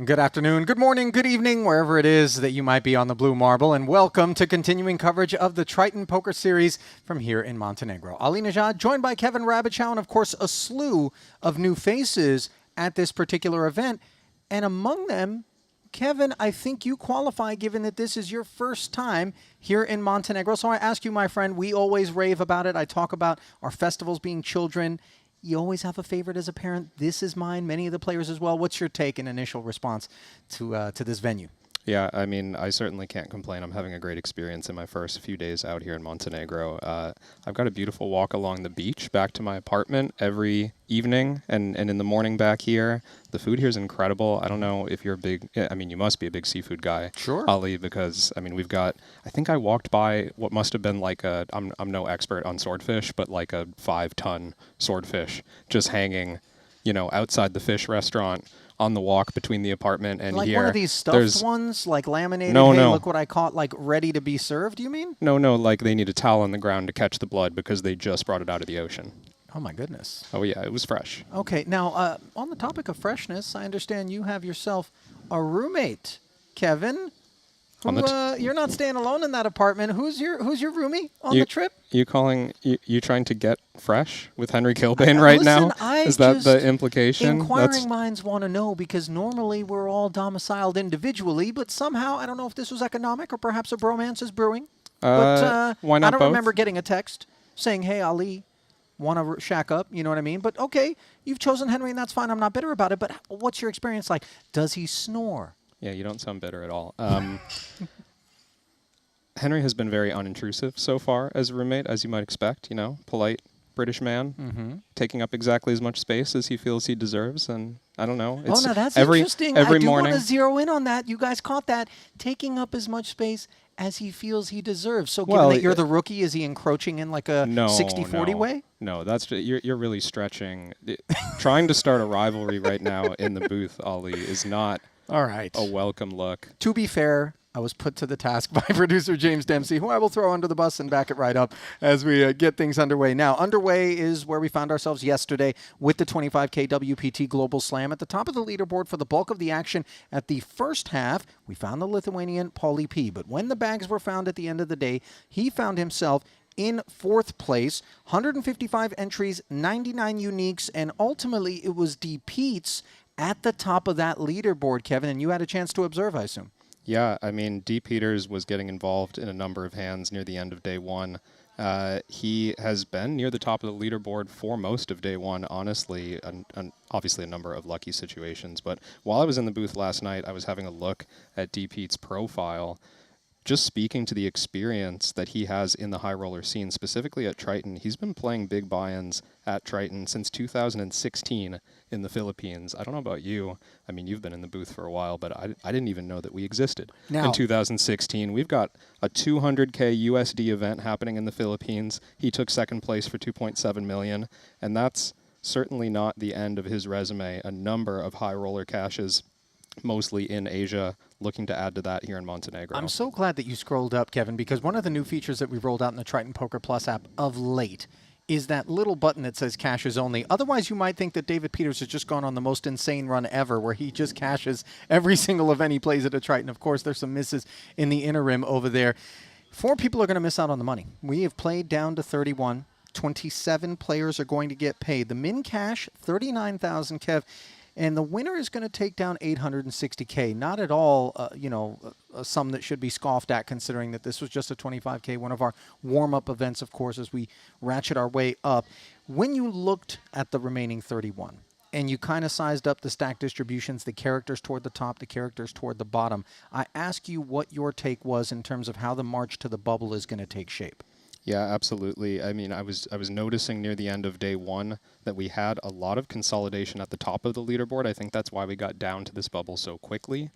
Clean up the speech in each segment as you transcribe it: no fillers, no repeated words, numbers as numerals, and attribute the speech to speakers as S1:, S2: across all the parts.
S1: Good afternoon, good morning, good evening, wherever it is that you might be on the blue marble, and welcome to continuing coverage of the Triton Poker Series from here in Montenegro. Ali Najad, joined by Kevin Rabichow, and of course a slew of new faces at this particular event. And among them, Kevin, I think you qualify given that this is your first time here in Montenegro. So I ask you, my friend, we always rave about it. I talk about our festivals being children. You always have a favorite as a parent. This is mine, many of the players as well. What's your take and initial response to this venue?
S2: Yeah, I mean, I certainly can't complain. I'm having a great experience in my first few days out here in Montenegro. I've got a beautiful walk along the beach back to my apartment every evening and in the morning back here. The food here is incredible. I don't know if you're a big, I mean, you must be a big seafood guy,
S1: sure,
S2: Ali, because, I mean, we've got, I think I walked by what must have been like a, I'm no expert on swordfish, but like a 5-ton swordfish just hanging, you know, outside the fish restaurant on the walk between the apartment and
S1: like
S2: here.
S1: One of these stuffed ones, like laminated,
S2: no,
S1: hey,
S2: no.
S1: Look what I caught, like ready to be served, you mean?
S2: No, like they need a towel on the ground to catch the blood because they just brought it out of the ocean.
S1: Oh, my goodness.
S2: Oh, yeah, it was fresh.
S1: Okay, now, on the topic of freshness, I understand you have yourself a roommate, Kevin. You're not staying alone in that apartment. Who's your roomie on the trip?
S2: You trying to get fresh with Henry Kilbane right now? Is that the implication?
S1: Inquiring minds want to know, because normally we're all domiciled individually, but somehow, I don't know if this was economic or perhaps a bromance is brewing.
S2: Why not
S1: I don't
S2: both?
S1: remember getting a text saying, hey, Ali, want to shack up, you know what I mean? But okay, you've chosen Henry and that's fine. I'm not bitter about it, but what's your experience like? Does he snore?
S2: Yeah, you don't sound bitter at all. Henry has been very unintrusive so far as a roommate, as you might expect, you know, polite British man, taking up exactly as much space as he feels he deserves, and I don't know.
S1: It's now that's interesting.
S2: Every
S1: I do
S2: morning,
S1: want to zero in on that. You guys caught that. Taking up as much space as he feels he deserves. So given that you're the rookie, is he encroaching in like a 60-40 way?
S2: No, that's you're really stretching. Trying to start a rivalry right now in the booth, Ali, is not
S1: all right.
S2: A welcome look.
S1: To be fair, I was put to the task by producer James Dempsey, who I will throw under the bus and back it right up as we get things underway. Now, underway is where we found ourselves yesterday with the 25K WPT Global Slam. At the top of the leaderboard for the bulk of the action at the first half, we found the Lithuanian Paulie P. But when the bags were found at the end of the day, he found himself in fourth place, 155 entries, 99 uniques, and ultimately it was D. Pete's at the top of that leaderboard, Kevin, and you had a chance to observe, I assume.
S2: Yeah, I mean, D. Peters was getting involved in a number of hands near the end of day one. He has been near the top of the leaderboard for most of day one, honestly, and obviously a number of lucky situations. But while I was in the booth last night, I was having a look at D. Pete's profile, just speaking to the experience that he has in the high roller scene, specifically at Triton. He's been playing big buy-ins at Triton since 2016 in the Philippines. I don't know about you. I mean, you've been in the booth for a while, but I didn't even know that we existed in 2016. We've got a 200K USD event happening in the Philippines. He took second place for 2.7 million, and that's certainly not the end of his resume. A number of high roller cashes, mostly in Asia, looking to add to that here in Montenegro.
S1: I'm so glad that you scrolled up, Kevin, because one of the new features that we've rolled out in the Triton Poker Plus app of late is that little button that says cashes only. Otherwise, you might think that David Peters has just gone on the most insane run ever, where he just cashes every single event he plays at a Triton. Of course, there's some misses in the interim over there. 4 people are going to miss out on the money. We have played down to 31. 27 players are going to get paid. The min cash, 39,000, Kev. And the winner is going to take down 860K. Not at all, a sum that should be scoffed at, considering that this was just a 25K, one of our warm-up events, of course, as we ratchet our way up. When you looked at the remaining 31 and you kind of sized up the stack distributions, the characters toward the top, the characters toward the bottom, I ask you what your take was in terms of how the march to the bubble is going to take shape.
S2: Yeah, absolutely. I mean, I was noticing near the end of day one that we had a lot of consolidation at the top of the leaderboard. I think that's why we got down to this bubble so quickly.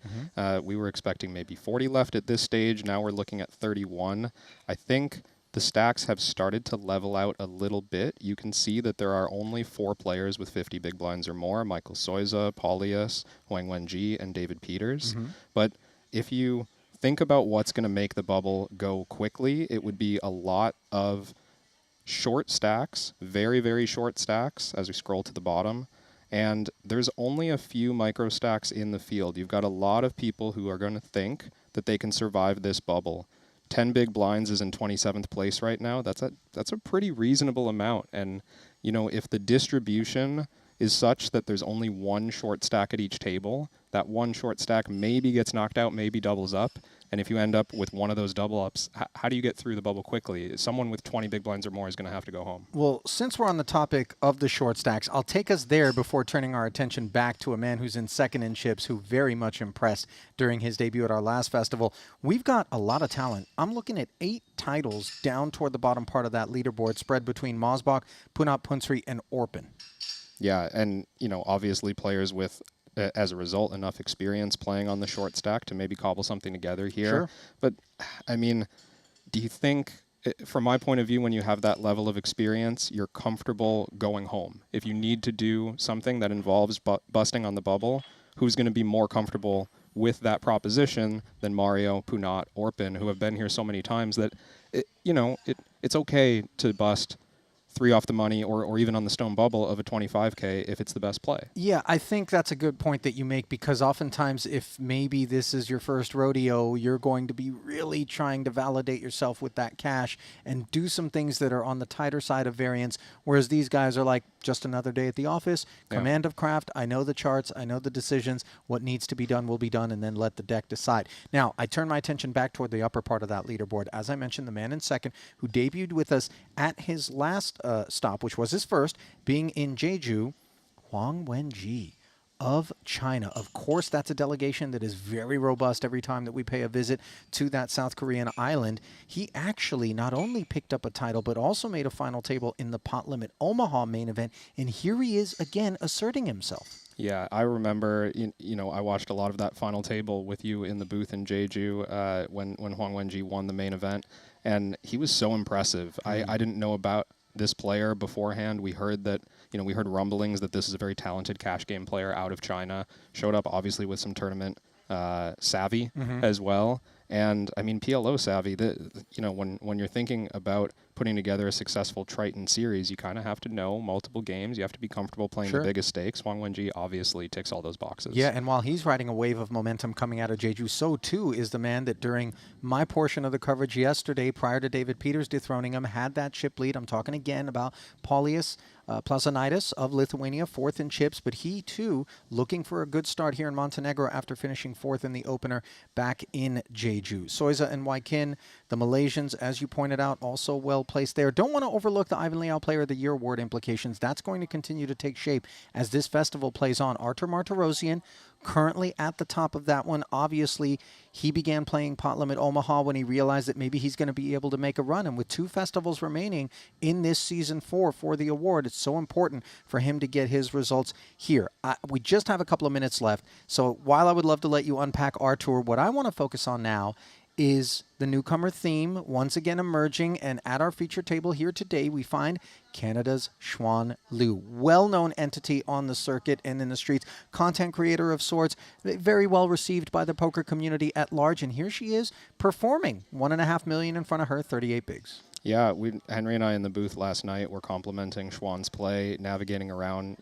S2: We were expecting maybe 40 left at this stage. Now we're looking at 31. I think the stacks have started to level out a little bit. You can see that there are only 4 players with 50 big blinds or more: Michael Soiza, Paulius, Huang Wenji, and David Peters. But if you think about what's going to make the bubble go quickly, it would be a lot of short stacks, very, very short stacks as we scroll to the bottom, And there's only a few micro stacks in the field. You've got a lot of people who are going to think that they can survive this bubble. 10 big blinds is in 27th place right now. That's a pretty reasonable amount. And, you know, if the distribution is such that there's only one short stack at each table, that one short stack maybe gets knocked out, maybe doubles up. And if you end up with one of those double ups, how do you get through the bubble quickly? Someone with 20 big blinds or more is going to have to go home.
S1: Well, since we're on the topic of the short stacks, I'll take us there before turning our attention back to a man who's in second in chips who very much impressed during his debut at our last festival. We've got a lot of talent. I'm looking at 8 titles down toward the bottom part of that leaderboard, spread between Mosbach, Punat Punsri, and Orpin.
S2: Yeah, and, you know, obviously players with, as a result, enough experience playing on the short stack to maybe cobble something together here.
S1: Sure.
S2: But, I mean, do you think, from my point of view, when you have that level of experience, you're comfortable going home? If you need to do something that involves busting on the bubble, who's going to be more comfortable with that proposition than Mario, Punat, Orpin, who have been here so many times that, it's okay to bust 3 off the money or even on the stone bubble of a 25K if it's the best play.
S1: Yeah, I think that's a good point that you make, because oftentimes if maybe this is your first rodeo, you're going to be really trying to validate yourself with that cash and do some things that are on the tighter side of variance, whereas these guys are like, just another day at the office, command of craft, I know the charts, I know the decisions, what needs to be done will be done, and then let the deck decide. Now, I turn my attention back toward the upper part of that leaderboard. As I mentioned, the man in second who debuted with us at his last stop, which was his first, being in Jeju, Huang Wenji of China. Of course, that's a delegation that is very robust every time that we pay a visit to that South Korean island. He actually not only picked up a title, but also made a final table in the Pot Limit Omaha main event, and here he is again asserting himself.
S2: Yeah, I remember, I watched a lot of that final table with you in the booth in Jeju when Huang Wenji won the main event, and he was so impressive. I didn't know about this player beforehand. We heard that, we heard rumblings that this is a very talented cash game player out of China. Showed up obviously with some tournament savvy as well. And I mean, PLO savvy, when you're thinking about putting together a successful Triton series, you kind of have to know multiple games. You have to be comfortable playing the biggest stakes. Huang Wenji obviously ticks all those boxes.
S1: Yeah, and while he's riding a wave of momentum coming out of Jeju, so too is the man that during my portion of the coverage yesterday, prior to David Peters dethroning him, had that chip lead. I'm talking again about Paulius Plazonitis of Lithuania, 4th in chips, but he too looking for a good start here in Montenegro after finishing 4th in the opener back in Jeju. Soiza and Waikin, the Malaysians, as you pointed out, also well placed there. Don't want to overlook the Ivan Liao Player of the Year award implications. That's going to continue to take shape as this festival plays on. Artur Martirosyan currently at the top of that one. Obviously, he began playing Pot Limit Omaha when he realized that maybe he's going to be able to make a run. And with 2 festivals remaining in this season 4 for the award, it's so important for him to get his results here. We just have a couple of minutes left. So while I would love to let you unpack Artur, what I want to focus on now is the newcomer theme once again emerging, and at our feature table here today we find Canada's Xuan Liu, well-known entity on the circuit and in the streets, content creator of sorts, very well received by the poker community at large, and here she is performing $1.5 million in front of her 38 bigs.
S2: Yeah, Henry and I in the booth last night were complimenting Xuan's play, navigating around,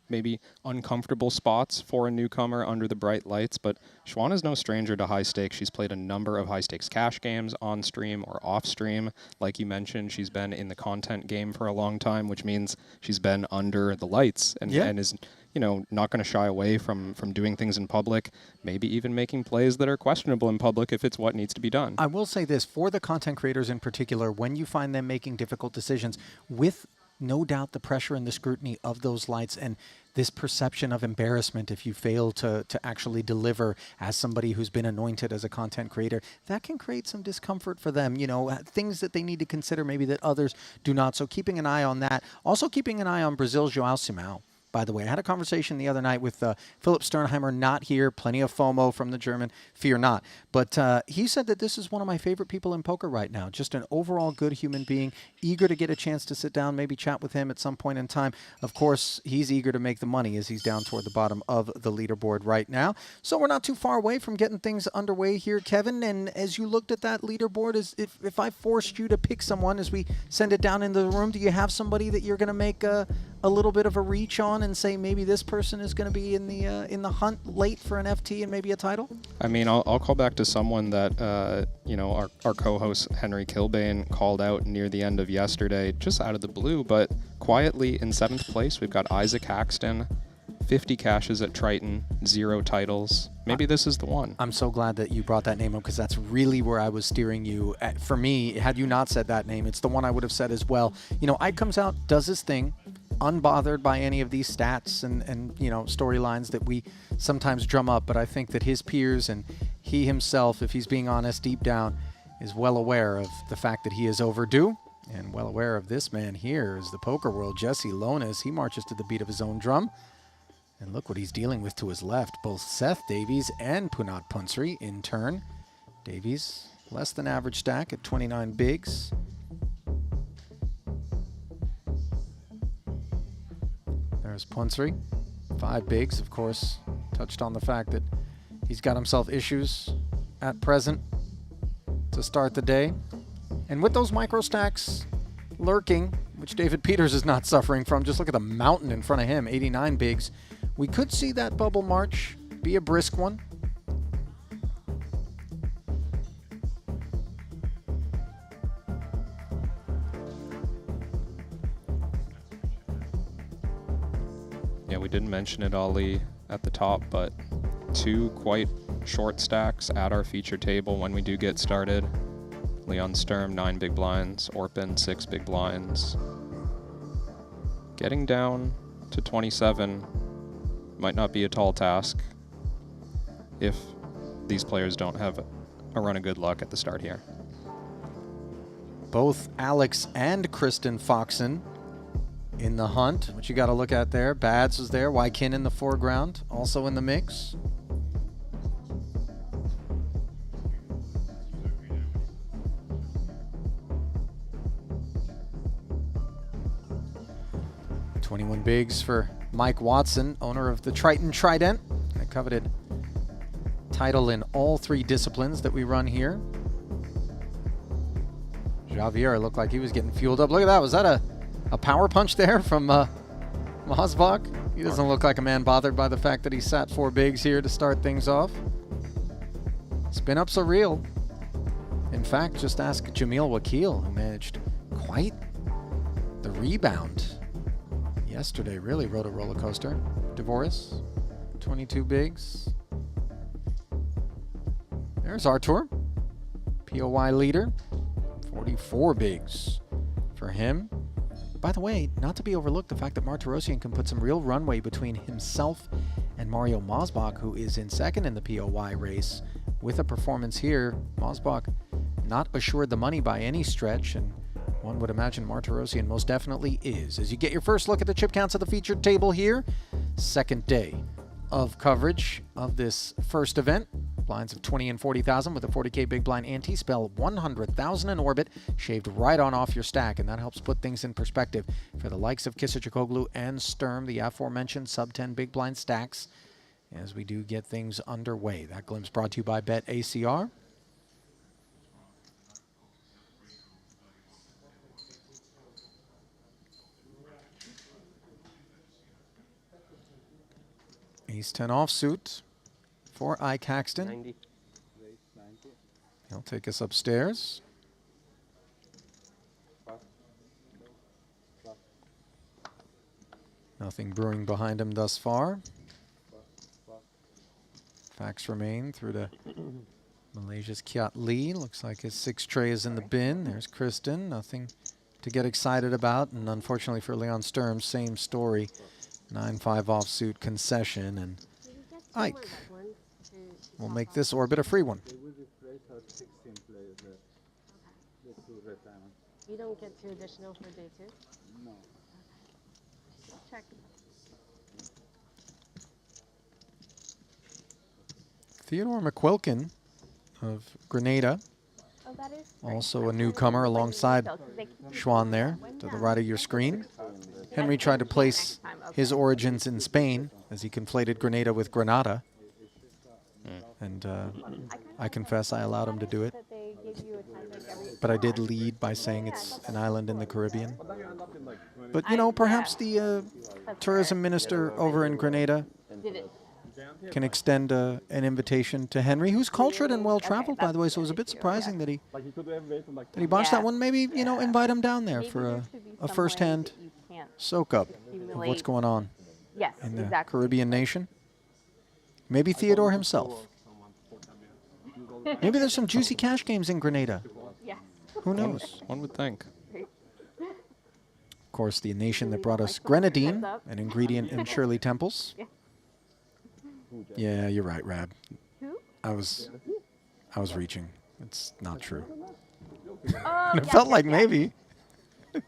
S2: maybe uncomfortable spots for a newcomer under the bright lights, but Xuan is no stranger to high stakes. She's played a number of high stakes cash games on stream or off stream. Like you mentioned, she's been in the content game for a long time, which means she's been under the lights and is not going to shy away from doing things in public, maybe even making plays that are questionable in public if it's what needs to be done.
S1: I will say this, for the content creators in particular, when you find them making difficult decisions, with no doubt the pressure and the scrutiny of those lights and this perception of embarrassment if you fail to actually deliver as somebody who's been anointed as a content creator, that can create some discomfort for them, things that they need to consider maybe that others do not. So keeping an eye on that. Also keeping an eye on Brazil's João Simão. By the way, I had a conversation the other night with Philip Sternheimer, not here, plenty of FOMO from the German, fear not. But he said that this is one of my favorite people in poker right now, just an overall good human being, eager to get a chance to sit down, maybe chat with him at some point in time. Of course, he's eager to make the money as he's down toward the bottom of the leaderboard right now. So we're not too far away from getting things underway here, Kevin. And as you looked at that leaderboard, if I forced you to pick someone as we send it down into the room, do you have somebody that you're going to make a a little bit of a reach on and say maybe this person is going to be in the hunt late for an FT and maybe a title?
S2: I mean, I'll call back to someone that, you know, our co-host Henry Kilbane called out near the end of yesterday, just out of the blue, but quietly in 7th place, we've got Isaac Haxton, 50 cashes at Triton, 0 titles. Maybe this is the one.
S1: I'm so glad that you brought that name up because that's really where I was steering you. For me, had you not said that name, it's the one I would have said as well. You know, Ike comes out, does his thing, unbothered by any of these stats and you know, storylines that we sometimes drum up, but I think that his peers and he himself, if he's being honest deep down, is well aware of the fact that he is overdue and well aware of this man here is the poker world, Jesse Lonas. He marches to the beat of his own drum. And look what he's dealing with to his left. Both Seth Davies and Punat Punsri in turn. Davies, less than average stack at 29 bigs. There's Punsri, 5 bigs, of course. Touched on the fact that he's got himself issues at present to start the day. And with those micro stacks lurking, which David Peters is not suffering from, just look at the mountain in front of him, 89 bigs. We could see that bubble march be a brisk one.
S2: Yeah, we didn't mention it, Ali, at the top, but 2 quite short stacks at our feature table when we do get started. Leon Sturm, 9 big blinds. Orpin, 6 big blinds. Getting down to 27 might not be a tall task if these players don't have a run of good luck at the start here.
S1: Both Alex and Kristen Foxen in the hunt. What you got to look at there. Bads is there. Wykin in the foreground, also in the mix. $21 bigs for Mike Watson, owner of the Triton Trident, a coveted title in all 3 disciplines that we run here. Javier looked like he was getting fueled up. Look at that. Was that a power punch there from Mosbach? He doesn't look like a man bothered by the fact that he sat 4 bigs here to start things off. Spin ups are real. In fact, just ask Jamil Wakil, who managed quite the rebound yesterday. Really rode a roller coaster. Devoris, 22 bigs. There's Artur, POY leader, 44 bigs for him. By the way, not to be overlooked, the fact that Martirosyan can put some real runway between himself and Mario Mosbach, who is in second in the POY race. With a performance here, Mosbach not assured the money by any stretch, and one would imagine Martirosyan most definitely is. As you get your first look at the chip counts of the featured table here, second day of coverage of this first event. Blinds of 20 and 40,000 with a 40K big blind ante. Spell 100,000 in orbit, shaved right on off your stack, and that helps put things in perspective for the likes of Kisachoglu and Sturm, the aforementioned sub 10 big blind stacks, as we do get things underway. That glimpse brought to you by Bet ACR. Ace 10 offsuit for Ike Haxton.
S3: 90.
S1: He'll take us upstairs. Nothing brewing behind him thus far. Facts remain through to Malaysia's Kiat Lee. Looks like his 6 tray is in the bin. There's Kristen. Nothing to get excited about. And unfortunately for Leon Sturm, same story. 9-5 offsuit concession, and Ike will make this orbit a free one.
S3: You don't get 2 additional for day 2?
S4: No.
S3: Okay. Check.
S1: Theodore McQuilkin of Grenada,
S3: Oh, that is
S1: also a newcomer alongside Schwan there to the right of your screen. Henry tried to place his origins in Spain as he conflated Grenada with Granada. And I confess I allowed him to do it. but I did lead by saying it's an island in the Caribbean. But, you know, perhaps the tourism minister over in Grenada
S3: Did it?
S1: can extend an invitation to Henry, who's cultured and well-traveled, by the way, so it was a bit surprising that he botched that one. Maybe, you know, invite him down there
S3: Maybe
S1: for
S3: there
S1: a
S3: should be
S1: a
S3: some
S1: first-hand
S3: way that you can't
S1: soak-up of what's
S3: accumulate-
S1: going on
S3: Yes,
S1: in the
S3: exactly.
S1: Caribbean nation. Maybe Theodore himself. Maybe there's some juicy cash games in Grenada.
S3: Yes.
S1: Who knows?
S2: One would think.
S1: Of course, the nation that brought us grenadine,
S3: Heads up.
S1: an ingredient in Shirley Temples.
S3: Yeah.
S1: Yeah, you're right, Rab.
S3: Who?
S1: I was reaching. It's not true.
S3: Oh,
S1: It
S3: yes,
S1: felt
S3: yes,
S1: like
S3: yes.
S1: maybe.
S3: It's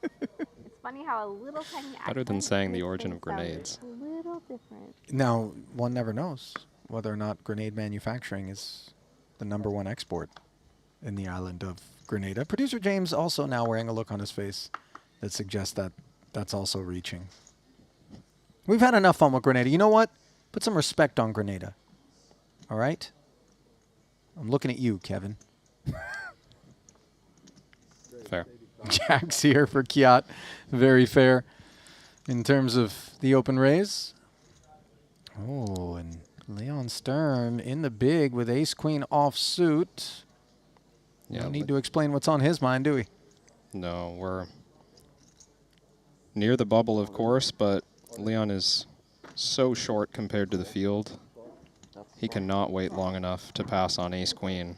S3: funny how a little tiny
S2: Better than
S3: accent
S2: saying the
S3: makes
S2: origin of
S3: things sound
S2: grenades.
S3: A little different.
S1: Now, one never knows whether or not grenade manufacturing is the #1 export in the island of Grenada. Producer James also now wearing a look on his face that suggests that that's also reaching. We've had enough fun with Grenada. You know what? Put some respect on Grenada. All right? I'm looking at you, Kevin.
S2: Fair.
S1: Jack's here for Kiat. Very fair in terms of the open raise. Oh, and Leon Sturm in the big with ace-queen offsuit.
S2: Yeah,
S1: No need to explain what's on his mind, do we?
S2: No, we're near the bubble, of course, but Leon is so short compared to the field. He cannot wait long enough to pass on ace-queen.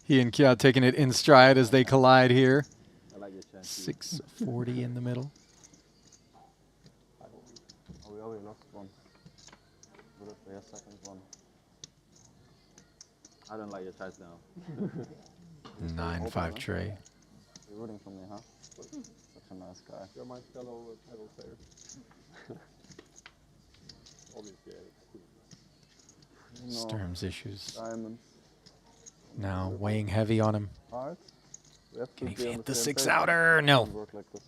S1: He and Kiat taking it in stride as they collide here. 640 in the middle.
S4: We already lost one. What if they have second one? I don't like your choice now.
S1: 9-5 tray.
S4: You're rooting for me, huh? Such a nice guy.
S5: You're my fellow title player. Obviously,
S4: No.
S1: Sturm's issues
S4: Diamonds.
S1: now weighing heavy on him.
S4: Hearts. We have to
S1: Can he
S4: be on
S1: hit the
S4: same
S1: 6-outer?
S4: page.
S1: No.
S4: Doesn't work like this.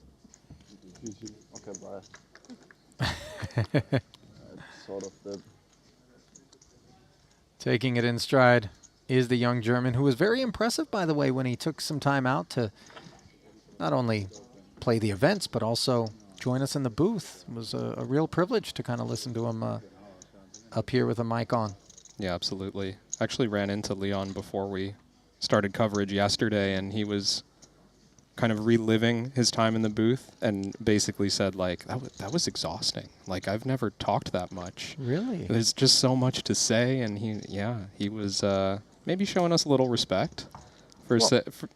S4: Okay, bye. It's sort of the
S1: Taking it in stride is the young German, who was very impressive, by the way, when he took some time out to not only play the events, but also join us in the booth. It was a real privilege to kind of listen to him up here with a mic on.
S2: Yeah, absolutely. Actually ran into Leon before we started coverage yesterday, and he was kind of reliving his time in the booth and basically said, like, that was exhausting. Like, I've never talked that much.
S1: Really?
S2: There's just so much to say, and he was maybe showing us a little respect for,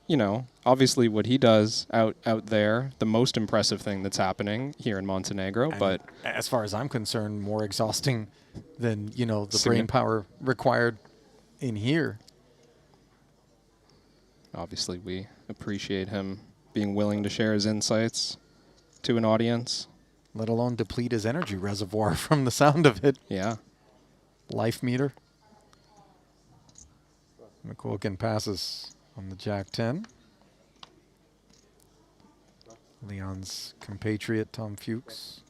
S2: you know, obviously what he does out there, the most impressive thing that's happening here in Montenegro,
S1: And
S2: but
S1: as far as I'm concerned, more exhausting than, you know, the
S2: Signi-
S1: brain power required in here.
S2: obviously we appreciate him being willing to share his insights to an audience.
S1: Let alone deplete his energy reservoir from the sound of it.
S2: Yeah.
S1: Life meter. McQuilkin passes on the Jack-10. Leon's compatriot, Tom Fuchs,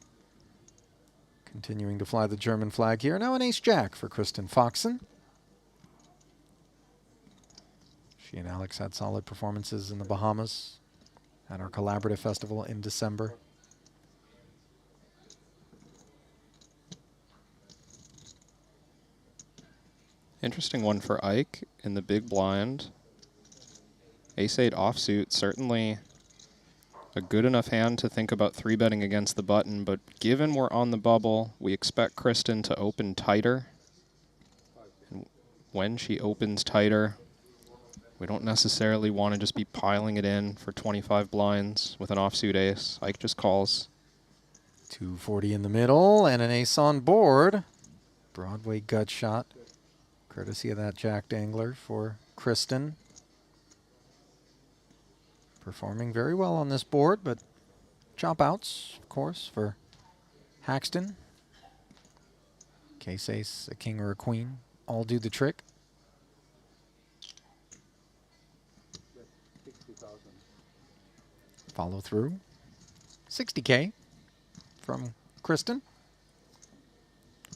S1: continuing to fly the German flag here. Now an ace-jack for Kristen Foxen. She and Alex had solid performances in the Bahamas at our collaborative festival in December.
S2: Interesting one for Ike in the big blind. Ace-8 offsuit, certainly a good enough hand to think about 3-betting against the button, but given we're on the bubble, we expect Kristen to open tighter. And when she opens tighter, we don't necessarily want to just be piling it in for 25 blinds with an offsuit ace. Ike just calls.
S1: 240 in the middle and an ace on board. Broadway gut shot, courtesy of that Jack Dangler for Kristen. Performing very well on this board, but chop outs, of course, for Haxton. Case ace, a king or a queen, all do the trick. Follow through. 60K from Kristen.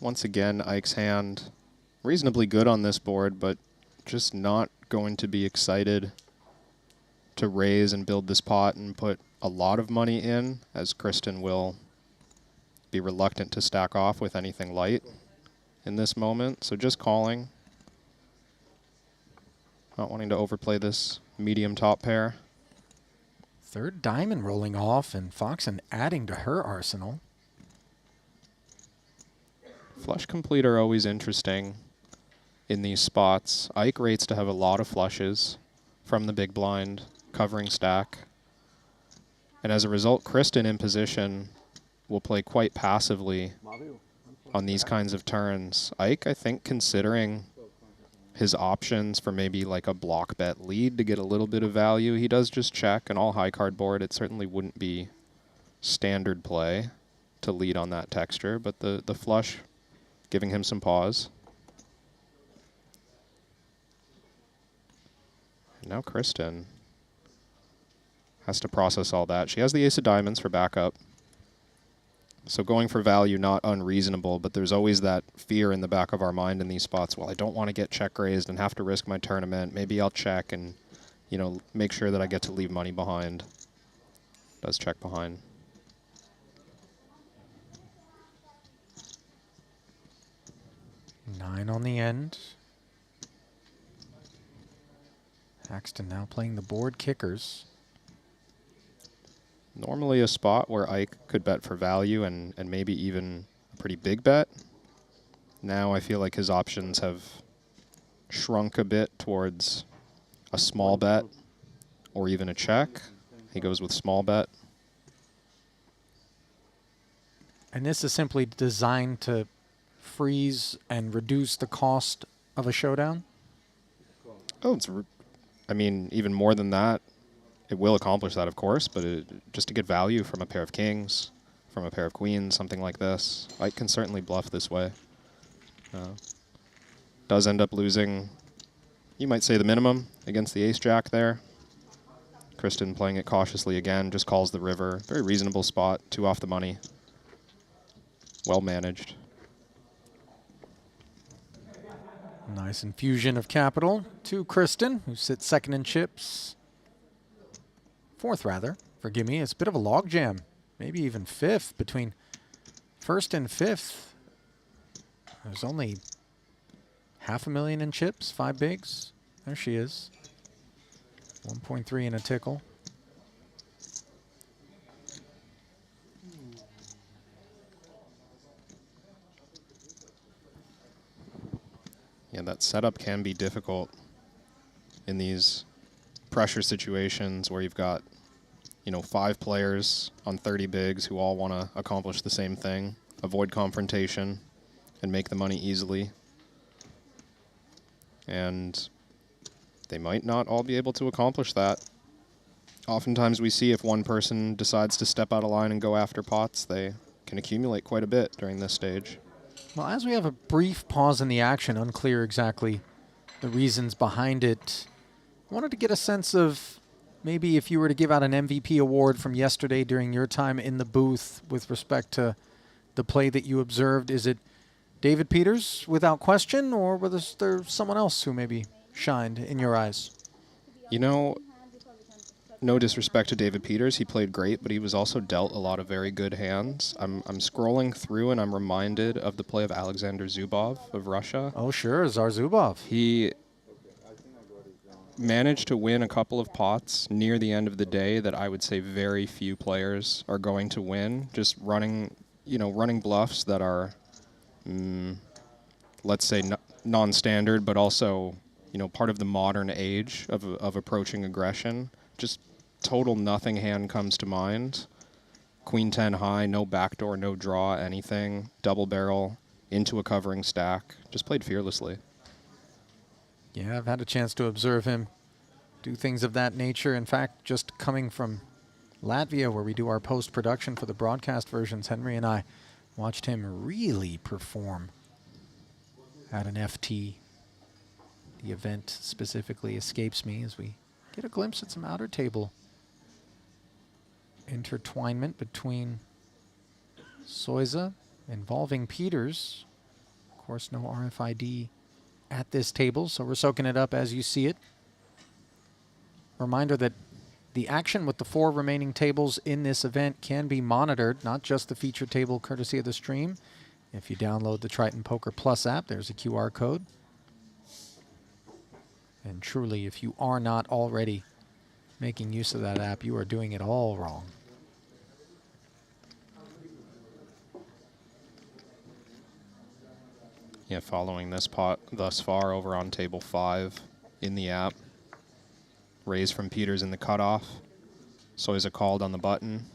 S2: Once again, Ike's hand reasonably good on this board, but just not going to be excited to raise and build this pot and put a lot of money in, as Kristen will be reluctant to stack off with anything light in this moment. So just calling. Not wanting to overplay this medium top pair.
S1: Third diamond rolling off, and Foxen adding to her arsenal.
S2: Flush complete are always interesting in these spots. Ike rates to have a lot of flushes from the big blind, covering stack. And as a result, Kristen in position will play quite passively on these kinds of turns. Ike, I think, considering his options for maybe like a block bet lead to get a little bit of value. He does just check, and all high card board, it certainly wouldn't be standard play to lead on that texture, but the flush giving him some pause. And now Kristen has to process all that. She has the ace of diamonds for backup. So going for value, not unreasonable, but there's always that fear in the back of our mind in these spots. Well, I don't want to get check raised and have to risk my tournament. Maybe I'll check and, you know, make sure that I get to leave money behind. Does check behind.
S1: Nine on the end. Paxton now playing the board kickers.
S2: Normally a spot where Ike could bet for value and maybe even a pretty big bet. Now I feel like his options have shrunk a bit towards a small bet or even a check. He goes with small bet.
S1: And this is simply designed to freeze and reduce the cost of a showdown?
S2: Oh, I mean, even more than that. It will accomplish that, of course, but just to get value from a pair of kings, from a pair of queens, something like this. Ike can certainly bluff this way. Does end up losing, you might say, the minimum against the ace-jack there. Kristen playing it cautiously again, just calls the river. Very reasonable spot, 2 off the money. Well managed.
S1: Nice infusion of capital to Kristen, who sits second in chips. Fourth, rather. Forgive me. It's a bit of a logjam. Maybe even fifth between first and fifth. There's only $500,000 in chips, 5 bigs. There she is. 1.3 and a tickle.
S2: Yeah, that setup can be difficult in these pressure situations where you've got, you know, 5 players on 30 bigs who all want to accomplish the same thing, avoid confrontation and make the money easily. And they might not all be able to accomplish that. Oftentimes we see if one person decides to step out of line and go after pots, they can accumulate quite a bit during this stage.
S1: Well, as we have a brief pause in the action, unclear exactly the reasons behind it, I wanted to get a sense of maybe if you were to give out an MVP award from yesterday during your time in the booth with respect to the play that you observed. Is it David Peters without question, or was there someone else who maybe shined in your eyes?
S2: You know, no disrespect to David Peters, he played great, but he was also dealt a lot of very good hands. I'm scrolling through and I'm reminded of the play of Alexander Zubov of Russia.
S1: Oh, sure, Zarzubov.
S2: He managed to win a couple of pots near the end of the day that I would say very few players are going to win. Just running, you know, running bluffs that are, let's say, non-standard, but also, you know, part of the modern age of approaching aggression. Just total nothing hand comes to mind. Queen 10 high, no backdoor, no draw, anything. Double barrel into a covering stack. Just played fearlessly.
S1: Yeah, I've had a chance to observe him do things of that nature. In fact, just coming from Latvia, where we do our post-production for the broadcast versions, Henry and I watched him really perform at an FT. The event specifically escapes me as we get a glimpse at some outer table intertwinement between Soiza involving Peters. Of course, no RFID at this table, so we're soaking it up as you see it. Reminder that the action with the 4 remaining tables in this event can be monitored, not just the featured table courtesy of the stream. If you download the Triton Poker Plus app, there's a QR code. And truly, if you are not already making use of that app, you are doing it all wrong.
S2: Yeah, following this pot thus far over on table 5 in the app. Raise from Peters in the cutoff. Soiza called on the button.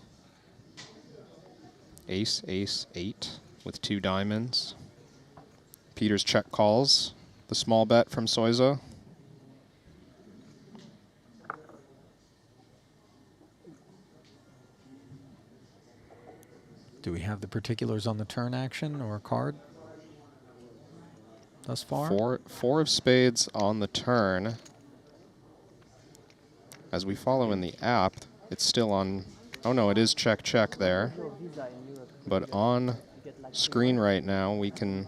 S2: Ace, ace, 8 with 2 diamonds. Peters check calls. The small bet from Soiza.
S1: Do we have the particulars on the turn action or card thus far?
S2: Four of spades on the turn. As we follow in the app, it's still on. Oh no, it is check check there. But on screen right now, we can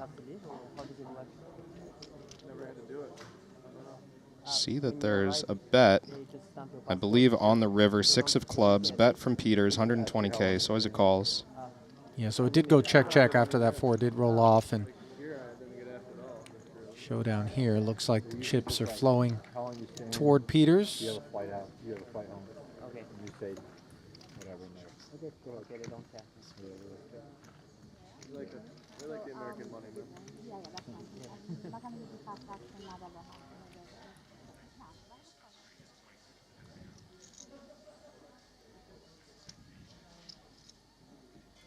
S2: see that there's a bet, I believe, on the river. 6 of clubs, bet from Peters, 120K, so as it calls.
S1: Yeah, so it did go check check after that 4 did roll off, and showdown here. Looks like the chips are flowing toward Peters.
S4: You have a flight out. You have a flight home. Okay. You say whatever in there.
S5: Okay, cool.
S4: Okay, they don't care.
S5: We like the American money, man.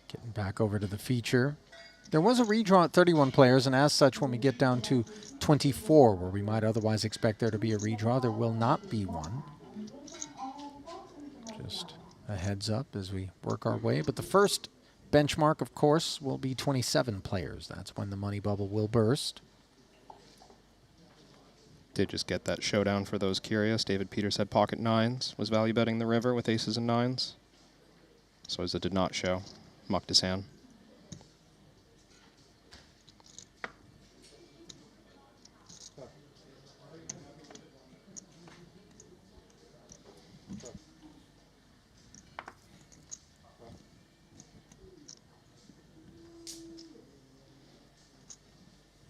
S1: Getting back over to the feature. There was a redraw at 31 players, and as such, when we get down to 24, where we might otherwise expect there to be a redraw, there will not be one. Just a heads up as we work our way. But the first benchmark, of course, will be 27 players. That's when the money bubble will burst.
S2: Did just get that showdown for those curious. David Peters had pocket 9s, was value betting the river with aces and 9s. So as it did not show, mucked his hand.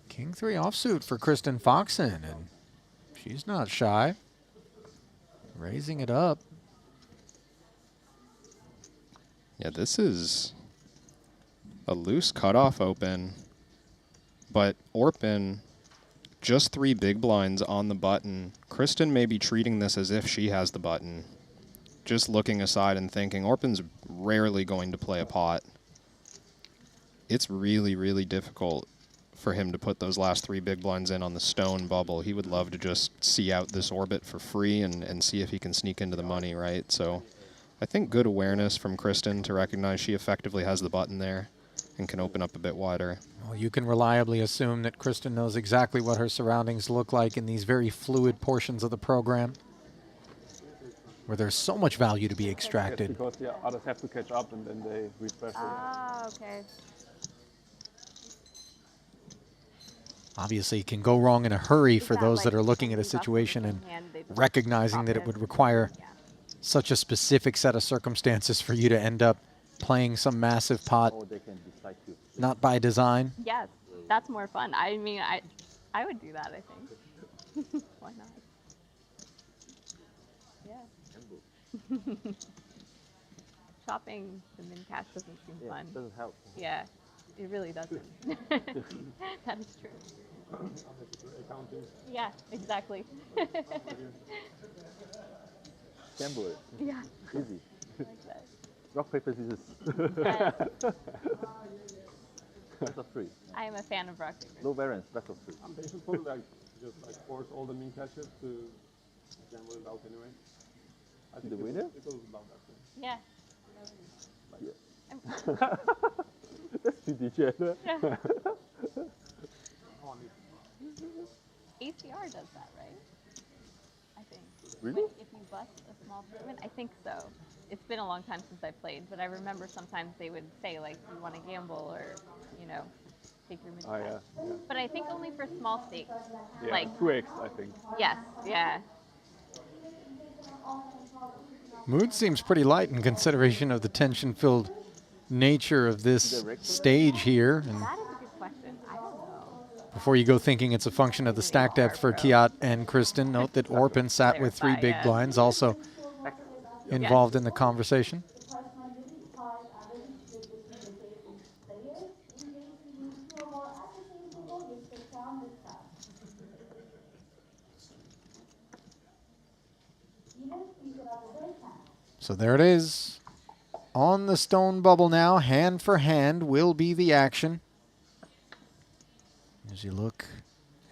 S1: King 3 offsuit for Kristen Foxen, and she's not shy. Raising it up.
S2: Yeah, this is a loose cutoff open, but Orpin, just 3 big blinds on the button. Kristen may be treating this as if she has the button, just looking aside and thinking, Orpin's rarely going to play a pot. It's really, really difficult for him to put those last 3 big blinds in on the stone bubble. He would love to just see out this orbit for free and see if he can sneak into the money, right? So I think good awareness from Kristen to recognize she effectively has the button there and can open up a bit wider.
S1: Well, you can reliably assume that Kristen knows exactly what her surroundings look like in these very fluid portions of the program, where there's so much value to be extracted.
S5: Because the others have to catch up and then they refresh it.
S3: Ah, okay.
S1: Obviously, it can go wrong in a hurry for
S3: Yeah,
S1: those
S3: like
S1: that are looking at a
S3: somebody buffs
S1: situation
S3: with
S1: and
S3: their hand, they just
S1: recognizing
S3: pop
S1: that it
S3: in.
S1: would require
S3: Yeah.
S1: such a specific set of circumstances for you to end up playing some massive pot,
S4: Or they can decide to.
S1: not by design.
S3: Yes, that's more fun. I mean, I would do that, I think. Why not? Yeah. Shopping the min cash doesn't seem
S4: Yeah,
S3: fun.
S4: doesn't help.
S3: Yeah, it really doesn't. That is true.
S5: Accounting.
S3: Yeah, exactly.
S4: Gamble it.
S3: Yeah,
S4: Easy.
S3: like that.
S4: Rock, paper, scissors.
S3: Yes.
S4: Best of 3.
S3: I am a fan of rock paper.
S4: No variance. Best of 3.
S5: They should probably just force all the min cashes to gamble it out anyway. I think
S4: The winner?
S5: It goes about that way.
S3: Yeah.
S4: Yeah. That's pretty general.
S3: Yeah.
S5: Oh,
S3: ACR does that, right? I think.
S4: Really?
S3: If you bust a small tournament, I think so. It's been a long time since I played, but I remember sometimes they would say, like, you want to gamble or, you know. take your mini
S5: Oh,
S3: cash.
S5: yeah, yeah.
S3: But I think only for small stakes.
S5: Yeah,
S3: Like,
S5: 2x, I think.
S3: yes, yeah.
S1: Mood seems pretty light in consideration of the tension-filled nature of this stage here. And
S3: That is a good question. I don't know.
S1: before you go thinking it's a function of the stack depth for Kiat and Kristen, note that Orpin sat with 3 big
S3: Clarify, yeah.
S1: blinds, also involved in the conversation. So there it is. On the stone bubble now, hand for hand will be the action. As you look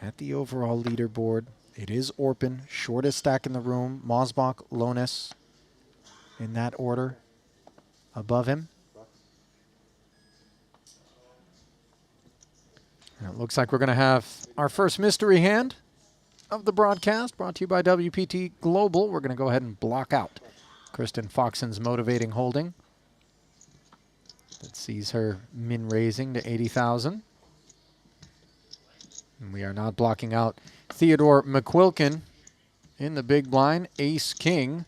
S1: at the overall leaderboard, it is Orpin, shortest stack in the room. Mosbach, Lonis, in that order, above him. And it looks like we're going to have our first mystery hand of the broadcast, brought to you by WPT Global. We're going to go ahead and block out Kristen Foxen's motivating holding. That sees her min raising to 80,000. And we are not blocking out Theodore McQuilkin in the big blind. Ace King.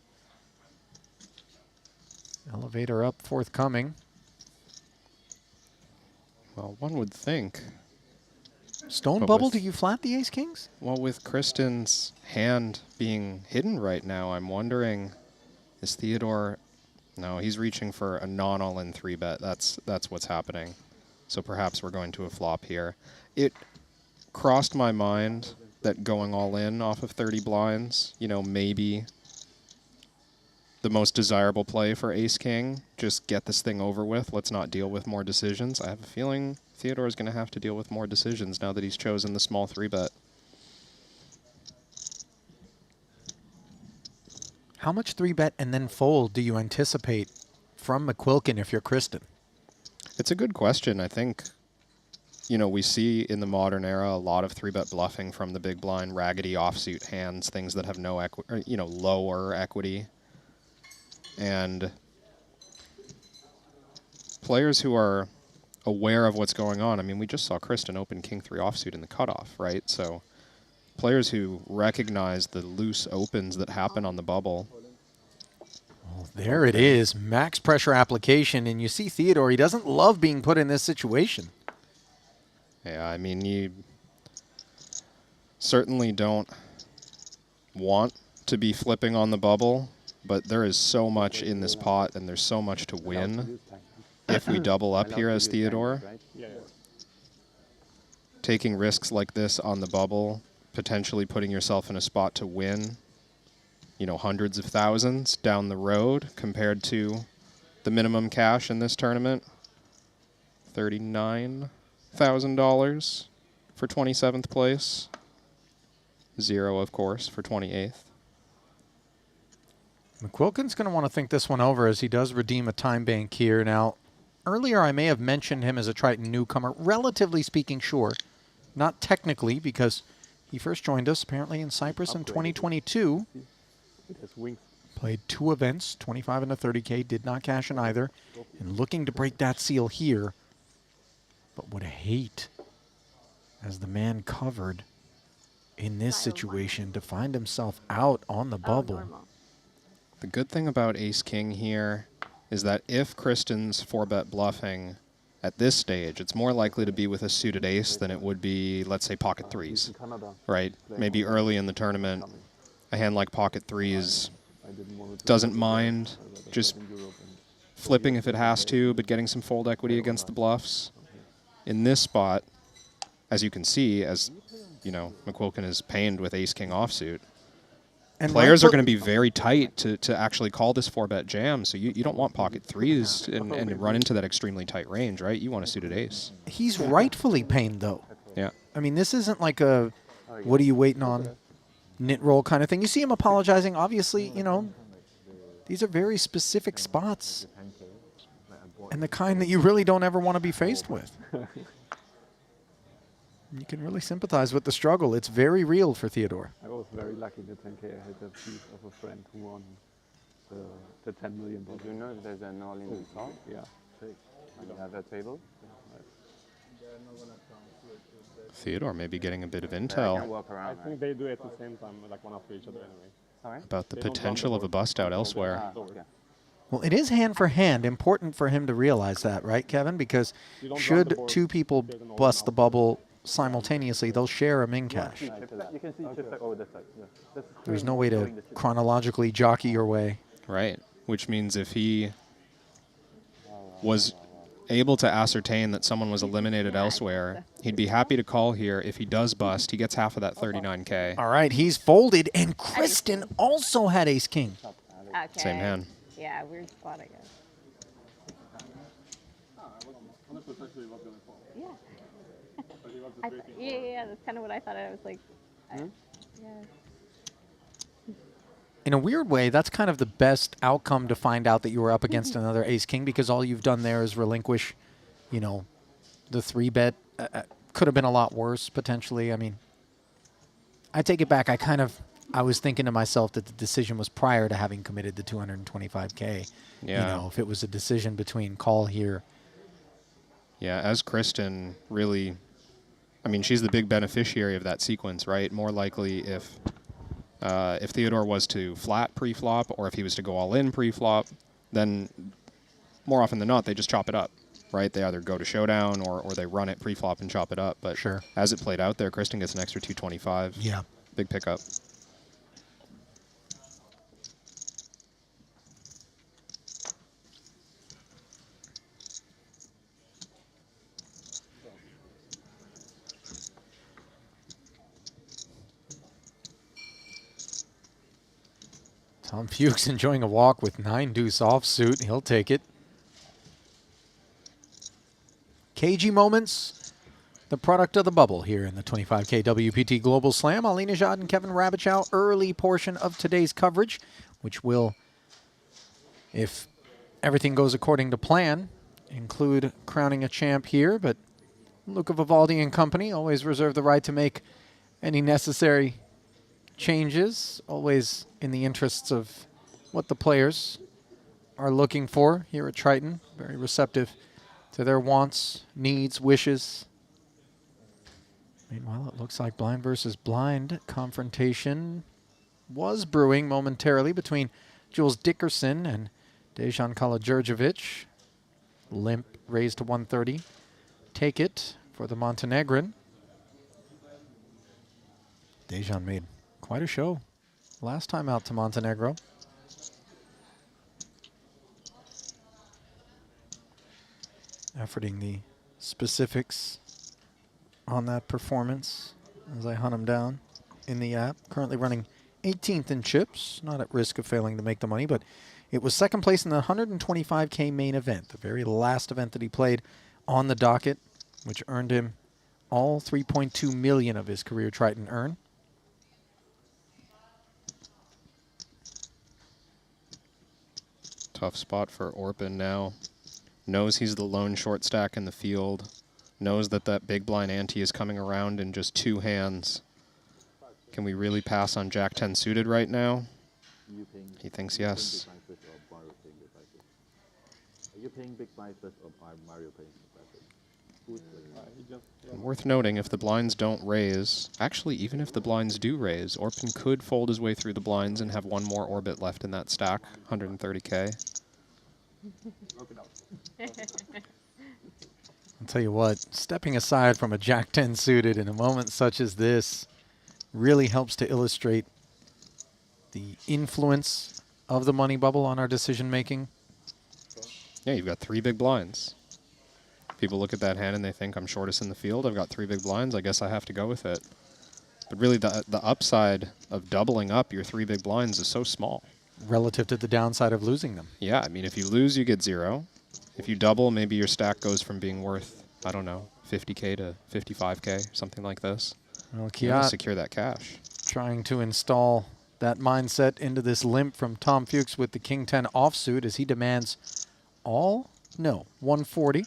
S1: Elevator up forthcoming.
S2: Well, one would think.
S1: Stone
S2: But
S1: bubble,
S2: with-
S1: do you flat the Ace Kings?
S2: Well, with Kristen's hand being hidden right now, I'm wondering, is Theodore... No, he's reaching for a non-all-in 3-bet. That's what's happening. So perhaps we're going to a flop here. It crossed my mind that going all in off of 30 blinds, you know, maybe the most desirable play for Ace-King. Just get this thing over with. Let's not deal with more decisions. I have a feeling Theodore's going to have to deal with more decisions now that he's chosen the small 3-bet.
S1: How much 3-bet and then fold do you anticipate from McQuilkin if you're Kristen?
S2: It's a good question. I think, you know, we see in the modern era a lot of 3-bet bluffing from the big blind, raggedy offsuit hands, things that have no equity, you know, lower equity. And players who are aware of what's going on, I mean, we just saw Kristen open King 3 offsuit in the cutoff, right? So players who recognize the loose opens that happen on the bubble.
S1: Well, there it is, max pressure application, and you see Theodore, he doesn't love being put in this situation.
S2: Yeah, I mean, you certainly don't want to be flipping on the bubble, but there is so much in this pot, and there's so much to win if we double up here as Theodore.
S5: Yeah.
S2: Taking risks like this on the bubble, potentially putting yourself in a spot to win, you know, hundreds of thousands down the road compared to the minimum cash in this tournament. $39,000 for 27th place. 0, of course, for 28th.
S1: McQuilkin's going to want to think this one over as he does redeem a time bank here. Now, earlier I may have mentioned him as a Triton newcomer, relatively speaking, sure. Not technically, because he first joined us apparently in Cyprus in 2022.
S5: It has wings.
S1: Played 2 events, 25 and a 30K, did not cash in either. And looking to break that seal here. But would hate, as the man covered in this situation, to find himself out on the bubble.
S3: Normal.
S2: The good thing about Ace-King here is that if Kristen's 4-bet bluffing at this stage, it's more likely to be with a suited ace than it would be, let's say, pocket 3s, right? Maybe early in the tournament, a hand like pocket 3s doesn't mind just flipping if it has to, but getting some fold equity against the bluffs. In this spot, as you can see, as you know, McQuilkin is pained with Ace-King offsuit.
S1: And
S2: Players are going to be very tight to actually call this 4-bet jam, so you don't want pocket 3s and run into that extremely tight range, right? You want a suited ace.
S1: He's rightfully pained, though.
S2: Yeah.
S1: I mean, this isn't like a, what are you waiting on, knit roll kind of thing. You see him apologizing. Obviously, you know, these are very specific spots and the kind that you really don't ever want to be faced with. You can really sympathize with the struggle. It's very real for Theodore.
S5: I was very lucky in the 10K. I had a piece of a friend who won the 10 million.
S6: Did you know if there's an all-in song?
S5: Yeah.
S6: On the other table?
S2: Theodore may be getting a bit of
S6: I can
S2: intel
S6: walk
S5: I
S6: around,
S5: think
S6: right?
S5: they do it at the same time, like one after each other anyway.
S6: Sorry?
S2: about the
S5: They don't
S2: potential of a
S5: board.
S2: bust out
S5: Don't
S2: elsewhere.
S6: Ah,
S5: board.
S6: okay.
S1: Well, it is hand for hand. Important for him to realize that, right, Kevin? Because
S5: You don't run the
S1: should
S5: board,
S1: two people
S5: there's an all
S1: bust the
S5: out.
S1: bubble simultaneously, they'll share a min cash.
S6: You can see chips like over this side. Yeah. That's
S1: There's
S6: screen
S1: no way to
S6: showing the chips.
S1: chronologically jockey your way.
S2: Right. Which means if he was able to ascertain that someone was eliminated elsewhere, he'd be happy to call here. If he does bust, he gets half of that 39K.
S1: All right, he's folded, and Kristen also had ace king.
S3: Okay.
S2: Same hand.
S3: Yeah, weird spot, I guess.
S5: Ah, I was 100% sure he was going to fall.
S3: Yeah.
S5: But he was
S3: I
S5: just
S3: th-
S5: waiting.
S3: yeah, that's kind of what I thought. I was like, yeah.
S1: In a weird way, that's kind of the best outcome to find out that you were up against another ace king, because all you've done there is relinquish, you know, the 3-bet. Could have been a lot worse, potentially. I mean, I take it back. I was thinking to myself that the decision was prior to having committed the 225K.
S2: Yeah.
S1: You know, if it was a decision between call here.
S2: Yeah, as Kristen really, I mean, she's the big beneficiary of that sequence, right? More likely if Theodore was to flat pre-flop, or if he was to go all in pre-flop, then more often than not, they just chop it up, right? They either go to showdown or they run it pre-flop and chop it up. But
S1: Sure.
S2: as it played out there, Kristen gets an extra 225.
S1: Yeah.
S2: Big pickup.
S1: Tom Fuchs enjoying a walk with 9-deuce offsuit. He'll take it. Cagey moments, the product of the bubble here in the 25K WPT Global Slam. Ali Nejad and Kevin Rabichow, early portion of today's coverage, which will, if everything goes according to plan, include crowning a champ here. But Luca Vivaldi and company always reserve the right to make any necessary changes, always in the interests of what the players are looking for here at Triton. Very receptive to their wants, needs, wishes. Meanwhile, it looks like blind versus blind confrontation was brewing momentarily between Jules Dickerson and Dejan Kalodzerjevic. Limp raised to 130. Take it for the Montenegrin. Dejan made quite a show last time out to Montenegro. Efforting the specifics on that performance as I hunt him down in the app. Currently running 18th in chips, not at risk of failing to make the money, but it was second place in the 125K main event, the very last event that he played on the docket, which earned him all 3.2 million of his career Triton earn.
S2: Tough spot for Orpin now. Knows he's the lone short stack in the field. Knows that that big blind ante is coming around in just 2 hands. Can we really pass on Jack 10 suited right now? He thinks yes.
S4: Are you playing big blind first or Mario playing big blind?
S2: And worth noting, if the blinds don't raise, actually even if the blinds do raise, Orpin could fold his way through the blinds and have one more orbit left in that stack, 130K.
S1: I'll tell you what, stepping aside from a Jack 10 suited in a moment such as this really helps to illustrate the influence of the money bubble on our decision making.
S2: Yeah, you've got 3 big blinds. People look at that hand and they think I'm shortest in the field. I've got 3 big blinds. I guess I have to go with it. But really, the upside of doubling up your 3 big blinds is so small.
S1: Relative to the downside of losing them.
S2: Yeah, I mean, if you lose, you get 0. If you double, maybe your stack goes from being worth, I don't know, 50K to 55K, something like this.
S1: Well,
S2: You gotta
S1: Kiat
S2: secure that cash.
S1: trying to install that mindset into this limp from Tom Fuchs with the King 10 offsuit as he demands all? No, 140.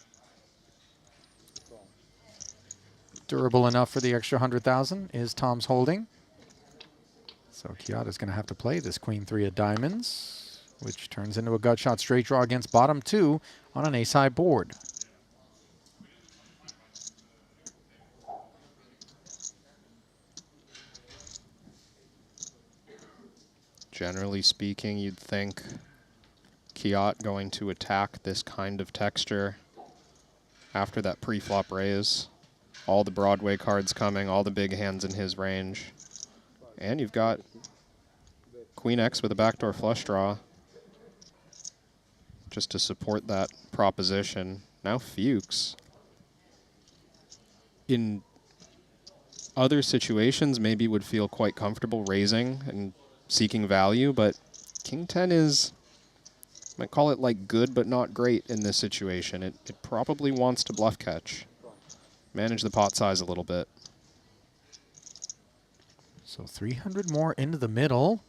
S1: Durable enough for the extra 100,000 is Tom's holding. So Kiata's going to have to play this Queen 3 of diamonds, which turns into a gut shot straight draw against bottom 2 on an ace-high board.
S2: Generally speaking, you'd think Kiat going to attack this kind of texture after that pre-flop raise. All the Broadway cards coming, all the big hands in his range. And you've got Queen X with a backdoor flush draw just to support that proposition. Now Fuchs. In other situations, maybe would feel quite comfortable raising and seeking value, but King 10 is, might call it like good but not great in this situation. It probably wants to bluff catch. Manage the pot size a little bit.
S1: So 300 more into the middle.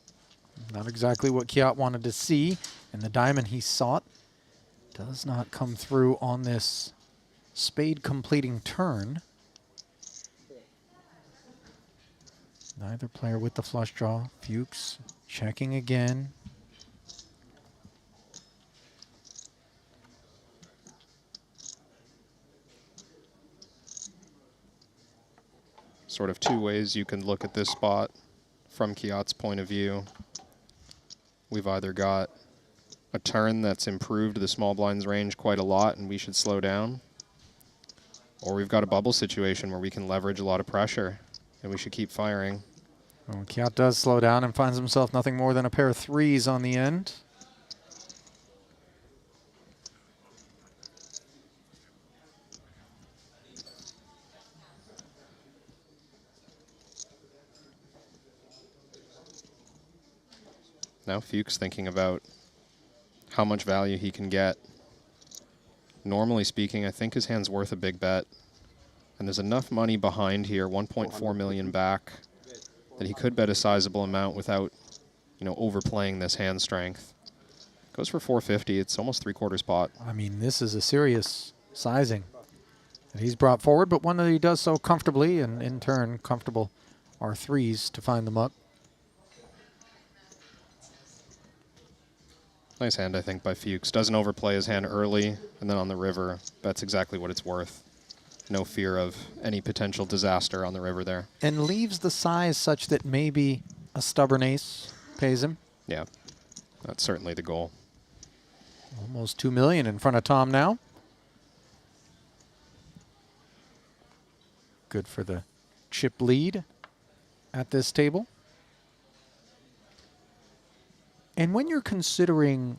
S1: Not exactly what Kiat wanted to see, and the diamond he sought does not come through on this spade completing turn. Neither player with the flush draw. Fuchs checking again.
S2: Sort of two ways you can look at this spot from Kiat's point of view. We've either got a turn that's improved the small blinds range quite a lot and we should slow down, or we've got a bubble situation where we can leverage a lot of pressure and we should keep firing.
S1: Well, Kiat does slow down and finds himself nothing more than a pair of threes on the end.
S2: Now Fuchs thinking about how much value he can get. Normally speaking, I think his hand's worth a big bet. And there's enough money behind here, 1.4 million back, that he could bet a sizable amount without, you know, overplaying this hand strength. Goes for 450. It's almost three-quarters pot.
S1: I mean, this is a serious sizing that he's brought forward, but one that he does so comfortably, and in turn, comfortable are threes to find the muck.
S2: Nice hand, I think, by Fuchs. Doesn't overplay his hand early, and then on the river, bets exactly what it's worth. No fear of any potential disaster on the river there.
S1: And leaves the size such that maybe a stubborn ace pays him.
S2: Yeah, that's certainly the goal.
S1: Almost 2 million in front of Tom now. Good for the chip lead at this table. And when you're considering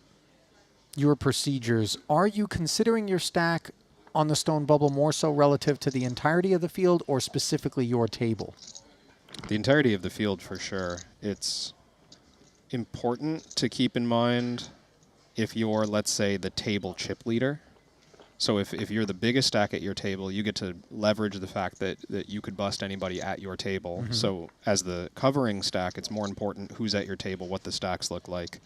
S1: your procedures, are you considering your stack on the stone bubble more so relative to the entirety of the field or specifically your table?
S2: The entirety of the field, for sure. It's important to keep in mind if you're, let's say, the table chip leader. So if you're the biggest stack at your table, you get to leverage the fact that you could bust anybody at your table. Mm-hmm. So as the covering stack, it's more important who's at your table, what the stacks look like.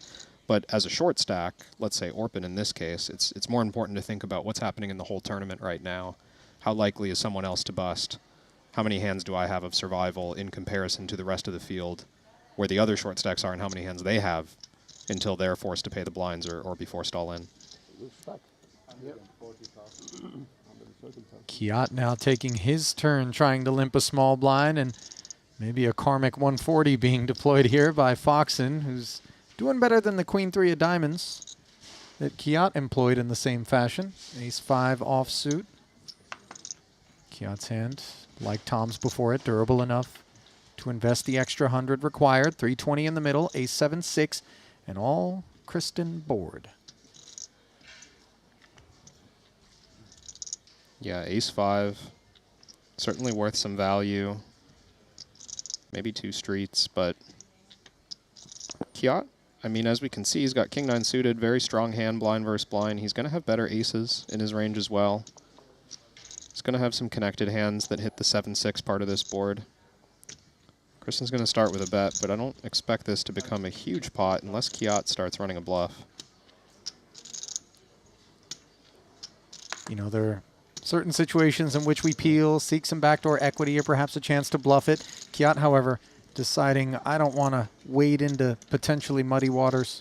S2: But as a short stack, let's say Orpin in this case, it's more important to think about what's happening in the whole tournament right now. How likely is someone else to bust? How many hands do I have of survival in comparison to the rest of the field, where the other short stacks are and how many hands they have until they're forced to pay the blinds or be forced all in.
S1: Kiat now taking his turn trying to limp a small blind, and maybe a karmic 140 being deployed here by Foxen, who's doing better than the Queen 3 of diamonds that Kiat employed in the same fashion. Ace 5 offsuit. Kiat's hand, like Tom's before it, durable enough to invest the extra 100 required. 320 in the middle, Ace 7 6, and all Kristen board.
S2: Yeah, Ace 5, certainly worth some value. Maybe 2 streets, but Kiat, I mean, as we can see, he's got King 9 suited, very strong hand, blind versus blind. He's going to have better aces in his range as well. He's going to have some connected hands that hit the 7-6 part of this board. Kristen's going to start with a bet, but I don't expect this to become a huge pot unless Kiat starts running a bluff.
S1: You know, there are certain situations in which we peel, seek some backdoor equity, or perhaps a chance to bluff it. Kiat, however, deciding I don't want to wade into potentially muddy waters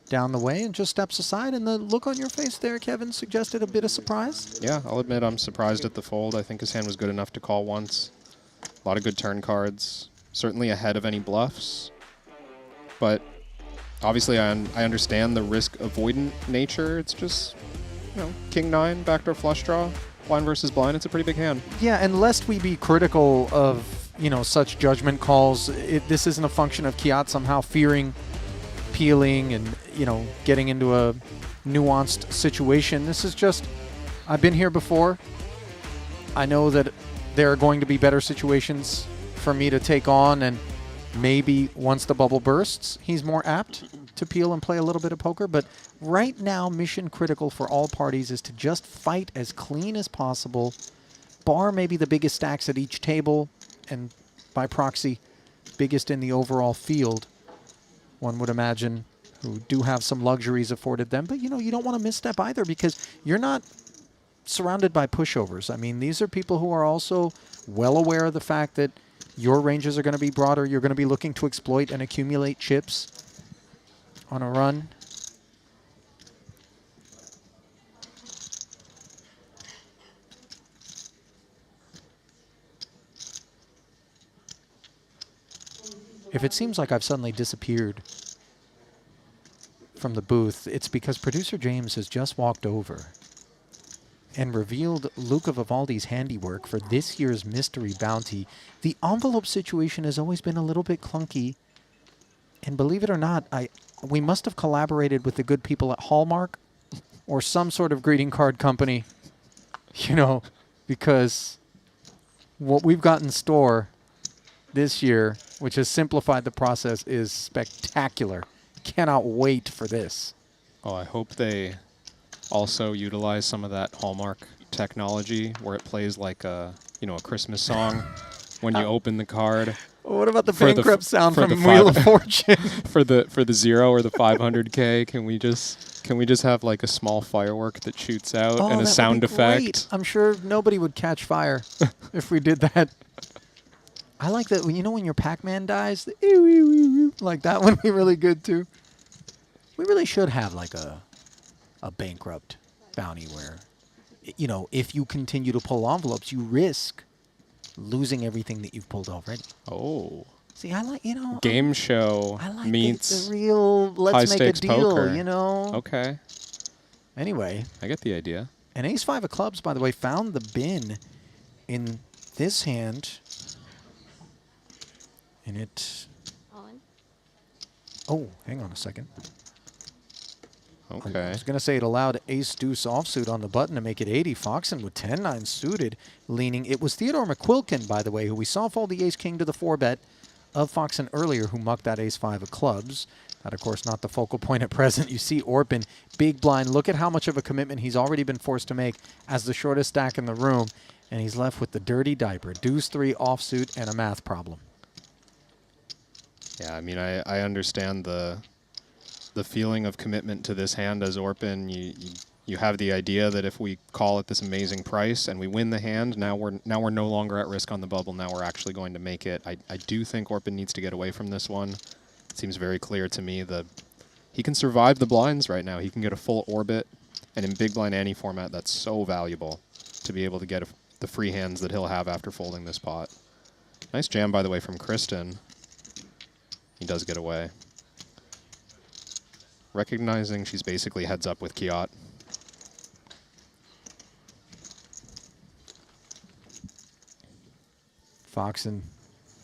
S1: down the way and just steps aside. And the look on your face there, Kevin, suggested a bit of surprise.
S2: Yeah, I'll admit I'm surprised at the fold. I think his hand was good enough to call once. A lot of good turn cards. Certainly ahead of any bluffs. But obviously I understand the risk avoidant nature. It's just, you know, King 9, backdoor flush draw, blind versus blind. It's a pretty big hand.
S1: Yeah, and lest we be critical of, you know, such judgment calls, this isn't a function of Kiat somehow fearing peeling and, you know, getting into a nuanced situation. This is just, I've been here before. I know that there are going to be better situations for me to take on, and maybe once the bubble bursts, he's more apt to peel and play a little bit of poker. But right now, mission critical for all parties is to just fight as clean as possible, bar maybe the biggest stacks at each table, and by proxy, biggest in the overall field, one would imagine, who do have some luxuries afforded them. But, you know, you don't want to misstep either, because you're not surrounded by pushovers. I mean, these are people who are also well aware of the fact that your ranges are going to be broader. You're going to be looking to exploit and accumulate chips on a run. If it seems like I've suddenly disappeared from the booth, it's because producer James has just walked over and revealed Luca Vivaldi's handiwork for this year's mystery bounty. The envelope situation has always been a little bit clunky, and believe it or not, we must have collaborated with the good people at Hallmark or some sort of greeting card company, you know, because what we've got in store this year, which has simplified the process, is spectacular. Cannot wait for this.
S2: Oh, I hope they also utilize some of that Hallmark technology where it plays like a, you know, a Christmas song when you open the card.
S1: What about the
S2: For the
S1: bankrupt sound
S2: for
S1: from
S2: the
S1: Wheel of
S2: five-
S1: Fortune?
S2: for the 0 or the 500K, can we just have like a small firework that shoots out and
S1: that
S2: a
S1: would
S2: sound
S1: be
S2: effect?
S1: great. I'm sure nobody would catch fire if we did that. I like that. You know when your Pac-Man dies? The ew, ew, ew, ew, like that would be really good too. We really should have like a bankrupt bounty where, you know, if you continue to pull envelopes, you risk losing everything that you've pulled already.
S2: Oh.
S1: See, I like, you know,
S2: Game show
S1: I like
S2: meets
S1: the real let's make a
S2: high-stakes
S1: deal,
S2: poker.
S1: you know?
S2: Okay.
S1: Anyway,
S2: I get the idea.
S1: an ace-5 of clubs, by the way, found the bin in this hand. And it...
S3: All in.
S1: Oh, hang on a second. I
S2: Okay.
S1: was going to say it allowed ace-deuce offsuit on the button to make it 80. Foxen with 10-9 suited, leaning. It was Theodore McQuilkin, by the way, who we saw fold the ace-king to the 4-bet of Foxen earlier, who mucked that ace-5 of clubs. That, of course, not the focal point at present. You see Orpin, big blind. Look at how much of a commitment he's already been forced to make as the shortest stack in the room. And he's left with the dirty diaper. Deuce-3 offsuit and a math problem.
S2: Yeah, I mean, I understand the feeling of commitment to this hand as Orpin. You have the idea that if we call at this amazing price and we win the hand, now we're no longer at risk on the bubble. Now we're actually going to make it. I do think Orpin needs to get away from this one. It seems very clear to me that he can survive the blinds right now. He can get a full orbit, and in big blind ante format, that's so valuable to be able to get the free hands that he'll have after folding this pot. Nice jam, by the way, from Kristen. He does get away. Recognizing she's basically heads up with Kiat.
S1: Foxen,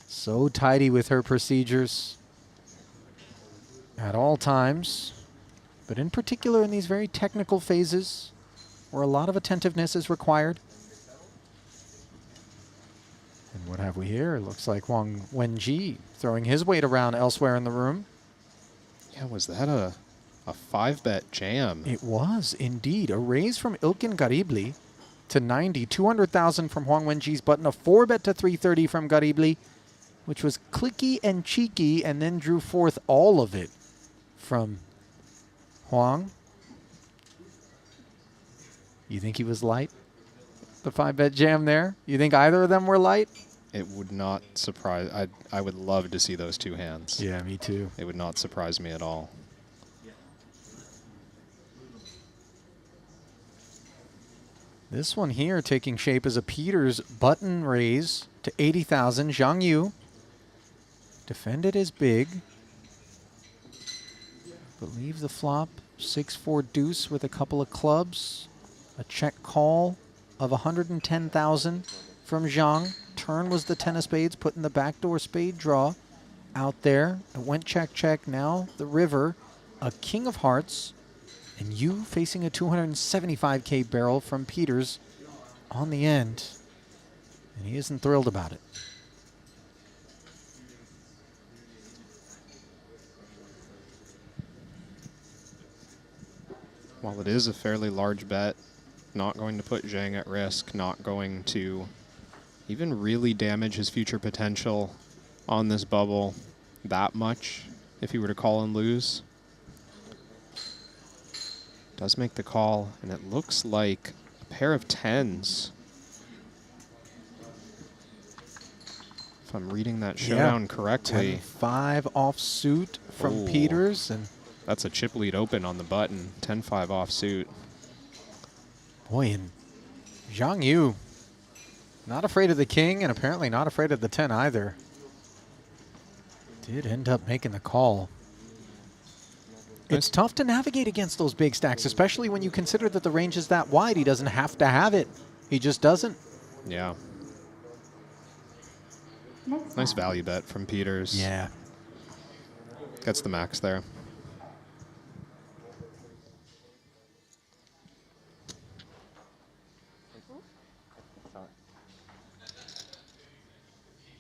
S1: so tidy with her procedures at all times, but in particular in these very technical phases where a lot of attentiveness is required. And what have we here? It looks like Huang Wenji throwing his weight around elsewhere in the room.
S2: Yeah, was that a 5-bet jam?
S1: It was indeed a raise from Ilkin Garibli to 90, 200,000 from Huang Wenji's button, a 4-bet to 330 from Garibli, which was clicky and cheeky, and then drew forth all of it from Huang. You think he was light? The 5-bet jam there? You think either of them were light?
S2: It would not surprise. I would love to see those two hands.
S1: Yeah, me too.
S2: It would not surprise me at all.
S1: This one here taking shape as a Peters button raise to 80,000. Zhang Yu defended as big. believe the flop, 6-4 deuce with a couple of clubs. A check call of 110,000 from Zhang. Turn was the 10 of spades, putting the backdoor spade draw out there. It went check, check. Now the river, a king of hearts, and you facing a 275K barrel from Peters on the end. And he isn't thrilled about it.
S2: While it is a fairly large bet, not going to put Zhang at risk, not going to even really damage his future potential on this bubble that much if he were to call and lose. Does make the call, and it looks like a pair of tens. If I'm reading that showdown correctly.
S1: 10-5 offsuit from
S2: Oh.
S1: Peters, and
S2: That's a chip lead open on the button. 10-5 offsuit.
S1: boy, and Zhang Yu, not afraid of the king, and apparently not afraid of the 10 either. Did end up making the call. It's tough to navigate against those big stacks, especially when you consider that the range is that wide. He doesn't have to have it. He just doesn't.
S2: Yeah. Nice value bet from Peters.
S1: Yeah.
S2: Gets the max there.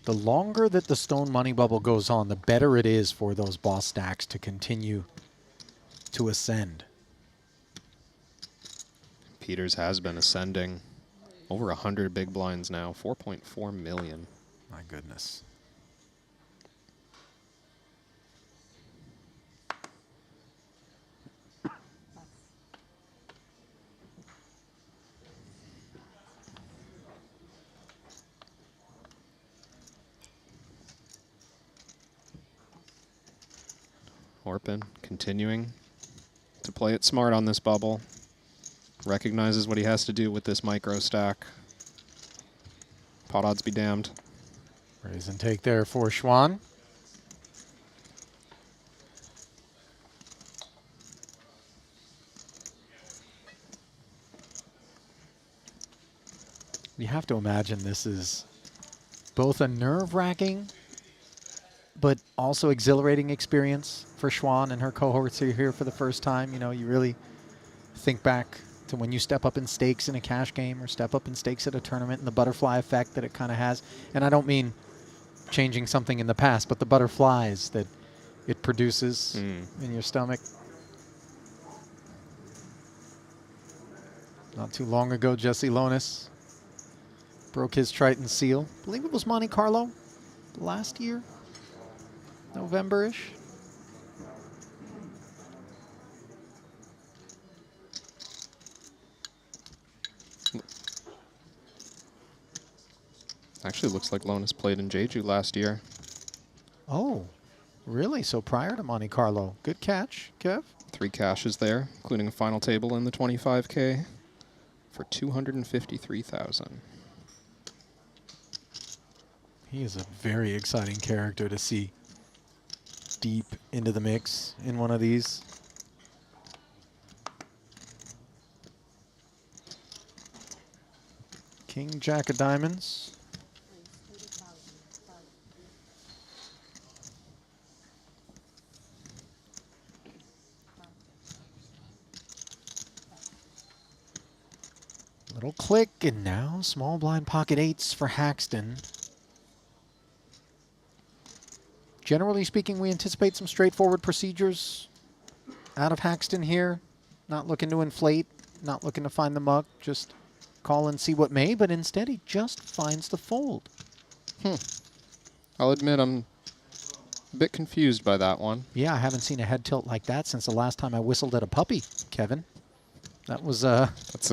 S1: The longer that the stone money bubble goes on, the better it is for those boss stacks to continue to ascend.
S2: Peters has been ascending. Over 100 big blinds now. 4.4 million.
S1: My goodness.
S2: Orpin continuing to play it smart on this bubble. Recognizes what he has to do with this micro stack. Pot odds be damned.
S1: Raise and take there for Schwan. You have to imagine this is both a nerve-wracking but also exhilarating experience for Schwan and her cohorts who are here for the first time. You know, you really think back to when you step up in stakes in a cash game or step up in stakes at a tournament and the butterfly effect that it kind of has. And I don't mean changing something in the past, but the butterflies that it produces in your stomach. Not too long ago, Jesse Lonis broke his Triton seal. I believe it was Monte Carlo last year, November-ish.
S2: Actually looks like Lonis played in Jeju last year.
S1: Oh, really? So prior to Monte Carlo. Good catch, Kev.
S2: 3 cashes there, including a final table in the 25K for 253,000.
S1: He is a very exciting character to see deep into the mix in one of these. King, Jack of diamonds. Little click, and now small blind pocket eights for Haxton. Generally speaking, we anticipate some straightforward procedures out of Haxton here. Not looking to inflate, not looking to find the muck, just call and see what may, but instead he just finds the fold.
S2: I'll admit I'm a bit confused by that one.
S1: Yeah, I haven't seen a head tilt like that since the last time I whistled at a puppy, Kevin. That was
S2: That's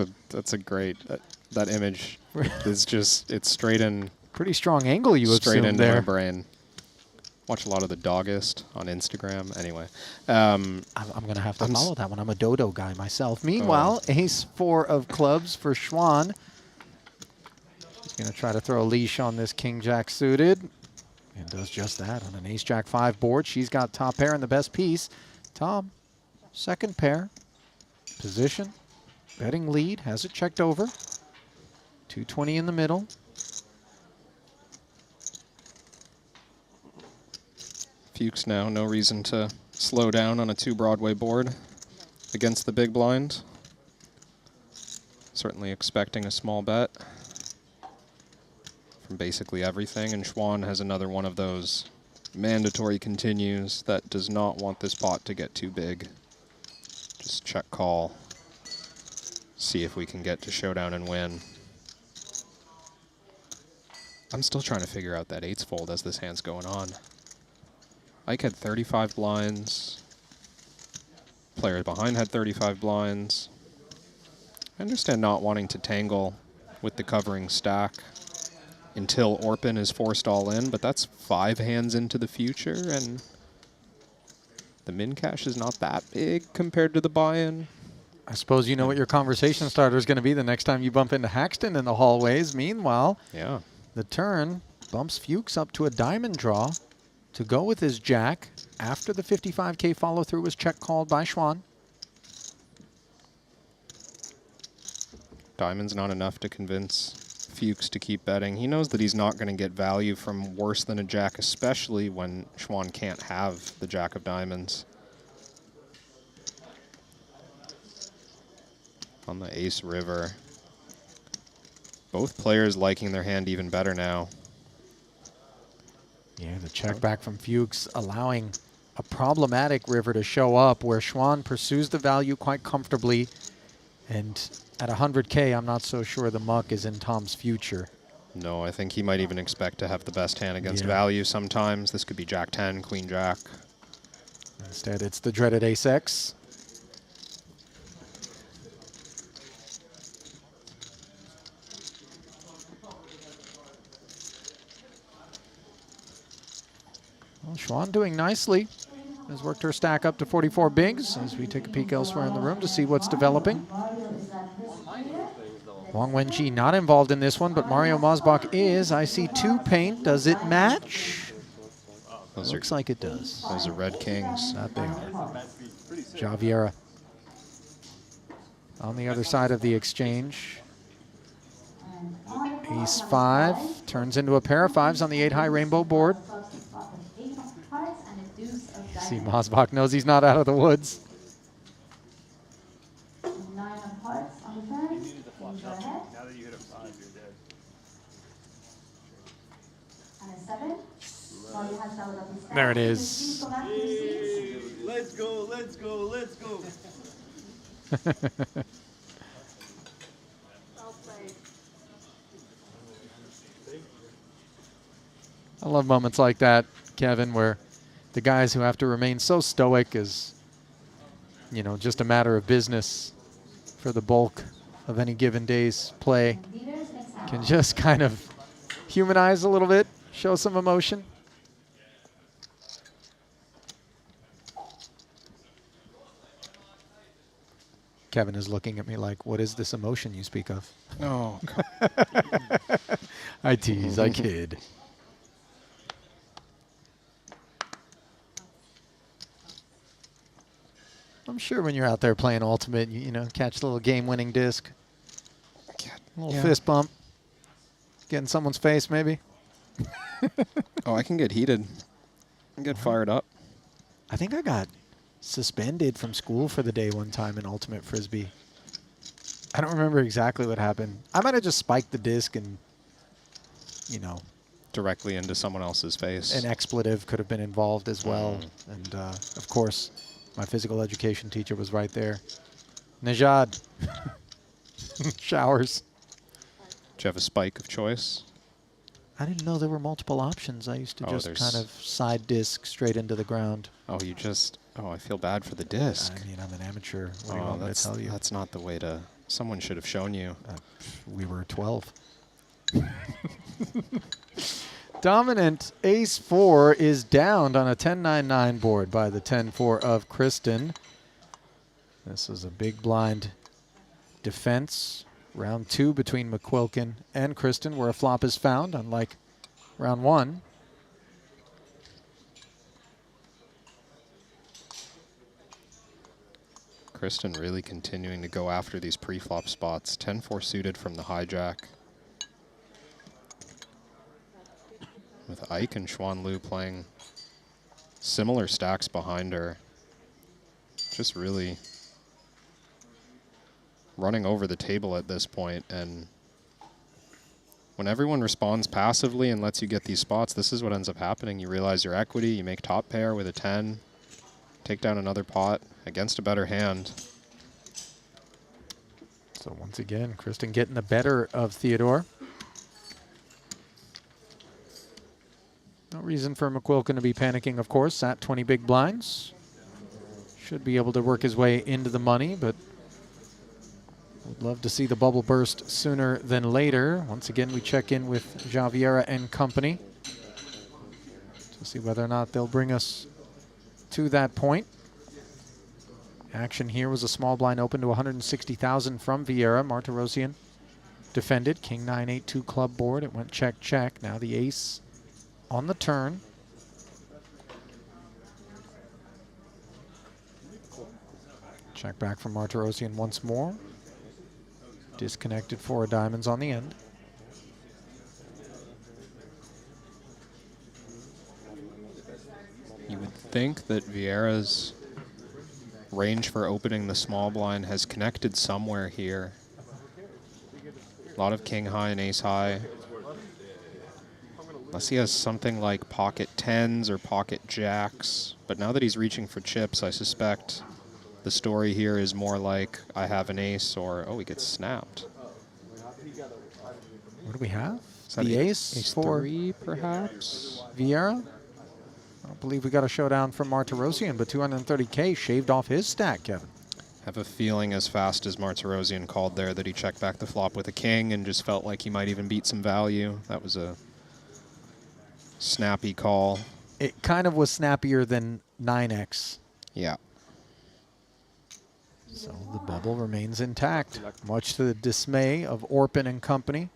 S2: a great that image is just it's straight in
S1: pretty strong angle you
S2: straight
S1: assumed
S2: into
S1: there.
S2: my brain. Watch a lot of the Doggist on Instagram. Anyway,
S1: I'm going to have to follow that one. I'm a dodo guy myself. Meanwhile, ace 4 of clubs for Schwan. He's going to try to throw a leash on this king jack suited. And does just that on an ace jack 5 board. She's got top pair and the best piece. Tom Second pair. Position. Betting lead. Has it checked over. 220 in the middle.
S2: Fuchs now, no reason to slow down on a 2 Broadway board against the big blind. Certainly expecting a small bet from basically everything, and Schwan has another one of those mandatory continues that does not want this pot to get too big. Just check call. See if we can get to showdown and win. I'm still trying to figure out that 8s fold as this hand's going on. Ike had 35 blinds. Player behind had 35 blinds. I understand not wanting to tangle with the covering stack until Orpin is forced all in, but that's 5 hands into the future, and the min cash is not that big compared to the buy-in.
S1: I suppose you know what your conversation starter is going to be the next time you bump into Haxton in the hallways. Meanwhile,
S2: Yeah.
S1: the turn bumps Fuchs up to a diamond draw to go with his jack after the 55K follow-through was check called by Schwan.
S2: Diamond's not enough to convince Fuchs to keep betting. He knows that he's not going to get value from worse than a jack, especially when Schwan can't have the jack of diamonds. On the ace river. Both players liking their hand even better now.
S1: Yeah, the check back from Fuchs allowing a problematic river to show up where Schwan pursues the value quite comfortably. And at 100K, I'm not so sure the muck is in Tom's future.
S2: No, I think he might even expect to have the best hand against
S1: Yeah.
S2: value sometimes. This could be jack 10, queen jack.
S1: Instead, it's the dreaded ace-X. Well, Schwan doing nicely. Has worked her stack up to 44 bigs as we take a peek elsewhere in the room to see what's developing. Wang Wenji not involved in this one, but Mario Mosbach is. I see 2 paint. Does it match?
S2: Those
S1: Looks
S2: are,
S1: like it does.
S2: those are red kings.
S1: That they are. Javiera on the other side of the exchange. Ace 5 turns into a pair of 5s on the 8 high rainbow board. See, Mosbach knows he's not out of the woods.
S7: 9 of hearts on the turn. Please go ahead.
S5: Now that you hit a 5, you're dead.
S7: And a 7. Mario has doubled up his stack.
S1: There it is.
S7: Please go back to your seats.
S8: Let's go, let's go, let's go.
S3: Well played.
S1: I love moments like that, Kevin, where the guys who have to remain so stoic is, you know, just a matter of business for the bulk of any given day's play
S7: Leaders next
S1: can just kind of humanize a little bit, show some emotion. Kevin is looking at me like, what is this emotion you speak of?
S2: Oh,
S1: I tease, I kid. I'm sure when you're out there playing Ultimate, you know, catch a little game-winning disc, a little
S2: Yeah.
S1: fist bump, get in someone's face maybe.
S2: Oh, I can get heated. I can get fired up.
S1: I think I got suspended from school for the day one time in Ultimate Frisbee. I don't remember exactly what happened. I might have just spiked the disc and, you know,
S2: Directly into someone else's face.
S1: an expletive could have been involved as well. And, of course, my physical education teacher was right there. Najad. Showers.
S2: Do you have a spike of choice?
S1: I didn't know there were multiple options. I used to
S2: Oh,
S1: just
S2: there's-
S1: kind of side disc straight into the ground.
S2: Oh, you just... Oh, I feel bad for the disc.
S1: I mean, I'm an amateur. What do you
S2: Oh,
S1: want me to
S2: that's,
S1: tell you?
S2: that's not the way to... Someone should have shown you.
S1: We were 12. Dominant ace 4 is downed on a 10-9-9 board by the 10-4 of Kristen. This is a big blind defense. Round 2 between McQuilkin and Kristen, where a flop is found, unlike round 1.
S2: Kristen really continuing to go after these pre-flop spots. 10-4 suited from the hijack. With Ike and Xuan Lu playing similar stacks behind her. Just really running over the table at this point. And when everyone responds passively and lets you get these spots, this is what ends up happening. You realize your equity, you make top pair with a 10, take down another pot against a better hand.
S1: So once again, Kristen getting the better of Theodore. No reason for McQuilkin to be panicking, of course, at 20 big blinds. Should be able to work his way into the money, but would love to see the bubble burst sooner than later. Once again, we check in with Javiera and company to see whether or not they'll bring us to that point. Action here was a small blind open to 160,000 from Vieira. Martirosyan defended. King 9-8-2 club board. It went check, check. Now the ace on the turn. Check back from Martirosyan once more. Disconnected 4 diamonds on the end.
S2: You would think that Vieira's range for opening the small blind has connected somewhere here. A lot of king high and ace high. Unless he has something like pocket 10s or pocket jacks. But now that he's reaching for chips, I suspect the story here is more like I have an ace or, oh, he gets snapped.
S1: What do we have?
S2: Is that
S1: The ace,
S2: ace
S1: for
S2: 3, perhaps?
S1: Vieira. I don't believe we got a showdown from Martirosyan, but 230K shaved off his stack, Kevin.
S2: Have a feeling as fast as Martirosyan called there that he checked back the flop with a king and just felt like he might even beat some value. That was a snappy call.
S1: It kind of was snappier than 9x.
S2: Yeah.
S1: So the bubble remains intact, much to the dismay of Orpin and company,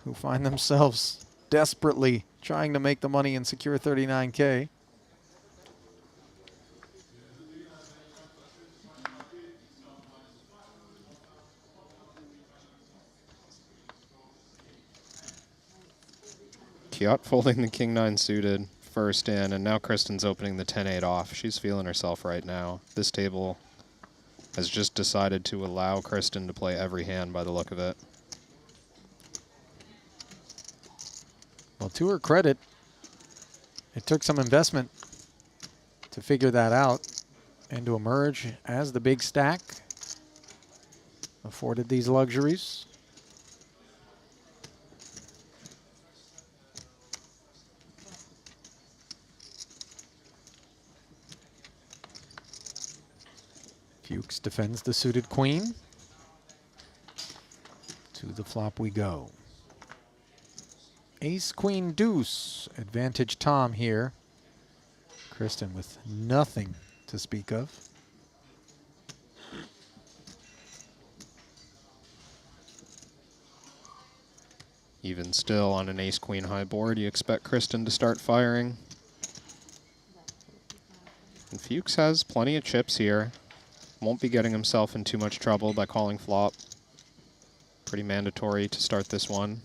S1: who find themselves desperately trying to make the money and secure 39K.
S2: Kiot folding the king 9 suited first in, and now Kristen's opening the 10-8 off. She's feeling herself right now. This table has just decided to allow Kristen to play every hand by the look of it.
S1: Well, to her credit, it took some investment to figure that out and to emerge as the big stack afforded these luxuries. Fuchs defends the suited queen. To the flop we go. Ace, queen, deuce. Advantage Tom here. Kristen with nothing to speak of.
S2: Even still on an ace-queen high board, you expect Kristen to start firing. And Fuchs has plenty of chips here. Won't be getting himself in too much trouble by calling flop. Pretty mandatory to start this one.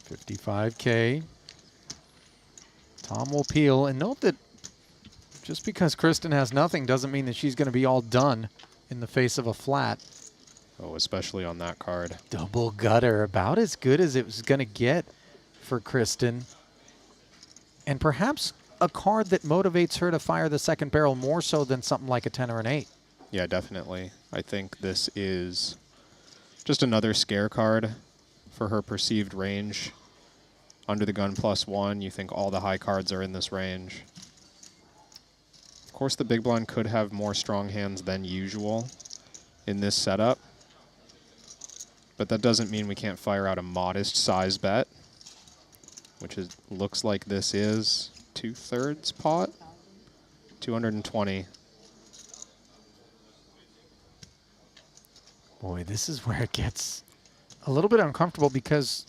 S1: $55K. Tom will peel, and note that just because Kristen has nothing doesn't mean that she's going to be all done in the face of a flat.
S2: Oh, especially on that card.
S1: Double gutter, about as good as it was going to get for Kristen. And perhaps a card that motivates her to fire the second barrel more so than something like a 10 or an 8.
S2: Yeah, definitely. I think this is just another scare card for her perceived range. Under the gun +1, you think all the high cards are in this range. Of course, the big blind could have more strong hands than usual in this setup. But that doesn't mean we can't fire out a modest size bet, which is looks like this is 2/3 pot, 220.
S1: Boy, this is where it gets a little bit uncomfortable because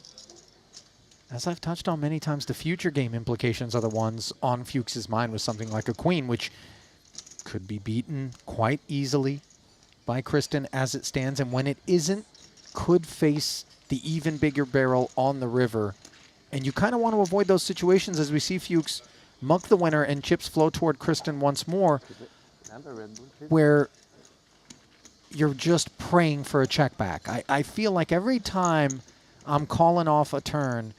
S1: as I've touched on many times, the future game implications are the ones on Fuchs's mind with something like a queen, which could be beaten quite easily by Kristen as it stands, and when it isn't, could face the even bigger barrel on the river. And you kind of want to avoid those situations as we see Fuchs mug the winner and chips flow toward Kristen once more, where you're just praying for a check back. I feel like every time I'm calling off a turn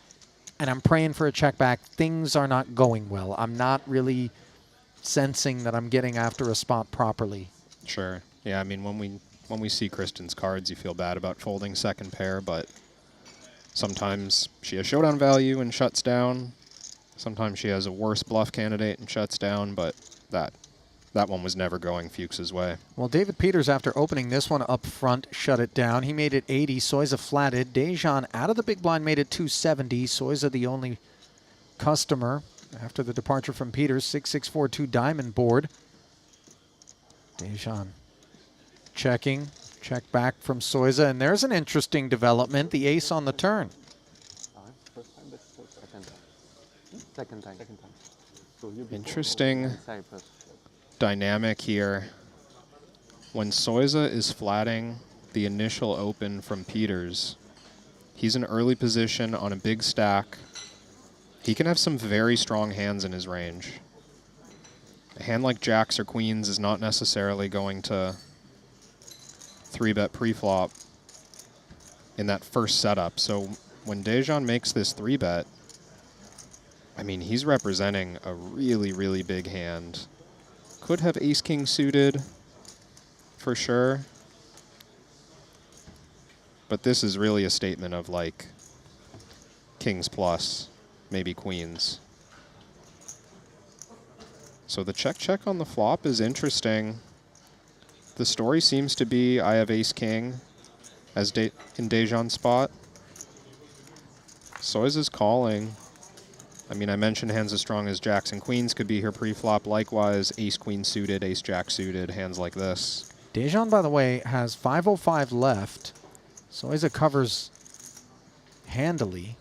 S1: and I'm praying for a check back, things are not going well. I'm not really sensing that I'm getting after a spot properly.
S2: Sure. Yeah, I mean, when we see Kristen's cards, you feel bad about folding second pair, but sometimes she has showdown value and shuts down. Sometimes she has a worse bluff candidate and shuts down, but that one was never going Fuchs's way.
S1: Well, David Peters, after opening this one up front, shut it down. He made it 80. Soiza flatted. Dejan out of the big blind made it 270. Soiza the only customer after the departure from Peters. 6-6-4-2 diamond board. Dejan checking. Check back from Soiza. And there's an interesting development. The ace on the turn.
S6: First time, second time. Second time. So
S2: Interesting dynamic here. When Soiza is flatting the initial open from Peters, he's in early position on a big stack. He can have some very strong hands in his range. A hand like jacks or queens is not necessarily going to 3-bet pre-flop in that first setup. So when Dejan makes this 3-bet, I mean, he's representing a really, really big hand. Could have ace-king suited, for sure. But this is really a statement of, like, kings plus, maybe queens. So the check-check on the flop is interesting. The story seems to be I have ace-king as in Dejan's spot. Soiza's calling. I mean, I mentioned hands as strong as jacks and queens could be here pre-flop. Likewise, ace-queen suited, ace-jack suited, hands like this.
S1: Dejan, by the way, has 505 left. Soiza covers handily.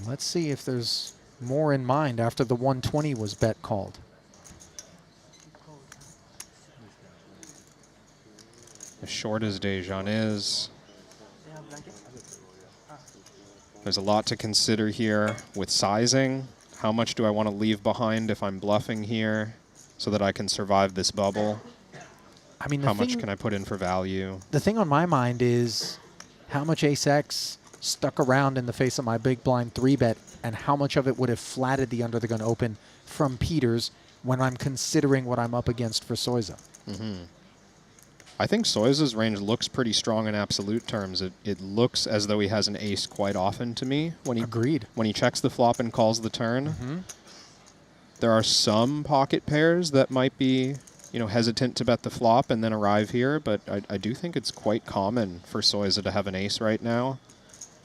S1: Let's see if there's more in mind after the 120 was bet called.
S2: As short as Dejan is, there's a lot to consider here with sizing. How much do I want to leave behind if I'm bluffing here so that I can survive this bubble?
S1: I mean,
S2: how much can I put in for value?
S1: The thing on my mind is how much ace-x stuck around in the face of my big blind 3-bet and how much of it would have flatted the under the gun open from Peters when I'm considering what I'm up against for Soiza.
S2: Mm-hmm. I think Soiza's range looks pretty strong in absolute terms. It looks as though he has an ace quite often to me.
S1: Agreed.
S2: When he checks the flop and calls the turn.
S1: Mm-hmm.
S2: There are some pocket pairs that might be, you know, hesitant to bet the flop and then arrive here, but I do think it's quite common for Soiza to have an ace right now.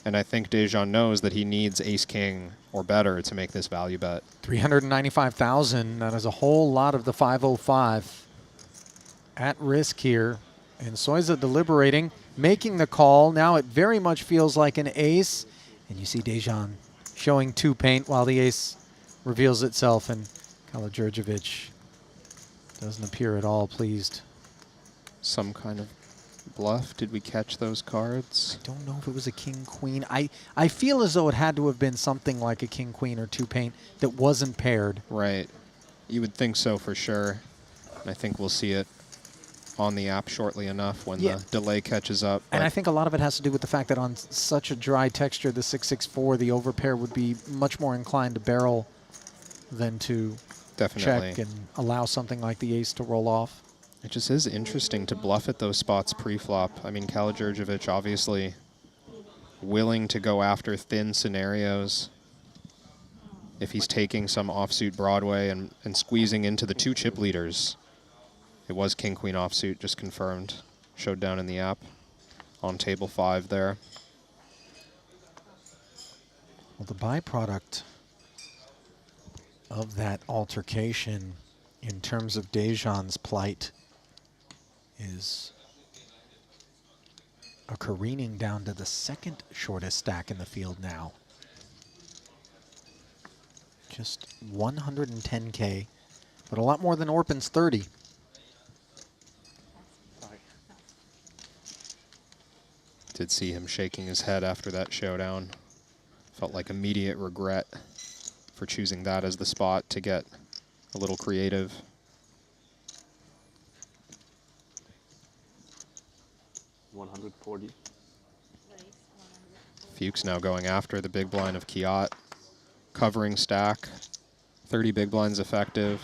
S2: And I think Dejan knows that he needs ace-king or better to make this value bet.
S1: 395,000. That is a whole lot of the 505 at risk here. And Soiza deliberating, making the call. Now it very much feels like an ace. And you see Dejan showing 2 paint while the ace reveals itself. And Kala-Djurdjevic doesn't appear at all pleased.
S2: Some kind of bluff. Did we catch those cards?
S1: I don't know if it was a king-queen. I feel as though it had to have been something like a king-queen or 2 paint that wasn't paired.
S2: Right. You would think so for sure. I think we'll see it on the app shortly enough when the delay catches up.
S1: And I think a lot of it has to do with the fact that on such a dry texture, the 6-6-4, the overpair would be much more inclined to barrel than to check and allow something like the ace to roll off.
S2: It just is interesting to bluff at those spots pre-flop. I mean, Kala-Djurdjevic obviously willing to go after thin scenarios if he's taking some offsuit Broadway and squeezing into the 2 chip leaders. It was king-queen offsuit, just confirmed. Showed down in the app on table 5 there.
S1: Well, the byproduct of that altercation in terms of Dejan's plight is are careening down to the second shortest stack in the field now. Just 110K, but a lot more than Orpin's 30.
S2: Did see him shaking his head after that showdown. Felt like immediate regret for choosing that as the spot to get a little creative.
S6: $140.
S2: Fuchs now going after the big blind of Kiat. Covering stack. 30 big blinds effective.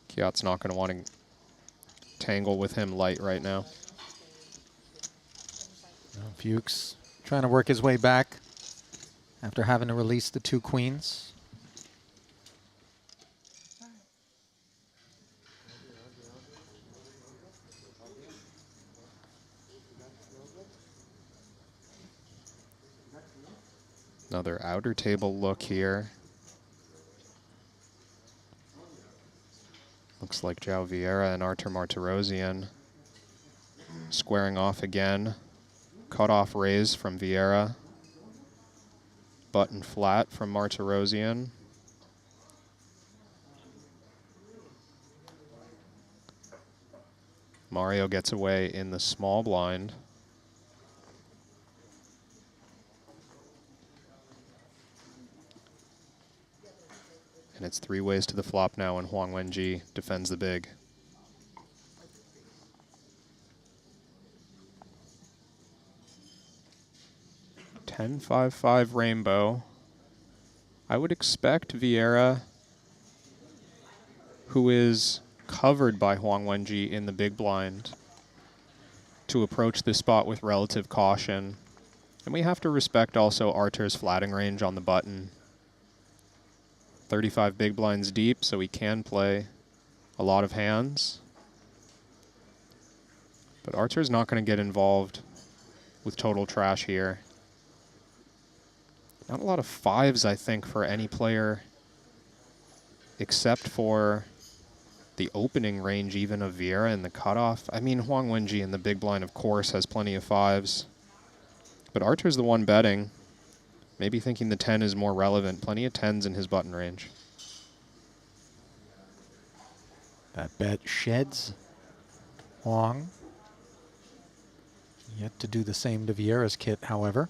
S2: Kiat's not going to want to tangle with him light right now.
S1: Fuchs trying to work his way back after having to release the 2 queens.
S2: Another outer table look here. Looks like João Vieira and Artur Martirosyan squaring off again. Cut-off raise from Vieira. Button flat from Martirosyan. Mario gets away in the small blind. And it's 3 ways to the flop now, and Huang Wenji defends the big. $10-5-5 rainbow. I would expect Vieira, who is covered by Huang Wenji in the big blind, to approach this spot with relative caution. And we have to respect also Artur's flatting range on the button. 35 big blinds deep, so he can play a lot of hands. But Artur's not going to get involved with total trash here. Not a lot of 5s, I think, for any player, except for the opening range even of Vieira and the cutoff. I mean, Huang Wenji in the big blind, of course, has plenty of 5s. But Artur's the one betting. Maybe thinking the 10 is more relevant. Plenty of 10s in his button range.
S1: That bet sheds Huang. Yet to do the same to Vieira's kit, however.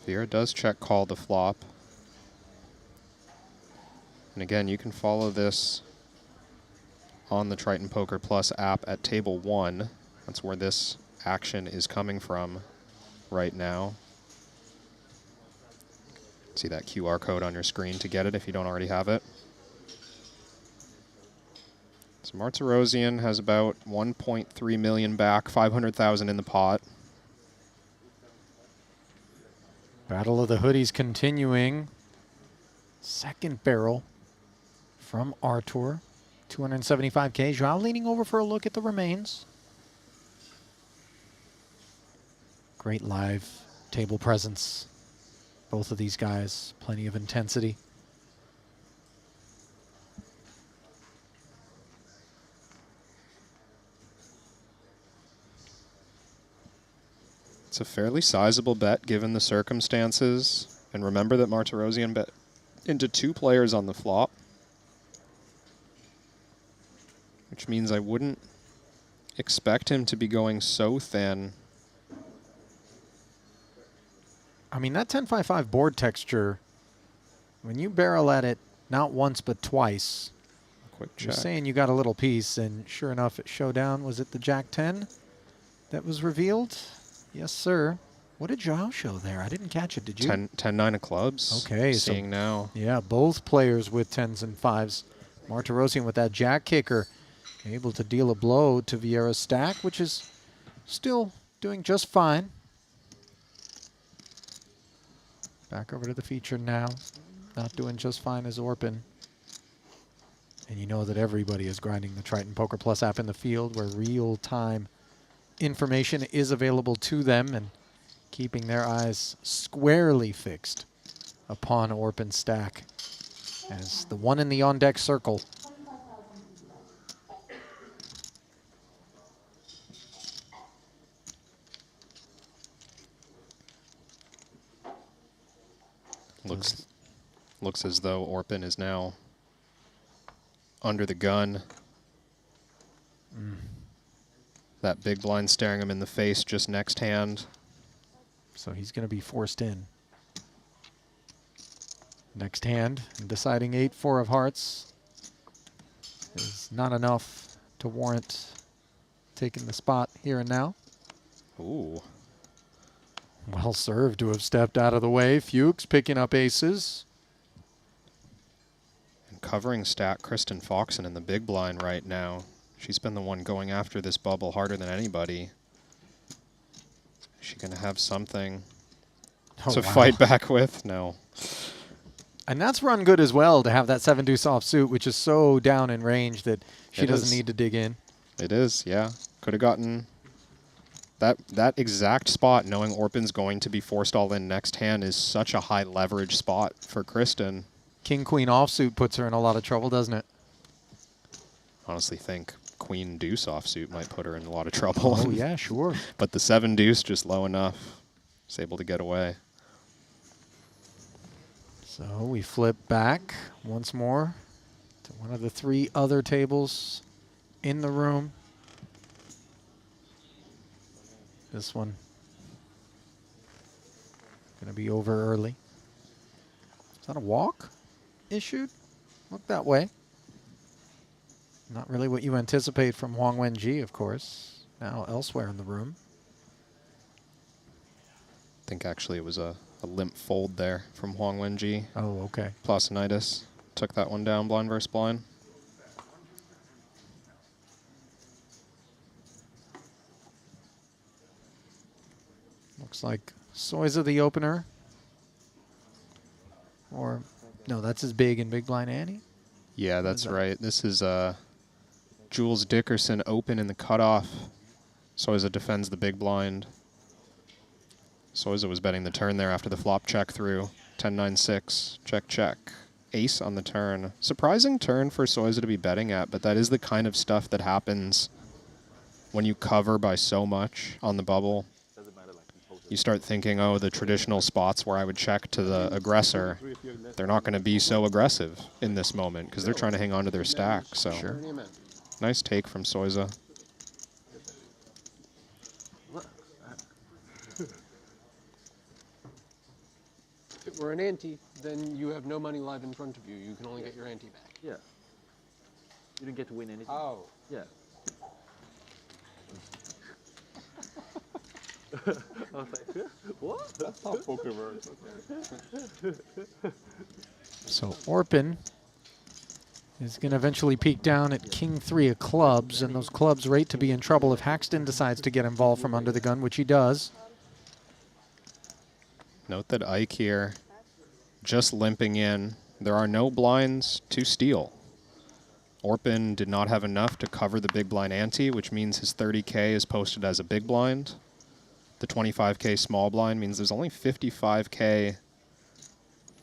S2: Vieira does check call the flop. And again, you can follow this on the Triton Poker Plus app at table 1. That's where this action is coming from right now. See that QR code on your screen to get it if you don't already have it. So Martirosyan has about 1.3 million back, 500,000 in the pot.
S1: Battle of the Hoodies continuing. Second barrel from Artur. 275K. João leaning over for a look at the remains. Great live table presence. Both of these guys, plenty of intensity.
S2: It's a fairly sizable bet given the circumstances. And remember that Martirosyan bet into 2 players on the flop. Which means I wouldn't expect him to be going so thin.
S1: I mean, that 10-5-5 board texture, when you barrel at it not once but twice,
S2: Quick
S1: you're
S2: check.
S1: saying you got a little piece, and sure enough, at showdown, was it the Jack-10 that was revealed? Yes, sir. What did João show there? I didn't catch it. Did you?
S2: 10-9 of clubs.
S1: Okay,
S2: Seeing
S1: so
S2: now.
S1: yeah, both players with 10s and 5s. Martirosyan with that jack kicker, able to deal a blow to Vieira's stack, which is still doing just fine. Back over to the feature now. Not doing just fine as Orpin. And you know that everybody is grinding the Triton Poker Plus app in the field where real-time information is available to them and keeping their eyes squarely fixed upon Orpin's stack as the one in the on-deck circle.
S2: Looks as though Orpin is now under the gun. That big blind staring him in the face just next hand.
S1: So he's going to be forced in. Next hand, deciding 8-4 of hearts is not enough to warrant taking the spot here and now.
S2: Ooh.
S1: Well served to have stepped out of the way. Fuchs picking up aces.
S2: And covering stack Kristen Foxen in the big blind right now. She's been the one going after this bubble harder than anybody. Is she going to have something to fight back with? No.
S1: And that's run good as well to have that 7-deuce offsuit, which is so down in range that she doesn't need to dig in.
S2: It is, yeah. Could have gotten that exact spot, knowing Orpin's going to be forced all in next hand, is such a high leverage spot for Kristen.
S1: King-queen offsuit puts her in a lot of trouble, doesn't it?
S2: Honestly think queen deuce offsuit might put her in a lot of trouble.
S1: Oh, yeah, sure.
S2: But the 7-deuce just low enough. Is able to get away.
S1: So we flip back once more to one of the 3 other tables in the room. This one going to be over early. Is that a walk issued? Look that way. Not really what you anticipate from Huang Wenji, of course. Now elsewhere in the room.
S2: I think actually it was a limp fold there from Huang Wenji.
S1: Oh, okay.
S2: Plasinitis took that one down, blind versus blind.
S1: Looks like Soiza the opener. Or, no, that's his big and big blind ante.
S2: Yeah, that's right. This is Jules Dickerson open in the cutoff. Soiza defends the big blind. Soiza was betting the turn there after the flop check through. 10-9-6, check, check. Ace on the turn. Surprising turn for Soiza to be betting at, but that is the kind of stuff that happens when you cover by so much on the bubble. You start thinking, oh, the traditional spots where I would check to the aggressor, they're not going to be so aggressive in this moment because they're trying to hang on to their stack. So, nice take from Soiza.
S9: If it were an ante, then you have no money live in front of you. You can only get your ante back.
S4: Yeah. You didn't get to win anything.
S9: Oh.
S4: Yeah. I was like, what?
S5: That's how poker works. Okay.
S1: So Orpin is going to eventually peak down at King-3 of clubs, and those clubs rate to be in trouble if Haxton decides to get involved from under the gun, which he does.
S2: Note that Ike here just limping in. There are no blinds to steal. Orpin did not have enough to cover the big blind ante, which means his 30K is posted as a big blind. The 25K small blind means there's only 55K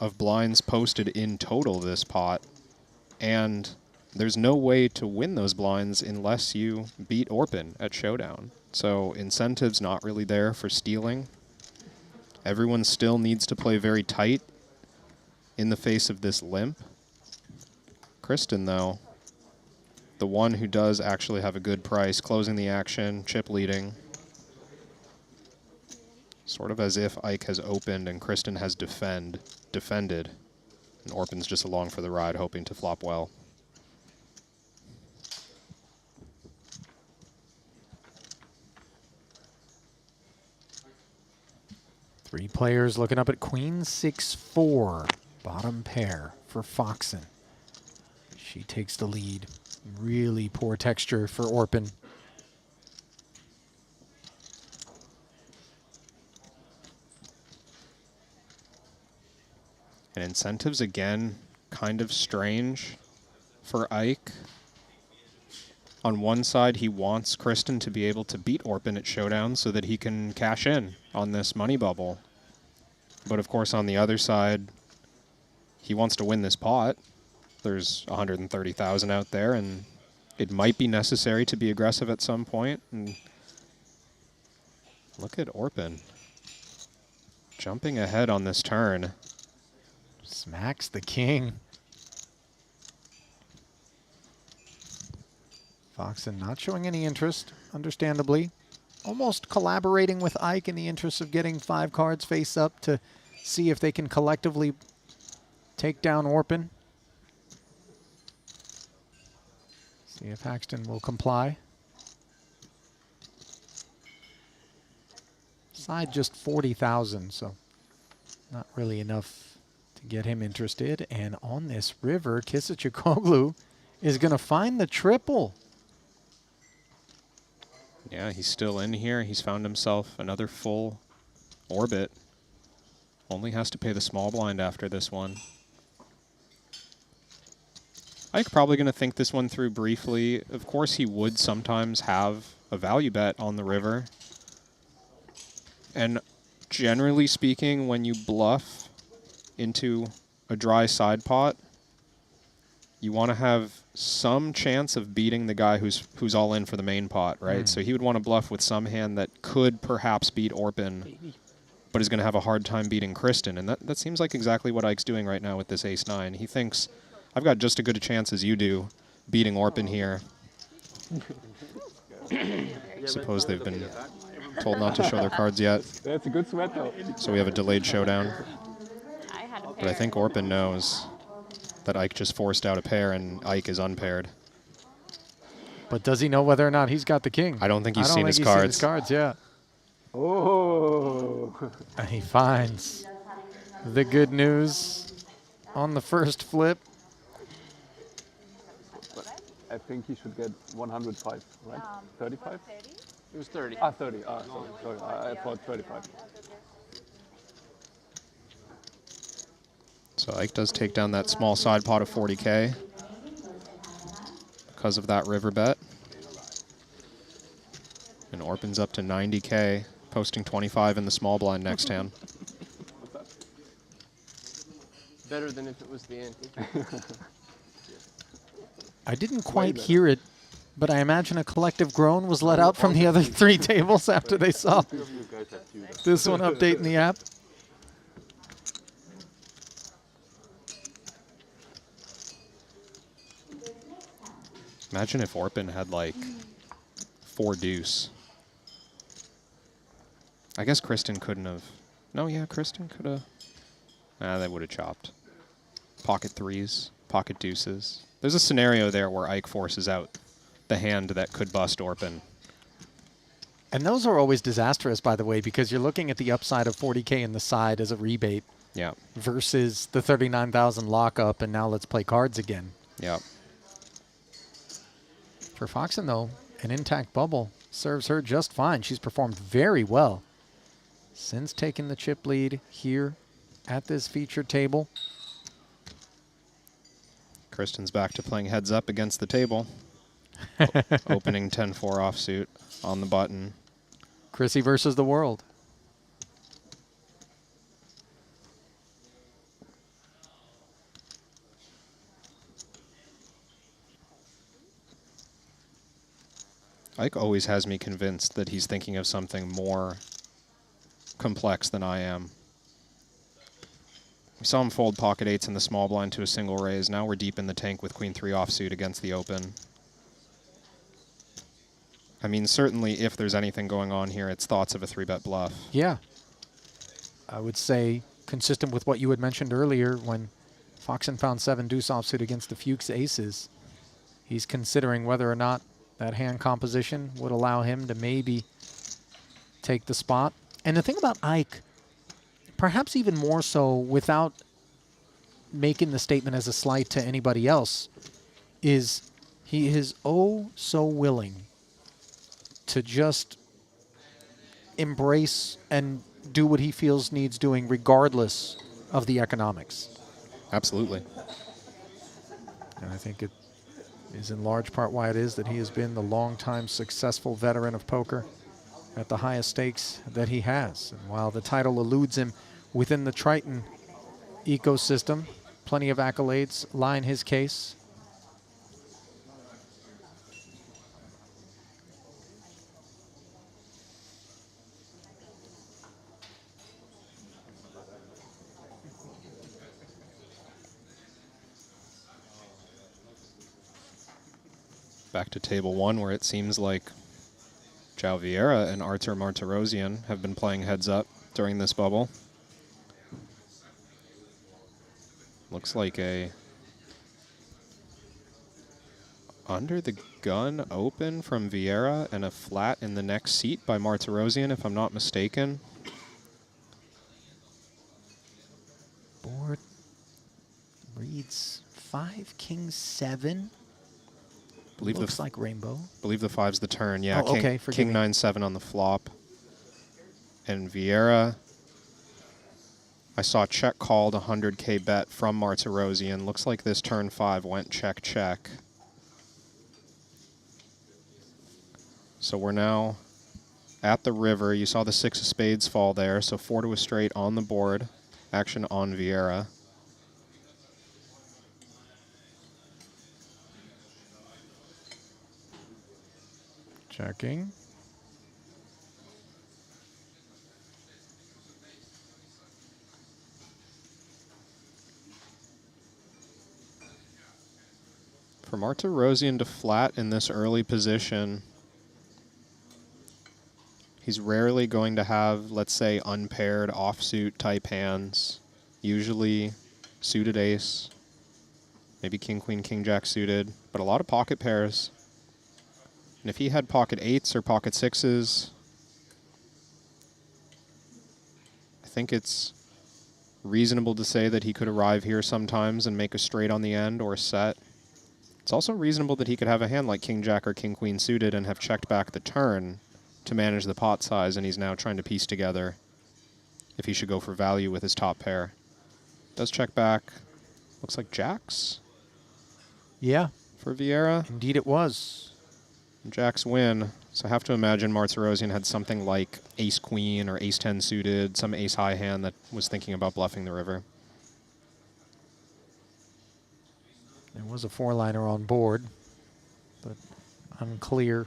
S2: of blinds posted in total this pot. And there's no way to win those blinds unless you beat Orpin at Showdown. So incentives not really there for stealing. Everyone still needs to play very tight in the face of this limp. Kristen, though, the one who does actually have a good price, closing the action, chip leading. Sort of as if Ike has opened and Kristen has defended, and Orpin's just along for the ride, hoping to flop well.
S1: Three players looking up at Queen 6-4, bottom pair for Foxen. She takes the lead. Really poor texture for Orpin.
S2: And incentives, again, kind of strange for Ike. On one side, he wants Kristen to be able to beat Orpin at Showdown so that he can cash in on this money bubble. But of course, on the other side, he wants to win this pot. There's 130,000 out there, and it might be necessary to be aggressive at some point. And look at Orpin jumping ahead on this turn.
S1: Smacks the king. Foxen not showing any interest, understandably. Almost collaborating with Ike in the interest of getting 5 cards face up to see if they can collectively take down Orpin. See if Haxton will comply. Side just 40,000, so not really enough to get him interested. And on this river, Kisachoglu is going to find the triple.
S2: Yeah, he's still in here. He's found himself another full orbit. Only has to pay the small blind after this one. Ike probably going to think this one through briefly. Of course, he would sometimes have a value bet on the river. And generally speaking, when you bluff into a dry side pot, you want to have some chance of beating the guy who's all in for the main pot, right? So he would want to bluff with some hand that could perhaps beat Orpin, but is going to have a hard time beating Kristen. And that seems like exactly what Ike's doing right now with this ace-9. He thinks, I've got just as good a chance as you do beating Orpin here. Suppose they've been told not to show their cards yet.
S5: That's a good sweat, though.
S2: So we have a delayed showdown.
S3: I had a pair.
S2: But I think Orpin knows that Ike just forced out a pair and Ike is unpaired.
S1: But does he know whether or not he's got the king?
S2: I don't think he's
S1: I don't
S2: seen
S1: think
S2: his
S1: he's
S2: cards.
S1: seen his cards, yeah.
S5: Oh.
S1: And he finds the good news on the first flip.
S5: I think he should get 105, right? 35?
S9: It was 30.
S5: Ah, 30. Ah, sorry. I thought 35.
S2: So Ike does take down that small side pot of 40K because of that river bet. And Orpin's up to 90K, posting 25 in the small blind next hand.
S9: Better than if it was the ante.
S1: I didn't quite hear it, but I imagine a collective groan was let out from the other 3 tables after they saw this one update in the app.
S2: Imagine if Orpin had like 4 deuce. I guess Kristen couldn't have. No, yeah, Kristen could have. Nah, they would have chopped. Pocket 3s, pocket deuces. There's a scenario there where Ike forces out the hand that could bust Orpin.
S1: And those are always disastrous, by the way, because you're looking at the upside of 40K in the side as a rebate
S2: Yeah.
S1: versus the 39,000 lockup, and now let's play cards again.
S2: Yeah.
S1: For Foxen, though, an intact bubble serves her just fine. She's performed very well since taking the chip lead here at this featured table.
S2: Kristen's back to playing heads up against the table. Opening 10-4 offsuit on the button.
S1: Chrissy versus the world.
S2: Ike always has me convinced that he's thinking of something more complex than I am. We saw him fold pocket 8s in the small blind to a single raise. Now we're deep in the tank with queen 3 offsuit against the open. I mean, certainly if there's anything going on here, it's thoughts of a 3-bet bluff.
S1: Yeah. I would say consistent with what you had mentioned earlier when Foxen found 7 deuce offsuit against the Fuchs aces. He's considering whether or not that hand composition would allow him to maybe take the spot. And the thing about Ike, perhaps even more so without making the statement as a slight to anybody else, is he is oh so willing to just embrace and do what he feels needs doing regardless of the economics.
S2: Absolutely.
S1: And I think is in large part why it is that he has been the longtime successful veteran of poker at the highest stakes that he has. And while the title eludes him within the Triton ecosystem, plenty of accolades line his case.
S2: Back to table one, where it seems like João Vieira and Artur Martirosyan have been playing heads up during this bubble. Looks like a under the gun open from Vieira and a flat in the next seat by Martirosyan, if I'm not mistaken.
S1: Board reads 5, king 7. Looks like rainbow.
S2: Believe the 5's the turn. Yeah,
S1: oh, okay, forgive
S2: king
S1: me.
S2: 9-7 on the flop. And Vieira, I saw check called 100K bet from Martirosyan. Looks like this turn 5 went check, check. So we're now at the river. You saw the 6 of spades fall there, so 4 to a straight on the board. Action on Vieira.
S1: Checking.
S2: For Martirosyan to flat in this early position, he's rarely going to have, let's say, unpaired offsuit type hands. Usually suited ace, maybe king, queen, king, jack suited, but a lot of pocket pairs. And if he had pocket 8s or pocket 6s, I think it's reasonable to say that he could arrive here sometimes and make a straight on the end or a set. It's also reasonable that he could have a hand like king, jack, or king, queen suited and have checked back the turn to manage the pot size, and he's now trying to piece together if he should go for value with his top pair. Does check back. Looks like jacks.
S1: Yeah.
S2: For Vieira.
S1: Indeed it was.
S2: Jacks win, so I have to imagine Martirosyan had something like ace-queen or ace-10 suited, some ace-high hand that was thinking about bluffing the river.
S1: There was a 4-liner on board, but unclear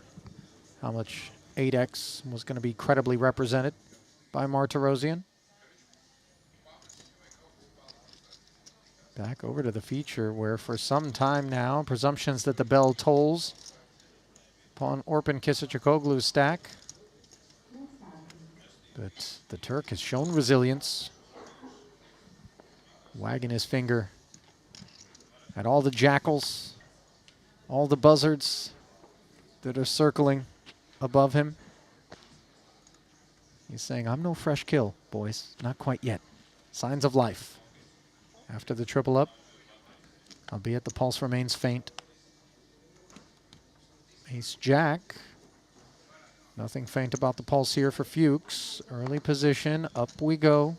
S1: how much 8x was going to be credibly represented by Martirosyan. Back over to the feature where for some time now, presumptions that the bell tolls upon Orpin Kisicoglu's stack. But the Turk has shown resilience, wagging his finger at all the jackals, all the buzzards that are circling above him. He's saying, I'm no fresh kill, boys. Not quite yet. Signs of life. After the triple up, albeit the pulse remains faint. Ace-jack. Nothing faint about the pulse here for Fuchs. Early position, up we go.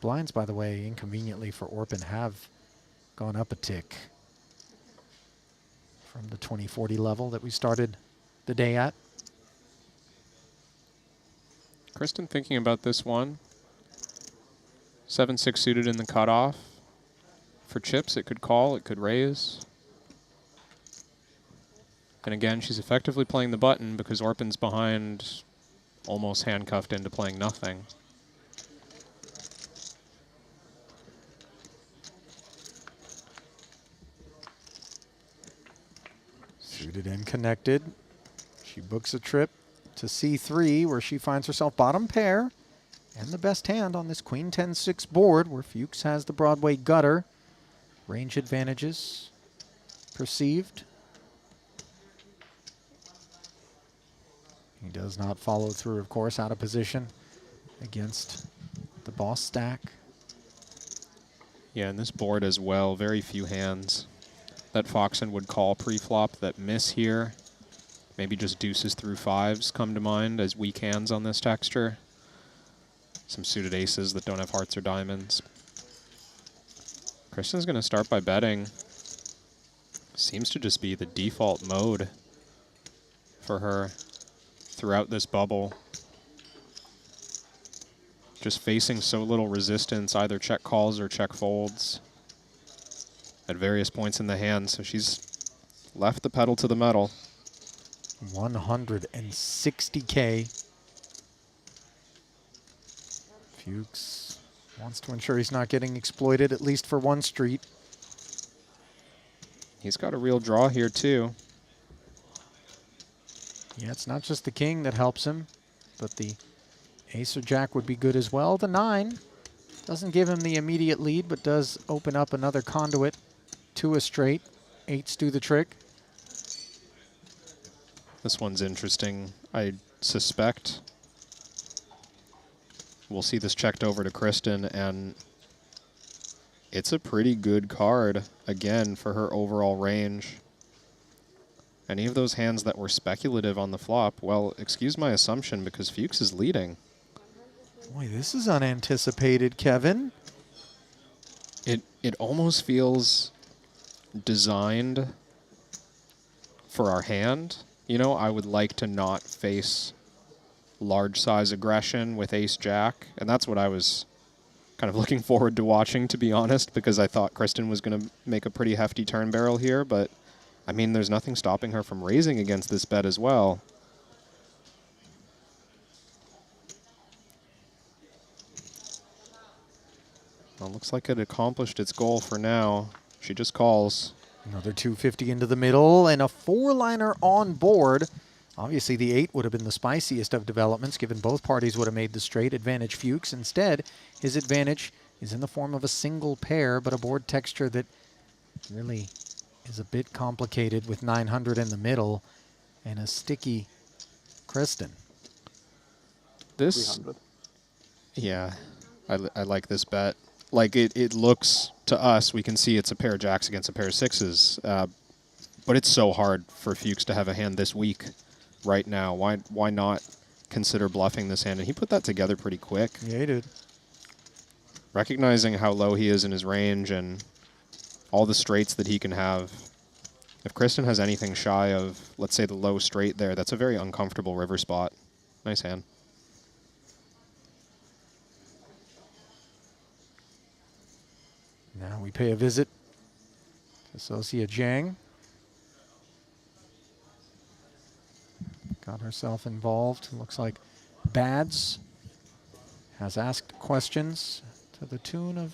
S1: Blinds, by the way, inconveniently for Orpin, have gone up a tick from the 2040 level that we started the day at.
S2: Kristen thinking about this one. 7-6 suited in the cutoff. For chips, it could call, it could raise. And again, she's effectively playing the button because Orpin's behind, almost handcuffed into playing nothing.
S1: Suited and connected. She books a trip to C3 where she finds herself bottom pair and the best hand on this queen 10-6 board where Fuchs has the Broadway gutter. Range advantages perceived. He does not follow through, of course, out of position against the boss stack.
S2: Yeah, and this board as well, very few hands that Foxen would call pre-flop that miss here. Maybe just deuces through 5s come to mind as weak hands on this texture. Some suited aces that don't have hearts or diamonds. Kristen's going to start by betting. Seems to just be the default mode for her throughout this bubble. Just facing so little resistance, either check calls or check folds at various points in the hand. So she's left the pedal to the metal.
S1: 160K. Fuchs wants to ensure he's not getting exploited, at least for one street.
S2: He's got a real draw here, too.
S1: Yeah, it's not just the king that helps him, but the ace or jack would be good as well. The 9 doesn't give him the immediate lead, but does open up another conduit to a straight. 8s do the trick.
S2: This one's interesting. I suspect we'll see this checked over to Kristen, and it's a pretty good card, again, for her overall range. Any of those hands that were speculative on the flop, well, excuse my assumption, because Fuchs is leading.
S1: Boy, this is unanticipated, Kevin.
S2: It almost feels designed for our hand. You know, I would like to not face large size aggression with ace-jack, and that's what I was kind of looking forward to watching, to be honest, because I thought Kristen was going to make a pretty hefty turn barrel here, but I mean, there's nothing stopping her from raising against this bet as well. Well, looks like it accomplished its goal for now. She just calls.
S1: Another 250 into the middle and a 4-liner on board. Obviously, the 8 would have been the spiciest of developments, given both parties would have made the straight. Advantage Fuchs. Instead, his advantage is in the form of a single pair, but a board texture that really is a bit complicated with 900 in the middle and a sticky Kristen.
S2: This,
S6: 300.
S2: yeah, I like this bet. Like, it looks to us, we can see it's a pair of jacks against a pair of 6s, but it's so hard for Fuchs to have a hand this weak right now. Why not consider bluffing this hand? And he put that together pretty quick.
S1: Yeah, he did.
S2: Recognizing how low he is in his range and all the straights that he can have. If Kristen has anything shy of, let's say, the low straight there, that's a very uncomfortable river spot. Nice hand.
S1: Now we pay a visit to Sosia Jiang. Got herself involved. Looks like Bads has asked questions to the tune of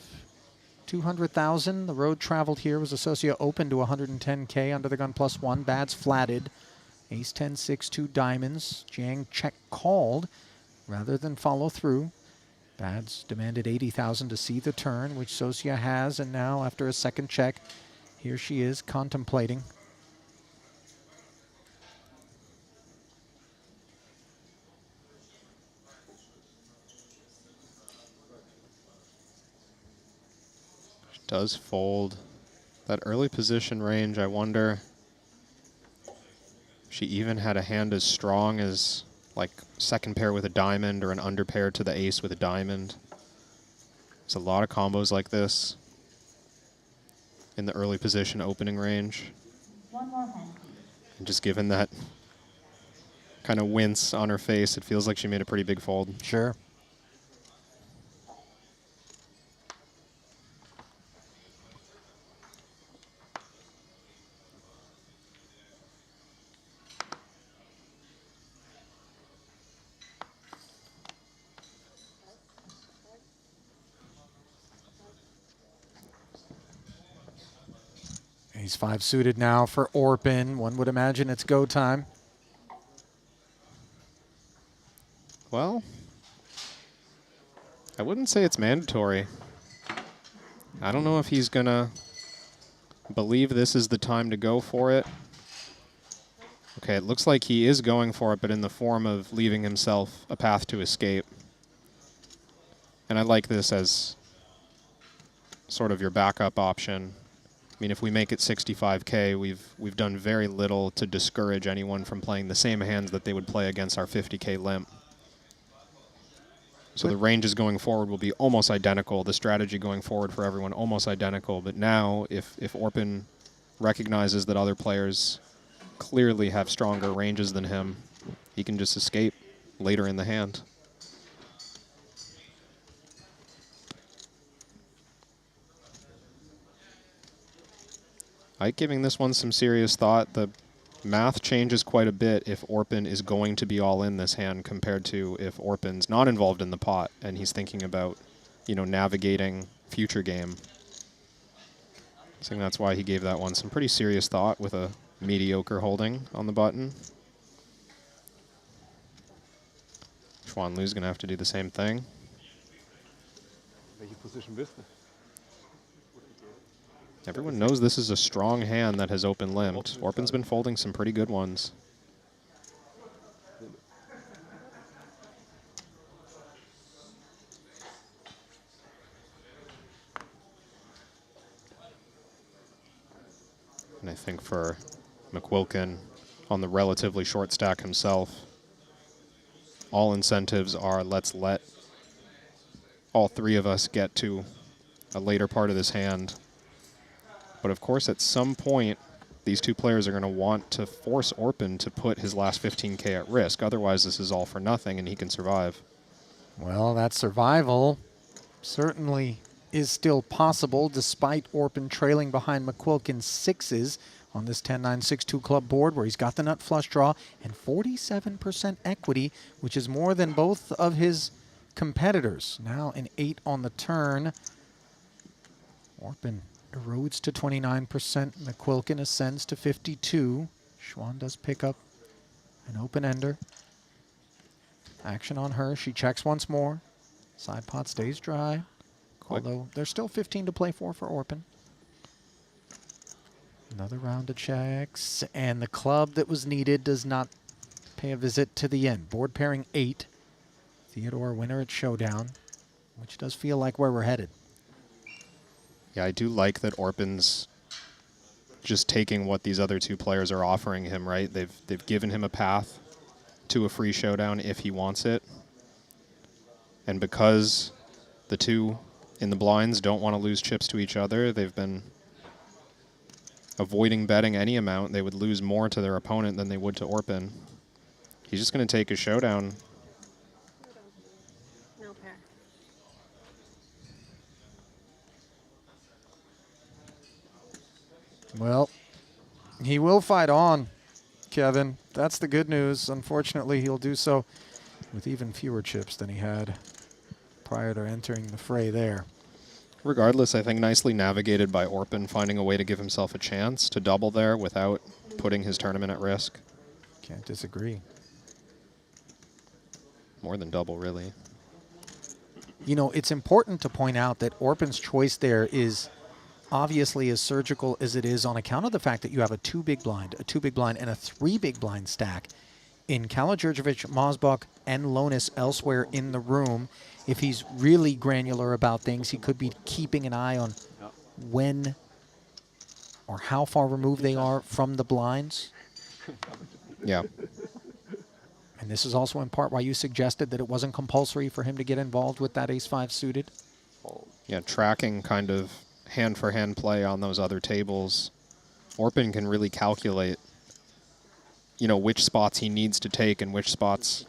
S1: 200,000. The road traveled here was Sosia open to 110K under the gun +1. Bads flatted. Ace 10, 6, 2 diamonds. Jiang check called rather than follow through. Bads demanded 80,000 to see the turn, which Sosia has, and now after a second check, here she is contemplating.
S2: She does fold. That early position range, I wonder if she even had a hand as strong as like second pair with a diamond or an under pair to the ace with a diamond. There's a lot of combos like this in the early position opening range.
S7: One more hand.
S2: And just given that kind of wince on her face, it feels like she made a pretty big fold.
S1: Sure. Ace 5 suited now for Orpin. One would imagine it's go time.
S2: Well, I wouldn't say it's mandatory. I don't know if he's gonna believe this is the time to go for it. Okay, it looks like he is going for it, but in the form of leaving himself a path to escape. And I like this as sort of your backup option. I mean, if we make it 65K, we've done very little to discourage anyone from playing the same hands that they would play against our 50K limp. So the ranges going forward will be almost identical. The strategy going forward for everyone almost identical. But now, if Orpin recognizes that other players clearly have stronger ranges than him, he can just escape later in the hand. Ike giving this one some serious thought. The math changes quite a bit if Orpin is going to be all in this hand compared to if Orpin's not involved in the pot and he's thinking about, you know, navigating future game. I think that's why he gave that one some pretty serious thought with a mediocre holding on the button. Xuan Lu's going to have to do the same thing.
S5: Welche Position bist du?
S2: Everyone knows this is a strong hand that has open limped. Orpin's been folding some pretty good ones. And I think for McQuilkin on the relatively short stack himself, all incentives are let's let all three of us get to a later part of this hand. But of course, at some point, these two players are going to want to force Orpin to put his last 15K at risk. Otherwise, this is all for nothing, and he can survive.
S1: Well, that survival certainly is still possible, despite Orpin trailing behind McQuilkin's sixes on this 10-9-6-2 club board, where he's got the nut flush draw and 47% equity, which is more than both of his competitors. Now an 8 on the turn. Orpin erodes to 29%. McQuilkin ascends to 52. Xuan does pick up an open ender. Action on her. She checks once more. Side pot stays dry. Although there's still 15 to play for Orpin. Another round of checks. And the club that was needed does not pay a visit to the end. Board pairing 8. Theodore winner at Showdown, which does feel like where we're headed.
S2: Yeah, I do like that Orpin's just taking what these other two players are offering him, right? They've given him a path to a free showdown if he wants it. And because the two in the blinds don't want to lose chips to each other, they've been avoiding betting any amount. They would lose more to their opponent than they would to Orpin. He's just going to take a showdown.
S3: No pair.
S1: Well, he will fight on, Kevin. That's the good news. Unfortunately, he'll do so with even fewer chips than he had prior to entering the fray there.
S2: Regardless, I think nicely navigated by Orpin, finding a way to give himself a chance to double there without putting his tournament at risk.
S1: Can't disagree.
S2: More than double, really.
S1: You know, it's important to point out that Orpin's choice there is obviously as surgical as it is on account of the fact that you have a 2 big blind, a 2 big blind, and a 3 big blind stack in Kala-Djurdjevic, Mosbach, and Lonis elsewhere in the room. If he's really granular about things, he could be keeping an eye on when or how far removed they are from the blinds.
S2: Yeah.
S1: And this is also in part why you suggested that it wasn't compulsory for him to get involved with that ace-5 suited.
S2: Yeah, tracking kind of hand-for-hand play on those other tables. Orpin can really calculate, you know, which spots he needs to take and which spots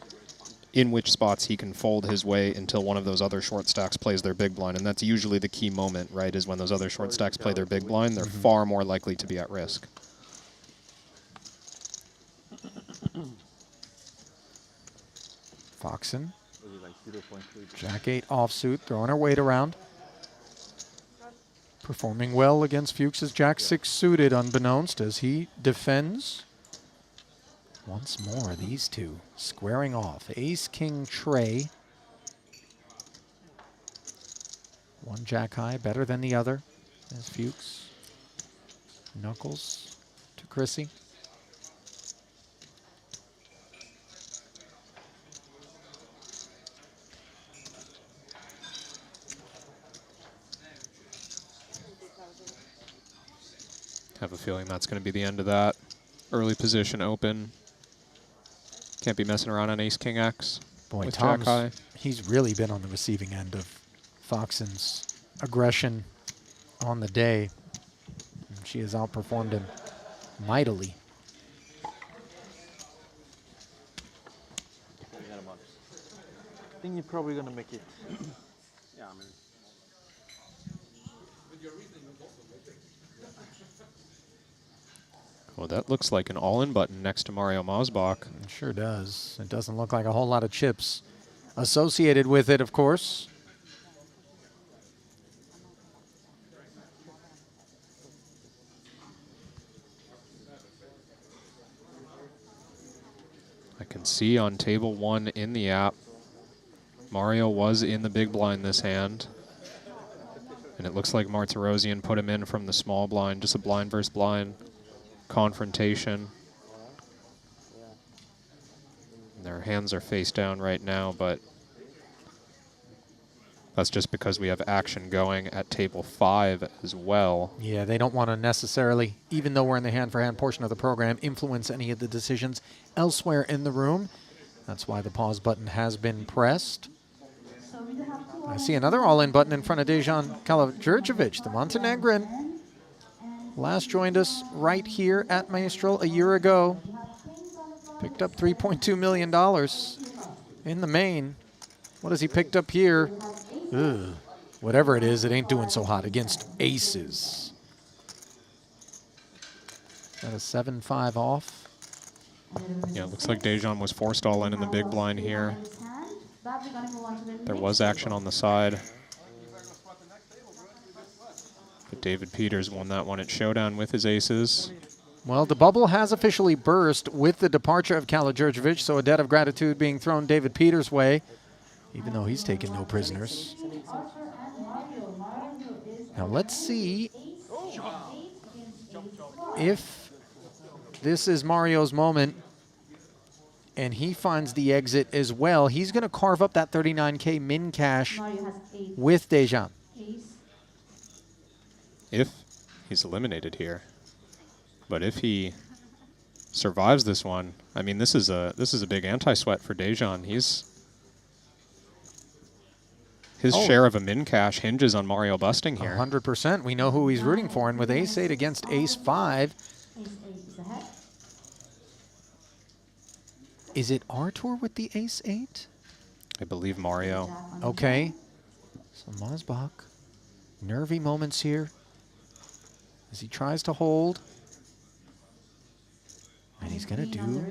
S2: he can fold his way until one of those other short stacks plays their big blind. And that's usually the key moment, right, is when those other short stacks play their big blind, they're far more likely to be at risk.
S1: Foxen. Jack-8 offsuit, throwing her weight around. Performing well against Fuchs's Jack-6 suited, unbeknownst, as he defends. Once more, these two squaring off. Ace-King Trey. One Jack-high, better than the other, as Fuchs knuckles to Chrissy.
S2: Have a feeling that's going to be the end of that. Early position open. Can't be messing around on Ace-King X.
S1: Boy,
S2: with
S1: Tom's,
S2: Jack-high.
S1: he's really been on the receiving end of Foxen's aggression on the day. She has outperformed him mightily.
S6: I think you're probably gonna make it.
S5: Yeah, I mean,
S2: Well, that looks like an all-in button next to Mario Mosbach.
S1: It sure does. It doesn't look like a whole lot of chips associated with it, of course.
S2: I can see on table 1 in the app, Mario was in the big blind this hand. And it looks like Martirosian put him in from the small blind, just a blind versus blind confrontation. Their hands are face down right now, but that's just because we have action going at table 5 as well.
S1: Yeah, they don't want to necessarily, even though we're in the hand-for-hand portion of the program, influence any of the decisions elsewhere in the room. That's why the pause button has been pressed. I see another all-in button in front of Dejan Karađorđević, the Montenegrin. Last joined us right here at Maestral a year ago. Picked up $3.2 million in the main. What has he picked up here? Ugh. Whatever it is, it ain't doing so hot against aces. Got a 7-5 off.
S2: Yeah, it looks like Dejan was forced all in the big blind here. There was action on the side. But David Peters won that one at Showdown with his aces.
S1: Well, the bubble has officially burst with the departure of Karađorđević, so a debt of gratitude being thrown David Peters' way, even though he's taken no prisoners. Now let's see if this is Mario's moment and he finds the exit as well. He's going to carve up that 39K min cash with Dejan.
S2: If he's eliminated here. But if he survives this one, I mean, this is a big anti-sweat for Dejan. His share of a min cash hinges on Mario busting here.
S1: 100%. We know who he's rooting for, and with ace-8 against ace-5, is it Artur with the ace-8?
S2: I believe Mario.
S1: Okay. So Mosbach, nervy moments here as he tries to hold. And he's going to do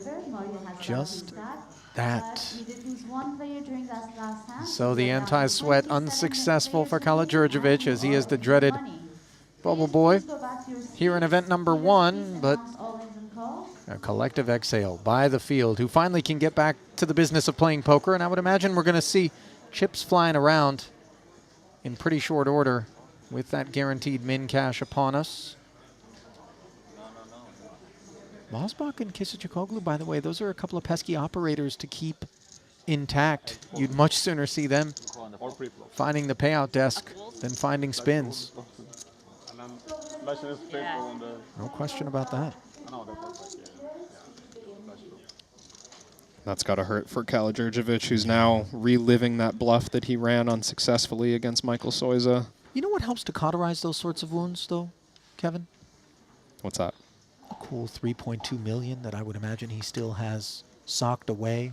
S1: just that. So the anti-sweat unsuccessful for Karađorđević, as he is the dreaded bubble boy here in event number 1, but a collective exhale by the field, who finally can get back to the business of playing poker. And I would imagine we're going to see chips flying around in pretty short order with that guaranteed min cash upon us. Mosbach and Kisachikoglu, by the way, those are a couple of pesky operators to keep intact. You'd much sooner see them finding the payout desk than finding spins. No question about that.
S2: That's got to hurt for Karađorđević, who's now reliving that bluff that he ran unsuccessfully against Michael Soiza.
S1: You know what helps to cauterize those sorts of wounds, though, Kevin?
S2: What's that?
S1: A cool 3.2 million that I would imagine he still has socked away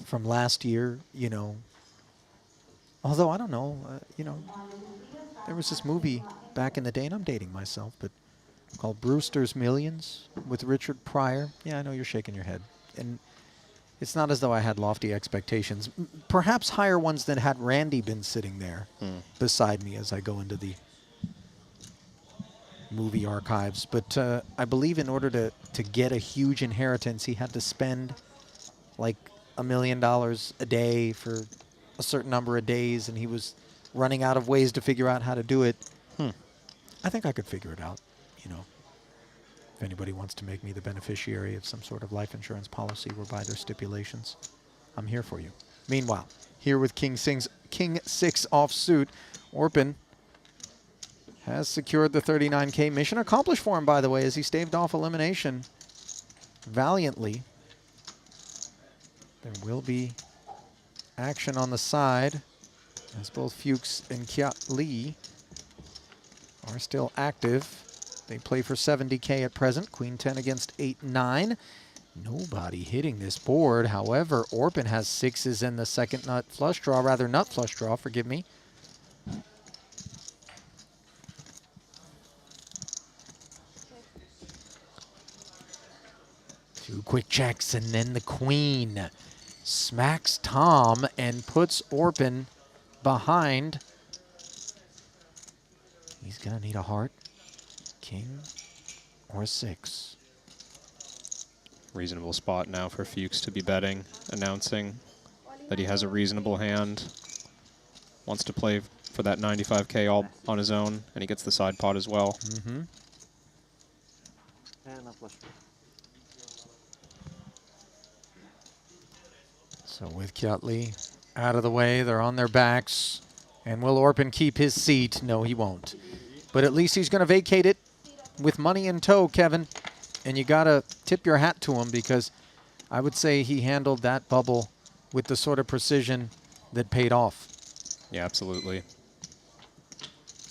S1: from last year, you know. Although, I don't know, you know, there was this movie back in the day, and I'm dating myself, but called Brewster's Millions with Richard Pryor. Yeah, I know you're shaking your head. And it's not as though I had lofty expectations. Perhaps higher ones than had Randy been sitting there beside me as I go into the movie archives. But I believe in order to get a huge inheritance, he had to spend like $1 million a day for a certain number of days, and he was running out of ways to figure out how to do it. I think I could figure it out, you know. If anybody wants to make me the beneficiary of some sort of life insurance policy whereby there's stipulations, I'm here for you. Meanwhile, here with King 6 offsuit, Orpin has secured the 39K. Mission accomplished for him, by the way, as he staved off elimination valiantly. There will be action on the side as both Fuchs and Kiat Lee are still active. They play for 70K at present. Queen 10 against 8-9. Nobody hitting this board. However, Orpin has 6s in the second nut flush draw, nut flush draw, forgive me. Two quick checks, and then the queen smacks Tom and puts Orpin behind. He's gonna need a heart, king, or a 6.
S2: Reasonable spot now for Fuchs to be betting, announcing that he has a reasonable hand. Wants to play for that 95K all on his own, and he gets the side pot as well.
S6: And a flush draw.
S1: So with Kjotli out of the way, they're on their backs. And will Orpin keep his seat? No, he won't. But at least he's going to vacate it with money in tow, Kevin. And you got to tip your hat to him, because I would say he handled that bubble with the sort of precision that paid off.
S2: Yeah, absolutely.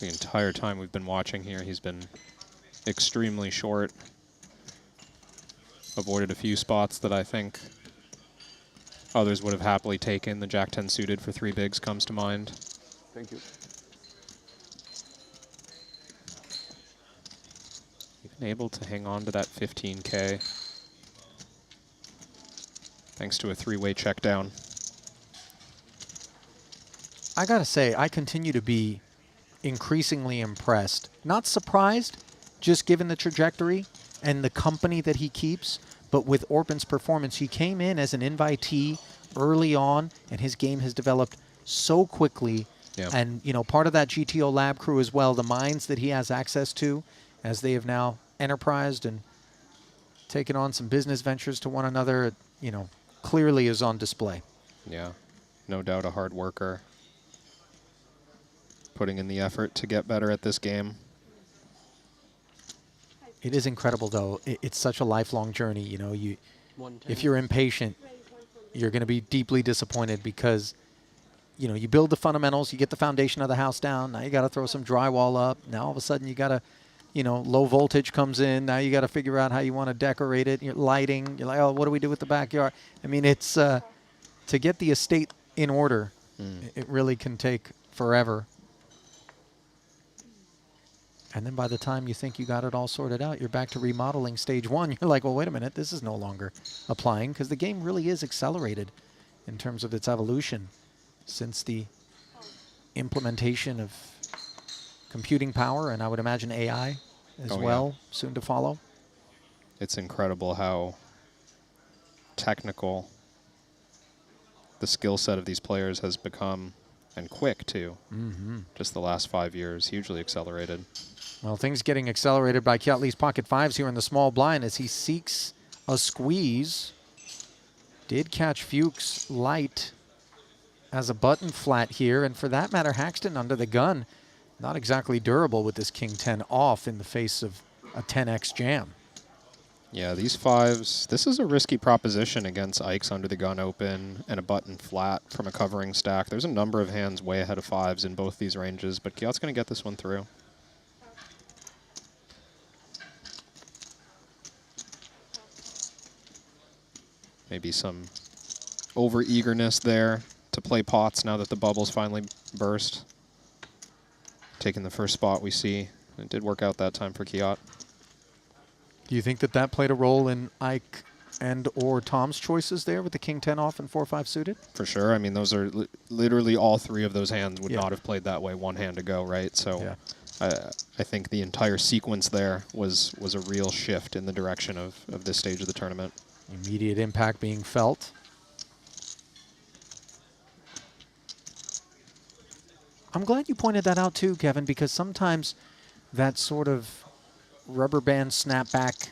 S2: The entire time we've been watching here, he's been extremely short. Avoided a few spots that I think others would have happily taken. The Jack-10 suited for 3 bigs comes to mind.
S9: Thank you.
S2: Even able to hang on to that 15K. Thanks to a 3-way check down.
S1: I got to say, I continue to be increasingly impressed. Not surprised, just given the trajectory and the company that he keeps. But with Orpin's performance, he came in as an invitee early on, and his game has developed so quickly.
S2: Yeah.
S1: And, you know, part of that GTO lab crew as well, the minds that he has access to, as they have now enterprised and taken on some business ventures to one another, you know, clearly is on display.
S2: Yeah, no doubt a hard worker. Putting in the effort to get better at this game.
S1: It is incredible, though. It's such a lifelong journey. You know, if you're impatient, you're going to be deeply disappointed, because, you know, you build the fundamentals, you get the foundation of the house down. Now you got to throw some drywall up. Now all of a sudden you got to, you know, low voltage comes in. Now you got to figure out how you want to decorate it. Your lighting. You're like, oh, what do we do with the backyard? I mean, it's to get the estate in order. It really can take forever. And then by the time you think you got it all sorted out, you're back to remodeling stage 1. You're like, well, wait a minute, this is no longer applying, because the game really is accelerated in terms of its evolution since the implementation of computing power, and I would imagine AI as well, soon to follow.
S2: It's incredible how technical the skill set of these players has become, and quick too. Just the last 5 years, hugely accelerated.
S1: Well, things getting accelerated by Kjotli's pocket 5s here in the small blind as he seeks a squeeze. Did catch Fuchs light as a button flat here, and for that matter, Haxton under the gun. Not exactly durable with this King 10 off in the face of a 10x jam.
S2: Yeah, these 5s, this is a risky proposition against Ike's under the gun open and a button flat from a covering stack. There's a number of hands way ahead of 5s in both these ranges, but Kjot's going to get this one through. Maybe some over-eagerness there to play pots now that the bubbles finally burst. Taking the first spot we see. It did work out that time for Kjot.
S1: Do you think that that played a role in Ike and or Tom's choices there with the King 10 off and 4-5 suited?
S2: For sure. I mean, those are literally all 3 of those hands would not have played that way one hand ago, right? So I think the entire sequence there was a real shift in the direction of this stage of the tournament.
S1: Immediate impact being felt. I'm glad you pointed that out too, Kevin, because sometimes that sort of rubber band snapback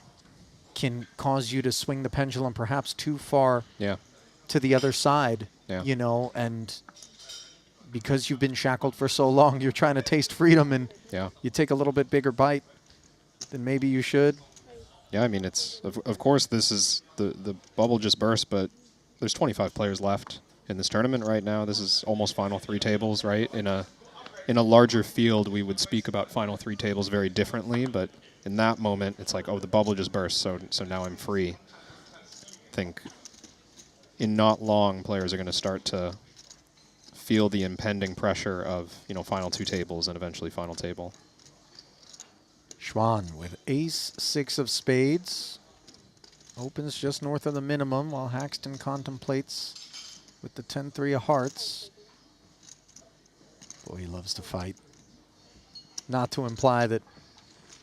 S1: can cause you to swing the pendulum perhaps too far to the other side, you know, and because you've been shackled for so long, you're trying to taste freedom, and you take a little bit bigger bite than maybe you should.
S2: Yeah, I mean, it's of course this is the bubble just burst, but there's 25 players left in this tournament right now. This is almost final 3 tables, right? In a larger field, we would speak about final 3 tables very differently, but in that moment, it's like, oh, the bubble just burst, so now I'm free. I think in not long, players are going to start to feel the impending pressure of, you know, final 2 tables and eventually final table.
S1: Schwan with ace 6 of spades. Opens just north of the minimum while Haxton contemplates with the 10-3 of hearts. Boy, he loves to fight. Not to imply that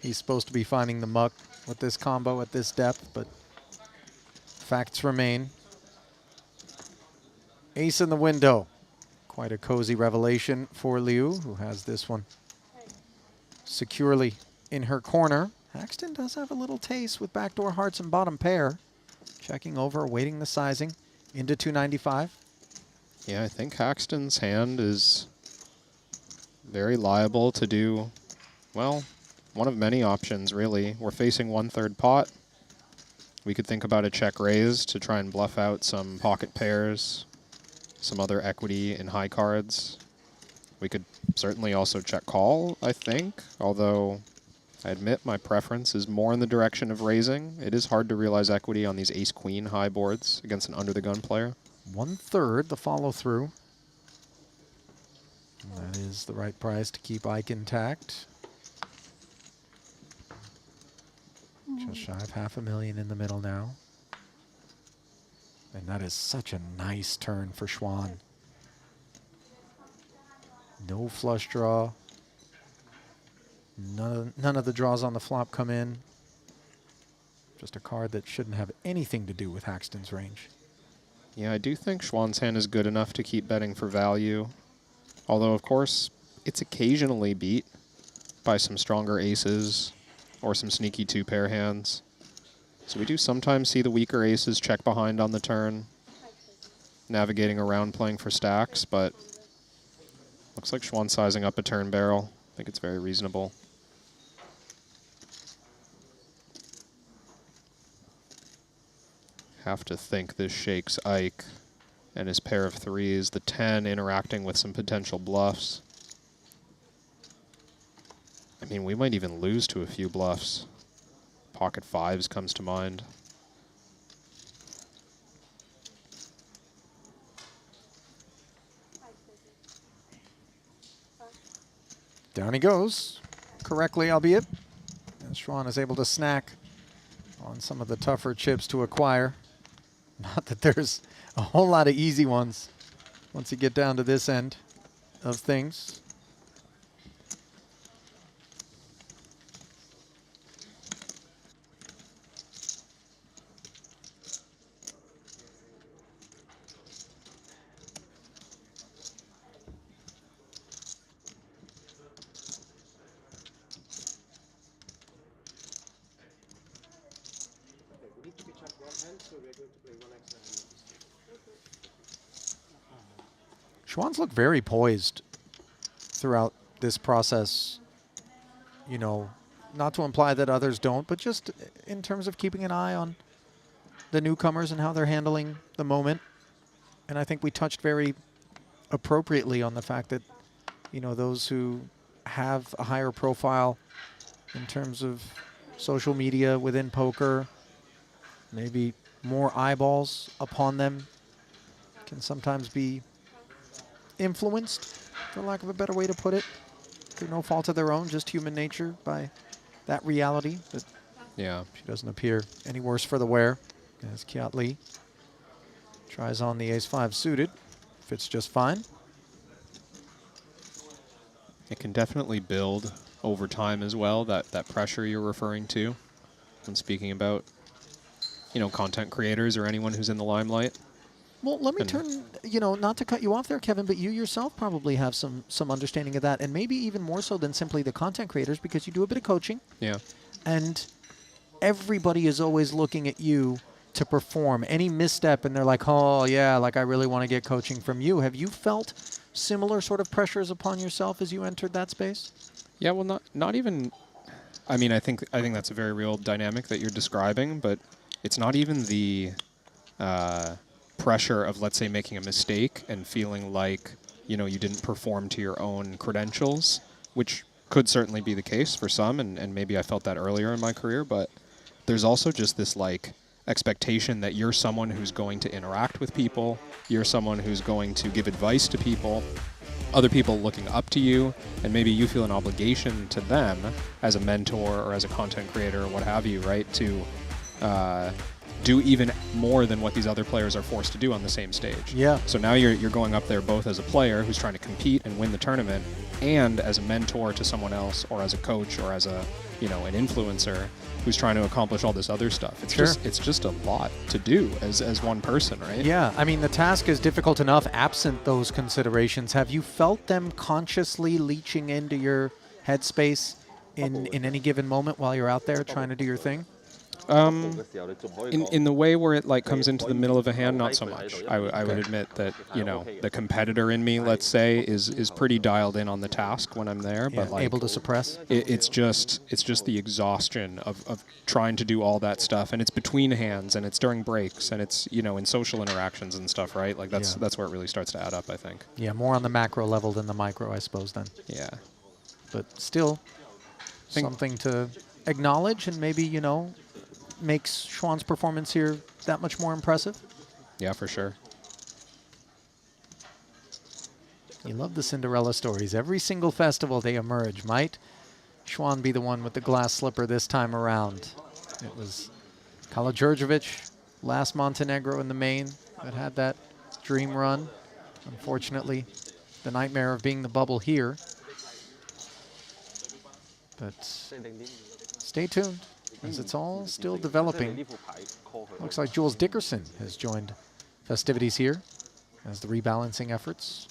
S1: he's supposed to be finding the muck with this combo at this depth, but facts remain. Ace in the window. Quite a cozy revelation for Liu, who has this one securely in her corner. Haxton does have a little taste with backdoor hearts and bottom pair. Checking over, awaiting the sizing into 295.
S2: Yeah, I think Haxton's hand is very liable to do, well, one of many options, really. We're facing 1/3 pot. We could think about a check raise to try and bluff out some pocket pairs, some other equity in high cards. We could certainly also check call, I think, although I admit my preference is more in the direction of raising. It is hard to realize equity on these ace-queen high boards against an under-the-gun player.
S1: 1/3 the follow-through. That is the right price to keep Ike intact. Just shy of $500,000 in the middle now. And that is such a nice turn for Schwan. No flush draw. None of the draws on the flop come in. Just a card that shouldn't have anything to do with Haxton's range.
S2: Yeah, I do think Schwan's hand is good enough to keep betting for value. Although, of course, it's occasionally beat by some stronger aces or some sneaky 2-pair hands. So we do sometimes see the weaker aces check behind on the turn, navigating around playing for stacks, but looks like Schwan's sizing up a turn barrel. I think it's very reasonable. Have to think this shakes Ike and his pair of 3s, the 10 interacting with some potential bluffs. I mean, we might even lose to a few bluffs. Pocket 5s comes to mind.
S1: Down he goes, correctly albeit. And Schwan is able to snack on some of the tougher chips to acquire. Not that there's a whole lot of easy ones once you get down to this end of things. Schwan's looked very poised throughout this process. You know, not to imply that others don't, but just in terms of keeping an eye on the newcomers and how they're handling the moment. And I think we touched very appropriately on the fact that, you know, those who have a higher profile in terms of social media within poker, maybe more eyeballs upon them, can sometimes be influenced, for lack of a better way to put it, through no fault of their own, just human nature, by that reality. But
S2: yeah,
S1: she doesn't appear any worse for the wear, as Kiat Lee tries on the ace-5 suited. Fits just fine.
S2: It can definitely build over time as well, that pressure you're referring to when speaking about, you know, content creators or anyone who's in the limelight.
S1: Well, let me turn, you know, not to cut you off there, Kevin, but you yourself probably have some understanding of that, and maybe even more so than simply the content creators, because you do a bit of coaching.
S2: Yeah.
S1: And everybody is always looking at you to perform. Any misstep, and they're like, oh, yeah, like I really want to get coaching from you. Have you felt similar sort of pressures upon yourself as you entered that space?
S2: Yeah, well, not even, I mean, I think that's a very real dynamic that you're describing, but it's not even the pressure of, let's say, making a mistake and feeling like, you know, you didn't perform to your own credentials, which could certainly be the case for some, and maybe I felt that earlier in my career, but there's also just this like expectation that you're someone who's going to interact with people, you're someone who's going to give advice to people, other people looking up to you, and maybe you feel an obligation to them as a mentor or as a content creator or what have you, right, to do even more than what these other players are forced to do on the same stage.
S1: Yeah.
S2: So now you're going up there both as a player who's trying to compete and win the tournament, and as a mentor to someone else, or as a coach, or as a an influencer who's trying to accomplish all this other stuff. It's just a lot to do as one person, right?
S1: Yeah, I mean, the task is difficult enough absent those considerations. Have you felt them consciously leaching into your headspace in any given moment while you're out there trying to do your thing?
S2: In the way where it like comes into the middle of a hand, not so much. I would admit that the competitor in me, let's say, is pretty dialed in on the task when I'm there, but like
S1: able to suppress.
S2: It's just the exhaustion of trying to do all that stuff, and it's between hands, and it's during breaks, and it's in social interactions and stuff, right? Like that's where it really starts to add up, I think.
S1: Yeah, more on the macro level than the micro, I suppose. Then.
S2: Yeah.
S1: But still, something to acknowledge, and maybe makes Schwann's performance here that much more impressive.
S2: Yeah, for sure.
S1: You love the Cinderella stories. Every single festival they emerge. Might Schwann be the one with the glass slipper this time around? It was Kala-Djurdjevic, last Montenegro in the main, that had that dream run. Unfortunately, the nightmare of being the bubble here. But stay tuned, as it's all still developing. Looks like Jules Dickerson has joined festivities here, as the rebalancing efforts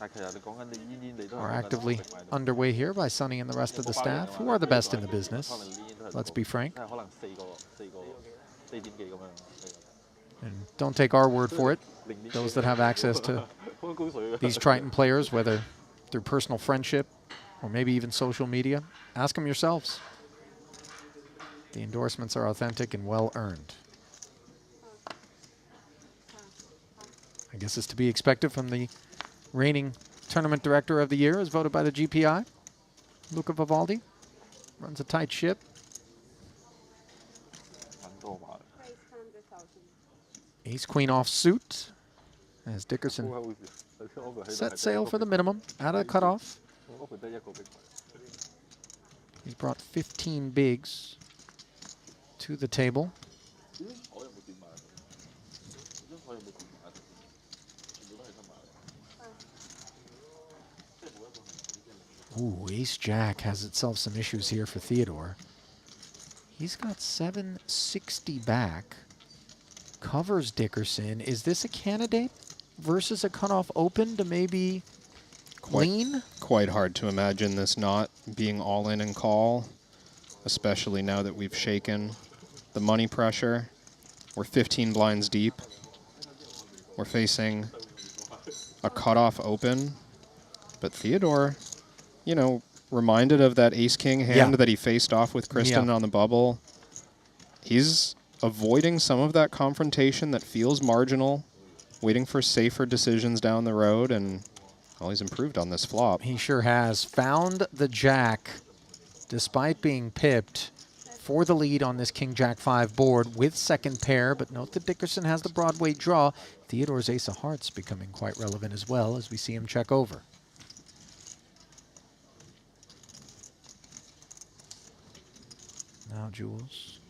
S1: are actively underway here by Sonny and the rest of the staff, who are the best in the business, let's be frank. And don't take our word for it. Those that have access to these Triton players, whether through personal friendship or maybe even social media, ask them yourselves. The endorsements are authentic and well earned. I guess it's to be expected from the reigning tournament director of the year, as voted by the GPI. Luca Vivaldi runs a tight ship. Ace Queen off suit, as Dickerson set sail for the minimum out of the cutoff. He's brought 15 bigs to the table. Ooh, Ace-Jack has itself some issues here for Theodore. He's got 760 back. Covers Dickerson. Is this a candidate versus a cutoff open to maybe lean?
S2: Quite hard to imagine this not being all in and call, especially now that we've shaken the money pressure. We're 15 blinds deep. We're facing a cutoff open, but Theodore, reminded of that ace-king hand that he faced off with Kristen on the bubble. He's avoiding some of that confrontation that feels marginal, waiting for safer decisions down the road, and, well, he's improved on this flop.
S1: He sure has. Found the jack, despite being pipped, for the lead on this King-Jack 5 board with second pair, but note that Dickerson has the Broadway draw. Theodore's ace of hearts becoming quite relevant as well, as we see him check over. Now Jules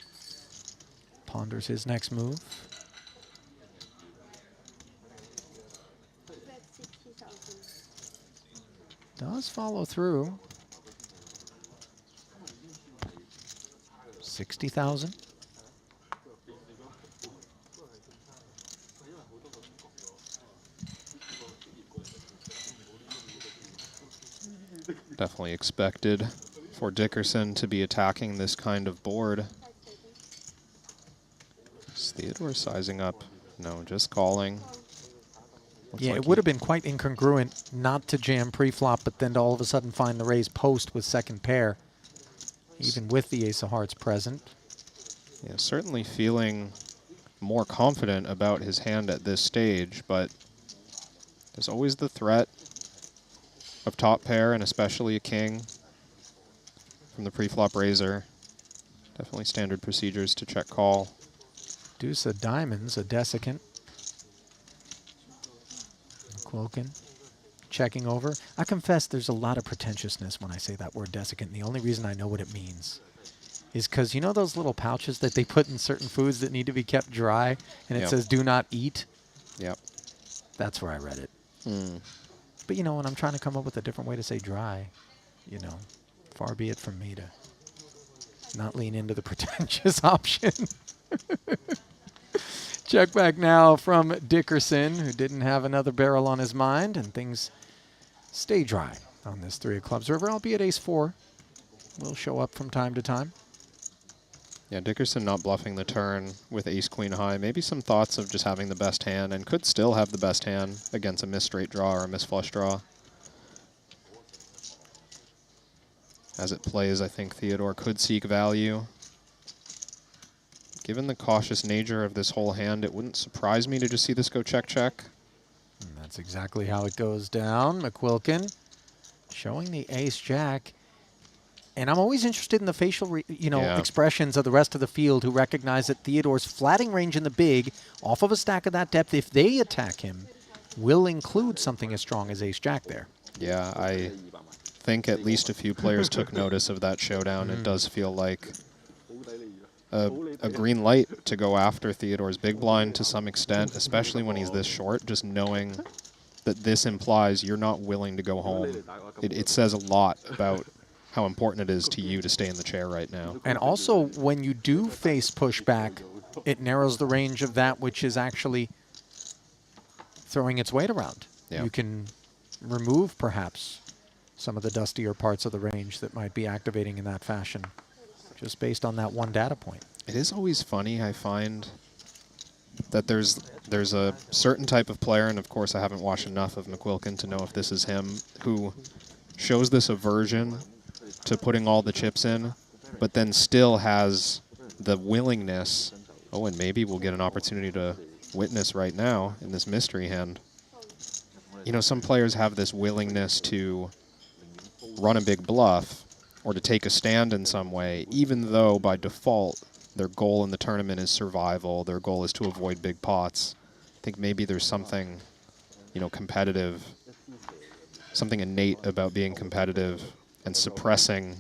S1: ponders his next move. Does follow through. 60,000.
S2: Definitely expected for Dickerson to be attacking this kind of board. Is Theodore sizing up? No, just calling. Looks
S1: Yeah,
S2: like
S1: it would have been quite incongruent not to jam pre-flop, but then to all of a sudden find the raise post with second pair, even with the ace of hearts present.
S2: Yeah, certainly feeling more confident about his hand at this stage, but there's always the threat of top pair, and especially a king. from the pre-flop raiser. Definitely standard procedures to check call.
S1: Deuce of diamonds, a desiccant. McQuilkin checking over. I confess there's a lot of pretentiousness when I say that word desiccant. And the only reason I know what it means is because you know those little pouches that they put in certain foods that need to be kept dry, and it
S2: Yep.
S1: says do not eat?
S2: Yep.
S1: That's where I read it.
S2: Mm.
S1: But you know, when I'm trying to come up with a different way to say dry, you know, far be it from me to not lean into the pretentious option. Check back now from Dickerson, who didn't have another barrel on his mind, and things stay dry on this 3 of clubs river, albeit ace-4 will show up from time to time.
S2: Yeah, Dickerson not bluffing the turn with ace-queen high. Maybe some thoughts of just having the best hand, and could still have the best hand against a miss-straight draw or a miss-flush draw. As it plays, I think Theodore could seek value. Given the cautious nature of this whole hand, it wouldn't surprise me to just see this go check-check.
S1: And that's exactly how it goes down. McQuilkin showing the ace-jack. And I'm always interested in the facial expressions of the rest of the field who recognize that Theodore's flatting range in the big, off of a stack of that depth, if they attack him, will include something as strong as ace-jack there.
S2: Yeah, I think at least a few players took notice of that showdown. It does feel like a green light to go after Theodore's big blind to some extent, especially when he's this short, just knowing that this implies you're not willing to go home. It says a lot about how important it is to you to stay in the chair right now.
S1: And also, when you do face pushback, it narrows the range of that which is actually throwing its weight around.
S2: Yeah.
S1: You can remove, perhaps, some of the dustier parts of the range that might be activating in that fashion, just based on that one data point.
S2: It is always funny, I find, that there's a certain type of player, and of course I haven't watched enough of McQuilkin to know if this is him, who shows this aversion to putting all the chips in, but then still has the willingness, oh, and maybe we'll get an opportunity to witness right now in this mystery hand. You know, some players have this willingness to run a big bluff or to take a stand in some way, even though by default their goal in the tournament is survival, their goal is to avoid big pots. I think maybe there's something, you know, competitive, something innate about being competitive and suppressing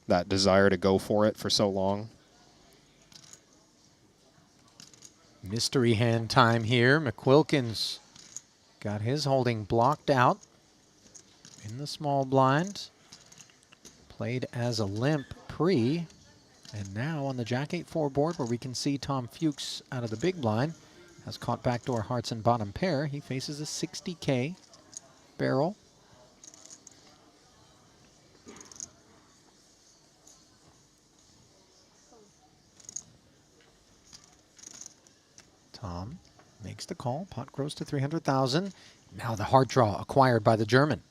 S2: that desire to go for it for so long.
S1: Mystery hand time here. McQuilkin's got his holding blocked out in the small blind. Played as a limp pre. And now on the Jack-8-4 board, where we can see Tom Fuchs out of the big blind, has caught backdoor hearts and bottom pair. He faces a 60K barrel. Tom makes the call. Pot grows to 300,000. Now the hard draw acquired by the German.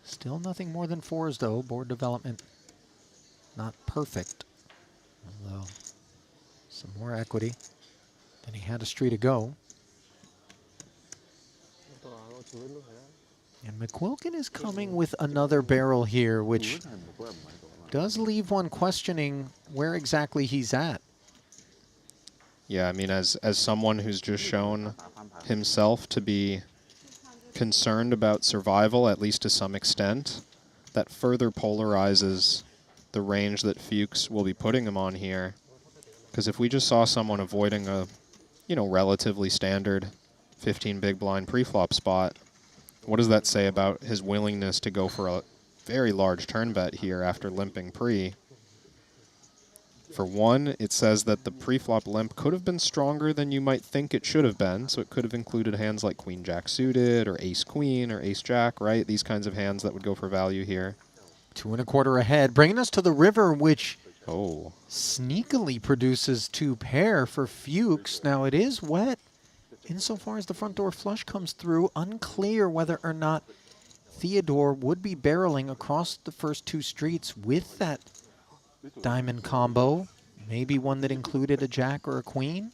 S1: Still nothing more than 4s, though. Board development not perfect. Although some more equity than he had a street to go. And McQuilkin is coming with another barrel here, which does leave one questioning where exactly he's at.
S2: Yeah, I mean, as someone who's just shown himself to be concerned about survival, at least to some extent, that further polarizes the range that Fuchs will be putting him on here. Because if we just saw someone avoiding a, you know, relatively standard 15 big blind pre-flop spot, what does that say about his willingness to go for a very large turn bet here after limping pre? For one, it says that the pre-flop limp could have been stronger than you might think it should have been, so it could have included hands like Queen-Jack suited, or Ace-Queen, or Ace-Jack, right? These kinds of hands that would go for value here.
S1: 2 1/4 ahead, bringing us to the river, which
S2: Oh,
S1: sneakily produces 2 pair for Fuchs. Now it is wet insofar as the front door flush comes through. Unclear whether or not Theodore would be barreling across the first 2 streets with that diamond combo. Maybe one that included a jack or a queen.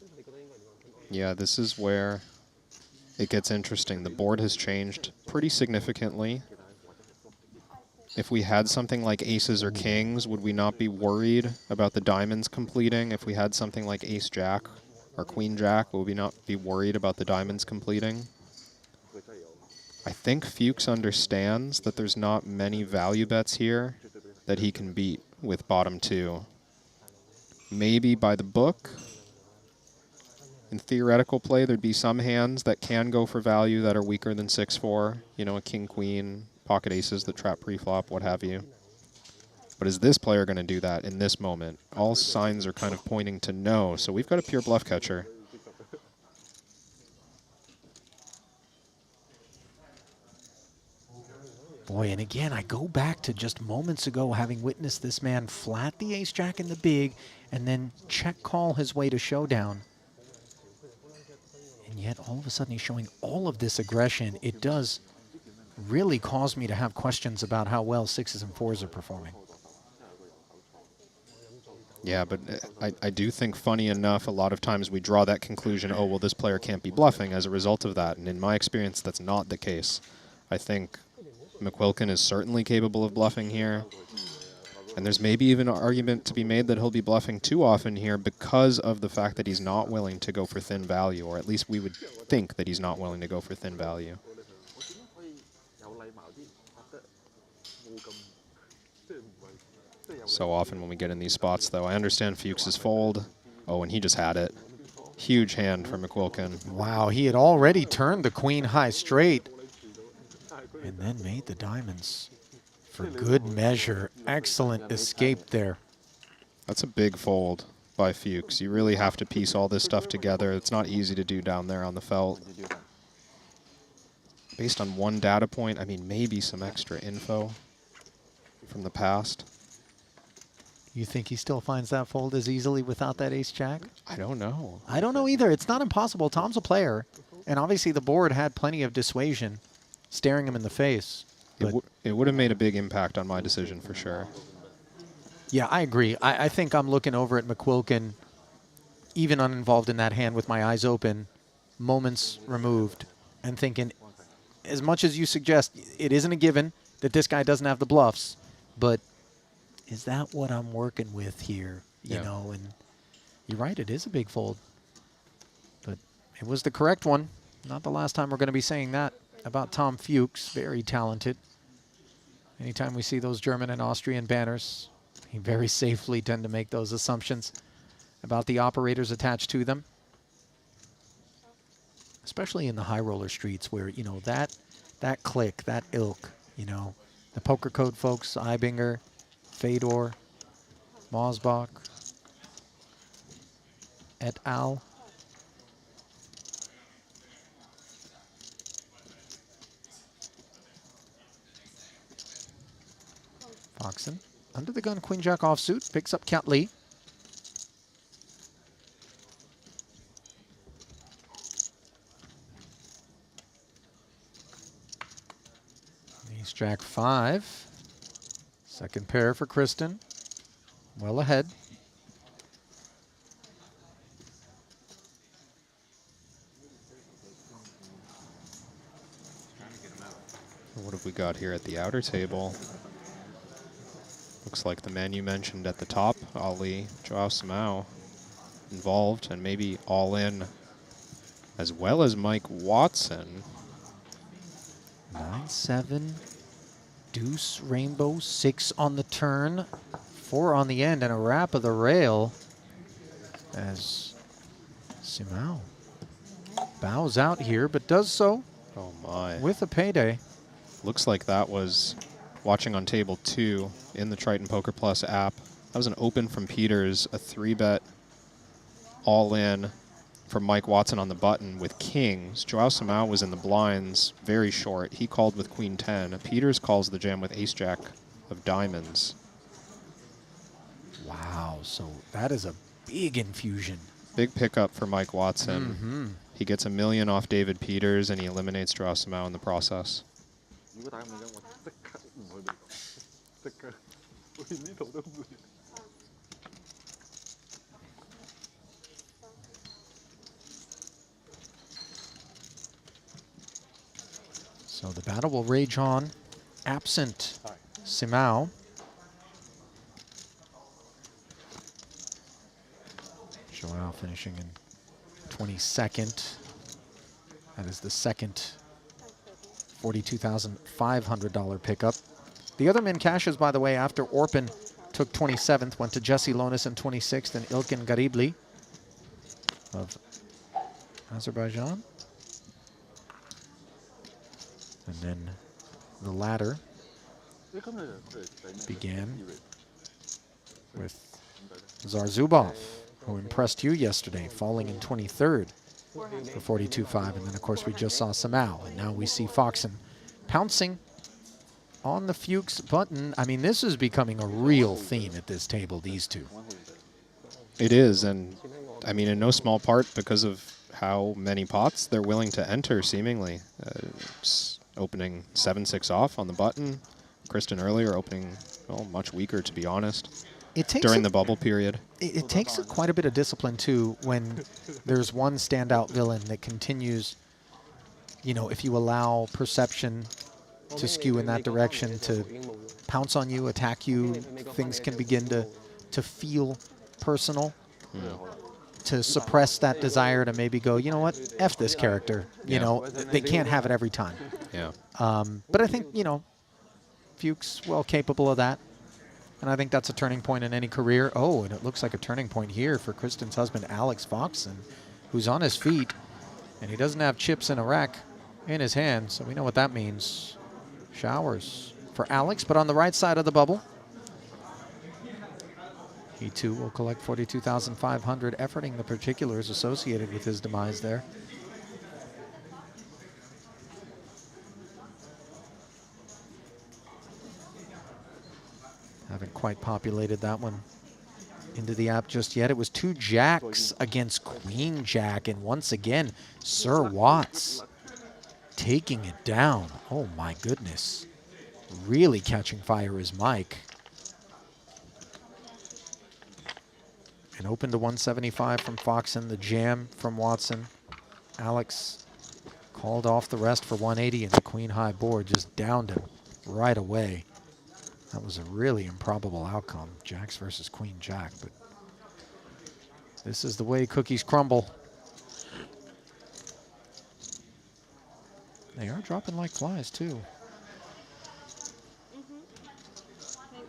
S2: yeah, this is where it gets interesting. The board has changed pretty significantly. If we had something like aces or kings, would we not be worried about the diamonds completing? If we had something like ace-jack or queen-jack, would we not be worried about the diamonds completing? I think Fuchs understands that there's not many value bets here that he can beat with bottom two. Maybe by the book. In theoretical play, there'd be some hands that can go for value that are weaker than 6-4. You know, a king-queen, pocket aces that trap pre-flop, what have you. But is this player going to do that in this moment? All signs are kind of pointing to no, so we've got a pure bluff catcher.
S1: Boy, and again, I go back to just moments ago having witnessed this man flat the ace-jack in the big and then check call his way to showdown. And yet, all of a sudden, he's showing all of this aggression. It does really cause me to have questions about how well 6s and 4s are performing.
S2: Yeah, but I do think, funny enough, a lot of times we draw that conclusion, oh, well, this player can't be bluffing as a result of that. And in my experience, that's not the case. I think McQuilkin is certainly capable of bluffing here. And there's maybe even an argument to be made that he'll be bluffing too often here because of the fact that he's not willing to go for thin value, or at least we would think that he's not willing to go for thin value. So often when we get in these spots, though, I understand Fuchs's fold. Oh, and he just had it. Huge hand for McQuilkin.
S1: Wow, he had already turned the queen high straight and then made the diamonds for good measure. Excellent escape there.
S2: That's a big fold by Fuchs. You really have to piece all this stuff together. It's not easy to do down there on the felt. Based on one data point, I mean, maybe some extra info from the past.
S1: You think he still finds that fold as easily without that ace-jack?
S2: I don't know.
S1: I don't know either. It's not impossible. Tom's a player, and obviously the board had plenty of dissuasion staring him in the face.
S2: It would have made a big impact on my decision for sure.
S1: Yeah, I agree. I think I'm looking over at McQuilkin, even uninvolved in that hand with my eyes open, moments removed, and thinking, as much as you suggest, it isn't a given that this guy doesn't have the bluffs, but is that what I'm working with here? You know, and you're right, it is a big fold. But it was the correct one. Not the last time we're going to be saying that about Tom Fuchs. Very talented. Anytime we see those German and Austrian banners, we very safely tend to make those assumptions about the operators attached to them. Especially in the high roller streets where, you know, that clique, that ilk, you know, the poker code folks, Eibinger, Fedor, Mosbach, et al. Foxen, under the gun, queen jack offsuit, picks up Cat Lee. Ace jack 5. Second pair for Kristen. Well ahead.
S2: What have we got here at the outer table? Looks like the man you mentioned at the top, Ali, Joao Samao, involved, and maybe all in, as well as Mike Watson.
S1: 9-7, deuce, rainbow, 6 on the turn, 4 on the end, and a wrap of the rail as Simao bows out here, but does so with a payday.
S2: Looks like that was watching on table 2 in the Triton Poker Plus app. That was an open from Peters, a 3-bet all in from Mike Watson on the button with kings. Joao Samao was in the blinds, very short. He called with queen 10. Peters calls the jam with ace-jack of diamonds.
S1: Wow, so that is a big infusion.
S2: Big pickup for Mike Watson. He gets $1 million off David Peters, and he eliminates Joao Samao in the process.
S1: So the battle will rage on, absent Simao. Joao finishing in 22nd. That is the second $42,500 pickup. The other min cashes, by the way, after Orpin took 27th, went to Jesse Lonis in 26th and Ilkin Garibli of Azerbaijan. And then the ladder began with Zarzubov, who impressed you yesterday, falling in 23rd for 42.5. And then, of course, we just saw Samau. And now we see Foxen pouncing on the Fuchs button. I mean, this is becoming a real theme at this table, these two.
S2: It is, and I mean, in no small part because of how many pots they're willing to enter, seemingly. Opening 7-6 off on the button. Kristen earlier opening, well, much weaker, to be honest, during the bubble period.
S1: It takes quite a bit of discipline, too, when there's one standout villain that continues, you know, if you allow perception to skew in that direction, to pounce on you, attack you, things can begin to feel personal. To suppress that desire to maybe go, you know what, F this character. You know, they can't have it every time.
S2: Yeah.
S1: But I think, you know, Fuchs well capable of that. And I think that's a turning point in any career. Oh, and it looks like a turning point here for Kristen's husband, Alex Foxen, who's on his feet, and he doesn't have chips in a rack in his hand, so we know what that means. Showers for Alex, but on the right side of the bubble, he too will collect 42,500, efforting the particulars associated with his demise there. Haven't quite populated that one into the app just yet. It was 2 jacks against Queen Jack, and once again, Sir Watts taking it down. Oh my goodness. Really catching fire is Mike. And open to 175 from Foxen, the jam from Watson. Alex called off the rest for 180, and the Queen High board just downed him right away. That was a really improbable outcome, Jacks versus Queen Jack, but this is the way cookies crumble. They are dropping like flies, too.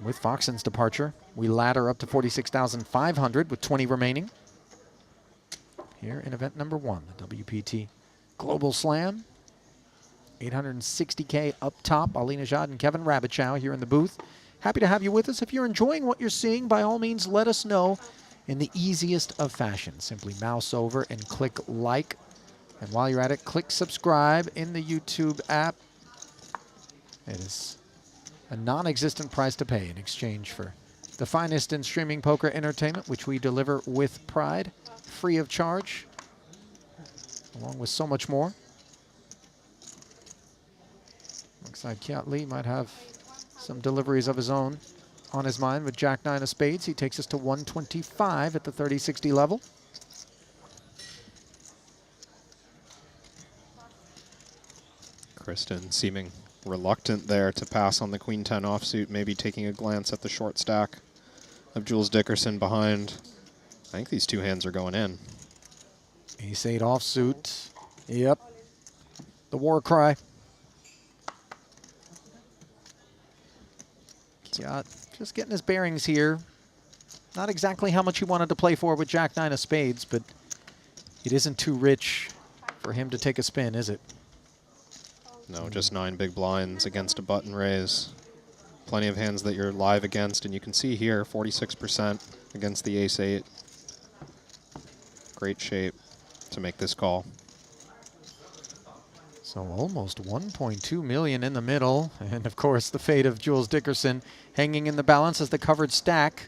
S1: With Foxen's departure, we ladder up to 46,500 with 20 remaining. Here in event number 1, the WPT Global Slam. 860K up top. Ali Najad and Kevin Rabichow here in the booth. Happy to have you with us. If you're enjoying what you're seeing, by all means, let us know in the easiest of fashion. Simply mouse over and click like. And while you're at it, click subscribe in the YouTube app. It is a non-existent price to pay in exchange for the finest in streaming poker entertainment, which we deliver with pride, free of charge, along with so much more. Looks like Kiat Lee might have some deliveries of his own on his mind with Jack 9 of spades. He takes us to 125 at the 30-60 level.
S2: Kristen seeming reluctant there to pass on the Queen 10 offsuit, maybe taking a glance at the short stack of Jules Dickerson behind. I think these 2 hands are going in.
S1: Ace 8 offsuit. Yep. The war cry. Kiat just getting his bearings here. Not exactly how much he wanted to play for with Jack 9 of spades, but it isn't too rich for him to take a spin, is it?
S2: No, just 9 big blinds against a button raise. Plenty of hands that you're live against, and you can see here, 46% against the ace 8. Great shape to make this call.
S1: So almost 1.2 million in the middle, and of course the fate of Jules Dickerson hanging in the balance as the covered stack.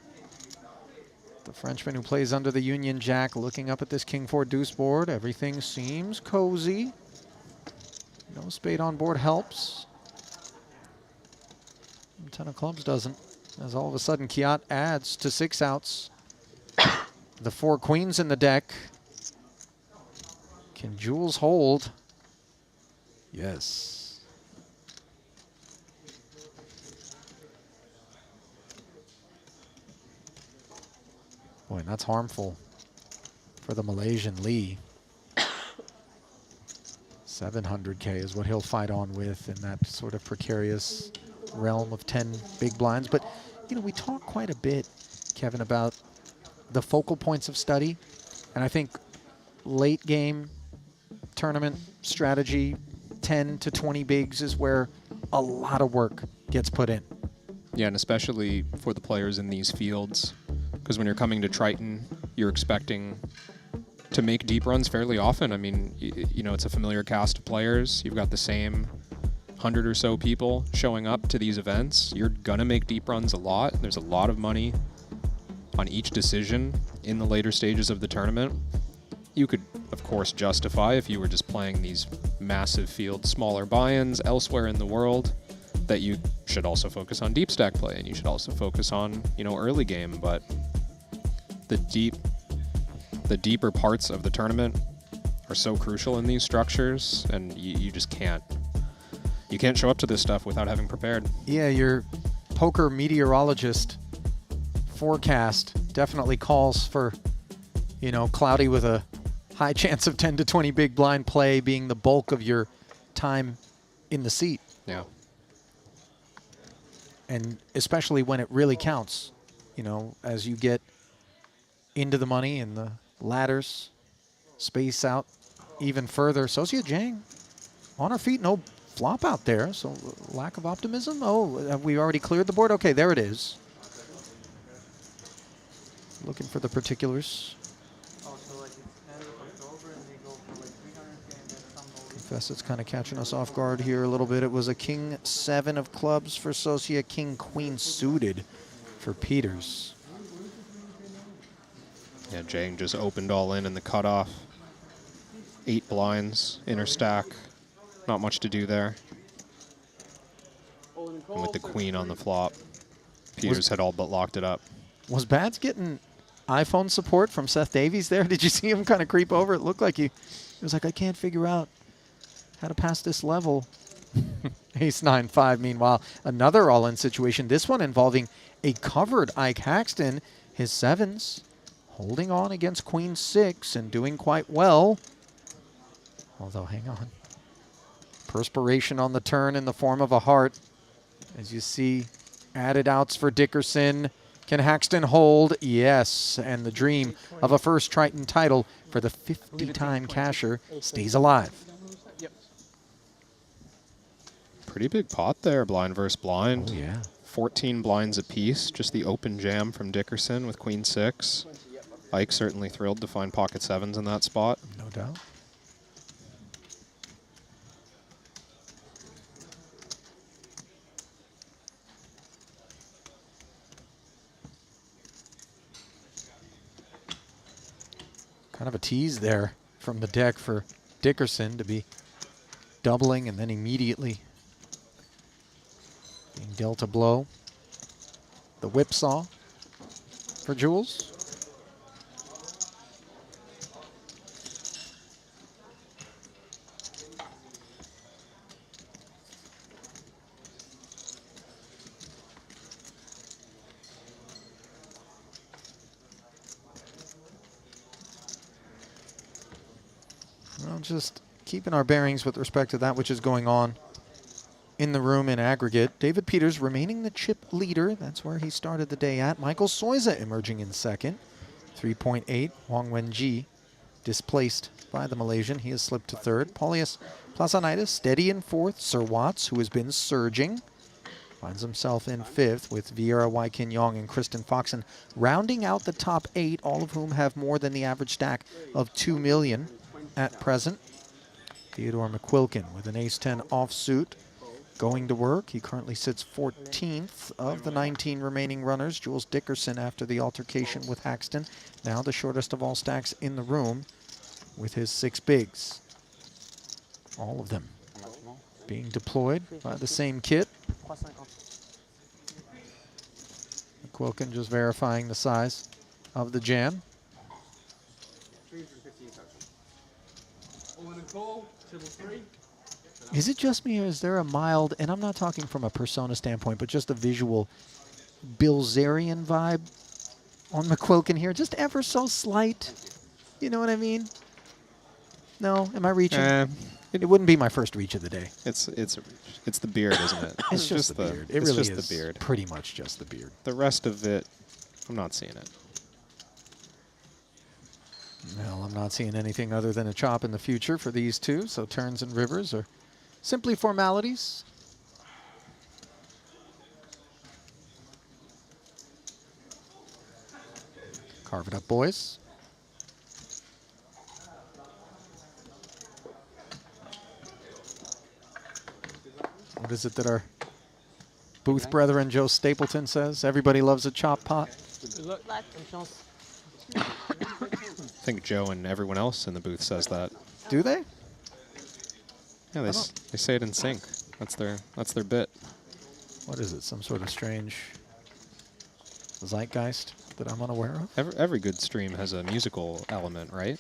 S1: The Frenchman who plays under the Union Jack looking up at this King 4 deuce board. Everything seems cozy. No spade on board helps. 10 of clubs doesn't, as all of a sudden Kiat adds to 6 outs. The 4 queens in the deck. Can Jules hold? Yes. Boy, and that's harmful for the Malaysian Lee. 700K is what he'll fight on with in that sort of precarious realm of 10 big blinds. But, you know, we talk quite a bit, Kevin, about the focal points of study. And I think late game tournament strategy, 10 to 20 bigs is where a lot of work gets put in.
S2: Yeah, and especially for the players in these fields, because when you're coming to Triton, you're expecting to make deep runs fairly often. I mean, you know, it's a familiar cast of players. You've got the same 100 or so people showing up to these events. You're gonna make deep runs a lot. There's a lot of money on each decision in the later stages of the tournament. You could, of course, justify if you were just playing these massive field, smaller buy-ins elsewhere in the world, that you should also focus on deep stack play and you should also focus on, you know, early game. But the deeper parts of the tournament are so crucial in these structures, and you just can't. You can't show up to this stuff without having prepared.
S1: Yeah, your poker meteorologist forecast definitely calls for, you know, cloudy with a high chance of 10 to 20 big blind play being the bulk of your time in the seat.
S2: Yeah.
S1: And especially when it really counts, you know, as you get into the money and the ladders space out even further. Sosia Jang on her feet, no flop out there, so lack of optimism. Oh, have we already cleared the board? Okay, there it is. Looking for the particulars.
S6: Oh, so like it's end of October and they go for like 300K and then some no
S1: Confess it's kind of catching us off guard here a little bit. It was a king 7 of clubs for Sosia, king queen suited for Peters.
S2: Yeah, Jang just opened all in the cutoff. 8 blinds, inner stack. Not much to do there. And with the queen on the flop, Peters had all but locked it up.
S1: Was Bads getting iPhone support from Seth Davies there? Did you see him kind of creep over? It looked like he was like, I can't figure out how to pass this level. Ace 9-5, meanwhile, another all-in situation. This one involving a covered Ike Haxton. His 7s holding on against queen 6 and doing quite well. Although, hang on. Perspiration on the turn in the form of a heart. As you see, added outs for Dickerson. Can Haxton hold? Yes. And the dream of a first Triton title for the 50-time casher stays alive.
S2: Pretty big pot there, blind versus blind.
S1: Oh, yeah.
S2: 14 blinds apiece, just the open jam from Dickerson with queen 6. Ike certainly thrilled to find pocket 7s in that spot.
S1: No doubt. Kind of a tease there from the deck for Dickerson to be doubling and then immediately being dealt a blow. The whipsaw for Jules. Well, just keeping our bearings with respect to that which is going on in the room in aggregate. David Peters remaining the chip leader. That's where he started the day at. Michael Soiza emerging in second. 3.8. Wang Wenji displaced by the Malaysian. He has slipped to third. Paulius Plasanitis steady in fourth. Sir Watts, who has been surging, finds himself in fifth with Vieira, Wai Kin Yong, and Kristen Foxen rounding out the top 8, all of whom have more than the average stack of 2 million at present. Theodore McQuilkin with an ace-10 offsuit going to work. He currently sits 14th of the 19 remaining runners. Jules Dickerson after the altercation with Haxton, now the shortest of all stacks in the room with his 6 bigs. All of them being deployed by the same kit. McQuilkin just verifying the size of the jam. Is it just me, or is there a mild, and I'm not talking from a persona standpoint, but just a visual Bilzerian vibe on McQuilkin here, just ever so slight. You know what I mean? No, am I reaching? It wouldn't be my first reach of the day.
S2: It's the beard, isn't it?
S1: It's just the beard. It
S2: it's
S1: really
S2: just
S1: is
S2: the beard.
S1: pretty much just the beard.
S2: The rest of it, I'm not seeing it.
S1: Well, I'm not seeing anything other than a chop in the future for these two, so turns and rivers are simply formalities. Carve it up, boys. What is it that our booth brethren Joe Stapleton says? Everybody loves a chop pot.
S9: Good luck.
S2: I think Joe and everyone else in the booth says that.
S1: Do they?
S2: Yeah, they say it in sync. That's their bit.
S1: What is it? Some sort of strange zeitgeist that I'm unaware of?
S2: Every good stream has a musical element, right?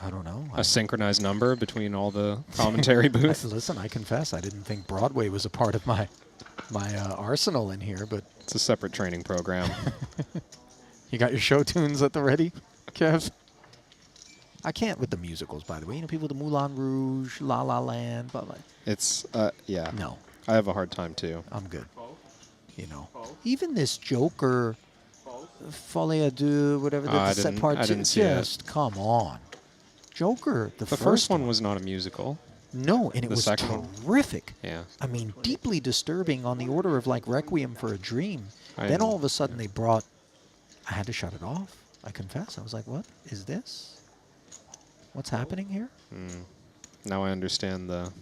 S1: I don't know.
S2: A synchronized number between all the commentary booths.
S1: Listen, I confess, I didn't think Broadway was a part of my arsenal in here, but
S2: It's a separate training program.
S1: you got your show tunes at the ready, Kev? I can't with the musicals, by the way. You know, people with the Moulin Rouge, La La Land, blah, blah.
S2: It's, yeah.
S1: No,
S2: I have a hard time, too.
S1: I'm good. You know, even this Joker, Folie à Deux, whatever, the set part
S2: I
S1: two,
S2: didn't see it.
S1: just come on. Joker, the
S2: first one was not a musical.
S1: No, and it
S2: The
S1: was
S2: second one?
S1: terrific.
S2: Yeah.
S1: I mean, deeply disturbing on the order of like Requiem for a Dream.
S2: I
S1: Then
S2: know.
S1: all of a sudden they brought, I had to shut it off. I confess. I was like, what is this? What's happening here?
S2: Now I understand the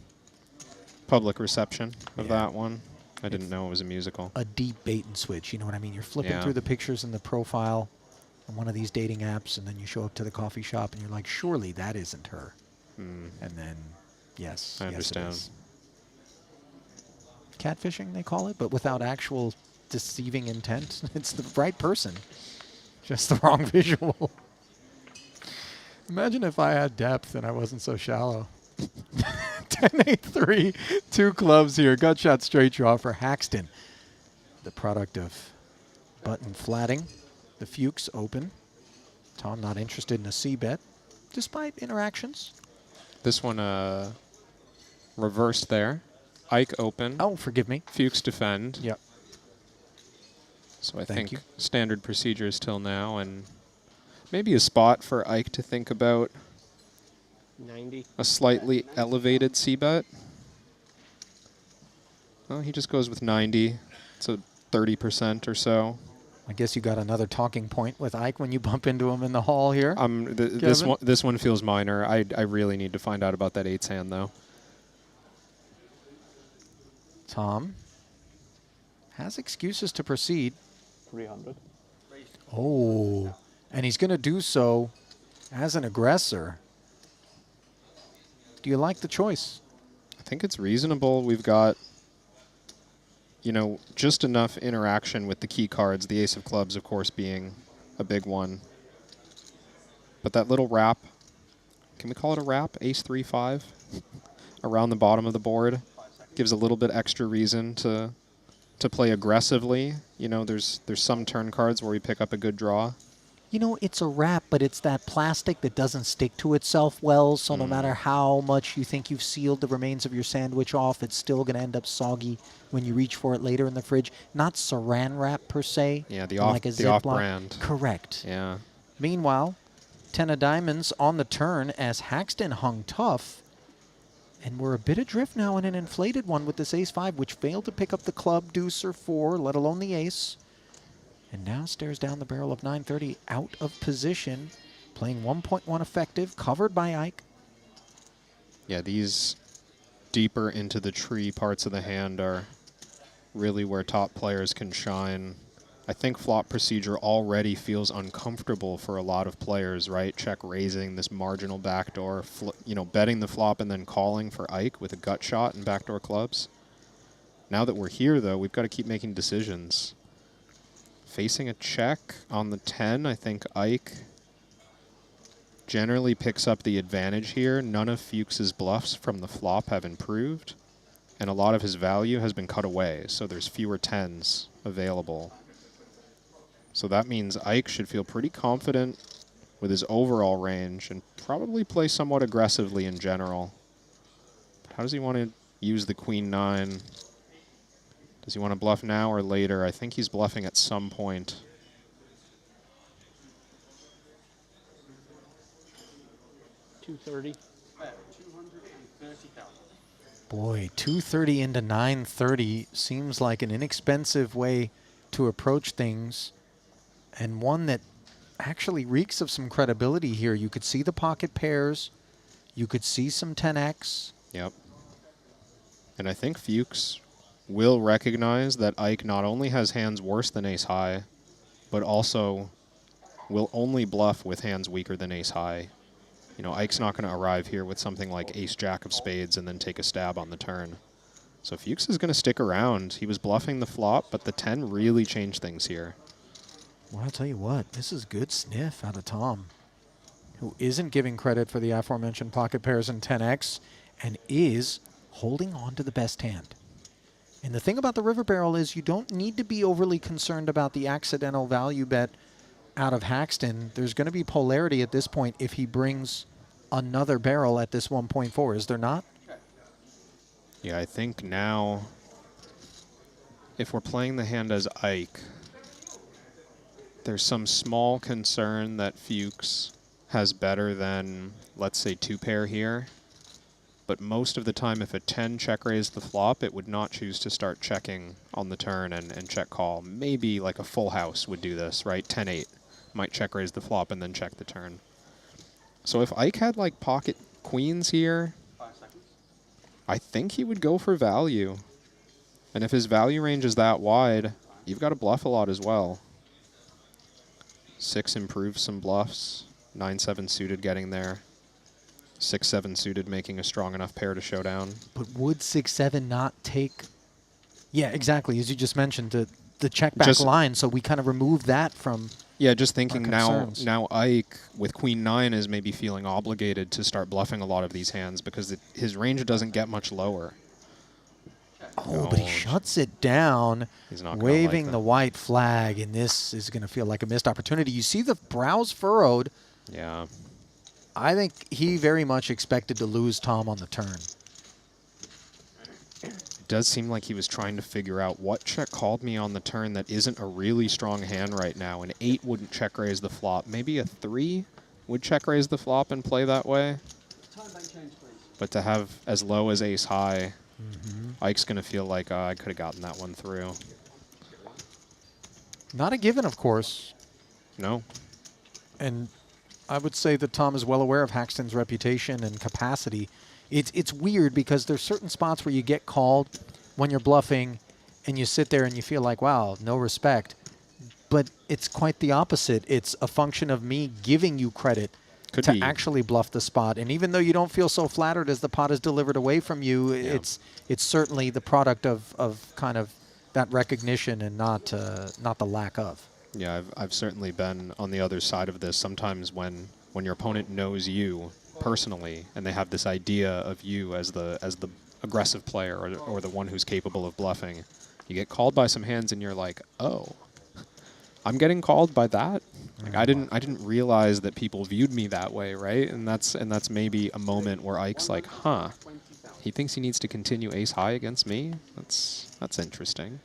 S2: public reception of
S1: Yeah.
S2: that one. I didn't know it was a musical.
S1: A deep bait and switch. You know what I mean? You're flipping
S2: Yeah.
S1: through the pictures in the profile on one of these dating apps, and then you show up to the coffee shop, and you're like, surely that isn't her. And then, yes,
S2: I
S1: yes, it
S2: understand.
S1: is. Catfishing, they call it, but without actual deceiving intent. It's the right person, just the wrong visual. Imagine if I had depth and I wasn't so shallow. 10-8-3, 2 clubs here. Gut shot straight draw for Haxton. The product of button flatting. The Fuchs open. Tom not interested in a C-bet, despite interactions.
S2: This one reversed there. Ike open.
S1: Oh, forgive me.
S2: Fuchs defend.
S1: Yep.
S2: So I
S1: Thank
S2: think
S1: you.
S2: standard procedures till now, and maybe a spot for Ike to think about
S9: 90.
S2: a slightly elevated C-bet. Well, he just goes with 90. It's a 30% or so.
S1: I guess you got another talking point with Ike when you bump into him in the hall here.
S2: This one feels minor. I really need to find out about that 8's hand, though.
S1: Tom has excuses to proceed.
S5: 300.
S1: Oh, and he's going to do so as an aggressor. Do you like the choice?
S2: I think it's reasonable. We've got, you know, just enough interaction with the key cards, the ace of clubs, of course, being a big one. But that little wrap, can we call it a wrap? Ace 3-5 around the bottom of the board gives a little bit extra reason to play aggressively. You know, there's some turn cards where we pick up a good draw.
S1: You know, it's a wrap, but it's that plastic that doesn't stick to itself well, so no matter how much you think you've sealed the remains of your sandwich off, it's still going to end up soggy when you reach for it later in the fridge. Not saran wrap, per se.
S2: Yeah, the
S1: like a Ziploc.
S2: off-brand.
S1: Correct.
S2: Yeah.
S1: Meanwhile, 10 of diamonds on the turn as Haxton hung tough. And we're a bit adrift now in an inflated one with this ace-5, which failed to pick up the club, deuce, or 4, let alone the ace. And now stares down the barrel of 930, out of position, playing 1.1 effective, covered by Ike.
S2: Yeah, these deeper into the tree parts of the hand are really where top players can shine. I think flop procedure already feels uncomfortable for a lot of players, right? Check raising, this marginal backdoor, you know, betting the flop and then calling for Ike with a gut shot and backdoor clubs. Now that we're here, though, we've got to keep making decisions. Facing a check on the 10, I think Ike generally picks up the advantage here. None of Fuchs's bluffs from the flop have improved, and a lot of his value has been cut away, so there's fewer 10s available. So that means Ike should feel pretty confident with his overall range and probably play somewhat aggressively in general. But how does he want to use the queen nine? Does he want to bluff now or later? I think he's bluffing at some point.
S9: $230.
S1: Boy, 230 into 930 seems like an inexpensive way to approach things, and one that actually reeks of some credibility here. You could see the pocket pairs. You could see some 10x.
S2: Yep. And I think Fuchs will recognize that Ike not only has hands worse than ace high, but also will only bluff with hands weaker than ace high. You know, Ike's not going to arrive here with something like ace jack of spades and then take a stab on the turn. So Fuchs is going to stick around. He was bluffing the flop, but the 10 really changed things here.
S1: Well, I'll tell you what, this is good sniff out of Tom, who isn't giving credit for the aforementioned pocket pairs and 10x and is holding on to the best hand. And the thing about the river barrel is you don't need to be overly concerned about the accidental value bet out of Haxton. There's going to be polarity at this point if he brings another barrel at this 1.4, is there not?
S2: Yeah, I think now, if we're playing the hand as Ike, there's some small concern that Fuchs has better than, let's say, 2-pair here. But most of the time, if a 10 check raised the flop, it would not choose to start checking on the turn and check call. Maybe like a full house would do this, right? 10-8 might check raise the flop and then check the turn. So if Ike had like pocket queens here, I think he would go for value. And if his value range is that wide, you've got to bluff a lot as well. 6 improves some bluffs. 9-7 suited getting there. 6-7 suited making a strong enough pair to show down.
S1: But would 6-7 not take... Yeah, exactly, as you just mentioned, the check back line, so we kind of remove that from...
S2: Yeah, just thinking now Ike with queen 9 is maybe feeling obligated to start bluffing a lot of these hands because his range doesn't get much lower.
S1: Oh, but he shuts it down,
S2: He's not
S1: waving
S2: like
S1: the white flag, and this is going to feel like a missed opportunity. You see the brows furrowed.
S2: Yeah.
S1: I think he very much expected to lose Tom on the turn.
S2: It does seem like he was trying to figure out what check called me on the turn that isn't a really strong hand right now. An 8 wouldn't check raise the flop. Maybe a 3 would check raise the flop and play that way. But to have as low as ace high, Ike's going to feel like I could have gotten that one through.
S1: Not a given, of course.
S2: No.
S1: And I would say that Tom is well aware of Haxton's reputation and capacity. It's weird because there's certain spots where you get called when you're bluffing and you sit there and you feel like, wow, no respect. But it's quite the opposite. It's a function of me giving you credit to actually bluff the spot. And even though you don't feel so flattered as the pot is delivered away from you, it's certainly the product of kind of that recognition and not the lack of.
S2: Yeah, I've certainly been on the other side of this. Sometimes when your opponent knows you personally and they have this idea of you as the aggressive player or the one who's capable of bluffing, you get called by some hands and you're like, oh, I'm getting called by that. Like I didn't realize that people viewed me that way, right? And that's maybe a moment where Ike's like, huh, he thinks he needs to continue ace high against me. That's interesting.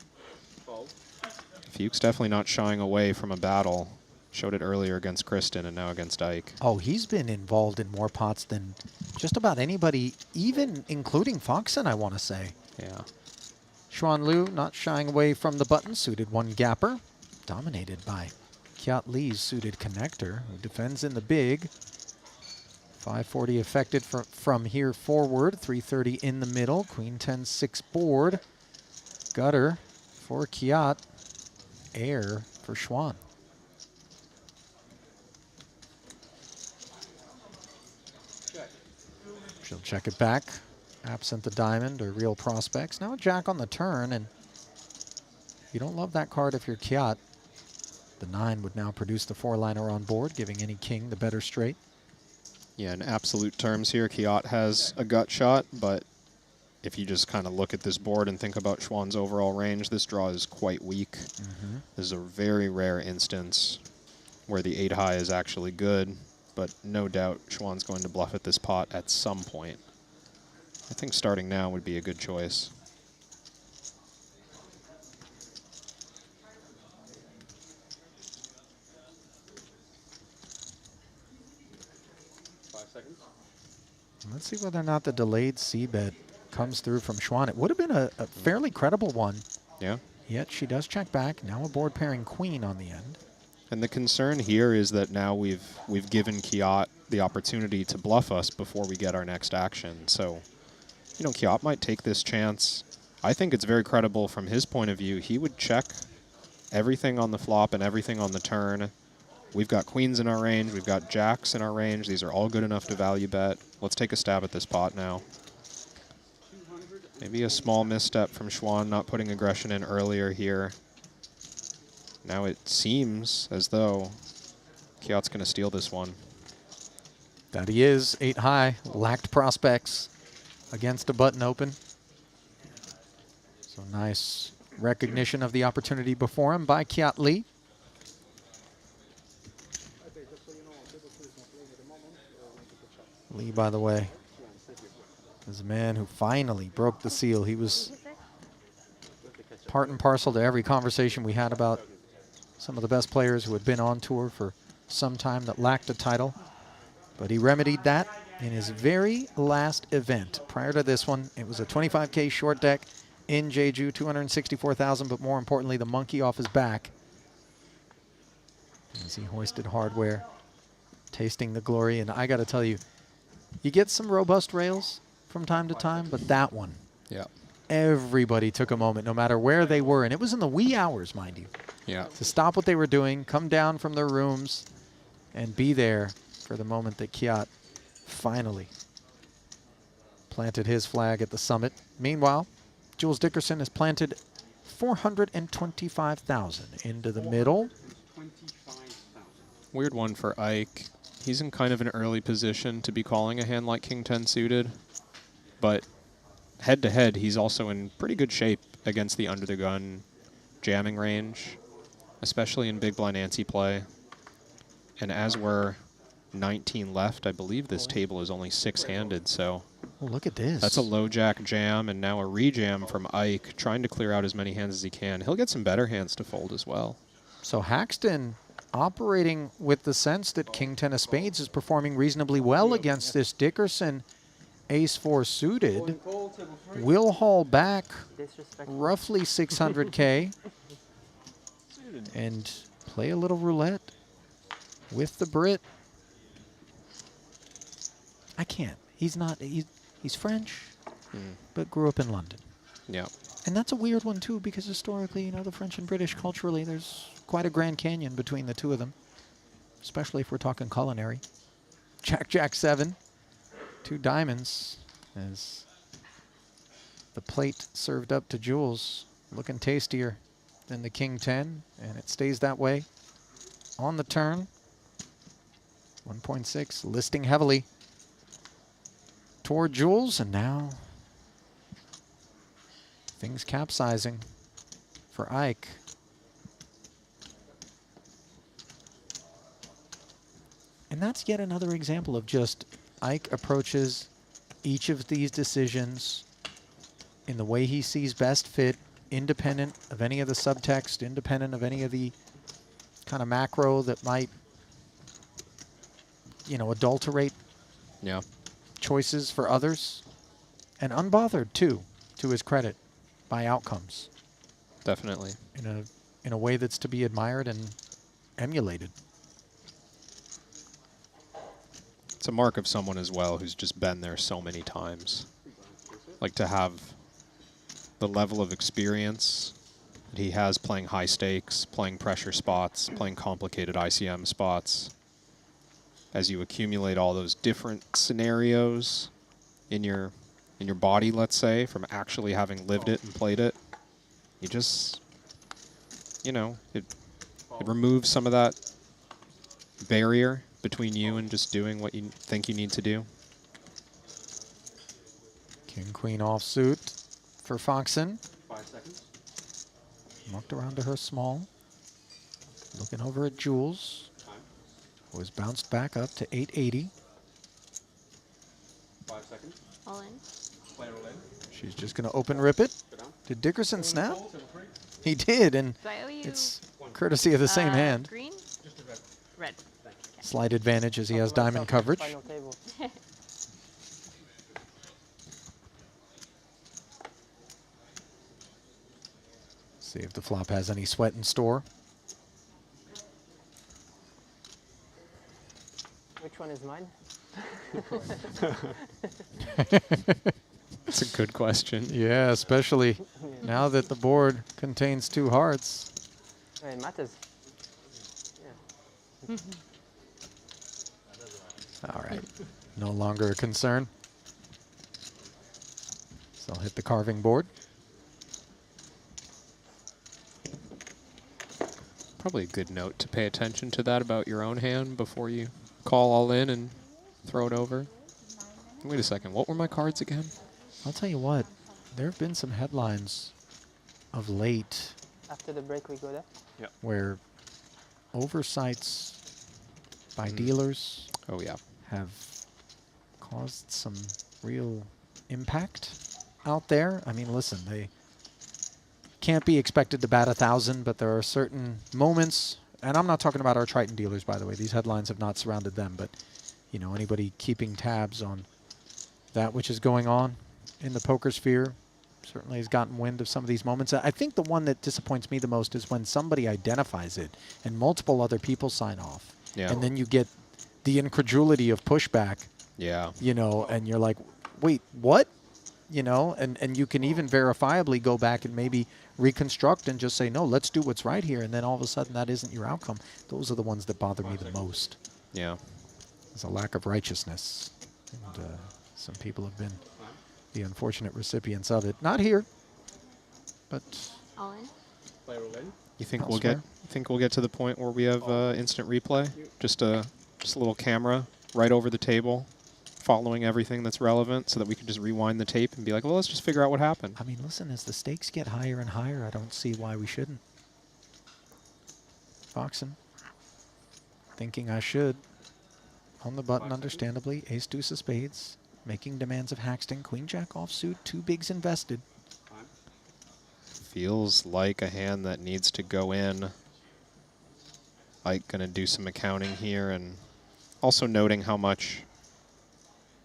S2: Fuchs definitely not shying away from a battle. Showed it earlier against Kristen and now against Ike.
S1: Oh, he's been involved in more pots than just about anybody, even including Foxen, I want to say.
S2: Yeah.
S1: Xuan Liu not shying away from the button, suited one gapper, dominated by Kiat Lee's suited connector, who defends in the big. 540 affected from here forward, 330 in the middle, queen 10-6 board. Gutter for Kiat, air for Xuan. She'll check it back, absent the diamond or real prospects. Now a jack on the turn, and you don't love that card if you're Kiat. The 9 would now produce the 4-liner on board, giving any king the better straight.
S2: Yeah, in absolute terms here, Kiat has a gut shot, but if you just kind of look at this board and think about Schwann's overall range, this draw is quite weak. This is a very rare instance where the 8 high is actually good, but no doubt Schwann's going to bluff at this pot at some point. I think starting now would be a good choice.
S1: Let's see whether or not the delayed C-bet comes through from Schwann. It would have been a fairly credible one.
S2: Yeah.
S1: Yet she does check back. Now a board pairing queen on the end.
S2: And the concern here is that now we've given Kiat the opportunity to bluff us before we get our next action. So, you know, Kiat might take this chance. I think it's very credible from his point of view. He would check everything on the flop and everything on the turn. We've got queens in our range. We've got jacks in our range. These are all good enough to value bet. Let's take a stab at this pot now. Maybe a small misstep from Schwann, not putting aggression in earlier here. Now it seems as though Kiat's going to steal this one.
S1: That he is. 8 high. Lacked prospects against a button open. So nice recognition of the opportunity before him by Kiat Lee. Lee, by the way, is a man who finally broke the seal. He was part and parcel to every conversation we had about some of the best players who had been on tour for some time that lacked a title. But he remedied that in his very last event. Prior to this one, it was a 25K short deck in Jeju, 264,000, but more importantly, the monkey off his back as he hoisted hardware, tasting the glory. And I got to tell you, you get some robust rails from time to time, but that one,
S2: Yeah.
S1: everybody took a moment, no matter where they were. And it was in the wee hours, mind you,
S2: Yeah.
S1: to stop what they were doing, come down from their rooms, and be there for the moment that Kiat finally planted his flag at the summit. Meanwhile, Jules Dickerson has planted 425,000 into the middle.
S2: Weird one for Ike. He's in kind of an early position to be calling a hand like King 10 suited, but head-to-head, he's also in pretty good shape against the under-the-gun jamming range, especially in big blind ante play. And as we're 19 left, I believe this table is only 6-handed, so
S1: Oh, look at this.
S2: that's a low jack jam and now a rejam from Ike, trying to clear out as many hands as he can. He'll get some better hands to fold as well.
S1: So Haxton operating with the sense that King 10 of spades is performing reasonably well against this Dickerson Ace-4 suited. Will haul back roughly 600K and play a little roulette with the Brit. I can't. He's not. He's French, but grew up in London.
S2: Yeah.
S1: And that's a weird one, too, because historically, you know, the French and British culturally, there's quite a Grand Canyon between the two of them, especially if we're talking culinary. Jack, Jack 7, 2 diamonds as the plate served up to Jules, looking tastier than the King 10, and it stays that way on the turn. 1.6, listing heavily toward Jules, and now things capsizing for Ike. And that's yet another example of just Ike approaches each of these decisions in the way he sees best fit, independent of any of the subtext, independent of any of the kind of macro that might, you know, adulterate choices for others. And unbothered, too, to his credit, by outcomes.
S2: Definitely.
S1: In a way that's to be admired and emulated.
S2: It's a mark of someone as well who's just been there so many times. Like to have the level of experience that he has playing high stakes, playing pressure spots, playing complicated ICM spots. As you accumulate all those different scenarios in your body, let's say, from actually having lived it and played it, you just, you know, it removes some of that barrier between you and just doing what you think you need to do.
S1: King, queen offsuit for Foxen.
S5: 5 seconds.
S1: Mucked around to her small. Looking over at Jules.
S5: Time.
S1: Who has bounced back up to 880.
S5: 5 seconds.
S3: All in.
S5: Player will in.
S1: She's just going to open rip it.
S5: Go down.
S1: Did Dickerson snap?
S5: Fold, 7-3.
S1: He did, and
S3: Do I owe you
S1: it's courtesy of the same hand.
S3: green?
S5: Just a red.
S3: Red.
S1: Slight advantage as he has diamond coverage.
S6: Final table.
S1: See if the flop has any sweat in store.
S6: Which one is mine?
S2: That's a good question.
S1: Yeah, especially now that the board contains 2 hearts.
S6: It matters. Yeah.
S1: All right, no longer a concern. So I'll hit the carving board.
S2: Probably a good note to pay attention to that about your own hand before you call all in and throw it over. Wait a second, what were my cards again?
S1: I'll tell you what, there have been some headlines of late
S6: After the break, we go there.
S1: where oversights by dealers
S2: Oh yeah.
S1: have caused some real impact out there. I mean, listen, they can't be expected to bat 1,000, but there are certain moments, and I'm not talking about our Triton dealers, by the way. These headlines have not surrounded them, but you know, anybody keeping tabs on that which is going on in the poker sphere certainly has gotten wind of some of these moments. I think the one that disappoints me the most is when somebody identifies it and multiple other people sign off.
S2: Yeah.
S1: And then you get the incredulity of pushback,
S2: Yeah.
S1: you know, and you're like, wait, what? You know, and you can even verifiably go back and maybe reconstruct and just say, no, let's do what's right here. And then all of a sudden that isn't your outcome. Those are the ones that bother me the most.
S2: Yeah.
S1: There's a lack of righteousness. And some people have been the unfortunate recipients of it. Not here, but
S3: All in.
S5: Player will in.
S2: You think
S1: Elsewhere.
S2: we'll get to the point where we have instant replay? Just a little camera right over the table, following everything that's relevant, so that we can just rewind the tape and be like, well, let's just figure out what happened.
S1: I mean, listen, as the stakes get higher and higher, I don't see why we shouldn't. Foxen, thinking I should. On the button, understandably. Ace, deuce of spades. Making demands of Haxton. Queen, jack offsuit. 2 bigs invested.
S5: Time.
S2: Feels like a hand that needs to go in. Ike gonna do some accounting here, and also noting how much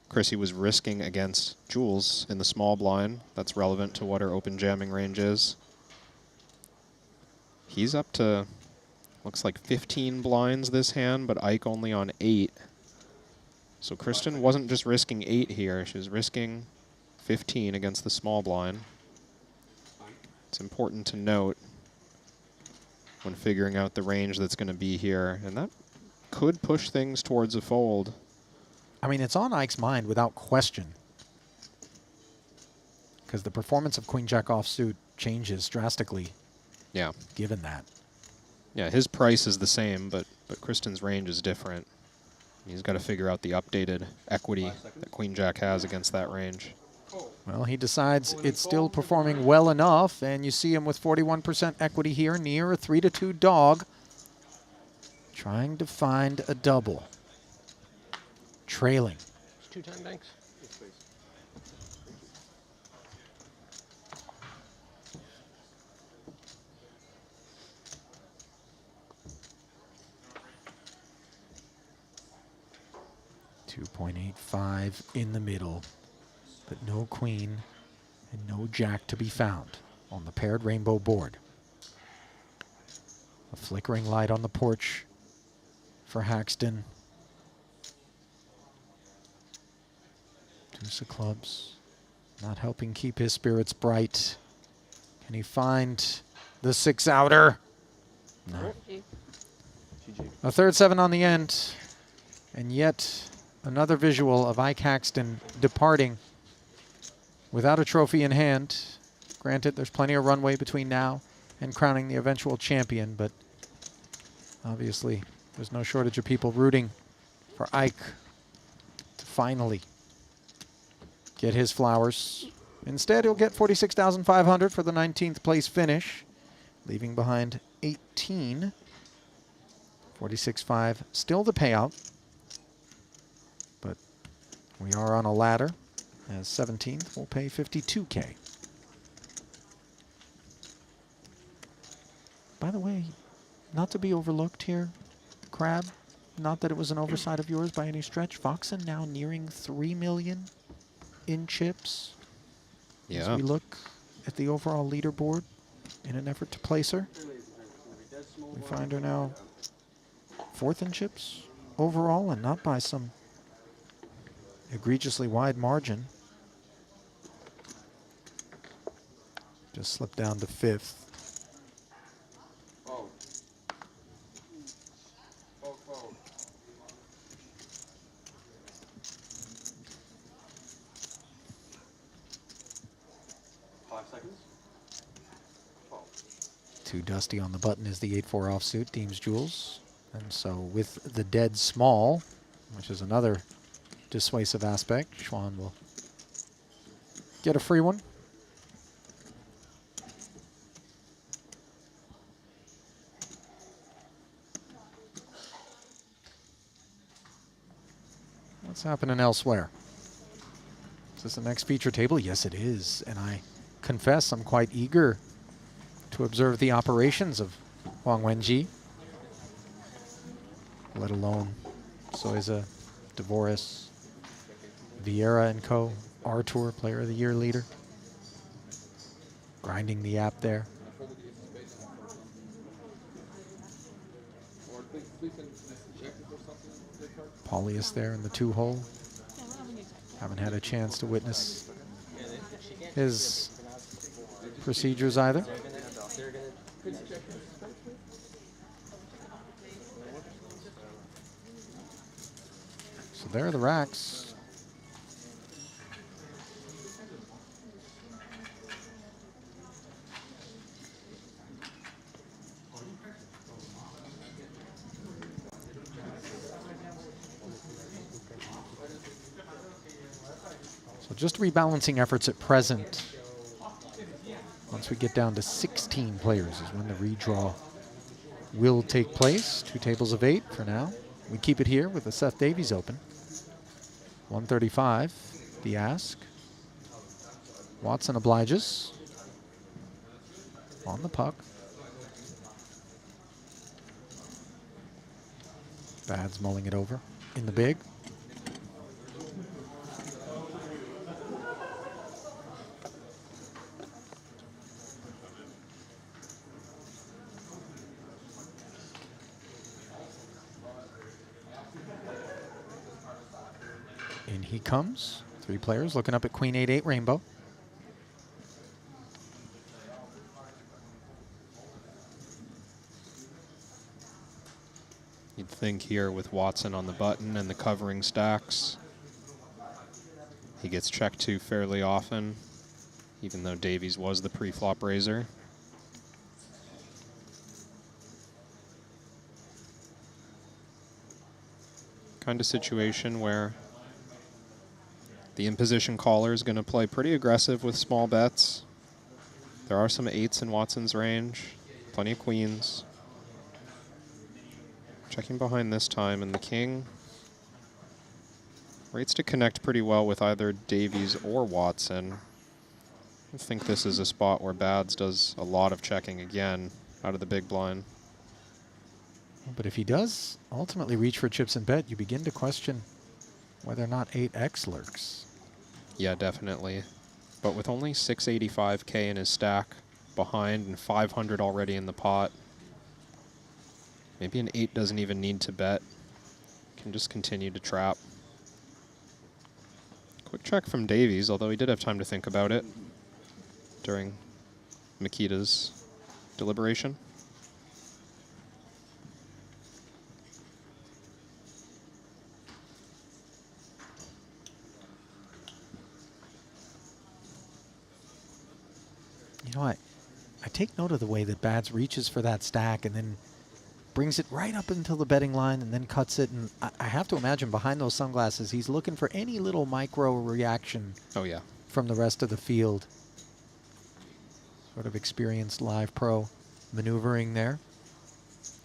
S2: Chrissy was risking against Jules in the small blind. That's relevant to what her open jamming range is. He's up to, looks like 15 blinds this hand, but Ike only on 8. So Kristen wasn't just risking 8 here, she was risking 15 against the small blind. It's important to note when figuring out the range that's going to be here, and that could push things towards a fold.
S1: I mean, it's on Ike's mind without question. Because the performance of Queen, jack offsuit changes drastically.
S2: Yeah.
S1: Given that.
S2: Yeah, his price is the same, but Kristen's range is different. He's got to figure out the updated equity that Queen Jack has against that range.
S1: Well, he decides it's still performing well enough, and you see him with 41% equity here near a 3-2 dog. Trying to find a double. Trailing.
S9: It's 2-10, thanks.
S1: 2.85 in the middle, but no queen and no jack to be found on the paired rainbow board. A flickering light on the porch for Haxton. Deuce of clubs, not helping keep his spirits bright. Can he find the 6-outer? No. A third 7 on the end, and yet another visual of Ike Haxton departing without a trophy in hand. Granted, there's plenty of runway between now and crowning the eventual champion, but obviously there's no shortage of people rooting for Ike to finally get his flowers. Instead, he'll get 46,500 for the 19th place finish, leaving behind 18. 46.5, still the payout. But we are on a ladder, as 17th will pay 52K. By the way, not to be overlooked here, Crab, not that it was an oversight of yours by any stretch, Foxen now nearing 3 million in chips.
S2: Yeah.
S1: As we look at the overall leaderboard in an effort to place her, we find her now 4th in chips overall, and not by some egregiously wide margin. Just slipped down to 5th. Too dusty on the button is the 8-4 offsuit, Deems Jules. And so with the dead small, which is another dissuasive aspect, Schwan will get a free one. What's happening elsewhere? Is this the next feature table? Yes, it is. And I confess I'm quite eager to observe the operations of Huang Wenji, let alone Soiza, Devoris, Vieira and co. R-Tour Player of the Year leader. Grinding the app there. Paulius there in the 2-hole. Haven't had a chance to witness his procedures either. So there are the racks. So just rebalancing efforts at present. Once we get down to 16 players is when the redraw will take place. 2 tables of 8 for now. We keep it here with the Seth Davies Open. 135, the ask. Watson obliges. On the puck. Bad's mulling it over in the big. In he comes. 3 players looking up at Queen 8-8 Rainbow.
S2: You'd think here with Watson on the button and the covering stacks, he gets checked to fairly often, even though Davies was the pre-flop raiser. Kind of situation where the in-position caller is going to play pretty aggressive with small bets. There are some 8s in Watson's range, plenty of queens. Checking behind this time, and the king rates to connect pretty well with either Davies or Watson. I think this is a spot where Bads does a lot of checking again out of the big blind.
S1: But if he does ultimately reach for chips and bet, you begin to question whether or not 8x lurks.
S2: Yeah, definitely. But with only 685K in his stack behind and 500 already in the pot, maybe an 8 doesn't even need to bet. Can just continue to trap. Quick check from Davies, although he did have time to think about it during Makita's deliberation.
S1: You know, I take note of the way that Bads reaches for that stack and then brings it right up until the betting line and then cuts it. And I have to imagine behind those sunglasses, he's looking for any little micro reaction
S2: Oh, yeah.
S1: from the rest of the field. Sort of experienced live pro maneuvering there.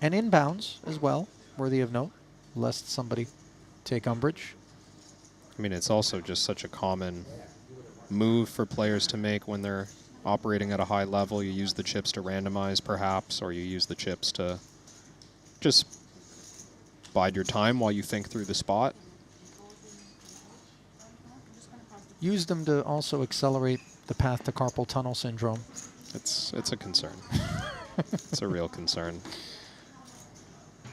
S1: And inbounds as well, worthy of note, lest somebody take umbrage.
S2: I mean, it's also just such a common move for players to make when they're operating at a high level. You use the chips to randomize, perhaps, or you use the chips to just bide your time while you think through the spot.
S1: Use them to also accelerate the path to carpal tunnel syndrome.
S2: It's a concern. It's a real concern.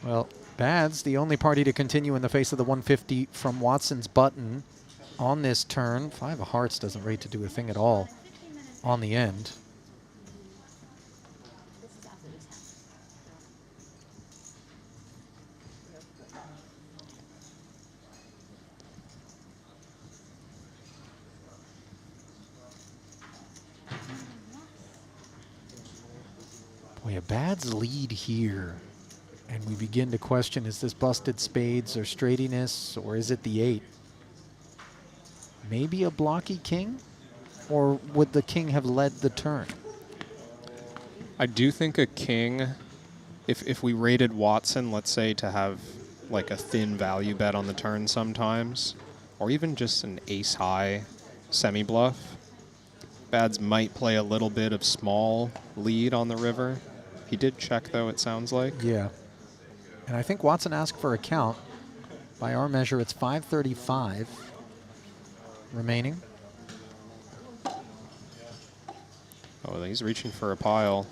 S1: Well, Bad's the only party to continue in the face of the 150 from Watson's button on this turn. 5 of hearts doesn't rate to do a thing at all on the end. Boy, a Bad's lead here. And we begin to question, is this busted spades or straightiness, or is it the 8? Maybe a blocky king? Or would the king have led the turn?
S2: I do think a king, if we rated Watson, let's say, to have like a thin value bet on the turn sometimes, or even just an ace-high semi-bluff, Bads might play a little bit of small lead on the river. He did check, though, it sounds like.
S1: Yeah. And I think Watson asked for a count. By our measure, it's 535 remaining.
S2: Oh, he's reaching for a pile.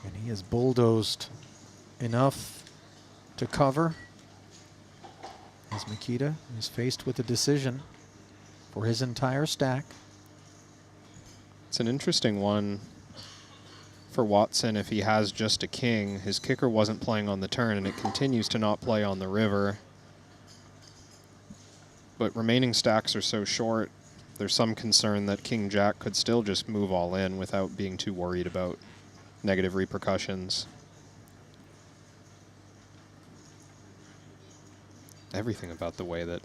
S1: And he has bulldozed enough to cover as Mikita is faced with a decision for his entire stack.
S2: It's an interesting one for Watson. If he has just a king, his kicker wasn't playing on the turn, and it continues to not play on the river. But remaining stacks are so short, there's some concern that King-Jack could still just move all in without being too worried about negative repercussions. Everything about the way that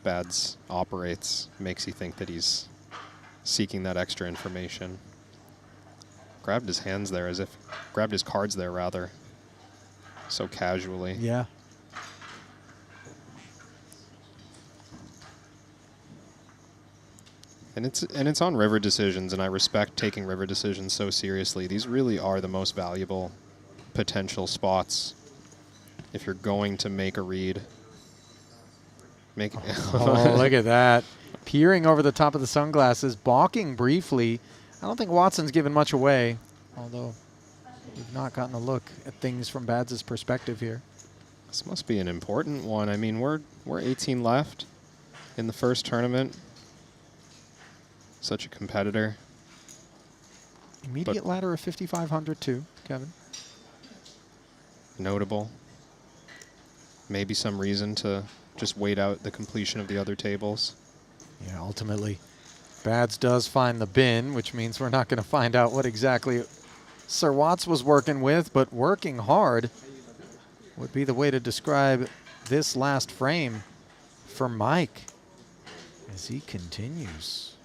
S2: Bads operates makes you think that he's seeking that extra information. Grabbed his hands there grabbed his cards there rather, so casually.
S1: Yeah.
S2: And it's on river decisions, and I respect taking river decisions so seriously. These really are the most valuable potential spots if you're going to make a read.
S1: Oh, look at that. Peering over the top of the sunglasses, balking briefly. I don't think Watson's given much away, although we've not gotten a look at things from Bads' perspective here.
S2: This must be an important one. I mean, we're 18 left in the first tournament. Such a competitor.
S1: Immediate ladder of 5,500 too, Kevin.
S2: Notable. Maybe some reason to just wait out the completion of the other tables.
S1: Yeah, ultimately, Bads does find the bin, which means we're not going to find out what exactly Sir Watts was working with, but working hard would be the way to describe this last frame for Mike as he continues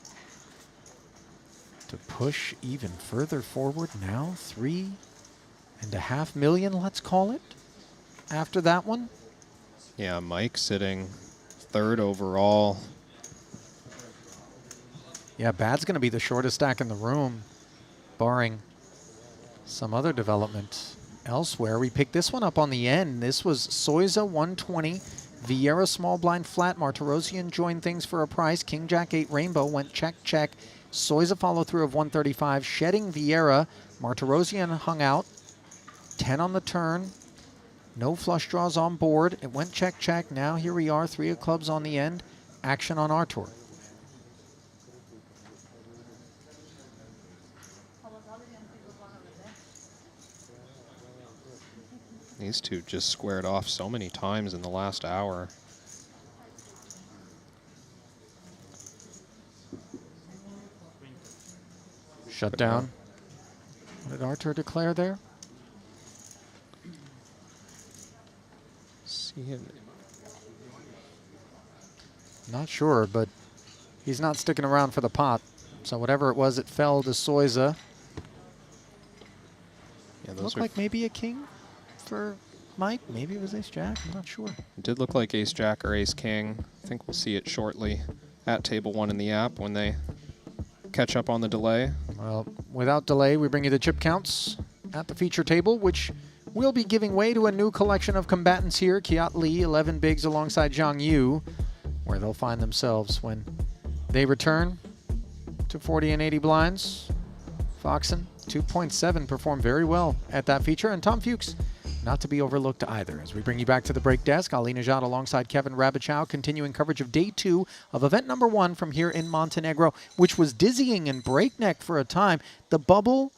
S1: to push even further forward. Now 3.5 million, let's call it, after that one.
S2: Yeah, Mike sitting third overall.
S1: Yeah, Bad's going to be the shortest stack in the room, barring some other development elsewhere. We picked this one up on the end. This was Soiza 120, Vieira small blind flat. Martirosian joined things for a price. King Jack 8 rainbow went check, check. Soiza follow through of 135, shedding Vieira. Martirosian hung out. 10 on the turn. No flush draws on board. It went check, check. Now here we are, 3 of clubs on the end. Action on our tour.
S2: These two just squared off so many times in the last hour.
S1: Shut down. What did Artur declare there? Not sure, but he's not sticking around for the pot. So whatever it was, it fell to Soiza.
S2: Yeah, those
S1: Looked
S2: are
S1: like maybe a king for Mike. Maybe it was ace-jack. I'm not sure.
S2: It did look like ace-jack or ace-king. I think we'll see it shortly at table 1 in the app when they catch up on the delay.
S1: Well, without delay, we bring you the chip counts at the feature table, which will be giving way to a new collection of combatants here. Kiat Lee, 11 bigs alongside Zhang Yu, where they'll find themselves when they return to 40 and 80 blinds. Foxen, 2.7, performed very well at that feature, and Tom Fuchs, not to be overlooked either. As we bring you back to the break desk, Ali Najad alongside Kevin Rabichow, continuing coverage of day 2 of event number 1 from here in Montenegro, which was dizzying and breakneck for a time. The bubble,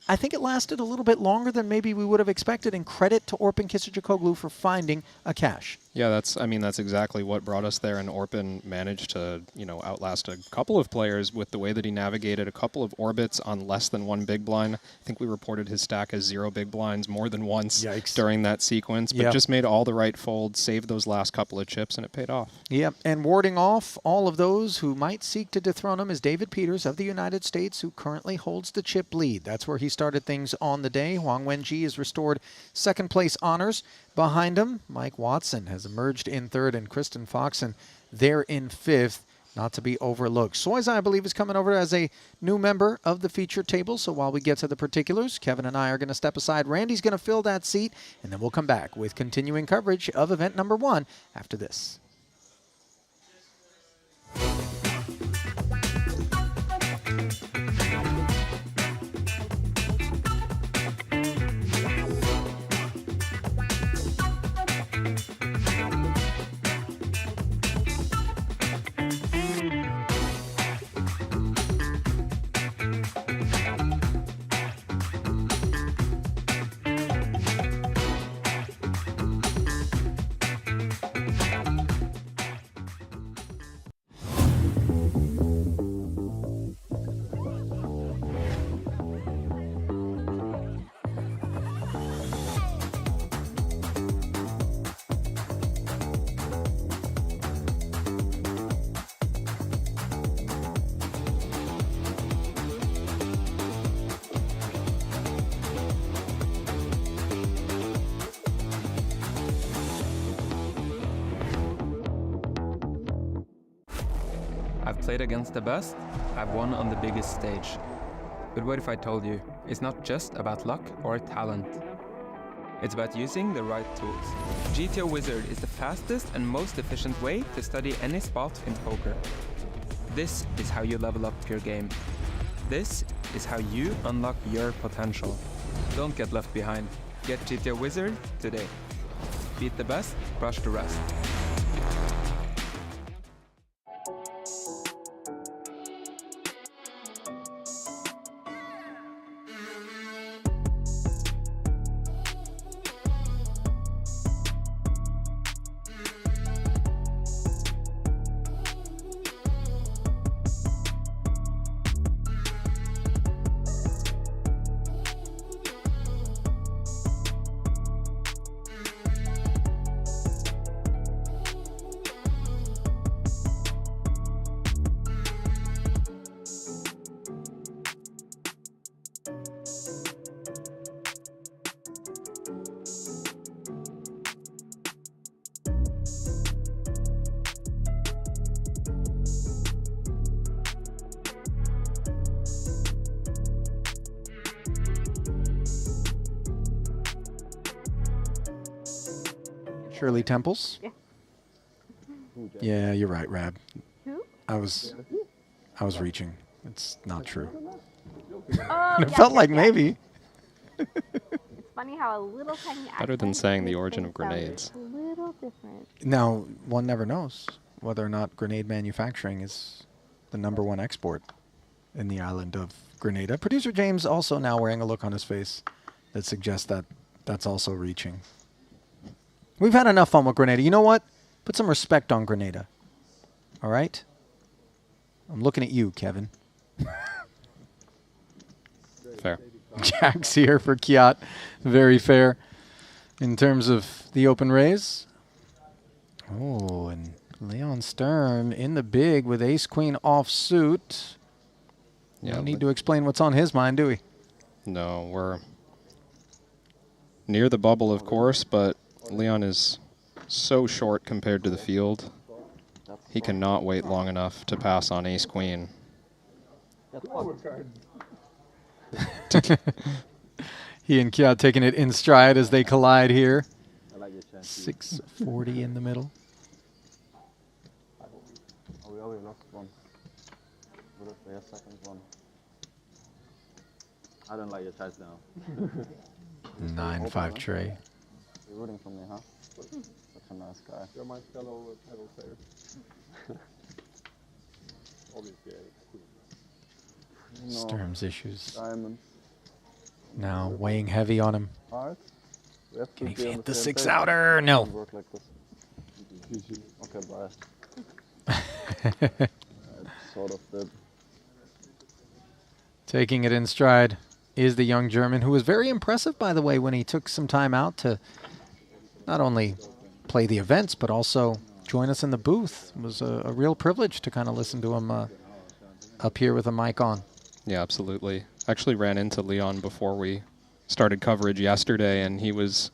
S1: I think it lasted a little bit longer than maybe we would have expected, and credit to Orpin Kisicoglu for finding a cash.
S2: Yeah, that's exactly what brought us there, and Orpin managed to, outlast a couple of players with the way that he navigated a couple of orbits on less than 1 big blind. I think we reported his stack as 0 big blinds more than once during that sequence, but just made all the right folds, saved those last couple of chips, and it paid off.
S1: Yep, and warding off all of those who might seek to dethrone him is David Peters of the United States, who currently holds the chip lead. That's where he started things on the day. Huang Wenji has restored second place honors. Behind him, Mike Watson has emerged in third, and Kristen Foxen there in fifth, not to be overlooked. Soiza, I believe, is coming over as a new member of the feature table, so while we get to the particulars, Kevin and I are going to step aside. Randy's going to fill that seat, and then we'll come back with continuing coverage of event number 1 after this.
S10: I've played against the best, I've won on the biggest stage. But what if I told you, it's not just about luck or talent. It's about using the right tools. GTO Wizard is the fastest and most efficient way to study any spot in poker. This is how you level up your game. This is how you unlock your potential. Don't get left behind. Get GTO Wizard today. Beat the best, crush the rest.
S1: Shirley Temples?
S3: Yeah.
S1: Yeah, you're right, Rab.
S3: Who?
S1: I was reaching. It's not true.
S3: Oh,
S1: It felt like maybe.
S3: It's funny how a little tiny
S2: Better than
S3: accent
S2: saying the
S3: makes
S2: origin
S3: things
S2: of grenades.
S3: sound a little different.
S1: Now, one never knows whether or not grenade manufacturing is the #1 export in the island of Grenada. Producer James also now wearing a look on his face that suggests that that's also reaching. We've had enough fun with Grenada. You know what? Put some respect on Grenada. All right? I'm looking at you, Kevin.
S2: Fair.
S1: Jack's here for Kiat. Very fair in terms of the open raise. Oh, and Leon Sturm in the big with ace-queen offsuit.
S2: Yeah,
S1: No need to explain what's on his mind, do we?
S2: No, we're near the bubble, of course, but Leon is so short compared to the field. He cannot wait long enough to pass on ace-queen.
S1: He and Kia taking it in stride as they collide here. 640 in the middle.
S4: We lost one. We'll play a second one. I don't like your choice now.
S1: 9-5 tray.
S4: You're rooting for me, huh? Such a nice guy.
S5: You're my fellow pedal player. Obviously,
S1: Sturm's issues
S4: Diamond.
S1: now weighing heavy on him.
S4: Alright. We have to
S1: Can he
S4: be on
S1: hit
S4: the
S1: the
S4: same
S1: 6
S4: page.
S1: outer? No.
S4: Doesn't work like this. Okay, bye. It's sort of the
S1: Taking it in stride is the young German, who was very impressive, by the way, when he took some time out to not only play the events, but also join us in the booth. It was a real privilege to kind of listen to him up here with a mic on.
S2: Yeah, absolutely. Actually ran into Leon before we started coverage yesterday, and he was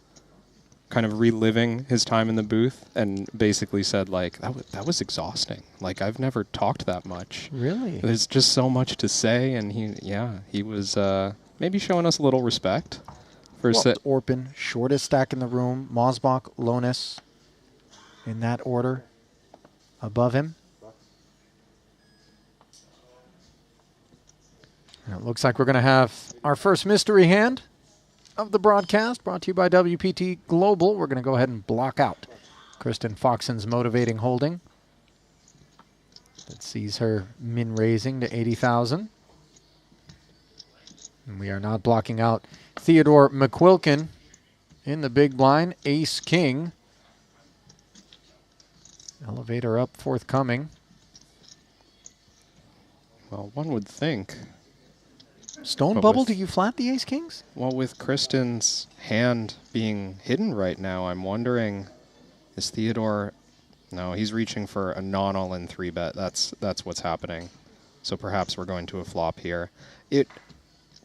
S2: kind of reliving his time in the booth and basically said, like, that was exhausting. Like, I've never talked that much.
S1: Really?
S2: There's just so much to say, and he was maybe showing us a little respect. For
S1: Orpin, shortest stack in the room. Mosbach, Lonis, in that order, above him. And it looks like we're going to have our first mystery hand of the broadcast, brought to you by WPT Global. We're going to go ahead and block out Kristen Foxen's motivating holding. That sees her min raising to 80,000. And we are not blocking out Theodore McQuilkin in the big blind, ace king. Elevator up forthcoming.
S2: Well, one would think.
S1: Stone
S2: But
S1: bubble,
S2: with-
S1: do you flat the ace kings?
S2: Well, with Kristen's hand being hidden right now, I'm wondering, is Theodore... No, he's reaching for a non-all-in 3-bet. That's what's happening. So perhaps we're going to a flop here. It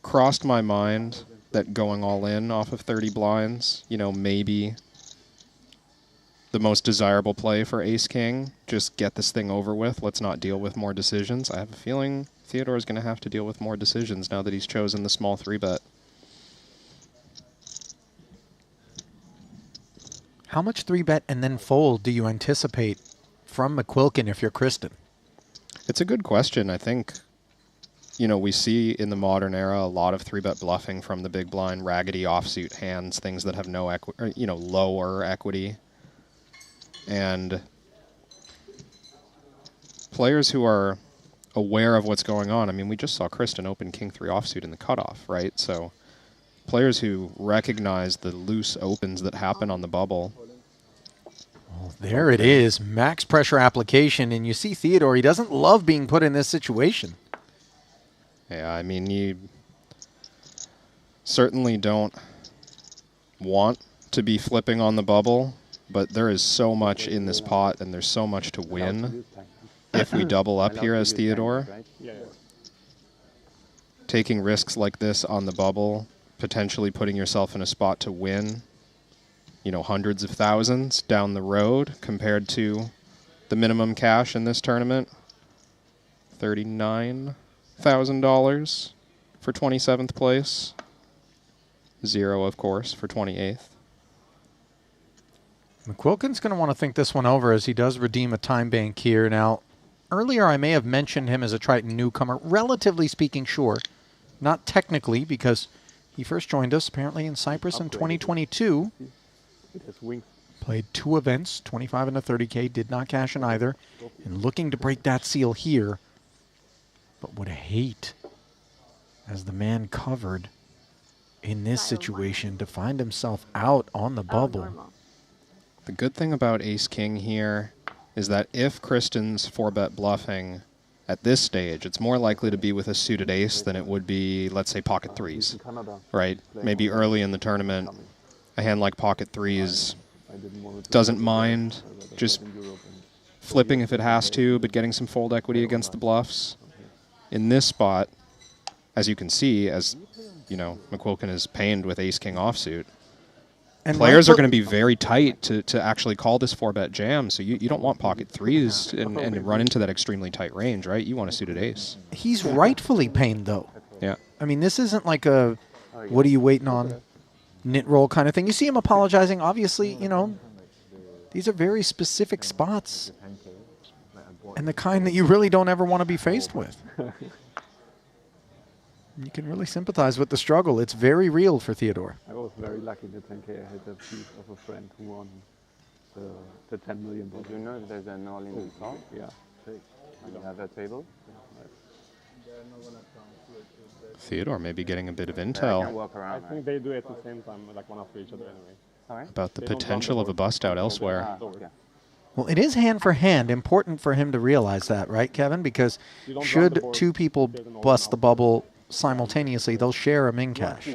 S2: crossed my mind that going all in off of 30 blinds, you know, maybe the most desirable play for ace-king. Just get this thing over with. Let's not deal with more decisions. I have a feeling Theodore's going to have to deal with more decisions now that he's chosen the small 3-bet.
S1: How much 3-bet and then fold do you anticipate from McQuilkin if you're Kristen?
S2: It's a good question. I think, you know, we see in the modern era a lot of 3-bet bluffing from the big blind, raggedy offsuit hands, things that have no equity, you know, lower equity. And players who are aware of what's going on, I mean, we just saw Kristen open King 3 offsuit in the cutoff, right? So players who recognize the loose opens that happen on the bubble.
S1: Well, there it is, max pressure application, and you see Theodore, he doesn't love being put in this situation.
S2: Yeah, I mean, you certainly don't want to be flipping on the bubble, but there is so much in this pot, and there's so much to win if we double up here as Theodore. Taking risks like this on the bubble, potentially putting yourself in a spot to win, you know, hundreds of thousands down the road compared to the minimum cash in this tournament. $39,000 for 27th place. 0, of course, for 28th.
S1: McQuilkin's going to want to think this one over as he does redeem a time bank here. Now, earlier I may have mentioned him as a Triton newcomer, relatively speaking, sure. Not technically, because he first joined us apparently in Cyprus in 2022. Played 2 events, 25 and a 30K, did not cash in either, and looking to break that seal here. But would hate, as the man covered in this situation, to find himself out on the bubble.
S2: The good thing about ace-king here is that if Kristen's 4-bet bluffing at this stage, it's more likely to be with a suited ace than it would be, let's say, pocket 3s, right? Maybe early in the tournament, a hand like pocket 3s,
S5: I didn't want to
S2: doesn't mind just
S5: in Europe and
S2: flipping if it has to, but getting some fold equity against the bluffs. In this spot, as you can see, as you know, McQuilkin is pained with ace-king offsuit.
S1: And
S2: Players are going to be very tight to actually call this 4-bet jam, so you don't want pocket threes and run into that extremely tight range, right? You want a suited ace.
S1: He's rightfully pained, though.
S2: Yeah.
S1: I mean, this isn't like a what are you waiting on knit roll kind of thing. You see him apologizing. Obviously, you know, these are very specific spots and the kind that you really don't ever want to be faced with. You can really sympathize with the struggle. It's very real for Theodore.
S5: I was very lucky in the 10K. I had a piece of a friend who won the 10 million.
S4: Did you know that there's an all-in install?
S5: Yeah.
S4: And you have a table?
S2: Theodore may be getting a bit of
S4: I can
S2: intel
S4: walk
S5: I
S4: around.
S5: think they do it at the same time, like one after each other anyway.
S4: Alright.
S2: about the
S5: They don't
S2: potential
S5: run
S2: of
S5: the
S2: a bust out elsewhere.
S4: Ah, okay.
S1: Well, it is hand for hand. Important for him to realize that, right, Kevin? Because
S5: You don't run
S1: should
S5: the board,
S1: two people
S5: there's an all-in
S1: bust the
S5: output.
S1: bubble simultaneously, they'll share a min cash.
S4: You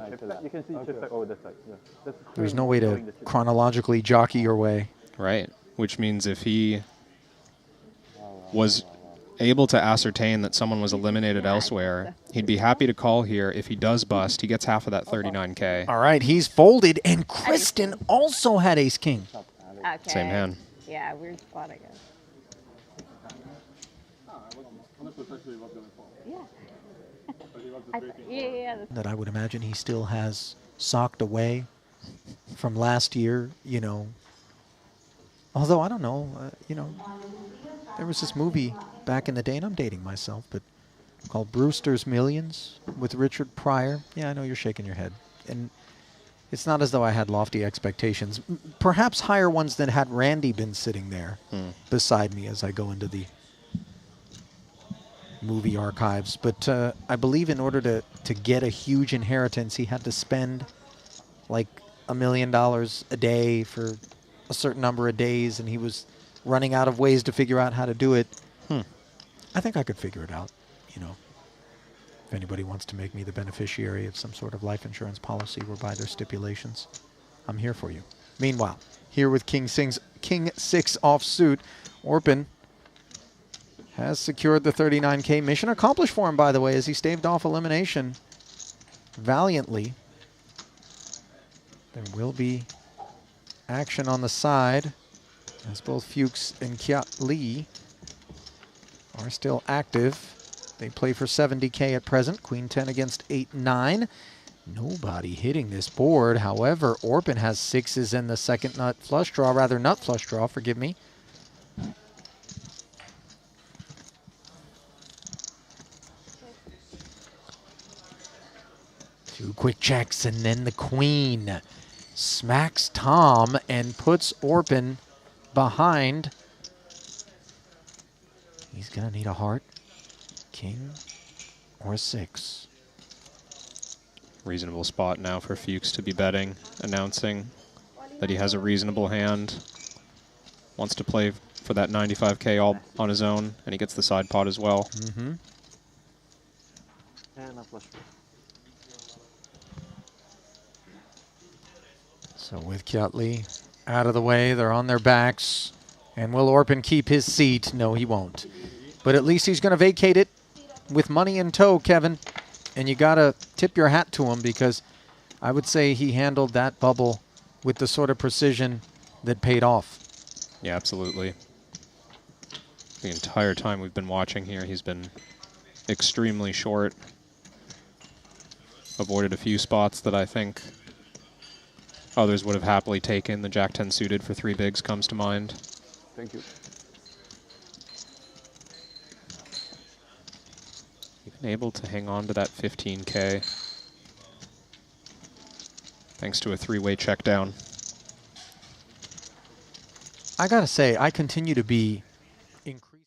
S4: can see just like, oh, that's like, yeah. That's
S1: There's no way to chronologically jockey your way.
S2: Right, which means if he was able to ascertain that someone was eliminated elsewhere, he'd be happy to call here. If he does bust, he gets half of that 39K.
S1: All right, he's folded, and Kristen also had ace-king.
S3: Okay.
S2: Same hand.
S3: Yeah, weird spot, I guess. Yeah. Yeah.
S1: That I would imagine he still has socked away from last year, you know. Although, I don't know, you know, there was this movie back in the day, and I'm dating myself, but called Brewster's Millions with Richard Pryor. Yeah, I know you're shaking your head. And it's not as though I had lofty expectations. Perhaps higher ones than had Randy been sitting there beside me as I go into the movie archives. But I believe in order to get a huge inheritance, he had to spend like $1 million a day for a certain number of days, and he was running out of ways to figure out how to do it. I think I could figure it out, you know. If anybody wants to make me the beneficiary of some sort of life insurance policy whereby there's stipulations, I'm here for you. Meanwhile, here with King 6 offsuit, Orpin has secured the 39K. Mission accomplished for him, by the way, as he staved off elimination valiantly. There will be action on the side as both Fuchs and Kiat Lee are still active. They play for 70K at present. Queen 10 against 8-9. Nobody hitting this board. However, Orpin has sixes in the second nut flush draw, forgive me. Two quick checks, and then the queen smacks Tom and puts Orpin behind. He's gonna need a heart, king, or a 6.
S2: Reasonable spot now for Fuchs to be betting, announcing that he has a reasonable hand, wants to play for that 95K all on his own, and he gets the side pot as well.
S4: And a flush.
S1: So with Kiatli out of the way, they're on their backs. And will Orpin keep his seat? No, he won't. But at least he's going to vacate it with money in tow, Kevin. And you got to tip your hat to him, because I would say he handled that bubble with the sort of precision that paid off.
S2: Yeah, absolutely. The entire time we've been watching here, he's been extremely short. Avoided a few spots that I think others would have happily taken. The Jack-10 suited for 3 bigs comes to mind.
S5: Thank you.
S2: Even able to hang on to that 15K. Thanks to a 3-way check down.
S1: I got to say, I continue to be increasing.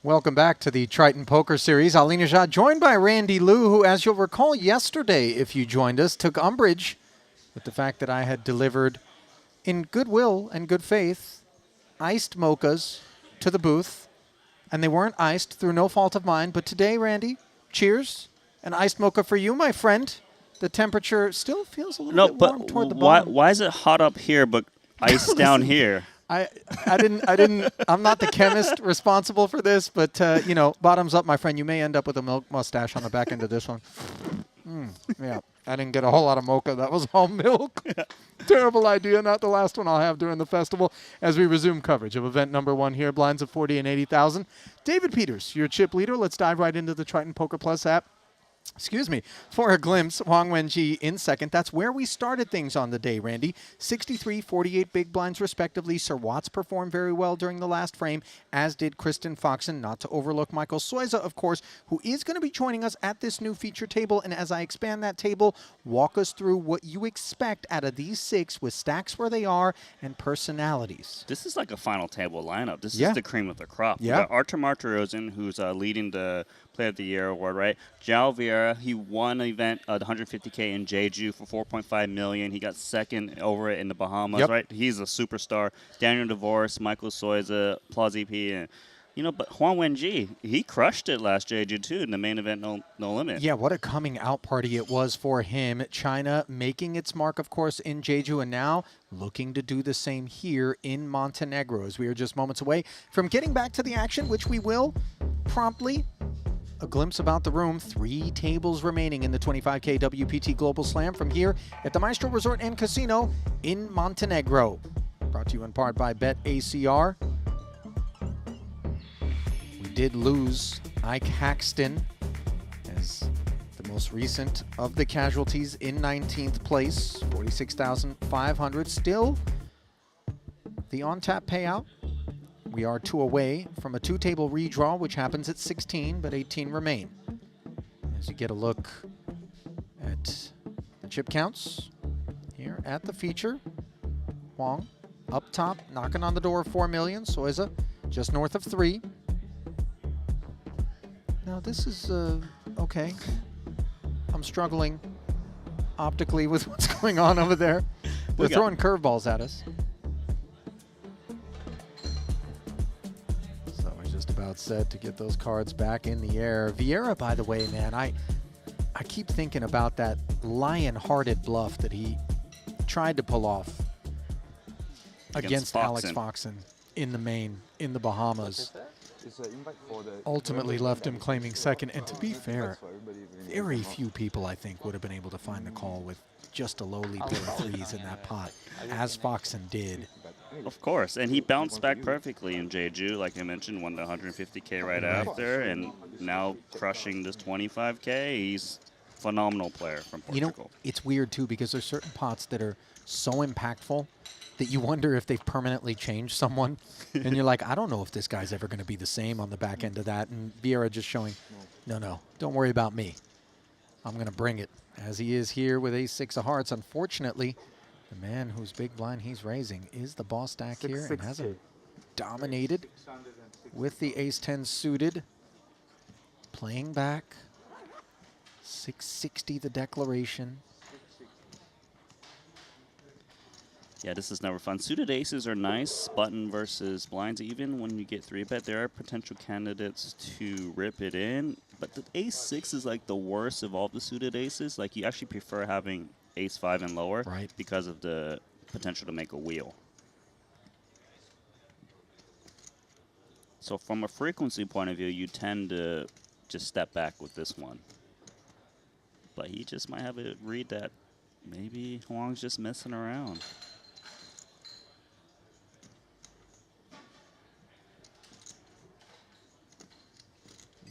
S1: Welcome back to the Triton Poker Series. Ali Najad joined by Randy Liu, who, as you'll recall yesterday, if you joined us, took umbrage with the fact that I had delivered, in goodwill and good faith, iced mochas to the booth and they weren't iced through no fault of mine. But today, Randy, cheers. An iced mocha for you, my friend. The temperature still feels a little bit warm toward the bottom.
S8: Why is it hot up here but ice down here?
S1: I didn't. I'm not the chemist responsible for this, but you know, bottoms up, my friend. You may end up with a milk mustache on the back end of this one. Yeah, I didn't get a whole lot of mocha. That was all milk. Terrible idea. Not the last one I'll have during the festival. As we resume coverage of event number 1 here, blinds of 40 and 80,000. David Peters, your chip leader. Let's dive right into the Triton Poker Plus app. Excuse me, for a glimpse, Huang Wenji in second. That's where we started things on the day, Randy. 63, 48 big blinds respectively. Sir Watts performed very well during the last frame, as did Kristen Foxen, not to overlook Michael Soiza, of course, who is going to be joining us at this new feature table. And as I expand that table, walk us through what you expect out of these 6 with stacks where they are and personalities.
S8: This is like a final table lineup. This
S1: Yeah.
S8: is the cream of the crop.
S1: Yeah.
S8: We got Artur Martirosyan, who's leading the Player of the Year award, right? João Vieira, he won an event, the 150K in Jeju for $4.5 million. He got second over it in the Bahamas,
S1: Yep.
S8: right? He's a superstar. Daniel Divorce, Michael Soiza, Plazi P, and you know, but Huang Wenji, he crushed it last Jeju too in the main event, no limit.
S1: Yeah, what a coming out party it was for him. China making its mark, of course, in Jeju, and now looking to do the same here in Montenegro, as we are just moments away from getting back to the action, which we will promptly. A glimpse about the room. 3 tables remaining in the 25K WPT Global Slam from here at the Maestral Resort and Casino in Montenegro. Brought to you in part by BetACR. We did lose Ike Haxton as the most recent of the casualties in 19th place, 46,500. Still the on-tap payout. We are 2 away from a 2-table redraw, which happens at 16, but 18 remain. As you get a look at the chip counts here at the feature, Huang up top, knocking on the door of 4 million. Soiza just north of 3. Now this is okay. I'm struggling optically with what's going on over there. They're throwing curveballs at us. About set to get those cards back in the air. Vieira, by the way, man, I keep thinking about that lion-hearted bluff that he tried to pull off against Alex Foxen in the main, in the Bahamas. Ultimately left him claiming second. And to be fair, very few people, I think, would have been able to find the call with just a lowly pair of 3s in that pot, as Foxen did.
S8: Of course, and he bounced back perfectly in Jeju, like I mentioned, won the 150K right after, and now crushing this 25K. He's a phenomenal player from Portugal.
S1: You know, it's weird, too, because there's certain pots that are so impactful that you wonder if they've permanently changed someone. And you're like, I don't know if this guy's ever going to be the same on the back end of that. And Vieira just showing, no, don't worry about me. I'm going to bring it, as he is here with ace-6 of hearts. Unfortunately, the man whose big blind he's raising is the boss stack here and hasn't dominated with the ace-10 suited. Playing back. 660 the declaration.
S8: Yeah, this is never fun. Suited aces are nice, button versus blinds. Even when you get 3-bet, there are potential candidates to rip it in. But the ace-6 is like the worst of all the suited aces. Like, you actually prefer having ace-5 and lower,
S1: right, because
S8: of the potential to make a wheel. So from a frequency point of view, you tend to just step back with this one. But he just might have a read that maybe Huang's just messing around.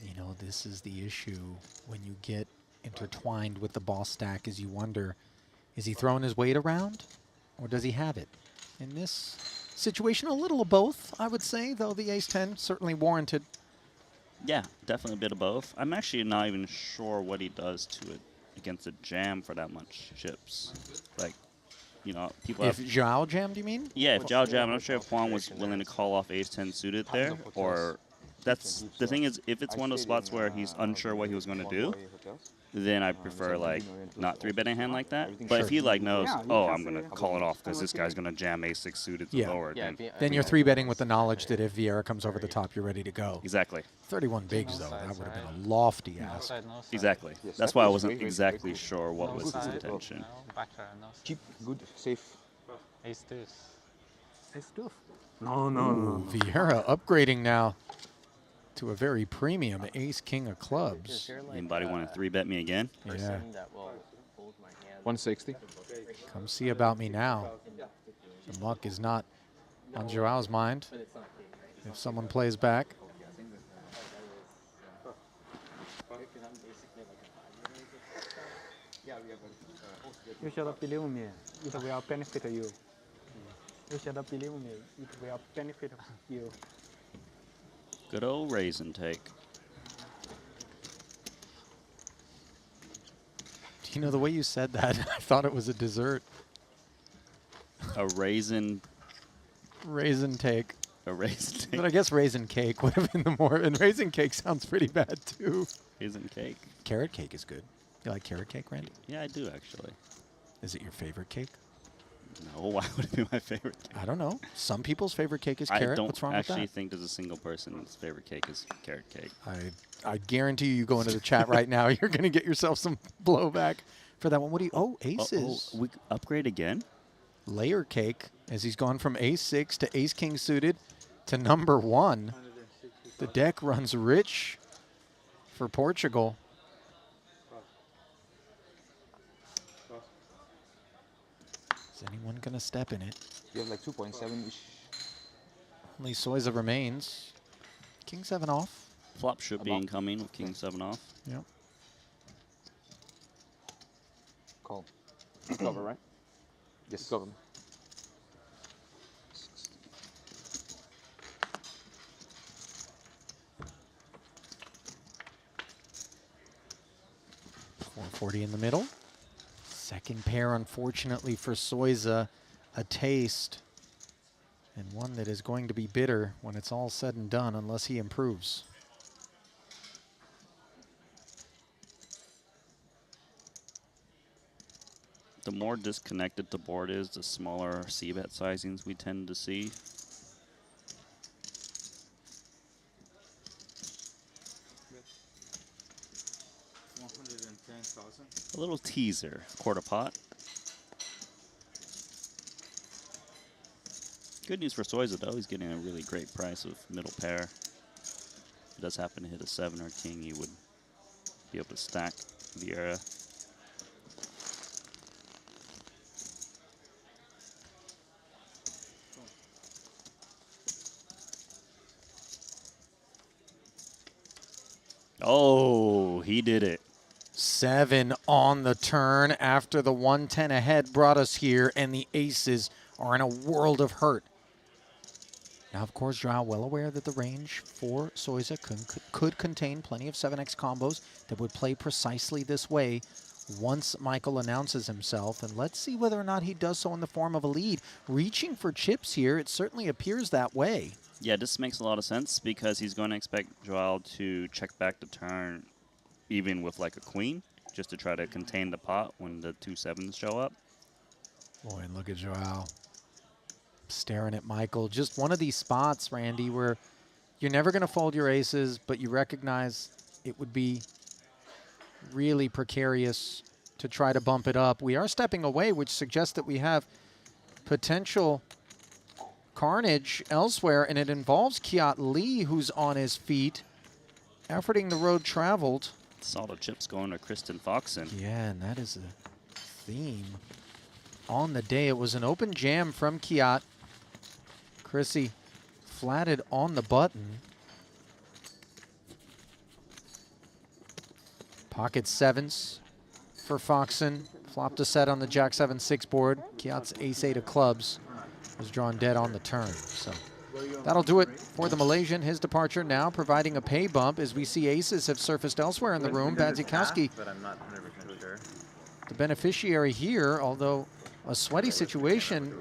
S1: You know, this is the issue when you get intertwined with the boss stack, is you wonder, is he throwing his weight around or does he have it? In this situation, a little of both, I would say, though the ace-10 certainly warranted.
S8: Yeah, definitely a bit of both. I'm actually not even sure what he does to it against a jam for that much chips. Like, you know, people
S1: If
S8: have...
S1: Zhao jammed, you mean?
S8: Yeah, if Zhao jammed, I'm not sure if Huang was willing to call off ace-10 suited there, or... That's the thing is, if it's one of those spots where he's unsure what he was going to do, then I prefer like not 3-betting a hand like that. But if he like knows, oh, I'm gonna call it off because this guy's gonna jam ace-6 suited to lower,
S1: then you're 3-betting with the knowledge that if Vieira comes over the top, you're ready to go.
S8: Exactly.
S1: 31 bigs though, that would have been a lofty ask.
S8: Exactly. That's why I wasn't exactly sure what was his intention.
S11: Cheap, good, safe.
S5: Ace deuce.
S11: Ace deuce.
S5: No.
S1: Vieira upgrading now to a very premium ace-king of clubs.
S8: Anybody want to 3-bet me again?
S1: Yeah.
S11: 160.
S1: Come see about me now. The luck is not on Joao's mind. If someone plays back.
S6: You should have believed me. It will benefit you. You should have believed me. It will benefit you.
S8: Good old raise and take.
S1: You know, the way you said that, I thought it was a dessert.
S8: A raisin.
S1: Raisin take.
S8: A raisin take.
S1: But I guess raisin cake would have been the more. And raisin cake sounds pretty bad too.
S8: Raisin cake.
S1: Carrot cake is good. You like carrot cake, Randy?
S8: Yeah, I do actually.
S1: Is it your favorite cake?
S8: No, why would it be my favorite cake?
S1: I don't know. Some people's favorite cake is carrot. What's wrong with that?
S8: I don't actually think there's a single person's favorite cake is carrot cake.
S1: I guarantee you go into the chat right now, you're going to get yourself some blowback for that one. What do you... Oh, aces.
S8: We upgrade again?
S1: Layer cake, as he's gone from ace-6 to ace-king suited to number 1. The deck runs rich for Portugal. Is anyone going to step in it?
S11: You have like 2.7-ish.
S1: Only Soiza remains. King 7 off.
S8: Flop should be incoming with king 7 off.
S1: Yep.
S11: Call. Cover, right? Yes. Cover.
S1: .440 in the middle. Second pair, unfortunately, for Soiza. A taste. And one that is going to be bitter when it's all said and done, unless he improves.
S8: The more disconnected the board is, the smaller c-bet sizings we tend to see. A little teaser, quarter pot. Good news for Soiza though, he's getting a really great price of middle pair. If he does happen to hit a 7 or king, he would be able to stack Vieira. Oh, he did it.
S1: 7 on the turn after the 110 ahead brought us here, and the aces are in a world of hurt. Now, of course, Joao well aware that the range for Soiza could contain plenty of 7x combos that would play precisely this way once Michael announces himself. And let's see whether or not he does so in the form of a lead. Reaching for chips here, it certainly appears that way.
S8: Yeah, this makes a lot of sense because he's going to expect Joao to check back the turn even with like a queen, just to try to contain the pot when the 2 7s show up.
S1: Boy, and look at Joao staring at Michael. Just one of these spots, Randy, where you're never going to fold your aces, but you recognize it would be really precarious to try to bump it up. We are stepping away, which suggests that we have potential carnage elsewhere, and it involves Kiat Lee, who's on his feet, efforting the road traveled.
S8: Saw the chips going to Kristen Foxen.
S1: Yeah, and that is a theme on the day. It was an open jam from Kiat. Chrissy flatted on the button. Pocket 7s for Foxen. Flopped a set on the Jack 7-6 board. Kiat's ace-8 of clubs was drawn dead on the turn. So that'll do it for the Malaysian. His departure now providing a pay bump as we see aces have surfaced elsewhere in the room. Badzikowski,
S6: but I'm not 100% sure.
S1: the beneficiary here, although a sweaty situation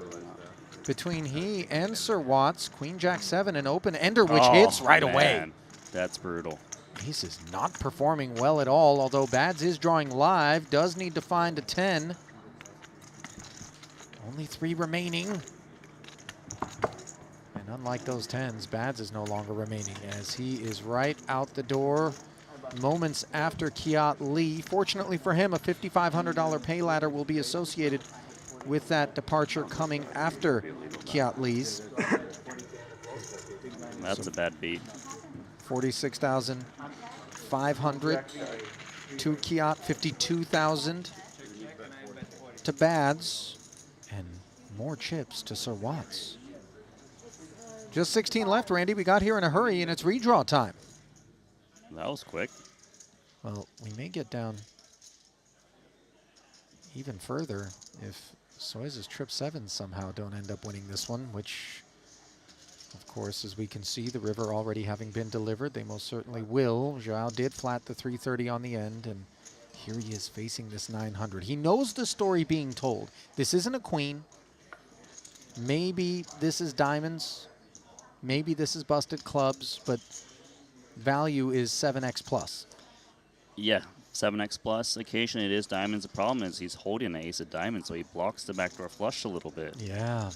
S1: between he and Sir Watts. Queen Jack 7, an open ender, which hits right away.
S8: That's brutal.
S1: Ace is not performing well at all, although Bads is drawing live, does need to find a 10. Only 3 remaining. And unlike those 10s, Bads is no longer remaining as he is right out the door moments after Kiat Lee. Fortunately for him, a $5,500 pay ladder will be associated with that departure coming after Kiat Lee's.
S8: That's a bad beat.
S1: 46,500 to Kiat, 52,000 to Bads, and more chips to Sir Watts. Just 16 left, Randy. We got here in a hurry, and it's redraw time.
S8: That was quick.
S1: Well, we may get down even further if Soiza's trip 7 somehow don't end up winning this one, which, of course, as we can see, the river already having been delivered, they most certainly will. Joao did flat the 330 on the end, and here he is facing this 900. He knows the story being told. This isn't a queen. Maybe this is diamonds. Maybe this is busted clubs, but value is 7x plus.
S8: Yeah, 7x plus. Occasionally it is diamonds. The problem is he's holding an ace of diamonds, so he blocks the backdoor flush a little bit.
S1: Yeah.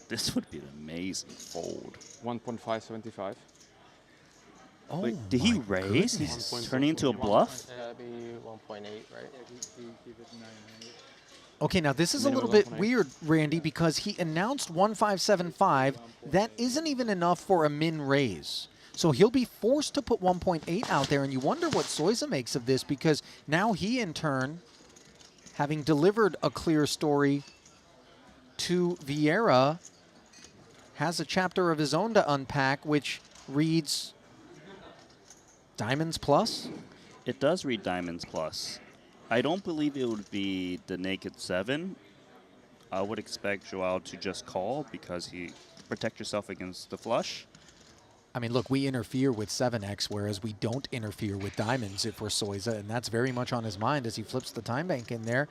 S8: This would be an amazing fold.
S11: 1.575.
S1: Oh,
S8: wait, did he raise?
S1: goodness.
S8: He's turning into a bluff?
S4: That'd be 1.8, right?
S1: Okay, now this is a little bit weird, Randy, because he announced 1575. That isn't even enough for a min raise. So he'll be forced to put 1.8 out there, and you wonder what Soiza makes of this, because now he, in turn, having delivered a clear story to Vieira, has a chapter of his own to unpack, which reads Diamonds Plus?
S8: It does read Diamonds Plus. I don't believe it would be the naked 7. I would expect Joao to just call because he protect yourself against the flush.
S1: I mean, look, we interfere with 7x, whereas we don't interfere with diamonds if we're Soiza, and that's very much on his mind as he flips the time bank in there.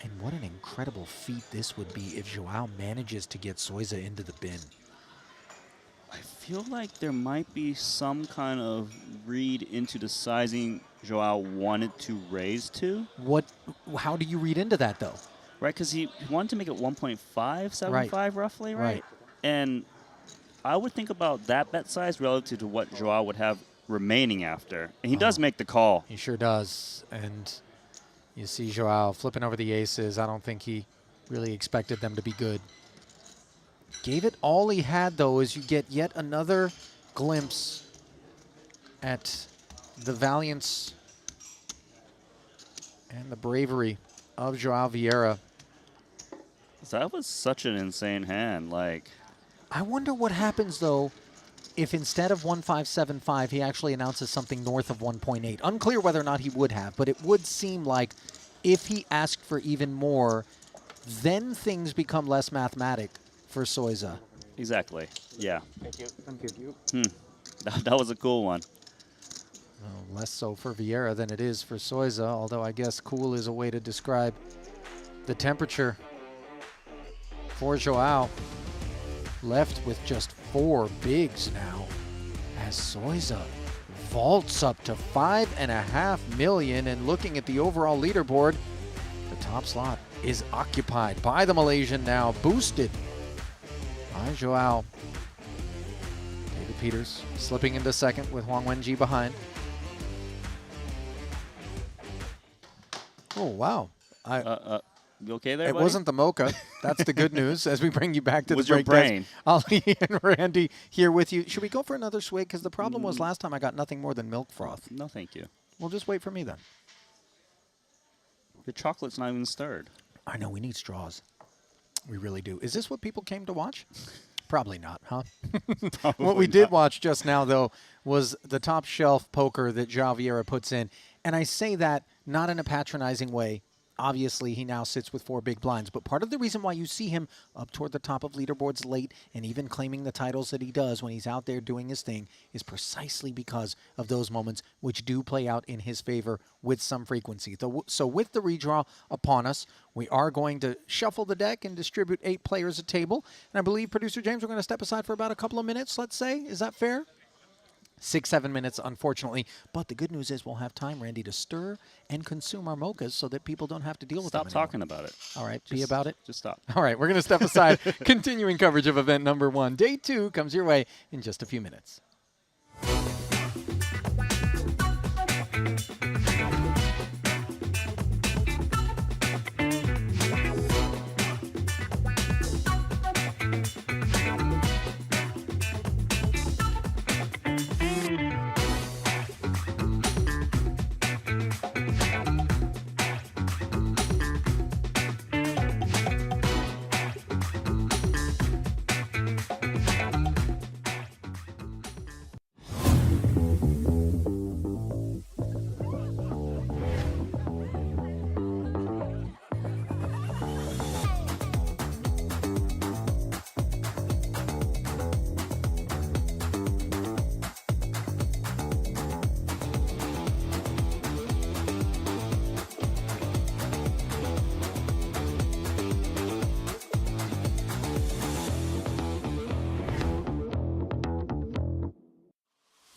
S1: And what an incredible feat this would be if Joao manages to get Soiza into the bin.
S8: I feel like there might be some kind of read into the sizing Joao wanted to raise to.
S1: How do you read into that, though?
S8: Right, because he wanted to make it 1.575 roughly, right? And I would think about that bet size relative to what Joao would have remaining after. And he does make the call.
S1: He sure does. And you see Joao flipping over the aces. I don't think he really expected them to be good. Gave it all he had, though, as you get yet another glimpse at the valiance and the bravery of Joao Vieira.
S8: That was such an insane hand. Like,
S1: I wonder what happens, though, if instead of 1575, he actually announces something north of 1.8. Unclear whether or not he would have, but it would seem like if he asked for even more, then things become less mathematic for Soiza.
S8: Exactly. Yeah.
S4: Thank you.
S6: Thank you.
S8: That was a cool one.
S1: Well, less so for Vieira than it is for Soiza, although I guess cool is a way to describe the temperature for Joao. Left with just 4 bigs now as Soiza vaults up to $5.5 million, and looking at the overall leaderboard, the top slot is occupied by the Malaysian now, boosted by Joao. David Peters slipping into second with Huang Wenji behind. Oh, wow.
S8: You okay there,
S1: It
S8: buddy?
S1: wasn't the mocha. That's the good news as we bring you back to
S8: Was
S1: the
S8: your
S1: break desk.
S8: brain.
S1: Ali and Randy here with you. Should we go for another swig? Because the problem was last time I got nothing more than milk froth.
S8: No, thank you.
S1: Well, just wait for me then.
S8: The chocolate's not even stirred.
S1: I know, we need straws. We really do. Is this what people came to watch? Probably not, huh? What we did watch just now, though, was the top shelf poker that Joao Vieira puts in. And I say that not in a patronizing way. obviously he now sits with 4 big blinds. But part of the reason why you see him up toward the top of leaderboards late and even claiming the titles that he does when he's out there doing his thing is precisely because of those moments which do play out in his favor with some frequency. So with the redraw upon us, we are going to shuffle the deck and distribute 8 players a table. And I believe, Producer James, we're going to step aside for about a couple of minutes, let's say. Is that fair? 6-7 minutes, unfortunately. But the good news is we'll have time, Randy, to stir and consume our mochas so that people don't have to deal with them anymore.
S8: Stop talking about it.
S1: All right, be about it.
S8: Just stop.
S1: All right, we're going to step aside. Continuing coverage of event number 1. Day 2 comes your way in just a few minutes.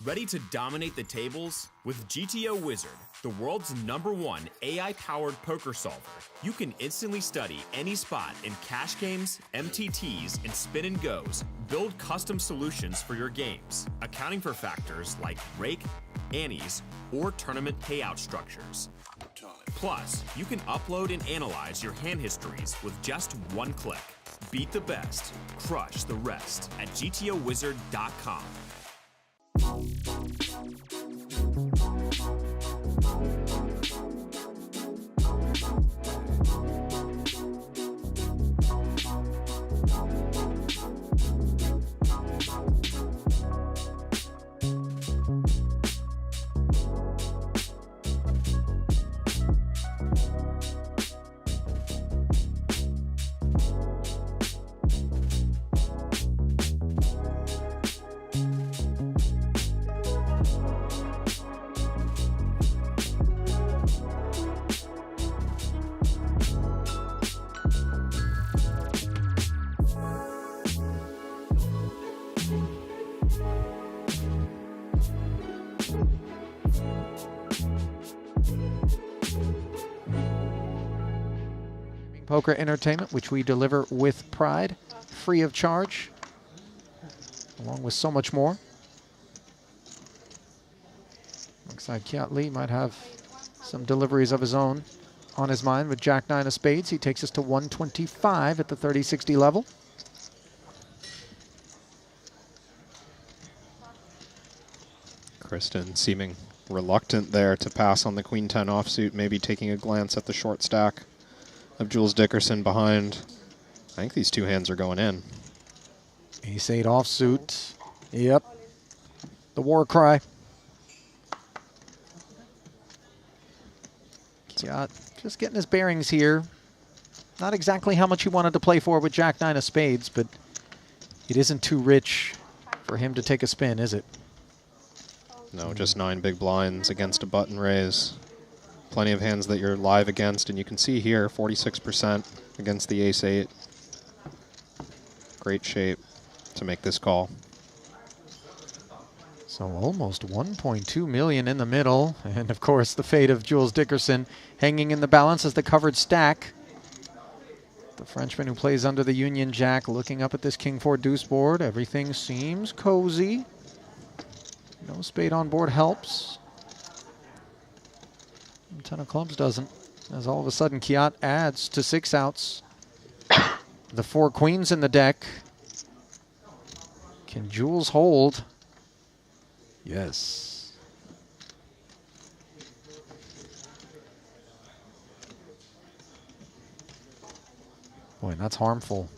S12: Ready to dominate the tables? With GTO Wizard, the world's #1 AI-powered poker solver, you can instantly study any spot in cash games, MTTs, and spin and goes. Build custom solutions for your games, accounting for factors like rake, annies, or tournament payout structures. Plus, you can upload and analyze your hand histories with just one click. Beat the best, crush the rest at GTOWizard.com.
S1: Poker entertainment, which we deliver with pride, free of charge, along with so much more. Looks like Kiat Lee might have some deliveries of his own on his mind with Jack-9 of spades. He takes us to 125 at the 30-60 level.
S2: Kristen seeming reluctant there to pass on the Queen-10 offsuit, maybe taking a glance at the short stack of Jules Dickerson behind. I think these 2 hands are going in.
S1: Ace-8 offsuit. Yep. The war cry. Kiat just getting his bearings here. Not exactly how much he wanted to play for with Jack-9 of spades, but it isn't too rich for him to take a spin, is it?
S2: No, just 9 big blinds against a button raise. Plenty of hands that you're live against, and you can see here 46% against the ace-8. Great shape to make this call.
S1: So almost 1.2 million in the middle, and of course the fate of Jules Dickerson hanging in the balance as the covered stack. The Frenchman who plays under the Union Jack looking up at this King-4 deuce board. Everything seems cozy. No spade on board helps. 10 of clubs doesn't, as all of a sudden Kiat adds to 6 outs. The 4 queens in the deck. Can Jules hold? Yes. Boy, that's harmful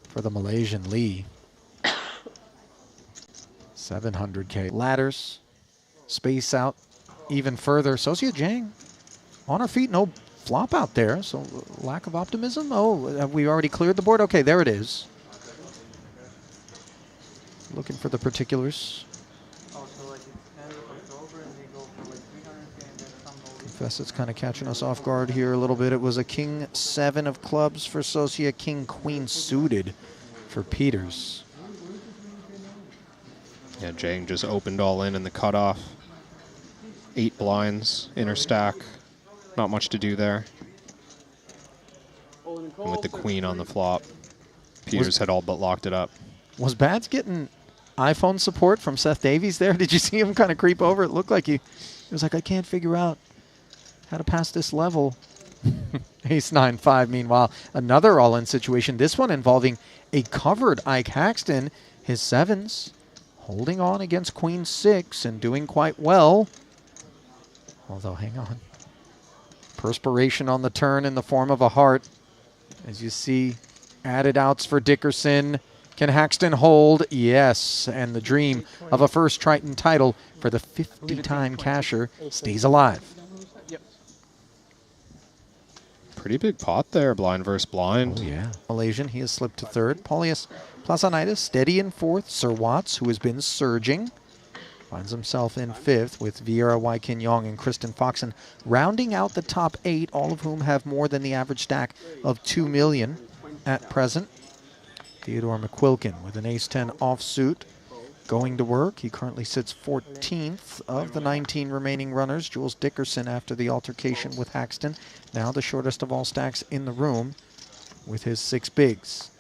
S1: for the Malaysian Lee. 700K. Ladders. Space out even further. Sosia Jang on her feet. No flop out there, so lack of optimism. Oh, have we already cleared the board? Okay, there it is. Looking for the particulars. Confess it's kind of catching us off guard here a little bit. It was a king 7 of clubs for Socia, king queen suited for Peters.
S2: Yeah, Jang just opened all in the cutoff. 8 blinds, inner stack. Not much to do there. And with the queen on the flop, Peters had all but locked it up.
S1: Was Bads getting iPhone support from Seth Davies there? Did you see him kind of creep over? It looked like he was like, I can't figure out how to pass this level. Ace 9-5, meanwhile, another all-in situation. This one involving a covered Ike Haxton. His 7s holding on against queen 6 and doing quite well. Although, hang on. Perspiration on the turn in the form of a heart. As you see, added outs for Dickerson. Can Haxton hold? Yes. And the dream of a first Triton title for the 50-time casher stays alive.
S2: Pretty big pot there, blind versus blind.
S1: Oh, yeah. Malaysian, he has slipped to 3rd. Paulius Plasanitis steady in 4th. Sir Watts, who has been surging, finds himself in 5th with Vieira, Waikin Yong, and Kristen Foxen rounding out the top 8, all of whom have more than the average stack of 2 million at present. Theodore McQuilkin with an ace-10 offsuit going to work. He currently sits 14th of the 19 remaining runners. Jules Dickerson after the altercation with Haxton. Now the shortest of all stacks in the room with his 6 bigs.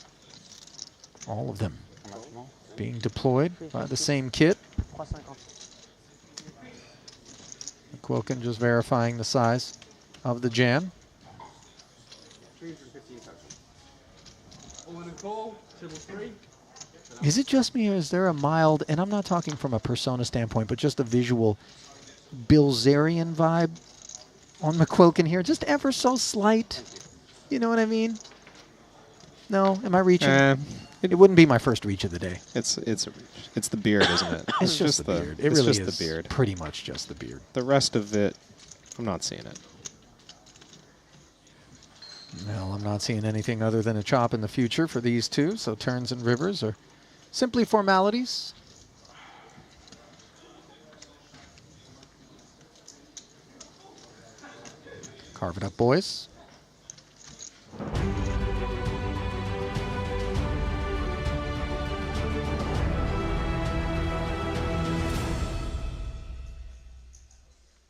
S1: All of them being deployed by the same kit. McQuilkin just verifying the size of the jam. Is it just me, or is there a mild, and I'm not talking from a persona standpoint, but just a visual Bilzerian vibe on McQuilkin here? Just ever so slight. You know what I mean? No? Am I reaching? It wouldn't be my first reach of the day.
S2: It's a reach. It's the beard, isn't it?
S1: It's just the beard. It really is the beard. Pretty much just the beard.
S2: The rest of it, I'm not seeing it.
S1: Well, I'm not seeing anything other than a chop in the future for these two, so turns and rivers are simply formalities. Carve it up, boys.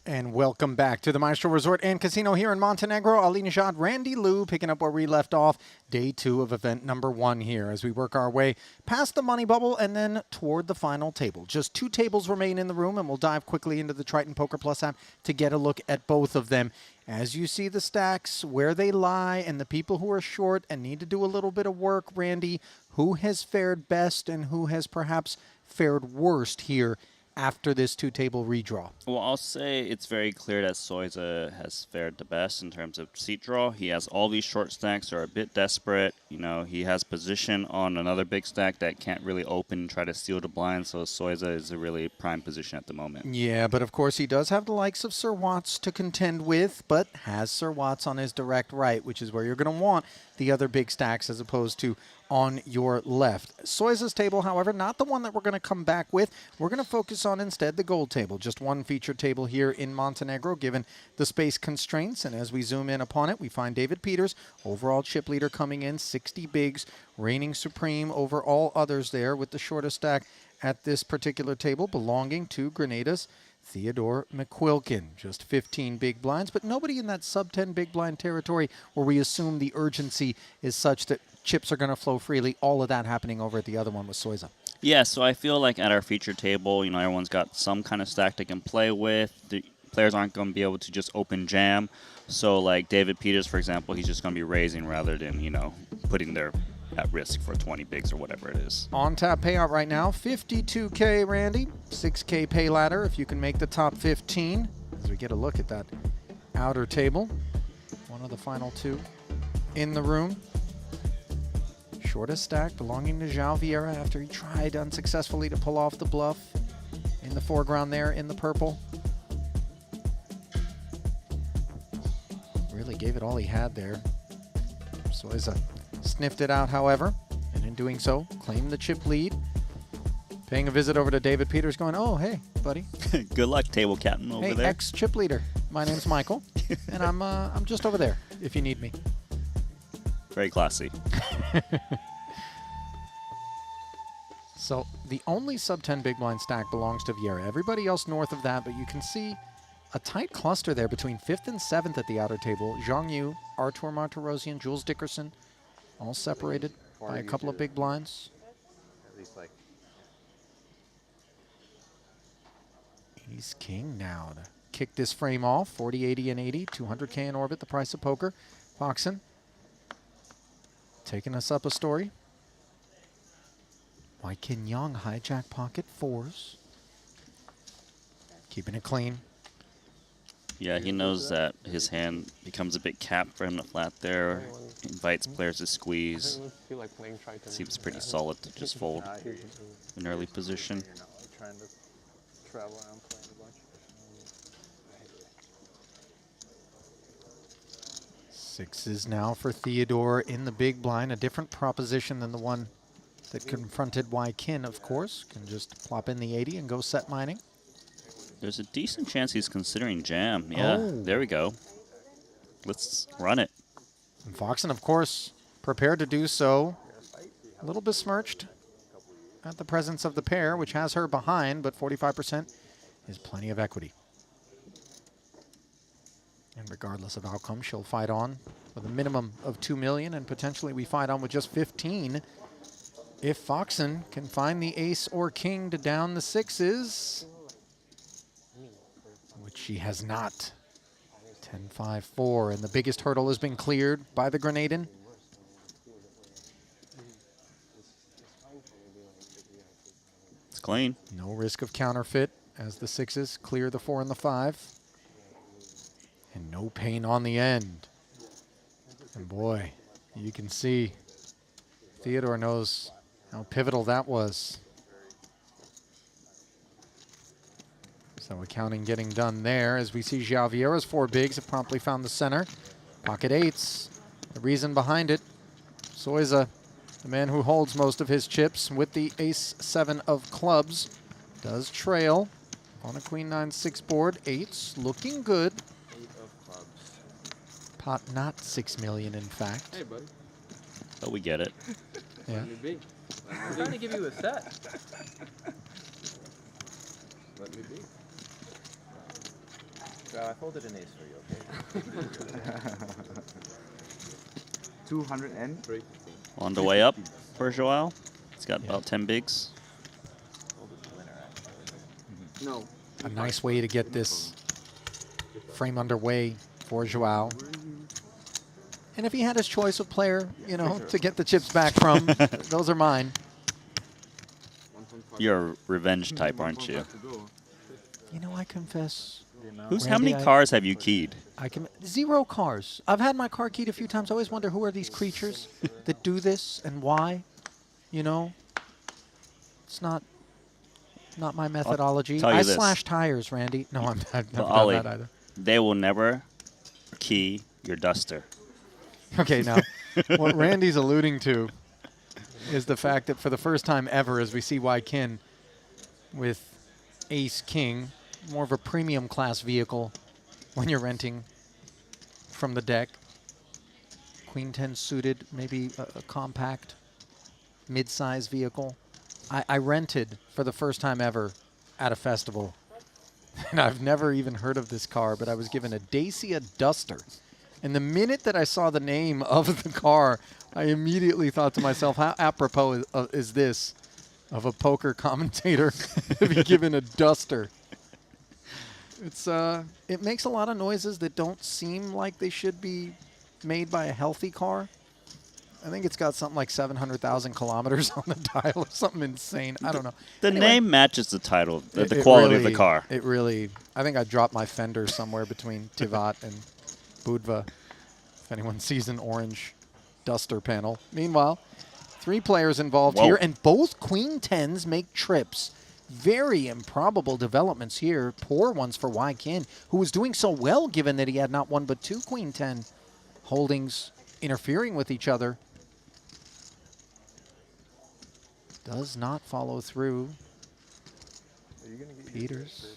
S1: And welcome back to the Maestral Resort and Casino here in Montenegro. Ali Nijad, Randy Lou, picking up where we left off. Day 2 of event number 1 here as we work our way past the money bubble and then toward the final table. Just 2 tables remain in the room, and we'll dive quickly into the Triton Poker Plus app to get a look at both of them. As you see the stacks, where they lie, and the people who are short and need to do a little bit of work, Randy, who has fared best and who has perhaps fared worst here after this 2-table redraw?
S8: Well, I'll say it's very clear that Soiza has fared the best in terms of seat draw. He has all these short stacks that are a bit desperate. You know, he has position on another big stack that can't really open and try to steal the blind, so Soiza is a really prime position at the moment.
S1: Yeah, but of course he does have the likes of Sir Watts to contend with, but has Sir Watts on his direct right, which is where you're going to want the other big stacks as opposed to on your left. Soiza's table, however, not the one that we're going to come back with. We're going to focus on instead the gold table, just one featured table here in Montenegro given the space constraints. And as we zoom in upon it, we find David Peters, overall chip leader, coming in 60 bigs, reigning supreme over all others there with the shortest stack at this particular table belonging to Grenada's Theodore McQuilkin. Just 15 big blinds, but nobody in that sub-10 big blind territory where we assume the urgency is such that chips are going to flow freely. All of that happening over at the other one with Soiza.
S8: Yeah, so I feel like at our featured table, you know, everyone's got some kind of stack they can play with. The players aren't going to be able to just open jam. So, like David Peters, for example, he's just going to be raising rather than, you know, putting their at risk for 20 bigs or whatever it is.
S1: On tap payout right now, 52K, Randy. 6K pay ladder if you can make the top 15. As we get a look at that outer table. One of the final 2 in the room. Shortest stack belonging to João Vieira after he tried unsuccessfully to pull off the bluff in the foreground there in the purple. Really gave it all he had there. Soiza sniffed it out, however, and in doing so, claimed the chip lead. Paying a visit over to David Peters, going, "Oh, hey, buddy.
S8: Good luck, table captain over
S1: Hey,
S8: there.
S1: ex-chip leader. My name's Michael, and I'm just over there if you need me."
S8: Very classy.
S1: So the only sub-10 big blind stack belongs to Vieira. Everybody else north of that, but you can see a tight cluster there between 5th and 7th at the outer table. Zhang Yu, Artur Martirosyan, Jules Dickerson, all separated by a couple of big blinds.
S11: At least like.
S1: He's king now to kick this frame off. 40, 80, and 80. 200K in orbit, the price of poker. Foxen taking us up a story. Wai Kin Young, hijack pocket 4s. Keeping it clean.
S8: Yeah, he knows that his hand becomes a bit capped for him to flat there. Invites players to squeeze.
S9: Feel like playing Triton.
S8: Seems pretty solid to just fold an early position.
S11: Trying to travel around playing a bunch.
S1: Sixes now for Theodore in the big blind. A different proposition than the one that confronted Wai Kin, of course. Can just plop in the 80 and go set mining.
S8: There's a decent chance he's considering jam. Yeah, there we go. Let's run it.
S1: And Foxen, of course, prepared to do so. A little besmirched at the presence of the pair, which has her behind, but 45% is plenty of equity. And regardless of outcome, she'll fight on with a minimum of 2 million, and potentially we fight on with just 15 if Foxen can find the ace or king to down the sixes, which she has not. 10-5-4, and the biggest hurdle has been cleared by the Grenadian.
S8: It's clean.
S1: No risk of counterfeit as the sixes clear the 4 and the 5. And no pain on the end. And boy, you can see Theodore knows how pivotal that was. So accounting getting done there as we see João Vieira's 4 bigs have promptly found the center. Pocket 8s, the reason behind it. Soiza, the man who holds most of his chips with the ace-7 of clubs, does trail on a queen 9-6 board. 8s looking good. Pot not 6 million, in fact.
S5: Hey, buddy.
S8: Oh, we get it.
S1: Yeah.
S5: Let me be.
S11: I'm trying to give you a set.
S5: Let me be.
S11: So I folded an ace for you, okay?
S5: 203.
S8: On the way up for Joao. He's got about 10 bigs.
S5: No.
S1: A nice way to get this frame underway for Joao. And if he had his choice of player, you know, to get the chips back from, those are mine.
S8: You're a revenge type, aren't you?
S1: You know, I confess.
S8: How many cars have you keyed?
S1: 0 cars. I've had my car keyed a few times. I always wonder who are these creatures that do this and why. You know, it's not my methodology.
S8: Tell you
S1: I
S8: this.
S1: slash tires, Randy. No, I've never done
S8: Ollie,
S1: that either.
S8: they will never key your duster.
S1: Okay, now, what Randy's alluding to is the fact that for the first time ever, as we see Wai Kin with ace-king, more of a premium class vehicle when you're renting from the deck. Queen 10 suited, maybe a compact, mid-size vehicle. I rented for the first time ever at a festival, and I've never even heard of this car, but I was given a Dacia Duster. And the minute that I saw the name of the car, I immediately thought to myself, how apropos is this of a poker commentator to be given a Duster? It's it makes a lot of noises that don't seem like they should be made by a healthy car. I think it's got something like 700,000 kilometers on the dial or something insane. I don't know.
S8: The
S1: Anyway,
S8: name matches the title, the quality of the car.
S1: It really, I think I dropped my fender somewhere between Tivat and Budva, if anyone sees an orange Duster panel. Meanwhile, 3 players involved here, and both Queen 10s make trips. very improbable developments here. Poor ones for Wykin, who was doing so well given that he had not one but two Queen 10 holdings interfering with each other. Does not follow through. Peters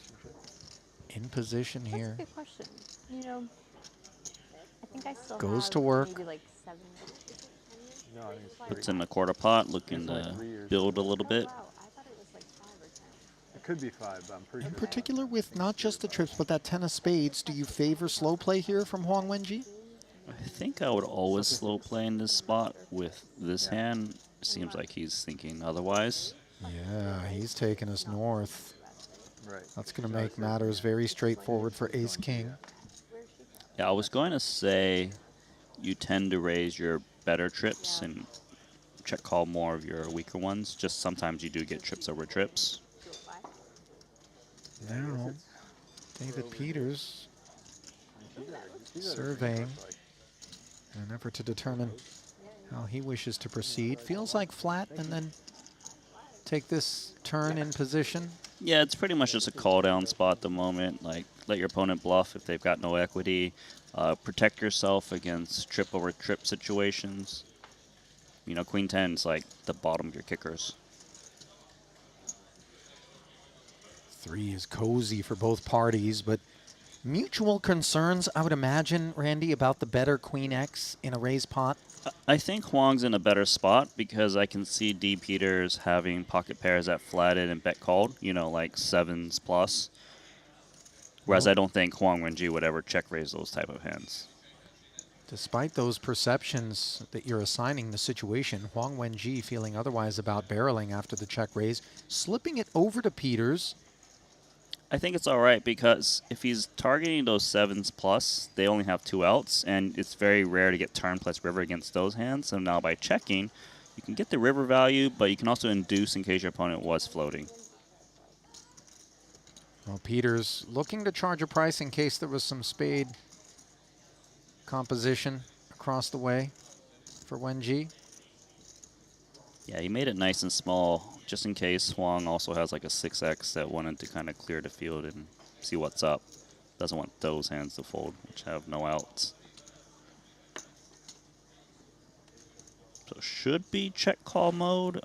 S1: in position here.
S3: That's a good question. You know, I think I still
S1: Goes
S3: have
S1: to work.
S3: maybe like 7.
S8: Puts in the quarter pot, looking to build a little bit.
S5: It could be 5, but I'm pretty
S1: In
S5: sure.
S1: particular with not just the trips, but that 10 of spades, do you favor slow play here from Huang Wenji?
S8: I think I would always slow play in this spot. With this hand, seems like he's thinking otherwise.
S1: Yeah, he's taking us north.
S5: Right.
S1: That's going to make matters very straightforward for ace-king.
S8: Yeah, I was going to say you tend to raise your better trips and check call more of your weaker ones. Just sometimes you do get trips over trips.
S1: Now, David Peters surveying in an effort to determine how he wishes to proceed. Feels like flat and then take this turn in position.
S8: Yeah, it's pretty much just a call down spot at the moment. Like, let your opponent bluff if they've got no equity. Protect yourself against trip over trip situations. You know, Queen 10 is like the bottom of your kickers.
S1: 3 is cozy for both parties, but mutual concerns, I would imagine, Randy, about the better Queen X in a raised pot.
S8: I think Huang's in a better spot because I can see D. Peters having pocket pairs that flatted and bet called, you know, like 7s plus. Whereas I don't think Huang Wenji would ever check raise those type of hands.
S1: Despite those perceptions that you're assigning the situation, Huang Wenji feeling otherwise about barreling after the check raise, slipping it over to Peters.
S8: I think it's all right because if he's targeting those 7s plus, they only have 2 outs, and it's very rare to get turn plus river against those hands. So now by checking, you can get the river value, but you can also induce in case your opponent was floating.
S1: Well, Peters looking to charge a price in case there was some spade composition across the way for Wenji.
S8: Yeah, he made it nice and small, just in case Huang also has like a 6x that wanted to kind of clear the field and see what's up. Doesn't want those hands to fold, which have no outs. So should be check call mode.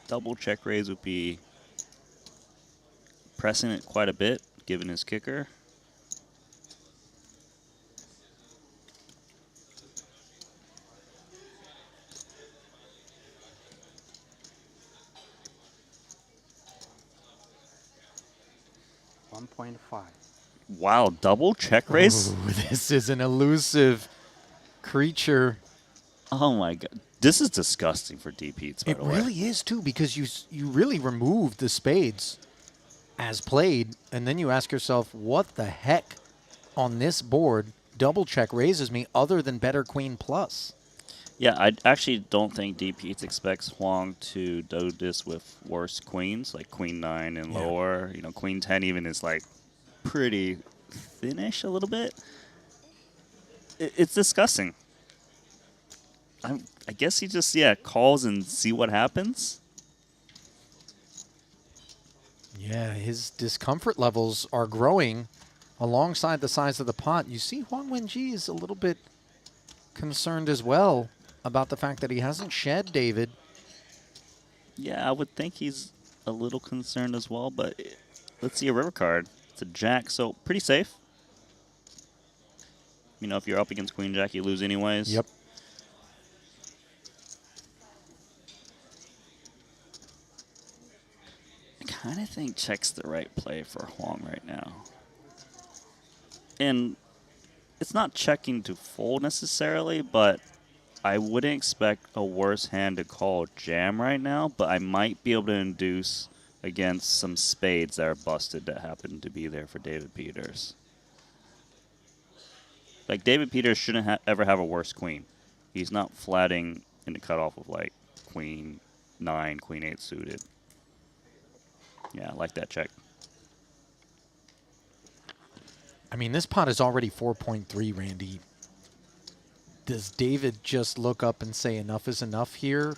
S8: Double check raise would be pressing it quite a bit, given his kicker. Wow, double check raise?
S1: Ooh, this is an elusive creature.
S8: Oh my god. This is disgusting for DPs, by the way.
S1: It really is, too, because you really removed the spades as played, and then you ask yourself, what the heck on this board double check raises me other than better Queen plus?
S8: Yeah, I actually don't think DPs expects Huang to do this with worse queens, like Queen 9 and lower. You know, Queen 10 even is like pretty thinnish a little bit. It's disgusting. I guess he just, calls and see what happens.
S1: Yeah, his discomfort levels are growing alongside the size of the pot. You see Huang Wenji is a little bit concerned as well about the fact that he hasn't shed David.
S8: Yeah, I would think he's a little concerned as well, but let's see a river card. It's a jack, so pretty safe. You know, if you're up against Queen Jack, you lose anyways.
S1: Yep.
S8: I kind of think check's the right play for Huang right now. And it's not checking to fold necessarily, but I wouldn't expect a worse hand to call jam right now, but I might be able to induce against some spades that are busted that happen to be there for David Peters. Like, David Peters shouldn't ever have a worse queen. He's not flatting in the cutoff with, like, Queen 9, Queen 8 suited. Yeah, I like that check.
S1: I mean, this pot is already 4.3, Randy. Does David just look up and say enough is enough here?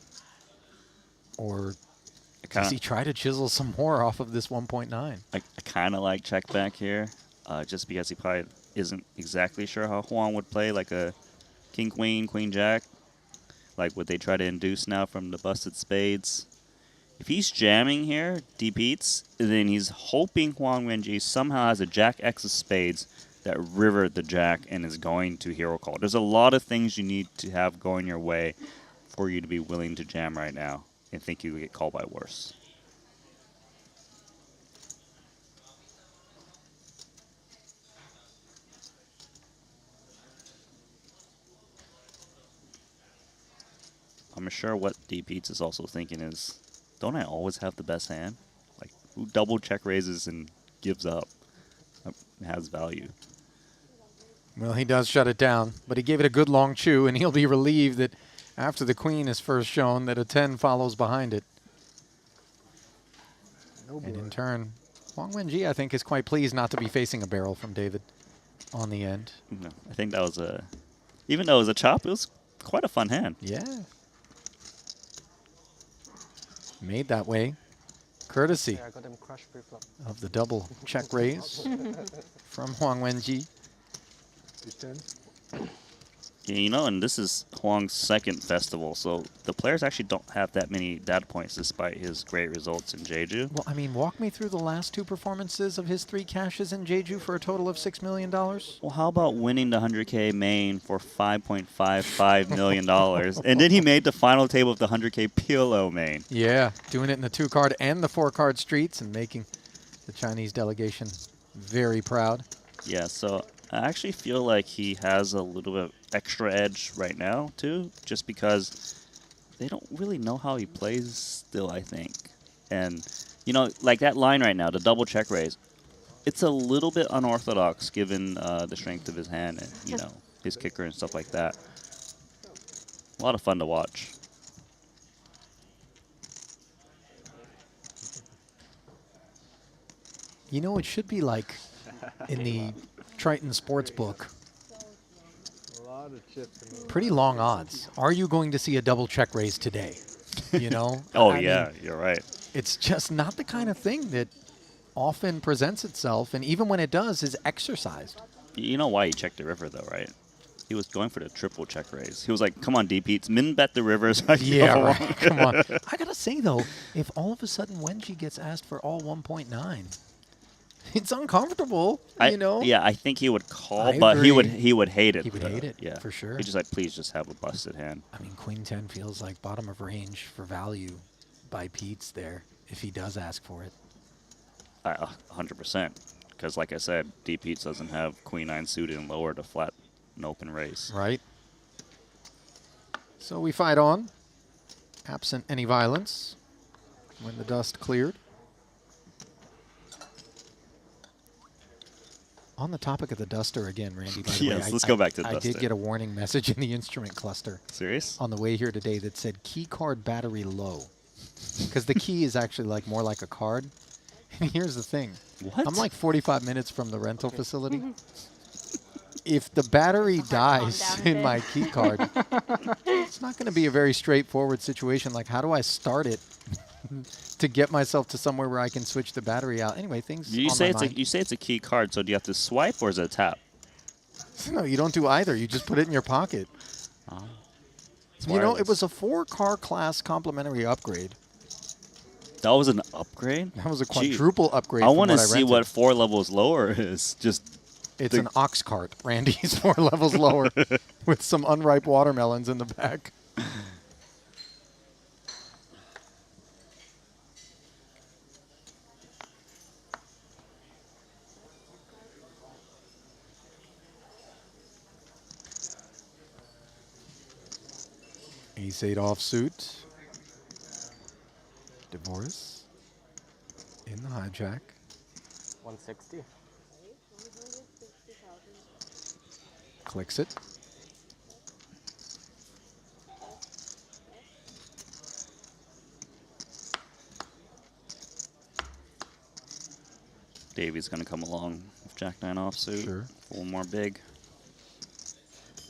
S1: Or Does he try to chisel some more off of this 1.9?
S8: I kind of like check back here, just because he probably isn't exactly sure how Huang would play, like a king, queen, queen, jack. Like, would they try to induce now from the busted spades? If he's jamming here, deep eats, then he's hoping Huang Wenji somehow has a jack X of spades that rivered the jack and is going to hero call. There's a lot of things you need to have going your way for you to be willing to jam right now and think you will get called by worse. I'm sure what Deep Eats is also thinking is, don't I always have the best hand? Like, who double check raises and gives up? Has value.
S1: Well, he does shut it down, but he gave it a good long chew, and he'll be relieved that after the queen is first shown, that a 10 follows behind it. And in turn, Huang Wenji, I think, is quite pleased not to be facing a barrel from David on the end.
S8: No, I think that was even though it was a chop, it was quite a fun hand.
S1: Yeah. Made that way, courtesy
S9: I got them crushed pre-flop.
S1: of the double check raise from Huang Wenji.
S8: Yeah, you know, and this is Huang's second festival, so the players actually don't have that many data points despite his great results in Jeju.
S1: Well, I mean, walk me through the last two performances of his 3 cashes in Jeju for a total of $6 million.
S8: Well, how about winning the 100K main for $5.55 million? And then he made the final table of the 100K PLO main.
S1: Yeah, doing it in the 2-card and the 4-card streets and making the Chinese delegation very proud.
S8: Yeah, so I actually feel like he has a little bit of extra edge right now, too, just because they don't really know how he plays still, I think. And, you know, like that line right now, the double check raise, it's a little bit unorthodox given the strength of his hand and, you know, his kicker and stuff like that. A lot of fun to watch.
S1: You know, it should be like in the Triton sports book. Pretty long odds. Are you going to see a double check raise today? You know?
S8: Oh,
S1: I
S8: yeah,
S1: mean,
S8: you're right.
S1: It's just not the kind of thing that often presents itself, and even when it does, is exercised.
S8: You know why he checked the river, though, right? He was going for the triple check raise. He was like, come on, DP, min bet the river. So
S1: Yeah, right. Come on. I got to say, though, if all of a sudden Wenji gets asked for all 1.9, it's uncomfortable, you know?
S8: Yeah, I think he would call,
S1: I
S8: but he would
S1: agree.
S8: hate it.
S1: He would hate it,
S8: yeah,
S1: for sure.
S8: He's just like, please just have a busted hand.
S1: I mean, Queen 10 feels like bottom of range for value by Pete's there, if he does ask for it.
S8: 100%. Because like I said, Deep Heats doesn't have Queen 9 suited and lower to flat an open race.
S1: Right. So we fight on, absent any violence, when the dust cleared. On the topic of the duster again, Randy, by the way,
S8: Yes, let's go back to the
S1: I
S8: duster.
S1: did get a warning message in the instrument cluster.
S8: Serious?
S1: On the way here today that said key card battery low. Because the key is actually like more like a card. And here's the thing.
S8: What?
S1: I'm like 45 minutes from the rental facility. If the battery dies in my key card, it's not going to be a very straightforward situation. Like, how do I start it to get myself to somewhere where I can switch the battery out? Anyway, things
S8: You
S1: on
S8: say
S1: my
S8: it's you say it's a key card, so do you have to swipe or is it a tap?
S1: No, you don't do either. You just put it in your pocket.
S8: Oh.
S1: You know, it was a 4-car class complimentary upgrade.
S8: That was an upgrade?
S1: That was a
S8: Gee,
S1: quadruple upgrade.
S8: I want to
S1: from what
S8: see
S1: rented.
S8: what 4 levels lower is. Just
S1: It's an ox cart, Randy's 4 levels lower, with some unripe watermelons in the back. Ace-8 offsuit. Divorce. In the hijack.
S6: 160.
S1: Clicks it.
S8: Davey's going to come along with Jack-9 offsuit.
S1: Sure.
S8: One more big.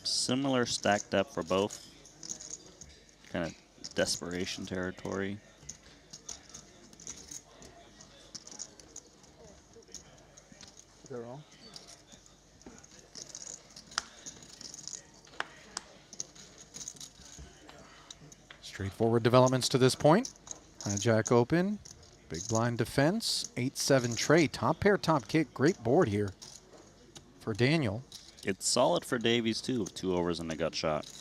S8: Similar stack depth for both. Kind of desperation territory.
S5: 0.
S1: Straightforward developments to this point. Hijack open. Big blind defense. 8-7 tray. Top pair, top kick. Great board here for Daniel.
S8: It's solid for Davies, too, with 2 overs and a gut shot.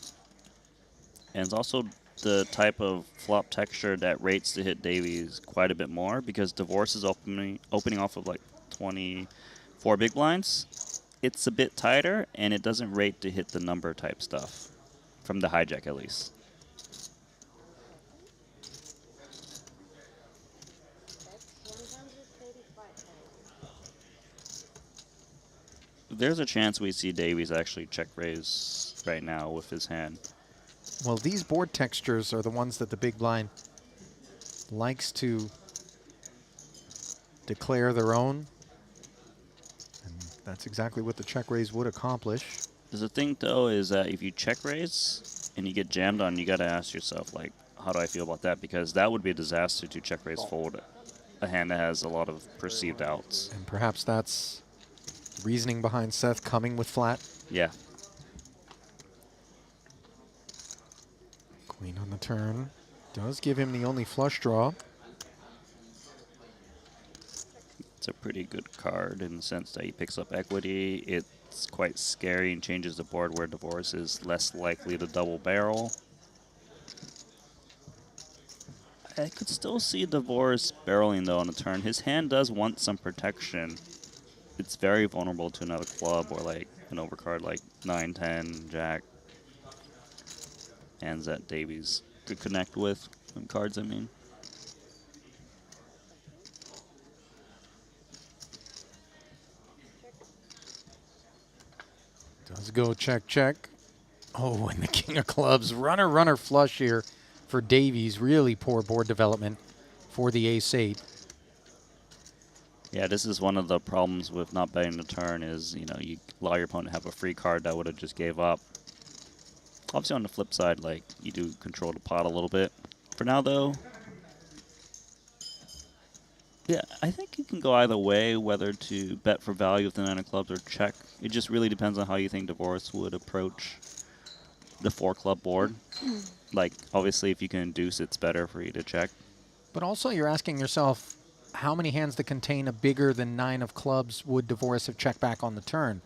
S8: And it's also the type of flop texture that rates to hit Davies quite a bit more because Divorce is opening off of like 24 big blinds. It's a bit tighter, and it doesn't rate to hit the number type stuff, from the hijack at least. There's a chance we see Davies actually check raise right now with his hand.
S1: Well, these board textures are the ones that the big blind likes to declare their own. And that's exactly what the check raise would accomplish.
S8: The thing, though, is that if you check raise and you get jammed on, you got to ask yourself, like, how do I feel about that? Because that would be a disaster to check raise fold a hand that has a lot of perceived outs.
S1: And perhaps that's reasoning behind Seth coming with flat.
S8: Yeah.
S1: Queen on the turn. Does give him the only flush draw.
S8: It's a pretty good card in the sense that he picks up equity. It's quite scary and changes the board where Divorce is less likely to double barrel. I could still see Divorce barreling, though, on the turn. His hand does want some protection. It's very vulnerable to another club or like an overcard like 9, 10, Jack. Hands that Davies could connect with. Cards, I mean.
S1: Does go check, check. Oh, and the king of clubs. Runner, runner flush here for Davies. Really poor board development for the ace-8.
S8: Yeah, this is one of the problems with not betting the turn is, you know, you allow your opponent to have a free card that would have just gave up. Obviously, on the flip side, like, you do control the pot a little bit. For now, though, yeah, I think you can go either way, whether to bet for value with the 9 of clubs or check. It just really depends on how you think Divorce would approach the 4-club board. Like, obviously, if you can induce, it's better for you to check.
S1: But also, you're asking yourself, how many hands that contain a bigger than 9 of clubs would Divorce have checked back on the turn?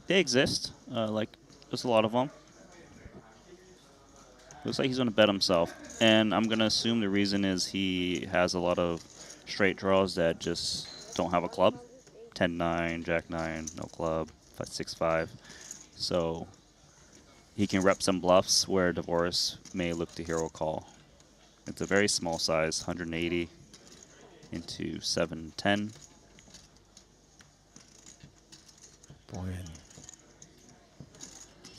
S8: They exist. Like, there's a lot of them. Looks like he's going to bet himself. And I'm going to assume the reason is he has a lot of straight draws that just don't have a club. 10-9, Jack-9, no club, 5-6-5. So he can rep some bluffs where Divorce may look to hero call. It's a very small size, 180 into 710.
S1: Boy,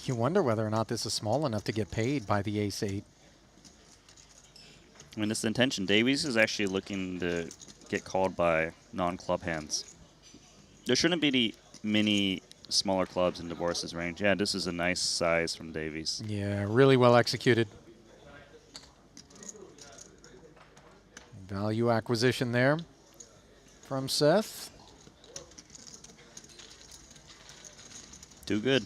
S1: you wonder whether or not this is small enough to get paid by the ace-8.
S8: I mean, this is the intention. Davies is actually looking to get called by non-club hands. There shouldn't be many smaller clubs in Divorce's range. Yeah, this is a nice size from Davies.
S1: Yeah, really well executed. Value acquisition there from Seth.
S8: Too good.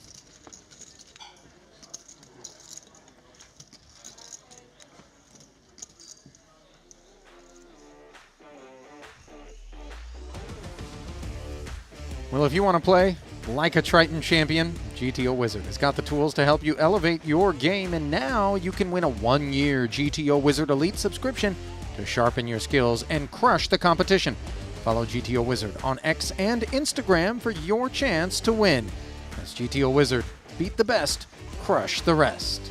S1: Well, if you want to play like a Triton champion, GTO Wizard has got the tools to help you elevate your game, and now you can win a 1-year GTO Wizard Elite subscription to sharpen your skills and crush the competition. Follow GTO Wizard on X and Instagram for your chance to win. That's GTO Wizard. Beat the best, crush the rest.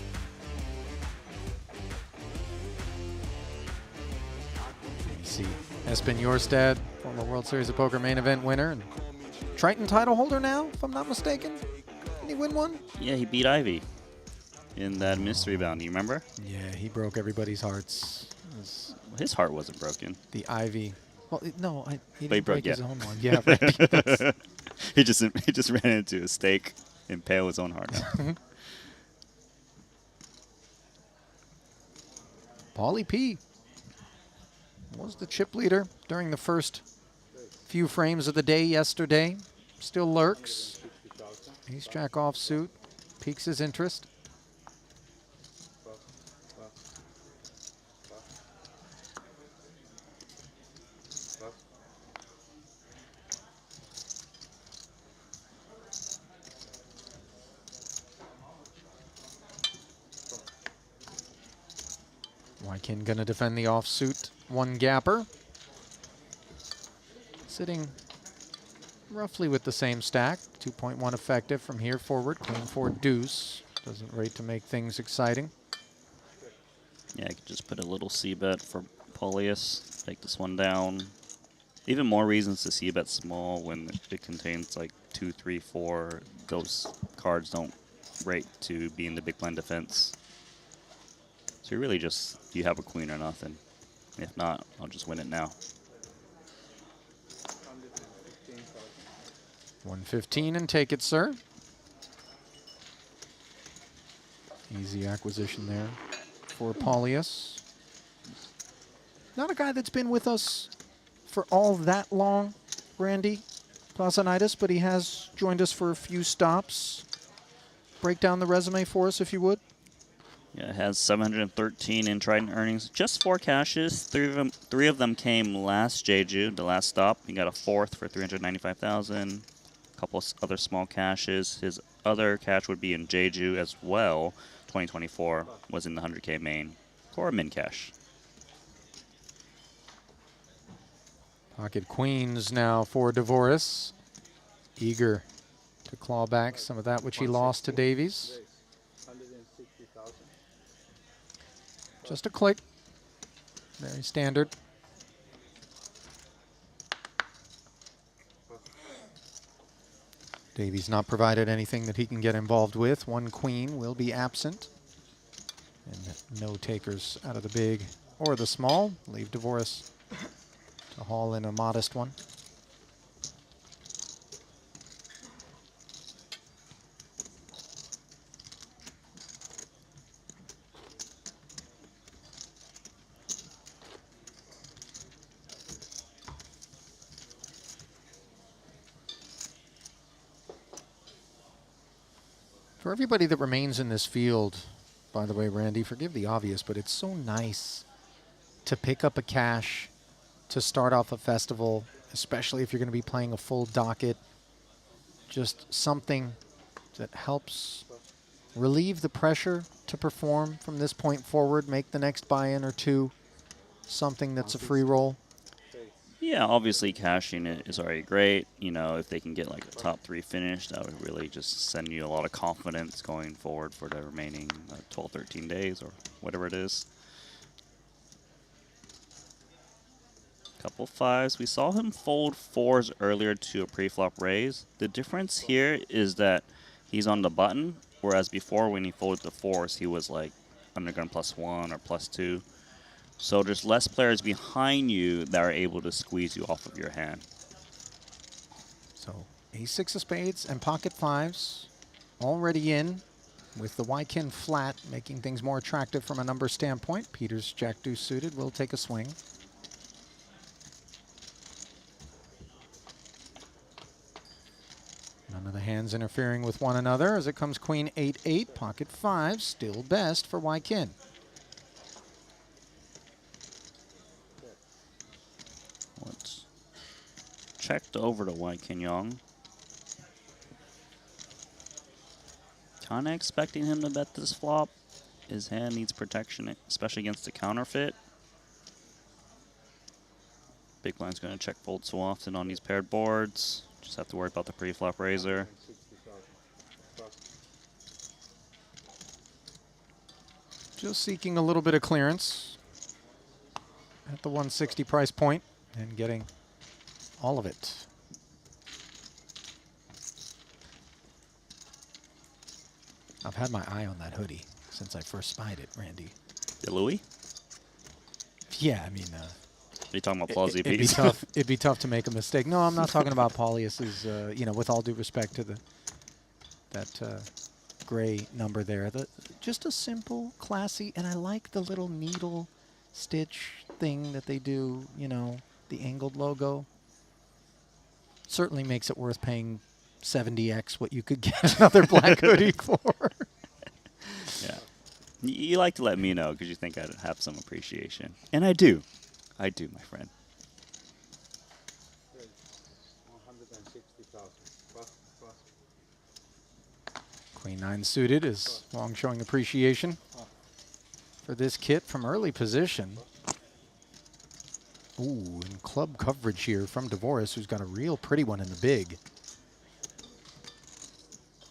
S1: You see Espen Jorstad, former World Series of Poker main event winner and Triton title holder now, if I'm not mistaken. Didn't he win one?
S8: Yeah, he beat Ivy in that mystery bound. Do you remember?
S1: Yeah, he broke everybody's hearts.
S8: His heart wasn't broken.
S1: The Ivy. Well, no, he
S8: But
S1: didn't break his
S8: yeah.
S1: own one. Yeah, right.
S8: he just ran into a stake and impaled his own heart.
S1: Paulie P was the chip leader during the first few frames of the day yesterday. still lurks. Ace-jack offsuit piques his interest. Wykin gonna defend the offsuit one gapper. Sitting roughly with the same stack, 2.1 effective from here forward. Queen 4 deuce. Doesn't rate to make things exciting.
S8: Yeah, I could just put a little c-bet for Paulius, take this one down. Even more reasons to c-bet small when it contains like 2, 3, 4. Those cards don't rate to be in the big blind defense. So you really just, you have a queen or nothing. If not, I'll just win it now.
S1: 115 and take it, sir. Easy acquisition there for Paulius. Not a guy that's been with us for all that long, Randy Plazanitis, but he has joined us for a few stops. Break down the resume for us, if you would.
S8: Yeah, it has 713 in Triton earnings. Just 4 cashes. Three of them came last Jeju, the last stop. He got a 4th for 395,000. A couple other small cashes. His other cash would be in Jeju as well. 2024 was in the 100K main or min cash.
S1: Pocket queens now for Dvoris. Eager to claw back some of that which he lost to Davies. Just a click. Very standard. Davies not provided anything that he can get involved with. One queen will be absent. And no takers out of the big or the small. Leave Dvoris to haul in a modest one. For everybody that remains in this field, by the way, Randy, forgive the obvious, but it's so nice to pick up a cash to start off a festival, especially if you're going to be playing a full docket. Just something that helps relieve the pressure to perform from this point forward, make the next buy-in or two something that's a free roll.
S8: Yeah, obviously cashing it is already great. You know, if they can get like a top 3 finish, that would really just send you a lot of confidence going forward for the remaining 12, 13 days or whatever it is. Couple 5s. We saw him fold 4s earlier to a pre-flop raise. The difference here is that he's on the button, whereas before when he folded the 4s, he was like undergun +1 or +2. So there's less players behind you that are able to squeeze you off of your hand.
S1: So ace-6 of spades and pocket 5s already in with the Wykin flat, making things more attractive from a number standpoint. Peters jack-deuce suited will take a swing. None of the hands interfering with one another as it comes queen 8-8, pocket 5, still best for Wykin.
S8: Let's check over to Wykin Young. Kind of expecting him to bet this flop. His hand needs protection, especially against the counterfeit. Big blind's going to check fold so often on these paired boards. Just have to worry about the pre-flop raiser.
S1: Just seeking a little bit of clearance at the 160 price point and getting all of it. I've had my eye on that hoodie since I first spied it, Randy.
S8: The Louis?
S1: Yeah, I mean,
S8: you talking about Paul ZPs?
S1: It'd be tough to make a mistake. No, I'm not talking about Paulius's. You know, with all due respect to that gray number there. Just a simple, classy, and I like the little needle stitch thing that they do. You know, the angled logo. Certainly makes it worth paying 70x what you could get another black hoodie for.
S8: Yeah. You like to let me know because you think I'd have some appreciation. And I do. I do, my friend.
S5: 160,000. Plus.
S1: Queen 9 suited is Wong showing appreciation for this kit from early position. Ooh, and club coverage here from Dvoris, who's got a real pretty one in the big.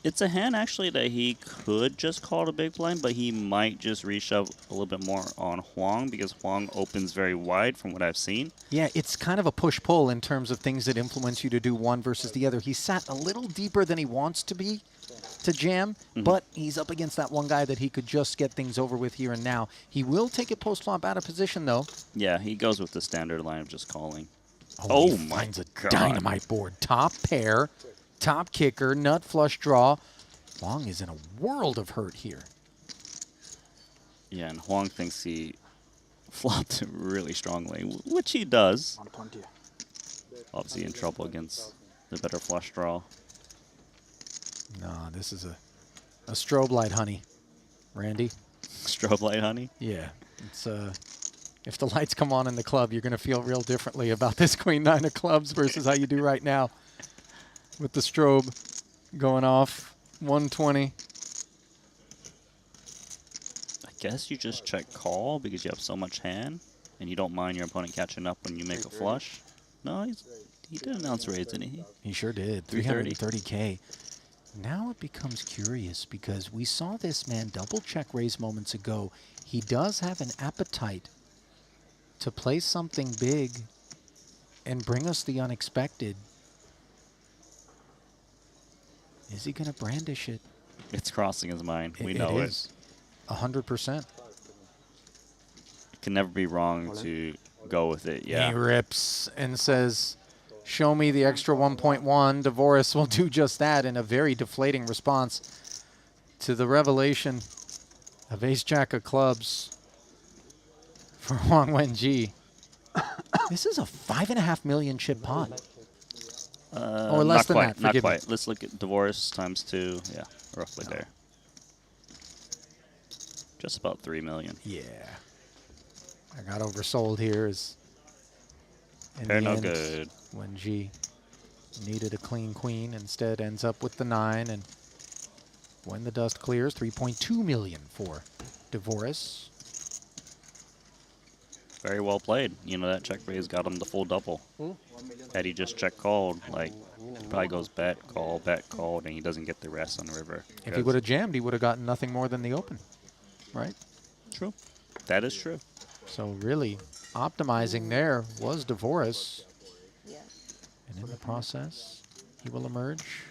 S8: It's a hand, actually, that he could just call it a big blind, but he might just reshove a little bit more on Huang because Huang opens very wide from what I've seen.
S1: Yeah, it's kind of a push-pull in terms of things that influence you to do one versus the other. He sat a little deeper than he wants to be to jam, but he's up against that one guy that he could just get things over with here and now. He will take it post-flop out of position, though.
S8: Yeah, he goes with the standard line of just calling.
S1: Oh, he finds a dynamite board. Top pair, top kicker, nut flush draw. Huang is in a world of hurt here.
S8: Yeah, and Huang thinks he flopped really strongly, which he does. Obviously in trouble against the better flush draw.
S1: Nah, this is a strobe light, honey. Randy?
S8: Strobe light, honey?
S1: Yeah. It's if the lights come on in the club, you're going to feel real differently about this Queen 9 of clubs versus how you do right now. With the strobe going off, 120.
S8: I guess you just check call because you have so much hand, and you don't mind your opponent catching up when you make a flush. No, he did announce raise, didn't he?
S1: He sure did. 330K. Now it becomes curious because we saw this man double check raise moments ago. He does have an appetite to play something big and bring us the unexpected. Is he going to brandish it?
S8: It's crossing his mind. We know it.
S1: 100%.
S8: It can never be wrong to go with it, yeah.
S1: He rips and says, show me the extra 1.1. Dvoris will do just that in a very deflating response to the revelation of ace-jack of clubs for Huang Wenji. This is a 5.5 million chip pot. Or less than that,
S8: not
S1: forgive me.
S8: quite. Let's look at divorce times 2. Yeah, roughly there. Just about 3 million.
S1: Yeah. I got oversold here.
S8: They're no good.
S1: Wenji needed a clean queen, instead ends up with the 9. And when the dust clears, 3.2 million for Dvoris.
S8: Very well played. You know, that check raise got him the full double. Had he just check called, like, probably goes bet, call, and he doesn't get the rest on the river.
S1: If he would have jammed, he would have gotten nothing more than the open, right?
S8: True. That is true.
S1: So really, optimizing there was Dvoris. And in the process, he will emerge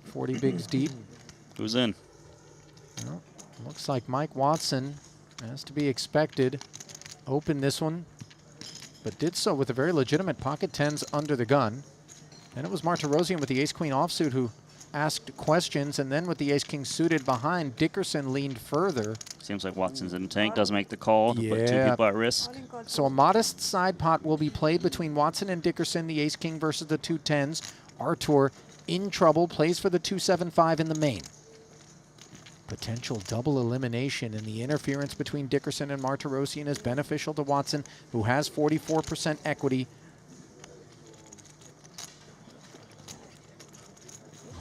S1: 40 bigs deep.
S8: Who's in?
S1: Well, looks like Mike Watson, as to be expected, opened this one, but did so with a very legitimate pocket tens under the gun. And it was Martirosian with the ace-queen offsuit who asked questions, and then with the ace-king suited behind, Dickerson leaned further.
S8: Seems like Watson's in the tank, doesn't make the call to put 2 people at risk.
S1: So a modest side pot will be played between Watson and Dickerson, the ace-king versus the 2 10s. Artur in trouble, plays for the 2-7-5 in the main. Potential double elimination, and the interference between Dickerson and Martirosian is beneficial to Watson, who has 44% equity.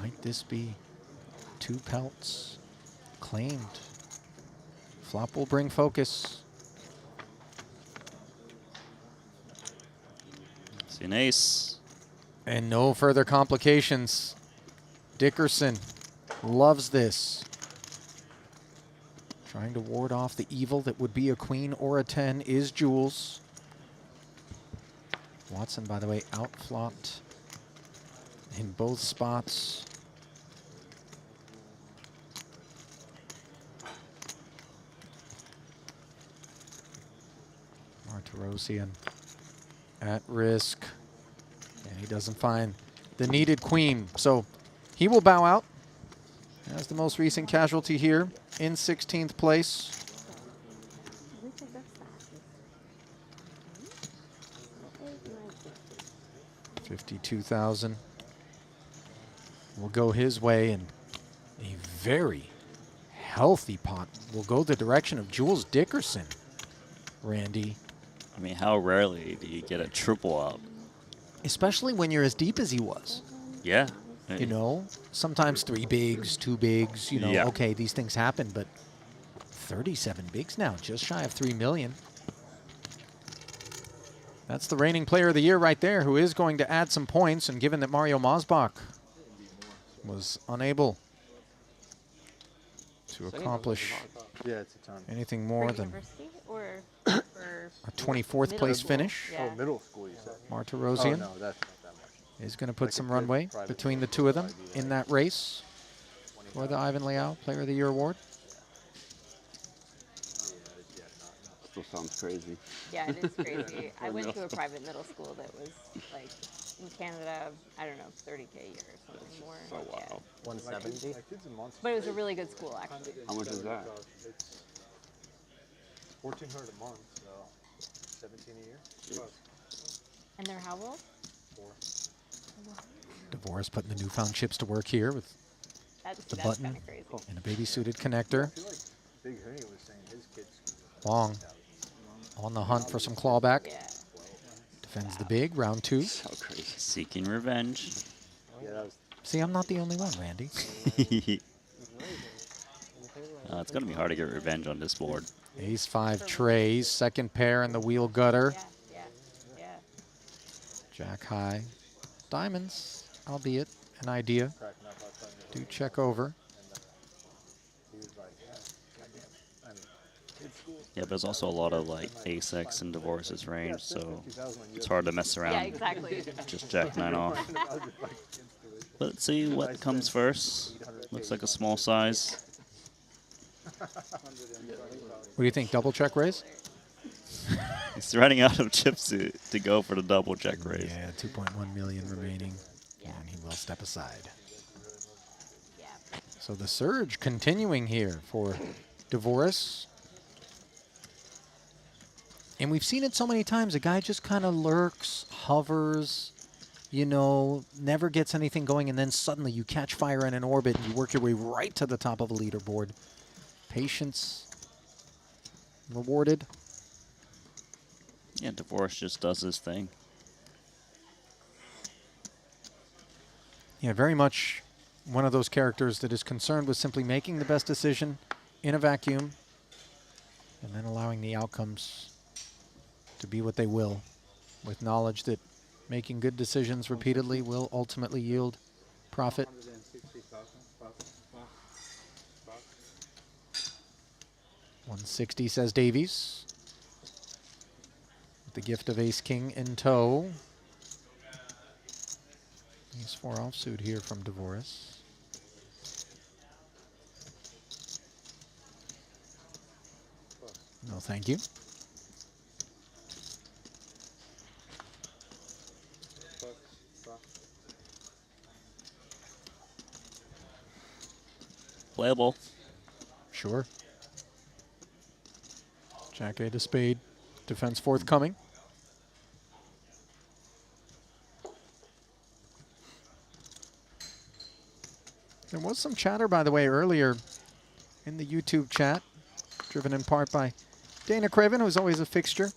S1: Might this be 2 pelts claimed? Flop will bring focus.
S8: See an ace.
S1: And no further complications. Dickerson loves this. Trying to ward off the evil that would be a queen or a 10 is Jules. Watson, by the way, outflopped in both spots. Martirosian at risk. And he doesn't find the needed queen. So he will bow out as the most recent casualty here in 16th place. 52,000 will go his way, and a very healthy pot will go the direction of Jules Dickerson. Randy.
S8: I mean, how rarely do you get a triple out?
S1: Especially when you're as deep as he was.
S8: Yeah.
S1: You know, sometimes 3 bigs, 2 bigs, you know,
S8: Yeah.
S1: okay, these things happen, but 37 bigs now, just shy of 3 million. That's the reigning player of the year right there, who is going to add some points, and given that Mario Mosbach was unable to accomplish anything more than a 24th place finish,
S5: Oh, middle school, you said.
S1: Martirosian
S5: Oh, no, that's not that much.
S1: is going to put some runway between the two of them in that race for the Ivan Leao Player of the Year award.
S4: Still sounds crazy.
S3: Yeah, it is crazy. I went to a private middle school that was like in Canada, I don't know, 30K a year or something more.
S4: Oh, wow.
S3: Yeah.
S11: 170?
S3: But it was a really good school, actually.
S4: How much is that?
S5: It's $1,400 a month, so 17 a year.
S3: And they're how old?
S5: 4.
S1: DeVoris putting the newfound chips to work here with the
S3: That's
S1: button
S3: kinda crazy.
S1: and a baby-suited connector.
S5: I feel like Big Hooney was saying his kids.
S1: Long on the hunt for some clawback.
S3: Yeah.
S1: Defends the big, round 2.
S4: So crazy.
S8: Seeking revenge.
S5: Yeah, that was
S1: See, I'm not the only one, Randy.
S8: It's going to be hard to get revenge on this board.
S1: Ace 5 trays, second pair in the wheel gutter.
S3: Yeah.
S1: Jack high. Diamonds, albeit an idea. Do check over.
S8: Yeah, but there's also a lot of like ace-x and divorces range, so it's hard to mess around.
S3: Yeah, exactly.
S8: Just jack 9 off. But let's see what comes first. Looks like a small size.
S1: What do you think, double check raise?
S8: He's running out of chips to go for the double check raise.
S1: Yeah, 2.1 million remaining, and he will step aside. So the surge continuing here for DeVoris. And we've seen it so many times. A guy just kind of lurks, hovers, you know, never gets anything going, and then suddenly you catch fire in an orbit and you work your way right to the top of a leaderboard. Patience rewarded.
S8: Yeah, DeVoris just does his thing.
S1: Yeah, very much one of those characters that is concerned with simply making the best decision in a vacuum and then allowing the outcomes to be what they will, with knowledge that making good decisions repeatedly will ultimately yield profit. 160, says Davies. With the gift of Ace King in tow. Ace 4 offsuit here from DeVoris. No, thank you.
S8: Playable.
S1: Sure. Jack 8 of spade. Defense forthcoming. There was some chatter, by the way, earlier in the YouTube chat, driven in part by Dana Craven, who's always a fixture.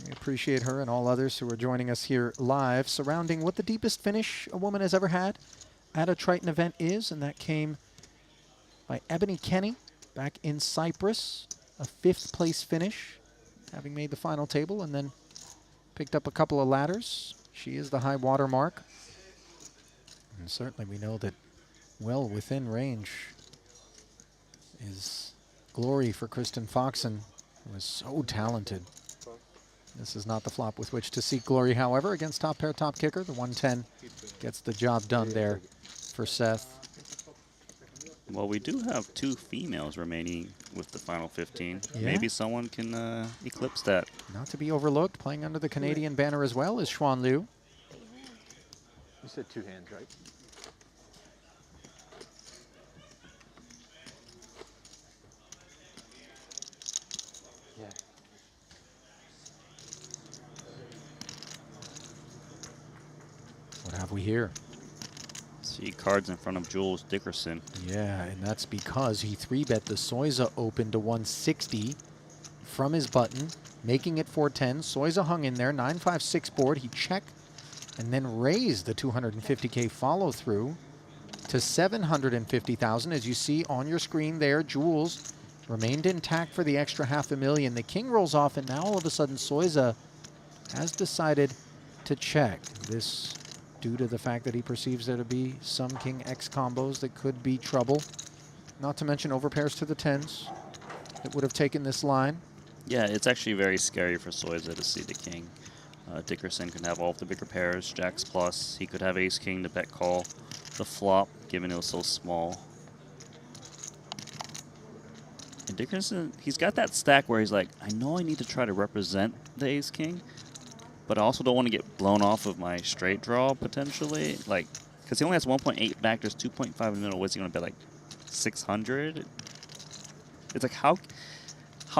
S1: We appreciate her and all others who are joining us here live, surrounding what the deepest finish a woman has ever had at a Triton event is, and that came by Ebony Kenny back in Cyprus, a 5th place finish, having made the final table and then picked up a couple of ladders. She is the high water mark. And certainly we know that well within range is glory for Kristen Foxen, who is so talented. This is not the flop with which to seek glory, however, against top pair, top kicker. The 110 gets the job done there for Seth.
S8: Well, we do have 2 females remaining with the final 15.
S1: Yeah.
S8: Maybe someone can eclipse that.
S1: Not to be overlooked, playing under the Canadian banner as well, is Xuan Liu.
S5: You said 2 hands, right? Yeah.
S1: What have we here?
S8: See cards in front of Jules Dickerson.
S1: Yeah, and that's because he 3-bet the Soiza open to 160 from his button, making it 410. Soiza hung in there, 9-5-6 board. He checked and then raised the 250K follow through to 750,000. As you see on your screen there, Jules remained intact for the extra $500,000. The king rolls off, and now all of a sudden Soiza has decided to check. This due to the fact that he perceives there to be some king X combos that could be trouble. Not to mention overpairs to the 10s that would have taken this line.
S8: Yeah, it's actually very scary for Soiza to see the king. Dickerson can have all of the bigger pairs, jacks plus. He could have ace king to bet call the flop, given it was so small. And Dickerson, he's got that stack where he's like, I know I need to try to represent the ace king, but I also don't want to get blown off of my straight draw potentially. Like, because he only has 1.8 back, there's 2.5 in the middle. What's he going to bet, like 600? It's like, how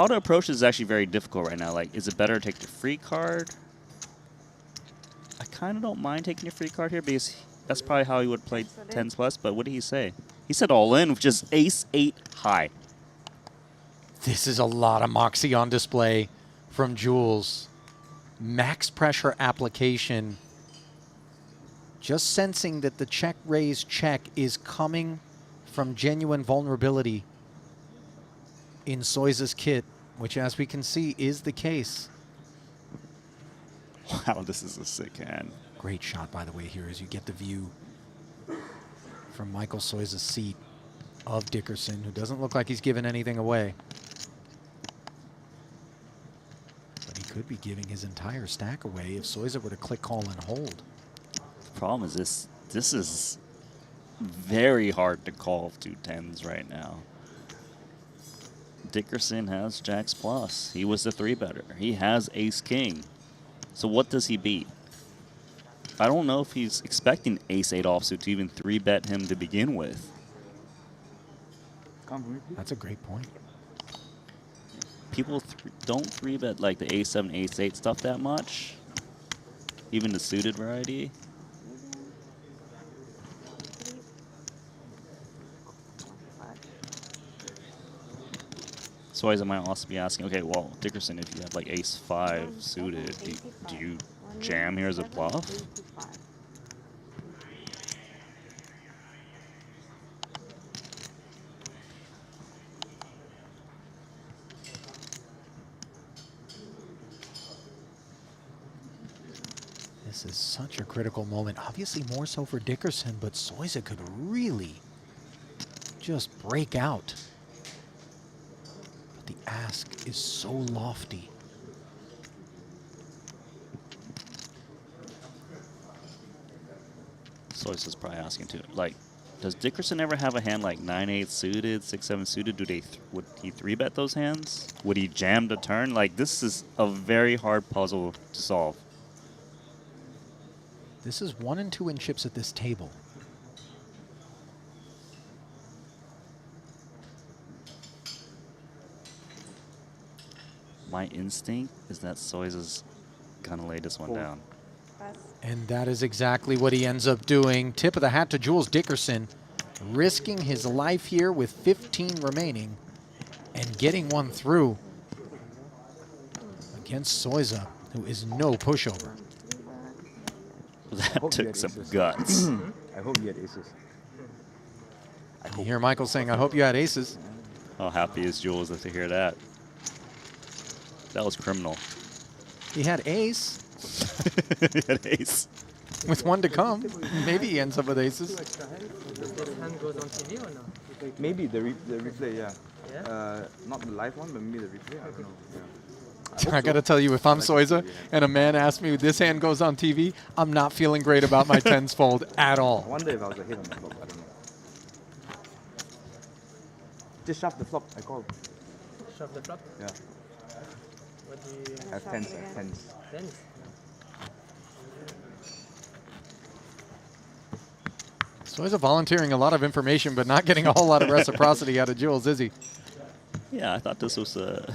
S8: to approach this is actually very difficult right now. Like, is it better to take the free card? I kind of don't mind taking the free card here because that's probably how he would play 10s plus, but what did he say? He said all in with just ace-8 high.
S1: This is a lot of moxie on display from Jules. Max pressure application. Just sensing that the check raise check is coming from genuine vulnerability in Soiza's kit, which as we can see is the case.
S8: Wow, this is a sick hand.
S1: Great shot, by the way, here as you get the view from Michael Soiza's seat of Dickerson, who doesn't look like he's given anything away. But he could be giving his entire stack away if Soiza were to click, call, and hold.
S8: The problem is this is very hard to call 2 10s right now. Dickerson has jacks plus. He was the 3-better. He has ace king. So what does he beat? I don't know if he's expecting ace-8 offsuit to even 3-bet him to begin with.
S1: That's a great point.
S8: People don't 3-bet like the ace-7, ace-8 stuff that much. Even the suited variety. So I might also be asking, okay, well, Dickerson, if you have like ace-5 suited, do you jam here as a bluff?
S1: This is such a critical moment. Obviously more so for Dickerson, but Soiza could really just break out. But the ask is so lofty.
S8: Soiza's probably asking too. Like, does Dickerson ever have a hand like 9-8 suited, 6-7 suited? Would he 3-bet those hands? Would he jam the turn? Like, this is a very hard puzzle to solve.
S1: This is 1 and 2 in chips at this table.
S8: My instinct is that Soiza's gonna lay this one down.
S1: And that is exactly what he ends up doing. Tip of the hat to Jules Dickerson, risking his life here with 15 remaining and getting one through against Soiza, who is no pushover.
S8: That took some guts.
S11: I hope you had aces.
S1: You hear Michael saying, I hope you had aces.
S8: How happy is Jules to hear that? That was criminal.
S1: He had ace.
S8: He had ace.
S1: With 1 to come. Maybe he ends up with aces.
S11: Maybe the replay, yeah. Not the live one, but maybe the replay. I don't know. Yeah.
S1: I got to tell you, if I'm Soiza and a man asks me, this hand goes on TV, I'm not feeling great about my 10s fold at all.
S11: I wonder if I was ahead on the flop. I don't know. Just shove the flop. I call.
S6: Shove the flop?
S11: Yeah.
S6: What do you
S11: have? Tens. I have tens.
S6: Tens?
S1: Soiza volunteering a lot of information, but not getting a whole lot of reciprocity out of Jules, is he?
S8: Yeah, I thought this was a...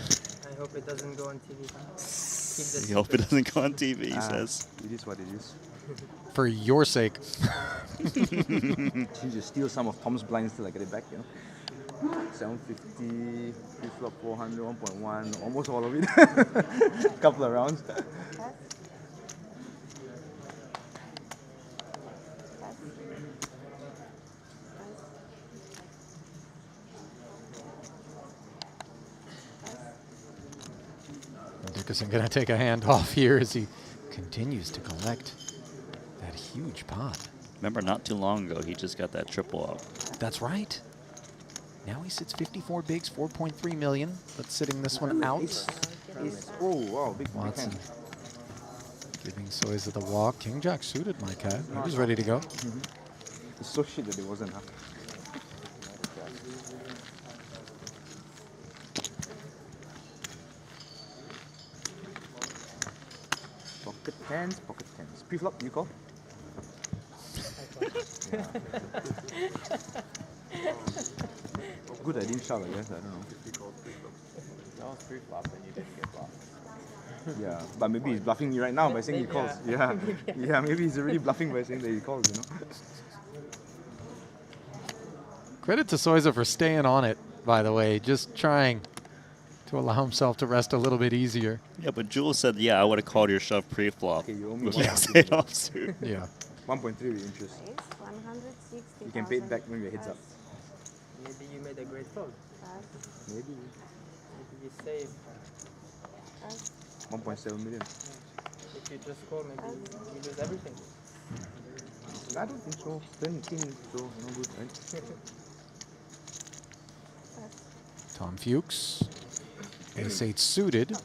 S6: I hope it doesn't go on TV.
S8: You hope it doesn't go on TV, he says.
S11: It is what it is.
S1: For your sake.
S11: You just steal some of Tom's blinds till I get it back, you know. 750, flop 400, 1.1, almost all of it. Couple of rounds.
S1: Dickerson going to take a hand off here as he continues to collect that huge pot.
S8: Remember, not too long ago, he just got that triple up.
S1: That's right. Now he sits 54 bigs, 4.3 million, but sitting this one out.
S11: Oh, wow, big
S1: Watson giving Soiza the walk. King Jack suited, my cat. He was ready to go.
S11: It's so shit that it wasn't, huh? Pocket tens, pocket tens. Pre-flop, you call? Good, I didn't shout, I guess. I don't know.
S6: That was pre-flop and you didn't get bluffed.
S11: Yeah, but maybe he's bluffing me right now by saying he calls. Yeah, yeah, maybe he's already bluffing by saying that he calls, you know.
S1: Credit to Soiza for staying on it, by the way, just trying to allow himself to rest a little bit easier.
S8: Yeah, but Jules said, yeah, I would have called your shove pre-flop.
S11: Okay, you owe me
S8: With
S11: 1.3.
S8: ace offsuit.
S1: Yeah.
S11: 1.3 with interest. You can pay it back when your heads up.
S6: Maybe you made a great fold.
S11: Maybe.
S6: Maybe you saved.
S11: 1.7 million.
S6: If you just call, maybe you lose everything.
S11: I don't think so. 10 king, so no good, right?
S1: Tom Fuchs, ace-8 suited.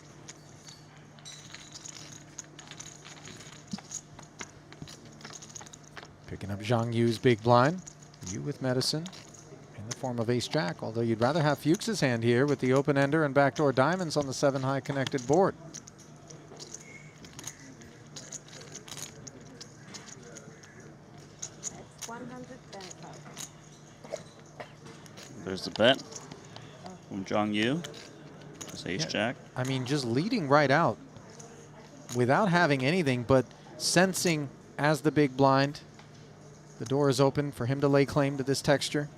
S1: Picking up Zhang Yu's big blind. Yu with medicine in the form of ace-jack, although you'd rather have Fuchs's hand here with the open-ender and backdoor diamonds on the 7-high connected board.
S8: There's the bet from Zhang Yu. It's ace-jack.
S1: I mean, just leading right out without having anything, but sensing as the big blind, the door is open for him to lay claim to this texture.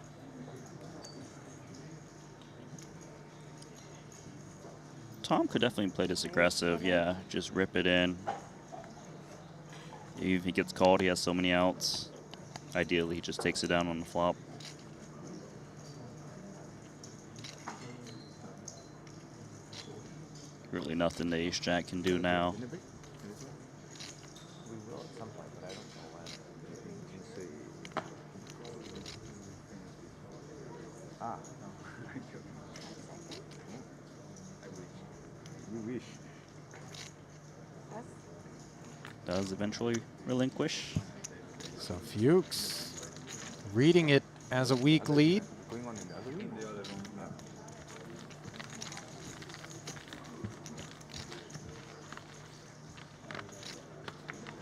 S8: Tom could definitely play this aggressive, yeah. Just rip it in. If he gets called, he has so many outs. Ideally, he just takes it down on the flop. Really nothing the ace-jack can do now.
S11: Ah, you wish.
S8: Does eventually relinquish.
S1: So Fuchs reading it as a weak lead.
S11: Going on in the other room? The other room,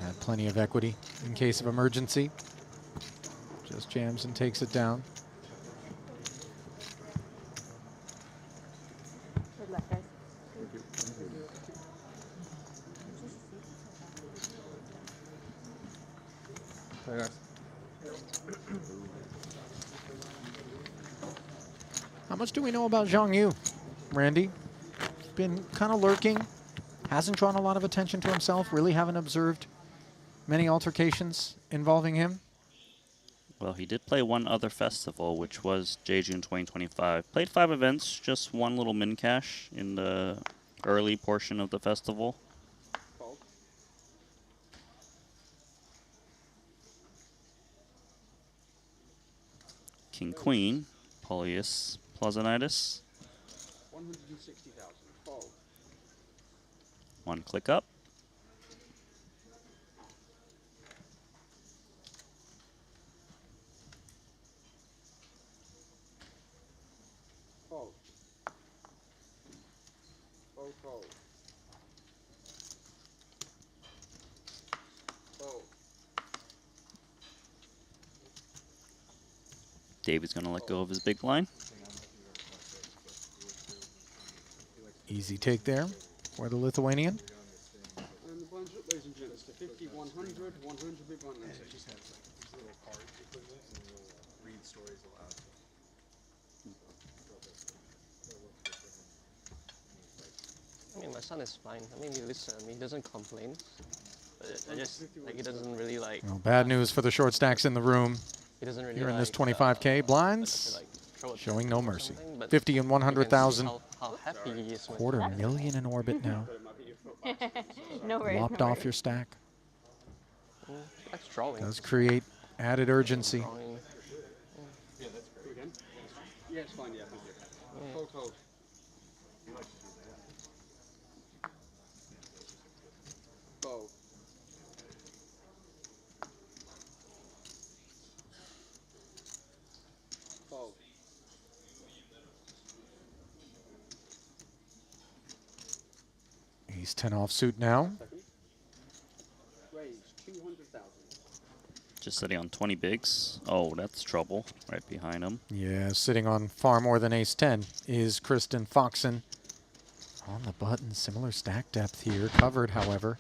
S1: Had plenty of equity in case of emergency. Just jams and takes it down.
S3: Good luck, guys.
S5: Hey guys.
S1: How much do we know about Zhang Yu, Randy? Been kind of lurking, hasn't drawn a lot of attention to himself, really haven't observed many altercations involving him.
S8: Well, he did play one other festival, which was Jeju 2025. Played 5 events, just one little min cash in the early portion of the festival. King Queen, Polyus Plazonitis.
S5: 160,000. Fold.
S8: One click up.
S5: Fold. Fold, fold. Fold.
S8: David's going to let go of his big blind.
S1: Easy take there for the Lithuanian.
S5: 100, 100 big one.
S2: It just has like these little cards you put in it and you'll read stories aloud.
S9: I mean, my son is fine. I mean, he listens. He doesn't complain. But I just like he doesn't really like.
S1: Well, bad news for the short stacks in the room.
S9: He doesn't really
S1: Here in this
S9: like,
S1: 25K blinds, showing no mercy. 50 and 100,000.
S9: How happy he is.
S1: $250,000 in orbit now.
S3: No worries.
S1: Lopped off your stack.
S9: That's drawing.
S1: Does create added urgency.
S5: Yeah, that's great. Again? Yeah, it's fine. Yeah. Hold, hold. Bow. Bow.
S1: Ace 10 offsuit now.
S5: Raise 200,000.
S8: Just sitting on 20 bigs. Oh, that's trouble. Right behind him.
S1: Yeah, sitting on far more than ace 10 is Kristen Foxen. On the button, similar stack depth here. Covered, however.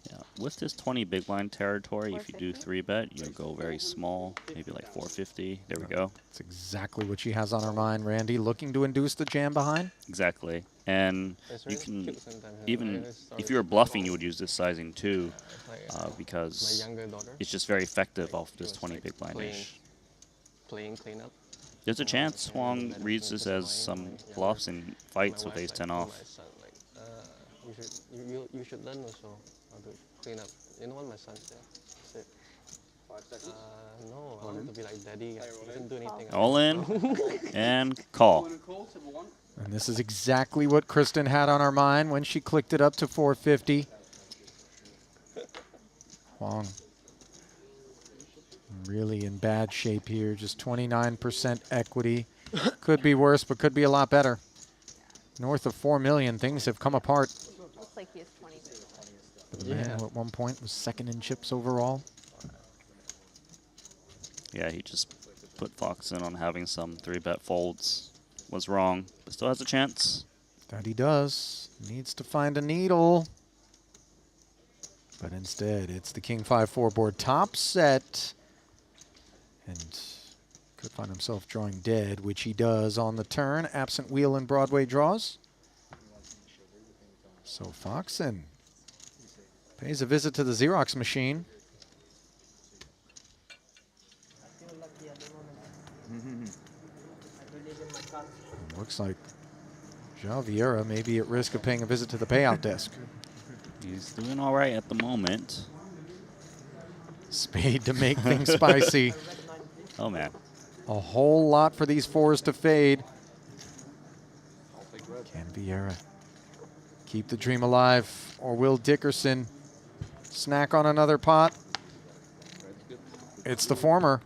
S8: Yeah, with this 20 big blind territory, if you do 3-bet, you go very small, maybe like 450. There we go.
S1: That's exactly what she has on her mind, Randy. Looking to induce the jam behind?
S8: Exactly. And you can, even if you were bluffing, you would use this sizing too, because it's just very effective off this 20 big blind-ish.
S9: Playing cleanup.
S8: There's a chance Huang reads this as some bluffs and fights with ace 10 off.
S9: You should learn also how to clean up. You know what my son said?
S5: 5 seconds.
S9: No, I want to be like daddy. He doesn't do anything.
S8: All in and call.
S1: And this is exactly what Kristen had on her mind when she clicked it up to 450. Huang really in bad shape here. Just 29% equity. Could be worse, but could be a lot better. North of 4 million, things have come apart.
S3: Looks like he has 20.
S1: For the man who at one point was second in chips overall.
S8: Yeah, he just put Fox in on having some 3-bet folds. Was wrong, but still has a chance.
S1: That he does. Needs to find a needle. But instead, it's the King 5-4 board top set. And could find himself drawing dead, which he does on the turn. Absent wheel and Broadway draws. So Foxen pays a visit to the Xerox machine. Looks like João Vieira may be at risk of paying a visit to the payout desk.
S8: He's doing all right at the moment.
S1: Spade to make things spicy.
S8: Oh, man.
S1: A whole lot for these fours to fade. Can Vieira keep the dream alive, or will Dickerson snack on another pot? It's the former.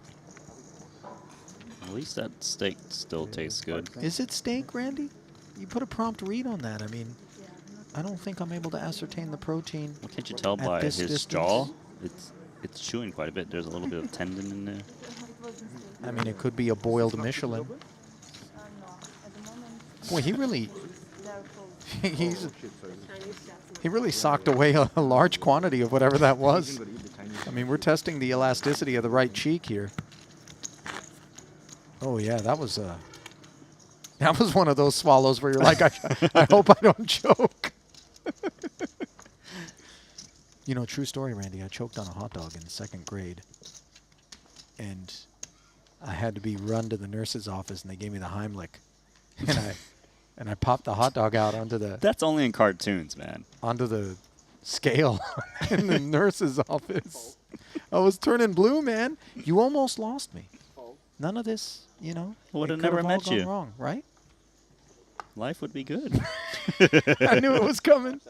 S8: At least that steak still tastes good.
S1: Is it steak, Randy? You put a prompt read on that. I mean, I don't think I'm able to ascertain the protein.
S8: What can't you tell by his jaw? It's chewing quite a bit. There's a little bit of tendon in there.
S1: I mean, it could be a boiled Michelin. Boy, he really, he really socked away a large quantity of whatever that was. I mean, we're testing the elasticity of the right cheek here. Oh yeah, that was one of those swallows where you're like, I hope I don't choke. You know, true story, Randy. I choked on a hot dog in 2nd grade, and I had to be run to the nurse's office, and they gave me the Heimlich, and I popped the hot dog out onto the.
S8: That's only in cartoons, man.
S1: Onto the scale in the nurse's office. I was turning blue, man. You almost lost me. None of this, you know.
S8: Would have never met you.
S1: Wrong, right?
S8: Life would be good.
S1: I knew it was coming.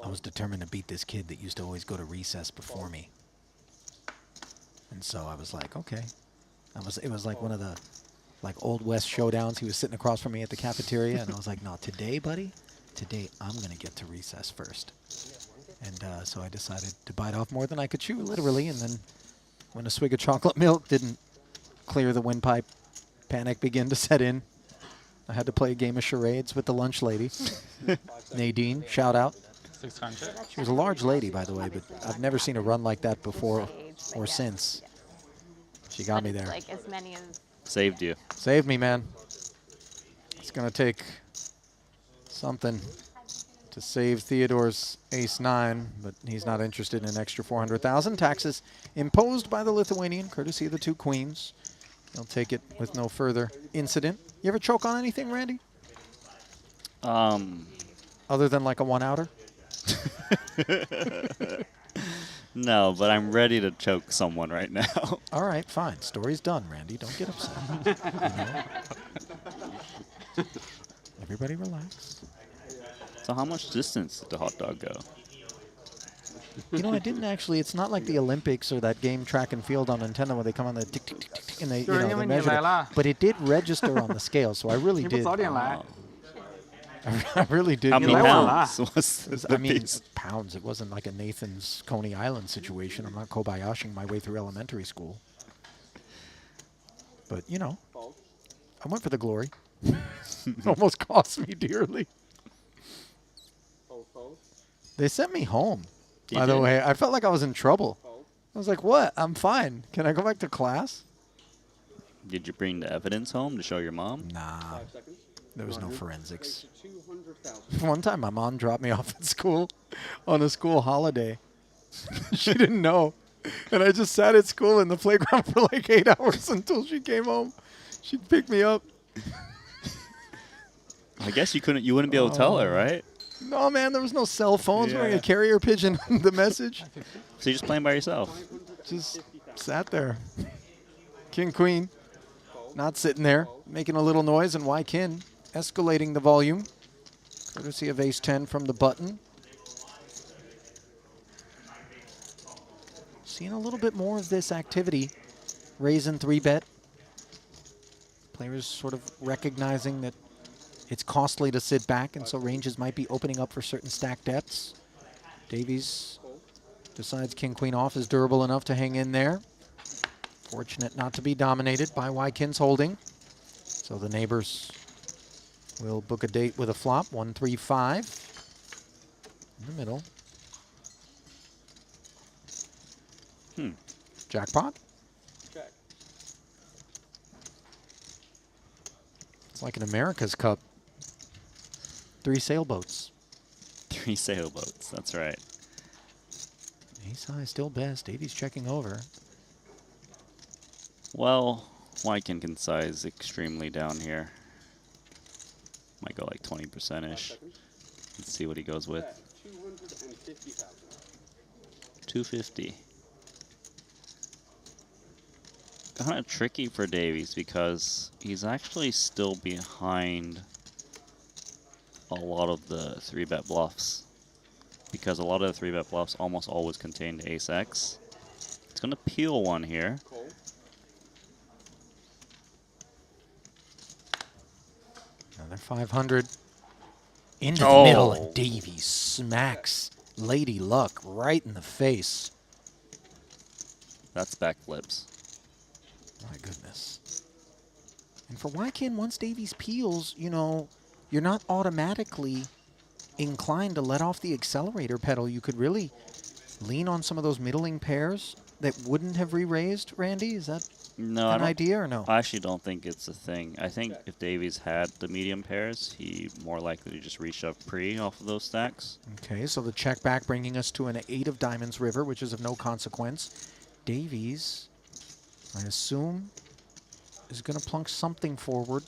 S1: I was determined to beat this kid that used to always go to recess before me. And so I was like, okay. It was like one of the Old West showdowns. He was sitting across from me at the cafeteria, and I was like, no, today, buddy, today I'm going to get to recess first. And so I decided to bite off more than I could chew, literally, and then when a swig of chocolate milk didn't clear the windpipe, Panic began to set in. I had to play a game of charades with the lunch lady. Nadine, shout out.
S13: 600.
S1: She was a large lady, by the way, but I've never seen a run like that before or since. She got me there.
S3: Like as many as
S8: Saved you.
S1: Saved me, man. It's going to take something to save Theodore's ace-9, but he's not interested in an extra 400,000. Taxes imposed by the Lithuanian, courtesy of the 2 queens. He'll take it with no further incident. You ever choke on anything, Randy? Other than like a 1-outer?
S8: No, but I'm ready to choke someone right now.
S1: All right, fine. Story's done, Randy. Don't get upset. You know? Everybody relax.
S8: So how much distance did the hot dog go?
S1: You know, I didn't actually. It's not like the Olympics or that game Track and Field on Nintendo where they come on the tick, tick, tick, tick, tick, and they, they measure it. But it did register on the scale, so I really did. I really did.
S8: How many pounds was the piece?
S1: Pounds. It wasn't like a Nathan's Coney Island situation. I'm not Kobayashiing my way through elementary school. But, you know, I went for the glory. Almost cost me dearly. They sent me home, by the way. I felt like I was in trouble. I was like, what? I'm fine. Can I go back to class?
S8: Did you bring the evidence home to show your mom?
S1: Nah. There was no forensics. One time my mom dropped me off at school on a school holiday. She didn't know. And I just sat at school in the playground for like 8 hours until she came home. She picked me up.
S8: I guess you wouldn't be able to tell her, right?
S1: No, man, there was no cell phones. We're going to carrier pigeon the message.
S8: So you're just playing by yourself?
S1: Just sat there. King, queen. Not sitting there, making a little noise, and Kin escalating the volume. Courtesy of ace-10 from the button. Seeing a little bit more of this activity. Raise and 3-bet. Players sort of recognizing that it's costly to sit back, and so ranges might be opening up for certain stack depths. Davies decides king-queen off is durable enough to hang in there. Fortunate not to be dominated by Wykin's holding. So the neighbors will book a date with a flop, 1-3-5 in the middle. Jackpot.
S5: Check.
S1: It's like an America's Cup. 3 sailboats.
S8: 3 sailboats, that's right.
S1: Ace high still best. Davies checking over.
S8: Well, Wykin can size extremely down here. Might go like 20%-ish. Let's see what he goes with.
S5: 250,000.
S8: 250. Kind of tricky for Davies because he's actually still behind a lot of the 3-bet bluffs. Because a lot of the 3-bet bluffs almost always contain the ace-x. It's going to peel one here.
S1: Another 500 into the middle, and Davies smacks Lady Luck right in the face.
S8: That's backflips.
S1: My goodness. And for Wykin, once Davies peels, you know, you're not automatically inclined to let off the accelerator pedal. You could really lean on some of those middling pairs that wouldn't have re-raised, Randy? Is that an idea or no?
S8: I actually don't think it's a thing. I think if Davies had the medium pairs, he more likely to just reshove pre off of those stacks.
S1: Okay, so the check back bringing us to an 8 of diamonds river, which is of no consequence. Davies, I assume, is going to plunk something forward.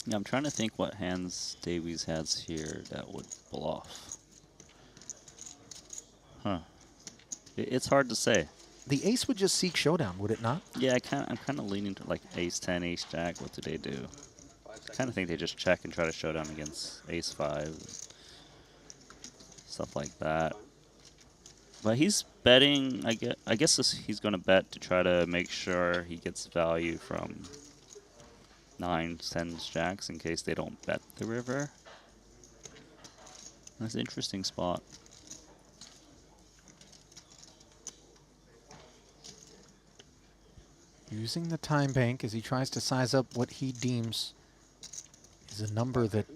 S8: Yeah, I'm trying to think what hands Davies has here that would bluff. Huh. It's hard to say.
S1: The ace would just seek showdown, would it not?
S8: Yeah, I'm kind of leaning to like ace-10, ace-jack. What do they do? I kind of think they just check and try to showdown against ace-5. Stuff like that. But he's betting, I guess he's going to bet to try to make sure he gets value from 9s, 10s, jacks in case they don't bet the river. That's an interesting spot.
S1: Using the time bank as he tries to size up what he deems is a number that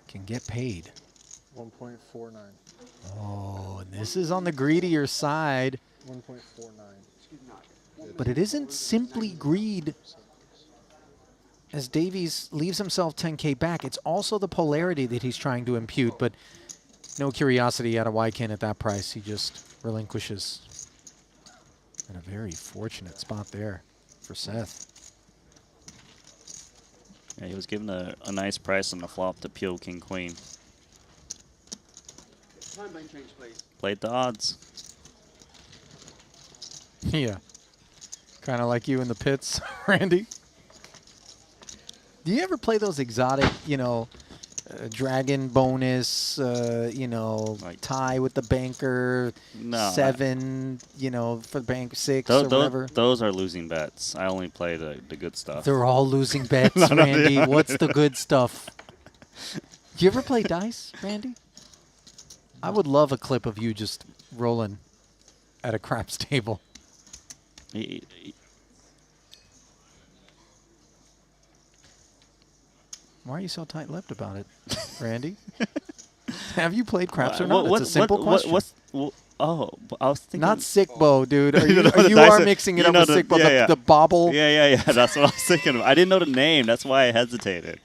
S1: can get paid.
S5: 1.49.
S1: Oh, and this is on the greedier side.
S5: 1.49.
S1: But it isn't simply greed as Davies leaves himself 10K back. It's also the polarity that he's trying to impute, but no curiosity out of Wykin at that price. He just relinquishes. And a very fortunate spot there for Seth.
S8: Yeah, he was given a nice price on the flop to peel King Queen.
S13: Time bank change, please.
S8: Played the odds.
S1: Yeah. Kind of like you in the pits, Randy. Do you ever play those exotic, you know, dragon bonus, you know, tie with the banker,
S8: No,
S1: 7, you know, for the bank 6 or whatever?
S8: Those are losing bets. I only play the good stuff.
S1: They're all losing bets,
S8: No,
S1: Randy.
S8: yeah.
S1: What's the good stuff? Do you ever play dice, Randy? I would love a clip of you just rolling at a craps table. Why are you so tight-lipped about it, Randy? Have you played craps or not? It's a simple question.
S8: I was thinking.
S1: Not Sickbo, dude. Are
S8: You
S1: you,
S8: know the
S1: you
S8: dice
S1: are
S8: are-
S1: mixing
S8: you
S1: it up
S8: know
S1: with
S8: the-
S1: Sickbo,
S8: yeah, yeah.
S1: the bobble.
S8: Yeah. That's what I was thinking of. I didn't know the name. That's why I hesitated.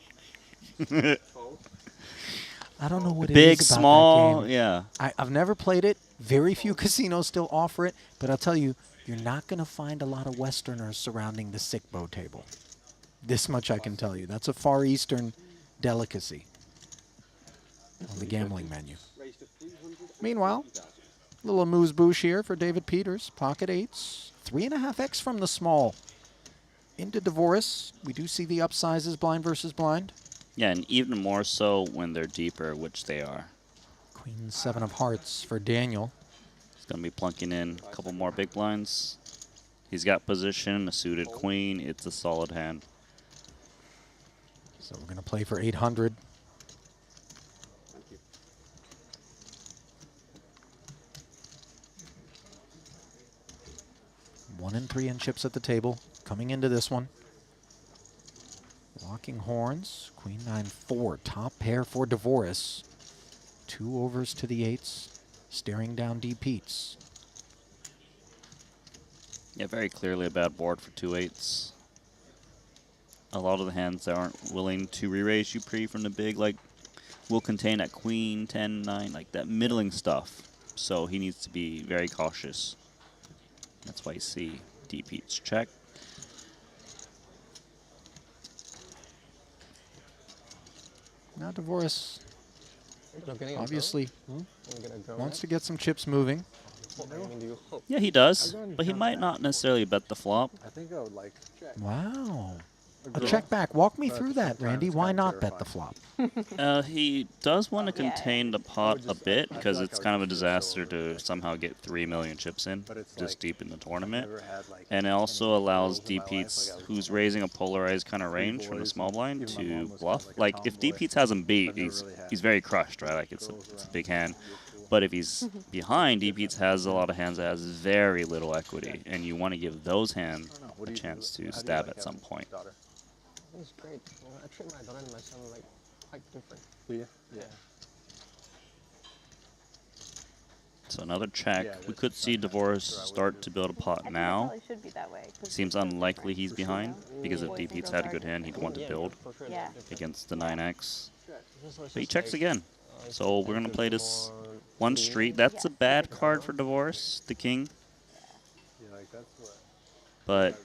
S1: I don't know what it
S8: Big,
S1: is about
S8: small,
S1: that game.
S8: yeah.
S1: I've never played it. Very few casinos still offer it. But I'll tell you, you're not going to find a lot of Westerners surrounding the Sickbo table. This much I can tell you. That's a Far Eastern delicacy on the gambling menu. Meanwhile, a little amuse-bouche here for David Peters. Pocket 8s. 3.5x from the small. Into Divorce. We do see the upsizes blind versus blind.
S8: Yeah, and even more so when they're deeper, which they are.
S1: Queen 7 of Hearts for Daniel.
S8: He's going to be plunking in a couple more big blinds. He's got position, a suited queen. It's a solid hand.
S1: So we're going to play for 800. One and 3 in chips at the table. Coming into this one. Walking horns. Queen 9-4. Top pair for Divorce. 2 overs to the 8s. Staring down deep Pete's.
S8: Yeah, very clearly a bad board for 2 8s. A lot of the hands that aren't willing to re-raise you pre from the big, like, will contain that queen, 10, 9, like that middling stuff. So he needs to be very cautious. That's why you see deep Pete's check.
S1: Now Divorce obviously wants to get some chips moving.
S8: Yeah, he does, but he might not necessarily bet the flop.
S5: I think I would like check.
S1: Wow. A check back. Walk me through that, Randy. Why not bet the flop?
S8: He does want to contain the pot a bit because it's kind of a disaster to somehow get 3 million chips in this deep in the tournament. And it also allows Deep Pete's, who's raising a polarized kind of range from the small blind, to bluff. Like, if Deep Pete's has him beat, he's very crushed, right? Like, it's a big hand. But if he's behind, Deep Pete's has a lot of hands that has very little equity, and you want to give those hands a chance to stab at some point.
S9: It's great. I treat my daughter and my son like quite different.
S5: Yeah.
S8: So another check. We could see Divorce start to build a pot now.
S3: Probably should be that way.
S8: Seems unlikely he's behind, because if Deep Pete's had a good hand, he'd want to build against the 9x. But he checks again. So we're going to play this one street. That's a bad card for Divorce, the king. But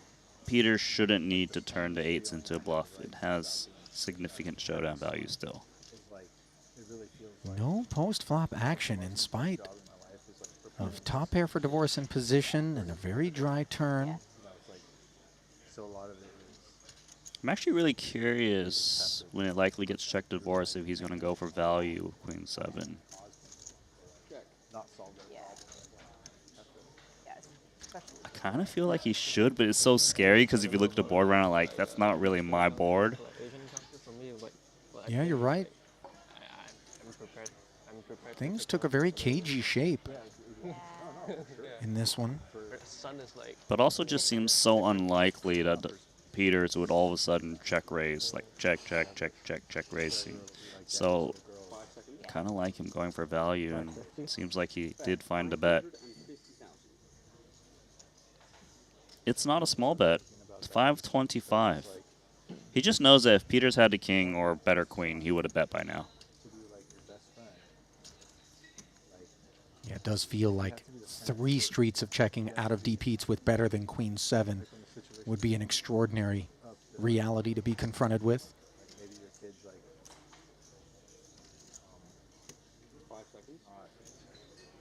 S8: Peter shouldn't need to turn the 8s into a bluff. It has significant showdown value still.
S1: No post-flop action in spite of top pair for Divorce in position and a very dry turn.
S8: I'm actually really curious when it likely gets checked to Divorce if he's going to go for value with Queen 7. I kind of feel like he should, but it's so scary because if you look at the board right now, like, that's not really my board.
S1: Yeah, you're right. Things took a very cagey shape in this one.
S9: sun is like.
S8: But also just seems so unlikely that Peters would all of a sudden check raise, like check, check, check, check, check raise. So kind of like him going for value, and it seems like he did find a bet. It's not a small bet. It's 525. He just knows that if Peters had a king or better queen, he would have bet by now.
S1: Yeah, it does feel like 3 streets of checking out of DPs with better than queen 7 would be an extraordinary reality to be confronted with.
S11: Maybe your kid's like
S5: 5 seconds.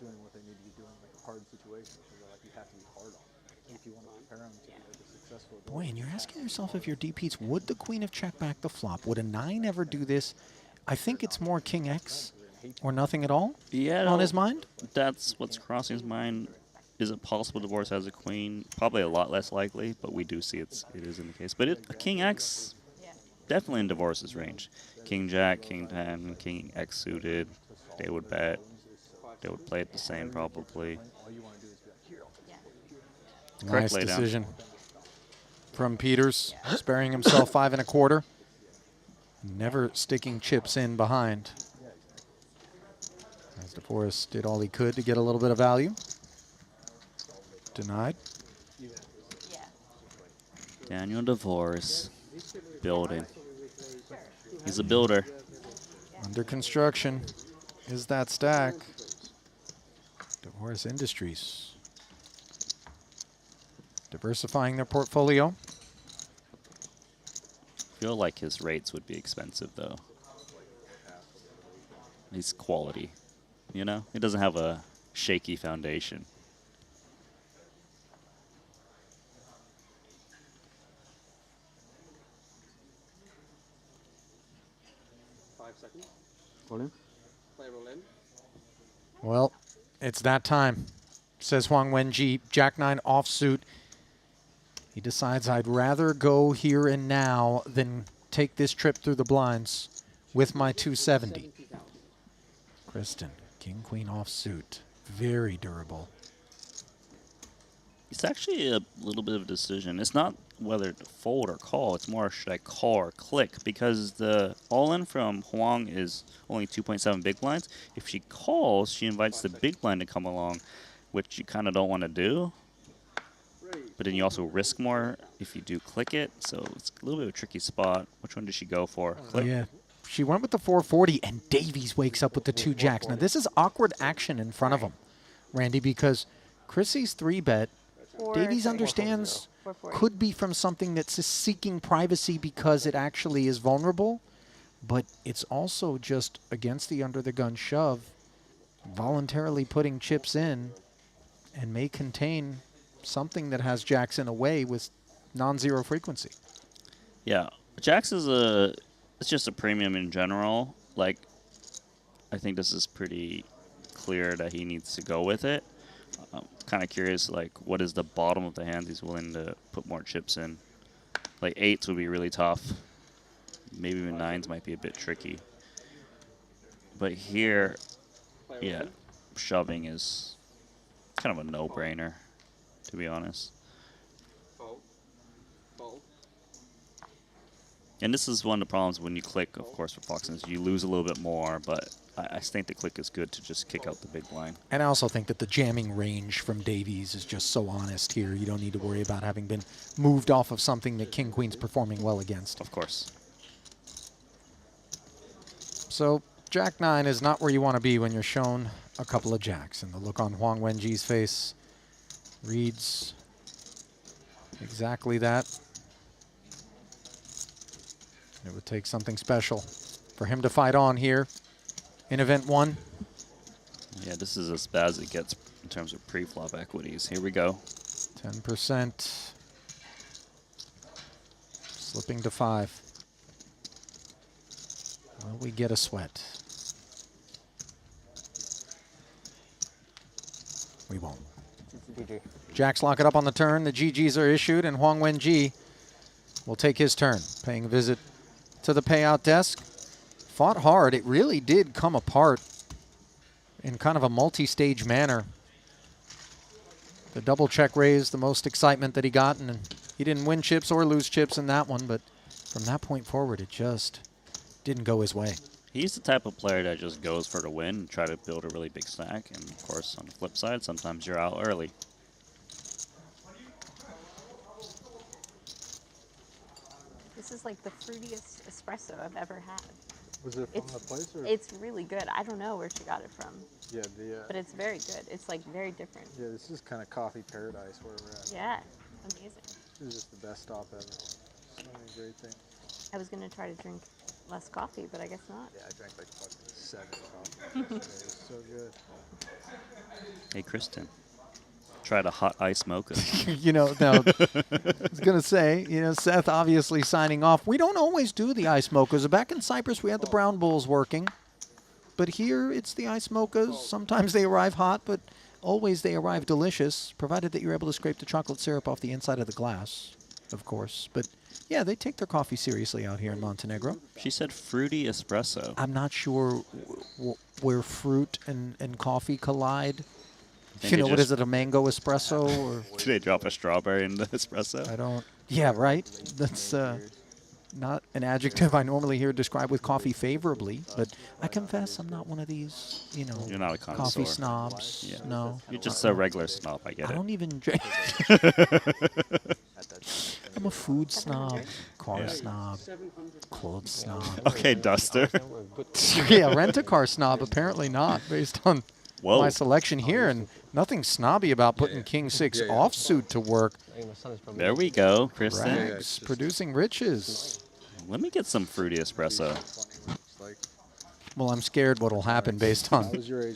S11: doing what they need to be doing, like a hard situation. So like you have to be hard on it if you want to prepare them to be like a successful.
S1: Boy, and you're asking yourself if your DPs, would the queen of check back the flop? Would a 9 ever do this? I think it's more king X or nothing at all on his mind.
S8: That's what's crossing his mind. Is it possible divorce as a queen? Probably a lot less likely, but we do see it is in the case. But a king X, definitely in divorce's range. King Jack, King 10, King X suited, they would bet. They would play it the same probably.
S1: Nice decision from Peters, sparing himself 5 1/4. Never sticking chips in behind. As DeForest did all he could to get a little bit of value. Denied.
S8: Daniel DeVos building. He's a builder.
S1: Under construction is that stack. DeForest Industries. Diversifying their portfolio.
S8: Feel like his rates would be expensive though. He's quality, you know? He doesn't have a shaky foundation.
S5: Roll in. Play roll in.
S1: Well, it's that time, says Huang Wenji. Jack 9 offsuit. He decides, I'd rather go here and now than take this trip through the blinds with my 270. Kristen, King Queen offsuit. Very durable.
S8: It's actually a little bit of a decision. It's not whether to fold or call. It's more, should I call or click? Because the all-in from Huang is only 2.7 big blinds. If she calls, she invites the big blind to come along, which you kind of don't want to do. But then you also risk more if you do click it. So it's a little bit of a tricky spot. Which one did she go for? Click?
S1: Yeah, she went with the 440, and Davies wakes up with the 2 jacks. Now, this is awkward action in front of him, Randy, because Chrissy's 3-bet. Davies understands could be from something that's just seeking privacy because it actually is vulnerable, but it's also just against the under-the-gun shove, voluntarily putting chips in, and may contain something that has jacks in a way with non-zero frequency.
S8: Yeah, jacks is it's just a premium in general. Like, I think this is pretty clear that he needs to go with it. I'm kind of curious, like, what is the bottom of the hand he's willing to put more chips in? Like, 8s would be really tough. Maybe even 9s might be a bit tricky. But here, yeah, shoving is kind of a no-brainer, to be honest. And this is one of the problems when you click, of course, for Foxons. You lose a little bit more, but I think the click is good to just kick out the big blind.
S1: And I also think that the jamming range from Davies is just so honest here. You don't need to worry about having been moved off of something that King Queen's performing well against.
S8: Of course.
S1: So Jack 9 is not where you want to be when you're shown a couple of jacks. And the look on Huang Wenji's face reads exactly that. It would take something special for him to fight on here in event 1.
S8: Yeah, this is as bad as it gets in terms of pre-flop equities. Here we go.
S1: 10%. Slipping to 5. Will we get a sweat? We won't. Jacks lock it up on the turn. The GGs are issued, and Huang Wenji will take his turn, paying a visit to the payout desk. Fought hard. It really did come apart in kind of a multi-stage manner. The double check raise, the most excitement that he got, and he didn't win chips or lose chips in that one, but from that point forward, it just didn't go his way.
S8: He's the type of player that just goes for the win and try to build a really big stack. And of course, on the flip side, sometimes you're out early.
S3: This is like the fruitiest espresso I've ever had.
S11: Was it from the place? Or?
S3: It's really good. I don't know where she got it from.
S11: Yeah,
S3: but it's very good. It's like very different.
S11: Yeah, this is kind of coffee paradise where we're at.
S3: Yeah, amazing.
S11: This is just the best stop ever. So many great things.
S3: I was going to try to drink less coffee, but I guess not.
S11: Yeah, I drank like fucking 7 coffee. It was so good.
S8: Hey, Kristen. Tried a hot ice mocha.
S1: You know, now, I was going to say, you know, Seth obviously signing off. We don't always do the ice mochas. Back in Cyprus, we had the brown bulls working. But here, it's the ice mochas. Sometimes they arrive hot, but always they arrive delicious, provided that you're able to scrape the chocolate syrup off the inside of the glass, of course. But, yeah, they take their coffee seriously out here in Montenegro.
S8: She said fruity espresso.
S1: I'm not sure where fruit and coffee collide.
S8: You know,
S1: what is it, a mango espresso? Or
S8: do they drop a strawberry in the espresso?
S1: I don't. Yeah, right. That's not an adjective I normally hear described with coffee favorably. But I confess I'm not one of these, you know,
S8: You're not a connoisseur.
S1: coffee snobs.
S8: Yeah.
S1: No.
S8: You're just a regular snob, I get it.
S1: I don't even drink. I'm a food snob, car snob, clothes snob.
S8: Okay, Duster.
S1: Yeah, rent-a-car snob, apparently not, based on
S8: Whoa.
S1: my selection here. And nothing snobby about putting King 6 offsuit to work.
S8: There we go, Kristen.
S1: Rags, producing riches.
S8: Let me get some fruity espresso.
S1: Well, I'm scared what will happen based on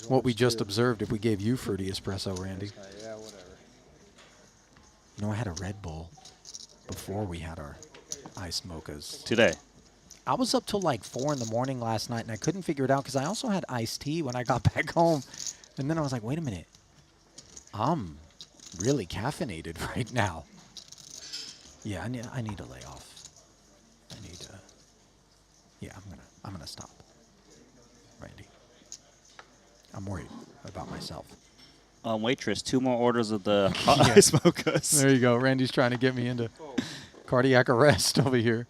S1: what we just observed if we gave you fruity espresso, Randy.
S11: Yeah, whatever.
S1: You know, I had a Red Bull before we had our ice mochas.
S8: Today.
S1: I was up till like 4 in the morning last night, and I couldn't figure it out because I also had iced tea when I got back home. And then I was like, wait a minute. I'm really caffeinated right now. Yeah, I need a layoff. I need to. Yeah, I'm gonna stop. Randy. I'm worried about myself.
S8: Waitress, 2 more orders of the hot ice mochas.
S1: There you go. Randy's trying to get me into cardiac arrest over here.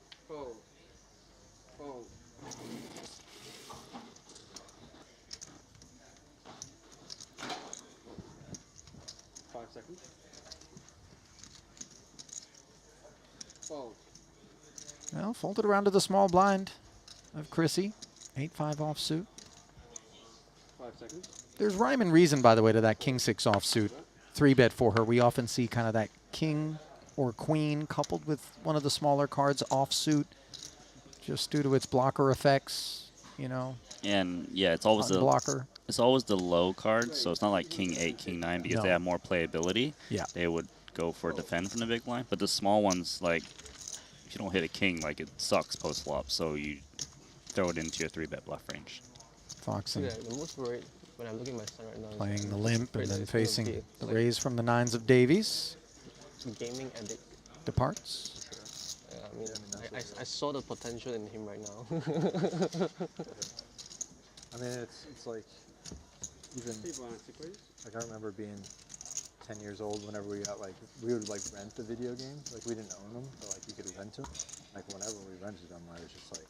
S5: 5 seconds.
S1: Well, folded around to the small blind of Chrissy. 8-5 offsuit.
S5: 5 seconds.
S1: There's rhyme and reason, by the way, to that King 6 offsuit. 3-bet for her. We often see kind of that King or Queen coupled with one of the smaller cards offsuit, just due to its blocker effects, you know.
S8: And yeah, it's always the
S1: blocker.
S8: It's always the low cards, so it's not like King 8, King 9 because they have more playability.
S1: Yeah.
S8: They would go for defend from the big blind, but the small ones, like, if you don't hit a king, like, it sucks post flop, so you throw it into your 3-bet bluff range.
S1: Foxen.
S9: Yeah, the most worried when I'm looking at my son right now.
S1: Playing the limp and then
S9: it's
S1: facing
S9: gonna be
S1: the
S9: like
S1: raise from the 9s of Davies.
S9: Gaming addict.
S1: Departs.
S9: Yeah, I mean, I saw the potential in him right now.
S11: I mean, it's like, even, like I remember being 10 years old whenever we got, like, we would, like, rent the video games. Like, we didn't own them, but, like, you could rent them. Like, whenever we rented them, I was just, like,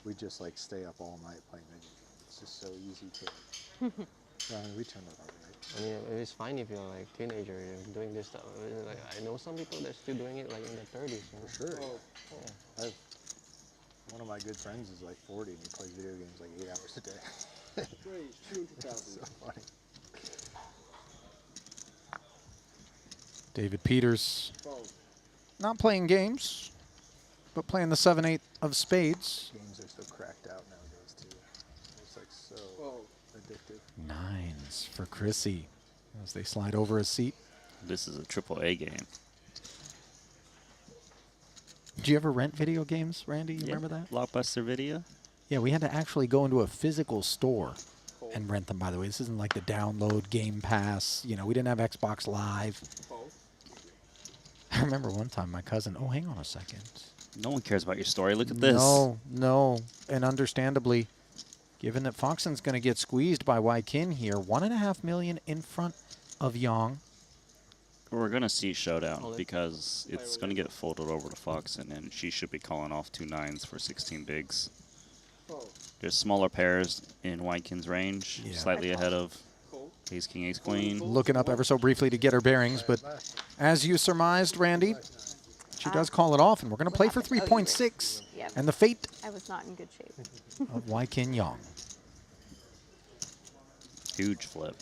S11: we'd just, like, stay up all night playing video games. It's just so easy to, I mean, we turned it out right.
S9: I mean, it's fine if you're, like, teenager, you're doing this stuff. Like, I know some people that are still doing it, like, in their 30s. You know?
S11: For sure.
S9: Yeah.
S11: One of my good friends is, like, 40, and he plays video games, like, 8 hours a day. It's so funny.
S1: David Peters not playing games, but playing the 7-8 of spades.
S11: Games are so cracked out nowadays, too. It's, like, so addictive.
S1: 9s for Chrissy as they slide over a seat.
S8: This is a AAA game.
S1: Did you ever rent video games, Randy? You
S8: Yeah,
S1: remember that?
S8: Blockbuster Video.
S1: Yeah, we had to actually go into a physical store and rent them, by the way. This isn't like the download Game Pass. You know, we didn't have Xbox Live. I remember one time my cousin, oh, hang on a second.
S8: No one cares about your story. Look at this.
S1: No. And understandably, given that Foxen's going to get squeezed by Waikin here, $1.5 million in front of Yang.
S8: We're going to see showdown because it's going to get folded over to Fox, and she should be calling off 2 9s for 16 bigs. There's smaller pairs in Wykin's range, slightly ahead of Ace King, Ace Queen.
S1: Looking up ever so briefly to get her bearings, but as you surmised, Randy, she does call it off, and we're going to play for 3.6.
S3: Yep.
S1: And the fate
S3: I was not in good shape.
S1: of Wykin Young.
S8: Huge flip.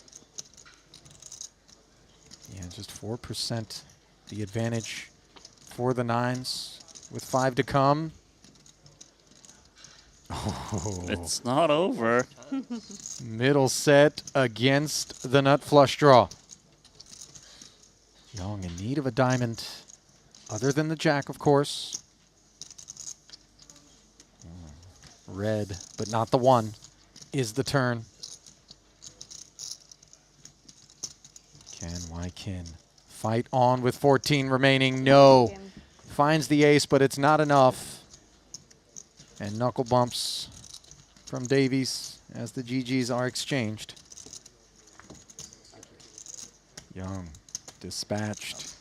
S1: Yeah, just 4% the advantage for the 9s with 5 to come. Oh.
S8: It's not over.
S1: Middle set against the nut flush draw. Young in need of a diamond, other than the jack, of course. Red, but not the 1, is the turn. Can Wykin fight on with 14 remaining? No. Finds the ace, but it's not enough. And knuckle bumps from Davies as the GGs are exchanged. Young dispatched.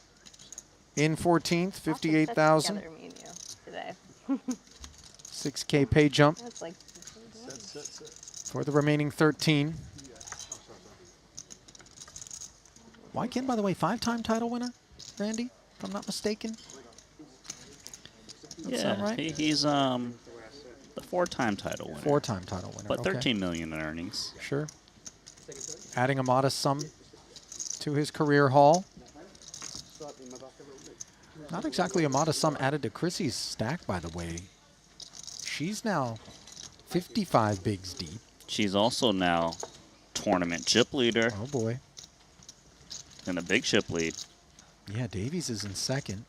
S1: In 14th, 58,000. 6K pay jump for the remaining 13. Wykin, by the way, 5-time title winner, Randy, if I'm not mistaken.
S8: Yeah,
S1: right?
S8: He's the 4-time title winner.
S1: 4-time title winner,
S8: But
S1: okay.
S8: 13 million in earnings.
S1: Sure. Adding a modest sum to his career haul. Not exactly a modest sum added to Chrissy's stack, by the way. She's now 55 bigs deep.
S8: She's also now tournament chip leader.
S1: Oh, boy.
S8: And a big chip lead.
S1: Yeah, Davies is in second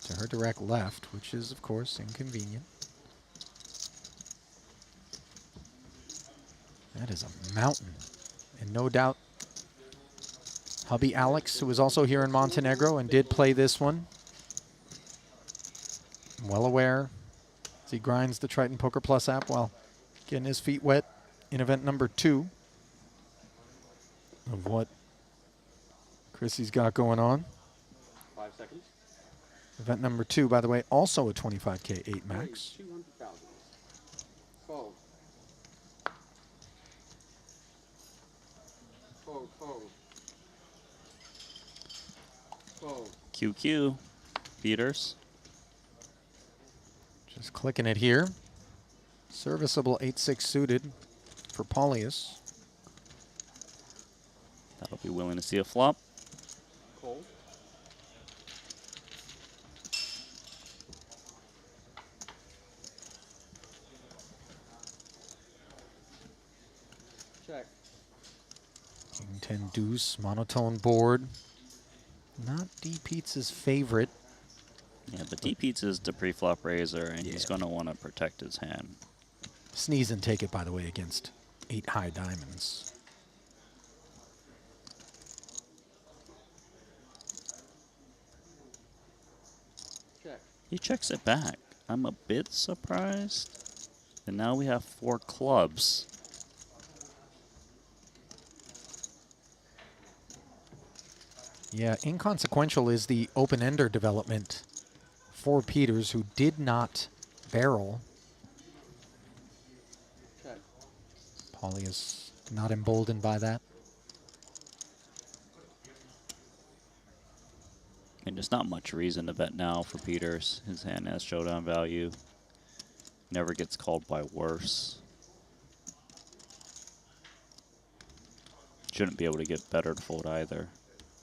S1: to her direct left, which is, of course, inconvenient. That is a mountain. And no doubt, hubby Alex, who is also here in Montenegro and did play this one, well aware as he grinds the Triton Poker Plus app while getting his feet wet in event number 2 of what Chrissy's got going on.
S5: 5 seconds.
S1: Event number 2, by the way, also a 25K 8 max.
S5: 200,000. Fold. Fold, fold. Fold.
S8: QQ. Peters.
S1: Just clicking it here. Serviceable 8-6 suited for Paulius.
S8: That'll be willing to see a flop.
S5: Call. Check.
S1: King 10 deuce, monotone board. Not D Pizza's favorite.
S8: Yeah, but D Pizza's the pre-flop raiser, and he's going to want to protect his hand.
S1: Sneeze and take it, by the way, against 8 high diamonds.
S5: Check.
S8: He checks it back. I'm a bit surprised. And now we have 4 clubs.
S1: Yeah, inconsequential is the open-ender development for Peters, who did not barrel.
S5: Check.
S1: Paulius not emboldened by that.
S8: And there's not much reason to bet now for Peters. His hand has showdown value. Never gets called by worse. Shouldn't be able to get better to fold either.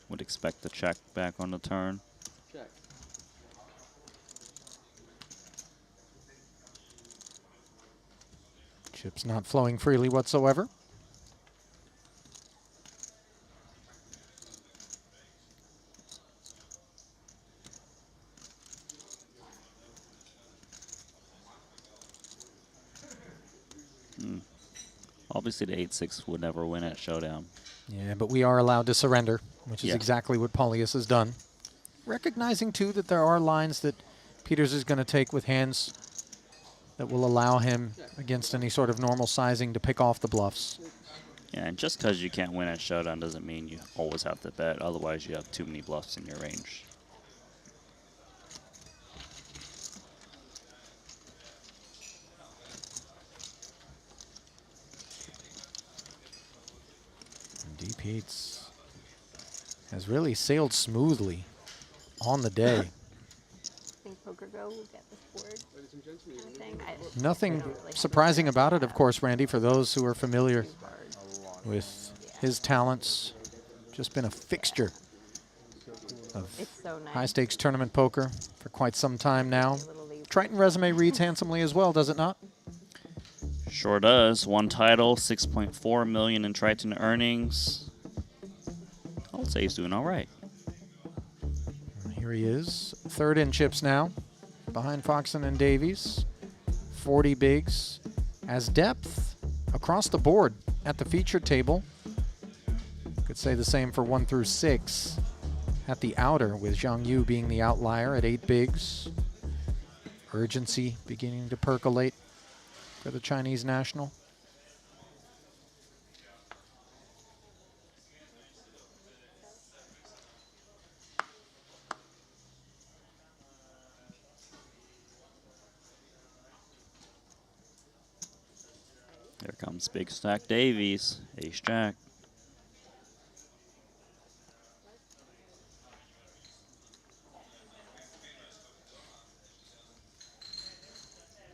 S8: Would expect the check back on the turn.
S5: Check.
S1: Chips not flowing freely whatsoever.
S8: Obviously, the 8-6 would never win at showdown.
S1: Yeah, but we are allowed to surrender, which is
S8: Yeah.
S1: exactly what Paulius has done. Recognizing, too, that there are lines that Peters is going to take with hands that will allow him, against any sort of normal sizing, to pick off the bluffs.
S8: Yeah, and just because you can't win at showdown doesn't mean you always have to bet. Otherwise, you have too many bluffs in your range.
S1: Deep Heats has really sailed smoothly on the day.
S3: I think Poker Go will get this board. Kind of thing.
S1: Nothing surprising about it, of course, Randy, for those who are familiar with his talents. Just been a fixture of
S3: so nice.
S1: high-stakes tournament poker for quite some time now. Triton resume reads handsomely as well, does it not?
S8: Sure does. One title, 6.4 million in Triton earnings. I would say he's doing all right.
S1: Here he is, third in chips now, behind Foxen and Davies. 40 bigs as depth across the board at the featured table. Could say the same for 1 through 6 at the outer, with Zhang Yu being the outlier at 8 bigs. Urgency beginning to percolate for the Chinese national.
S8: There comes Big Stack Davies, Ace Jack.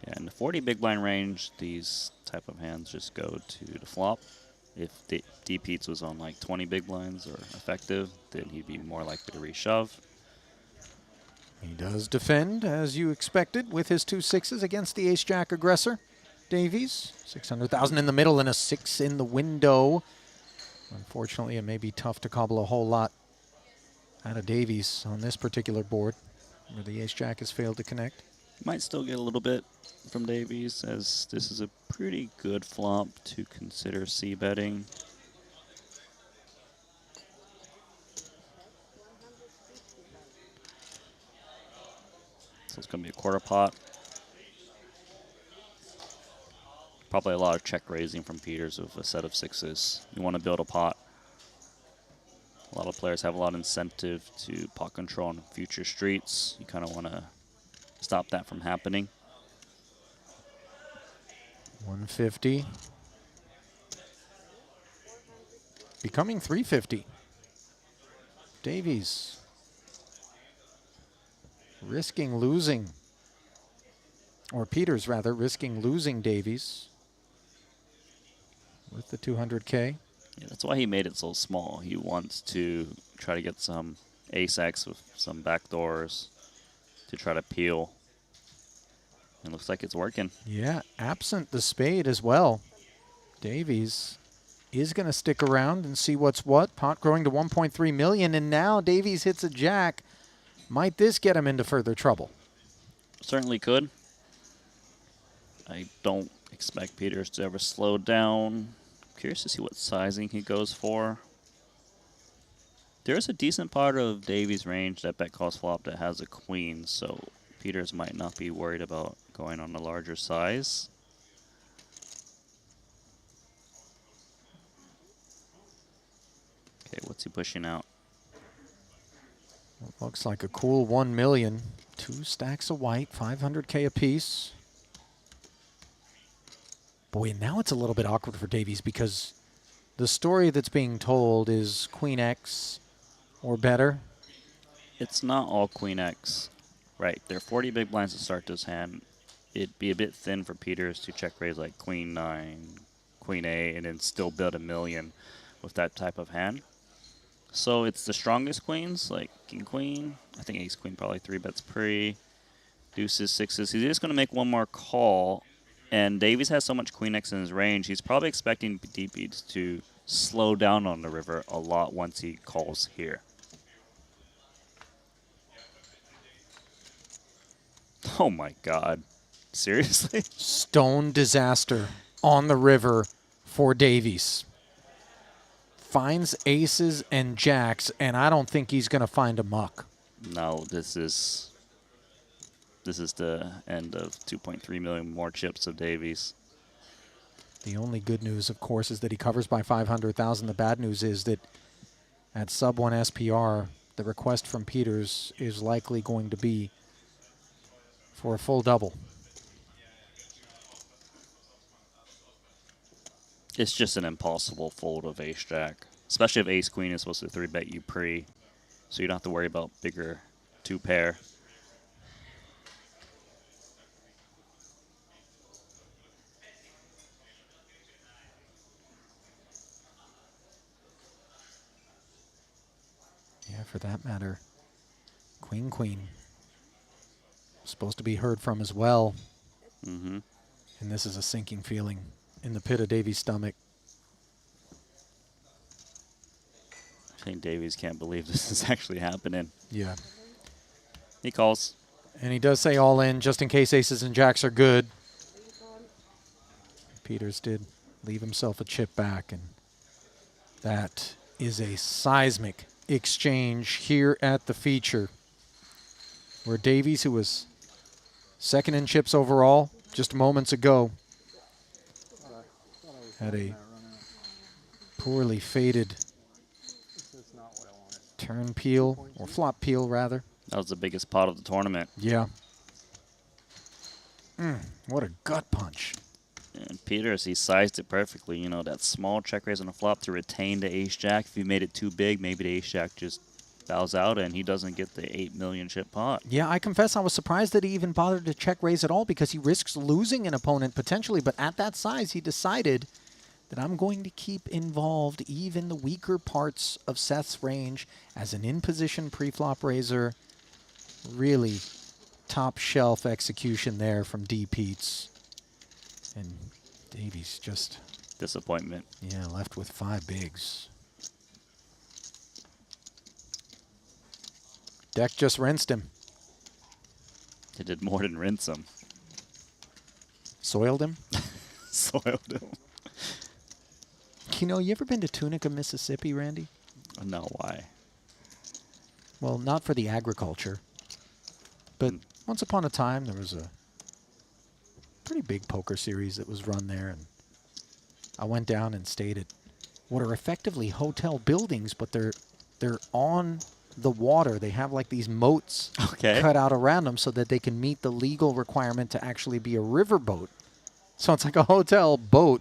S8: Yeah, in the 40 big blind range, these type of hands just go to the flop. If Deep Heats was on like 20 big blinds or effective, then he'd be more likely to reshove.
S1: He does defend, as you expected, with his 2 6s against the ace-jack aggressor. Davies, 600,000 in the middle and a 6 in the window. Unfortunately, it may be tough to cobble a whole lot out of Davies on this particular board, where the ace-jack has failed to connect.
S8: Might still get a little bit from Davies, as this is a pretty good flop to consider c-betting. So it's going to be a quarter pot. Probably a lot of check raising from Peters with a set of 6s. You want to build a pot. A lot of players have a lot of incentive to pot control on future streets. You kind of want to stop that from happening.
S1: 150. Becoming 350. Davies risking losing, or Peters rather, risking losing Davies with the 200K.
S8: Yeah, that's why he made it so small. He wants to try to get some ace-x with some backdoors to try to peel. It looks like it's working.
S1: Yeah, absent the spade as well. Davies is going to stick around and see what's what. Pot growing to 1.3 million, and now Davies hits a jack. Might this get him into further trouble?
S8: Certainly could. I don't expect Peters to ever slow down. Curious to see what sizing he goes for. There's a decent part of Davies' range that bet calls flop that has a queen, so Peters might not be worried about going on a larger size. Okay, what's he pushing out?
S1: Looks like a cool 1 million. 2 stacks of white, 500K apiece. Boy, now it's a little bit awkward for Davies because the story that's being told is Queen X or better.
S8: It's not all Queen X. Right, there are 40 big blinds to start this hand. It'd be a bit thin for Peters to check raise like Queen 9, Queen A, and then still build a million with that type of hand. So it's the strongest queens, like King Queen. I think Ace Queen probably 3 bets pre. Deuces, 6s. He's just going to make one more call. And Davies has so much Queen X in his range, he's probably expecting Deep Beats to slow down on the river a lot once he calls here. Oh my God. Seriously?
S1: Stone disaster on the river for Davies. Finds aces and jacks, and I don't think he's going to find a muck.
S8: No, this is the end of 2.3 million more chips of Davies.
S1: The only good news, of course, is that he covers by 500,000. The bad news is that at sub 1 SPR, the request from Peters is likely going to be for a full double.
S8: It's just an impossible fold of ace-jack, especially if ace-queen is supposed to 3-bet you pre, so you don't have to worry about bigger 2-pair.
S1: Yeah, for that matter, queen, queen. Supposed to be heard from as well.
S8: Mm-hmm.
S1: And this is a sinking feeling in the pit of Davies' stomach.
S8: I think Davies can't believe this is actually happening.
S1: Yeah.
S8: He calls.
S1: And he does say all in, just in case aces and jacks are good. Peters did leave himself a chip back, and that is a seismic exchange here at the feature, where Davies, who was second in chips overall just moments ago, had a poorly faded turn peel, or flop peel rather.
S8: That was the biggest pot of the tournament.
S1: Yeah. What a gut punch.
S8: And Peters, he sized it perfectly. You know, that small check raise on the flop to retain the ace-jack. If you made it too big, maybe the ace-jack just bows out and he doesn't get the 8 million chip pot.
S1: Yeah, I confess I was surprised that he even bothered to check raise at all, because he risks losing an opponent potentially. But at that size, he decided that I'm going to keep involved even the weaker parts of Seth's range as an in-position pre-flop raiser. Really top shelf execution there from D. Peets. And Davies just...
S8: disappointment.
S1: Yeah, left with 5 bigs. Deck just rinsed him.
S8: It did more than rinse him.
S1: Soiled him?
S8: Soiled him.
S1: You know, you ever been to Tunica, Mississippi, Randy?
S8: No, why?
S1: Well, not for the agriculture. But once upon a time, there was a pretty big poker series that was run there. And I went down and stayed at what are effectively hotel buildings, but they're on the water. They have like these moats cut out around them so that they can meet the legal requirement to actually be a riverboat. So it's like a hotel boat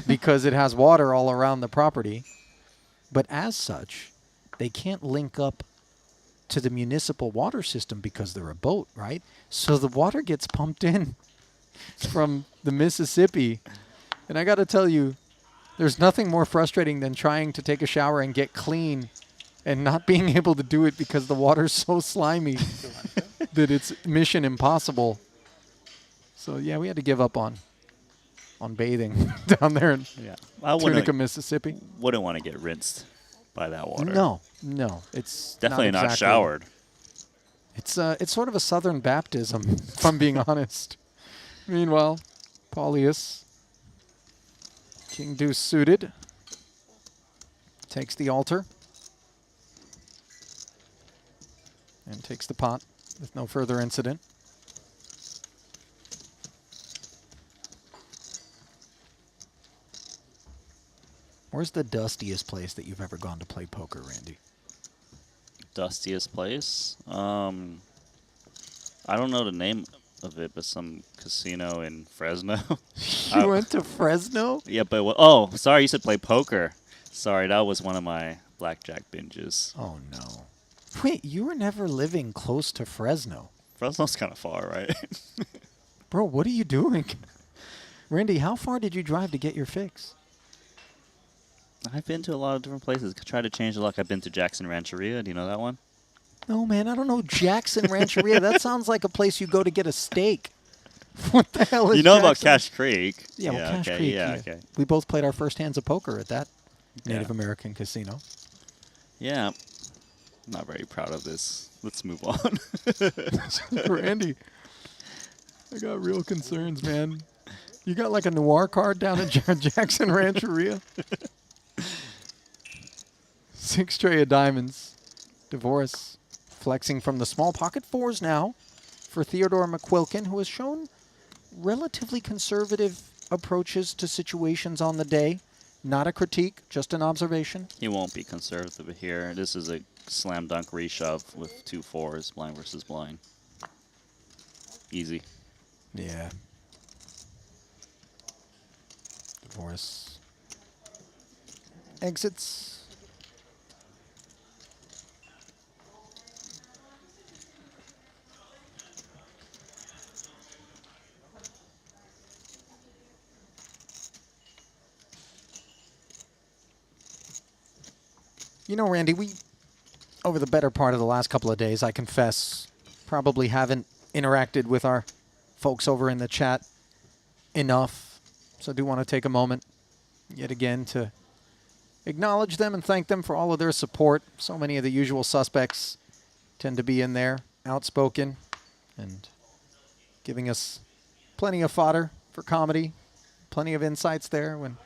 S1: because it has water all around the property. But as such, they can't link up to the municipal water system because they're a boat, right? So the water gets pumped in from the Mississippi. And I got to tell you, there's nothing more frustrating than trying to take a shower and get clean and not being able to do it because the water's so slimy that it's mission impossible. So yeah, we had to give up on bathing down there in Tunica, Mississippi.
S8: Wouldn't want to get rinsed by that water.
S1: No, it's
S8: definitely not
S1: exactly
S8: showered.
S1: It's sort of a Southern baptism, if I'm being honest. Meanwhile, Paulius, King Deuce suited, takes the altar and takes the pot with no further incident. Where's the dustiest place that you've ever gone to play poker, Randy?
S8: Dustiest place? I don't know the name of it, but some casino in Fresno.
S1: You went to Fresno?
S8: Yeah, but oh, sorry, you said play poker. Sorry, that was one of my blackjack binges.
S1: Oh no! Wait, you were never living close to Fresno?
S8: Fresno's kind of far, right?
S1: Bro, what are you doing? Randy, how far did you drive to get your fix?
S8: I've been to a lot of different places. Try to change the luck. I've been to Jackson Rancheria. Do you know that one?
S1: No, man, I don't know Jackson Rancheria. That sounds like a place you go to get a steak. What the hell is
S8: You know
S1: Jackson?
S8: about Cache Creek.
S1: Yeah, well, Cache Creek.
S8: Yeah, okay.
S1: We both played our first hands of poker at that Native American casino.
S8: Yeah. I'm not very proud of this. Let's move on.
S1: Randy, I got real concerns, man. You got like a noir card down at Jackson Rancheria? 6 tray of diamonds. Divorce flexing from the small pocket fours now for Theodore McQuilkin, who has shown relatively conservative approaches to situations on the day. Not a critique, just an observation.
S8: He won't be conservative here. This is a slam dunk reshove with 2 4s, blind versus blind. Easy.
S1: Yeah. Divorce. Exits. You know, Randy, we, over the better part of the last couple of days, I confess, probably haven't interacted with our folks over in the chat enough. So I do want to take a moment yet again to acknowledge them and thank them for all of their support. So many of the usual suspects tend to be in there, outspoken, and giving us plenty of fodder for comedy, plenty of insights there when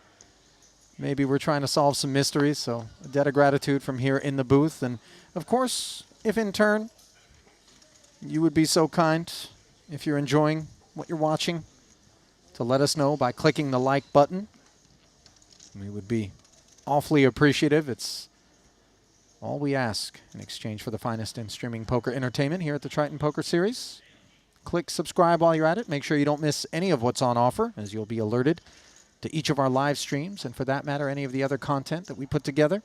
S1: maybe we're trying to solve some mysteries. So a debt of gratitude from here in the booth. And of course, if in turn you would be so kind, if you're enjoying what you're watching, to let us know by clicking the like button. We would be awfully appreciative. It's all we ask in exchange for the finest in streaming poker entertainment here at the Triton Poker Series. Click subscribe while you're at it. Make sure you don't miss any of what's on offer, as you'll be alerted to each of our live streams, and for that matter, any of the other content that we put together.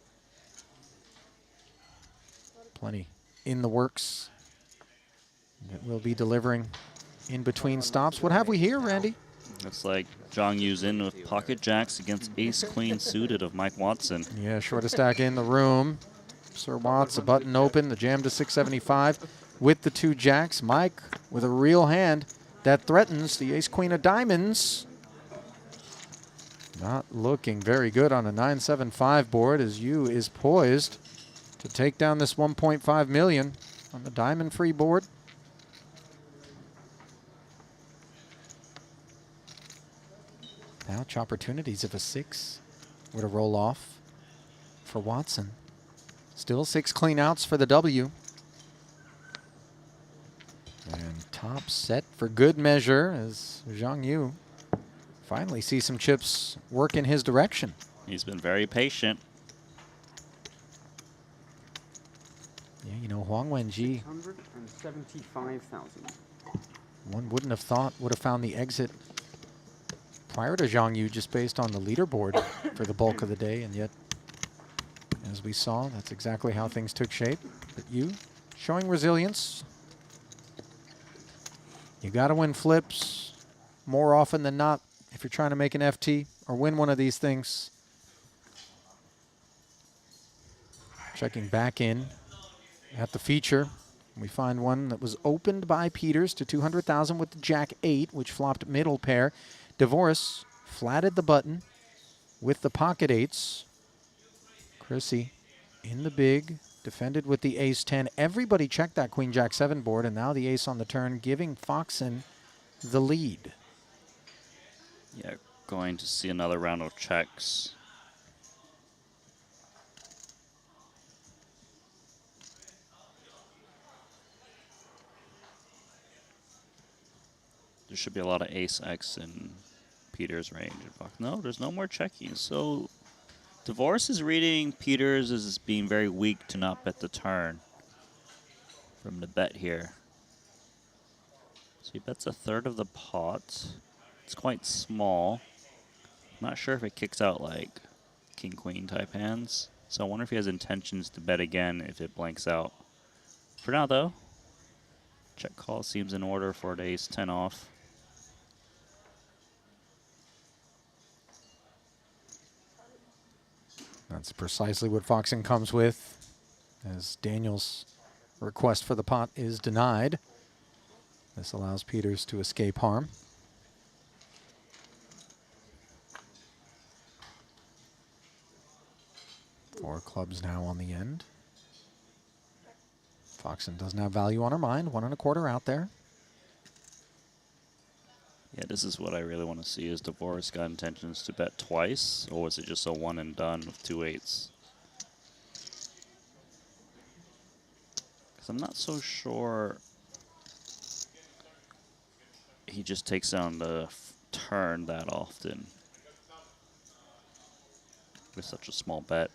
S1: Plenty in the works that we'll be delivering in between stops. What have we here, Randy?
S8: Looks like Zhang Yu's in with pocket jacks against ace-queen suited of Mike Watson.
S1: Yeah, shortest stack in the room. Sir Watts, a button open, the jam to 675 with the 2 jacks. Mike with a real hand that threatens the ace-queen of diamonds. Not looking very good on a 975 board, as Yu is poised to take down this 1.5 million on the diamond-free board. Pouch opportunities if a 6 were to roll off for Watson. Still 6 clean outs for the W. And top set for good measure as Zhang Yu finally sees some chips work in his direction.
S8: He's been very patient.
S1: Yeah, you know, Huang Wenji,
S5: 175,000.
S1: one wouldn't have thought would have found the exit prior to Zhang Yu just based on the leaderboard for the bulk of the day, and yet, as we saw, that's exactly how things took shape. But Yu showing resilience. You got to win flips more often than not if you're trying to make an FT or win one of these things. Checking back in at the feature, we find one that was opened by Peters to 200,000 with the Jack 8, which flopped middle pair. Divorce flatted the button with the pocket 8s. Chrissy in the big, defended with the ace 10. Everybody checked that Queen Jack 7 board, and now the ace on the turn, giving Foxen the lead.
S8: Yeah, going to see another round of checks. There should be a lot of ace X in Peters' range. No, there's no more checking. So Divorce is reading Peters as being very weak to not bet the turn from the bet here. So he bets a third of the pot. It's quite small. I'm not sure if it kicks out like king-queen type hands. So I wonder if he has intentions to bet again if it blanks out. For now though, check call seems in order for the ace 10 off.
S1: That's precisely what Foxen comes with, as Daniel's request for the pot is denied. This allows Peters to escape harm. Four clubs now on the end. Foxen doesn't have value on her mind. 1 1/4 out there.
S8: Yeah, this is what I really want to see. Is Divorce got intentions to bet twice, or was it just a one and done with 2 8s? Because I'm not so sure he just takes down the turn that often with such a small bet.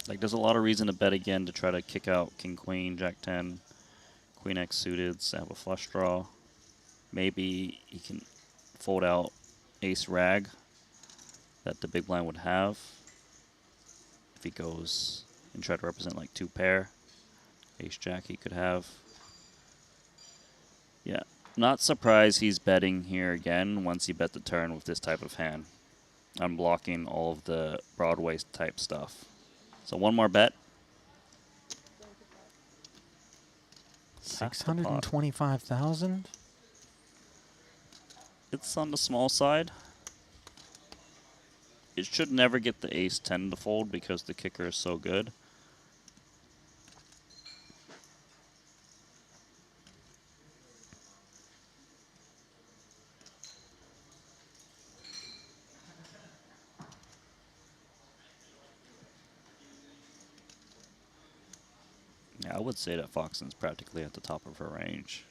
S8: Like, there's a lot of reason to bet again to try to kick out King Queen, Jack 10, Queen X suited, to have a flush draw. Maybe he can fold out Ace Rag that the big blind would have if he goes and try to represent like 2 pair. Ace Jack he could have. Yeah, not surprised he's betting here again once he bet the turn with this type of hand. I'm blocking all of the Broadway type stuff. So one more bet.
S1: 625,000.
S8: It's on the small side. It should never get the ace 10 to fold because the kicker is so good. Yeah, I would say that Foxen's practically at the top of her range.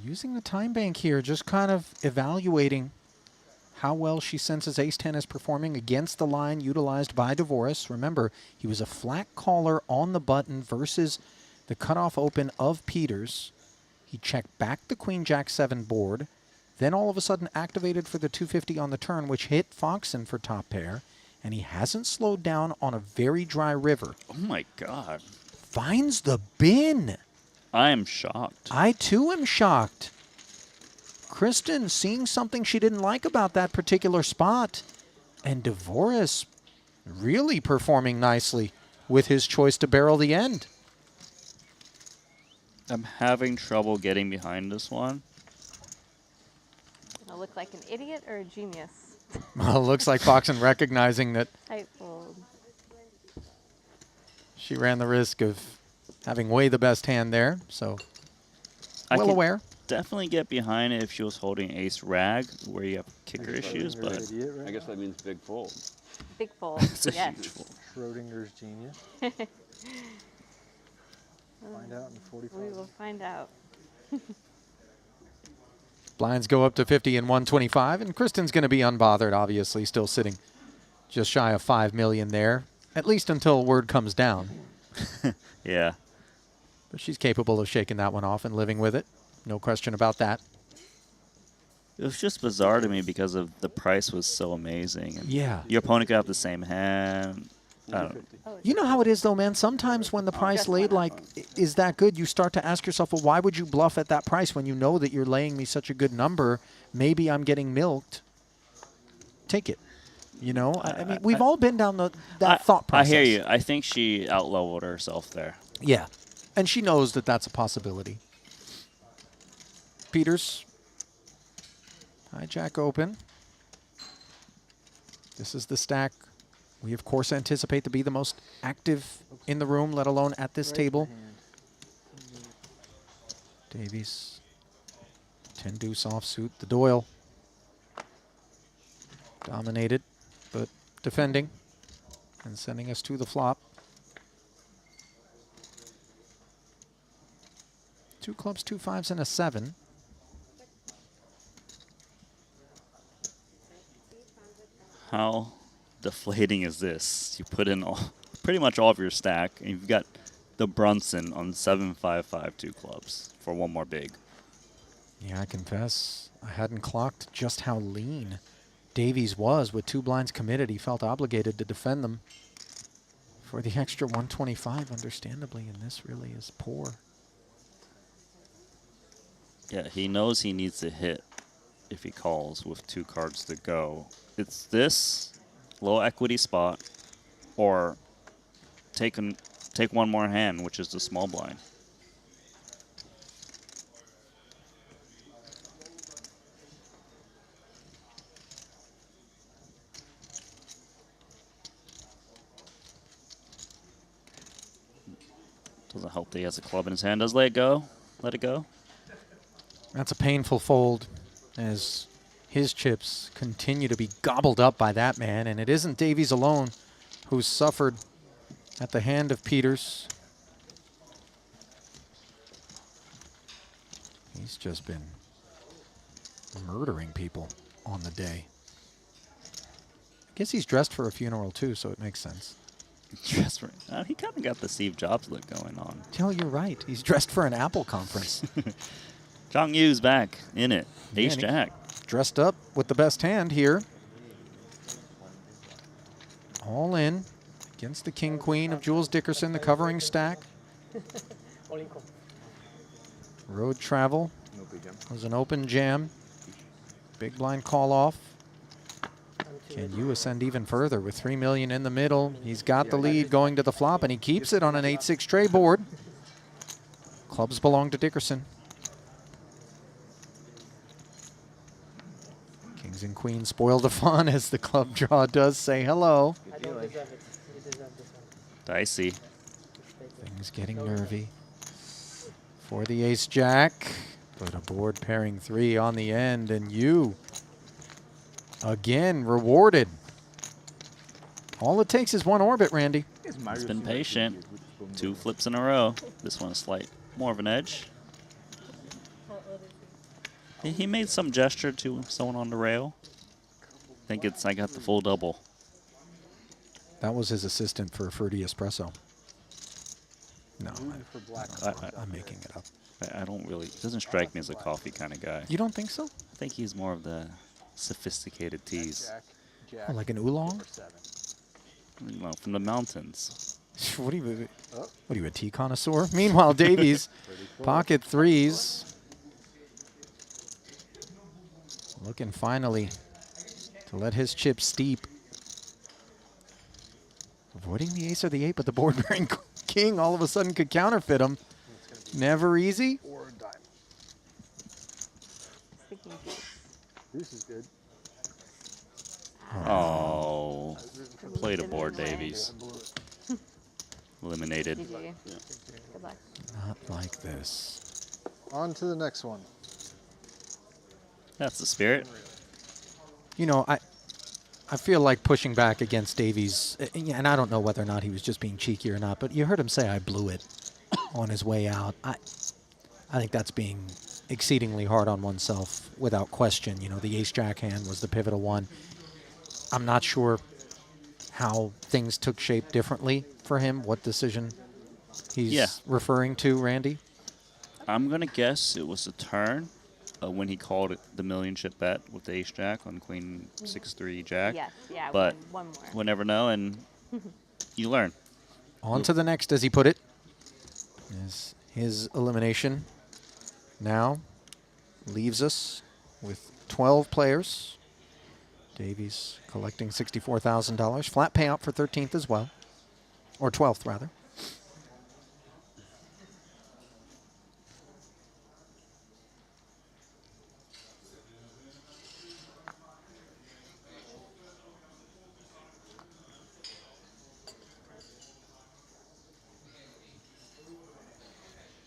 S1: Using the time bank here, just kind of evaluating how well she senses Ace-10 is performing against the line utilized by DeVoris. Remember, he was a flat caller on the button versus the cutoff open of Peters. He checked back the Queen-Jack-7 board, then all of a sudden activated for the 250 on the turn, which hit Foxen for top pair, and he hasn't slowed down on a very dry river.
S8: Oh my god.
S1: Finds the bin.
S8: I am shocked.
S1: I too am shocked. Kristen seeing something she didn't like about that particular spot. And DeVoris really performing nicely with his choice to barrel the end.
S8: I'm having trouble getting behind this one.
S3: I look like an idiot or a genius.
S1: Well, it looks like Foxen recognizing that
S3: Tight fold.
S1: she ran the risk of having way the best hand there, so well aware.
S8: Definitely get behind it if she was holding ace rag, where you have kicker issues, but
S4: I guess that means big fold.
S3: Big fold,
S8: It's a
S3: yes.
S8: huge fold.
S11: Schrodinger's genius. Find out in 45.
S3: We will find out.
S1: Blinds go up to 50 and 125, and Kristen's going to be unbothered, obviously, still sitting just shy of 5 million there, at least until word comes down.
S8: Yeah.
S1: But she's capable of shaking that one off and living with it. No question about that.
S8: It was just bizarre to me because of the price was so amazing. And
S1: Yeah.
S8: your opponent could have the same hand. I don't know.
S1: You know how it is, though, man? Sometimes when the price laid, like, is that good, you start to ask yourself, well, why would you bluff at that price when you know that you're laying me such a good number? Maybe I'm getting milked. Take it. You know? I mean, we've all been down that thought process.
S8: I hear you. I think she outleveled herself there.
S1: Yeah. And she knows that that's a possibility. Peters. Hijack open. This is the stack we, of course, anticipate to be the most active in the room, let alone at this table. Davies. 10 deuce offsuit. The Doyle. Dominated, but defending and sending us to the flop. 2 clubs, 2 5s, and a 7.
S8: How deflating is this? You put in pretty much all of your stack, and you've got the Brunson on 7-5-5-2 clubs for one more big.
S1: Yeah, I confess, I hadn't clocked just how lean Davies was. With 2 blinds committed, he felt obligated to defend them for the extra 125, understandably, and this really is poor.
S8: Yeah, he knows he needs to hit if he calls with 2 cards to go. It's this low equity spot, or take one more hand, which is the small blind. Doesn't help that he has a club in his hand. Does let it go? Let it go?
S1: That's a painful fold, as his chips continue to be gobbled up by that man, and it isn't Davies alone who's suffered at the hand of Peters. He's just been murdering people on the day. I guess he's dressed for a funeral too, so it makes sense.
S8: Dressed for, he kind of got the Steve Jobs look going on.
S1: Oh, you're right. He's dressed for an Apple conference.
S8: Zhang Yu's back in it.
S1: Yeah,
S8: Ace Jack.
S1: Dressed up with the best hand here. All in against the King Queen of Jules Dickerson, the covering stack. Road travel was an open jam. Big blind call off. Can you ascend even further with 3 million in the middle? He's got the lead going to the flop, and he keeps it on an 8-6 tray board. Clubs belong to Dickerson. Kings and queens spoil the fun as the club draw does say hello.
S8: Dicey.
S1: Things getting nervy for the ace jack, but a board pairing 3 on the end, and you again rewarded. All it takes is one orbit, Randy.
S8: He's been patient. 2 flips in a row. This one is more of an edge. He made some gesture to someone on the rail. I think I got the full double.
S1: That was his assistant for Fruity Espresso. No, I'm making it up.
S8: I don't really, he doesn't strike me as a coffee kind of guy.
S1: You don't think so?
S8: I think he's more of the sophisticated teas.
S1: Oh, like an oolong?
S8: Well, from the mountains.
S1: What are you, a tea connoisseur? Meanwhile, Davies, pocket 3s. Looking finally to let his chip steep. Avoiding the ace or the 8, but the board bearing king all of a sudden could counterfeit him. Never easy.
S11: Deuce is good.
S8: Oh, played a board, Davies. Eliminated.
S3: GG. Good luck.
S1: Not like this.
S11: On to the next one.
S8: That's the spirit.
S1: You know, I feel like pushing back against Davies, and I don't know whether or not he was just being cheeky or not, but you heard him say I blew it on his way out. I think that's being exceedingly hard on oneself without question. You know, the ace-jack hand was the pivotal one. I'm not sure how things took shape differently for him, what decision he's referring to, Randy.
S8: I'm going to guess it was a turn when he called it the million chip bet with the ace jack on queen 6-3 jack.
S3: Yes, yeah,
S8: but
S3: one more.
S8: we'll never know, and you learn.
S1: On to the next, as he put it, is his elimination now leaves us with 12 players. Davies collecting $64,000. Flat payout for 13th as well, or 12th rather.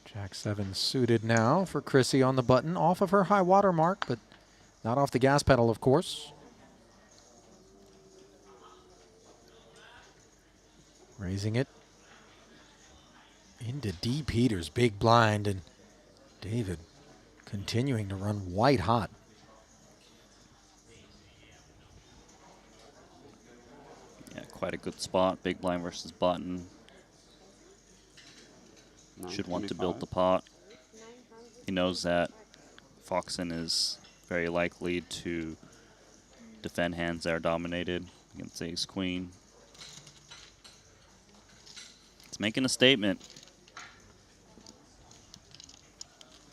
S1: Jack 7 suited now for Chrissy on the button, off of her high water mark, but not off the gas pedal, of course. Raising it into D. Peters, big blind, and David continuing to run white hot.
S8: Yeah, quite a good spot. Big blind versus button. Should want to build the pot. He knows that Foxen is very likely to defend hands that are dominated against ace queen. It's making a statement.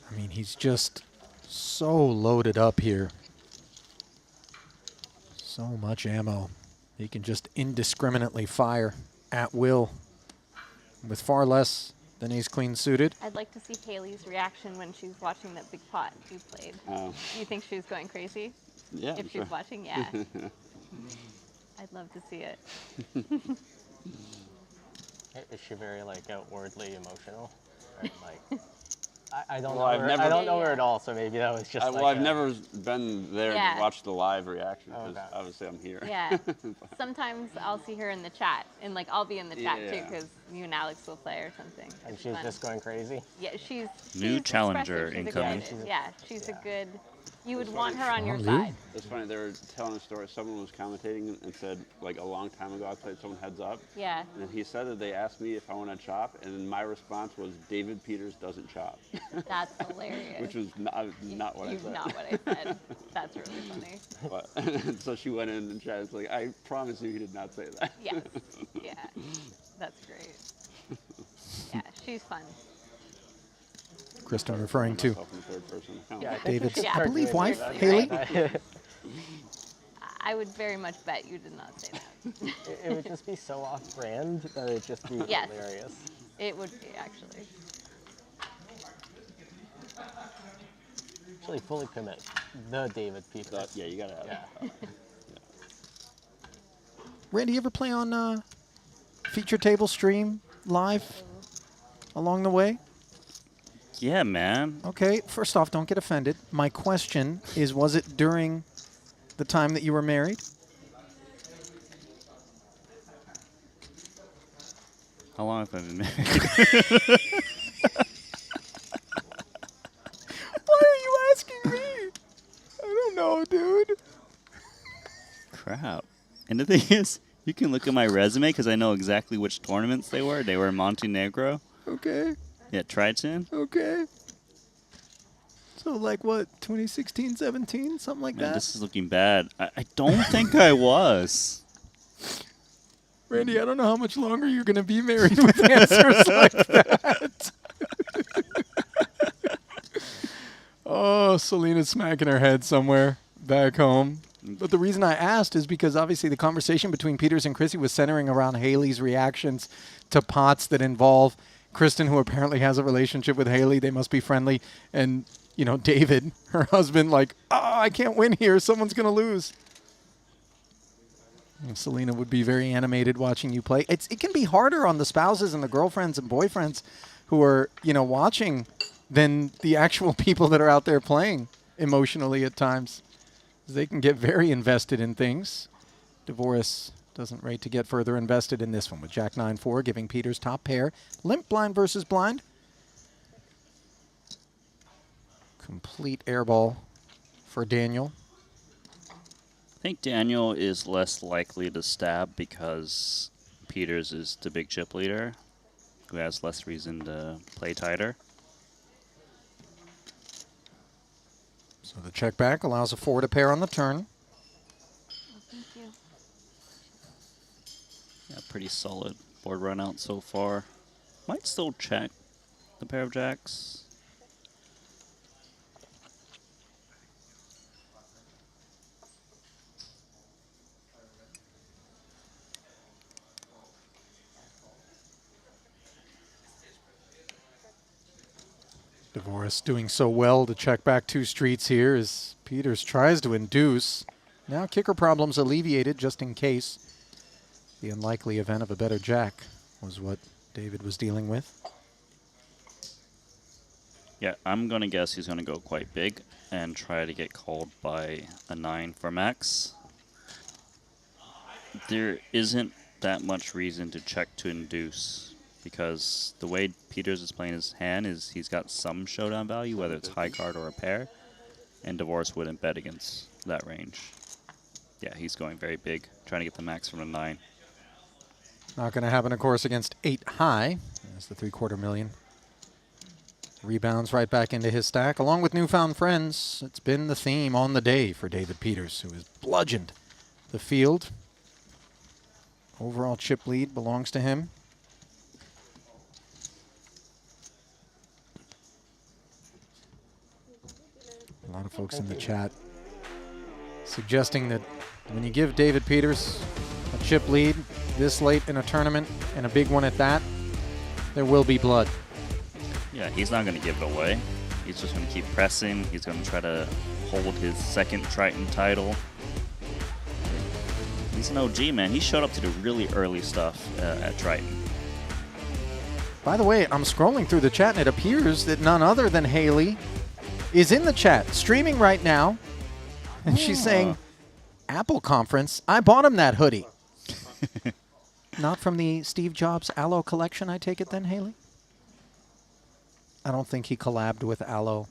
S1: I mean, he's just so loaded up here. So much ammo. He can just indiscriminately fire at will with far less than ace-queen suited.
S3: I'd like to see Haley's reaction when she's watching that big pot you played.
S4: Oh.
S3: You think she was going crazy?
S4: Yeah,
S3: If
S4: sure.
S3: she's watching, yeah. I'd love to see it.
S9: Is she very like outwardly emotional? Or, like, I don't
S4: Well,
S9: know.
S4: I've never-
S9: I don't know her at all, so maybe that was just.
S4: Well, I've never been there
S3: Yeah.
S4: to watch the live reaction because
S9: Okay.
S4: obviously I'm here.
S3: Yeah. Sometimes I'll see her in the chat, and like I'll be in the chat too
S4: Yeah.
S3: because you and Alex will play or something.
S9: And
S3: It's
S9: she's
S3: fun.
S9: just going crazy.
S3: Yeah, she's
S8: New
S3: she's
S8: challenger
S3: expressive. She's a
S8: incoming.
S3: good- Yeah, she's a good. You would
S4: It's
S3: want
S4: funny.
S3: her on your
S1: Lou.
S3: side.
S4: It's funny, they were telling a story. Someone was commentating and said, like a long time ago, I played someone heads up.
S3: Yeah.
S4: And he said that they asked me if I want to chop, and my response was, David Peters doesn't chop.
S3: That's hilarious.
S4: Which was not what I said.
S3: Not what I said. That's really funny.
S4: But, so she went in and chatted, it's like, I promise you he did not say that.
S3: Yes. Yeah. That's great. Yeah, she's fun.
S1: Kristen referring to
S4: Myself in the third person.
S9: Yeah, I think
S1: David's,
S9: we should
S1: I
S9: start
S1: believe,
S9: doing
S1: wife,
S9: that.
S1: Haley.
S3: I would very much bet you did not say that.
S9: It would just be so off-brand that it'd just be
S3: Yes.
S9: hilarious.
S3: It would be actually.
S9: Actually, fully commit. The David Peters.
S4: Yeah, you gotta have
S9: Yeah.
S4: it.
S1: Randy, you ever play on feature table stream live along the way?
S8: Yeah, man.
S1: Okay, first off, don't get offended. My question is, was it during the time that you were married?
S8: How long have I been married?
S1: Why are you asking me? I don't know, dude.
S8: Crap. And the thing is, you can look at my resume because I know exactly which tournaments they were. They were in Montenegro.
S1: Okay,
S8: Yeah, Triton.
S1: okay. So like what, 2016, 17, something like
S8: Man,
S1: that?
S8: this is looking bad. I don't think I was.
S1: Randy, I don't know how much longer you're going to be married with answers like that. Oh, Selena's smacking her head somewhere back home. But the reason I asked is because obviously the conversation between Peters and Chrissy was centering around Haley's reactions to pots that involve Kristen, who apparently has a relationship with Haley. They must be friendly. And, you know, David, her husband, like, oh, I can't win here. Someone's going to lose. And Selena would be very animated watching you play. It can be harder on the spouses and the girlfriends and boyfriends who are, you know, watching than the actual people that are out there playing emotionally at times. They can get very invested in things. Dvoris doesn't rate to get further invested in this one with Jack 9-4, giving Peters top pair. Limp blind versus blind. Complete airball for Daniel.
S8: I think Daniel is less likely to stab because Peters is the big chip leader, who has less reason to play tighter.
S1: So the check back allows a 4 to pair on the turn.
S3: Thank you.
S8: Yeah, pretty solid board run out so far. Might still check the pair of jacks.
S1: Dvoris doing so well to check back 2 streets here as Peters tries to induce. Now kicker problems alleviated just in case. The unlikely event of a better jack was what David was dealing with.
S8: Yeah, I'm going to guess he's going to go quite big and try to get called by a 9 for max. There isn't that much reason to check to induce because the way Peters is playing his hand is he's got some showdown value, whether it's high card or a pair, and Dvoris wouldn't bet against that range. Yeah, he's going very big, trying to get the max from a 9.
S1: Not going to happen, of course, against 8 high. That's the 3/4 million. Rebounds right back into his stack. Along with newfound friends, it's been the theme on the day for David Peters, who has bludgeoned the field. Overall chip lead belongs to him. A lot of folks in the chat suggesting that when you give David Peters a chip lead this late in a tournament, and a big one at that, there will be blood.
S8: Yeah, he's not going to give it away. He's just going to keep pressing. He's going to try to hold his second Triton title. He's an OG, man. He showed up to the really early stuff at Triton.
S1: By the way, I'm scrolling through the chat, and it appears that none other than Haley is in the chat, streaming right now. And she's saying, Apple conference, I bought him that hoodie. Not from the Steve Jobs Aloe collection, I take it then, Haley? I don't think he collabed with Aloe.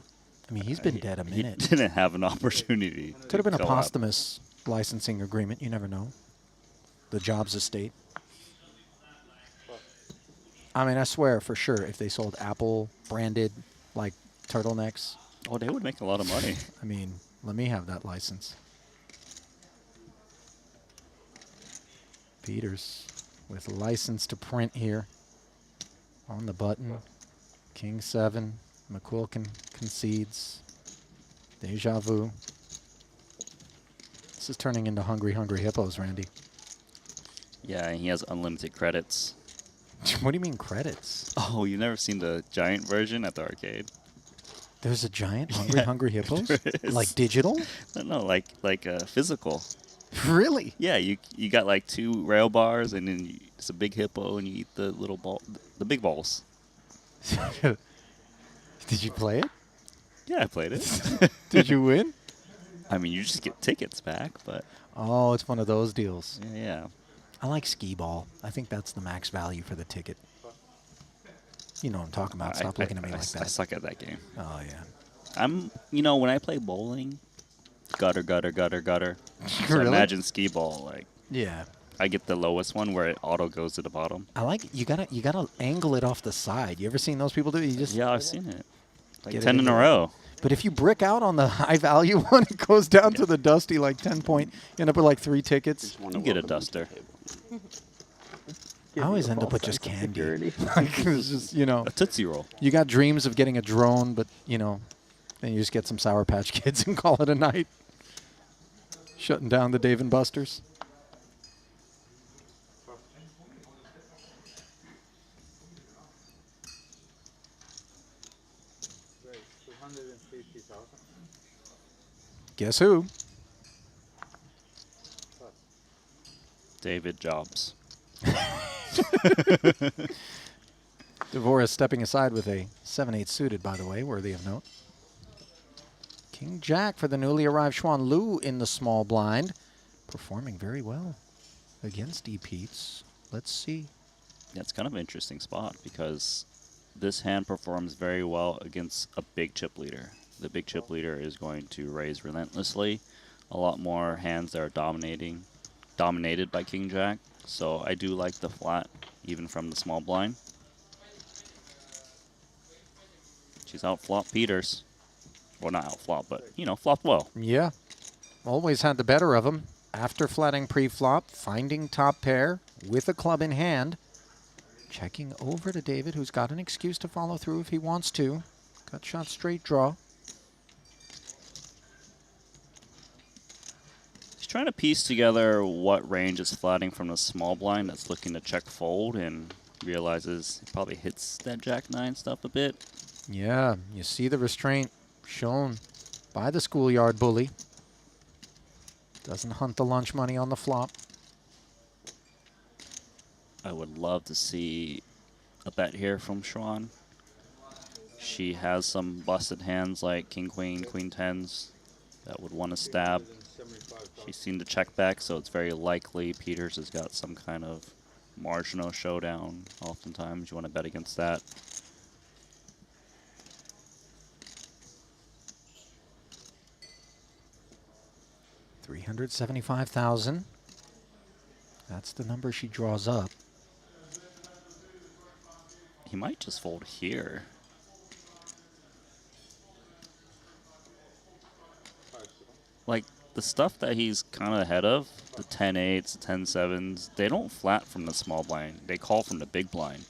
S1: I mean, he's been dead a minute.
S8: He didn't have an opportunity.
S1: Could have been a
S8: collab.
S1: posthumous licensing agreement. You never know. The Jobs estate. I mean, I swear for sure, if they sold Apple branded like turtlenecks.
S8: Oh, they would make a lot of money.
S1: I mean, let me have that license. Peters with license to print here on the button. King 7. McQuilkin concedes. Deja vu. This is turning into Hungry Hungry Hippos, Randy.
S8: Yeah, and he has unlimited credits.
S1: What do you mean credits?
S8: Oh, you've never seen the giant version at the arcade?
S1: There's a giant Hungry
S8: Yeah,
S1: Hungry Hippos?
S8: there is.
S1: Like digital?
S8: No, like physical.
S1: Really?
S8: Yeah, you got like 2 rail bars, and then it's a big hippo, and you eat the little ball, the big balls.
S1: Did you play it?
S8: Yeah, I played it.
S1: Did you win?
S8: I mean, you just get tickets back, but
S1: Oh, it's one of those deals.
S8: yeah.
S1: I like skee ball. I think that's the max value for the ticket. You know what I'm talking about. Stop looking at me like
S8: I
S1: that.
S8: suck at that game.
S1: Oh, yeah.
S8: When I play bowling, gutter. So
S1: Really?
S8: imagine skee ball. Like,
S1: Yeah.
S8: I get the lowest one where it auto goes to the bottom.
S1: I like you gotta angle it off the side. You ever seen those people do it? You just
S8: Yeah, I've seen it. Like
S1: get it
S8: 10 in a
S1: into-
S8: row.
S1: But if you brick out on the high value one, it goes down to the dusty like 10 point. You end up with like 3 tickets.
S8: You get a duster.
S1: I always end up with just candy. Like, it's just, you know.
S8: A Tootsie Roll.
S1: You got dreams of getting a drone, but, you know, then you just get some Sour Patch Kids and call it a night. Shutting down the Dave & Buster's. Guess who?
S8: David Jobs.
S1: Devorah stepping aside with a 7-8 suited, by the way, worthy of note. King Jack for the newly arrived Xuan Lu in the small blind. Performing very well against D-Peats. Let's see.
S8: Yeah, it's kind of an interesting spot because this hand performs very well against a big chip leader. The big chip leader is going to raise relentlessly. A lot more hands that are dominated by King Jack. So I do like the flat, even from the small blind. She's outflopped Peters. Well, not outflopped, but, you know, flopped well.
S1: Yeah. Always had the better of him. After flatting pre-flop, finding top pair with a club in hand. Checking over to David, who's got an excuse to follow through if he wants to. Got shot straight draw.
S8: He's trying to piece together what range is flatting from the small blind that's looking to check fold and realizes he probably hits that Jack-9 stuff a bit.
S1: Yeah, you see the restraint shown by the schoolyard bully. Doesn't hunt the lunch money on the flop.
S8: I would love to see a bet here from Xuan. She has some busted hands like King Queen, Queen Tens that would want to stab. She's seen the check back, so it's very likely Peters has got some kind of marginal showdown. Oftentimes you want to bet against that.
S1: $375,000. That's the number she draws up.
S8: He might just fold here. Like, the stuff that he's kind of ahead of, the 10-8s, the 10-7s, they don't flat from the small blind. They call from the big blind.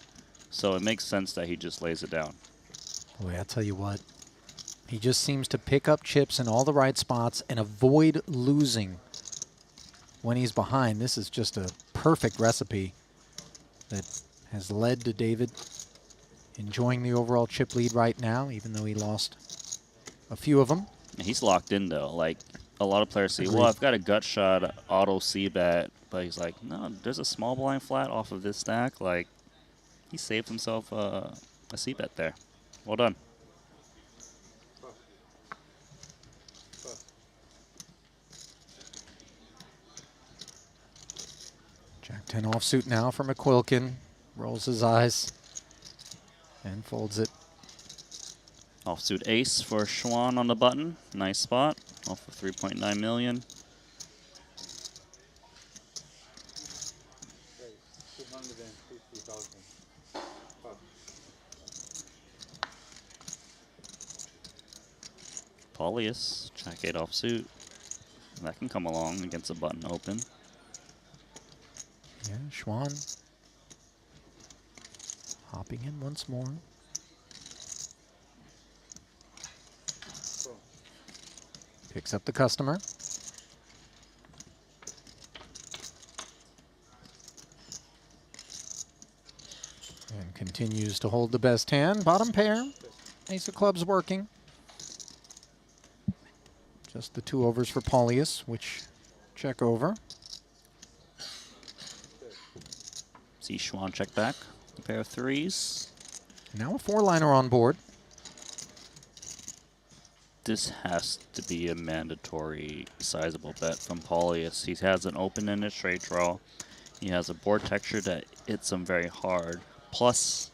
S8: So it makes sense that he just lays it down.
S1: Boy, I'll tell you what. He just seems to pick up chips in all the right spots and avoid losing when he's behind. This is just a perfect recipe that has led to David enjoying the overall chip lead right now, even though he lost a few of them.
S8: He's locked in, though. Like, a lot of players say, well, I've got a gut shot, auto C-bet. But he's like, no, there's a small blind flat off of this stack. Like, He saved himself a c-bet there. Well done.
S1: Jack 10 offsuit now for McQuilkin. Rolls his eyes and folds it.
S8: Offsuit ace for Schwan on the button. Nice spot. Off for 3.9 million. Paulius, Jack 8 offsuit. That can come along against a button open.
S1: Yeah, Schwan hopping in once more. Picks up the customer. And continues to hold the best hand. Bottom pair. Ace of clubs working. Just the 2 overs for Paulius, which check over.
S8: See Schwan check back. A pair of 3s.
S1: Now a 4-liner on board.
S8: This has to be a mandatory sizable bet from Paulius. He has an open in his straight draw. He has a board texture that hits him very hard. Plus,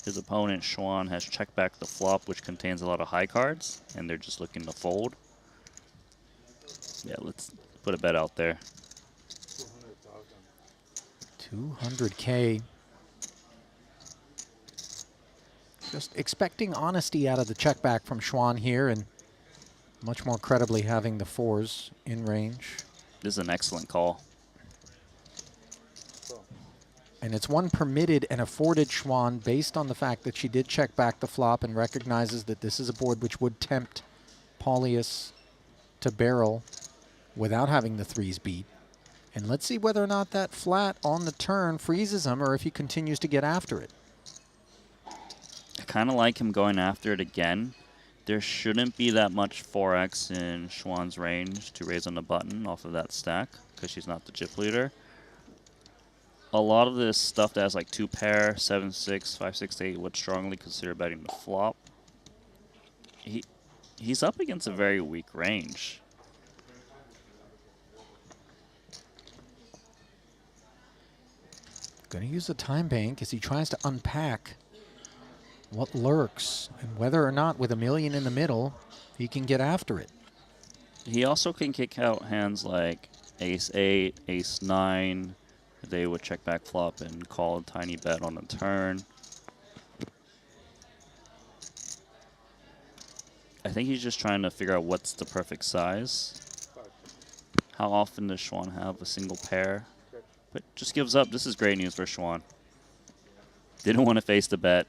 S8: his opponent, Schwan, has checked back the flop, which contains a lot of high cards, and they're just looking to fold. Yeah, let's put a bet out there.
S1: 200K. Just expecting honesty out of the check back from Schwan here, and much more credibly having the 4s in range.
S8: This is an excellent call.
S1: And it's one permitted and afforded Schwan based on the fact that she did check back the flop and recognizes that this is a board which would tempt Paulius to barrel without having the 3s beat. And let's see whether or not that flat on the turn freezes him or if he continues to get after it.
S8: I kind of like him going after it again. There shouldn't be that much 4x in Schwan's range to raise on the button off of that stack because she's not the chip leader. A lot of this stuff that has like 2 pair, 7-6, 5-6-8 would strongly consider betting the flop. He's up against a very weak range.
S1: Going to use the time bank as he tries to unpack what lurks and whether or not with $1 million in the middle he can get after it.
S8: He also can kick out hands like ace-8, ace-9. They would check back flop and call a tiny bet on the turn. I think he's just trying to figure out what's the perfect size. How often does Schwan have a single pair? But just gives up. This is great news for Schwan. Didn't want to face the bet.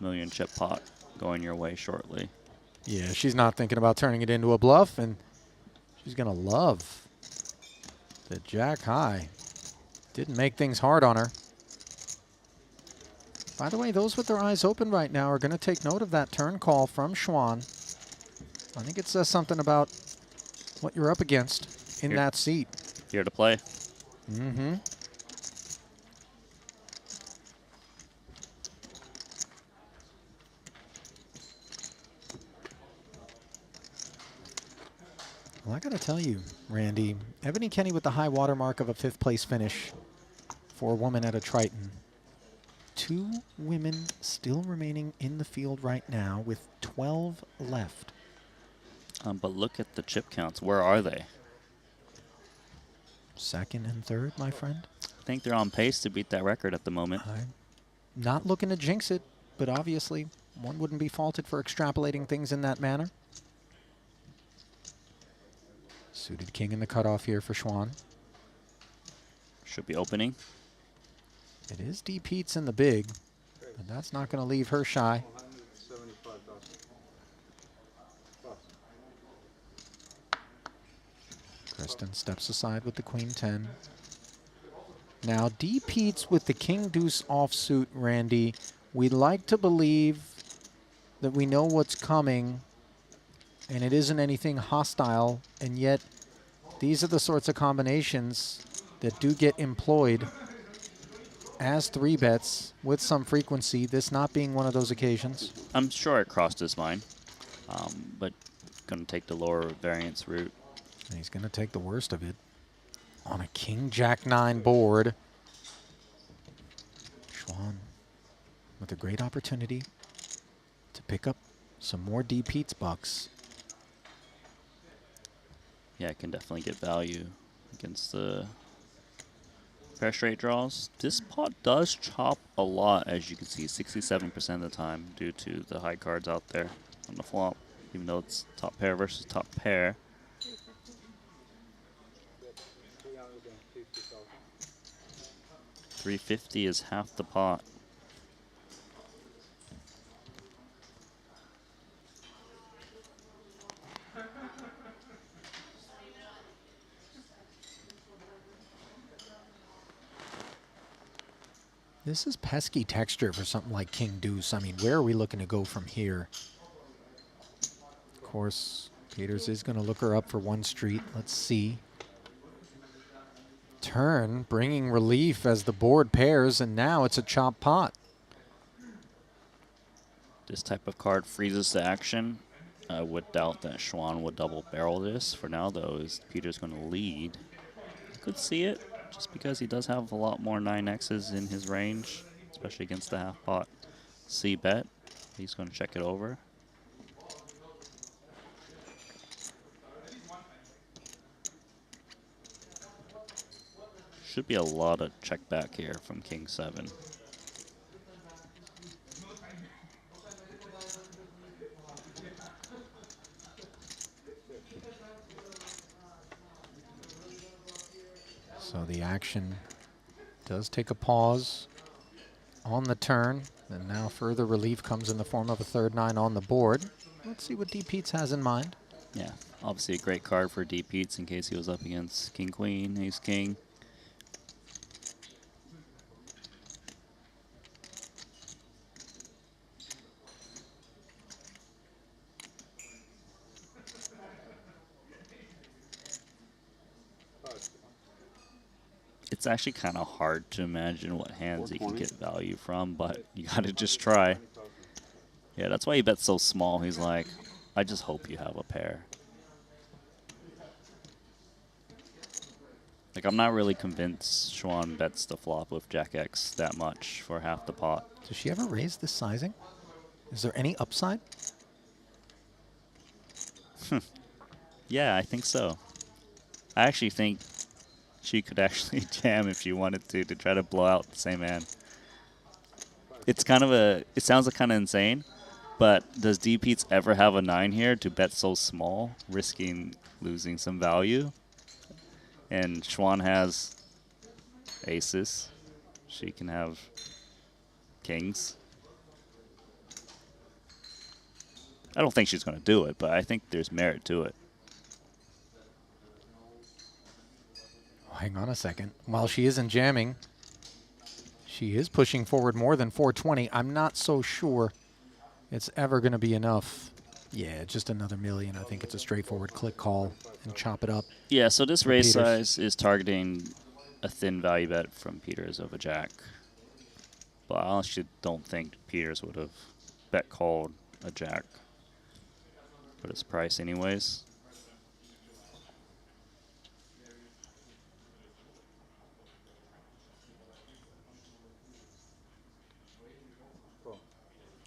S8: $1 million chip pot going your way shortly.
S1: Yeah, she's not thinking about turning it into a bluff, and she's going to love the jack high. Didn't make things hard on her. By the way, those with their eyes open right now are going to take note of that turn call from Schwan. I think it says something about what you're up against in that seat.
S8: Here to play.
S1: Mm-hmm. Well, I got to tell you, Randy, Ebony Kenny with the high water mark of a 5th place finish for a woman at a Triton. 2 women still remaining in the field right now with 12 left.
S8: But look at the chip counts. Where are they?
S1: 2nd and 3rd, my friend.
S8: I think they're on pace to beat that record at the moment.
S1: I'm not looking to jinx it, but obviously one wouldn't be faulted for extrapolating things in that manner. Suited king in the cutoff here for Schwan.
S8: Should be opening.
S1: It is deep heats in the big, but that's not going to leave her shy. Kristen steps aside with the queen 10. Now deep heats with the king deuce offsuit, Randy. We'd like to believe that we know what's coming and it isn't anything hostile, and yet these are the sorts of combinations that do get employed as 3-bets with some frequency, this not being one of those occasions.
S8: I'm sure it crossed his mind, but going to take the lower variance route.
S1: And he's going to take the worst of it on a King Jack 9 board. Schwan with a great opportunity to pick up some more deep Pete's bucks.
S8: Yeah, it can definitely get value against the pair straight draws. This pot does chop a lot, as you can see, 67% of the time due to the high cards out there on the flop, even though it's top pair versus top pair. 350 is half the pot.
S1: This is pesky texture for something like King Deuce. I mean, where are we looking to go from here? Of course, Peters is going to look her up for one street. Let's see. Turn, bringing relief as the board pairs, and now it's a chop pot.
S8: This type of card freezes the action. I would doubt that Schwan would double barrel this. For now, though, is Peter's going to lead. Could see it, just because he does have a lot more 9Xs in his range, especially against the half pot. C bet. He's going to check it over. Should be a lot of check back here from King 7.
S1: So the action does take a pause on the turn, and now further relief comes in the form of a third 9 on the board. Let's see what Deep Pete's has in mind.
S8: Yeah, obviously a great card for Deep Pete's in case he was up against King Queen, Ace King. It's actually kind of hard to imagine what hands he can get value from, but you gotta just try. Yeah, that's why he bets so small. He's like, I just hope you have a pair. Like, I'm not really convinced Schwan bets the flop with Jack X that much for half the pot.
S1: Does she ever raise this sizing? Is there any upside?
S8: Yeah, I think so. I actually think she could actually jam if she wanted to try to blow out the same hand. It's kind of a, it sounds like kind of insane, but does Deep Pete's ever have a 9 here to bet so small, risking losing some value? And Schwan has aces. She can have kings. I don't think she's going to do it, but I think there's merit to it.
S1: Hang on a second. While she isn't jamming, she is pushing forward more than 420. I'm not so sure it's ever going to be enough. Yeah, just another million. I think it's a straightforward click call and chop it up.
S8: Yeah, so this raise size is targeting a thin value bet from Peters of a jack. But I honestly don't think Peters would have bet called a jack for this price anyways.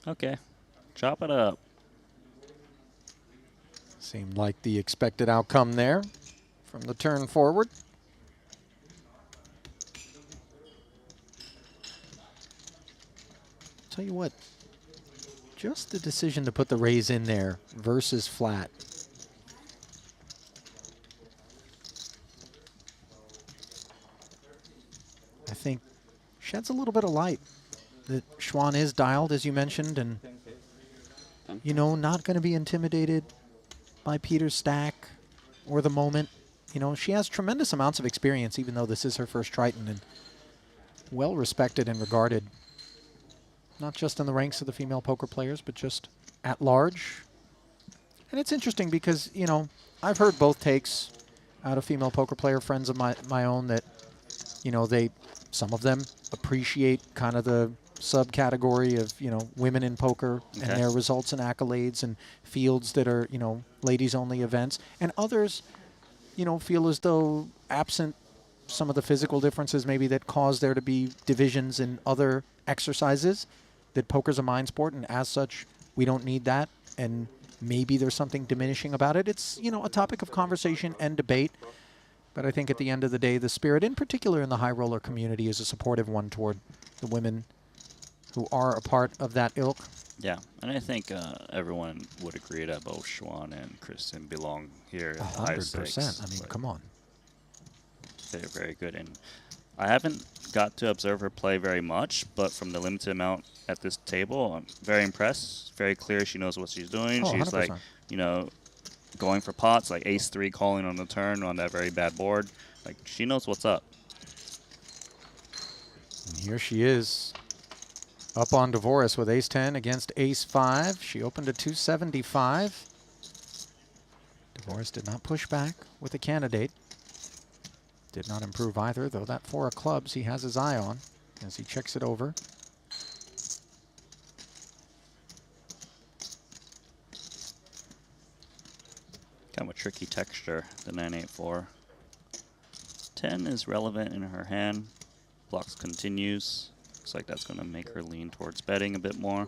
S8: Okay, chop it up.
S1: Seemed like the expected outcome there from the turn forward. Tell you what, just the decision to put the raise in there versus flat. I think sheds a little bit of light that Schwan is dialed, as you mentioned, and, you know, not going to be intimidated by Peter's stack or the moment. You know, she has tremendous amounts of experience, even though this is her first Triton, and well respected and regarded, not just in the ranks of the female poker players, but just at large. And it's interesting because, you know, I've heard both takes out of female poker player friends of my own that, you know, they Some of them appreciate kind of the subcategory of, you know, women in poker and their results and accolades and fields that are, you know, ladies-only events. And others, you know, feel as though absent some of the physical differences maybe that cause there to be divisions in other exercises, that poker's a mind sport, and as such, we don't need that. And maybe there's something diminishing about it. It's, you know, a topic of conversation and debate. But I think at the end of the day, the spirit, in particular in the high roller community, is a supportive one toward the women who are a part of that ilk.
S8: Yeah, and I think everyone would agree that both Schwan and Kristen belong here.
S1: 100%. I mean, come on.
S8: They're very good. And I haven't got to observe her play very much, but from the limited amount at this table, I'm very impressed. Very clear. She knows what she's doing.
S1: Oh,
S8: she's
S1: 100%.
S8: like, you know, going for pots, like ace-3 calling on the turn on that very bad board. Like, she knows what's up.
S1: And here she is, up on Dvoris with ace-10 against ace-5. She opened at 275. Dvoris did not push back with the candidate. Did not improve either, though that 4 of clubs he has his eye on as he checks it over.
S8: Kind of a tricky texture, the 9-8-4. 10 is relevant in her hand. Blocks continues. Looks like that's going to make her lean towards betting a bit more.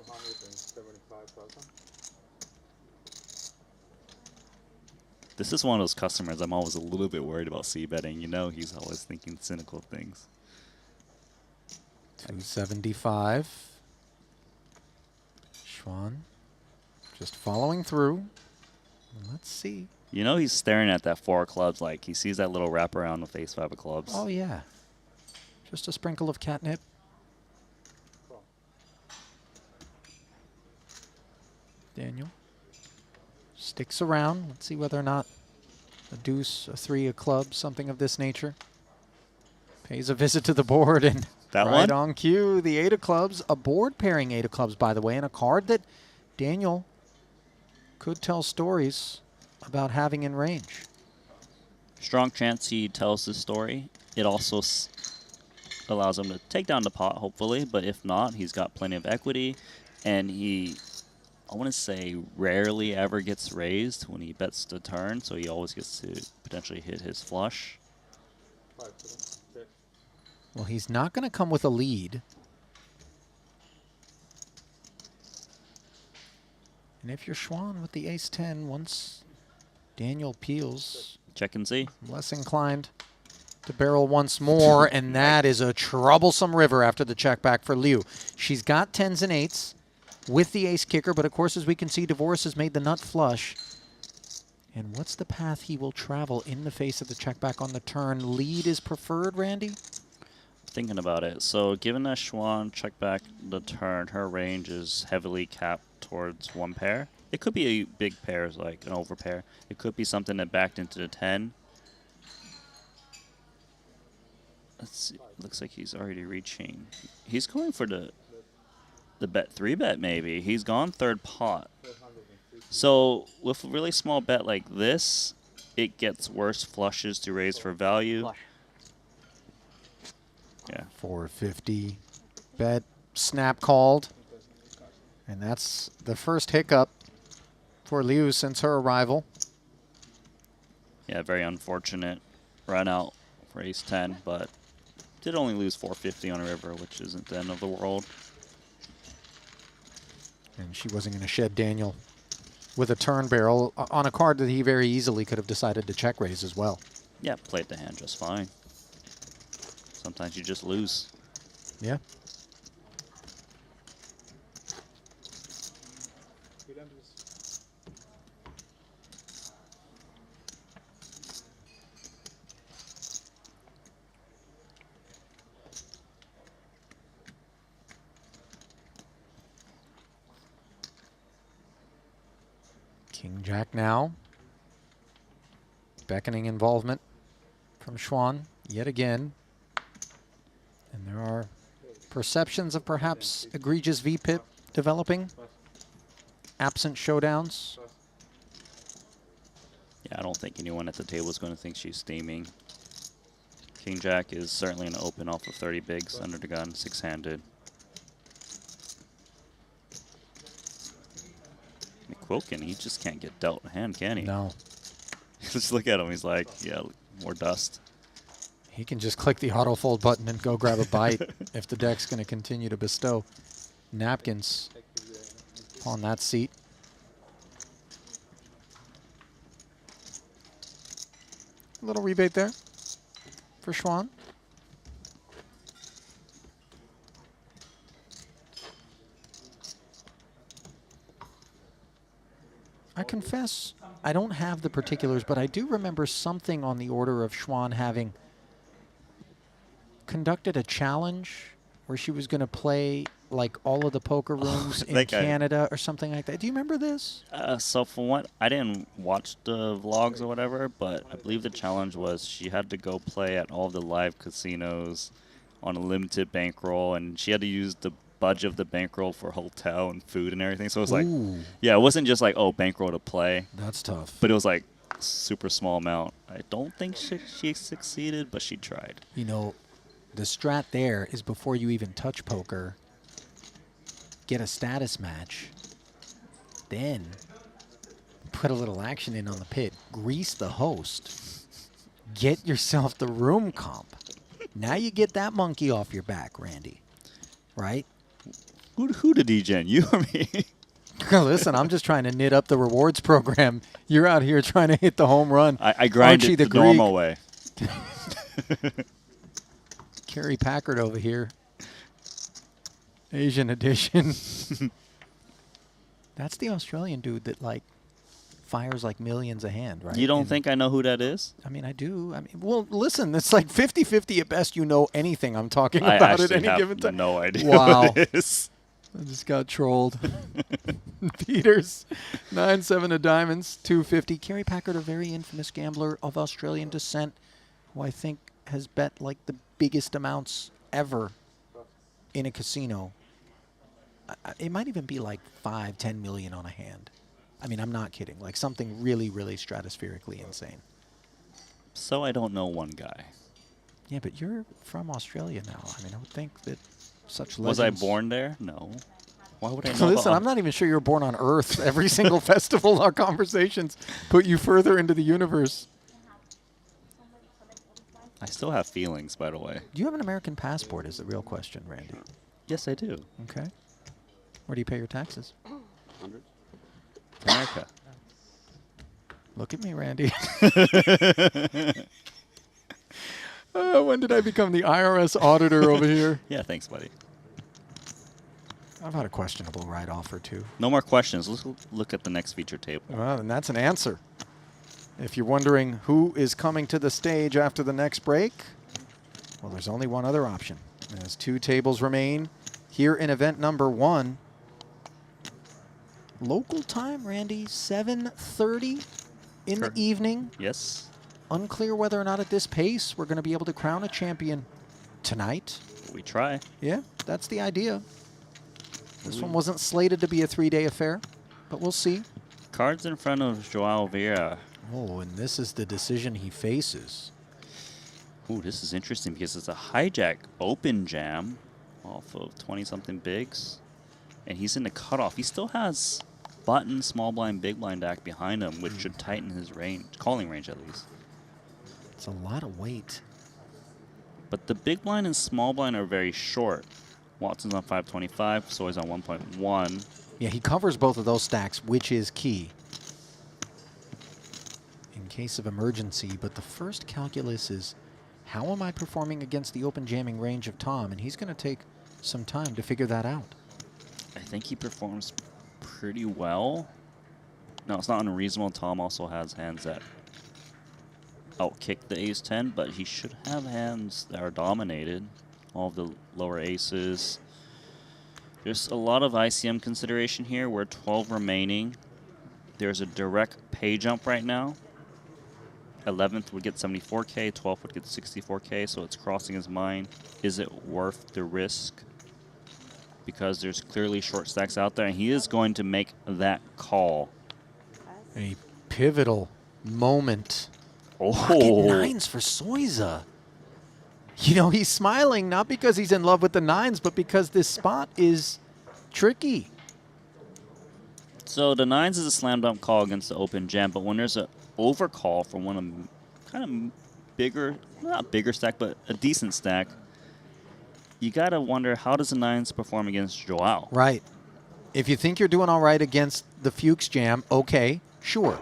S8: This is one of those customers I'm always a little bit worried about c-betting. You know, he's always thinking cynical things.
S1: 275. Schwan just following through. Let's see.
S8: You know, he's staring at that 4 of clubs like he sees that little wraparound with ace 5 of clubs.
S1: Oh, yeah. Just a sprinkle of catnip. Daniel sticks around. Let's see whether or not a deuce, a 3 of clubs, something of this nature. Pays a visit to the board, and
S8: that
S1: right
S8: one?
S1: on cue, the 8 of clubs, a board pairing 8 of clubs, by the way, and a card that Daniel could tell stories about having in range.
S8: Strong chance he tells this story. It also allows him to take down the pot, hopefully, but if not, he's got plenty of equity, and he, I want to say, rarely ever gets raised when he bets the turn, so he always gets to potentially hit his flush.
S1: Well, he's not going to come with a lead. And if you're Schwan with the ace-10, once Daniel peels,
S8: check and see.
S1: Less inclined to barrel once more, and that is a troublesome river after the check back for Liu. She's got 10s and 8s with the ace kicker, but of course, as we can see, Dvoris has made the nut flush. And what's the path he will travel in the face of the check back on the turn? Lead is preferred, Randy?
S8: Thinking about it. So given that Schwan check back the turn, her range is heavily capped towards 1 pair. It could be a big pair, like an overpair. It could be something that backed into the 10. Let's see. Looks like he's already reaching. He's going for the bet 3-bet maybe. He's gone 3rd pot. So with a really small bet like this, it gets worse flushes to raise for value. Yeah.
S1: 450. Bet snap called. And that's the first hiccup for Liu since her arrival.
S8: Yeah, very unfortunate run out for ace-10, but did only lose 450 on a river, which isn't the end of the world.
S1: And she wasn't going to shed Daniel with a turn barrel on a card that he very easily could have decided to check raise as well.
S8: Yeah, played the hand just fine. Sometimes you just lose.
S1: Yeah. King Jack now. Beckoning involvement from Schwan yet again. And there are perceptions of perhaps egregious VPIP developing. Absent showdowns.
S8: Yeah, I don't think anyone at the table is going to think she's steaming. King Jack is certainly an open off of 30 bigs under the gun, 6-handed. McQuilkin, he just can't get dealt a hand, can he?
S1: No.
S8: Just look at him. He's like, yeah, more dust.
S1: He can just click the auto fold button and go grab a bite if the deck's going to continue to bestow napkins on that seat. A little rebate there for Schwan. I confess, I don't have the particulars, but I do remember something on the order of Schwan having conducted a challenge where she was going to play like all of the poker rooms in Canada or something like that. Do you remember this?
S8: So from what, I didn't watch the vlogs or whatever, but I believe the challenge was she had to go play at all the live casinos on a limited bankroll, and she had to use the budget of the bankroll for hotel and food and everything. So it was like, yeah, it wasn't just like, oh, bankroll to play.
S1: That's tough.
S8: But it was like super small amount. I don't think she succeeded, but she tried.
S1: You know, the strat there is before you even touch poker, get a status match, then put a little action in on the pit, grease the host, get yourself the room comp. Now you get that monkey off your back, Randy, right?
S8: Who did degen, you or me?
S1: Listen, I'm just trying to knit up the rewards program. You're out here trying to hit the home run.
S8: I grind it the normal way.
S1: Kerry Packard over here. Asian edition. That's the Australian dude that, like, fires like millions a hand, right?
S8: You don't think I know who that is?
S1: I mean, I do. I mean, well, listen, it's like 50-50 at best you know anything I'm talking about at any given time.
S8: No idea
S1: wow.
S8: who it is.
S1: I just got trolled. Peters, 9-7 of diamonds, 250. Kerry Packard, a very infamous gambler of Australian descent, who I think has bet like the biggest amounts ever in a casino. It might even be like 5-10 million on a hand. I mean, I'm not kidding. Like something really, really stratospherically insane.
S8: So I don't know one guy.
S1: Yeah, but you're from Australia now. I mean, I would think that such
S8: Was
S1: legends...
S8: I born there? No. Why would I know?
S1: Listen, I'm not even sure you were born on Earth. Every single festival, our conversations put you further into the universe.
S8: I still have feelings, by the way.
S1: Do you have an American passport is the real question, Randy.
S8: Yes, I do.
S1: Okay. Where do you pay your taxes?
S5: 100.
S8: America.
S1: Look at me, Randy. When did I become the IRS auditor over here?
S8: Yeah, thanks, buddy.
S1: I've had a questionable write-off or two.
S8: No more questions. Let's look at the next feature table.
S1: Well, and that's an answer. If you're wondering who is coming to the stage after the next break, well, there's only one other option. As 2 tables remain here in event number 1. Local time, Randy, 7:30 in the evening.
S8: Yes.
S1: Unclear whether or not at this pace we're going to be able to crown a champion tonight.
S8: We try.
S1: Yeah, that's the idea. This one wasn't slated to be a 3-day affair, but we'll see.
S8: Cards in front of Joao Vieira.
S1: Oh, and this is the decision he faces.
S8: Ooh, this is interesting because it's a hijack open jam off of 20-something bigs. And he's in the cutoff. He still has button, small blind, big blind act behind him, which should tighten his range, calling range at least.
S1: It's a lot of weight.
S8: But the big blind and small blind are very short. Watson's on 525, so he's on 1.1.
S1: Yeah, he covers both of those stacks, which is key in case of emergency. But the first calculus is, how am I performing against the open jamming range of Tom? And he's going to take some time to figure that out.
S8: I think he performs pretty well. No, it's not unreasonable. Tom also has hands that outkick the ace-10, but he should have hands that are dominated. All of the lower aces. There's a lot of ICM consideration here. We're 12 remaining. There's a direct pay jump right now. 11th would get 74K, 12th would get 64K, so it's crossing his mind. Is it worth the risk? Because there's clearly short stacks out there, and he is going to make that call.
S1: A pivotal moment.
S8: Oh.
S1: Pocket 9s for Soiza. You know, he's smiling not because he's in love with the nines, but because this spot is tricky.
S8: So the nines is a slam dunk call against the open jam, but when there's an overcall from one of kind of bigger, not bigger stack, but a decent stack, you gotta wonder, how does the nines perform against Joao?
S1: Right. If you think you're doing all right against the Fuchs jam, okay, sure.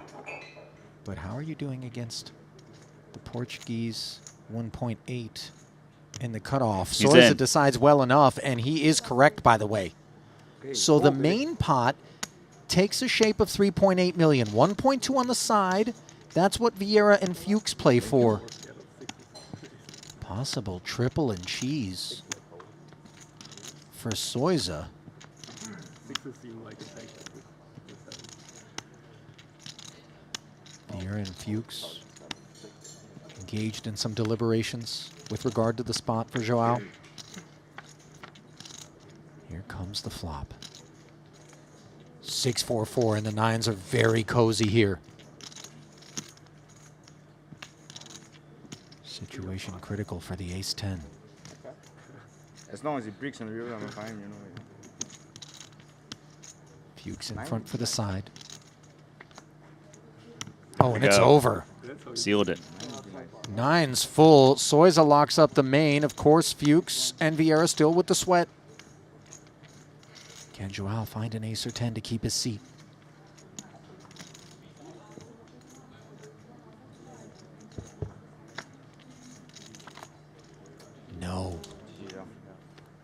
S1: But how are you doing against the Portuguese 1.8 in the cutoff? Souza decides well enough, and he is correct, by the way. So the main pot takes a shape of 3.8 million. 1.2 on the side. That's what Vieira and Fuchs play for. Possible triple and cheese for Souza. Vieira and Fuchs engaged in some deliberations with regard to the spot for Joao. Here comes the flop. 6-4-4, and the nines are very cozy here. Situation critical for the ace-10.
S13: As long as it breaks on the river, I'm fine, you know.
S1: Fuchs in front for the side. Oh, and it's over.
S8: Sealed it.
S1: Nines full. Souza locks up the main. Of course, Fuchs and Vieira still with the sweat. Can Joao find an ace or 10 to keep his seat? No.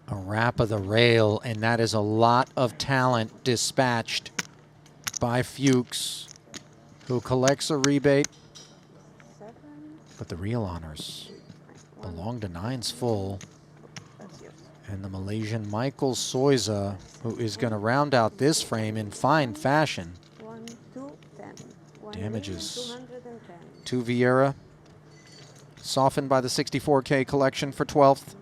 S1: A wrap of the rail, and that is a lot of talent dispatched by Fuchs, who collects a rebate. But the real honors belong to nines full. And the Malaysian Michael Souza, who is going to round out this frame in fine fashion.
S3: 1, 2, 10.
S1: Damages to Vieira. Softened by the 64K collection for 12th.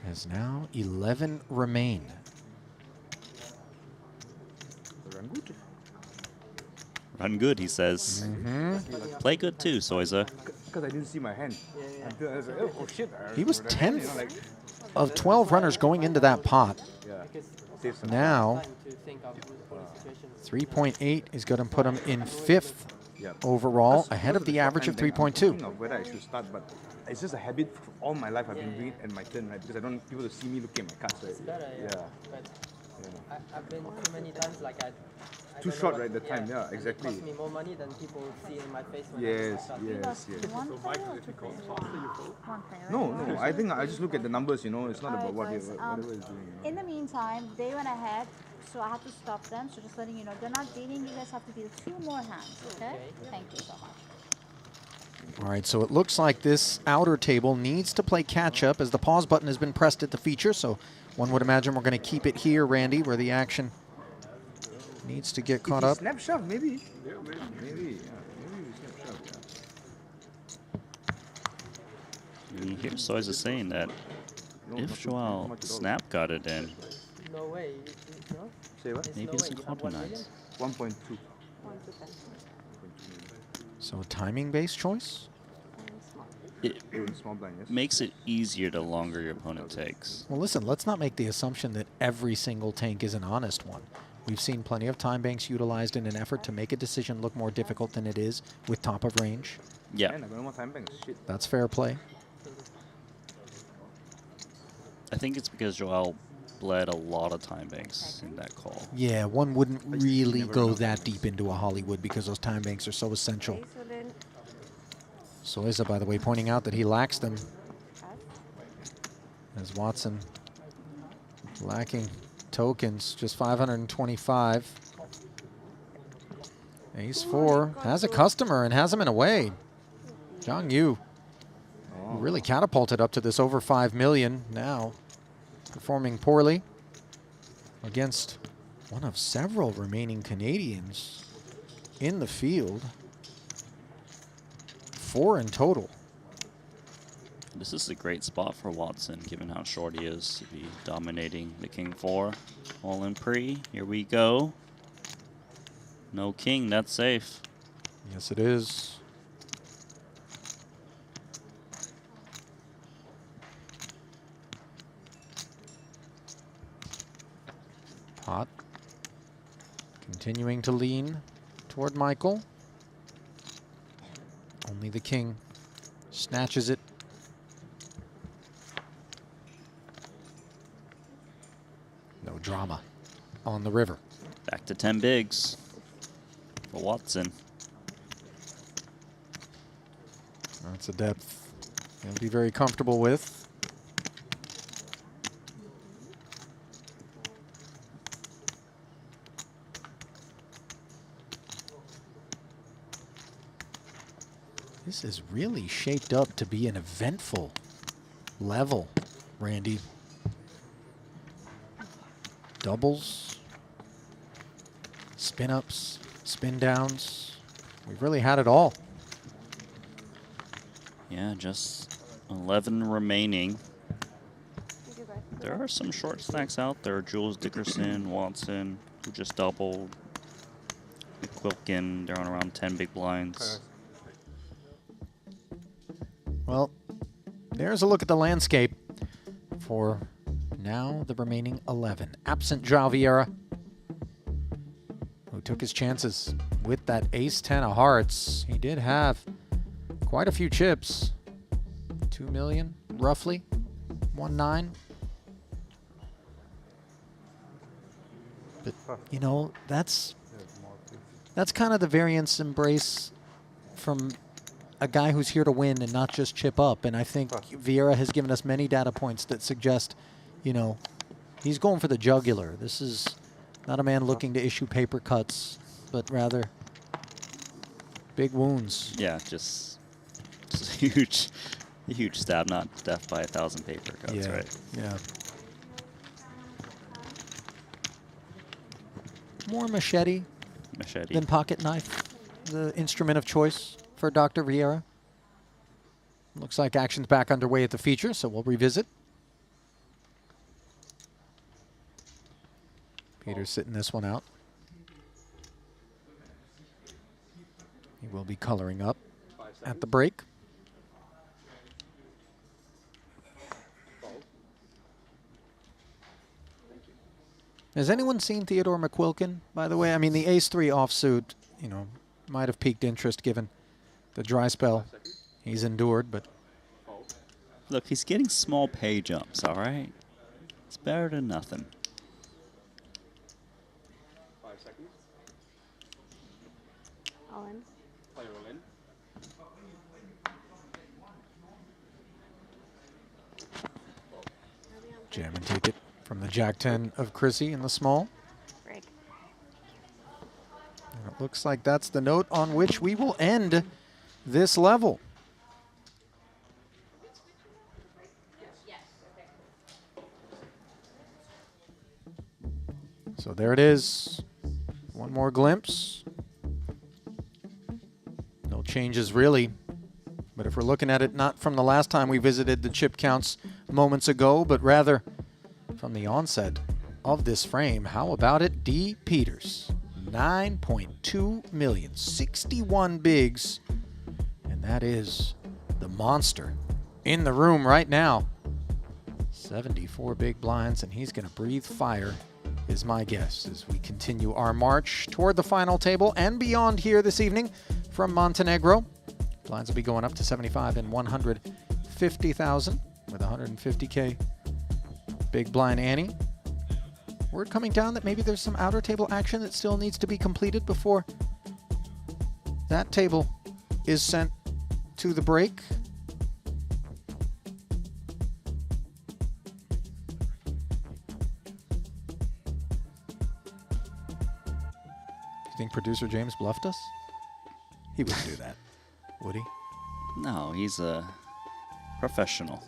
S1: As now 11 remain.
S8: Run good, he says. Play good too, Souza.
S13: Because I didn't see my hand. Until I was like, oh shit.
S1: He was 10th of 12 runners going into that pot. Now, 3.8 is going to put him in 5th overall, ahead of the average of 3.2.
S13: Whether I should start, but it's just a habit all my life. I've been doing it at my turn, right? Because I don't want people to see me looking at my cards, right?
S9: I've been too many times like I
S13: too short, right? The time, yeah, exactly.
S9: It costs me more money than people see in my face when
S13: yes. No, I think I just look at the numbers, you know. It's not about whatever is doing.
S7: In the meantime, they went ahead, so I had to stop them. So just letting you know, they're not beating. You guys have to deal 2 more hands, okay? Thank you so much.
S1: All right, so it looks like this outer table needs to play catch-up as the pause button has been pressed at the feature, so one would imagine we're going to keep it here, Randy, where the action needs to get caught up.
S13: Snap shove, maybe. Yeah, maybe snap shove,
S8: You hear Souza saying that if Joao snap got it in,
S9: no way. No?
S13: Say what?
S8: Maybe it's in quarter nines.
S13: 1.2.
S1: So a timing-based choice?
S8: It makes it easier the longer your opponent takes.
S1: Well, listen, let's not make the assumption that every single tank is an honest one. We've seen plenty of time banks utilized in an effort to make a decision look more difficult than it is with top of range.
S8: Yeah.
S1: That's fair play.
S8: I think it's because Joao bled a lot of time banks in that call.
S1: Yeah, one wouldn't really go that deep into a Hollywood because those time banks are so essential. Souza, by the way, pointing out that he lacks them. As Watson lacking tokens, just 525. Ace 4 has a customer and has him in a way. Zhang Yu, who really catapulted up to this over 5 million, now performing poorly against one of several remaining Canadians in the field. 4 in total.
S8: This is a great spot for Watson, given how short he is to be dominating the King 4. All in pre. Here we go. No king, that's safe.
S1: Yes, it is. Pot continuing to lean toward Michael. Only the king snatches it. No drama on the river.
S8: Back to 10 bigs for Watson.
S1: That's a depth he'll be very comfortable with. This is really shaped up to be an eventful level, Randy. Doubles, spin ups, spin downs. We've really had it all.
S8: Yeah, just 11 remaining. There are some short stacks out there. Jules Dickerson, Watson, who just doubled. McQuilkin, they're on around 10 big blinds.
S1: Well, there's a look at the landscape for now the remaining 11. Absent João Vieira, who took his chances with that ace-10 of hearts. He did have quite a few chips. 2 million, roughly. 1.9. But, you know, that's kind of the variance embrace from a guy who's here to win and not just chip up. And I think Vieira has given us many data points that suggest, you know, he's going for the jugular. This is not a man looking to issue paper cuts, but rather big wounds.
S8: Yeah, just a huge stab, not death by 1,000 paper cuts,
S1: Yeah,
S8: right?
S1: yeah. More machete than pocket knife, the instrument of choice for Dr. Vieira. Looks like action's back underway at the feature, so we'll revisit. Peter's sitting this one out. He will be coloring up at the break. Has anyone seen Theodore McQuilkin, by the way? I mean, the ace-3 offsuit, you know, might have piqued interest given the dry spell he's endured, but...
S8: Look, he's getting small pay jumps, all right? It's better than nothing.
S5: 5 seconds.
S3: All in.
S5: Play roll in.
S1: Jam and take it from the Jack-10 of Chrissy in the small.
S3: Break.
S1: And it looks like that's the note on which we will end this level. So there it is. One more glimpse. No changes really. But if we're looking at it not from the last time we visited the chip counts moments ago, but rather from the onset of this frame, how about it, D. Peters? 9.2 million, 61 bigs, and that is the monster in the room right now. 74 big blinds, and he's going to breathe fire, is my guess, as we continue our march toward the final table and beyond here this evening from Montenegro. Blinds will be going up to 75 and 150,000 with 150K big blind Annie. Word coming down that maybe there's some outer table action that still needs to be completed before that table is sent to the break. You think producer James bluffed us? He wouldn't do that, would he?
S8: No, he's a professional.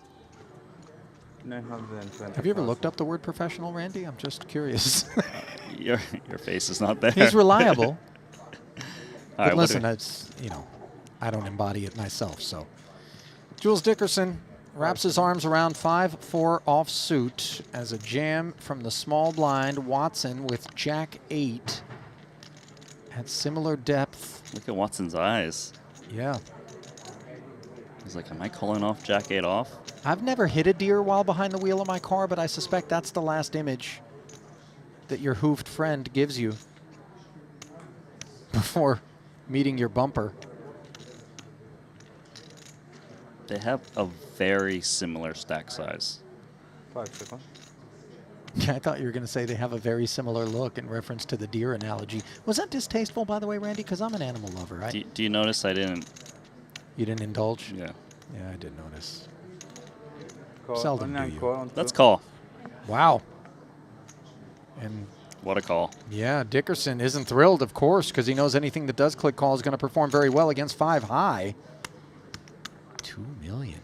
S13: 920.
S1: Have you ever looked up the word professional, Randy? I'm just curious.
S8: Your face is not there.
S1: He's reliable. But
S8: right,
S1: listen, it's, you know, I don't embody it myself, so. Jules Dickerson wraps his arms around 5-4 offsuit as a jam from the small blind. Watson with Jack-8 at similar depth.
S8: Look at Watson's eyes.
S1: Yeah.
S8: He's like, am I calling off Jack-8 off?
S1: I've never hit a deer while behind the wheel of my car, but I suspect that's the last image that your hoofed friend gives you before meeting your bumper.
S8: They have a very similar stack size.
S13: 5 seconds.
S1: I thought you were going to say they have a very similar look in reference to the deer analogy. Was that distasteful, by the way, Randy? Because I'm an animal lover.
S8: Do you notice I didn't?
S1: You didn't indulge?
S8: Yeah.
S1: Yeah, I did notice.
S13: Call
S1: Seldom do
S13: online,
S1: you.
S13: call on
S8: Let's
S13: two.
S8: call.
S1: Wow. And
S8: What a call.
S1: yeah, Dickerson isn't thrilled, of course, because he knows anything that does click call is going to perform very well against 5 high. 2 million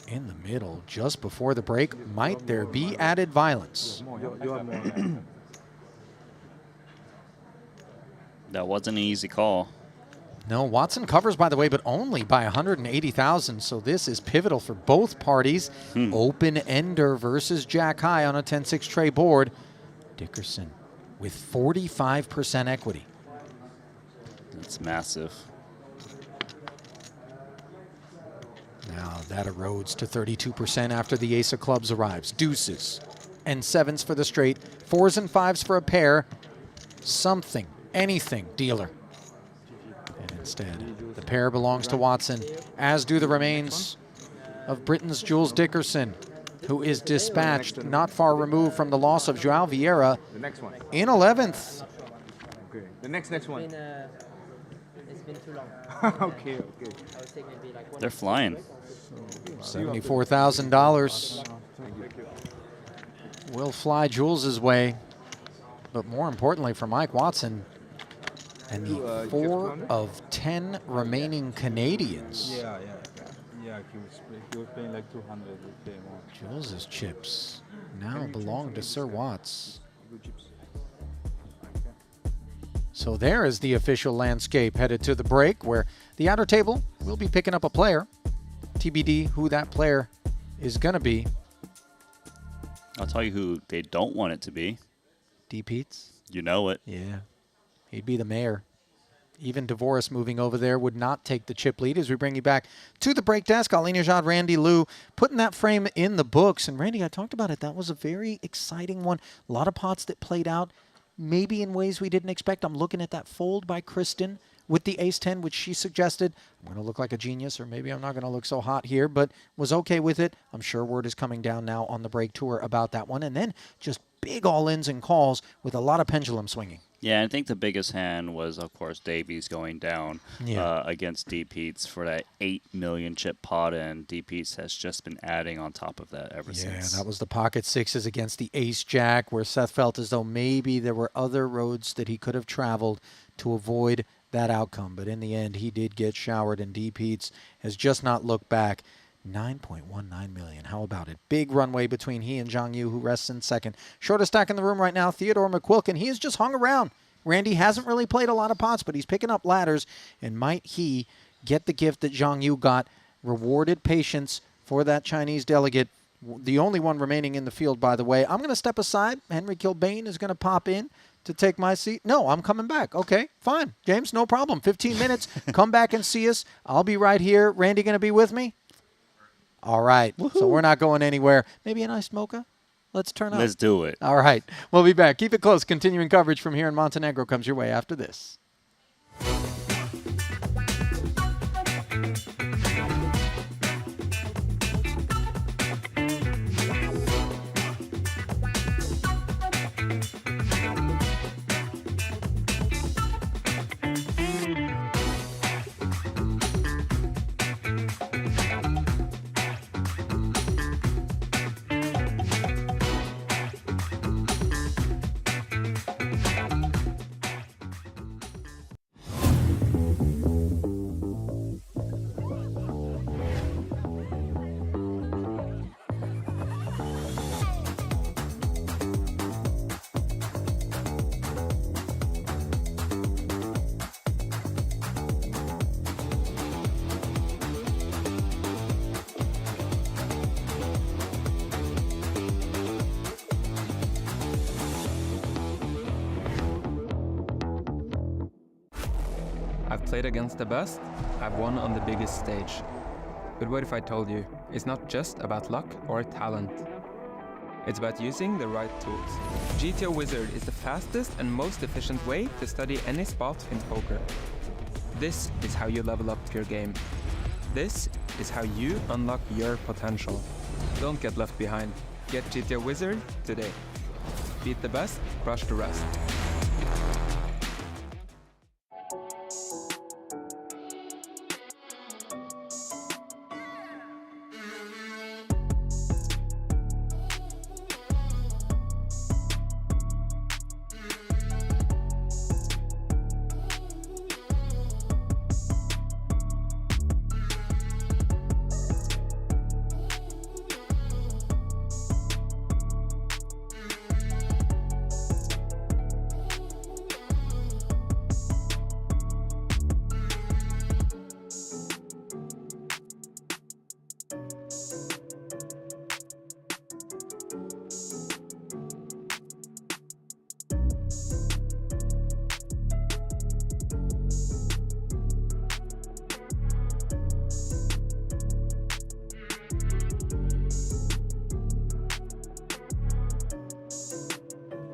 S1: in the middle just before the break. Might there be added violence?
S13: You are more.
S8: That wasn't an easy call.
S1: No, Watson covers, by the way, but only by 180,000. So this is pivotal for both parties. Open-ender versus Jack High on a 10-6 tray board. Dickerson with 45% equity.
S8: That's massive.
S1: Now that erodes to 32% after the ace of clubs arrives. Deuces and 7s for the straight. 4s and 5s for a pair. Something, anything, dealer. And instead, the pair belongs to Watson, as do the remains of Britain's Jules Dickerson, who is dispatched not far removed from the loss of Joao Vieira
S13: The next one.
S1: in 11th.
S13: Okay. The next one.
S14: It's been too long.
S13: Okay.
S14: I would say maybe like one.
S8: They're flying.
S1: $74,000 will fly Jules's way. But more importantly for Mike Watson and the 4 of 10 remaining Canadians.
S5: Yeah, he was playing like 200 with them.
S1: Jules's chips now belong to Sir Watts. So there is the official landscape headed to the break, where the outer table will be picking up a player. TBD who that player is going to be.
S8: I'll tell you who they don't want it to be.
S1: D. Peets?
S8: You know it.
S1: Yeah. He'd be the mayor. Even DeVoris moving over there would not take the chip lead as we bring you back to the break desk. Alinejad, Randy Lou, putting that frame in the books. And Randy, I talked about it. That was a very exciting one. A lot of pots that played out maybe in ways we didn't expect. I'm looking at that fold by Kristen with the ace-10, which she suggested. I'm going to look like a genius, or maybe I'm not going to look so hot here, but was okay with it. I'm sure word is coming down now on the break tour about that one. And then just big all-ins and calls with a lot of pendulum swinging.
S8: Yeah, I think the biggest hand was, of course, Davies going down against D. Peets for that 8 million chip pot, and D. Peets has just been adding on top of that ever since.
S1: Yeah, that was the pocket sixes against the ace-jack, where Seth felt as though maybe there were other roads that he could have traveled to avoid that outcome. But in the end, he did get showered, and D. Peets has just not looked back. 9.19 million. How about it? Big runway between he and Zhang Yu, who rests in second. Shortest stack in the room right now, Theodore McQuilkin. He has just hung around. Randy hasn't really played a lot of pots, but he's picking up ladders. And might he get the gift that Zhang Yu got? Rewarded patience for that Chinese delegate. The only one remaining in the field, by the way. I'm going to step aside. Henry Kilbane is going to pop in to take my seat. No, I'm coming back. Okay, fine. James, no problem. 15 minutes. Come back and see us. I'll be right here. Randy going to be with me? All right. So we're not going anywhere. Maybe a nice mocha? Let's turn up.
S8: Let's do it.
S1: All right. We'll be back. Keep it close. Continuing coverage from here in Montenegro comes your way after this.
S10: I've played against the best, I've won on the biggest stage. But what if I told you, it's not just about luck or talent? It's about using the right tools. GTO Wizard is the fastest and most efficient way to study any spot in poker. This is how you level up your game. This is how you unlock your potential. Don't get left behind. Get GTO Wizard today. Beat the best, crush the rest.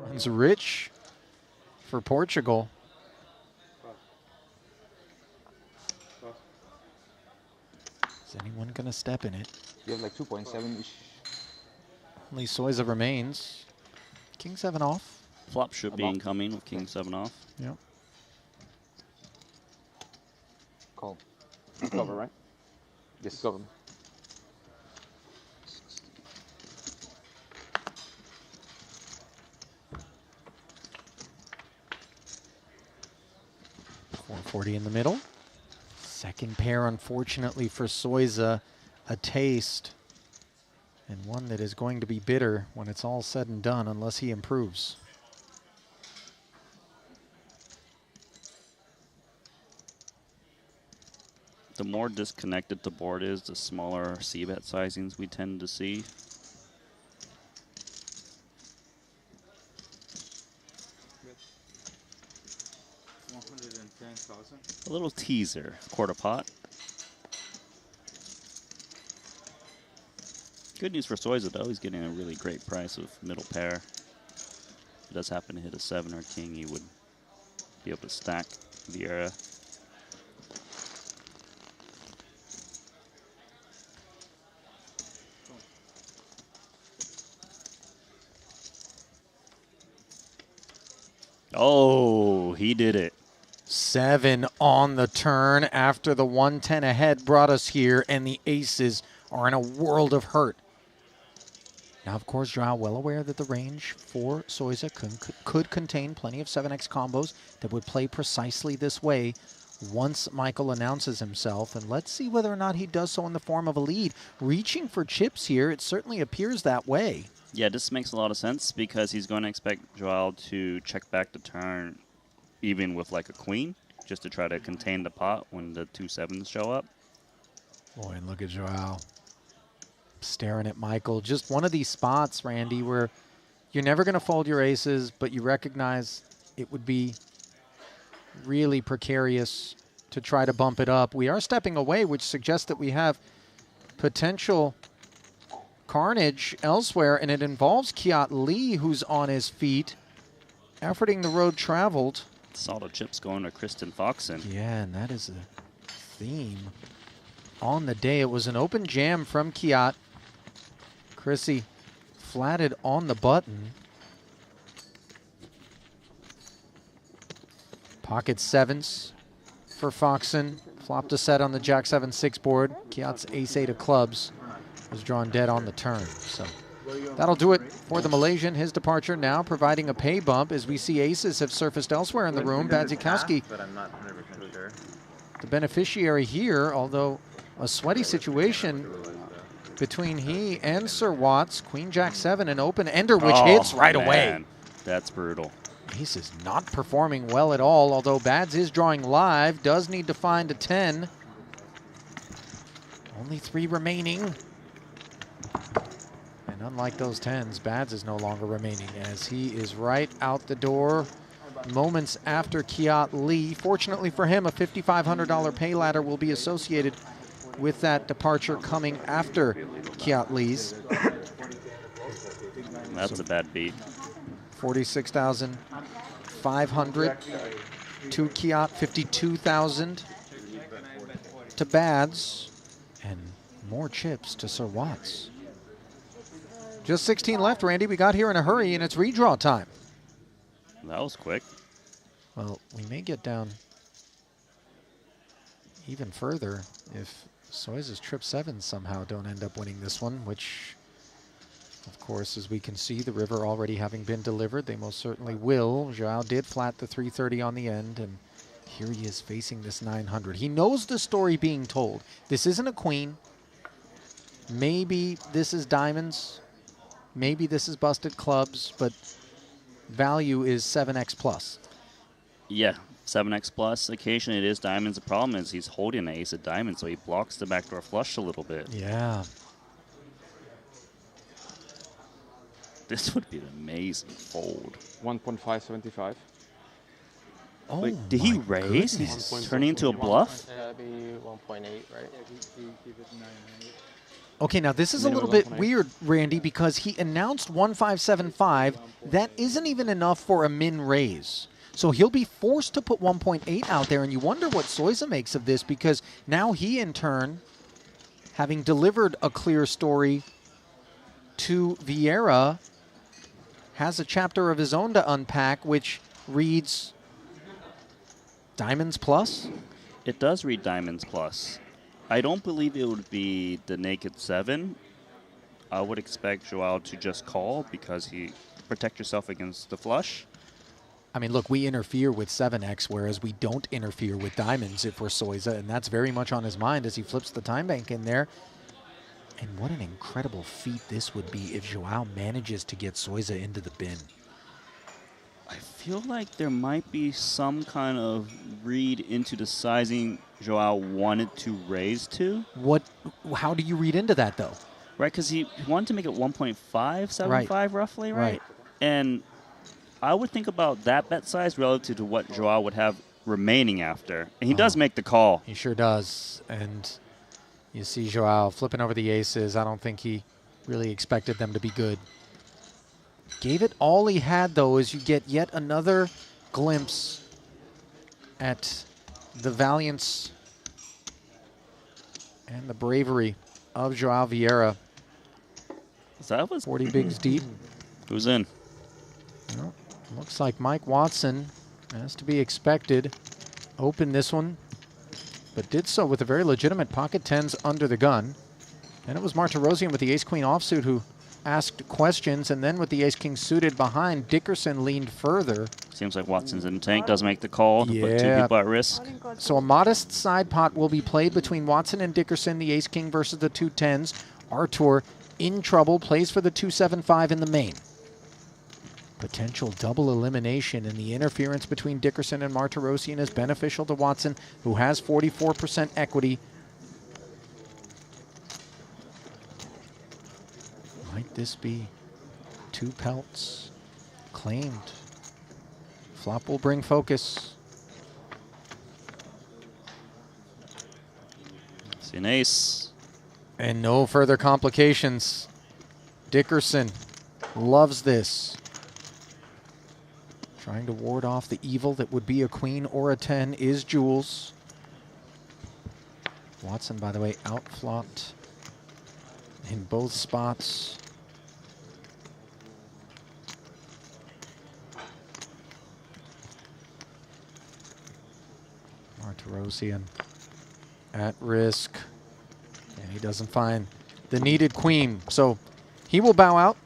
S1: Runs rich for Portugal. Is anyone going to step in it?
S13: You have like 2.7-ish.
S1: Only Soiza remains. King 7 off.
S8: Flop should be incoming with King 7 off.
S1: Yep.
S13: Call. Cover, right? Yes. Cover.
S1: .440 in the middle. Second pair, unfortunately, for Soiza. A taste. And one that is going to be bitter when it's all said and done, unless he improves.
S8: The more disconnected the board is, the smaller c-bet sizings we tend to see. A little teaser, quarter pot. Good news for Soiza though, he's getting a really great price of middle pair. If he does happen to hit a 7 or king, he would be able to stack Vieira. Oh, he did it.
S1: 7 on the turn after the 110 ahead brought us here, and the aces are in a world of hurt. Now, of course, Joao well aware that the range for Soiza could contain plenty of 7x combos that would play precisely this way once Michael announces himself. And let's see whether or not he does so in the form of a lead. Reaching for chips here, it certainly appears that way.
S8: Yeah, this makes a lot of sense because he's going to expect Joao to check back the turn even with like a queen, just to try to contain the pot when the 2 7s show up.
S1: Boy, and look at Joao staring at Michael. Just one of these spots, Randy, where you're never going to fold your aces, but you recognize it would be really precarious to try to bump it up. We are stepping away, which suggests that we have potential carnage elsewhere, and it involves Kiat Lee, who's on his feet, efforting the road traveled.
S8: Saw the chips going to Kristen Foxen.
S1: Yeah, and that is a theme on the day. It was an open jam from Kiat. Chrissy flatted on the button. Pocket 7s for Foxen. Flopped a set on the Jack 7-6 board. Kiat's ace-8 of clubs was drawn dead on the turn. So that'll do it for the Malaysian. His departure now providing a pay bump as we see aces have surfaced elsewhere in the room. Badzikowski,
S11: but I'm not 100% sure.
S1: the beneficiary here, although a sweaty situation between he and Sir Watts. Queen Jack 7, an open ender, which hits right away.
S8: That's brutal.
S1: Ace is not performing well at all, although Bads is drawing live, does need to find a 10. Only 3 remaining. And unlike those 10s, Bads is no longer remaining as he is right out the door moments after Kiat Lee. Fortunately for him, a $5,500 pay ladder will be associated with that departure coming after Kiat Lee's.
S8: That's a bad beat.
S1: 46,500 to Kiat, 52,000 to Bads, and more chips to Sir Watts. Just 16 left, Randy. We got here in a hurry, and it's redraw time.
S8: That was quick.
S1: Well, we may get down even further if Soiza's trip 7 somehow don't end up winning this one, which, of course, as we can see, the river already having been delivered, they most certainly will. Joao did flat the 330 on the end, and here he is facing this 900. He knows the story being told. This isn't a queen. Maybe this is diamonds. Maybe this is busted clubs, but value is 7x plus.
S8: Yeah, 7x plus. Occasionally it is diamonds. The problem is he's holding an ace of diamonds, so he blocks the backdoor flush a little bit.
S1: Yeah.
S8: This would be an amazing fold.
S5: 1.575.
S1: Oh,
S8: wait, did he raise?
S1: Goodness.
S8: He's turning into a bluff?
S9: That'd be 1.8, right?
S1: Okay, now this is a little bit weird, Randy, because he announced 1575. That isn't even enough for a min raise. So he'll be forced to put 1.8 out there, and you wonder what Soiza makes of this, because now he, in turn, having delivered a clear story to Vieira, has a chapter of his own to unpack, which reads Diamonds Plus?
S8: It does read Diamonds Plus. I don't believe it would be the naked 7. I would expect Joao to just call because he protect yourself against the flush.
S1: I mean, look, we interfere with 7x, whereas we don't interfere with diamonds if we're Soiza, and that's very much on his mind as he flips the time bank in there. And what an incredible feat this would be if Joao manages to get Soiza into the bin.
S8: I feel like there might be some kind of read into the sizing Joao wanted to raise to.
S1: How do you read into that, though?
S8: Right, because he wanted to make it 1.575 roughly, right? And I would think about that bet size relative to what Joao would have remaining after. And he does make the call.
S1: He sure does. And you see Joao flipping over the aces. I don't think he really expected them to be good. Gave it all he had, though, as you get yet another glimpse at the valiance and the bravery of Joao Vieira.
S8: That was
S1: 40 bigs deep.
S8: Who's in?
S1: Well, looks like Mike Watson, as to be expected, opened this one, but did so with a very legitimate pocket tens under the gun. And it was Martirosian with the ace-queen offsuit who asked questions, and then with the ace-king suited behind, Dickerson leaned further.
S8: Seems like Watson's in the tank, doesn't make the call to put two people at risk.
S1: So a modest side pot will be played between Watson and Dickerson, the ace-king versus the 2-10s. Artur in trouble, plays for the 2-7-5 in the main. Potential double elimination, and the interference between Dickerson and Martirosian is beneficial to Watson, who has 44% equity. Might this be 2 pelts claimed? Flop will bring focus.
S8: See an ace.
S1: And no further complications. Dickerson loves this. Trying to ward off the evil that would be a queen or a 10 is Jules. Watson, by the way, outflopped in both spots. Martirosian at risk. And he doesn't find the needed queen. So he will bow out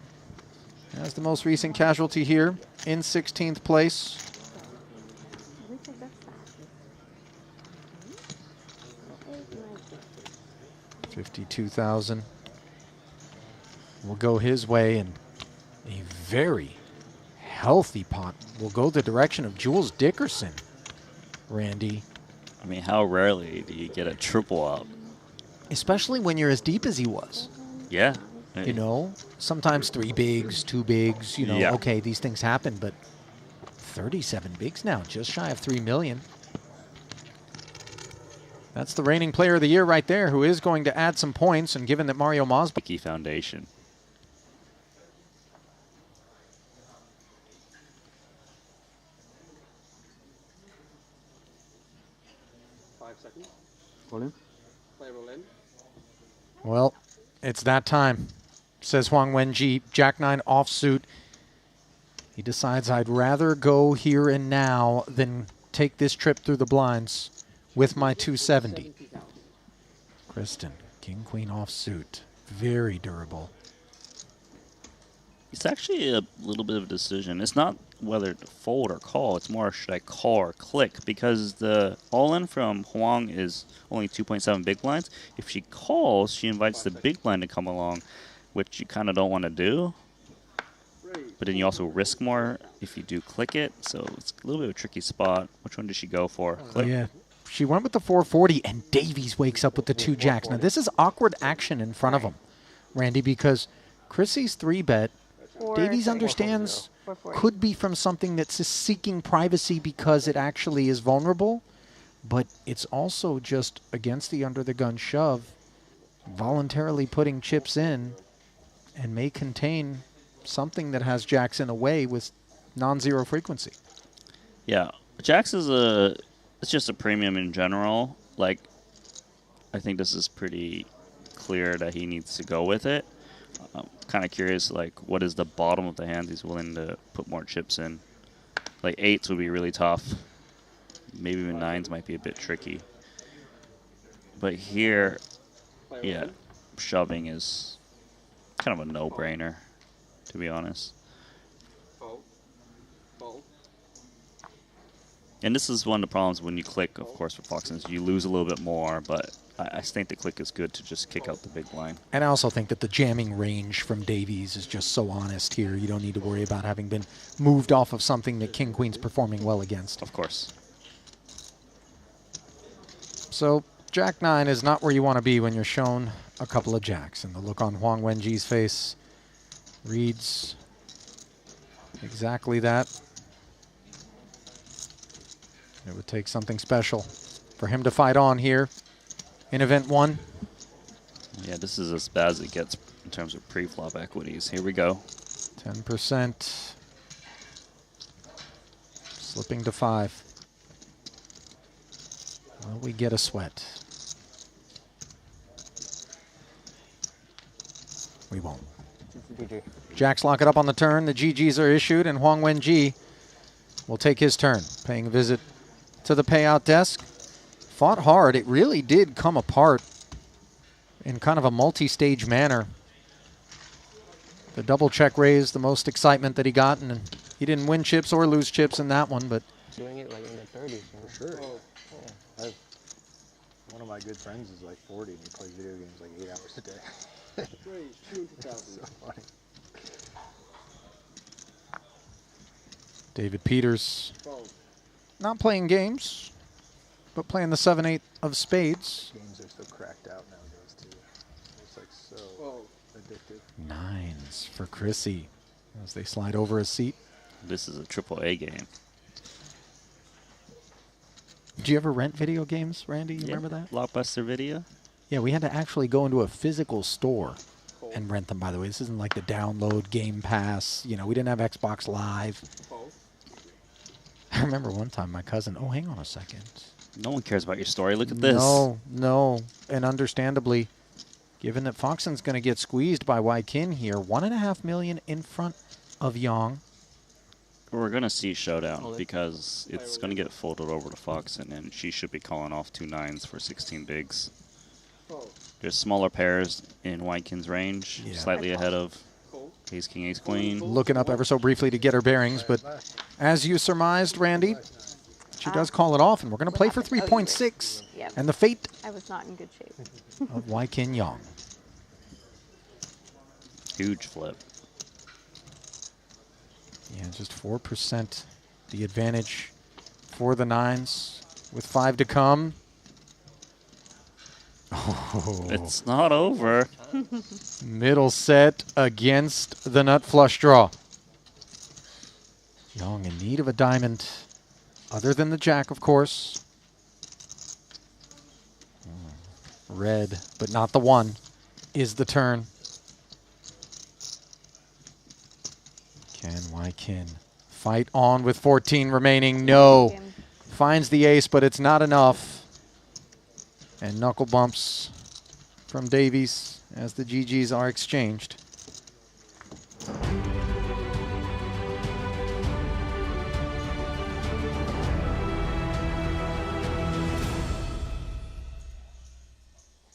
S1: as the most recent casualty here in 16th place. 52,000 will go his way, and a very healthy pot will go the direction of Jules Dickerson. Randy.
S8: I mean, how rarely do you get a triple out?
S1: Especially when you're as deep as he was.
S8: Yeah.
S1: You know, sometimes 3 bigs, 2 bigs, you know, okay, these things happen, but 37 bigs now, just shy of 3 million. That's the reigning player of the year right there, who is going to add some points, and given that Mario Mosby...
S8: Foundation.
S5: 5 seconds.
S6: Roll in.
S5: Play roll in.
S1: Well, it's that time, says Huang Wenji. Jack 9 offsuit. He decides, I'd rather go here and now than take this trip through the blinds with my 270. Kristen, King Queen offsuit. Very durable.
S8: It's actually a little bit of a decision. It's not whether to fold or call. It's more, should I call or click? Because the all-in from Huang is only 2.7 big blinds. If she calls, she invites the big blind to come along, which you kind of don't want to do. But then you also risk more if you do click it. So it's a little bit of a tricky spot. Which one does she go for? Click?
S1: Yeah. She went with the 440, and Davies wakes up with the 2 jacks. Now, this is awkward action in front of him, Randy, because Chrissy's 3-bet. Davies understands could be from something that's just seeking privacy because it actually is vulnerable, but it's also just against the under-the-gun shove, voluntarily putting chips in, and may contain something that has jacks in a way with non-zero frequency.
S8: Yeah, jacks is it's just a premium in general. Like, I think this is pretty clear that he needs to go with it. I'm kind of curious, like, what is the bottom of the hand he's willing to put more chips in? Like, 8s would be really tough. Maybe even 9s might be a bit tricky. But here, yeah, shoving is kind of a no-brainer, to be honest. And this is one of the problems when you click, of course, for Foxens. You lose a little bit more, but I think the click is good to just kick out the big blind.
S1: And I also think that the jamming range from Davies is just so honest here. You don't need to worry about having been moved off of something that King Queen's performing well against.
S8: Of course.
S1: So Jack 9 is not where you want to be when you're shown a couple of jacks. And the look on Huang Wenji's face reads exactly that. It would take something special for him to fight on here in event 1.
S8: Yeah, this is as bad as it gets in terms of pre-flop equities. Here we go.
S1: 10%. Slipping to 5. Will we get a sweat? We won't. Jacks lock it up on the turn. The GGs are issued, and Huang Wenji will take his turn, paying a visit to the payout desk. Fought hard. It really did come apart in kind of a multi-stage manner. The double check raised the most excitement that he got, and he didn't win chips or lose chips in that one, but
S9: Doing it like in the 30s.
S11: For sure. Yeah. One of my good friends is like 40 and he plays video games like 8 hours a day. So funny.
S1: David Peters not playing games, but playing the 7-8 of spades.
S11: Games are so cracked out nowadays too. It's like so addictive.
S1: 9s for Chrissy as they slide over a seat.
S8: This is a AAA game.
S1: Did you ever rent video games, Randy? You remember that?
S8: Blockbuster Video?
S1: Yeah, we had to actually go into a physical store and rent them, by the way. This isn't like the download Game Pass. You know, we didn't have Xbox Live. I remember one time my cousin, oh, hang on a second.
S8: No one cares about your story. Look at this.
S1: No. And understandably, given that Foxen's going to get squeezed by Wykin here, $1.5 million in front of Yang.
S8: We're going to see showdown because it's going to get folded over to Foxen, and she should be calling off 2 9s for 16 bigs. There's smaller pairs in Wykin's range, slightly ahead of Ace King, Ace Queen.
S1: Looking up ever so briefly to get her bearings, but as you surmised, Randy, she does call it off, and we're going to play for 3.6.
S3: Yep.
S1: And the fate
S3: I was not in good shape.
S1: of Wykin Yang.
S8: Huge flip.
S1: Yeah, just 4% the advantage for the 9s with 5 to come. Oh.
S8: It's not over.
S1: Middle set against the nut flush draw. Yang in need of a diamond, other than the jack, of course. Red, but not the 1, is the turn. Can Wykin fight on with 14 remaining? No. Finds the ace, but it's not enough. And knuckle bumps from Davies as the GGs are exchanged.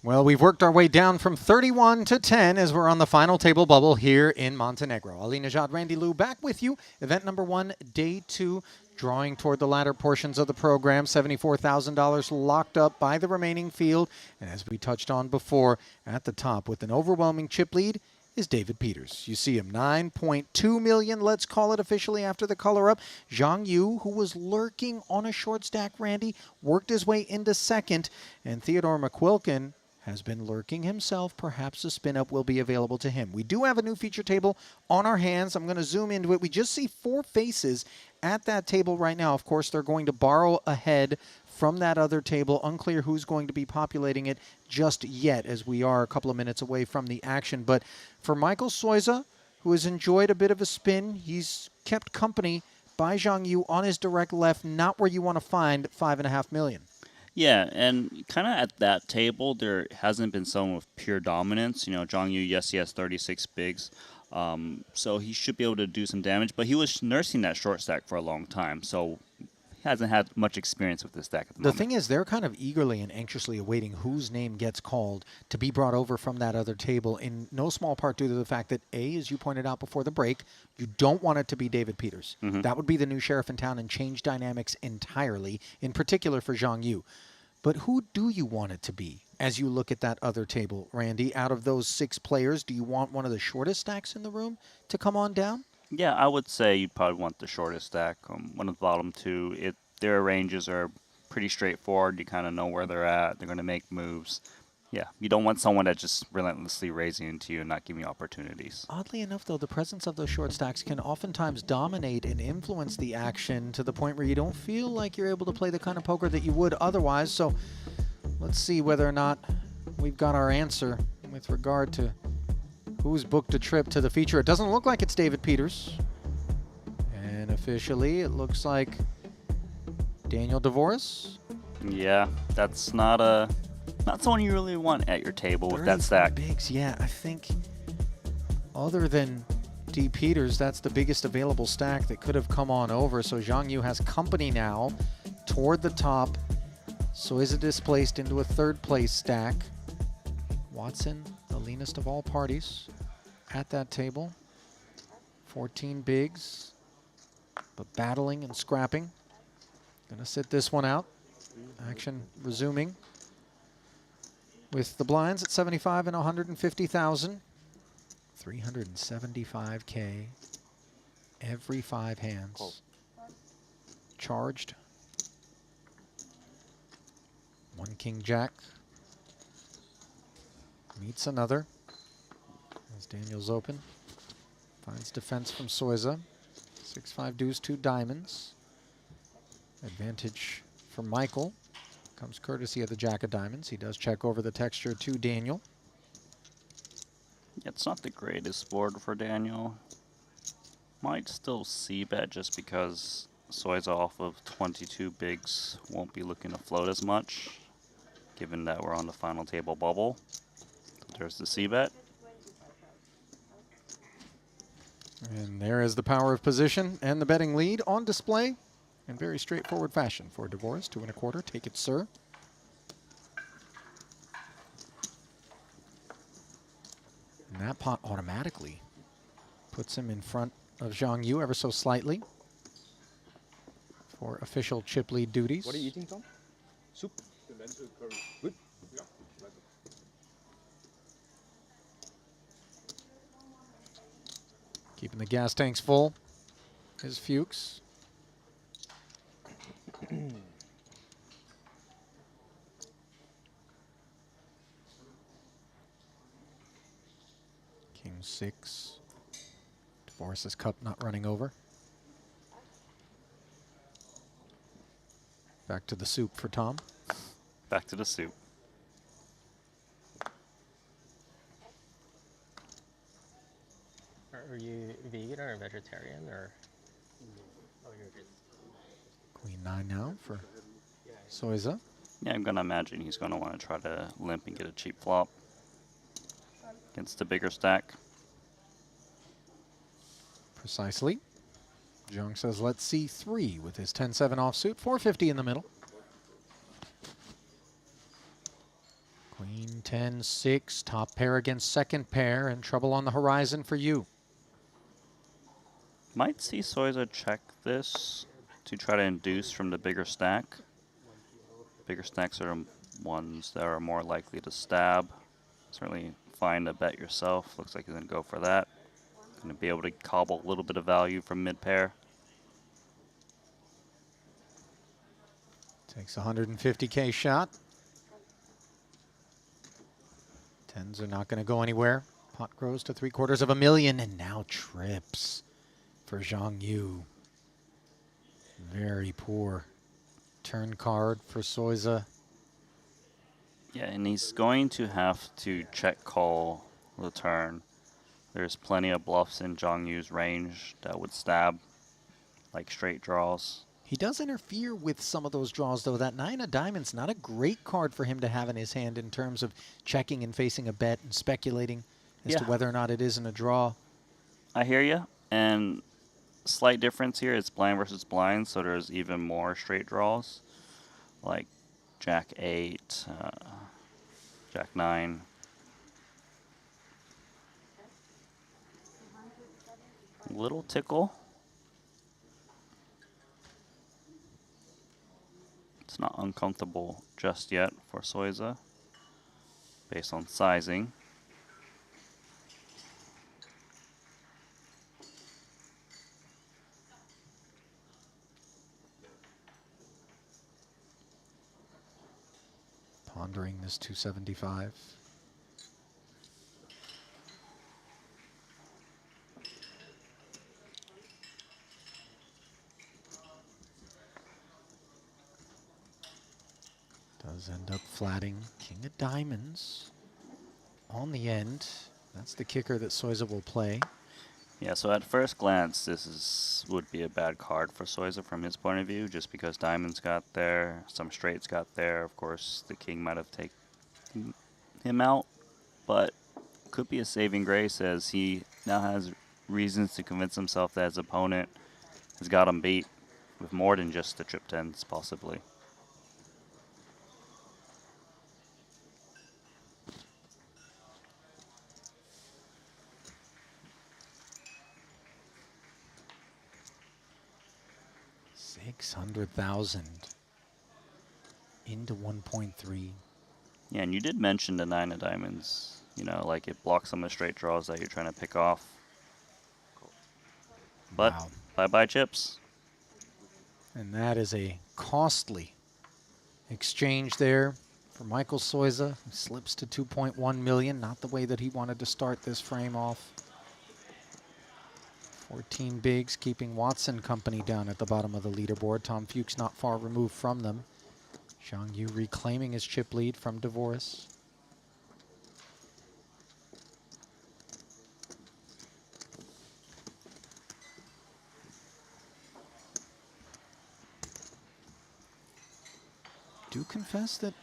S1: Well, we've worked our way down from 31 to 10 as we're on the final table bubble here in Montenegro. Ali Najad, Randy Liu back with you. Event number 1, day 2, drawing toward the latter portions of the program. $74,000 locked up by the remaining field. And as we touched on before, at the top with an overwhelming chip lead is David Peters. You see him, 9.2 million, let's call it officially after the color up. Zhang Yu, who was lurking on a short stack, Randy, worked his way into second. And Theodore McQuilkin has been lurking himself. Perhaps a spin-up will be available to him. We do have a new feature table on our hands. I'm going to zoom into it. We just see 4 faces at that table right now. Of course, they're going to borrow ahead from that other table. Unclear who's going to be populating it just yet, as we are a couple of minutes away from the action. But for Michael Soiza, who has enjoyed a bit of a spin, he's kept company by Zhang Yu on his direct left, not where you want to find $5.5 million.
S8: Yeah, and kind of at that table, there hasn't been someone with pure dominance. You know, Zhang Yu, yes, he has 36 bigs, so he should be able to do some damage. But he was nursing that short stack for a long time, so he hasn't had much experience with this stack at the moment.
S1: The thing is, they're kind of eagerly and anxiously awaiting whose name gets called to be brought over from that other table, in no small part due to the fact that, A, as you pointed out before the break, you don't want it to be David Peters. That would be the new sheriff in town and change dynamics entirely, in particular for Zhang Yu. But who do you want it to be as you look at that other table, Randy? Out of those 6 players, do you want one of the shortest stacks in the room to come on down?
S8: Yeah, I would say you'd probably want the shortest stack. One of the bottom 2, their ranges are pretty straightforward. You kind of know where they're at. They're going to make moves. Yeah, you don't want someone that's just relentlessly raising into you and not giving you opportunities.
S1: Oddly enough, though, the presence of those short stacks can oftentimes dominate and influence the action to the point where you don't feel like you're able to play the kind of poker that you would otherwise. So let's see whether or not we've got our answer with regard to who's booked a trip to the feature. It doesn't look like it's David Peters. And officially, it looks like Daniel Dvoris.
S8: Yeah, that's not someone you really want at your table with that stack.
S1: Bigs, yeah, I think other than D. Peters, that's the biggest available stack that could have come on over. So Zhang Yu has company now toward the top. Soiza displaced into a 3rd place stack. Watson, the leanest of all parties, at that table. 14 bigs, but battling and scrapping. Gonna sit this one out. Action resuming with the blinds at 75 and 150,000. 375K every 5 hands. Charged. 1 king jack. Meets another. As Daniel's open. Finds defense from Soiza. 6-5 deuce, 2 diamonds. Advantage for Michael. Comes courtesy of the jack of diamonds. He does check over the texture to Daniel.
S8: It's not the greatest board for Daniel. Might still c-bet just because Soiza off of 22 bigs won't be looking to float as much, given that we're on the final table bubble. So there's the c-bet.
S1: And there is the power of position and the betting lead on display in very straightforward fashion for Dvoris. 2 1/4. Take it, sir. And that pot automatically puts him in front of Zhang Yu ever so slightly for official chip lead duties.
S13: What are you eating, Tom? Soup? Good.
S1: Keeping the gas tanks full is Fuchs. King 6. Dvoris' cup not running over. Back to the soup for Tom.
S8: Back to the soup.
S14: Are you vegan or vegetarian or? Oh, you're just.
S1: Queen 9 now for Soiza.
S8: Yeah, I'm going to imagine he's going to want to try to limp and get a cheap flop against the bigger stack.
S1: Precisely. Zhang says, let's see 3 with his 10-7 offsuit, 450 in the middle. Queen 10-6, top pair against second pair, and trouble on the horizon for you.
S8: Might see Soiza check this to try to induce from the bigger stack. Bigger stacks are ones that are more likely to stab. Certainly find a bet yourself. Looks like he's going to go for that. Going to be able to cobble a little bit of value from mid-pair.
S1: Takes a 150K shot. Tens are not going to go anywhere. Pot grows to 750,000, and now trips for Zhang Yu. Very poor turn card for Soiza.
S8: Yeah, and he's going to have to check call the turn. There's plenty of bluffs in Zhang Yu's range that would stab, like straight draws.
S1: He does interfere with some of those draws, though. That 9 of diamonds, not a great card for him to have in his hand in terms of checking and facing a bet and speculating as to whether or not it isn't a draw.
S8: I hear you. And slight difference here, it's blind versus blind, so there's even more straight draws, like Jack 8, Jack 9. Little tickle. It's not uncomfortable just yet for Soiza, based on sizing.
S1: Pondering this 275. Does end up flatting king of diamonds on the end. That's the kicker that Soiza will play.
S8: Yeah, so at first glance, would be a bad card for Soiza from his point of view, just because diamonds got there, some straights got there. Of course, the king might have taken him out, but could be a saving grace as he now has reasons to convince himself that his opponent has got him beat with more than just the trip tens, possibly.
S1: $600,000 into 1.3.
S8: Yeah, and you did mention the 9 of diamonds. You know, like it blocks some of the straight draws that you're trying to pick off. But bye-bye chips.
S1: And that is a costly exchange there for Michael Soiza. He slips to 2.1 million, not the way that he wanted to start this frame off. 14 bigs, keeping Watson company down at the bottom of the leaderboard. Tom Fuchs not far removed from them. Zhang Yu reclaiming his chip lead from DeVoris. Do confess that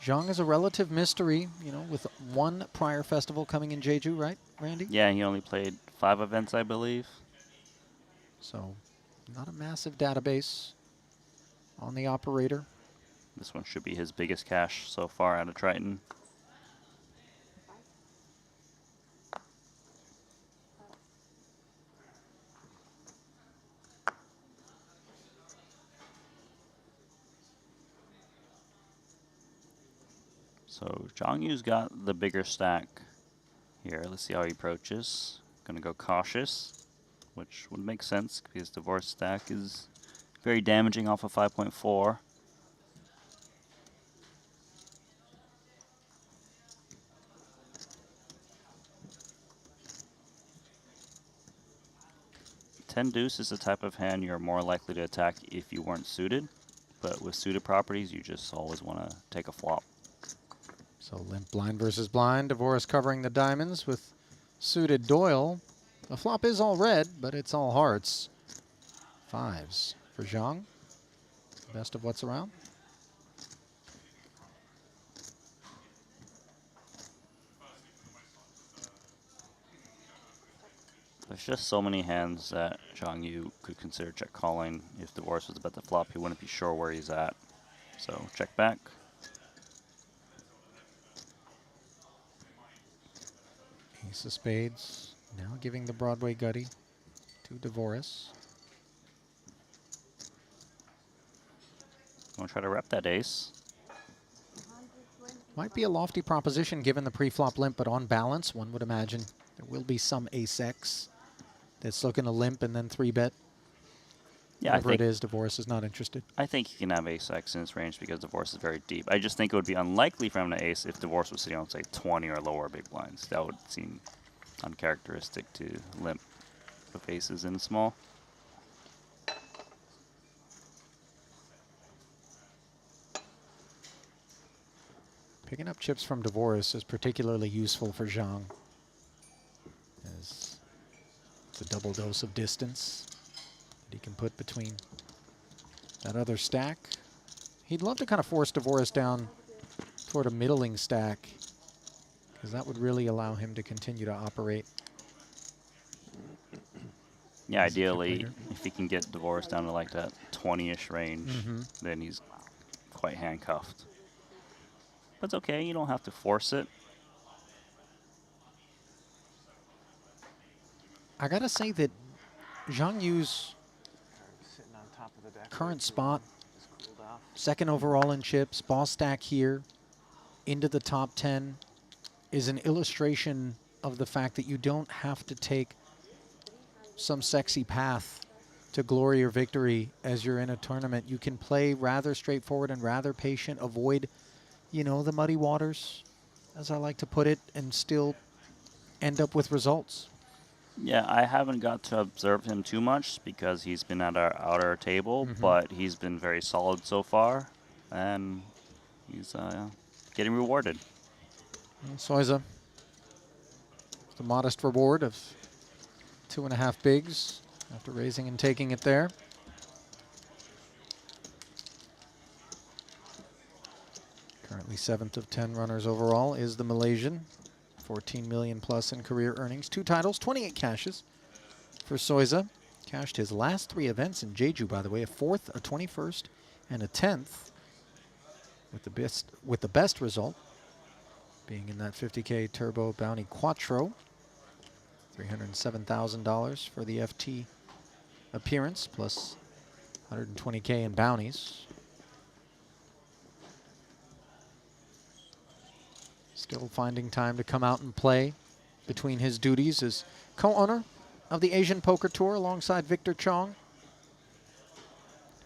S1: Zhang is a relative mystery, you know, with one prior festival coming in Jeju, right, Randy?
S8: Yeah, he only played 5 events, I believe.
S1: So, not a massive database on the operator.
S8: This one should be his biggest cash so far out of Triton. So Zhang Yu's got the bigger stack here. Let's see how he approaches. Gonna go cautious, which would make sense because divorce stack is very damaging off of 5.4. Ten deuce is the type of hand you're more likely to attack if you weren't suited, but with suited properties, you just always want to take a flop.
S1: So limp blind versus blind. DeVoris covering the diamonds with suited Doyle. The flop is all red, but it's all hearts. Fives for Zhang. Best of what's around.
S8: There's just so many hands that Zhang Yu could consider check calling. If Divorce was about to flop, he wouldn't be sure where he's at. So check back.
S1: Ace of spades, now giving the Broadway gutty to Divorce.
S8: Want to try to rep that ace?
S1: Might be a lofty proposition given the pre-flop limp, but on balance, one would imagine there will be some ace-X that's looking to limp and then 3-bet.
S8: Yeah,
S1: Whatever it is, Divorce is not interested.
S8: I think he can have ace-X in his range because Divorce is very deep. I just think it would be unlikely for him to ace if Divorce was sitting on, say, 20 or lower big blinds. That would seem uncharacteristic to limp with aces in small.
S1: Picking up chips from Divorce is particularly useful for Zhang, as it's a double dose of distance that he can put between that other stack. He'd love to kind of force Divorce down toward a middling stack, because that would really allow him to continue to operate.
S8: Yeah, ideally, if he can get Divorce down to like that 20-ish range, then he's quite handcuffed. But it's okay, you don't have to force it.
S1: I gotta say that Zhang Yu's current spot, second overall in chips, ball stack here, into the top 10, is an illustration of the fact that you don't have to take some sexy path to glory or victory as you're in a tournament. You can play rather straightforward and rather patient, avoid, you know, the muddy waters, as I like to put it, and still end up with results.
S8: Yeah, I haven't got to observe him too much because he's been at our outer table, but he's been very solid so far, and he's getting rewarded.
S1: Soiza, the modest reward of 2.5 bigs after raising and taking it there. Currently 7th of 10 runners overall is the Malaysian. 14 million plus in career earnings. 2 titles, 28 cashes for Soiza. Cashed his last 3 events in Jeju, by the way, a 4th, a 21st, and a 10th, with the best result being in that 50K Turbo Bounty Quattro. $307,000 for the FT appearance, plus 120K in bounties. Still finding time to come out and play between his duties as co-owner of the Asian Poker Tour alongside Victor Chong,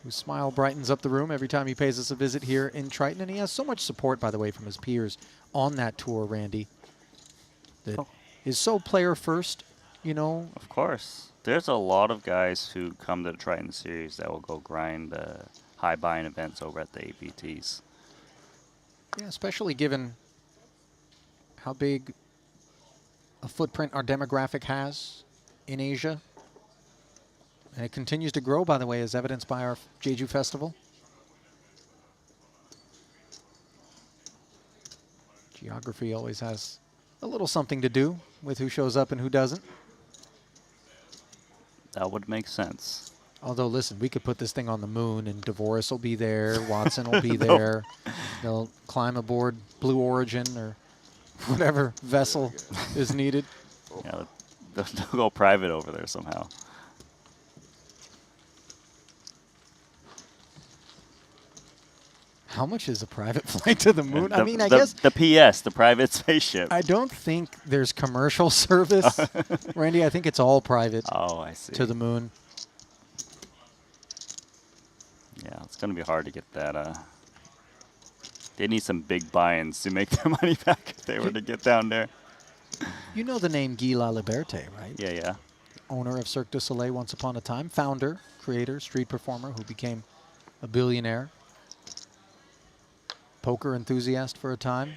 S1: whose smile brightens up the room every time he pays us a visit here in Triton. And he has so much support, by the way, from his peers on that tour, Randy, that is so player first, you know.
S8: Of course. There's a lot of guys who come to the Triton series that will go grind high buying events over at the APTs.
S1: Yeah, especially given how big a footprint our demographic has in Asia. And it continues to grow, by the way, as evidenced by our Jeju Festival. Geography always has a little something to do with who shows up and who doesn't.
S8: That would make sense.
S1: Although, listen, we could put this thing on the moon and Divorce will be there, Watson will be there. They'll climb aboard Blue Origin or whatever vessel is needed.
S8: Yeah, they'll go private over there somehow.
S1: How much is a private flight to the moon? I mean, I
S8: the
S1: guess...
S8: The PS, the private spaceship.
S1: I don't think there's commercial service, Randy. I think it's all private.
S8: Oh, I see.
S1: To the moon.
S8: Yeah, it's going to be hard to get that. They need some big buy-ins to make their money back if they were to get down there.
S1: You know the name Guy Laliberté, right?
S8: Yeah, yeah.
S1: Owner of Cirque du Soleil once upon a time. Founder, creator, street performer who became a billionaire. Poker enthusiast for a time.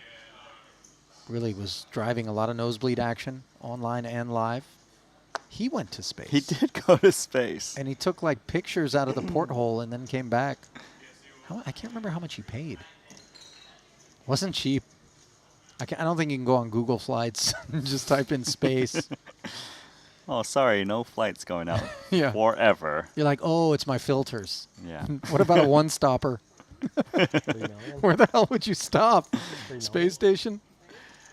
S1: Really was driving a lot of nosebleed action online and live. He went to space.
S8: He did go to space.
S1: And he took like pictures out of the porthole and then came back. I can't remember how much he paid. Wasn't cheap. I don't think you can go on Google Flights and just type in space.
S8: Oh, sorry, no flights going out
S1: Yeah.
S8: forever.
S1: You're like, oh, it's my filters.
S8: Yeah.
S1: What about a one-stopper? Where the hell would you stop? Space station?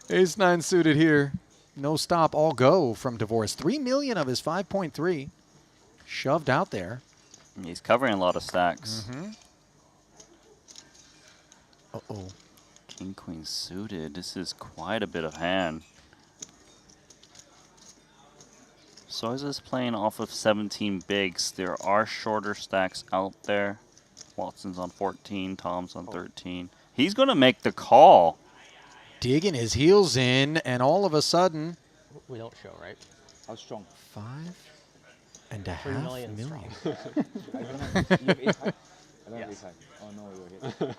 S1: Ace-9 suited here. No stop, all go from Divorce. 3 million of his 5.3 shoved out there.
S8: He's covering a lot of stacks.
S1: Uh-oh.
S8: King, queen suited. This is quite a bit of hand. Soiza's playing off of 17 bigs. There are shorter stacks out there. Watson's on 14, Tom's on 13. He's going to make the call.
S1: Digging his heels in, and all of a sudden...
S14: We don't show, right?
S13: How strong?
S1: 5.5
S14: 3 million
S1: million.
S13: I don't have ace high. I don't have ace high. Oh no, you're hit.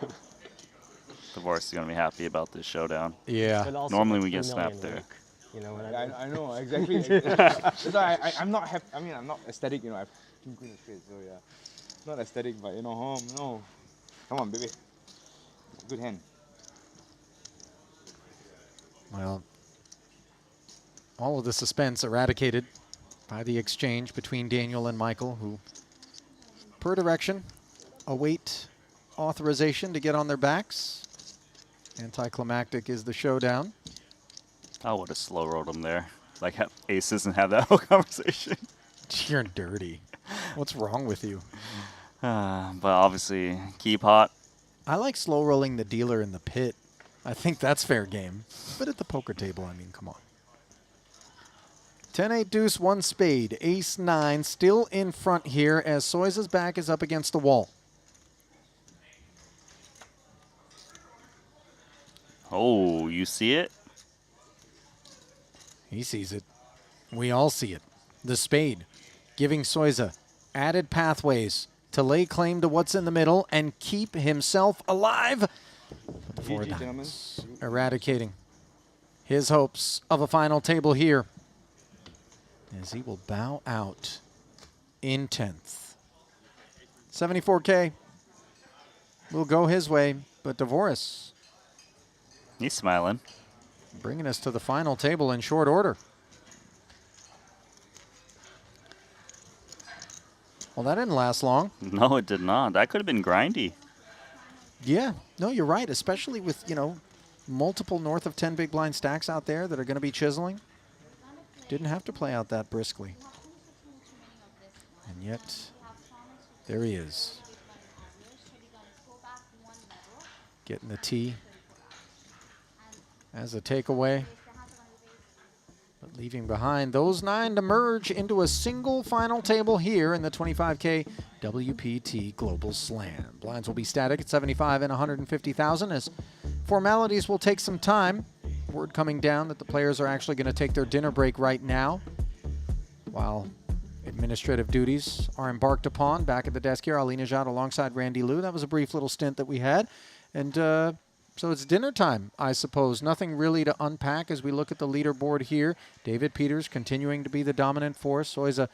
S8: Divorce is going to be happy about this showdown.
S1: Yeah.
S14: But also
S8: Normally
S14: the
S8: we get
S14: 3 million
S8: snapped there.
S14: week, You know what I mean?
S13: I know, exactly. That's why I'm not happy. I mean, I'm not aesthetic, you know. I have king, queen, and straight, so yeah. Not aesthetic, but you know, no. Come on, baby. Good hand.
S1: Well, all of the suspense eradicated by the exchange between Daniel and Michael, who, per direction, await authorization to get on their backs. Anticlimactic is the showdown.
S8: I would have slow rolled him there. Like have aces and have that whole conversation.
S1: You're dirty. What's wrong with you?
S8: But obviously, keep hot.
S1: I like slow rolling the dealer in the pit. I think that's fair game. But at the poker table, I mean, come on. 10-8 deuce, 1 spade. Ace-9 still in front here as Soiza's back is up against the wall.
S8: Oh, you see it?
S1: He sees it. We all see it. The spade giving Soiza added pathways to lay claim to what's in the middle and keep himself alive. Four dimes, eradicating his hopes of a final table here as he will bow out in 10th. 74K will go his way, but Divorce
S8: He's smiling.
S1: bringing us to the final table in short order. Well, that didn't last long.
S8: No, it did not. That could have been grindy.
S1: Yeah, no, you're right, especially with, you know, multiple north of 10 big blind stacks out there that are going to be chiseling. Didn't have to play out that briskly. And yet, there he is. Getting the tee as a takeaway. But leaving behind those 9 to merge into a single final table here in the 25K WPT Global Slam. Blinds will be static at 75 and 150,000 as formalities will take some time. Word coming down that the players are actually going to take their dinner break right now while administrative duties are embarked upon. Back at the desk here, Ali Najat alongside Randy Liu. That was a brief little stint that we had. And so it's dinner time, I suppose. Nothing really to unpack as we look at the leaderboard here. David Peters continuing to be the dominant force. Soiza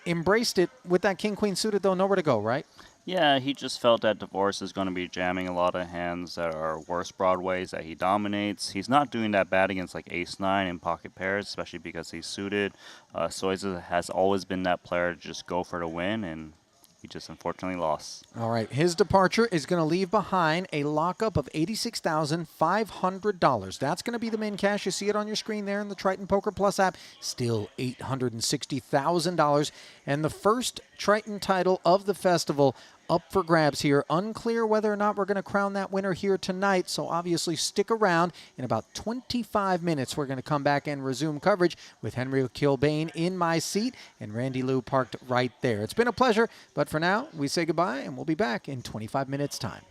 S1: embraced it with that king-queen suited, though. Nowhere to go, right?
S8: Yeah, he just felt that Divorce is going to be jamming a lot of hands that are worse broadways that he dominates. He's not doing that bad against like ace-9 in pocket pairs, especially because he's suited. Soiza has always been that player to just go for the win, and he just unfortunately lost.
S1: All right, his departure is going to leave behind a lockup of $86,500. That's going to be the min cash. You see it on your screen there in the Triton Poker Plus app. Still $860,000. And the first Triton title of the festival up for grabs here. Unclear whether or not we're going to crown that winner here tonight, so obviously stick around. In about 25 minutes, we're going to come back and resume coverage with Henry Kilbane in my seat and Randy Liu parked right there. It's been a pleasure, but for now, we say goodbye, and we'll be back in 25 minutes' time.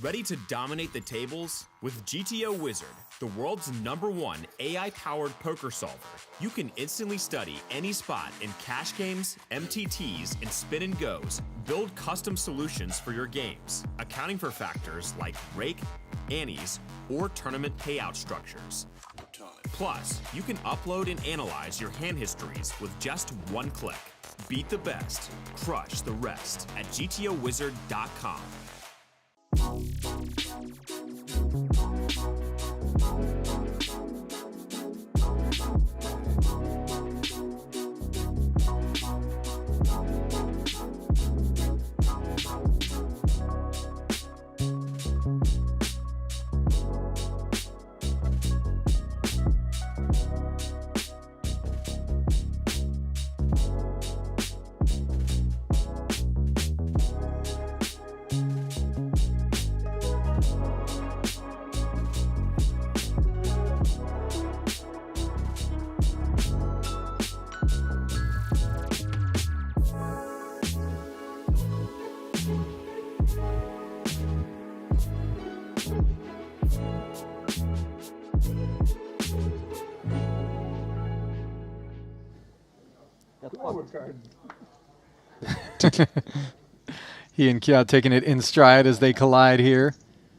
S12: Ready to dominate the tables? With GTO Wizard, the world's #1 AI-powered poker solver, you can instantly study any spot in cash games, MTTs, and spin and goes. Build custom solutions for your games, accounting for factors like rake, annies, or tournament payout structures. Plus, you can upload and analyze your hand histories with just one click. Beat the best, crush the rest at gtowizard.com.
S1: He and Kia taking it in stride as they collide here.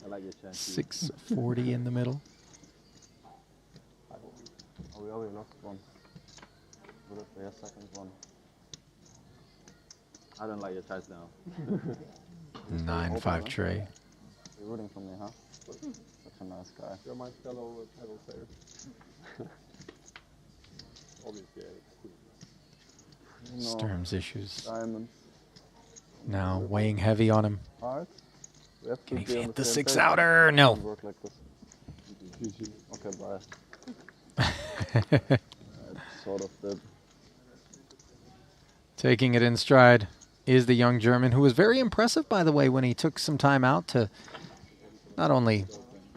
S4: I like your chance.
S1: 640 in the middle.
S4: Oh, we already lost one. What if they have second one? I don't like your choice now.
S1: 9-5 tray.
S4: You're rooting for me, huh? Such a nice guy.
S5: You're my fellow title player. Obviously,
S4: No.
S1: Sturm's issues.
S4: Diamonds.
S1: Now weighing heavy on him.
S4: Alright. We have
S1: Can
S4: to
S1: he
S4: be on
S1: hit the
S4: same
S1: 6
S4: page.
S1: outer? No.
S4: Doesn't work like this. Okay, biased. Sort of did.
S1: Taking it in stride is the young German, who was very impressive, by the way, when he took some time out to not only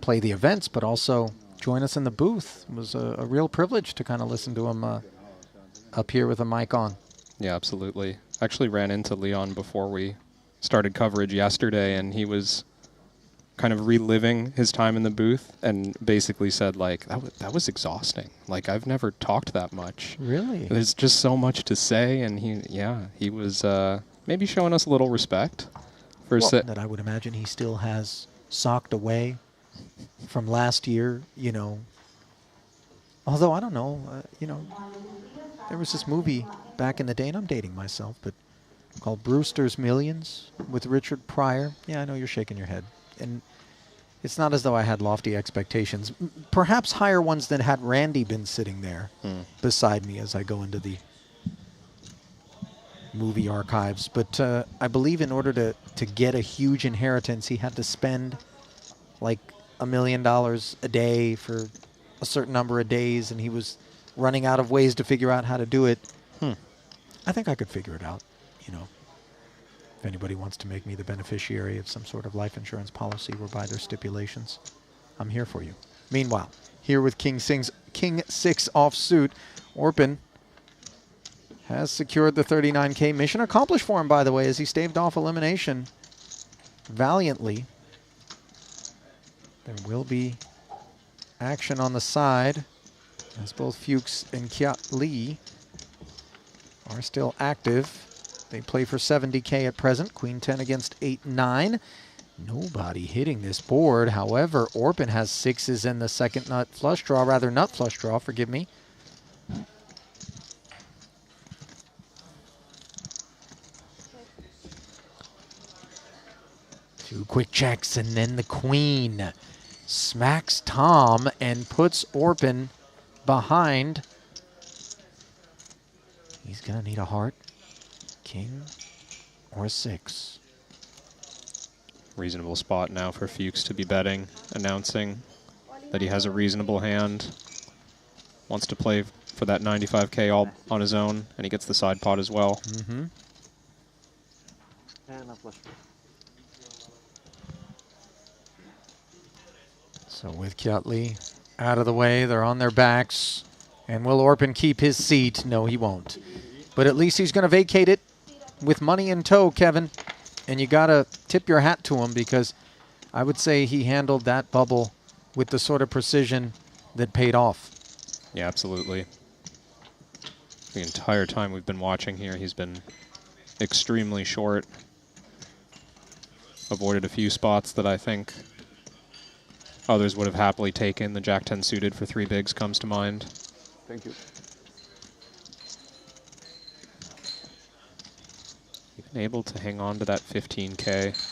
S1: play the events, but also join us in the booth. It was a real privilege to kind of listen to him up here with a mic on.
S2: Yeah, absolutely. Actually ran into Leon before we started coverage yesterday, and he was kind of reliving his time in the booth and basically said, like, that was exhausting. Like, I've never talked that much.
S1: Really?
S2: There's just so much to say, and he was maybe showing us a little respect for
S1: that I would imagine he still has socked away from last year, you know. Although, I don't know, you know, there was this movie back in the day, and I'm dating myself, but called Brewster's Millions with Richard Pryor. Yeah, I know you're shaking your head. And it's not as though I had lofty expectations. Perhaps higher ones than had Randy been sitting there beside me as I go into the movie archives. But I believe in order to get a huge inheritance, he had to spend like $1 million a day for a certain number of days, and he was running out of ways to figure out how to do it. I think I could figure it out, you know. If anybody wants to make me the beneficiary of some sort of life insurance policy whereby there's stipulations, I'm here for you. Meanwhile, here with King 6 offsuit, Orpin has secured the 39K. Mission accomplished for him, by the way, as he staved off elimination valiantly. There will be action on the side as both Fuchs and Kiat Lee are still active. They play for 70K at present. Queen 10 against 8-9. Nobody hitting this board. However, Orpin has 6s in the second nut flush draw, forgive me. Two quick checks, and then the queen smacks Tom and puts Orpin behind. He's going to need a heart, king, or 6.
S2: Reasonable spot now for Fuchs to be betting, announcing that he has a reasonable hand. Wants to play for that 95K all on his own, and he gets the side pot as well.
S4: And a flush.
S1: So with Kiatli out of the way, they're on their backs. And will Orpin keep his seat? No, he won't. But at least he's going to vacate it with money in tow, Kevin. And you got to tip your hat to him, because I would say he handled that bubble with the sort of precision that paid off.
S2: Yeah, absolutely. The entire time we've been watching here, he's been extremely short. Avoided a few spots that I think others would have happily taken. The Jack-10 suited for 3 bigs comes to mind.
S5: Thank you.
S2: Even able to hang on to that 15K.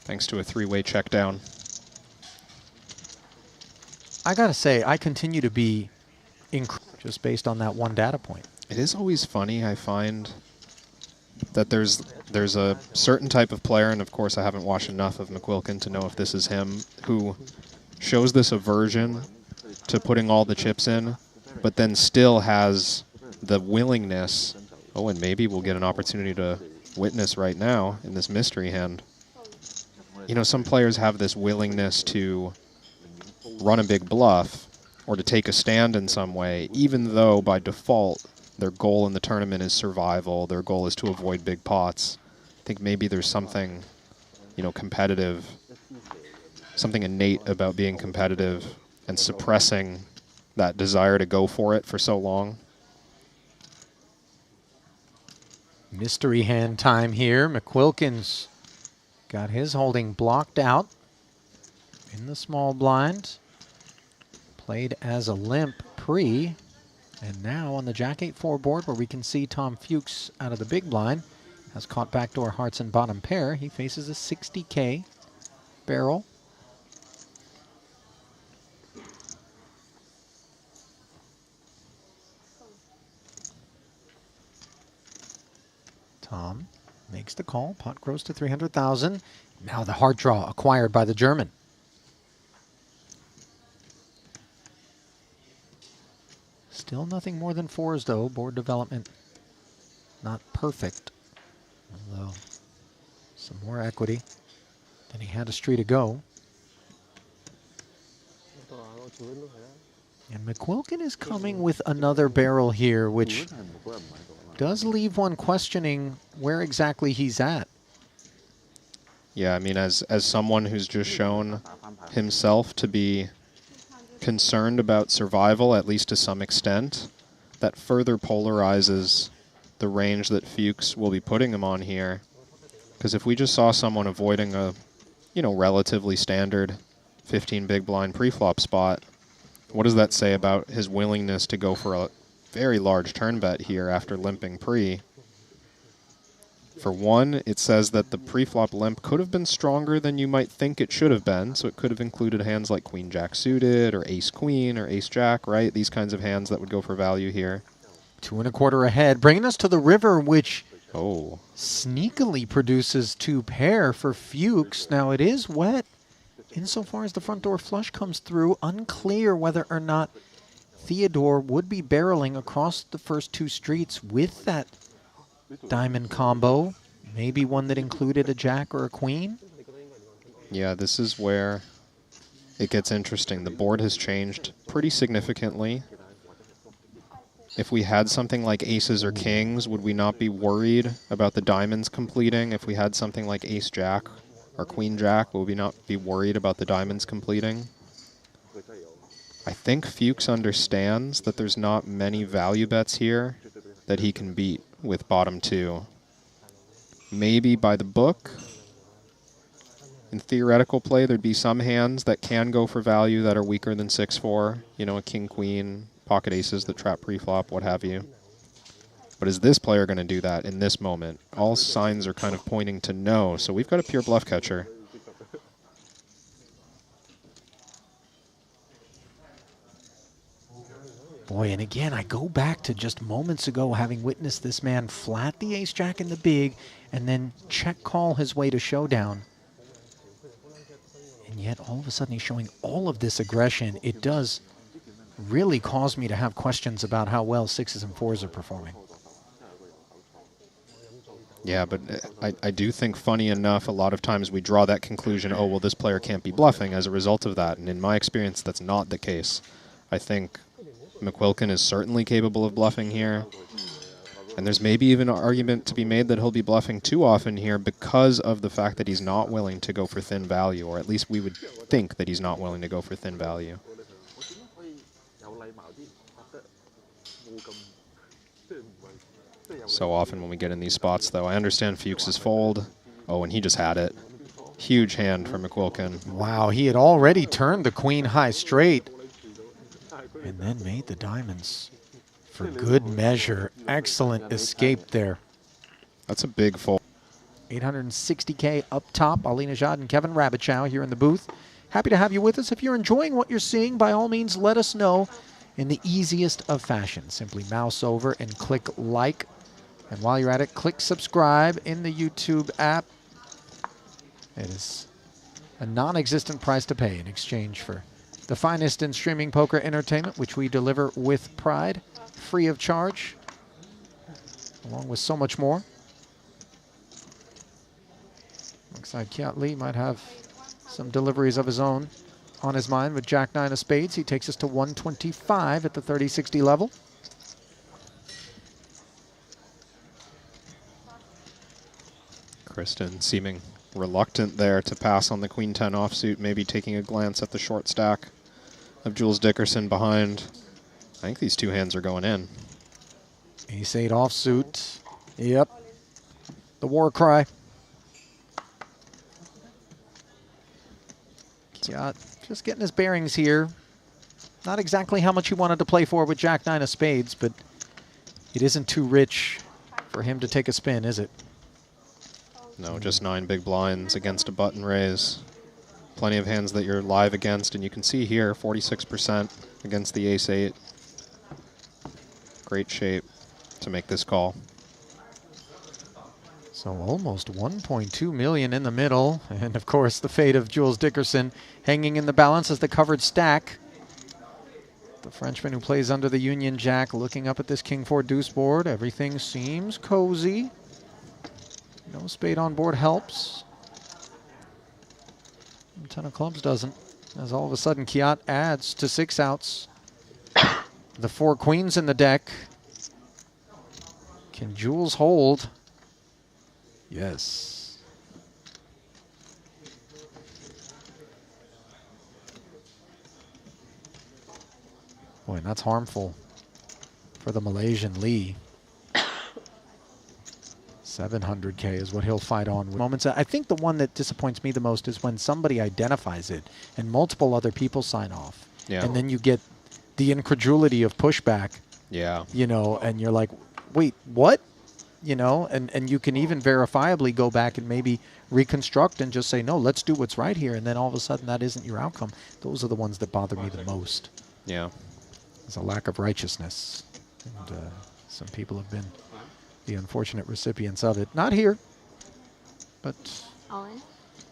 S2: Thanks to a 3-way check down.
S1: I gotta say, I continue to be just based on that one data point.
S2: It is always funny, I find, that there's a certain type of player, and of course I haven't watched enough of McQuilkin to know if this is him, who shows this aversion to putting all the chips in, but then still has the willingness. Oh, and maybe we'll get an opportunity to witness right now in this mystery hand. You know, some players have this willingness to run a big bluff or to take a stand in some way, even though by default their goal in the tournament is survival, their goal is to avoid big pots. I think maybe there's something, you know, competitive, something innate about being competitive and suppressing that desire to go for it for so long.
S1: Mystery hand time here. McQuilkin's got his holding blocked out in the small blind. Played as a limp pre. And now on the Jack-8-4 board, where we can see Tom Fuchs out of the big blind, has caught backdoor hearts and bottom pair. He faces a 60K barrel. Tom makes the call. Pot grows to 300,000. Now the heart draw acquired by the German. Still nothing more than 4s, though. Board development not perfect. Although some more equity. Then he had a street to go. And McQuilkin is coming with another barrel here, which does leave one questioning where exactly he's at.
S2: Yeah, I mean, as someone who's just shown himself to be concerned about survival, at least to some extent, that further polarizes the range that Fuchs will be putting him on here. Because if we just saw someone avoiding a, you know, relatively standard 15 big blind preflop spot, what does that say about his willingness to go for a very large turn bet here after limping pre? For one, it says that the preflop limp could have been stronger than you might think it should have been, so it could have included hands like Queen-Jack suited, or Ace-Queen, or Ace-Jack, right? These kinds of hands that would go for value here.
S1: 2 1/4 ahead, bringing us to the river, which sneakily produces 2 pair for Fuchs. Now it is wet. Insofar as the front door flush comes through, unclear whether or not Theodore would be barreling across the first 2 streets with that diamond combo, maybe one that included a jack or a queen.
S2: Yeah, this is where it gets interesting. The board has changed pretty significantly. If we had something like aces or kings, would we not be worried about the diamonds completing? If we had something like ace-jack or queen-jack, would we not be worried about the diamonds completing? I think Fuchs understands that there's not many value bets here that he can beat with bottom 2. Maybe by the book. In theoretical play, there'd be some hands that can go for value that are weaker than 6-4. You know, a king-queen, pocket aces that trap preflop, what have you. But is this player going to do that in this moment? All signs are kind of pointing to no, so we've got a pure bluff catcher.
S1: Boy, and again, I go back to just moments ago having witnessed this man flat the ace-jack in the big and then check call his way to showdown. And yet, all of a sudden, he's showing all of this aggression. It does really cause me to have questions about how well 6s and 4s are performing.
S2: Yeah, but I do think, funny enough, a lot of times we draw that conclusion, oh, well, this player can't be bluffing as a result of that. And in my experience, that's not the case. I think McQuilkin is certainly capable of bluffing here. And there's maybe even an argument to be made that he'll be bluffing too often here because of the fact that he's not willing to go for thin value, or at least we would think that he's not willing to go for thin value. So often when we get in these spots, though, I understand Fuchs's fold. Oh, and he just had it. Huge hand for McQuilkin.
S1: Wow, he had already turned the queen high straight and then made the diamonds for good measure. Excellent escape there.
S2: That's a big fold.
S1: 860K up top. Ali Najad and Kevin Rabichow here in the booth. Happy to have you with us. If you're enjoying what you're seeing, by all means, let us know in the easiest of fashions. Simply mouse over and click like. And while you're at it, click subscribe in the YouTube app. It is a non-existent price to pay in exchange for the finest in streaming poker entertainment, which we deliver with pride, free of charge, along with so much more. Looks like Kiat Lee might have some deliveries of his own on his mind with Jack 9 of spades. He takes us to 125 at the 30-60 level.
S2: Kristen seeming reluctant there to pass on the Queen 10 offsuit, maybe taking a glance at the short stack of Jules Dickerson behind. I think these two hands are going in.
S1: Ace 8 offsuit. Yep. The war cry. Yeah, just getting his bearings here. Not exactly how much he wanted to play for with Jack 9 of spades, but it isn't too rich for him to take a spin, is it?
S2: No, just 9 big blinds against a button raise. Plenty of hands that you're live against, and you can see here 46% against the Ace 8. Great shape to make this call.
S1: So almost 1.2 million in the middle, and of course the fate of Jules Dickerson hanging in the balance as the covered stack. The Frenchman who plays under the Union Jack looking up at this King 4 deuce board. Everything seems cozy. No spade on board helps. 10 of clubs doesn't, as all of a sudden Kiat adds to 6 outs. The 4 queens in the deck. Can Jules hold? Yes. Boy, and that's harmful for the Malaysian Lee. 700K is what he'll fight on with moments. I think the one that disappoints me the most is when somebody identifies it and multiple other people sign off.
S2: Yeah.
S1: And then you get the incredulity of pushback.
S2: Yeah.
S1: You know, and you're like, wait, what? You know, and you can even verifiably go back and maybe reconstruct and just say, no, let's do what's right here. And then all of a sudden that isn't your outcome. Those are the ones that bother me the most.
S2: Yeah.
S1: There's a lack of righteousness. And some people have been the unfortunate recipients of it. Not here, but
S3: all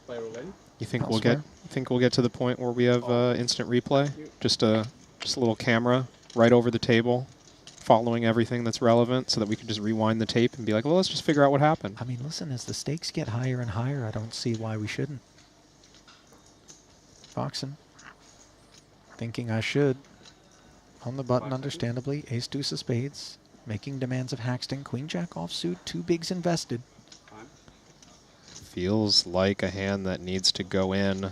S3: in.
S2: You think
S1: elsewhere.
S2: we'll get to the point where we have instant replay? Just a little camera right over the table, following everything that's relevant, so that we can just rewind the tape and be like, well, let's just figure out what happened.
S1: I mean, listen, as the stakes get higher and higher, I don't see why we shouldn't. Foxen, thinking I should. On the button, understandably, ace deuce of spades. Making demands of Haxton. Queen Jack offsuit, 2 bigs invested.
S2: Feels like a hand that needs to go in.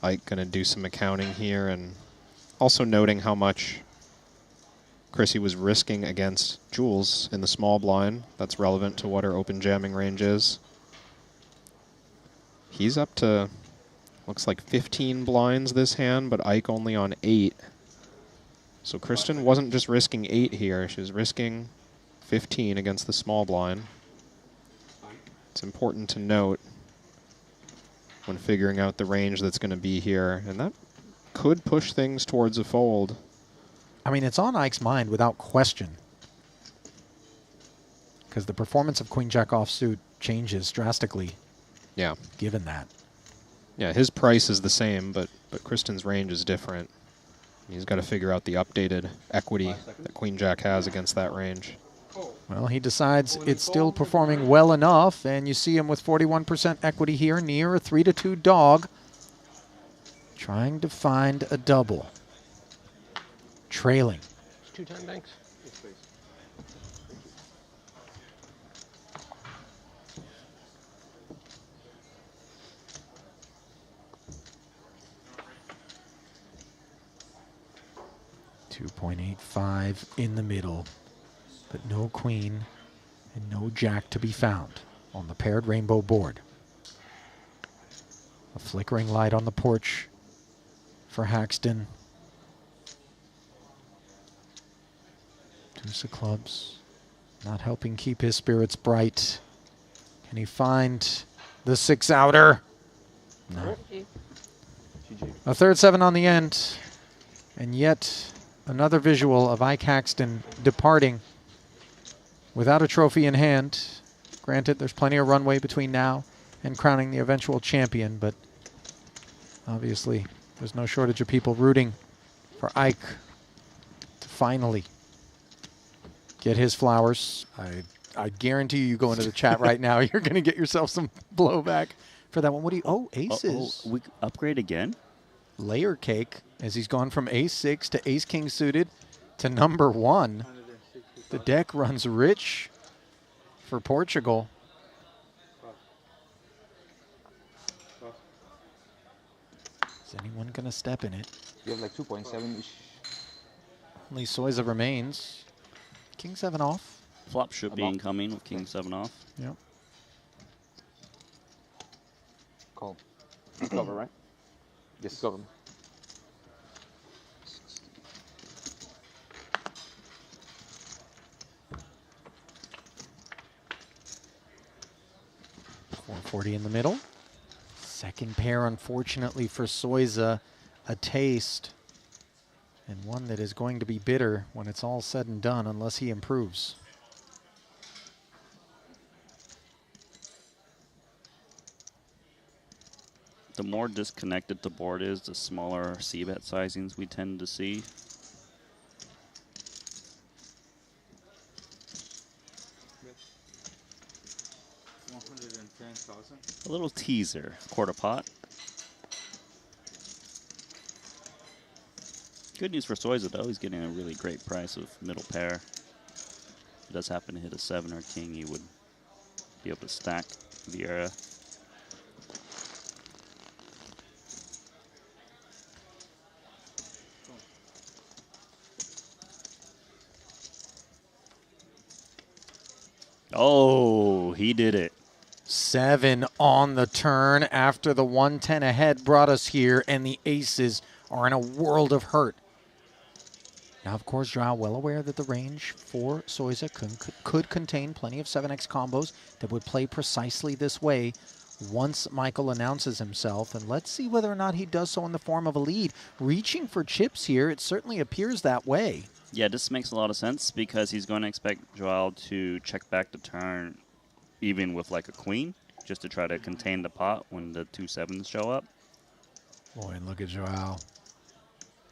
S2: Ike gonna do some accounting here, and also noting how much Chrissy was risking against Jules in the small blind. That's relevant to what her open jamming range is. He's up to, looks like 15 blinds this hand, but Ike only on 8. So Kristen wasn't just risking 8 here, she was risking 15 against the small blind. It's important to note when figuring out the range that's going to be here, and that could push things towards a fold.
S1: I mean, it's on Ike's mind without question, because the performance of Queen Jack offsuit changes drastically.
S2: Yeah.
S1: Given that.
S2: Yeah, his price is the same, but Kristen's range is different. He's got to figure out the updated equity that Queen Jack has against that range.
S1: Well, he decides it's still performing well enough, and you see him with 41% equity here, near a 3-2 dog, trying to find a double. Trailing.
S9: 210, thanks.
S1: 2.85 in the middle, but no queen and no jack to be found on the paired rainbow board. A flickering light on the porch for Haxton. Deuce of clubs, not helping keep his spirits bright. Can he find the 6-outer? No. A third 7 on the end, and yet another visual of Ike Haxton departing without a trophy in hand. Granted, there's plenty of runway between now and crowning the eventual champion, but obviously there's no shortage of people rooting for Ike to finally get his flowers. I guarantee you go into the chat right now, you're going to get yourself some blowback for that one. What do you, oh, aces.
S8: We upgrade again?
S1: Layer cake as he's gone from ace-6 to ace-king suited to number 1. The deck runs rich for Portugal. Is anyone going to step in it?
S13: You have like 2.7-ish.
S1: Only Soiza remains. King 7 off.
S8: Flop should be incoming with king 7 off.
S1: Yep.
S13: Call. Cover, right? Yes. Cover.
S1: .440 in the middle. Second pair, unfortunately for Soiza, a taste, and one that is going to be bitter when it's all said and done unless he improves.
S8: The more disconnected the board is, the smaller c-bet sizings we tend to see. A little teaser, quarter pot. Good news for Soiza though, he's getting a really great price of middle pair. If he does happen to hit a 7 or king, he would be able to stack Vieira. Oh, he did it.
S1: 7 on the turn after the 110 ahead brought us here, and the aces are in a world of hurt. Now, of course, Joao well aware that the range for Soiza could contain plenty of 7x combos that would play precisely this way once Michael announces himself. And let's see whether or not he does so in the form of a lead. Reaching for chips here, it certainly appears that way.
S8: Yeah, this makes a lot of sense because he's going to expect Joao to check back the turn even with like a queen, just to try to contain the pot when the 2 7s show up.
S1: Boy, and look at Joao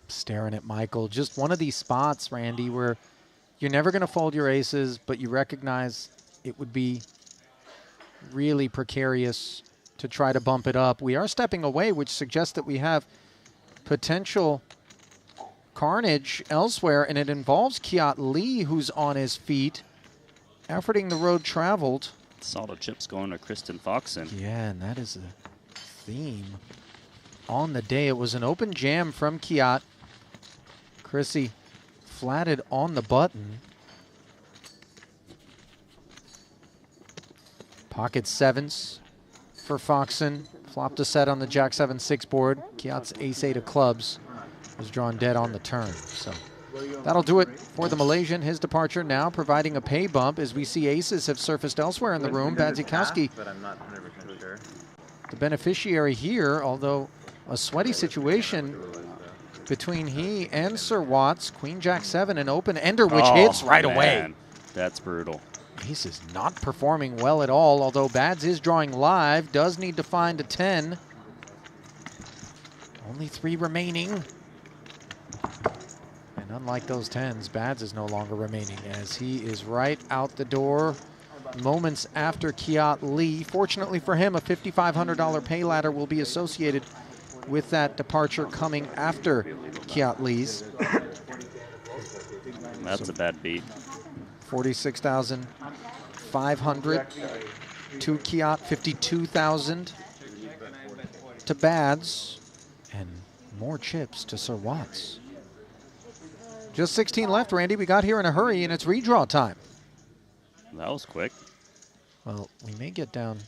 S1: staring at Michael. Just one of these spots, Randy, where you're never going to fold your aces, but you recognize it would be really precarious to try to bump it up. We are stepping away, which suggests that we have potential carnage elsewhere, and it involves Kiat Lee, who's on his feet, efforting the road traveled.
S8: Saw the chips going to Kristen Foxen.
S1: Yeah, and that is a theme on the day. It was an open jam from Kiat. Chrissy flatted on the button. Pocket 7s for Foxen. Flopped a set on the Jack 7-6 board. Kiat's ace-8 of clubs was drawn dead on the turn. So that'll do it for the Malaysian. His departure now providing a pay bump as we see aces have surfaced elsewhere in the room. Badzikowski,
S11: but I'm not 100% sure.
S1: The beneficiary here, although a sweaty situation between he and Sir Watts. Queen Jack 7, an open ender, which hits right away.
S8: That's brutal.
S1: Ace is not performing well at all, although Bads is drawing live, does need to find a 10. Only 3 remaining. And unlike those 10s, Bads is no longer remaining as he is right out the door moments after Kiat Lee. Fortunately for him, a $5,500 pay ladder will be associated with that departure coming after Kiat Lee's.
S8: That's a bad beat.
S1: 46,500 to Kiat, 52,000 to Bads, and more chips to Sir Watts. Just 16 left, Randy. We got here in a hurry, and it's redraw time.
S8: That was quick.
S1: Well, we may get down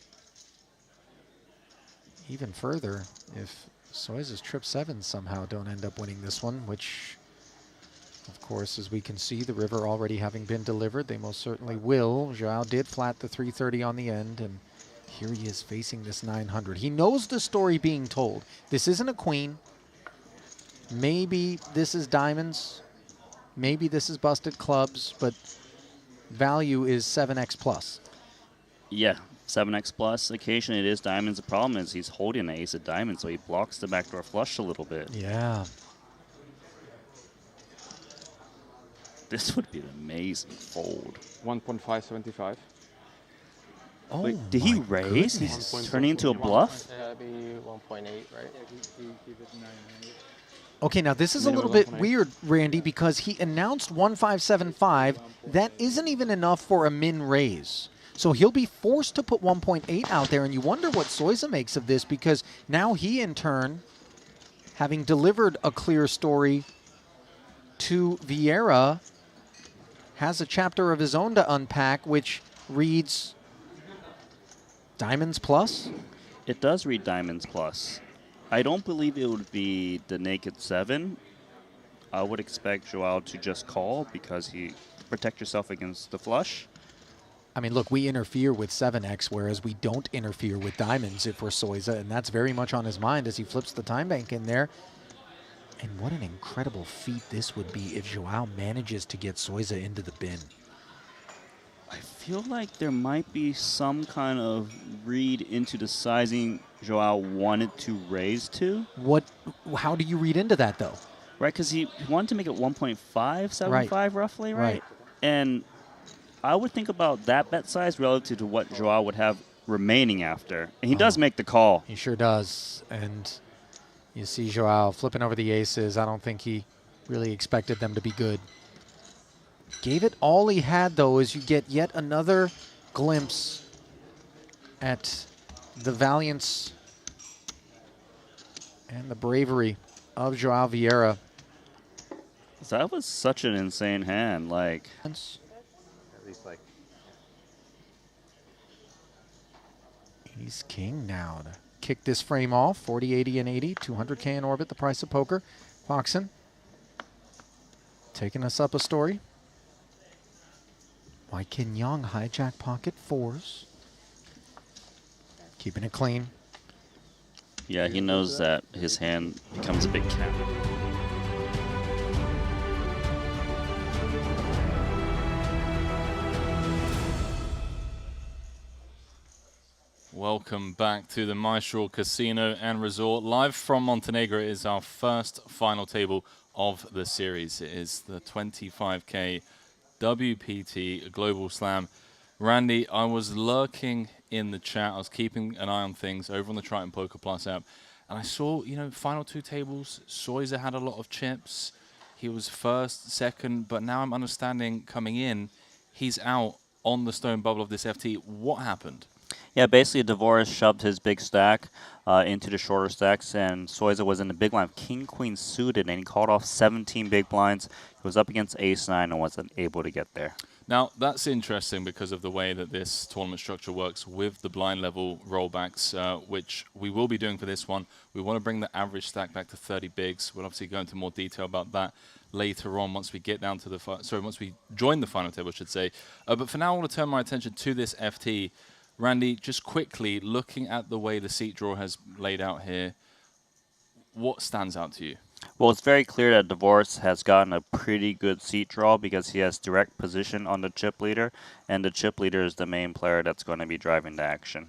S1: even further if Soiza's trip 7 somehow don't end up winning this one, which, of course, as we can see, the river already having been delivered, they most certainly will. Joao did flat the 330 on the end, and here he is facing this 900. He knows the story being told. This isn't a queen. Maybe this is diamonds. Maybe this is busted clubs, but value is 7x plus.
S8: Yeah, 7x plus. Occasionally it is diamonds. The problem is he's holding an ace of diamonds, so he blocks the backdoor flush a little bit.
S1: Yeah.
S8: This would be an amazing fold.
S5: 1.575.
S1: Oh,
S8: wait, did he raise? He's turning into a bluff?
S14: That'd be 1.8, right?
S1: Okay, now this is a little bit weird, Randy, because he announced 1575. That isn't even enough for a min raise. So he'll be forced to put 1.8 out there, and you wonder what Soiza makes of this, because now he, in turn, having delivered a clear story to Vieira, has a chapter of his own to unpack, which reads diamonds plus?
S8: It does read diamonds plus. I don't believe it would be the naked 7. I would expect Joao to just call because he protect yourself against the flush.
S1: I mean, look, we interfere with 7x, whereas we don't interfere with diamonds if we're Soiza, and that's very much on his mind as he flips the time bank in there. And what an incredible feat this would be if Joao manages to get Soiza into the bin.
S8: I feel like there might be some kind of read into the sizing Joao wanted to raise to.
S1: How do you read into that, though?
S8: Right, because he wanted to make it 1.575 roughly, right? And I would think about that bet size relative to what Joao would have remaining after. And he does make the call.
S1: He sure does. And you see Joao flipping over the aces. I don't think he really expected them to be good. Gave it all he had, though, as you get yet another glimpse at the valiance and the bravery of Joao Vieira.
S8: That was such an insane hand. Like,
S11: At least like
S1: he's king now to kick this frame off. 40, 80, and 80. 200K in orbit, the price of poker. Foxen taking us up a story. Why can Young hijack pocket 4s? Keeping it clean.
S8: yeah, he knows that his hand becomes a big cap.
S15: Welcome back to the Maestral Casino and Resort. Live from Montenegro is our first final table of the series. It is the 25K WPT Global Slam. Randy, I was lurking in the chat. I was keeping an eye on things over on the Triton Poker Plus app. And I saw, final 2 tables, Soiza had a lot of chips. He was first, second, but now I'm understanding coming in, he's out on the stone bubble of this FT. What happened?
S8: Yeah, basically Dvorak shoved his big stack into the shorter stacks, and Soiza was in the big line of king-queen suited, and he called off 17 big blinds. He was up against ace-9 and wasn't able to get there.
S15: Now, that's interesting because of the way that this tournament structure works with the blind level rollbacks, which we will be doing for this one. We want to bring the average stack back to 30 bigs. We'll obviously go into more detail about that later on once we get down to the once we join the final table, I should say. But for now, I want to turn my attention to this FT. Randy, just quickly, looking at the way the seat draw has laid out here, what stands out to you?
S8: Well, it's very clear that Dvorak has gotten a pretty good seat draw because he has direct position on the chip leader, and the chip leader is the main player that's going to be driving the action.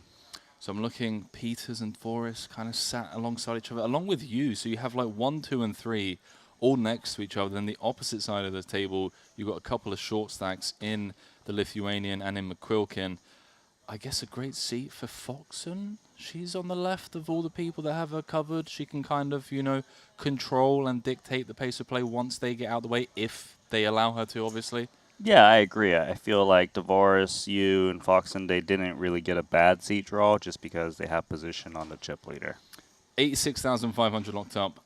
S15: So I'm looking, Peters and Forrest kind of sat alongside each other, along with you. So you have like 1, 2, and 3 all next to each other. Then the opposite side of the table, you've got a couple of short stacks in the Lithuanian and in McQuilkin. I guess a great seat for Foxen. She's on the left of all the people that have her covered. She can kind of, control and dictate the pace of play once they get out of the way, if they allow her to, obviously.
S8: Yeah, I agree. I feel like Dvorak, you, and Foxen, they didn't really get a bad seat draw just because they have position on the chip leader.
S15: 86,500 locked up,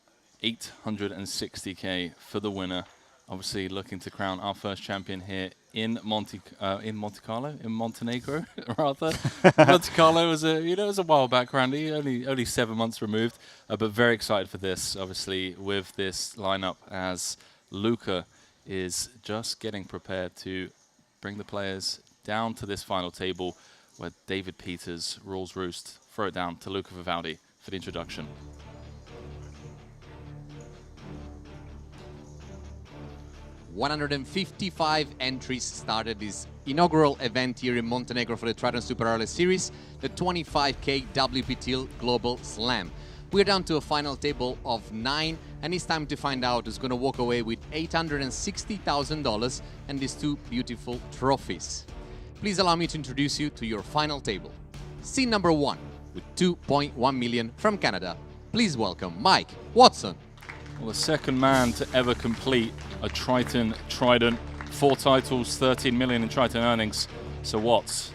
S15: 860K for the winner. Obviously looking to crown our first champion here in Montenegro, rather. Monte Carlo was a while back, Randy, only 7 months removed, but very excited for this, obviously, with this lineup as Luca is just getting prepared to bring the players down to this final table where David Peters rules roost. Throw it down to Luca Vivaldi for the introduction.
S16: 155 entries started this inaugural event here in Montenegro for the Triton Super Early Series, the 25K WPT Global Slam. We're down to a final table of 9, and it's time to find out who's going to walk away with $860,000 and these 2 beautiful trophies. Please allow me to introduce you to your final table. Scene number 1, with 2.1 million from Canada. Please welcome Mike Watson.
S15: Well, the second man to ever complete a Triton Trident. 4 titles, 13 million in Triton earnings. So Watts.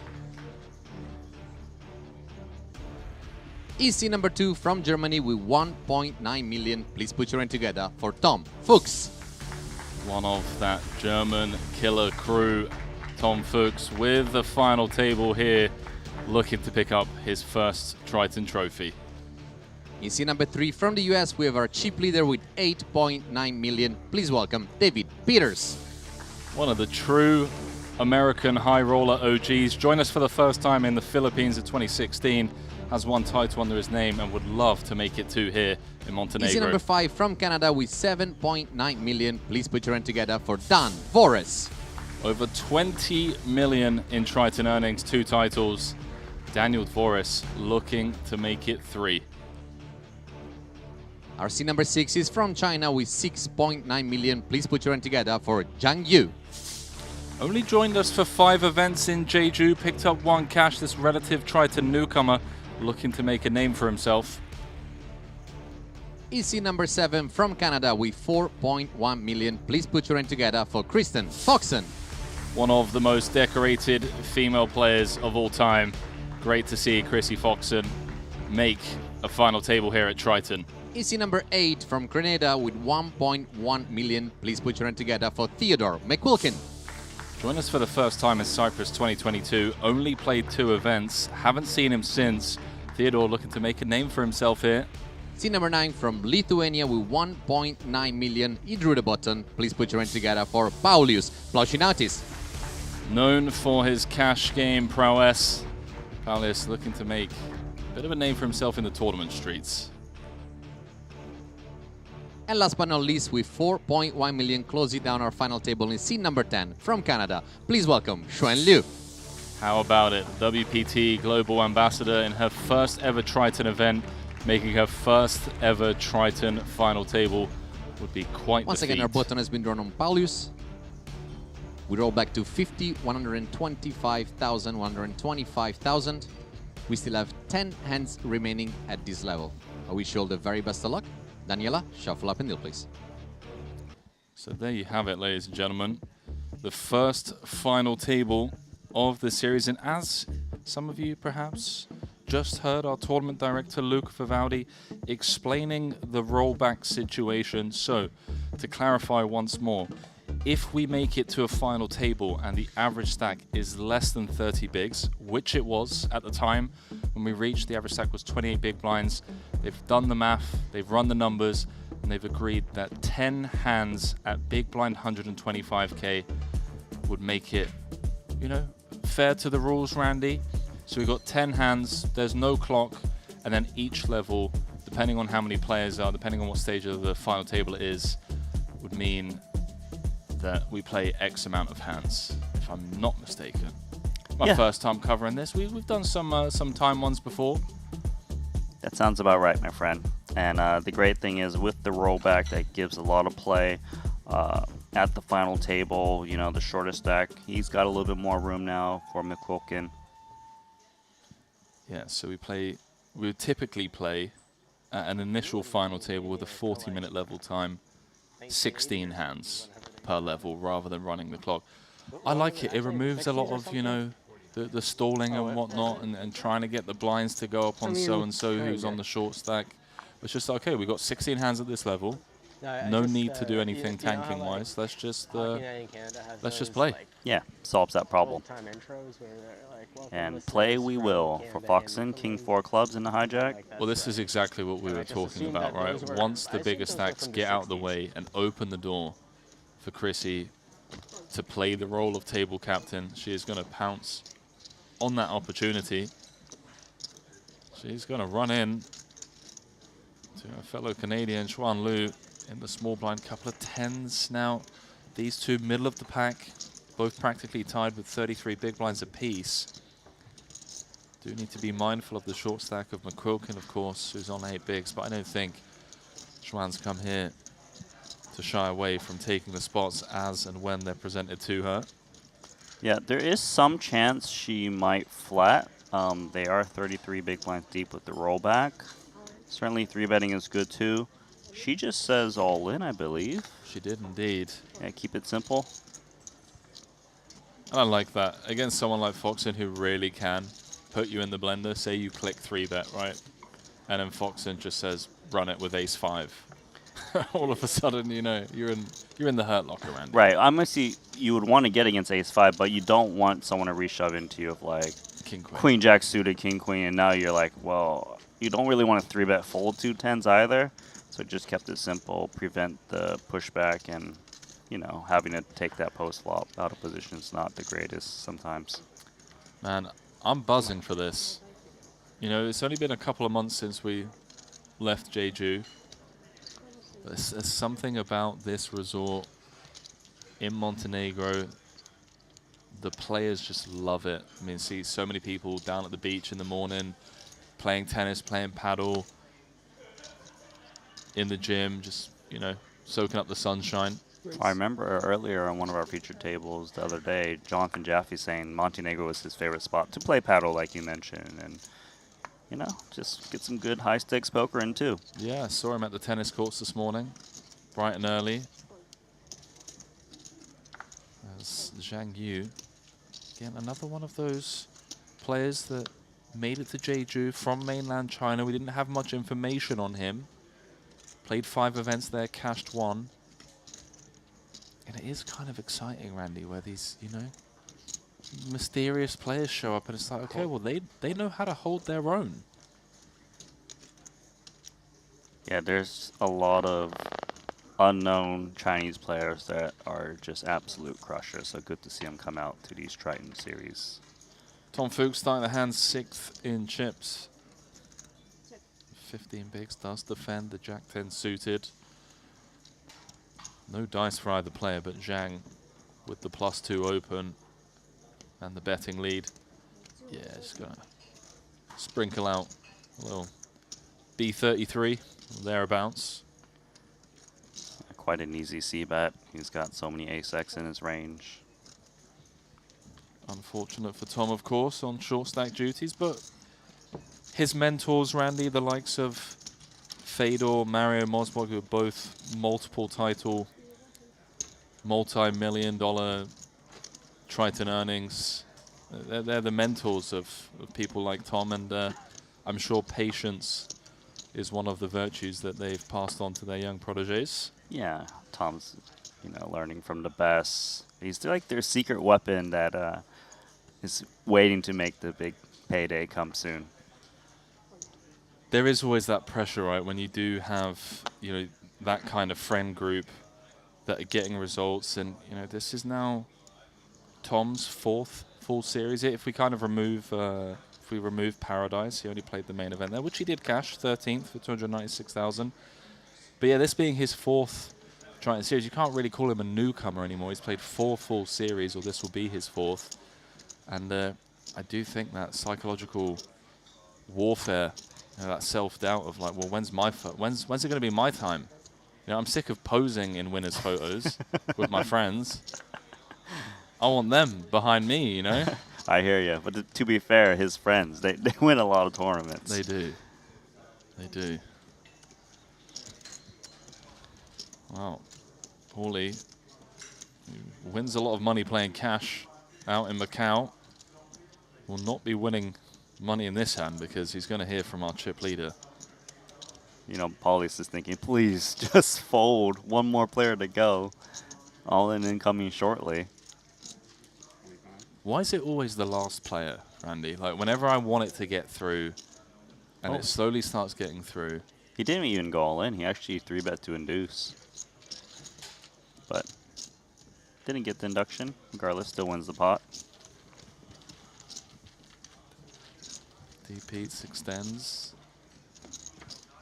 S16: EC number 2 from Germany with 1.9 million. Please put your hand together for Tom Fuchs.
S15: One of that German killer crew, Tom Fuchs, with the final table here, looking to pick up his first Triton trophy.
S16: EC number 3 from the US, we have our chip leader with 8.9 million. Please welcome David Peters.
S15: One of the true American high roller OGs. Joined us for the first time in the Philippines in 2016. Has 1 title under his name and would love to make it 2 here in Montenegro.
S16: EC number 5 from Canada with 7.9 million. Please put your hand together for Dan Forres.
S15: Over 20 million in Triton earnings, 2 titles. Daniel Forres looking to make it 3.
S16: Our seed number 6 is from China with 6.9 million. Please put your hand together for Zhang Yu.
S15: Only joined us for 5 events in Jeju, picked up 1 cash, this relative Triton newcomer looking to make a name for himself.
S16: EC number 7 from Canada with 4.1 million. Please put your hand together for Kristen Foxen.
S15: One of the most decorated female players of all time. Great to see Chrissy Foxen make a final table here at Triton.
S16: EC number 8 from Grenada with 1.1 million. Please put your hand together for Theodore McQuilkin.
S15: Joined us for the first time in Cyprus 2022. Only played 2 events. Haven't seen him since. Theodore looking to make a name for himself here.
S16: EC number 9 from Lithuania with 1.9 million. He drew the button. Please put your hand together for Paulius Plaušinatis.
S15: Known for his cash game prowess, Paulius looking to make a bit of a name for himself in the tournament streets.
S16: And last but not least, with 4.1 million, closing down our final table in scene number 10 from Canada. Please welcome Xuan Liu.
S15: How about it? WPT Global Ambassador in her first ever Triton event, making her first ever Triton final table. Would be quite
S16: Once again, our button has been drawn on Paulius. We roll back to 50, 125,000, 125,000. We still have 10 hands remaining at this level. I wish you all the very best of luck. Daniela, shuffle up and deal, please.
S15: So there you have it, ladies and gentlemen. The first final table of the series. And as some of you perhaps just heard our tournament director, Luca Vivaldi, explaining the rollback situation. So to clarify once more, if we make it to a final table and the average stack is less than 30 bigs, which it was at the time when we reached, the average stack was 28 big blinds. They've done the math, they've run the numbers, and they've agreed that 10 hands at big blind 125k would make it, you know, fair to the rules, Randy. So we've got 10 hands, there's no clock, and then each level, depending on how many players are, depending on what stage of the final table it is, would mean that we play X amount of hands, if I'm not mistaken. My first time covering this. We've done some time ones before.
S8: That sounds about right, my friend. And the great thing is with the rollback, that gives a lot of play at the final table. You know, the shortest stack, he's got a little bit more room now for McQuilkin.
S15: Yeah, so we would typically play at an initial final table with a 40-minute level time, 16 hands per level rather than running the clock. I like it. It removes a lot of, you know, the stalling and whatnot, and trying to get the blinds to go up on so-and-so who's on the short stack. It's just, okay, we've got 16 hands at this level. No need to do anything tanking wise. Let's just play.
S8: Yeah, solves that problem. And play we will for Foxen, King 4 clubs in the hijack.
S15: Well, this is exactly what we were talking about, right? Once the bigger stacks get out of the way and open the door for Chrissy to play the role of table captain, she is going to pounce on that opportunity. She's going to run in to a fellow Canadian, Xuan Lu, in the small blind. Couple of 10s now. These two middle of the pack, both practically tied with 33 big blinds apiece. Do need to be mindful of the short stack of McQuilkin, of course, who's on 8 bigs, but I don't think Xuan's come here to shy away from taking the spots as and when they're presented to her.
S8: Yeah, there is some chance she might flat. They are 33 big blinds deep with the rollback. Certainly 3-betting is good too. She just says all in, I believe.
S15: She did indeed.
S8: Yeah, keep it simple.
S15: I like that. Against someone like Foxen who really can put you in the blender, say you click 3-bet, right? And then Foxen just says, run it with ace-5. All of a sudden, you know, you're in the hurt locker, Randy.
S8: Right. I'm gonna see you would want to get against ace-5, but you don't want someone to reshove into you of like
S15: King Queen.
S8: Queen Jack suited, King Queen, and now you're like, well, you don't really want to 3-bet fold 2 10s either. So just kept it simple, prevent the pushback, and you know, having to take that post flop out of position is not the greatest sometimes.
S15: Man, I'm buzzing for this. You know, it's only been a couple of months since we left Jeju. There's something about this resort in Montenegro. The players just love it. I mean, see so many people down at the beach in the morning, playing tennis, playing paddle, in the gym, just, you know, soaking up the sunshine.
S8: I remember earlier on one of our featured tables the other day, Jonathan Jaffe saying Montenegro was his favorite spot to play paddle, like you mentioned, and you know, just get some good high stakes poker in too.
S15: Yeah, I saw him at the tennis courts this morning, bright and early. There's Zhang Yu, again another one of those players that made it to Jeju from mainland China. We didn't have much information on him. Played 5 events there, cashed 1. And it is kind of exciting, Randy, where these, you know, mysterious players show up and it's like, okay, well, they know how to hold their own.
S8: Yeah, there's a lot of unknown Chinese players that are just absolute crushers, so good to see them come out to these Triton series.
S15: Tom Fuchs starting the hand 6th in chips. 15 bigs, does defend the Jack 10 suited. No dice for either player, but Zhang with the +2 open and the betting lead. Yeah, just gonna sprinkle out a little B33 thereabouts.
S8: Quite an easy C-bet. He's got so many ace-X in his range.
S15: Unfortunate for Tom, of course, on short stack duties, but his mentors, Randy, the likes of Fedor, Mario Mosbog, who are both multiple title, multi-million-dollar Triton earnings. They're the mentors of people like Tom, and I'm sure patience is one of the virtues that they've passed on to their young proteges.
S8: Yeah, Tom's, you know, learning from the best. He's like their secret weapon that is waiting to make the big payday come soon.
S15: There is always that pressure, right, when you do have, you know, that kind of friend group that are getting results, and you know, this is now Tom's 4th full series. If we kind of remove, if we remove Paradise, he only played the main event there, which he did cash 13th for 296,000. But yeah, this being his 4th Triton series, you can't really call him a newcomer anymore. He's played 4 full series, or this will be his 4th, and I do think that psychological warfare. You know, that self-doubt of like, well, when's it going to be my time? You know, I'm sick of posing in winners' photos with my friends. I want them behind me, you know?
S8: I hear you. But to be fair, his friends, they win a lot of tournaments.
S15: They do. They do. Wow. Paulie, who wins a lot of money playing cash out in Macau, will not be winning money in this hand because he's going to hear from our chip leader.
S8: You know, Paulius is thinking, please just fold. One more player to go. All in incoming shortly.
S15: Why is it always the last player, Randy? Like, whenever I want it to get through, and it slowly starts getting through.
S8: He didn't even go all in. He actually 3-bet to induce. But didn't get the induction. Regardless, still wins the pot.
S15: Deep extends.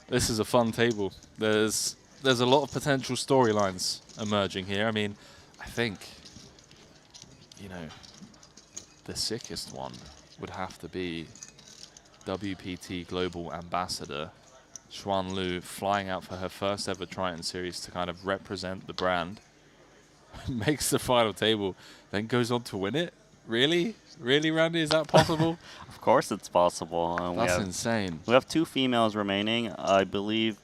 S15: This is a fun table. There's a lot of potential storylines emerging here. I mean, I think, you know, the sickest one would have to be WPT Global Ambassador Xuan Lu flying out for her first ever Triton series to kind of represent the brand. Makes the final table, then goes on to win it. Really? Really, Randy? Is that possible?
S8: Of course it's possible.
S15: That's insane.
S8: We have 2 females remaining. I believe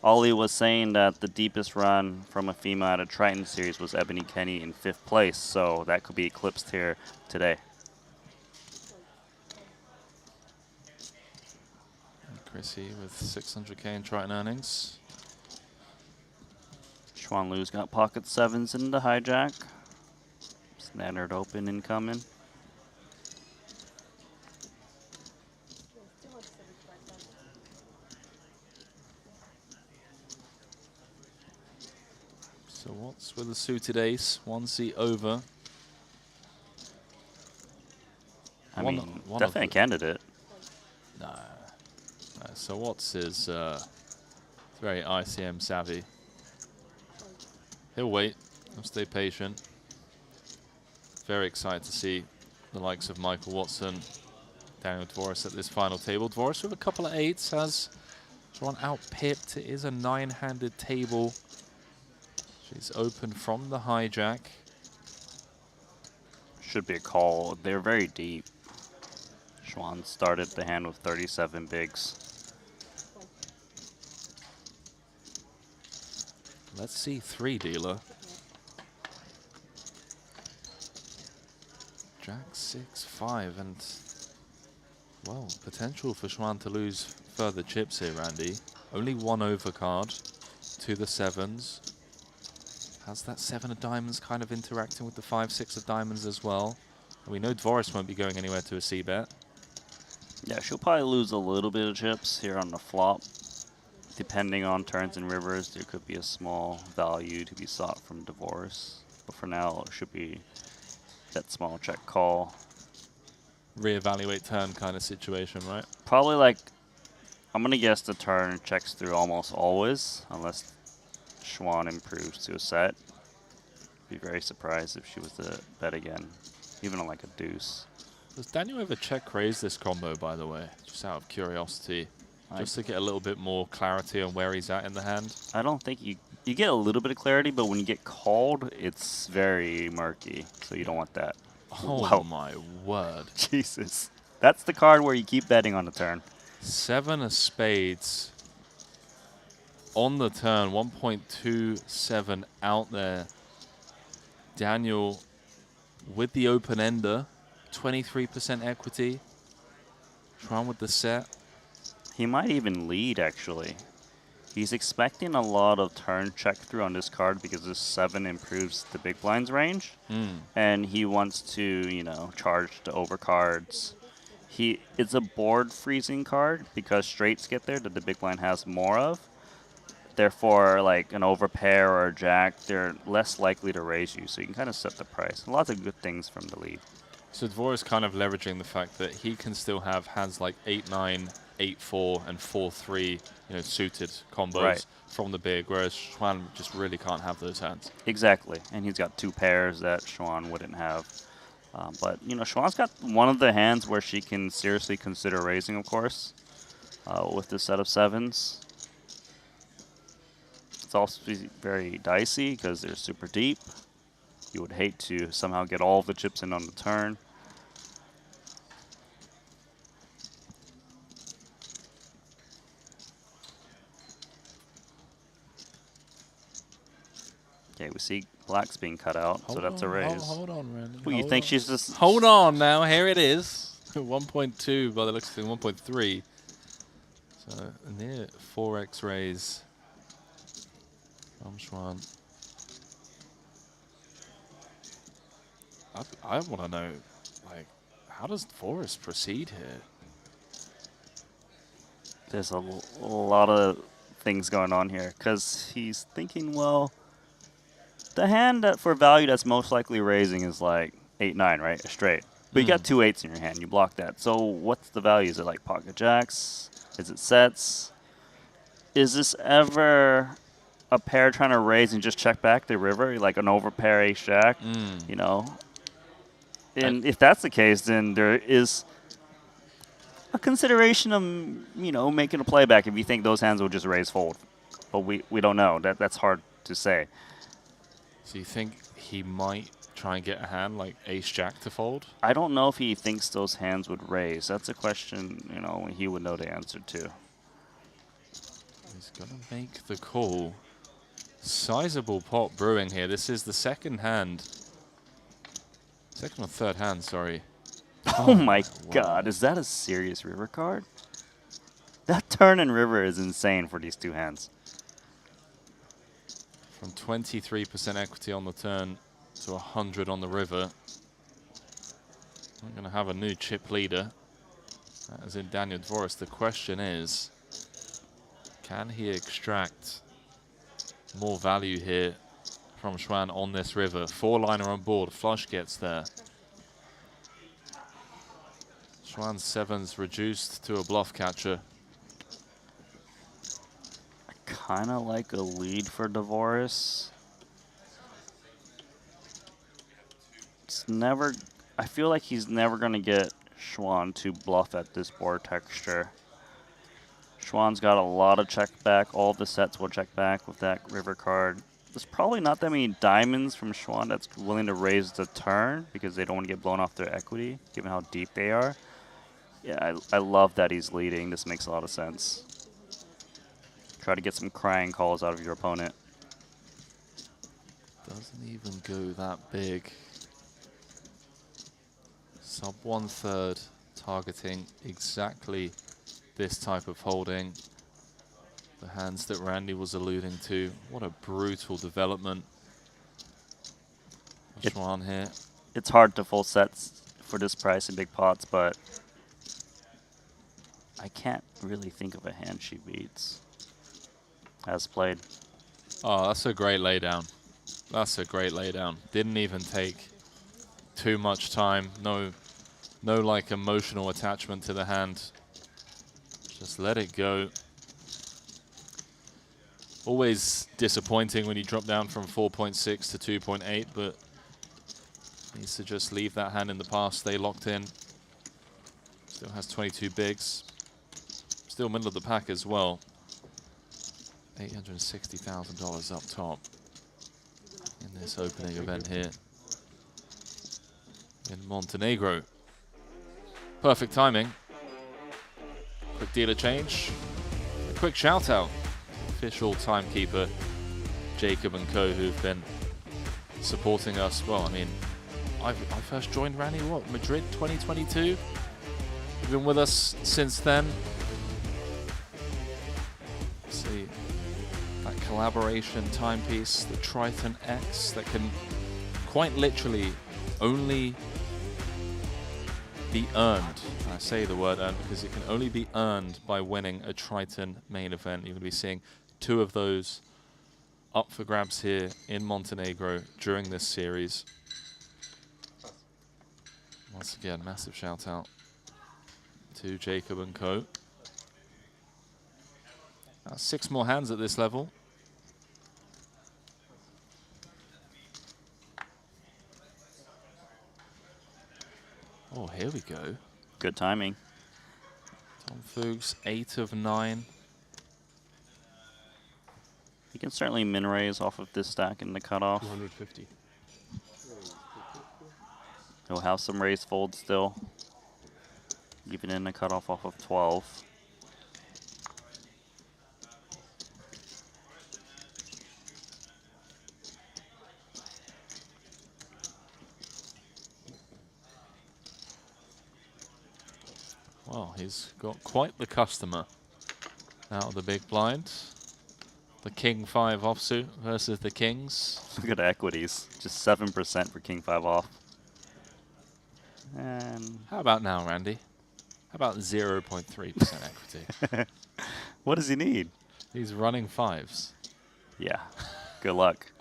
S8: Ollie was saying that the deepest run from a female at a Triton series was Ebony Kenny in 5th place, so that could be eclipsed here today.
S15: And Chrissy with 600K in Triton earnings.
S8: Xuan Lu's got pocket 7s in the hijack. Standard open incoming.
S15: So what's with the suited ace? 1C over.
S8: I mean, definitely a candidate.
S15: No. So Watts is very ICM savvy. He'll wait. He'll stay patient. Very excited to see the likes of Michael Watson, Daniel Dvoris at this final table. Dvoris with a couple of 8s has Xuan out-pipped. It is a 9-handed table. She's open from the hijack.
S8: Should be a call. They're very deep. Xuan started the hand with 37 bigs.
S15: Let's see 3 dealer. Jack 6, 5, and well, potential for Xuan to lose further chips here, Randy. Only 1 overcard to the 7s. Has that 7 of diamonds kind of interacting with the 5, 6 of diamonds as well? And we know Dvoris won't be going anywhere to a C-bet.
S8: Yeah, she'll probably lose a little bit of chips here on the flop. Depending on turns and rivers, there could be a small value to be sought from Dvoris. But for now, it should be that small check call.
S15: Reevaluate turn kind of situation, right?
S8: Probably like, I'm going to guess the turn checks through almost always, unless Xuan improves to a set. Be very surprised if she was to bet again, even on like a deuce.
S15: Does Daniel ever check raise this combo, by the way? Just out of curiosity. Just to get a little bit more clarity on where he's at in the hand?
S8: I don't think you get a little bit of clarity, but when you get called, it's very murky, so you don't want that.
S15: Oh my word.
S8: Jesus. That's the card where you keep betting on the turn.
S15: 7 of spades on the turn, 1.27 out there. Daniel with the open ender, 23% equity. Xuan with the set.
S8: He might even lead, actually. He's expecting a lot of turn check through on this card because this 7 improves the big blind's range. And he wants to, you know, charge the overcards. It's a board freezing card because straights get there that the big blind has more of. Therefore, like an overpair or a jack, they're less likely to raise you. So you can kind of set the price. Lots of good things from the lead.
S15: So Dvoris kind of leveraging the fact that he can still have hands like 8-9, 8-4, and 4-3, you know, suited combos from the big, whereas Xuan just really can't have those hands.
S8: Exactly, and he's got 2 pairs that Xuan wouldn't have. But, you know, Xuan's got one of the hands where she can seriously consider raising, of course, with this set of 7s. It's also very dicey because they're super deep. You would hate to somehow get all of the chips in on the turn. Okay, we see black's being cut out, so that's a raise.
S15: Hold on, Randy.
S8: Well, you think she's just...
S15: Hold on now, here it is. 1.2 by the looks of it, 1.3. So near 4x raise from Schwan. I want to know, like, how does Forrest proceed here?
S8: There's a lot of things going on here because he's thinking, well, the hand that for value that's most likely raising is like 8-9, right? A straight. But you got 2 8s in your hand. You block that. So what's the value? Is it like pocket jacks? Is it sets? Is this ever a pair trying to raise and just check back the river, like an overpair ace jack? You know. And if that's the case, then there is a consideration of, you know, making a playback if you think those hands will just raise fold. But we don't know. That's hard to say.
S15: So you think he might try and get a hand like ace-jack to fold?
S8: I don't know if he thinks those hands would raise. That's a question, you know, he would know the answer to.
S15: He's going to make the call. Sizable pot brewing here. This is the second hand. Second or third hand, sorry.
S8: Oh my god, is that a serious river card? That turn and river is insane for these two hands.
S15: From 23% equity on the turn to 100 on the river. We're going to have a new chip leader. That is in Daniel Dvoris. The question is, can he extract more value here from Schwan on this river? 4-liner on board. Flush gets there. Schwan's 7's reduced to a bluff catcher.
S8: Kind of like a lead for Dvoris. It's never. I feel like he's never going to get Schwan to bluff at this board texture. Schwan's got a lot of check back. All the sets will check back with that river card. There's probably not that many diamonds from Schwan that's willing to raise the turn because they don't want to get blown off their equity, given how deep they are. Yeah, I love that he's leading. This makes a lot of sense. Try to get some crying calls out of your opponent.
S15: Doesn't even go that big. Sub 1/3, targeting exactly this type of holding. The hands that Randy was alluding to. What a brutal development. Schwan here.
S8: It's hard to full sets for this price in big pots, but I can't really think of a hand she beats. As played.
S15: Oh, that's a great laydown. That's a great laydown. Didn't even take too much time. No like emotional attachment to the hand. Just let it go. Always disappointing when you drop down from 4.6 to 2.8, but needs to just leave that hand in the past, stay locked in. Still has 22 bigs. Still middle of the pack as well. $860,000 up top in this opening event here in Montenegro. Perfect timing. Quick dealer change. A quick shout out. Official timekeeper Jacob and Co, who've been supporting us. Well, I mean, I first joined Randy, what, Madrid 2022? You've been with us since then. See that collaboration timepiece, the Triton X, that can quite literally only be earned. I say the word earned because it can only be earned by winning a Triton main event. You're going to be seeing 2 of those up for grabs here in Montenegro during this series. Once again, massive shout out to Jacob and Co. 6 more hands at this level. Oh, here we go.
S8: Good timing.
S15: Tom Fuchs, 8 of 9.
S8: You can certainly min raise off of this stack in the cutoff.
S5: 250.
S8: He'll have some raise folds still, even in the cutoff off of 12.
S15: Well, he's got quite the customer. out of the big blind. The King 5 offsuit versus the Kings.
S8: Look at equities. Just 7% for King 5 off. And
S15: how about now, Randy? How about 0.3% equity?
S8: What does he need?
S15: He's running 5s.
S8: Yeah. Good luck.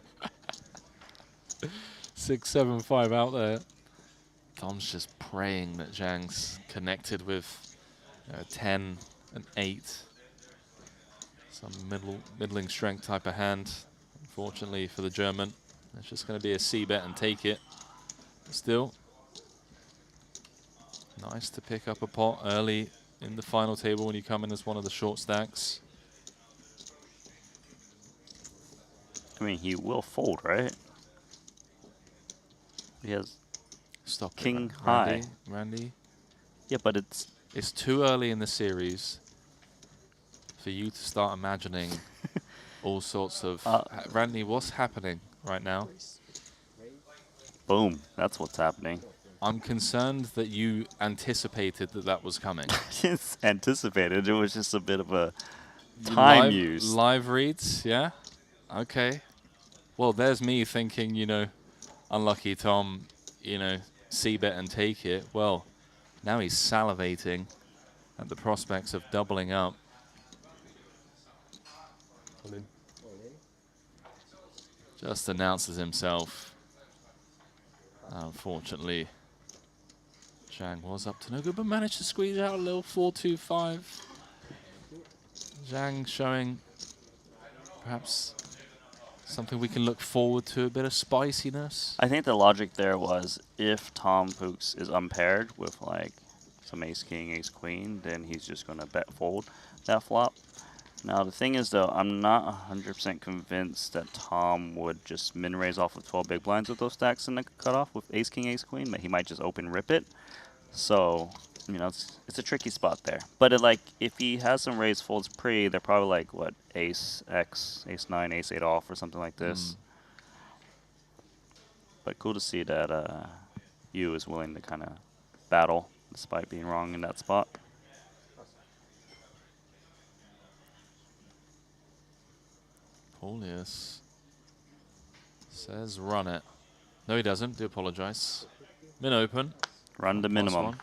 S15: 6, 7, 5 out there. Tom's just praying that Zhang's connected with 10 and 8. Some middling strength type of hand. Unfortunately for the German, it's just going to be a C-bet and take it. Still, nice to pick up a pot early in the final table when you come in as one of the short stacks.
S8: I mean, he will fold, right? He has
S15: Stop
S8: King
S15: it,
S8: high.
S15: Randy.
S8: Yeah, but it's
S15: too early in the series for you to start imagining all sorts of... Randy, what's happening right now?
S8: Boom. That's what's happening.
S15: I'm concerned that you anticipated that that was coming.
S8: It's anticipated. It was just a bit of a time use.
S15: Live reads, yeah? Okay. Well, there's me thinking, you know, unlucky Tom, you know, C-bet and take it. Well, now he's salivating at the prospects of doubling up. Just announces himself. Unfortunately, Zhang was up to no good, but managed to squeeze out a little 4-2-5. Zhang showing perhaps something we can look forward to, a bit of spiciness.
S8: I think the logic there was if Tom Pooks is unpaired with like some ace king, ace queen, then he's just going to bet fold that flop. Now the thing is though, I'm not 100% convinced that Tom would just min raise off of 12 big blinds with those stacks in the cutoff with ace king, ace queen, but he might just open rip it. So, you know, it's a tricky spot there. But like if he has some raise folds pre, they're probably like what, ace X, ace 9, ace 8 off or something like this. But cool to see that Yu is willing to kind of battle despite being wrong in that spot.
S15: Paulius says run it. No, he doesn't. Do apologize. Min open.
S8: Run the minimum.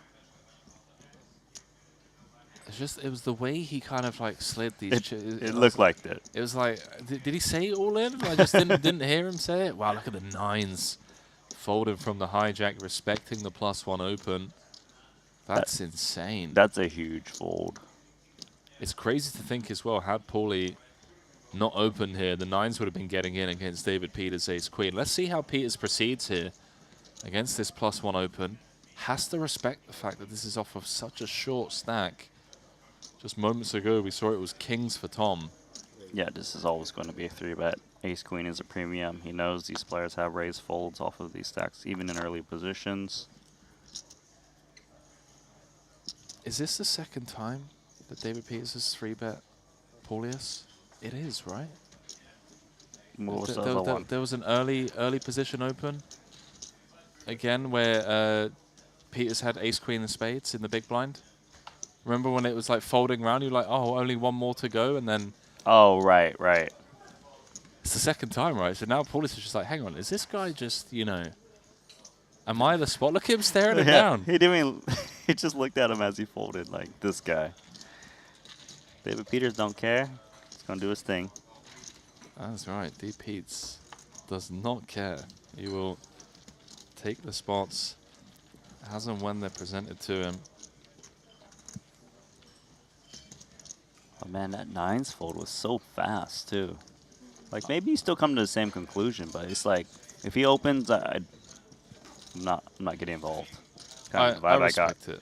S15: It's just, it was the way he kind of like slid these.
S8: It looked like that.
S15: It was like, did he say all in? I just didn't hear him say it. Wow, look at the 9s folded from the hijack, respecting the +1 open. That's insane.
S8: That's a huge fold.
S15: It's crazy to think as well, had Paulie not opened here, the 9s would have been getting in against David Peters' ace queen. Let's see how Peters proceeds here against this +1 open. Has to respect the fact that this is off of such a short stack. Just moments ago, we saw it was kings for Tom.
S8: Yeah, this is always going to be a 3-bet. Ace queen is a premium. He knows these players have raised folds off of these stacks, even in early positions.
S15: Is this the second time that David Peters has 3-bet Paulius? It is, right?
S8: What was the other one?
S15: There was an early position open. Again, where Peters had ace queen and spades in the big blind. Remember when it was like folding around? You're like, oh, only one more to go, and then.
S8: Oh, right.
S15: It's the second time, right? So now Paulius is just like, hang on, is this guy just, you know, am I the spot? Look at him staring him down.
S8: He didn't even, he just looked at him as he folded, like this guy. David Peters don't care. He's gonna do his thing.
S15: That's right. D. Pete's does not care. He will take the spots as and when they're presented to him.
S8: Oh man, that 9s fold was so fast too. Like maybe you still come to the same conclusion, but it's like if he opens, I'm not getting involved. Kind of the vibe
S15: I respect it.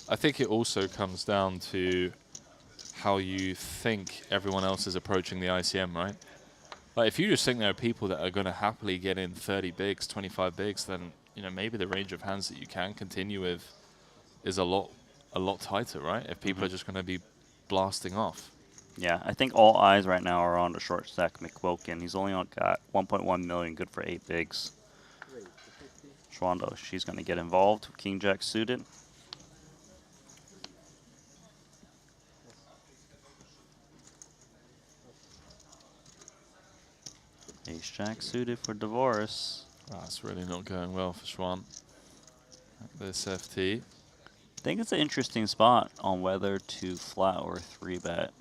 S15: I think it also comes down to how you think everyone else is approaching the ICM, right? Like if you just think there are people that are going to happily get in 30 bigs, 25 bigs, then you know maybe the range of hands that you can continue with is a lot tighter, right? If people are just going to be blasting off.
S8: Yeah, I think all eyes right now are on the short stack McQuilkin. He's only got 1.1 million, good for 8 bigs. Schwando, she's going to get involved. King Jack suited. Ace-Jack suited for Divorce.
S15: That's really not going well for Schwan. This FT.
S8: I think it's an interesting spot on whether to flat or 3-bet.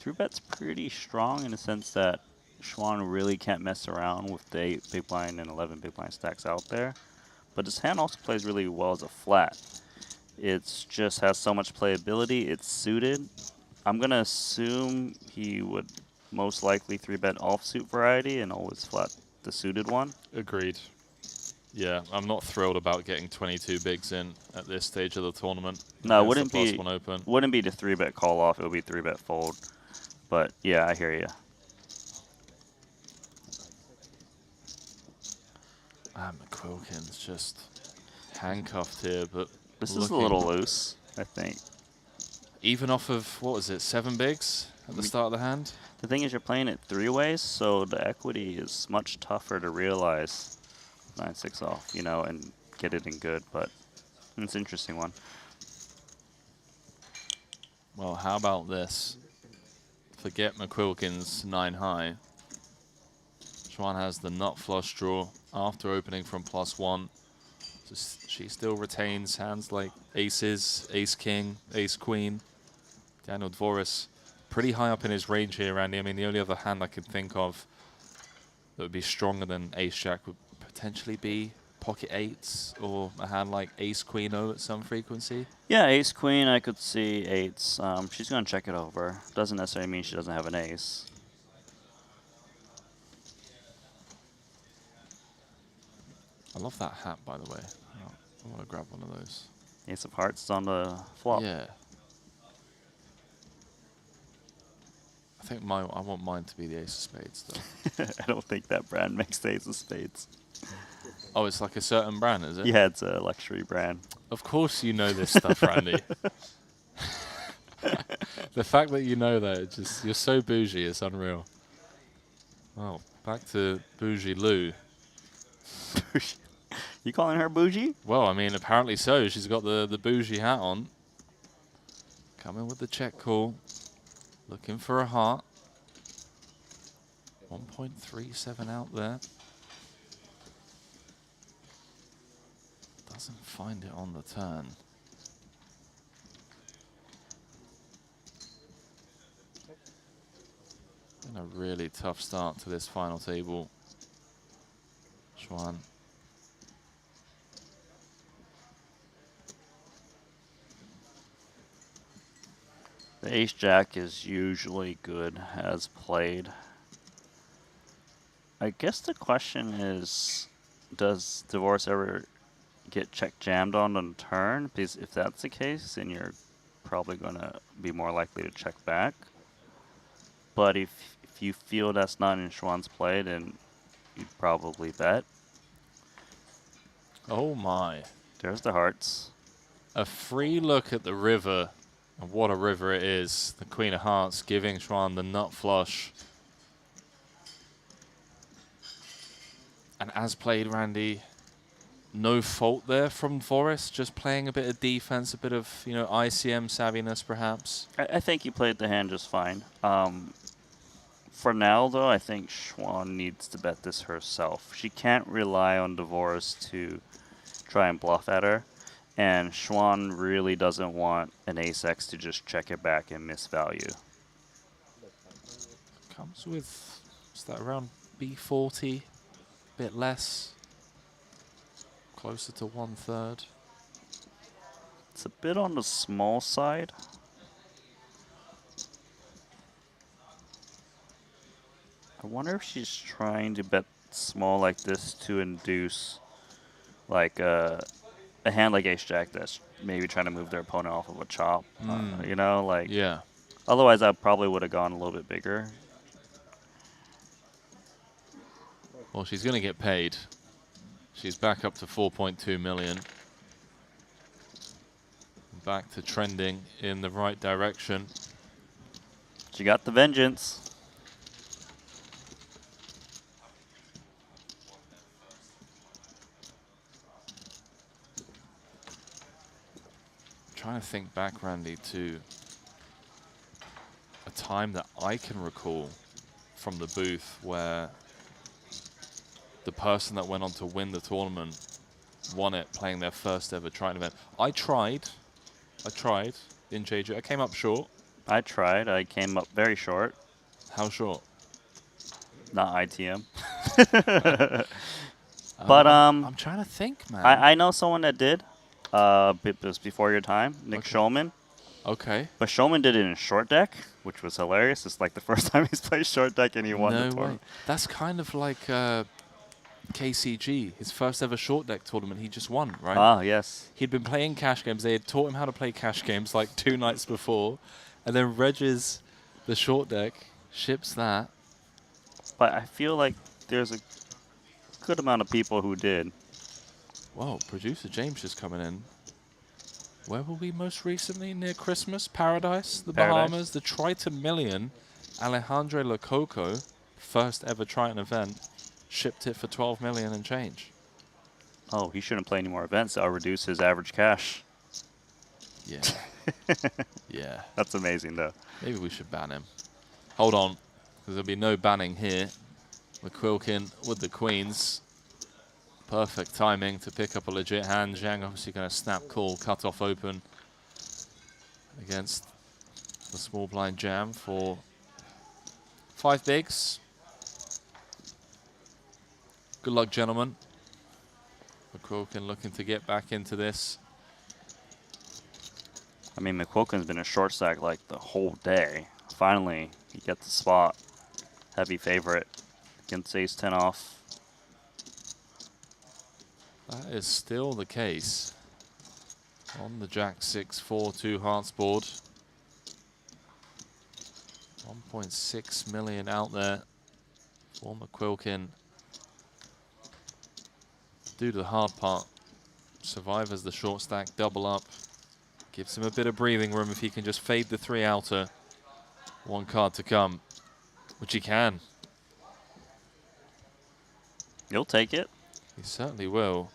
S8: 3-bet's pretty strong in the sense that Schwan really can't mess around with the 8 big blind and 11 big blind stacks out there. But his hand also plays really well as a flat. It just has so much playability. It's suited. I'm going to assume he would most likely 3-bet offsuit variety and always flat the suited one.
S15: Agreed. Yeah, I'm not thrilled about getting 22 bigs in at this stage of the tournament.
S8: No, it
S15: wouldn't be
S8: the 3-bet call off. It would be 3-bet fold. But yeah, I hear you.
S15: McQuilkin's just handcuffed here, but
S8: this is a little loose, I think.
S15: Even off of, what was it, 7 bigs at the start of the hand?
S8: The thing is, you're playing it 3 ways, so the equity is much tougher to realize 9-6 off, you know, and get it in good, but it's an interesting one.
S15: Well, how about this? Forget McQuilkin's 9 high. Schwan has the nut flush draw after opening from +1. So she still retains hands like aces, ace-king, ace-queen. Daniel Dvoris pretty high up in his range here, Randy. I mean, the only other hand I could think of that would be stronger than ace-jack would potentially be pocket 8s or a hand like ace-queen O at some frequency.
S8: Yeah, ace-queen, I could see 8s. She's going to check it over. Doesn't necessarily mean she doesn't have an ace.
S15: I love that hat, by the way. I want to grab one of those.
S8: Ace of Hearts is on the flop.
S15: Yeah. I think I want mine to be the Ace of Spades, though.
S8: I don't think that brand makes the Ace of Spades.
S15: Oh, it's like a certain brand, is it?
S8: Yeah, it's a luxury brand.
S15: Of course you know this stuff, Randy. The fact that you know that, you're so bougie, it's unreal. Well, back to Bougie Lou.
S8: You calling her bougie?
S15: Well, I mean, apparently so. She's got the bougie hat on. Coming with the check call. Looking for a heart. 1.37 out there. Doesn't find it on the turn. Been a really tough start to this final table. Schwan.
S8: The ace-jack is usually good as played. I guess the question is, does Divorce ever get check jammed on the turn? Because if that's the case, then you're probably going to be more likely to check back. But if you feel that's not in Schwan's play, then you'd probably bet.
S15: Oh my.
S8: There's the hearts.
S15: A free look at the river. And what a river it is. The Queen of Hearts giving Schwan the nut flush. And as played, Randy, no fault there from Forrest. Just playing a bit of defense, a bit of, ICM savviness perhaps.
S8: I think he played the hand just fine. For now, though, I think Schwan needs to bet this herself. She can't rely on Divorce to try and bluff at her. And Schwan really doesn't want an ace-x to just check it back and miss value.
S15: Comes with, is that around B40? Bit less. Closer to 1/3.
S8: It's a bit on the small side. I wonder if she's trying to bet small like this to induce like a hand like ace-jack that's maybe trying to move their opponent off of a chop.
S15: Yeah.
S8: Otherwise, I probably would have gone a little bit bigger.
S15: Well, she's going to get paid. She's back up to 4.2 million. Back to trending in the right direction.
S8: She got the vengeance.
S15: Trying to think back, Randy, to a time that I can recall from the booth where the person that went on to win the tournament won it playing their first ever Triton event. I tried in JJ. I came up short.
S8: I tried. I came up very short.
S15: How short?
S8: Not ITM. But
S15: I'm trying to think, man.
S8: I know someone that did. It was before your time, Nick Shulman.
S15: Okay.
S8: But Shulman did it in short deck, which was hilarious. It's like the first time he's played short deck and he won the tournament.
S15: That's kind of like KCG, his first ever short deck tournament. He just won, right?
S8: Ah, yes.
S15: He'd been playing cash games. They had taught him how to play cash games like 2 nights before, and then regs the short deck, ships that.
S8: But I feel like there's a good amount of people who did.
S15: Well, producer James just coming in. Where were we most recently? Near Christmas? Paradise? The Bahamas? The Triton Million. Alejandro Lococo, first ever Triton event, shipped it for 12 million and change.
S8: Oh, he shouldn't play any more events. That'll reduce his average cash.
S15: Yeah. Yeah.
S8: That's amazing, though.
S15: Maybe we should ban him. Hold on, because there'll be no banning here. McQuilkin with the queens. Perfect timing to pick up a legit hand. Zhang obviously going to snap call, cut off open against the small blind jam for 5 bigs. Good luck, gentlemen. McQuilkin looking to get back into this.
S8: I mean, McQuilkin's been a short stack like the whole day. Finally, he gets the spot. Heavy favorite against ace-10 off.
S15: That is still the case on the Jack 6-4 2 hearts board. 1.6 million out there for McQuilkin. Do the hard part. Survive as the short stack, double up. Gives him a bit of breathing room if he can just fade the 3 outer. 1 card to come, which he can.
S8: You'll take it.
S15: He certainly will.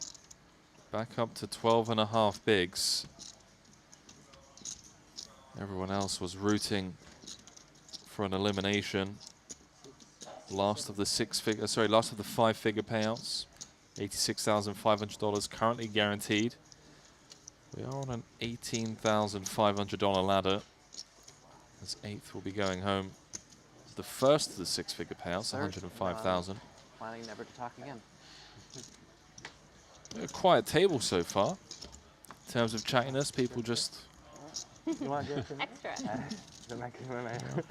S15: Back up to 12.5 bigs. Everyone else was rooting for an elimination. Last of the 5-figure payouts. $86,500 currently guaranteed. We are on an $18,500 ladder. As 8th will be going home. The first of the 6-figure payouts, $105,000.
S14: Planning never to talk again.
S15: A quiet table so far. In terms of chattiness, people just
S14: You want to do
S3: extra?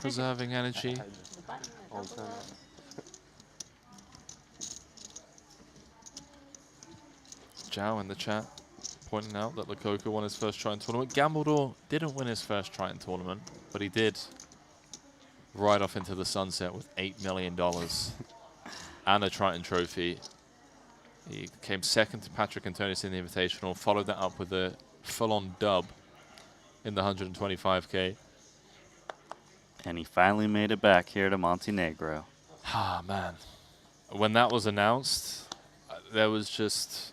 S15: preserving energy. Zhao in the chat pointing out that Lococo won his first Triton tournament. Gambledore didn't win his first Triton tournament, but he did ride off into the sunset with $8 million and a Triton trophy. He came second to Patrick Antonis in the Invitational, followed that up with a full-on dub in the 125K.
S8: And he finally made it back here to Montenegro.
S15: Ah, man. When that was announced, there was just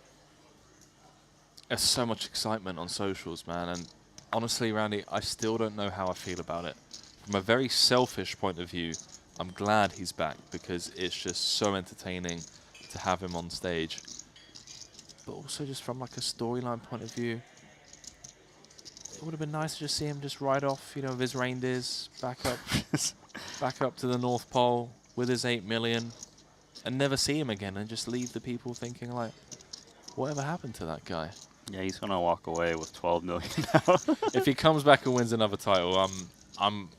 S15: so much excitement on socials, man. And honestly, Randy, I still don't know how I feel about it. From a very selfish point of view, I'm glad he's back because it's just so entertaining to have him on stage. But also just from like a storyline point of view, it would have been nice to just see him just ride off, you know, with his reindeers back up to the North Pole with his 8 million and never see him again and just leave the people thinking like, whatever happened to that guy?
S8: Yeah, he's gonna walk away with 12 million now.
S15: If he comes back and wins another title, I'm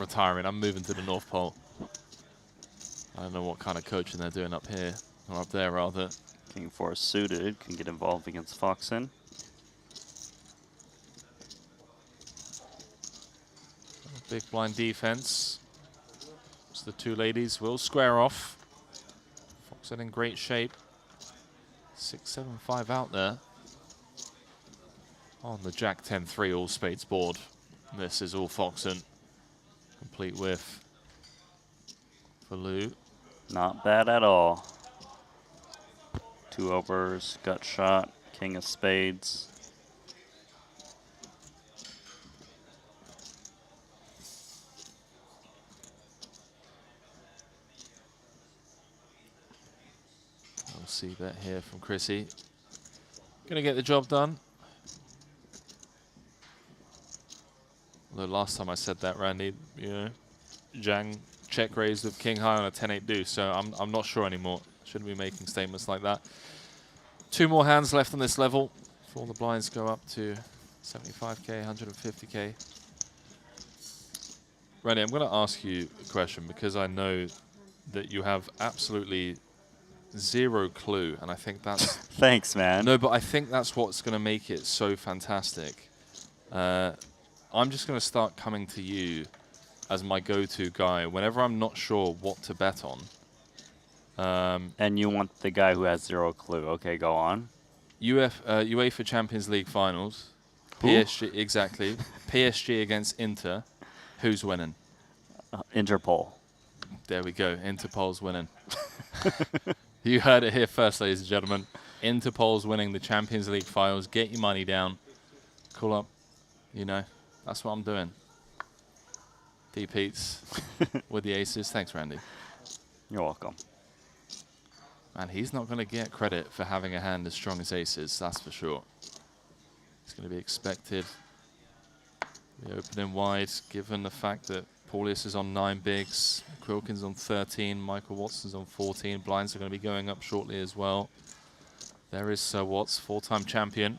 S15: retiring. I'm moving to the North Pole. I don't know what kind of coaching they're doing up here, or up there rather.
S8: King 4 suited, can get involved against Foxen.
S15: Big blind defense. So the 2 ladies will square off. Foxen in great shape. 6-7-5 out there. On the Jack 10-3 all spades board. This is all Foxen. Complete whiff for Lou.
S8: Not bad at all. 2 overs, gut shot, king of spades.
S15: Little C-bet here from Chrissy. Gonna get the job done. Although last time I said that, Randy, you know, Zhang check raised with king high on a 10-8 deuce, so I'm not sure anymore. Shouldn't be making statements like that. 2 more hands left on this level before the blinds go up to 75k, 150k. Randy, I'm going to ask you a question because I know that you have absolutely zero clue, and I think that's...
S8: Thanks, man.
S15: No, but I think that's what's going to make it so fantastic. I'm just going to start coming to you as my go-to guy whenever I'm not sure what to bet on.
S8: And you want the guy who has zero clue. Okay, go on.
S15: UEFA Champions League finals.
S8: Who?
S15: PSG, exactly. PSG against Inter. Who's winning?
S8: Interpol.
S15: There we go. Interpol's winning. You heard it here first, ladies and gentlemen. Interpol's winning the Champions League finals. Get your money down. Call up. You know, that's what I'm doing. D-Pete's with the aces. Thanks, Randy.
S8: You're welcome.
S15: And he's not going to get credit for having a hand as strong as aces, that's for sure. It's going to be expected. The opening wide, given the fact that Paulius is on 9 bigs, Quilkin's on 13, Michael Watson's on 14. Blinds are going to be going up shortly as well. There is Sir Watts, 4-time champion.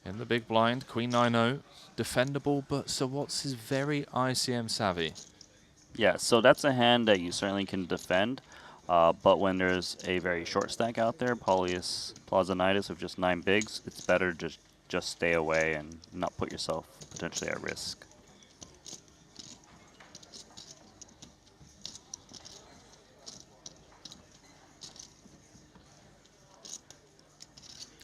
S15: In the big blind, Queen 9-0. Defendable, but Sir Watts is very ICM savvy.
S8: Yeah, so that's a hand that you certainly can defend. But when there's a very short stack out there, Paulius Plazonitis with just 9 bigs, it's better just stay away and not put yourself potentially at risk.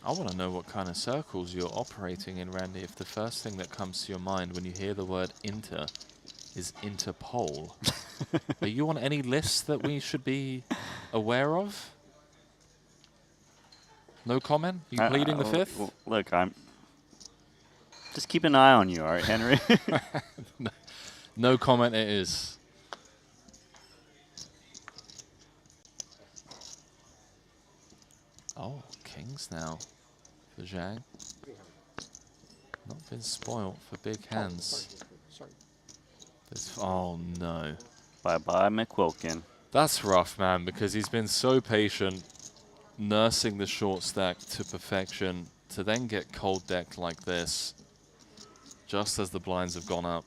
S15: I want to know what kind of circles you're operating in, Randy, if the first thing that comes to your mind when you hear the word Inter is Interpol. Are you on any lists that we should be aware of? No comment? You pleading the fifth?
S8: Well, look, I'm just keep an eye on you, all right, Henry?
S15: No comment it is. Oh, kings now for Zhang. Not been spoilt for big hands.
S11: Sorry.
S15: Oh no.
S8: Bye-bye, McQuilkin.
S15: That's rough, man, because he's been so patient, nursing the short stack to perfection, to then get cold decked like this, just as the blinds have gone up.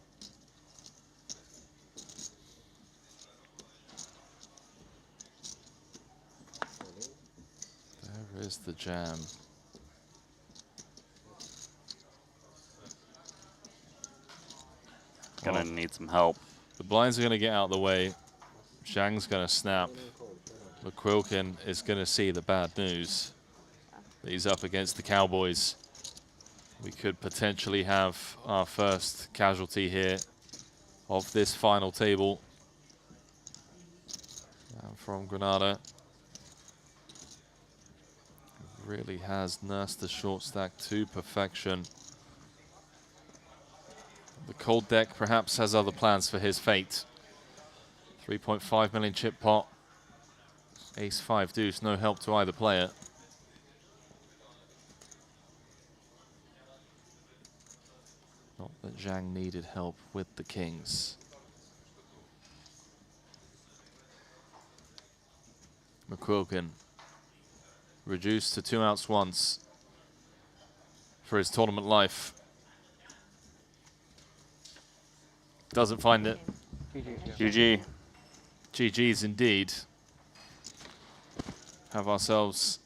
S15: There is the jam.
S8: Gonna need some help.
S15: The blinds are going to get out of the way. Zhang's going to snap. McQuilkin is going to see the bad news. He's up against the Cowboys. We could potentially have our first casualty here of this final table. From Granada. Really has nursed the short stack to perfection. The cold deck perhaps has other plans for his fate. 3.5 million chip pot. Ace 5 deuce, no help to either player. Not that Zhang needed help with the kings. McQuilkin reduced to 2 outs once for his tournament life. Doesn't find it.
S8: GG.
S15: GG's indeed. Have ourselves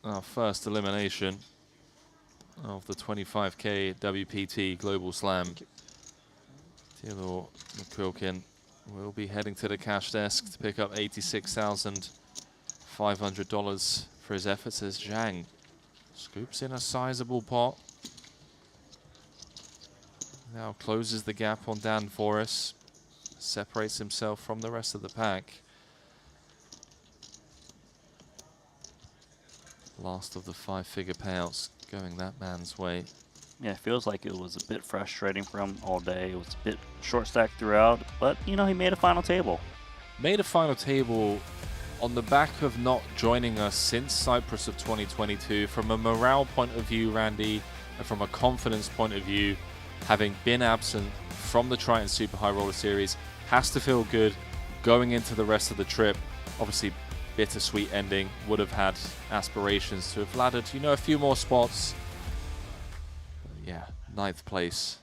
S15: our first elimination of the 25K WPT Global Slam. Theodore McQuilkin will be heading to the cash desk to pick up $86,500 for his efforts as Zhang scoops in a sizable pot. Now closes the gap on Dan Forrest, separates himself from the rest of the pack. Last of the 5-figure payouts going that man's way.
S8: Yeah, it feels like it was a bit frustrating for him all day. It was a bit short stack throughout, but, you know, he made a final table.
S15: Made a final table on the back of not joining us since Cyprus of 2022, from a morale point of view, Randy, and from a confidence point of view, having been absent from the Triton Super High Roller Series, has to feel good going into the rest of the trip. Obviously, bittersweet ending. Would have had aspirations to have laddered, you know, a few more spots. But yeah, 9th place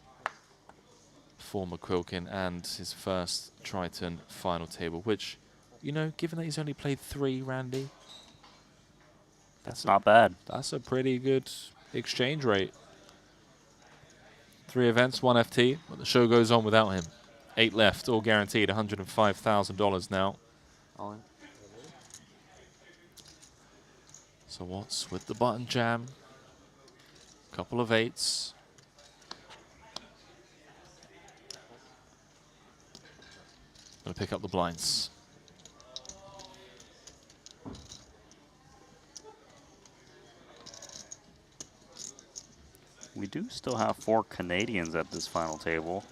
S15: for McQuilkin and his first Triton final table, which, you know, given that he's only played 3, Randy,
S8: That's not bad.
S15: That's a pretty good exchange rate. 3 events, 1 FT, but the show goes on without him. 8 left, all guaranteed, $105,000 now.
S14: All in.
S15: So what's with the button jam? Couple of 8s. Gonna pick up the blinds.
S8: We do still have 4 Canadians at this final table.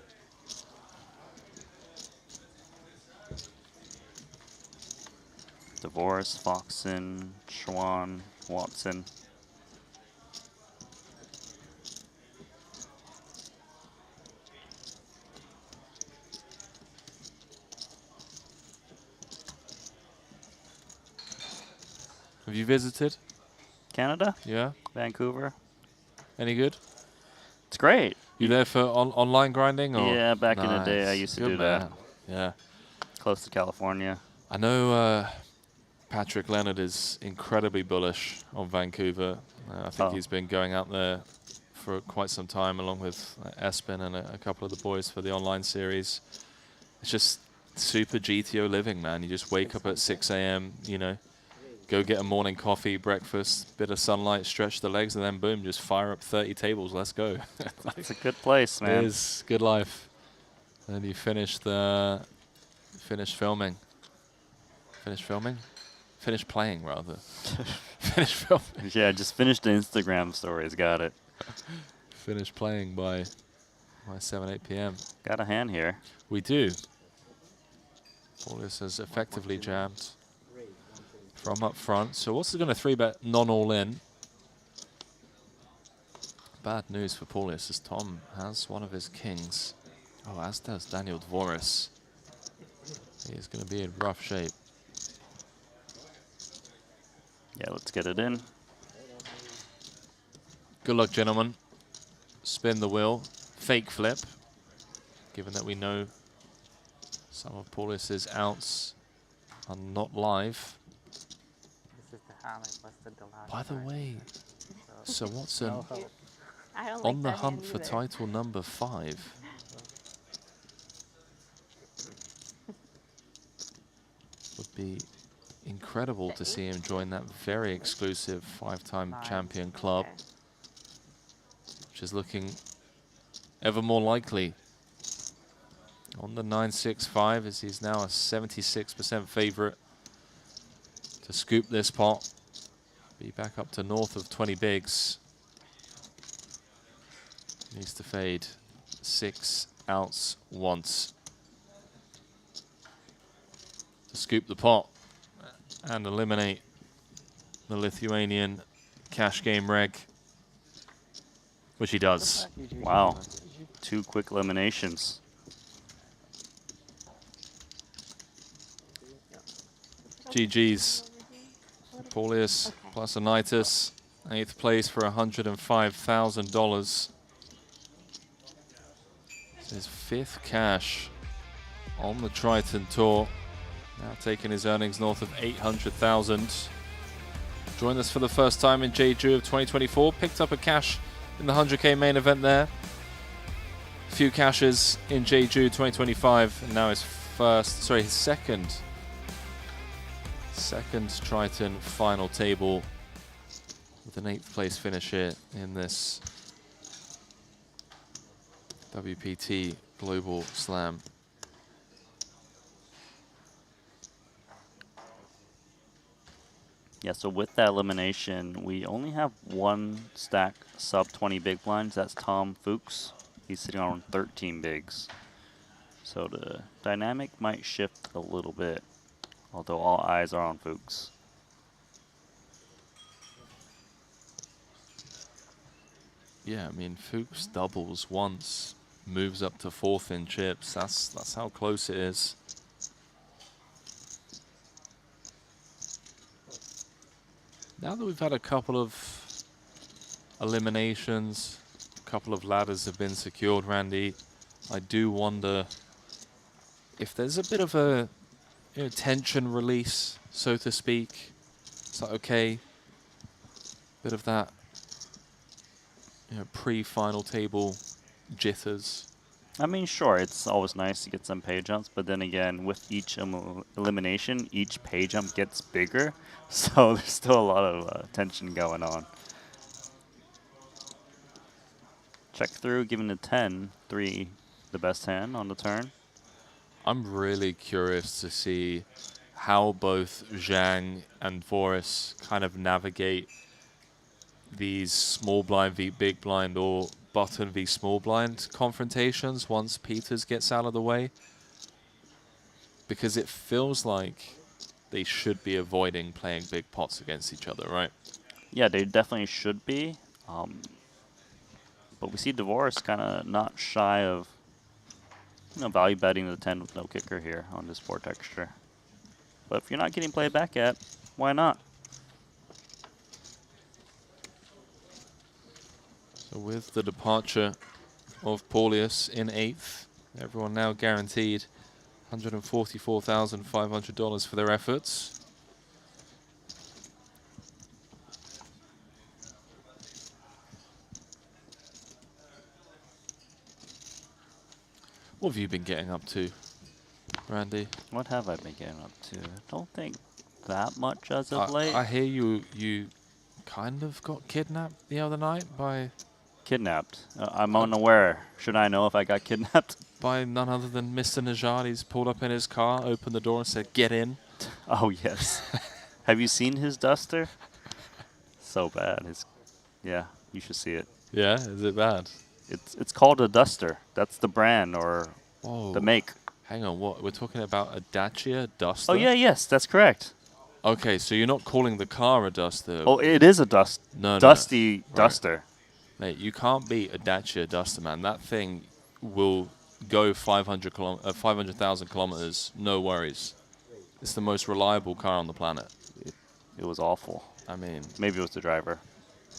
S8: DeVoris, Foxon, Schwan, Watson.
S15: Have you visited?
S8: Canada?
S15: Yeah.
S8: Vancouver.
S15: Any good?
S8: It's great.
S15: You there for online grinding? Or?
S8: Yeah, back in the day I
S15: Nice.
S8: used to
S15: Good
S8: do
S15: man.
S8: that.
S15: Yeah.
S8: Close to California.
S15: I know Patrick Leonard is incredibly bullish on Vancouver. I think he's been going out there for quite some time, along with Espen and a couple of the boys for the online series. It's just super GTO living, man. You just wake up at 6 a.m., you know, go get a morning coffee, breakfast, bit of sunlight, stretch the legs, and then boom, just fire up 30 tables. Let's go.
S8: It's a good place, man.
S15: It is good life. And then you finish filming. Finish filming? Finish playing, rather. Finish filming.
S8: Yeah, just finish the Instagram stories. Got it.
S15: Finish playing by 7, 8 p.m.
S8: Got a hand here.
S15: We do. Paulus has effectively jammed from up front. So what's going to 3-bet non-all-in? Bad news for Paulus, as Tom has one of his kings. Oh, as does Daniel Dvoris. He is going to be in rough shape.
S8: Yeah, let's get it in.
S15: Good luck, gentlemen. Spin the wheel. Fake flip. Given that we know some of Paulus's outs are not live.
S6: This is the hand I busted the last
S15: By the
S6: time.
S15: way, Sir Watson
S3: I don't
S15: on
S3: like
S15: the
S3: that
S15: hunt
S3: hand
S15: for
S3: either.
S15: title number 5. Would be incredible to see him join that very exclusive 5-time champion club, which is looking ever more likely. On the 965, as he's now a 76% favorite to scoop this pot, be back up to north of 20 bigs. Needs to fade 6 outs once to scoop the pot and eliminate the Lithuanian cash game reg, which he does.
S8: Wow. 2 quick eliminations.
S15: GG's. Paulius plus Anitis, 8th place for $105,000. His 5th cash on the Triton Tour. Now taking his earnings north of 800,000. Joined us for the first time in Jeju of 2024. Picked up a cash in the 100K main event there. A few cashes in Jeju 2025, and now his second Triton final table with an 8th place finish here in this WPT Global Slam.
S8: Yeah, so with that elimination, we only have 1 stack sub 20 big blinds. That's Tom Fuchs. He's sitting on 13 bigs. So the dynamic might shift a little bit. although all eyes are on Fuchs.
S15: Yeah, I mean, Fuchs doubles once, moves up to 4th in chips. That's how close it is. Now that we've had a couple of eliminations, a couple of ladders have been secured, Randy, I do wonder if there's a bit of a tension release, so to speak. It's like, okay, bit of that pre-final table jitters.
S8: I mean, sure, it's always nice to get some pay jumps, but then again, with each elimination, each pay jump gets bigger, so there's still a lot of tension going on. Check through, giving a 10, 3, the best hand on the turn.
S15: I'm really curious to see how both Zhang and Voris kind of navigate these small blind v big blind or button v small blind confrontations once Peters gets out of the way, because it feels like they should be avoiding playing big pots against each other, right?
S8: Yeah, they definitely should be, but we see Divorce kind of not shy of value betting the 10 with no kicker here on this 4 texture. But if you're not getting played back at, why not?
S15: So with the departure of Paulius in 8th, everyone now guaranteed $144,500 for their efforts. What have you been getting up to, Randy?
S8: What have I been getting up to? I don't think that much as of late.
S15: I hear you kind of got kidnapped the other night by...
S8: Kidnapped? I'm unaware. Should I know if I got kidnapped?
S15: By none other than Mr. Najad. He's pulled up in his car, opened the door and said, "Get in."
S8: Oh, yes. Have you seen his duster? So bad. Yeah, you should see it.
S15: Yeah? Is it bad?
S8: It's called a Duster. That's the brand or the make.
S15: Hang on, what? We're talking about a Dacia Duster?
S8: Oh, yeah, yes, that's correct.
S15: Okay, so you're not calling the car a Duster.
S8: Oh, it is a dusty Duster.
S15: Mate, you can't beat a Dacia Duster, man. That thing will go 500,000 kilometers, no worries. It's the most reliable car on the planet.
S8: It was awful.
S15: I mean...
S8: Maybe it was the driver.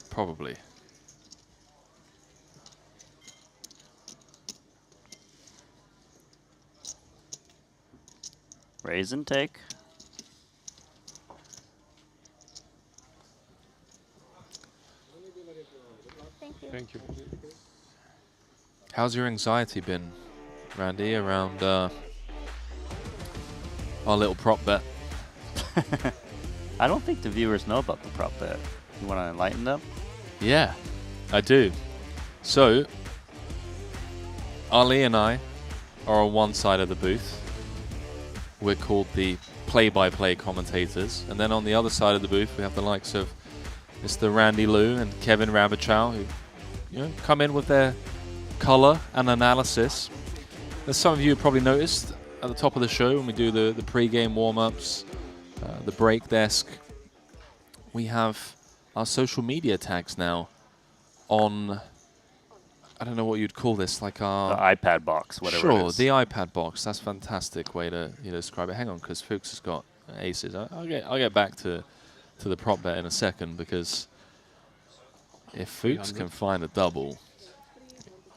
S15: Probably.
S8: Raise and take.
S5: Thank you.
S15: How's your anxiety been, Randy, around our little prop bet?
S8: I don't think the viewers know about the prop bet. You want to enlighten them?
S15: Yeah, I do. So, Ali and I are on one side of the booth. We're called the play-by-play commentators. And then on the other side of the booth, we have the likes of Mr. Randy Liu and Kevin Rabichow, who come in with their color and analysis. As some of you have probably noticed at the top of the show when we do the pre-game warm-ups, the break desk, we have our social media tags now on, I don't know what you'd call this, like our...
S8: The iPad box, whatever it is.
S15: Sure, the iPad box. That's a fantastic way to describe it. Hang on, because Fuchs has got aces. I'll get back to the prop bet in a second, because if Fuchs can find a double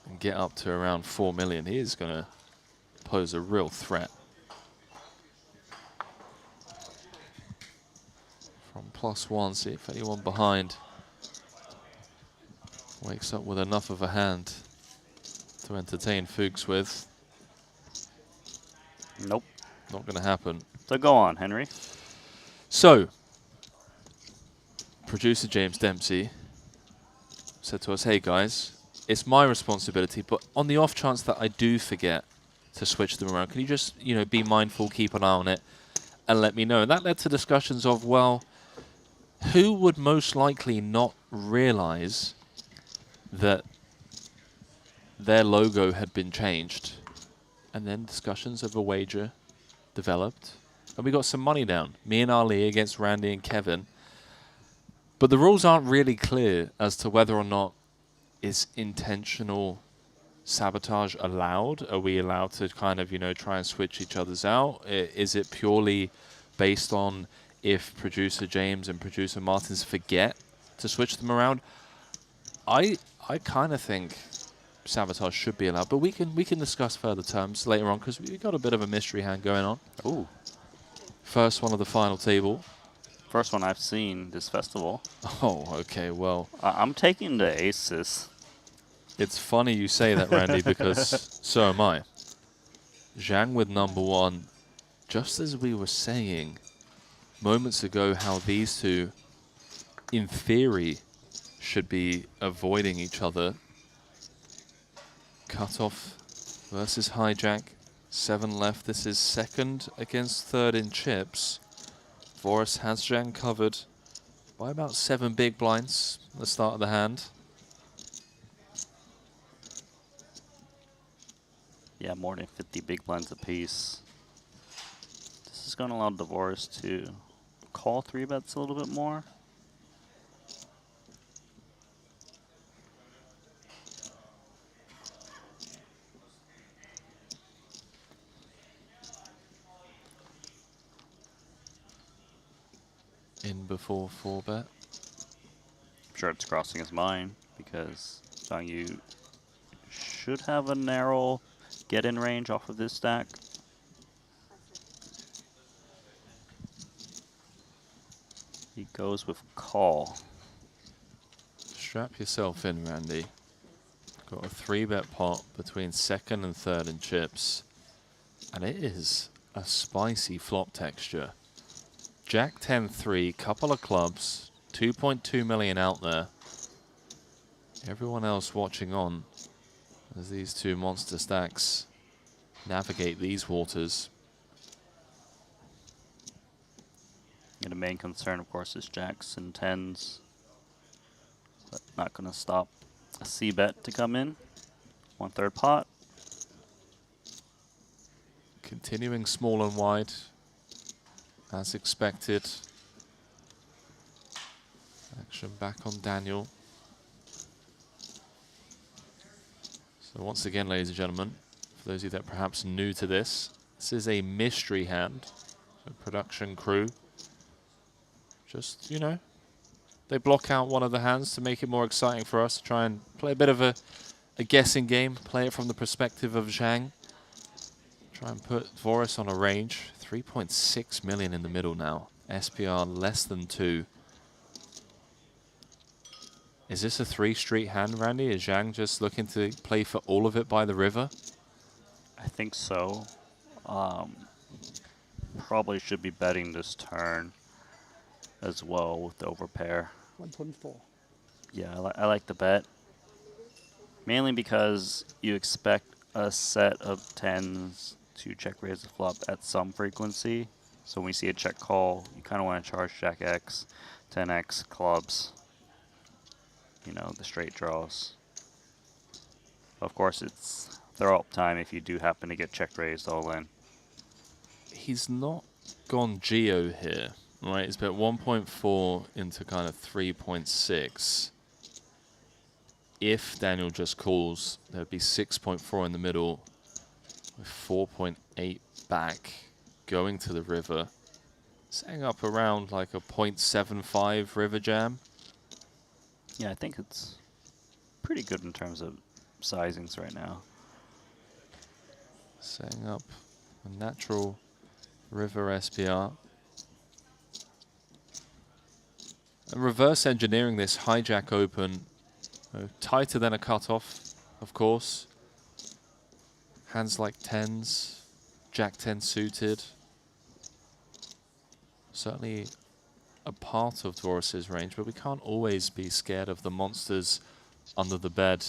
S15: and get up to around 4 million, he is going to pose a real threat. From +1, see if anyone behind wakes up with enough of a hand to entertain Fuchs with.
S8: Nope.
S15: Not going to happen.
S8: So go on, Henry.
S15: So, producer James Dempsey said to us, "Hey guys, it's my responsibility, but on the off chance that I do forget to switch them around, can you just, be mindful, keep an eye on it, and let me know?" And that led to discussions of, well, who would most likely not realize that their logo had been changed? And then discussions of a wager developed. and we got some money down. Me and Ali against Randy and Kevin. But the rules aren't really clear as to whether or not is intentional sabotage allowed. Are we allowed to kind of, you know, try and switch each other's out? Is it purely based on if producer James and producer Martins forget to switch them around? I kind of think sabotage should be allowed, but we can discuss further terms later on because we've got a bit of a mystery hand going on.
S8: Ooh.
S15: First one of the final table.
S8: First one I've seen this festival.
S15: Oh, okay, well.
S8: I'm taking the aces.
S15: It's funny you say that, Randy, because so am I. Zhang with number one. Just as we were saying moments ago how these two, in theory, should be avoiding each other. Cutoff versus hijack. 7 left. This is second against third in chips. Voris has Zhang covered by about 7 big blinds at the start of the hand.
S8: Yeah, more than 50 big blinds apiece. This is going to allow Voris to call 3-bets a little bit more.
S15: In before 4-bet.
S8: I'm sure it's crossing his mind because Zhang Yu should have a narrow get-in range off of this stack. He goes with call.
S15: Strap yourself in, Randy. Got a 3-bet pot between second and third in chips. And it is a spicy flop texture. Jack 10-3, couple of clubs, 2.2 million out there. Everyone else watching on as these two monster stacks navigate these waters.
S8: And the main concern, of course, is jacks and 10s. But not going to stop a C-bet to come in. 1/3 pot.
S15: Continuing small and wide, as expected. Action back on Daniel. So once again, ladies and gentlemen, for those of you that are perhaps new to this, this is a mystery hand. So production crew, just, you know, they block out one of the hands to make it more exciting for us to try and play a bit of a guessing game, play it from the perspective of Zhang. Try and put Voris on a range. 3.6 million in the middle now. SPR less than 2. Is this a 3-street hand, Randy? Is Zhang just looking to play for all of it by the river?
S8: I think so. Probably should be betting this turn as well with the overpair.
S6: 1.4.
S8: Yeah, I like the bet. Mainly because you expect a set of 10s to check raise the flop at some frequency. So when we see a check call, you kind of want to charge Jack X, 10X, clubs, you know, the straight draws. Of course, it's throw up time if you do happen to get check raised all in.
S15: He's not gone geo here, right? He's bet 1.4 into kind of 3.6. If Daniel just calls, there'd be 6.4 in the middle, with 4.8 back, going to the river, setting up around like a 0.75 river jam.
S8: Yeah, I think it's pretty good in terms of sizings right now.
S15: Setting up a natural river SPR. And reverse engineering this hijack open, tighter than a cutoff, of course. Hands like 10s, Jack 10 suited. Certainly a part of Voris's range, but we can't always be scared of the monsters under the bed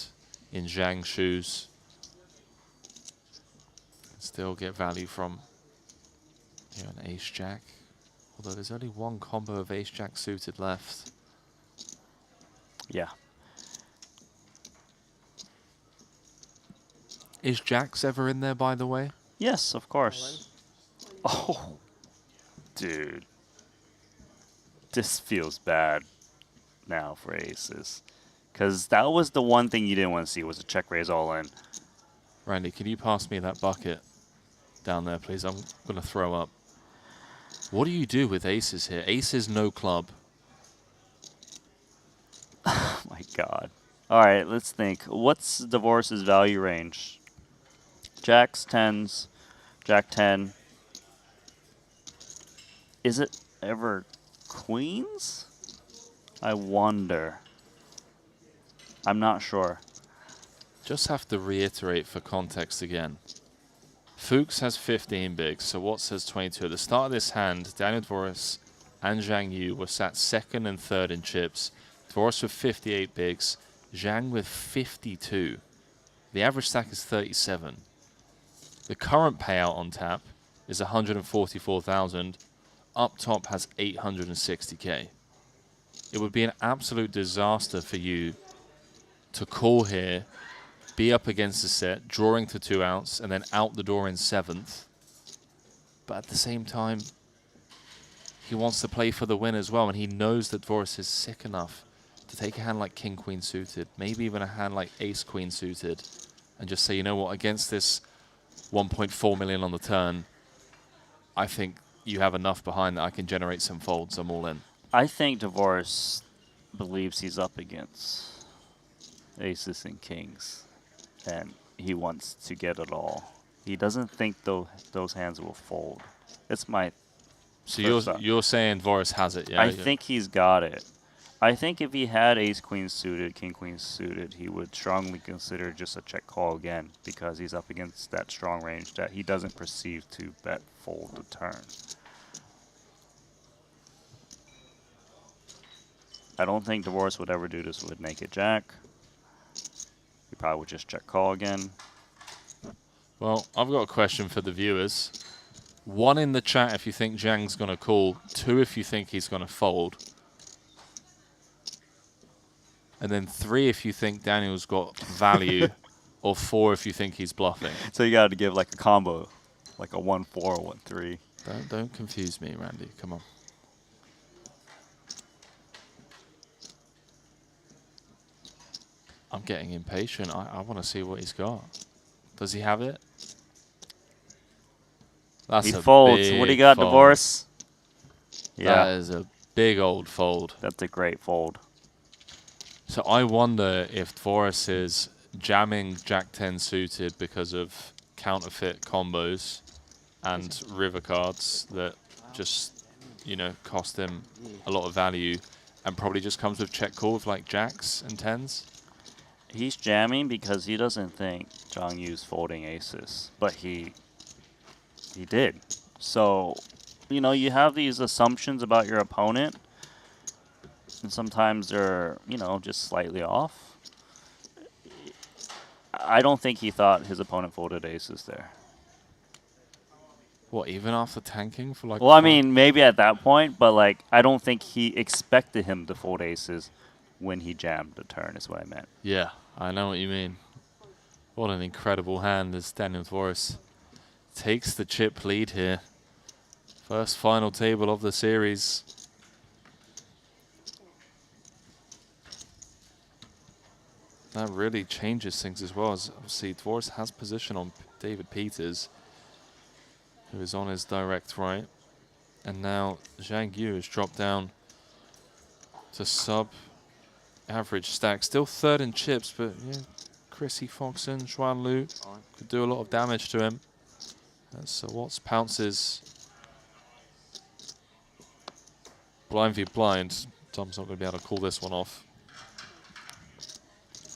S15: in Zhang's shoes. Still get value from an ace-jack, although there's only one combo of ace-jack suited left.
S8: Yeah.
S15: Is jacks ever in there, by the way?
S8: Yes, of course. Oh. Dude. This feels bad now for aces. Because that was the one thing you didn't want to see, was a check raise all in.
S15: Randy, can you pass me that bucket down there, please? I'm going to throw up. What do you do with aces here? Aces, no club.
S8: Oh my god. All right, let's think. What's Divorce's value range? Jacks, 10s, Jack 10. Is it ever queens? I wonder. I'm not sure.
S15: Just have to reiterate for context again. Fuchs has 15 bigs, so Watts has 22. At the start of this hand, Daniel Dvoris and Zhang Yu were sat second and third in chips. Dvoris with 58 bigs, Zhang with 52. The average stack is 37. The current payout on tap is 144,000. Up top has 860k. It would be an absolute disaster for you to call here, be up against the set, drawing to 2 outs, and then out the door in 7th. But at the same time, he wants to play for the win as well, and he knows that Dvoris is sick enough to take a hand like King-Queen suited, maybe even a hand like Ace-Queen suited, and just say, you know what, against this 1.4 million on the turn, I think you have enough behind that I can generate some folds. I'm all in.
S8: I think Dvoris believes he's up against aces and kings, and he wants to get it all. He doesn't think those hands will fold. It's my
S15: So you're saying Dvoris has it, yeah?
S8: I think he's got it. I think if he had ace-queen suited, king-queen suited, he would strongly consider just a check call again, because he's up against that strong range that he doesn't perceive to bet fold the turn. I don't think Dvoris would ever do this with naked jack. He probably would just check call again.
S15: Well, I've got a question for the viewers. 1 in the chat if you think Zhang's going to call. 2 if you think he's going to fold. And then 3 if you think Daniel's got value. Or 4 if you think he's bluffing.
S8: So you got to give like a combo. Like a 1-4 or 1-3.
S15: Don't confuse me, Randy. Come on. I'm getting impatient. I want to see what he's got. Does he have it? That's
S8: he
S15: a
S8: folds.
S15: big
S8: What do you got,
S15: fold.
S8: Divorce? Yeah.
S15: That is a big old fold.
S8: That's a great fold.
S15: So I wonder if Dvoris is jamming Jack 10 suited because of counterfeit combos and river cards that just, you know, cost him a lot of value and probably just comes with check call with like jacks and 10s.
S8: He's jamming because he doesn't think Zhang Yu's folding aces, but he did. So, you know, you have these assumptions about your opponent, and sometimes they're, you know, just slightly off. I don't think he thought his opponent folded aces there.
S15: What, even after tanking for like...
S8: Well, I mean, maybe at that point, but like, I don't think he expected him to fold aces when he jammed the turn, is what I meant.
S15: Yeah, I know what you mean. What an incredible hand as Daniel Dvoris takes the chip lead here. First final table of the series. That really changes things as well, as obviously Dvoris has position on David Peters, who is on his direct right. And now Zhang Yu has dropped down to sub-average stack. Still third in chips, but yeah, Chrissy Foxon, Xuan Lu could do a lot of damage to him. So Watts pounces. Blind v blind. Tom's not going to be able to call this one off.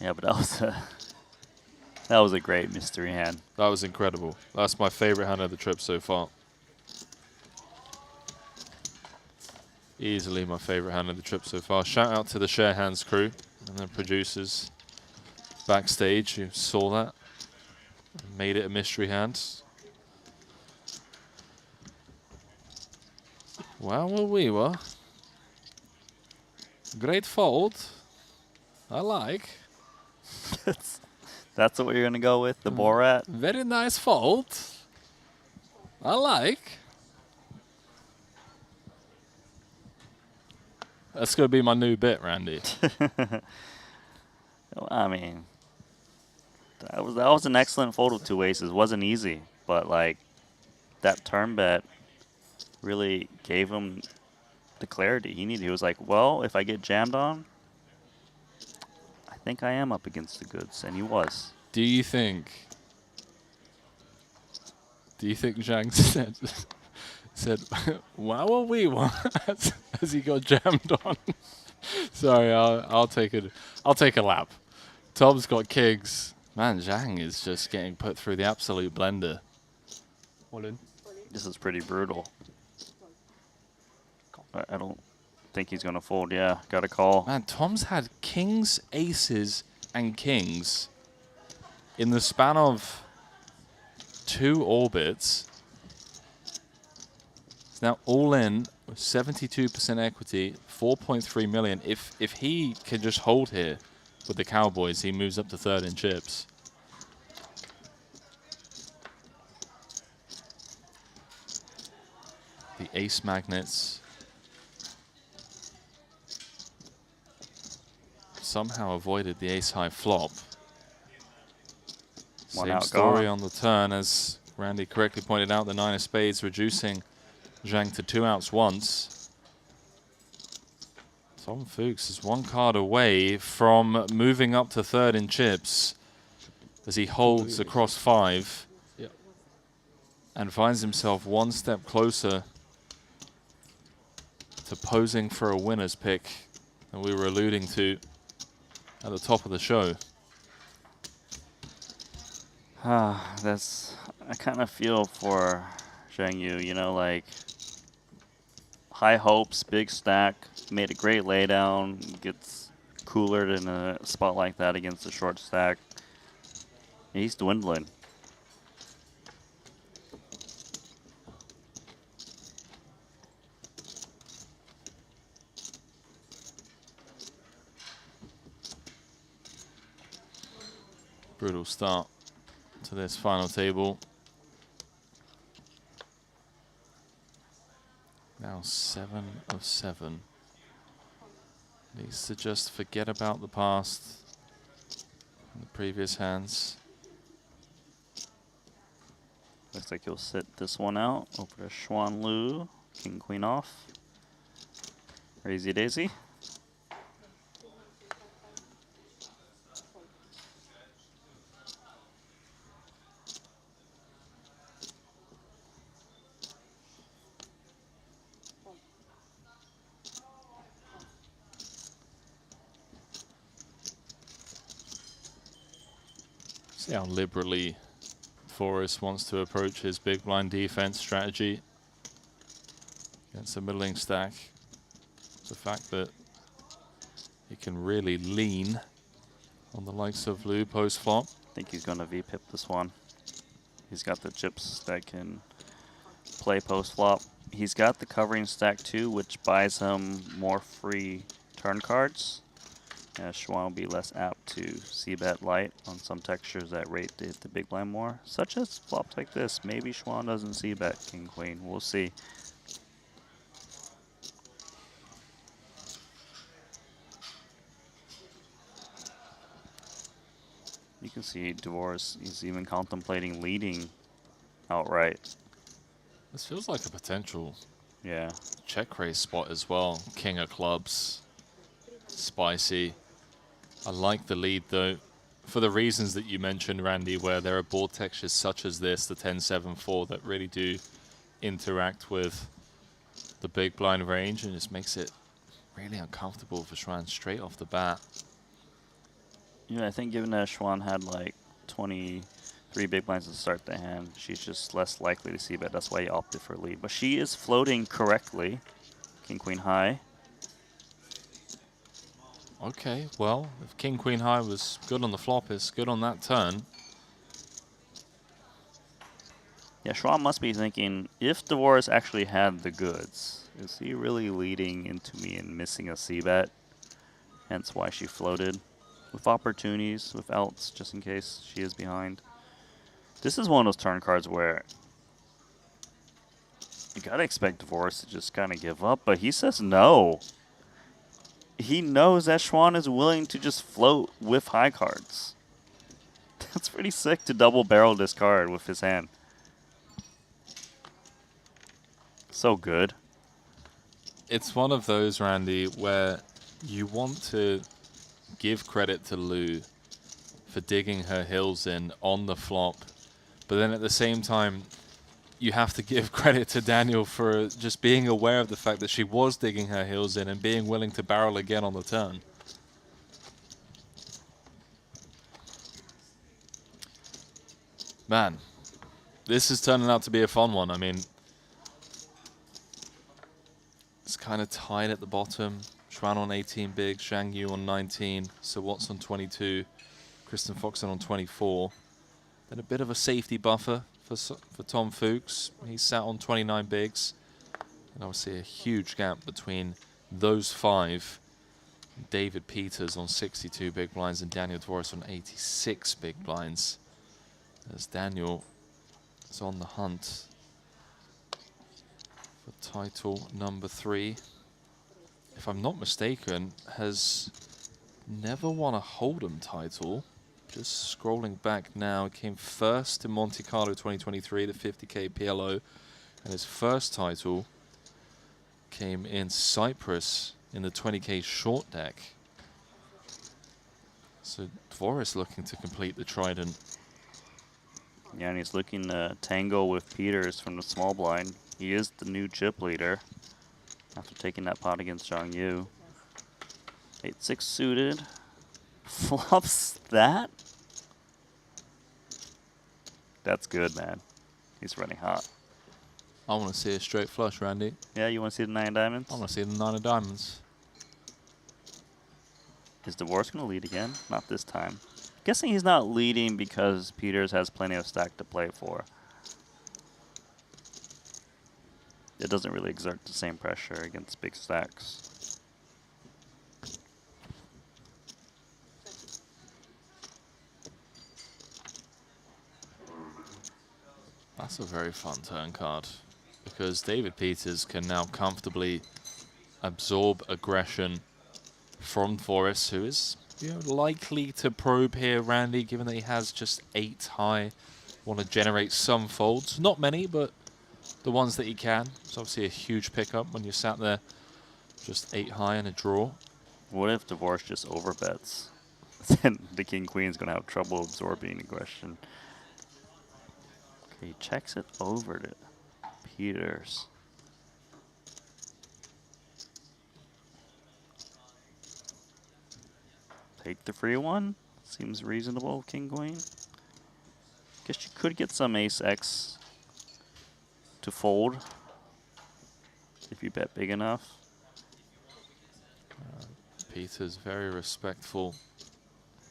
S8: Yeah, but that was a great mystery hand.
S15: That was incredible. That's my favorite hand of the trip so far. Easily my favorite hand of the trip so far. Shout out to the Share Hands crew and the producers backstage who saw that and made it a mystery hand. Well, we were. Great fold. I like.
S8: That's what you're going to go with, the Borat?
S15: Very nice fold. I like. That's going to be my new bit, Randy.
S8: I mean, that was an excellent fold with 2 aces. Wasn't easy, but like that turn bet really gave him the clarity he needed. He was like, well, if I get jammed on, I think I am up against the goods, and he was.
S15: Do you think Zhang said, wow, well, we won as he got jammed on? Sorry, I'll take a lap. Tom's got kings. Man, Zhang is just getting put through the absolute blender.
S13: All in.
S8: This is pretty brutal. I don't think he's going to fold. Yeah, got a call.
S15: Man, Tom's had kings, aces, and kings in the span of 2 orbits. It's now all in with 72% equity, 4.3 million. If he can just hold here with the Cowboys, he moves up to 3rd in chips. The ace magnets somehow avoided the ace-high flop. Same story on the turn, as Randy correctly pointed out, the 9 of spades reducing Zhang to 2 outs once. Tom Fuchs is 1 card away from moving up to 3rd in chips as he holds across 5 and finds himself 1 step closer to posing for a winner's pick that we were alluding to at the top of the show.
S8: I kind of feel for Zhang Yu, you know, like high hopes, big stack, made a great laydown, gets coolered in a spot like that against a short stack. He's dwindling.
S15: Brutal start to this final table. Now 7 of 7. Needs to just forget about the past and the previous hands.
S8: Looks like he'll sit this one out over to Xuan Lu. King, queen off. Crazy daisy.
S15: See how liberally Forrest wants to approach his big blind defense strategy against a middling stack. The fact that he can really lean on the likes of Lu post flop.
S8: I think he's going to V-pip this one. He's got the chips that can play post flop. He's got the covering stack too, which buys him more free turn cards. Xuan will be less apt to c-bet light on some textures that rate the big blind more, such as flops like this. Maybe Xuan doesn't c-bet king queen. We'll see. You can see Divorce, he's even contemplating leading outright.
S15: This feels like a potential
S8: Yeah.
S15: check raise spot as well. King of clubs. Spicy. I like the lead though, for the reasons that you mentioned, Randy, where there are board textures such as this, the 10-7-4, that really do interact with the big blind range and just makes it really uncomfortable for Xuan straight off the bat.
S8: Yeah, I think given that Xuan had like 23 big blinds to start the hand, she's just less likely to see bet. That's why he opted for lead. But she is floating correctly. King, queen, high.
S15: Okay, well, if King Queen High was good on the flop, it's good on that turn.
S8: Yeah, Xuan must be thinking, if Divorce actually had the goods, is he really leading into me and missing a c-bet? Hence why she floated. With opportunities, with outs, just in case she is behind. This is one of those turn cards where you gotta expect Divorce to just kind of give up, but he says no. he knows that Schwan is willing to just float with high cards. That's pretty sick to double barrel this card with his hand. So good.
S15: It's one of those, Randy, where you want to give credit to Lou for digging her heels in on the flop, but then at the same time, you have to give credit to Daniel for just being aware of the fact that she was digging her heels in and being willing to barrel again on the turn. Man, this is turning out to be a fun one. I mean, it's kind of tied at the bottom. Schwan on 18 big, Zhang Yu on 19, Sir Watts on 22, Kristen Foxen on 24. Then a bit of a safety buffer for Tom Fuchs. He's sat on 29 bigs. And obviously a huge gap between those five. David Peters on 62 big blinds and Daniel Dvoris on 86 big blinds. As Daniel is on the hunt for title number 3. If I'm not mistaken, has never won a Hold'em title. Just scrolling back now, came first in Monte Carlo 2023, the 50k PLO, and his first title came in Cyprus in the 20k short deck. So Dvoris looking to complete the Triton.
S8: Yeah, and he's looking to tango with Peters from the small blind. He is the new chip leader after taking that pot against Zhang Yu. 8-6 suited. Flops that? That's good, man. He's running hot.
S15: I want to see a straight flush, Randy.
S8: Yeah, you want to see the 9 of diamonds?
S15: I want to see the 9 of diamonds.
S8: Is Dvoris going to lead again? Not this time. Guessing he's not leading because Peters has plenty of stack to play for. It doesn't really exert the same pressure against big stacks.
S15: That's a very fun turn card, because David Peters can now comfortably absorb aggression from Dvoris, who is likely to probe here, Randy, given that he has just 8 high. Want to generate some folds. Not many, but the ones that he can. It's obviously a huge pickup when you're sat there just 8 high in a draw.
S8: What if Dvoris just overbets? Then the king-queen's going to have trouble absorbing aggression. Okay, he checks it over to Peters. Take the free one. Seems reasonable, king-queen. Guess you could get some ace-x to fold if you bet big enough.
S15: Peters very respectful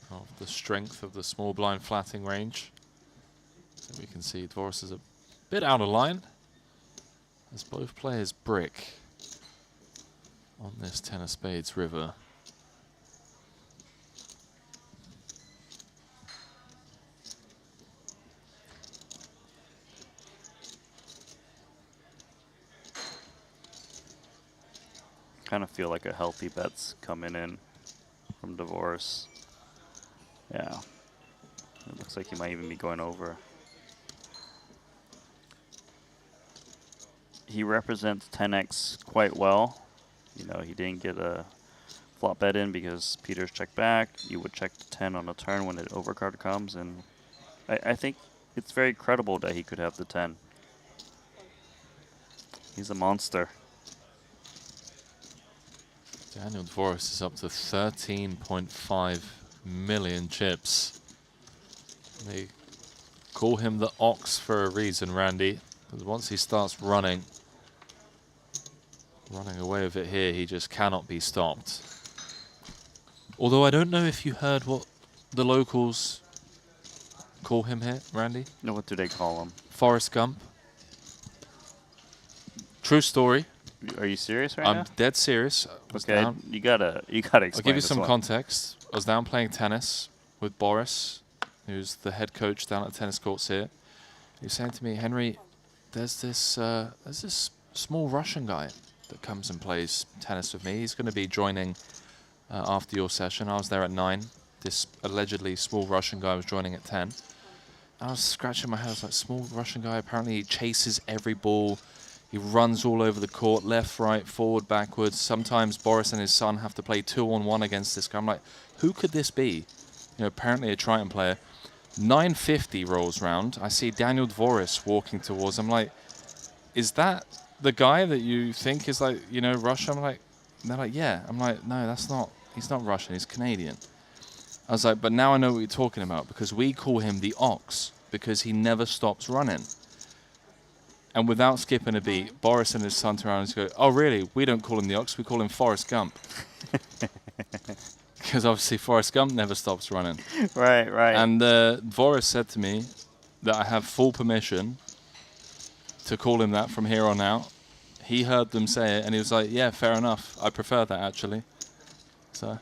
S15: of the strength of the small blind flatting range. So we can see Dvoris is a bit out of line as both players brick on this 10 of spades river.
S8: Kind of feel like a healthy bet's coming in from Dvoris. Yeah. It looks like he might even be going over. He represents 10x quite well. You know, he didn't get a flop bet in because Peters checked back. You would check the 10 on the turn when the overcard comes, and I think it's very credible that he could have the 10. He's a monster.
S15: Daniel Dvoris is up to 13.5 million chips. They call him the Ox for a reason, Randy, because once he starts running away with it here, he just cannot be stopped. Although I don't know if you heard what the locals call him here, Randy.
S8: No, what do they call him?
S15: Forrest Gump. True story.
S8: Are you serious right now?
S15: I'm dead serious.
S8: Okay, you gotta explain.
S15: I'll give you
S8: this
S15: some
S8: one.
S15: context. I was down playing tennis with Boris, who's the head coach down at the tennis courts here. He was saying to me, Henry, there's this small Russian guy that comes and plays tennis with me. He's going to be joining after your session. I was there at 9. This allegedly small Russian guy was joining at 10. I was scratching my head. I was like, small Russian guy, apparently he chases every ball. He runs all over the court, left, right, forward, backwards. Sometimes Boris and his son have to play 2-on-1 against this guy. I'm like, who could this be? You know, apparently a Triton player. 9:50 rolls round. I see Daniel Dvoris walking towards. I'm like, is that the guy that you think is like, you know, Russian? I'm like, they're like, yeah. I'm like, no, that's not. He's not Russian. He's Canadian. I was like, but now I know what you're talking about, because we call him the Ox because he never stops running. And without skipping a beat, Boris and his son turn around and go, oh, really? We don't call him the Ox. We call him Forrest Gump. Because obviously Forrest Gump never stops running.
S8: Right, right.
S15: And Dvoris said to me that I have full permission to call him that from here on out. He heard them say it, and he was like, yeah, fair enough. I prefer that, actually. So...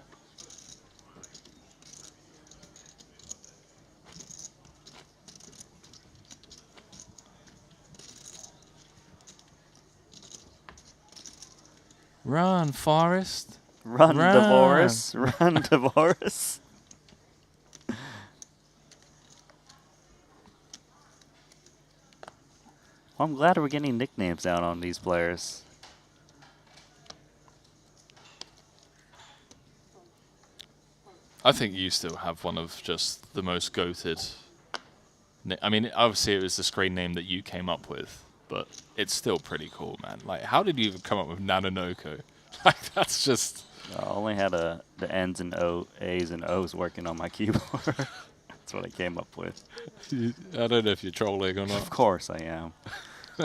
S15: Run, Forrest.
S8: Run, Dvoris. Run, Dvoris. Well, I'm glad we're getting nicknames out on these players.
S15: I think you still have one of just the most goated. I mean, obviously it was the screen name that you came up with, but it's still pretty cool, man. Like, how did you even come up with Nanonoko? Like, that's just...
S8: I only had the N's and A's and O's working on my keyboard. That's what I came up with.
S15: I don't know if you're trolling or not.
S8: Of course I am.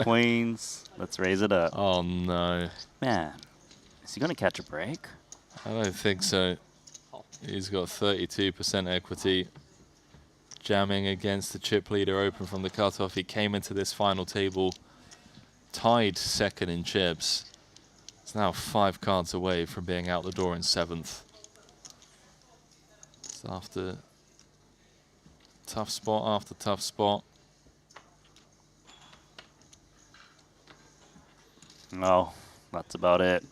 S8: Queens, let's raise it up.
S15: Oh, no.
S8: Man, is he going to catch a break?
S15: I don't think so. He's got 32% equity. Jamming against the chip leader open from the cutoff. He came into this final table tied second in chips. It's now 5 cards away from being out the door in 7th. So after tough spot after tough spot.
S8: No, that's about it.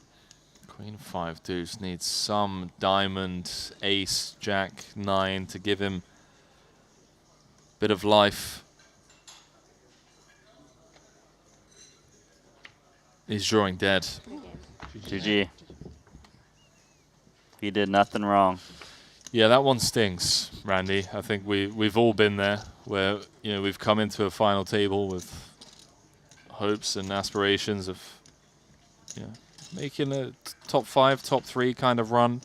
S15: Queen 5 deuce needs some diamond, ace, jack, 9 to give him a bit of life. He's drawing dead.
S8: GG. He did nothing wrong.
S15: Yeah, that one stings, Randy. I think we've all been there, where we've come into a final table with hopes and aspirations of making a top 5, top 3 kind of run.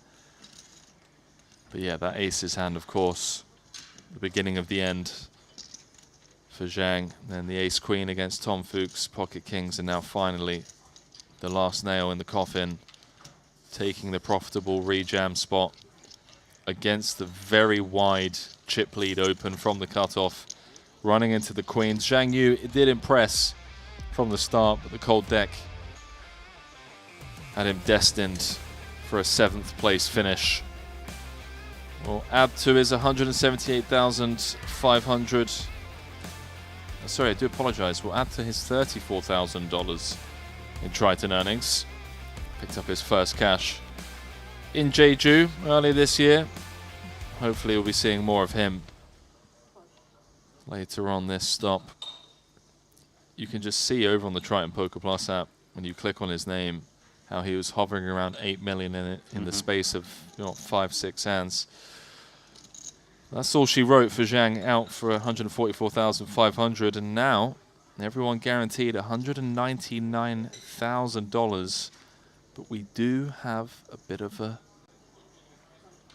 S15: But yeah, that ace's hand, of course, the beginning of the end for Zhang. Then the ace queen against Tom Fuchs, pocket kings, and now finally the last nail in the coffin, taking the profitable rejam spot against the very wide chip lead open from the cutoff, running into the queens. Zhang Yu, it did impress from the start, but the cold deck had him destined for a 7th place finish. Well, add to his 178,500. Sorry, I do apologize. We'll add to his $34,000 in Triton earnings. Picked up his first cash in Jeju earlier this year. Hopefully we'll be seeing more of him later on this stop. You can just see over on the Triton Poker Plus app, when you click on his name, how he was hovering around 8 million in it in the space of 5-6 hands. That's all she wrote for Zhang, out for 144,500, and now everyone guaranteed $199,000. But we do have a bit of a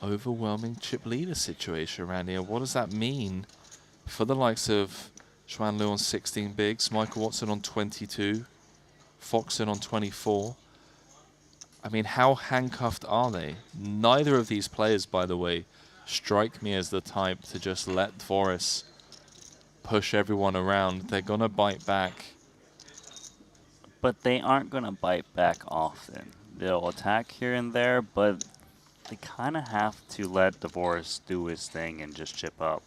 S15: overwhelming chip leader situation around here. What does that mean for the likes of Xuan Liu on 16 bigs, Michael Watson on 22, Foxen on 24? I mean, how handcuffed are they? Neither of these players, by the way, strike me as the type to just let Dvoris push everyone around. They're going to bite back.
S8: But they aren't going to bite back often. They'll attack here and there, but they kind of have to let Dvoris do his thing and just chip up.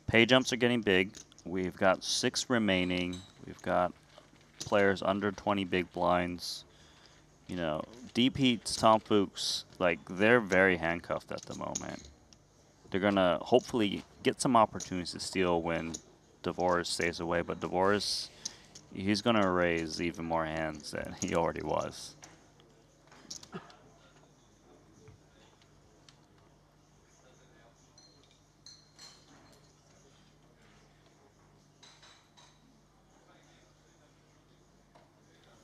S8: Pay jumps are getting big. We've got 6 remaining. We've got players under 20 big blinds. DP's top books, like, they're very handcuffed at the moment. They're going to hopefully get some opportunities to steal when Dvoris stays away, but Dvoris, he's going to raise even more hands than he already was.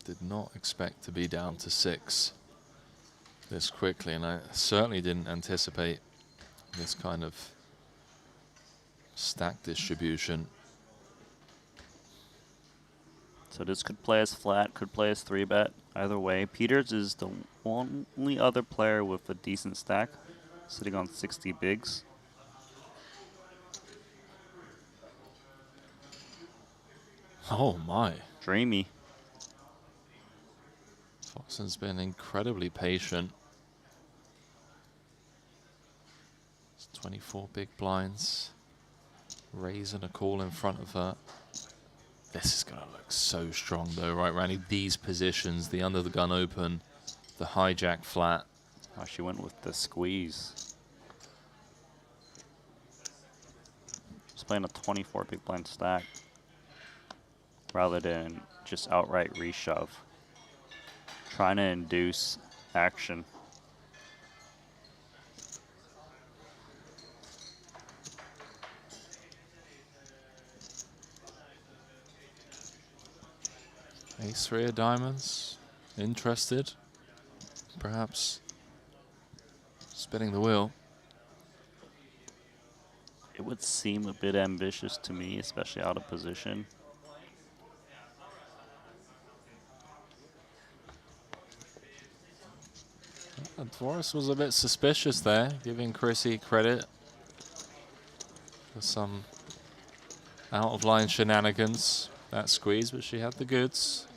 S15: Did not expect to be down to 6 this quickly, and I certainly didn't anticipate this kind of stack distribution.
S8: So this could play as flat, could play as 3-bet. Either way, Peters is the only other player with a decent stack, sitting on 60 bigs.
S15: Oh my.
S8: Dreamy.
S15: Foxen's been incredibly patient. It's 24 big blinds. Raising a call in front of her. This is going to look so strong though, right, Randy? These positions, the under the gun open, the hijack flat.
S8: Oh, she went with the squeeze. She's playing a 24 big blind stack rather than just outright reshove. Trying to induce action.
S15: Ace-3 of diamonds. Interested. Perhaps spinning the wheel.
S8: It would seem a bit ambitious to me, especially out of position.
S15: Dvoris was a bit suspicious there, giving Chrissy credit for some out-of-line shenanigans. That squeeze, but she had the goods.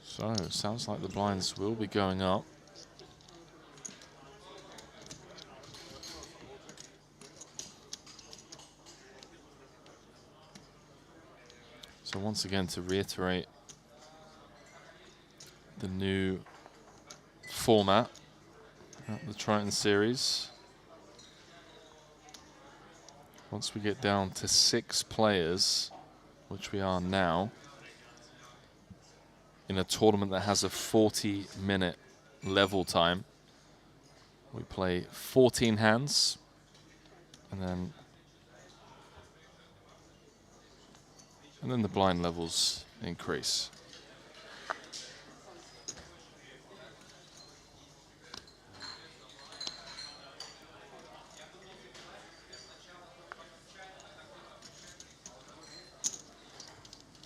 S15: So, it sounds like the blinds will be going up. So once again, to reiterate the new format at the Triton series. Once we get down to 6 players, which we are now, in a tournament that has a 40-minute level time, we play 14 hands, and then the blind levels increase.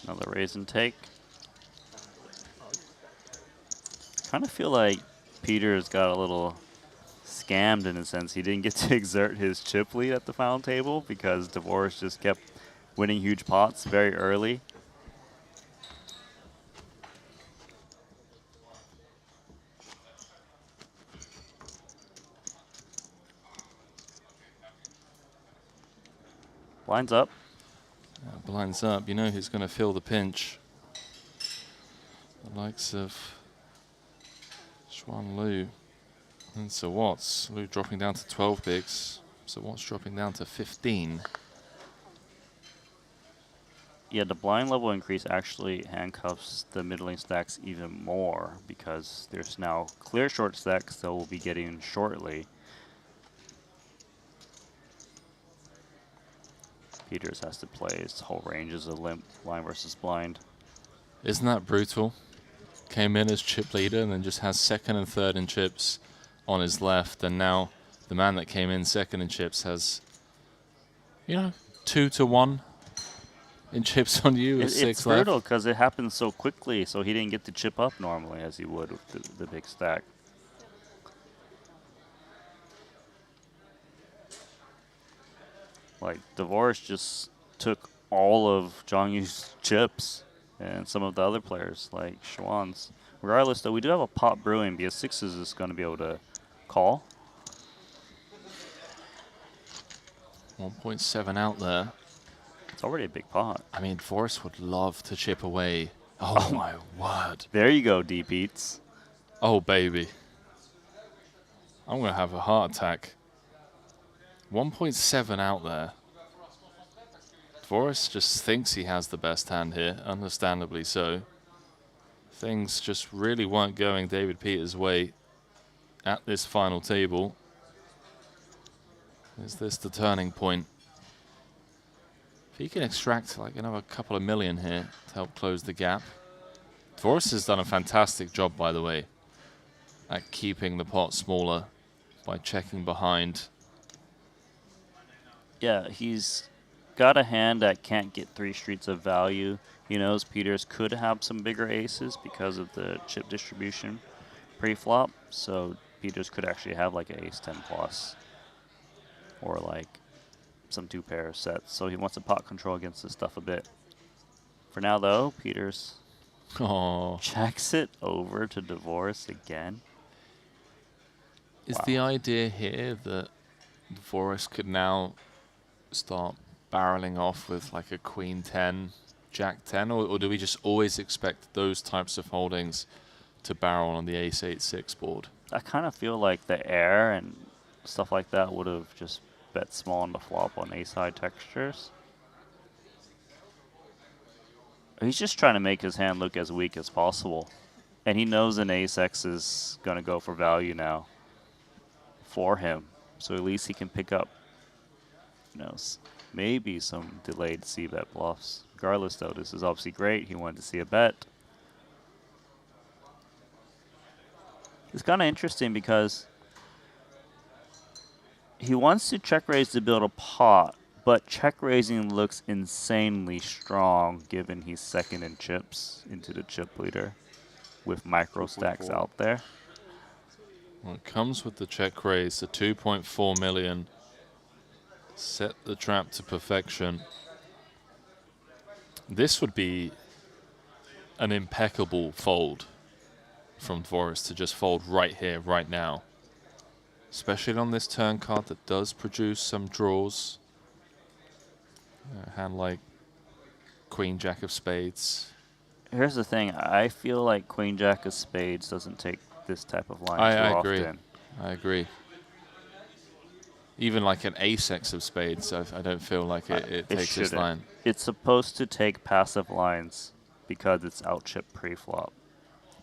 S8: Another raise and take. Kind of feel like Peters got a little scammed in a sense. He didn't get to exert his chip lead at the final table because Dvoris just kept winning huge pots very early. Blinds up.
S15: Blinds up. You know who's going to feel the pinch? The likes of Xuan Liu and Sir Watts. Liu dropping down to 12 bigs. Sir Watts dropping down to 15.
S8: Yeah, the blind level increase actually handcuffs the middling stacks even more because there's now clear short stacks that we'll be getting shortly. Peters has to play his whole range as a limp blind versus blind.
S15: Isn't that brutal? Came in as chip leader and then just has second and third in chips on his left, and now the man that came in second in chips has, you know, 2 to 1 in chips on you with 6 left.
S8: It's brutal because it happens so quickly, so he didn't get to chip up normally as he would with the big stack. Like, Dvoris just took all of Zhang Yu's chips and some of the other players, like Xuan's. Regardless, though, we do have a pot brewing because 6s is going to be able to call.
S15: 1.7 out there.
S8: It's already a big pot.
S15: I mean, Dvoris would love to chip away Oh my word.
S8: There you go, D-Peats.
S15: Oh, baby. I'm going to have a heart attack. 1.7 out there. Dvoris just thinks he has the best hand here, understandably so. Things just really weren't going David Peters' way at this final table. Is this the turning point? If he can extract like another couple of million here to help close the gap. Dvoris has done a fantastic job, by the way, at keeping the pot smaller by checking behind.
S8: Yeah, he's got a hand that can't get 3 streets of value. He knows Peters could have some bigger aces because of the chip distribution pre-flop, so Peters could actually have like an ace 10 plus or like some 2-pair sets. So he wants to pot control against this stuff a bit. For now, though, Peters checks it over to Dvoris again.
S15: Is the idea here that Dvoris could now start barreling off with like a queen 10, jack 10, or do we just always expect those types of holdings to barrel on the ace 8-6 board?
S8: I kind of feel like the air and stuff like that would have just bet small on the flop on ace-high textures. He's just trying to make his hand look as weak as possible. And he knows an ace-x is going to go for value now for him. So at least he can pick up, you know, maybe some delayed c-bet bluffs. Regardless, though, this is obviously great. He wanted to see a bet. It's kind of interesting because he wants to check raise to build a pot, but check raising looks insanely strong given he's second in chips into the chip leader with micro stacks out there.
S15: Well, it comes with the check raise, the 2.4 million. Set the trap to perfection. This would be an impeccable fold from Dvoris to just fold right here, right now. Especially on this turn card that does produce some draws. A hand like Queen Jack of Spades.
S8: Here's the thing. I feel like Queen Jack of Spades doesn't take this type of line too
S15: agree.
S8: often.
S15: I agree. Even like an ace-x of spades, I don't feel like it takes this line.
S8: It's supposed to take passive lines because it's out-chip pre-flop.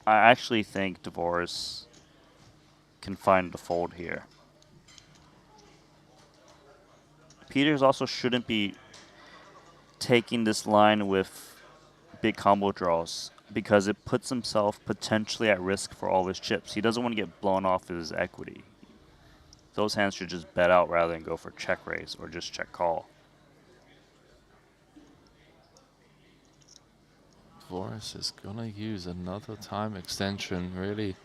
S8: I actually think Dvoris can find the fold here. Peters also shouldn't be taking this line with big combo draws because it puts himself potentially at risk for all of his chips. He doesn't want to get blown off his equity. Those hands should just bet out rather than go for check raise or just check call.
S15: Dvoris is going to use another time extension, really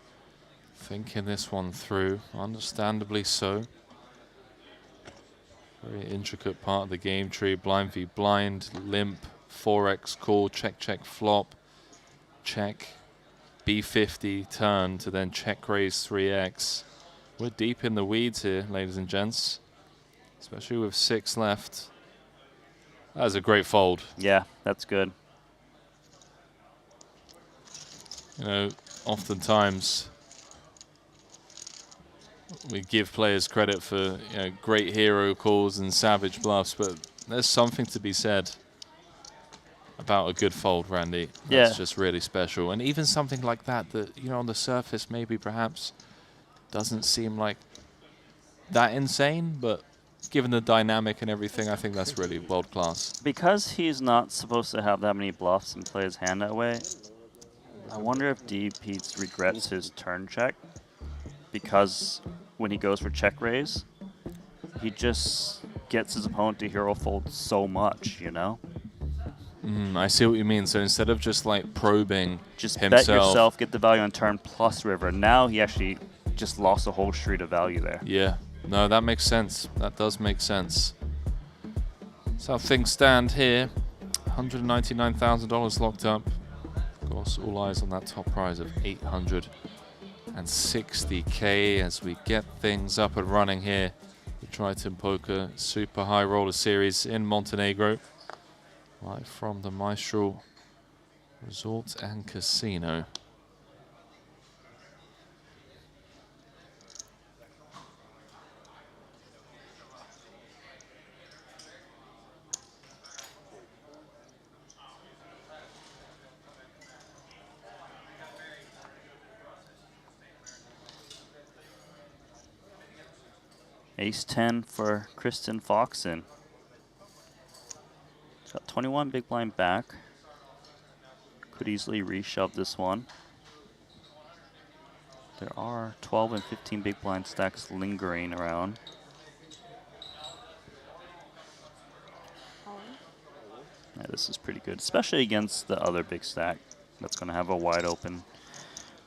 S15: thinking this one through, understandably so. Very intricate part of the game tree, blind v blind, limp, 4x call, check, check, flop, check, b50 turn to then check raise 3x. We're deep in the weeds here, ladies and gents, especially with 6 left. That was a great fold.
S8: Yeah, that's good.
S15: You know, oftentimes we give players credit for great hero calls and savage bluffs, but there's something to be said about a good fold, Randy. That's just really special. And even something like that, on the surface maybe perhaps doesn't seem like that insane, but given the dynamic and everything, I think that's really world class.
S8: Because he's not supposed to have that many bluffs and play his hand that way, I wonder if D-Peats regrets his turn check, because when he goes for check raise, he just gets his opponent to hero fold so much, you know?
S15: I see what you mean. So instead of just like probing
S8: just
S15: himself,
S8: bet yourself, get the value on turn plus river. Now he actually just lost a whole street of value there.
S15: Yeah, no, that makes sense. That does make sense. So how things stand here. $199,000 locked up. Of course, all eyes on that top prize of $860K as we get things up and running here. The Triton Poker Super High Roller Series in Montenegro. Right from the Maestral Resort and Casino.
S8: Ace-10 for Kristen Foxen. She's got 21 big blind back. Could easily reshove this one. There are 12 and 15 big blind stacks lingering around. Yeah, this is pretty good, especially against the other big stack that's going to have a wide open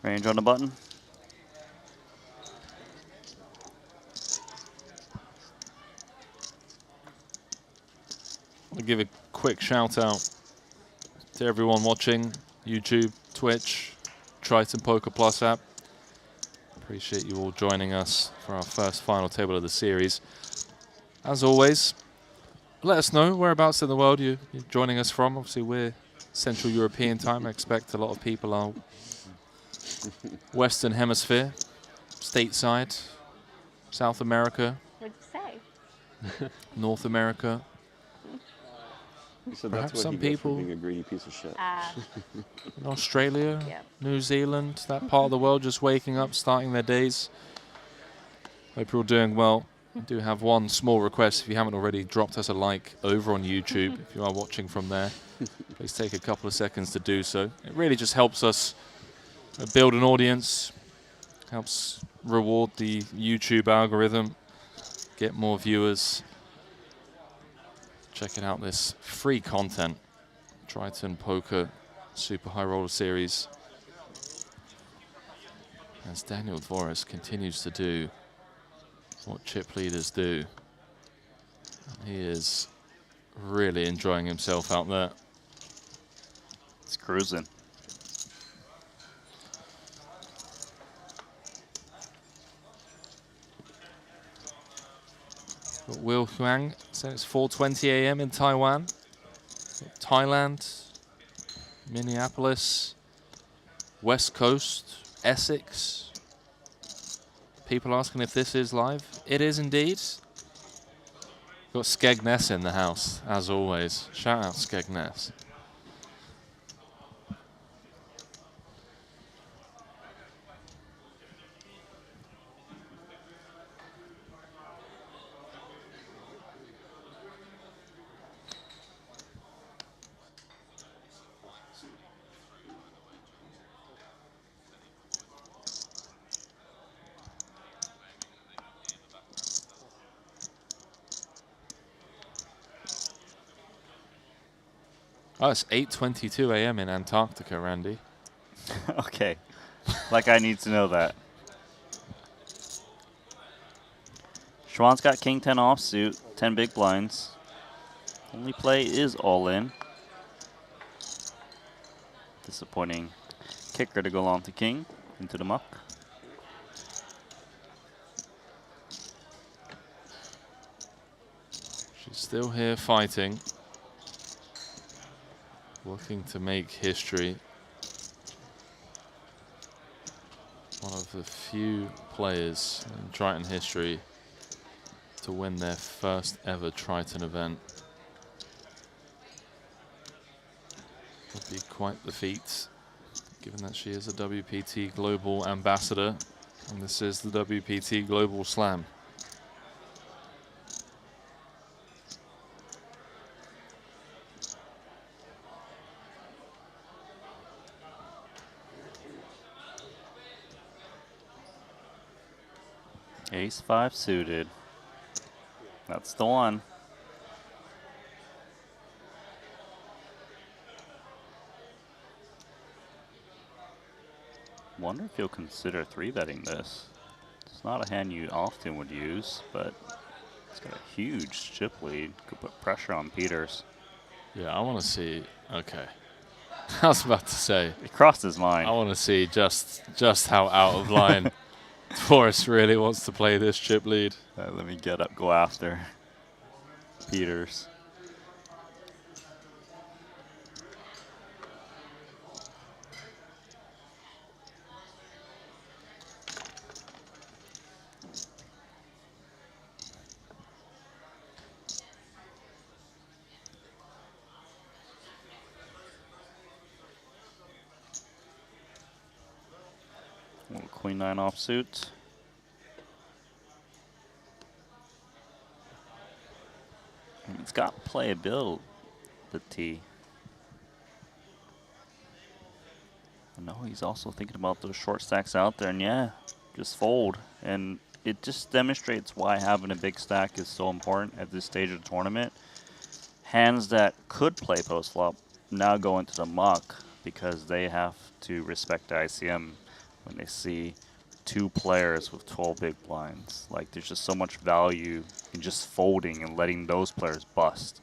S8: range on the button.
S15: I'll give a quick shout out to everyone watching YouTube, Twitch, Triton Poker Plus app. Appreciate you all joining us for our first final table of the series. As always, let us know whereabouts in the world you're joining us from. Obviously, we're Central European time. I expect a lot of people are Western Hemisphere, stateside, South America,
S3: What'd you say?
S15: North America.
S4: So
S15: Perhaps
S4: that's what
S15: some
S4: he gets for
S15: people
S4: being a greedy piece of shit.
S15: in Australia,
S3: Yep.
S15: New Zealand, that part of the world just waking up, starting their days. Hope you're all doing well. I do have one small request. If you haven't already dropped us a like over on YouTube, if you are watching from there, please take a couple of seconds to do so. It really just helps us build an audience, helps reward the YouTube algorithm, get more viewers. Checking out this free content, Triton Poker Super High Roller Series. As Daniel Dvorak continues to do what chip leaders do. He is really enjoying himself out there.
S8: It's cruising.
S15: Got Will Huang said it's 4:20 a.m. in Taiwan. Thailand, Minneapolis, West Coast, Essex. People asking if this is live. It is indeed. Got Skegness in the house, as always. Shout out Skegness. Oh, it's 8:22 a.m. in Antarctica, Randy.
S8: Okay. Like I need to know that. Schwann's got king 10 offsuit, 10 big blinds. Only play is all in. Disappointing kicker to go along to king into the muck.
S15: She's still here fighting. Looking to make history. One of the few players in Triton history to win their first ever Triton event. Would be quite the feat, given that she is a WPT Global Ambassador, and this is the WPT Global Slam.
S8: Ace-5 suited. That's the one. Wonder if you'll consider 3-betting this. It's not a hand you often would use, but it's got a huge chip lead. Could put pressure on Peters.
S15: Yeah, I want to see. Okay. I was about to say.
S8: It crossed his mind.
S15: I want to see just how out of line Forrest really wants to play this chip lead.
S8: Let me get up, go after Peters. 29 offsuit. It's got playability. I know he's also thinking about those short stacks out there, and yeah, just fold. And it just demonstrates why having a big stack is so important at this stage of the tournament. Hands that could play post flop now go into the muck because they have to respect the ICM when they see two players with 12 big blinds. Like, there's just so much value in just folding and letting those players bust.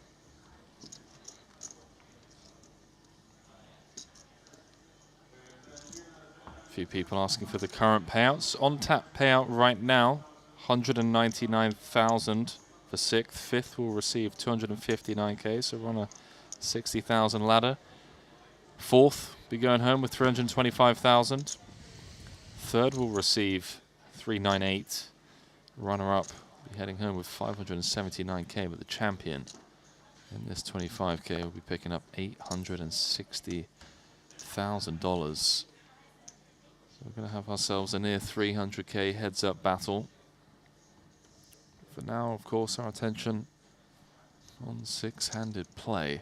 S15: A few people asking for the current payouts. On tap payout right now, 199,000 for 6th. 5th will receive 259k, so we're on a 60,000 ladder. 4th be going home with 325,000. 3rd will receive 398. Runner-up be heading home with 579k, but the champion in this 25k will be picking up $860,000. So we're going to have ourselves a near 300k heads-up battle. For now, of course, our attention on six-handed play.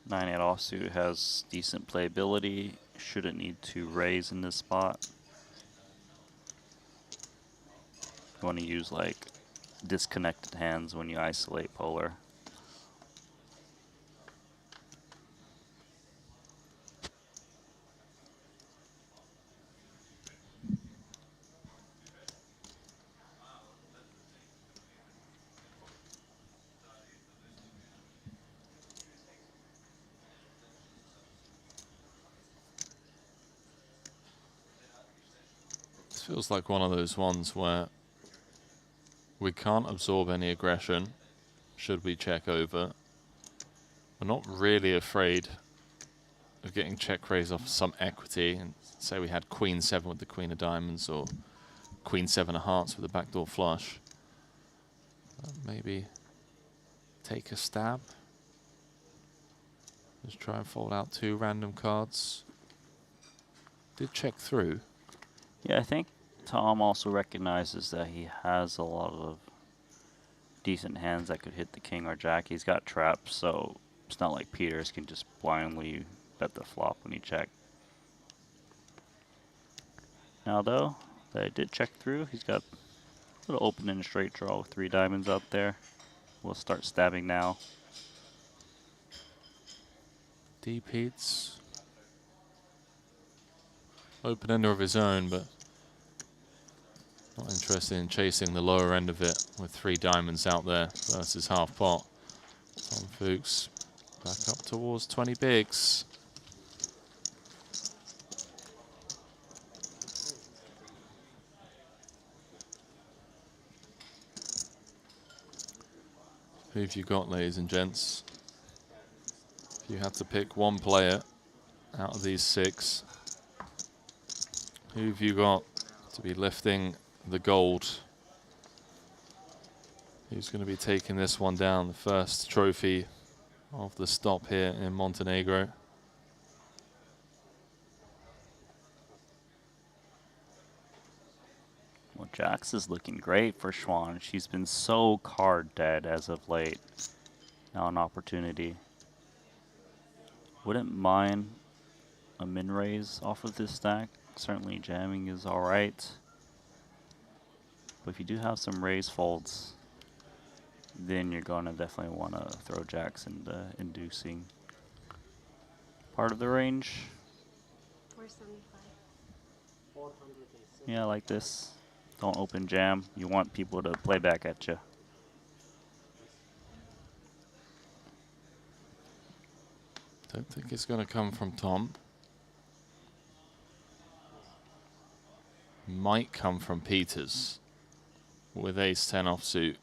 S8: Nine-8 offsuit has decent playability. Shouldn't need to raise in this spot. You want to use like disconnected hands when you isolate polar.
S15: This feels like one of those ones where we can't absorb any aggression should we check over. We're not really afraid of getting check raised off some equity, and say we had Queen 7 with the Queen of Diamonds or Queen 7 of Hearts with the backdoor flush. Maybe take a stab. Just try and fold out 2 random cards. Did check through.
S8: Yeah, I think Tom also recognizes that he has a lot of decent hands that could hit the king or jack. He's got traps, so it's not like Peters can just blindly bet the flop when he checked. Now, though, that I did check through, he's got a little open and straight draw with 3 diamonds out there. We'll start stabbing now.
S15: Deep heats. Open ender of his own, but not interested in chasing the lower end of it with 3 diamonds out there versus half pot. Tom Fuchs back up towards 20 bigs. Who have you got, ladies and gents? If you had to pick one player out of these 6, who have you got to be lifting the gold? Who's going to be taking this one down, the first trophy of the stop here in Montenegro?
S8: Well, Jax is looking great for Schwan. She's been so card dead as of late. Now an opportunity. Wouldn't mind a min raise off of this stack. Certainly jamming is alright. But if you do have some raise folds, then you're going to definitely want to throw jacks into inducing part of the range.
S17: 475.
S8: Yeah, like this. Don't open jam. You want people to play back at you.
S15: Don't think it's going to come from Tom. Might come from Peters with ace-10 offsuit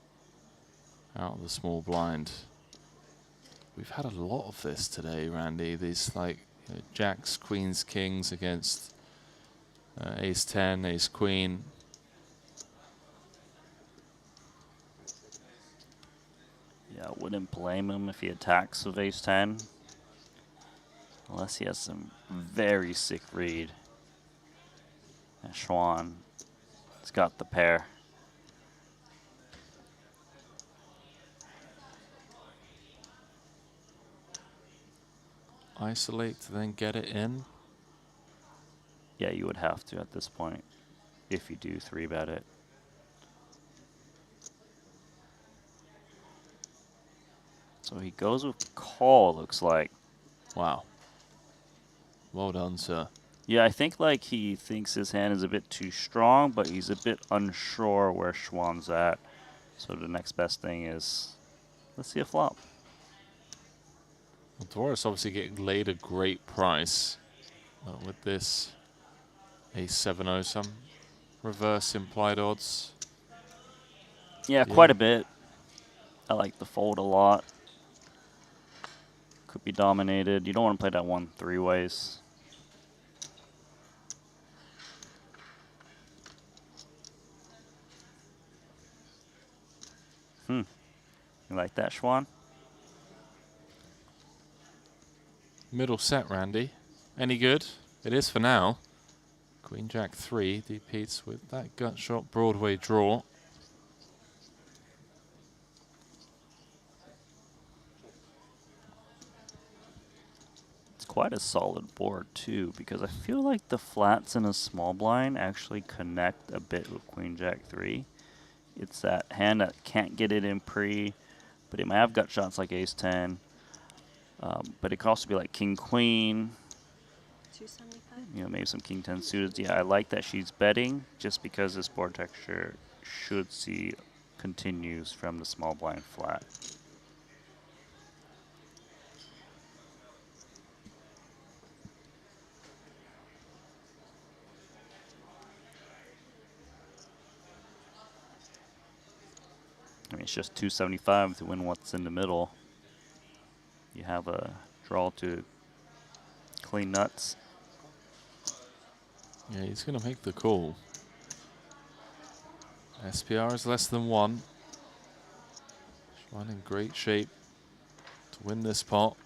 S15: out of the small blind. We've had a lot of this today, Randy. These like jacks, queens, kings against Ace 10, ace queen.
S8: Yeah, I wouldn't blame him if he attacks with ace 10. Unless he has some very sick read. And Schwan has got the pair.
S15: Isolate to then get it in.
S8: Yeah, you would have to at this point if you do 3-bet it. So he goes with call, looks like.
S15: Wow. Well done, sir.
S8: Yeah, I think like he thinks his hand is a bit too strong, but he's a bit unsure where Schwan's at. So the next best thing is, let's see a flop.
S15: Well, Dvorak's obviously getting laid a great price. With this ace 7-0, some reverse implied odds.
S8: Yeah, quite a bit. I like the fold a lot. Could be dominated. You don't want to play that one 3-ways. You like that, Schwan?
S15: Middle set, Randy. Any good? It is for now. Queen Jack 3 depeats with that gut shot Broadway draw.
S8: It's quite a solid board too, because I feel like the flats in a small blind actually connect a bit with Queen Jack 3. It's that hand that can't get it in pre, but it might have gut shots like ace 10. But it could also be like king queen.
S17: 275.
S8: You know, maybe some king 10 suited. Yeah, I like that she's betting just because this board texture should see continues from the small blind flat. I mean, it's just 275 to win what's in the middle. You have a draw to clean nuts.
S15: Yeah, he's going to make the call. SPR is less than 1. Schwan in great shape to win this pot.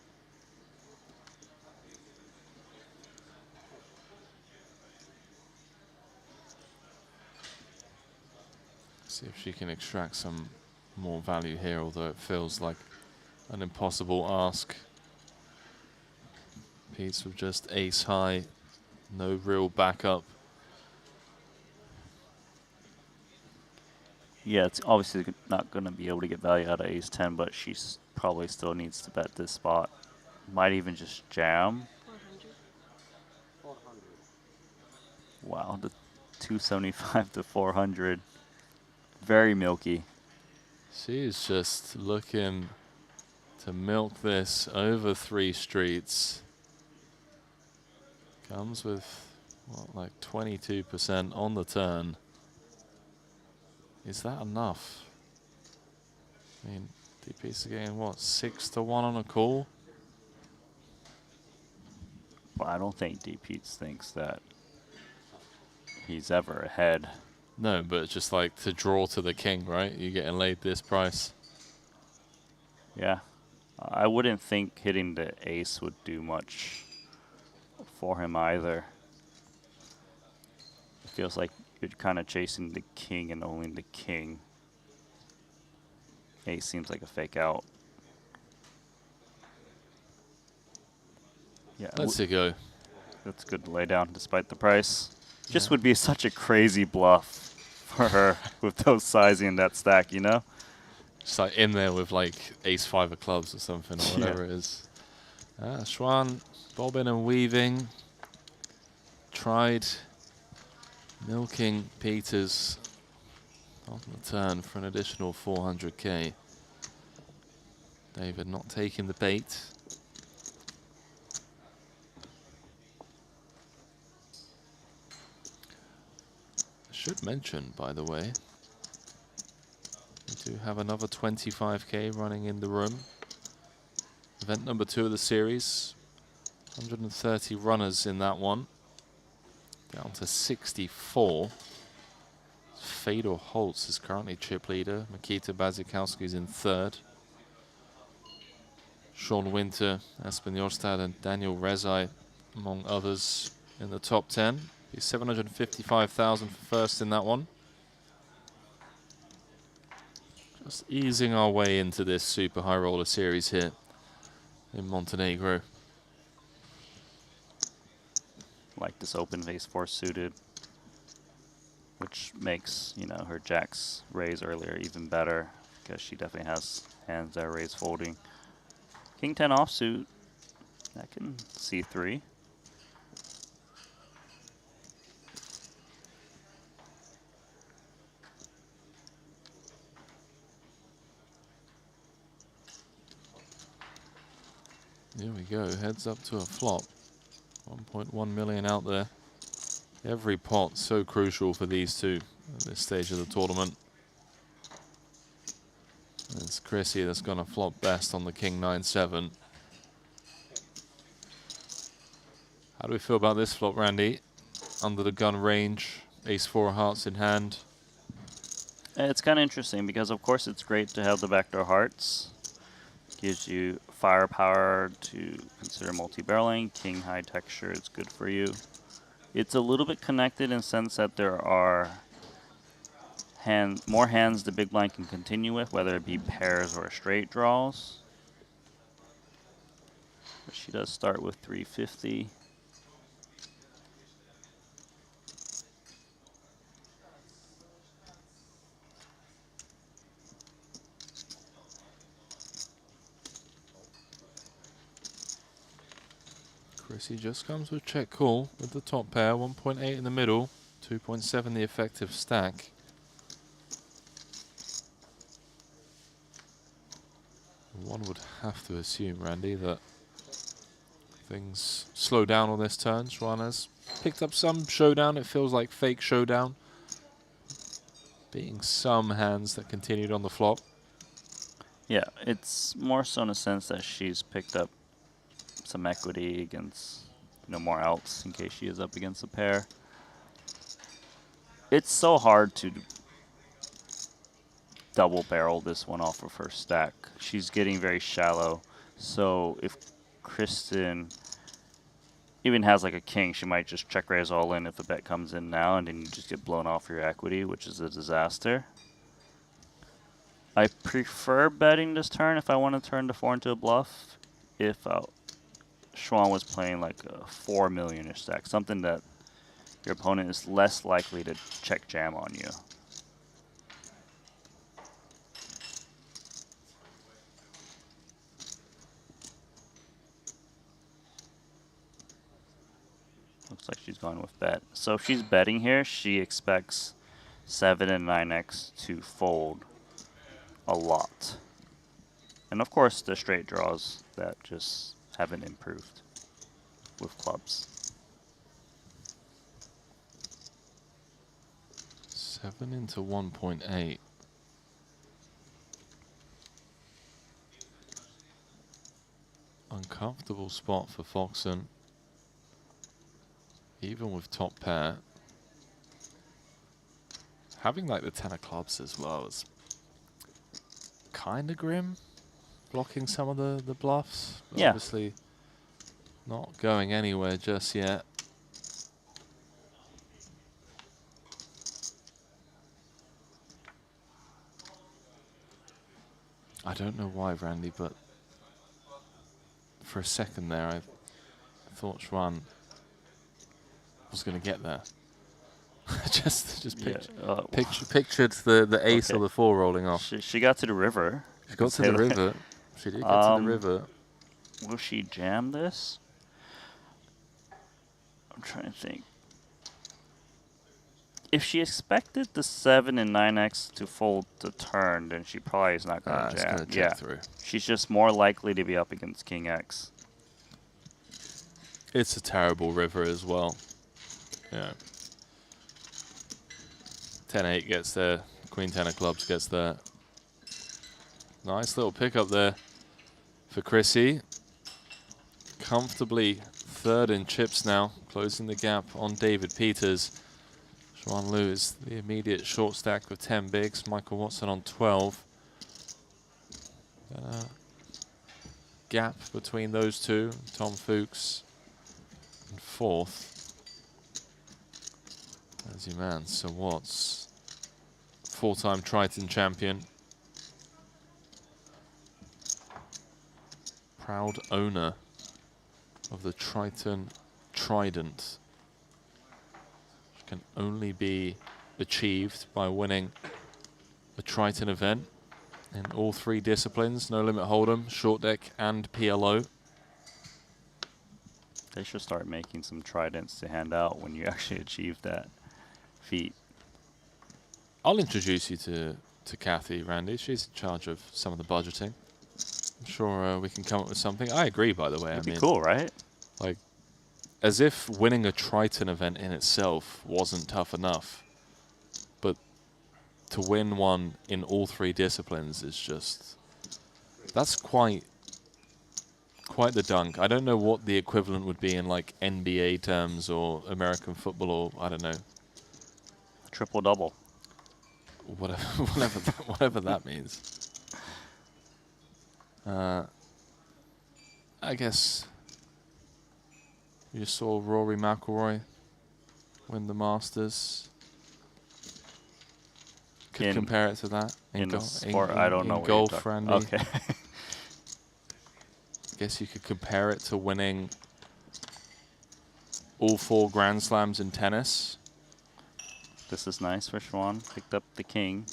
S15: See if she can extract some more value here, although it feels like an impossible ask. Pete's with just ace high, no real backup.
S8: Yeah, it's obviously not going to be able to get value out of ace 10, but she probably still needs to bet this spot. Might even just jam.
S17: 400.
S8: Wow, the 275 to 400. Very milky.
S15: She's just looking to milk this over 3 streets. Comes with, what, like 22% on the turn. Is that enough? I mean, DP's getting, what, 6 to 1 on a call?
S8: Well, I don't think DP thinks that he's ever ahead.
S15: No, but just like to draw to the king, right? You're getting laid this price.
S8: Yeah. I wouldn't think hitting the ace would do much for him either. It feels like you're kind of chasing the king and only the king. Ace seems like a fake out. Yeah,
S15: Let's go.
S8: That's good to lay down despite the price. Just would be such a crazy bluff for her with those sizing in that stack, you know?
S15: Just like in there with like ace 5 of clubs or something, or whatever it is. Schwan bobbing and weaving. Tried milking Peters on the turn for an additional 400k. David not taking the bait. I should mention, by the way, we do have another 25k running in the room. Event number 2 of the series. 130 runners in that one. down to 64. Fedor Holtz is currently chip leader. Mikita Bazikowski is in third. Sean Winter, Aspen Jorstad, and Daniel Rezai, among others, in the top 10. He's 755,000 for first in that one. Just easing our way into this super high roller series here in Montenegro.
S8: Like this open vase 4 suited, which makes, you know, her jacks raise earlier even better because she definitely has hands that raise folding. King 10 offsuit, that can C3.
S15: Here we go, heads up to a flop. 1.1 million out there. Every pot so crucial for these two at this stage of the tournament. It's Chrissy that's going to flop best on the King 9-7. How do we feel about this flop, Randy? Under the gun range, ace-4 of hearts in hand.
S8: It's kind of interesting because, of course, it's great to have the backdoor hearts. Gives you firepower to consider multi-barreling. King high texture is good for you. It's a little bit connected in the sense that there are more hands the big blind can continue with, whether it be pairs or straight draws. But she does start with 350.
S15: Chrissy just comes with check call with the top pair, 1.8 in the middle, 2.7 the effective stack. One would have to assume, Randy, that things slow down on this turn. Schwan has picked up some showdown. It feels like fake showdown. Being some hands that continued on the flop.
S8: Yeah, it's more so in a sense that she's picked up some equity against, you know, more outs in case she is up against a pair. It's so hard to double barrel this one off of her stack. She's getting very shallow, so if Kristen even has like a king, she might just check raise all in if a bet comes in now, and then you just get blown off your equity, which is a disaster. I prefer betting this turn if I want to turn the 4 into a bluff. If Schwan was playing like a 4 million-ish stack, something that your opponent is less likely to check jam on you. Looks like she's going with bet. So if she's betting here, she expects 7 and 9x to fold a lot. And of course, the straight draws that just haven't improved with clubs.
S15: 7 into 1.8. Uncomfortable spot for Foxen. Even with top pair. Having like the 10 of clubs as well is kind of grim. Blocking some of the bluffs.
S8: Yeah.
S15: Obviously not going anywhere just yet. I don't know why, Randy, but for a second there I thought Schwan was going to get there. just pictured the ace or the 4 rolling off.
S8: She got to the river.
S15: She got to the river. She did get to the river.
S8: Will she jam this? I'm trying to think. If she expected the 7 and 9x to fold the turn, then she probably is not going to jam.
S15: Gonna check through.
S8: She's just more likely to be up against King X.
S15: It's a terrible river as well. Yeah. 10-8 gets there. Queen 10 of clubs gets there. Nice little pickup there for Chrissy. Comfortably third in chips now. closing the gap on David Peters. Xuan Lu is the immediate short stack with 10 bigs. Michael Watson on 12. Gap between those two. Tom Fuchs in 4th. There's your man, Sir Watts. 4-time Triton champion. Proud owner of the Triton Trident, which can only be achieved by winning a Triton event in all 3 disciplines: No Limit Hold'em, Short Deck, and PLO.
S8: They should start making some tridents to hand out when you actually achieve that feat.
S15: I'll introduce you to Kathy, Randy. She's in charge of some of the budgeting. I'm sure we can come up with something. I agree, by the way.
S8: That'd be cool, right?
S15: Like, as if winning a Triton event in itself wasn't tough enough. But to win one in all 3 disciplines is just... That's quite the dunk. I don't know what the equivalent would be in, like, NBA terms or American football or, I don't know.
S8: Triple-double.
S15: Whatever that means. I guess you saw Rory McIlroy win the Masters. Could compare it to that
S8: in the sport. I don't know.
S15: In golf, Randy.
S8: Okay.
S15: I guess you could compare it to winning all 4 Grand Slams in tennis.
S8: This is nice for Xuan. Picked up the king,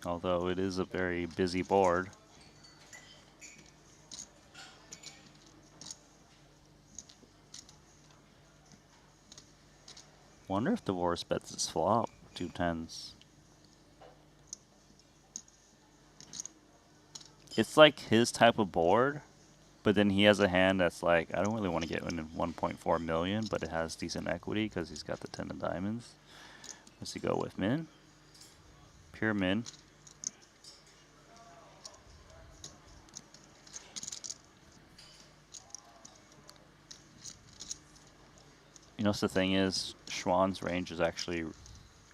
S8: although it is a very busy board. Wonder if Divorce bets his flop. 2 10s. It's like his type of board, but then he has a hand that's like, I don't really want to get in 1.4 million, but it has decent equity because he's got the 10 of diamonds. What's he go with? Min? Pure min. You know, so the thing is, Xuan's range is actually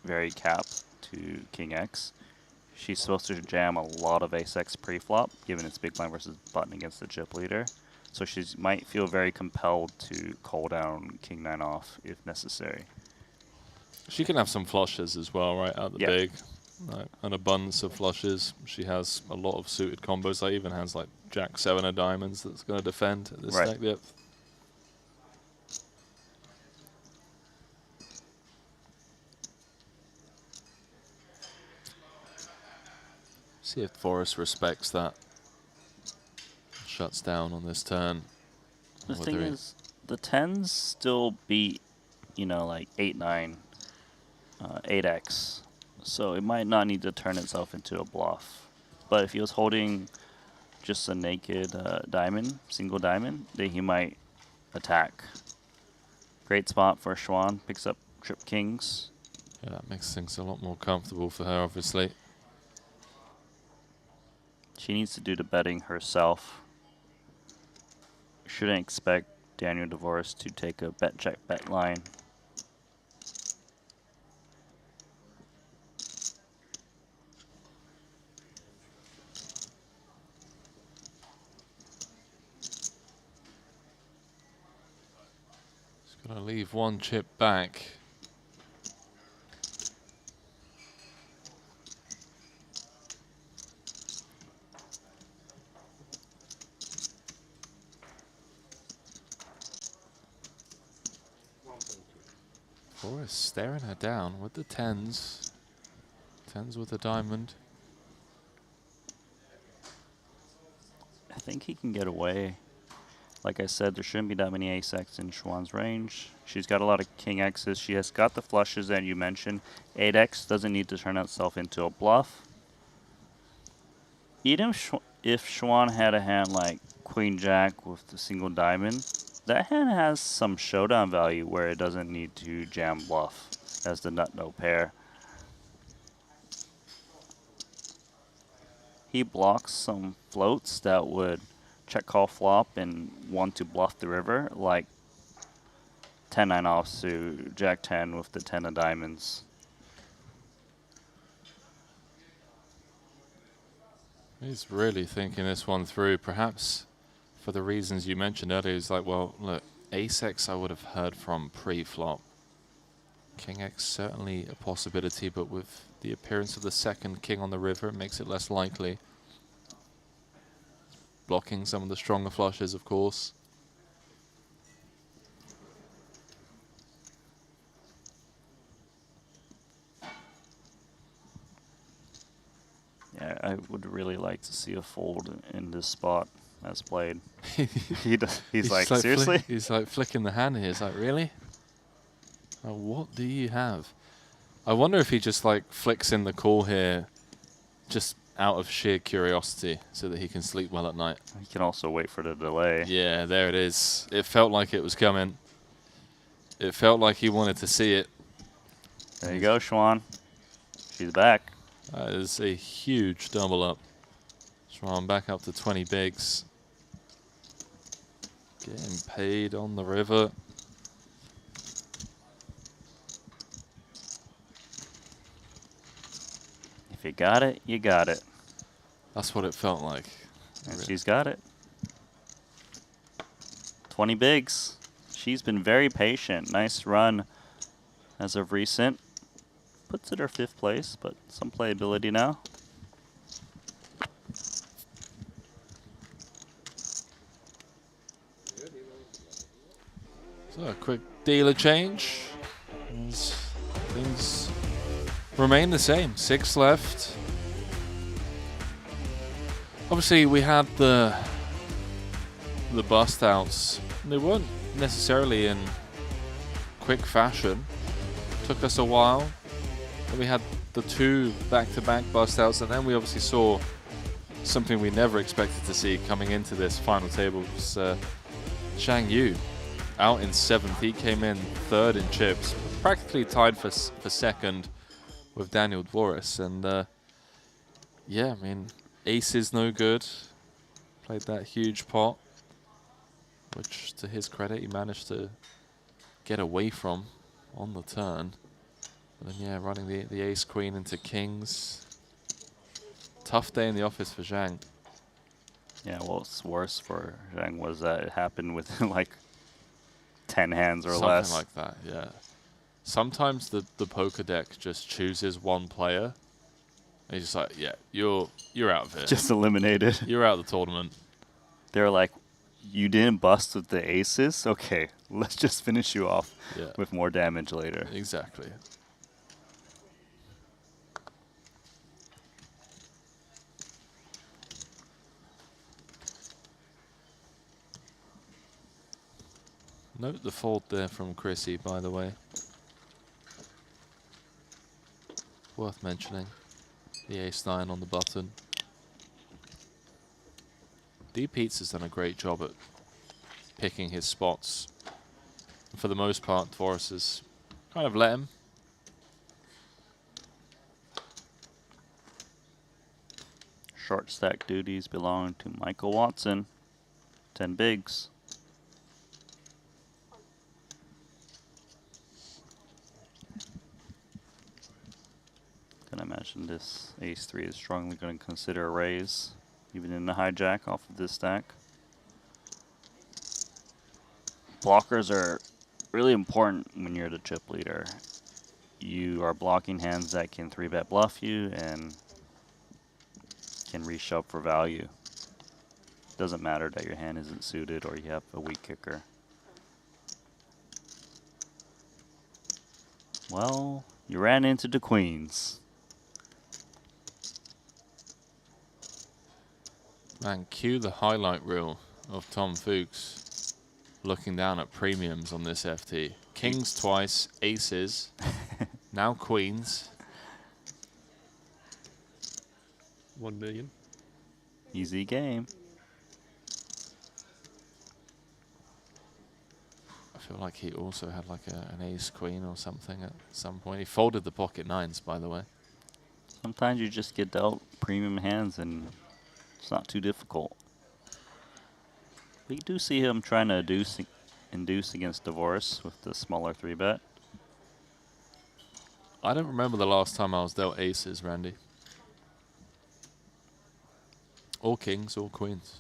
S8: very capped to King X. She's supposed to jam a lot of ace-X pre-flop, given it's big blind versus button against the chip leader. So she might feel very compelled to call down King 9 off if necessary.
S15: She can have some flushes as well, right, out the big. Like, an abundance of flushes. She has a lot of suited combos. Like, even has like Jack 7 of diamonds that's going to defend at this stack depth. See if Forrest respects that. Shuts down on this turn.
S8: The thing is, the 10s still beat, you know, like 8-9, 8x. So it might not need to turn itself into a bluff. But if he was holding just a naked diamond, single diamond, then he might attack. Great spot for Xuan. Picks up trip kings.
S15: Yeah, that makes things a lot more comfortable for her, obviously.
S8: She needs to do the betting herself. Shouldn't expect Daniel Divorce to take a bet check bet line.
S15: Just gonna leave one chip back. Forrest staring her down with the 10s. 10s with a diamond.
S8: I think he can get away. Like I said, there shouldn't be that many ace-X in Xuan's range. She's got a lot of king X's. She has got the flushes that you mentioned. 8x doesn't need to turn itself into a bluff. Even if Xuan had a hand like Queen Jack with the single diamond, that hand has some showdown value where it doesn't need to jam bluff as the nut no pair. He blocks some floats that would check call flop and want to bluff the river, like 10-9 offsuit, Jack 10 with the 10 of diamonds.
S15: He's really thinking this one through, perhaps for the reasons you mentioned earlier. He's like, well, look, Ace-X I would have heard from pre-flop. King-X certainly a possibility, but with the appearance of the second king on the river, it makes it less likely. Blocking some of the stronger flushes, of course.
S8: Yeah, I would really like to see a fold in this spot as played. He's like, seriously?
S15: He's like flicking the hand here. He's like, really? Oh, what do you have? I wonder if he just like flicks in the call here just out of sheer curiosity so that he can sleep well at night.
S8: He can also wait for the delay.
S15: Yeah, there it is. It felt like it was coming. It felt like he wanted to see it.
S8: There you go, Schwan. She's back.
S15: That is a huge double up. Schwan back up to 20 bigs. Getting paid on the river.
S8: If you got it, you got it.
S15: That's what it felt like.
S8: And she's got it. 20 bigs. She's been very patient. Nice run as of recent. Puts it her 5th place, but some playability now.
S15: So a quick dealer change. As things remain the same. 6 left. Obviously, we had the bust outs. They weren't necessarily in quick fashion. Took us a while. Then we had the 2 back-to-back bust outs, and then we obviously saw something we never expected to see coming into this final table. It was Zhang Yu out in 7th. He came in 3rd in chips, practically tied for 2nd with Daniel Dvoris. And yeah, I mean, ace is no good. Played that huge pot, which to his credit, he managed to get away from on the turn. And then, yeah, running the ace-queen into kings. Tough day in the office for Zhang.
S8: Yeah, what's worse for Zhang was that it happened within like 10 hands or
S15: Something
S8: less.
S15: like that, yeah. Sometimes the poker deck just chooses one player. And he's just like, yeah, you're out of here.
S8: Just eliminated.
S15: You're out of the tournament.
S8: They're like, you didn't bust with the aces? Okay, let's just finish you off with more damage later.
S15: Exactly. Note the fold there from Chrissy, by the way. Worth mentioning. The ace-9 on the button. D. Pete's has done a great job at picking his spots. And for the most part, Dvoris has kind of let him.
S8: Short stack duties belong to Michael Watson. 10 bigs. Can imagine this ace-3 is strongly going to consider a raise, even in the hijack off of this stack. Blockers are really important when you're the chip leader. You are blocking hands that can 3-bet bluff you and can reshove for value. Doesn't matter that your hand isn't suited or you have a weak kicker. Well, you ran into the queens.
S15: Man, cue the highlight reel of Tom Fuchs looking down at premiums on this FT. Kings twice, aces, now queens.
S5: 1 million.
S8: Easy game.
S15: I feel like he also had like an ace-queen or something at some point. He folded the pocket 9s, by the way.
S8: Sometimes you just get dealt premium hands and it's not too difficult. We do see him trying to induce against divorce with the smaller 3-bet.
S15: I don't remember the last time I was dealt aces, Randy. Or kings, or queens.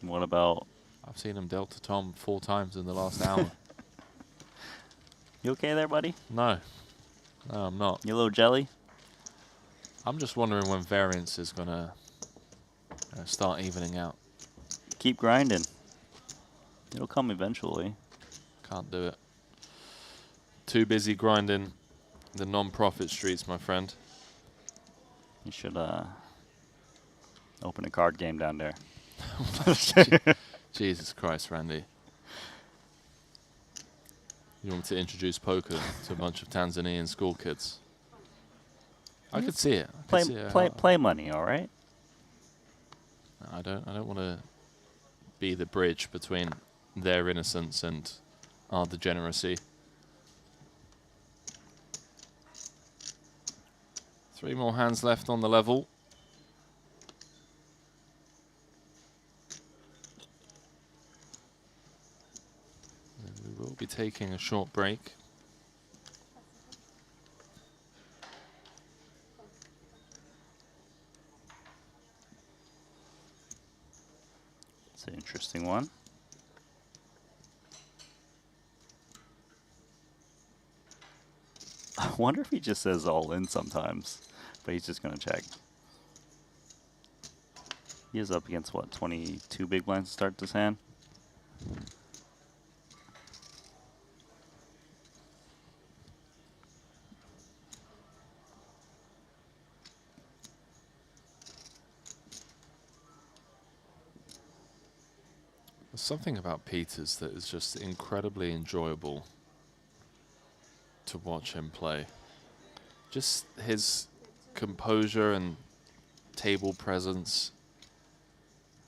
S8: What about...
S15: I've seen him dealt to Tom 4 times in the last hour.
S8: You okay there, buddy?
S15: No. No, I'm not.
S8: You a little jelly?
S15: I'm just wondering when variance is going to start evening out.
S8: Keep grinding. It'll come eventually.
S15: Can't do it. Too busy grinding the non-profit streets, my friend.
S8: You should open a card game down there.
S15: Jesus Christ, Randy. You want me to introduce poker to a bunch of Tanzanian school kids? I could see it.
S8: Play money, all right?
S15: I don't want to be the bridge between their innocence and our degeneracy. 3 more hands left on the level. And we will be taking a short break.
S8: It's an interesting one. I wonder if he just says all in sometimes, but he's just going to check. He is up against, what, 22 big blinds to start this hand?
S15: There's something about Peters that is just incredibly enjoyable to watch him play. Just his composure and table presence.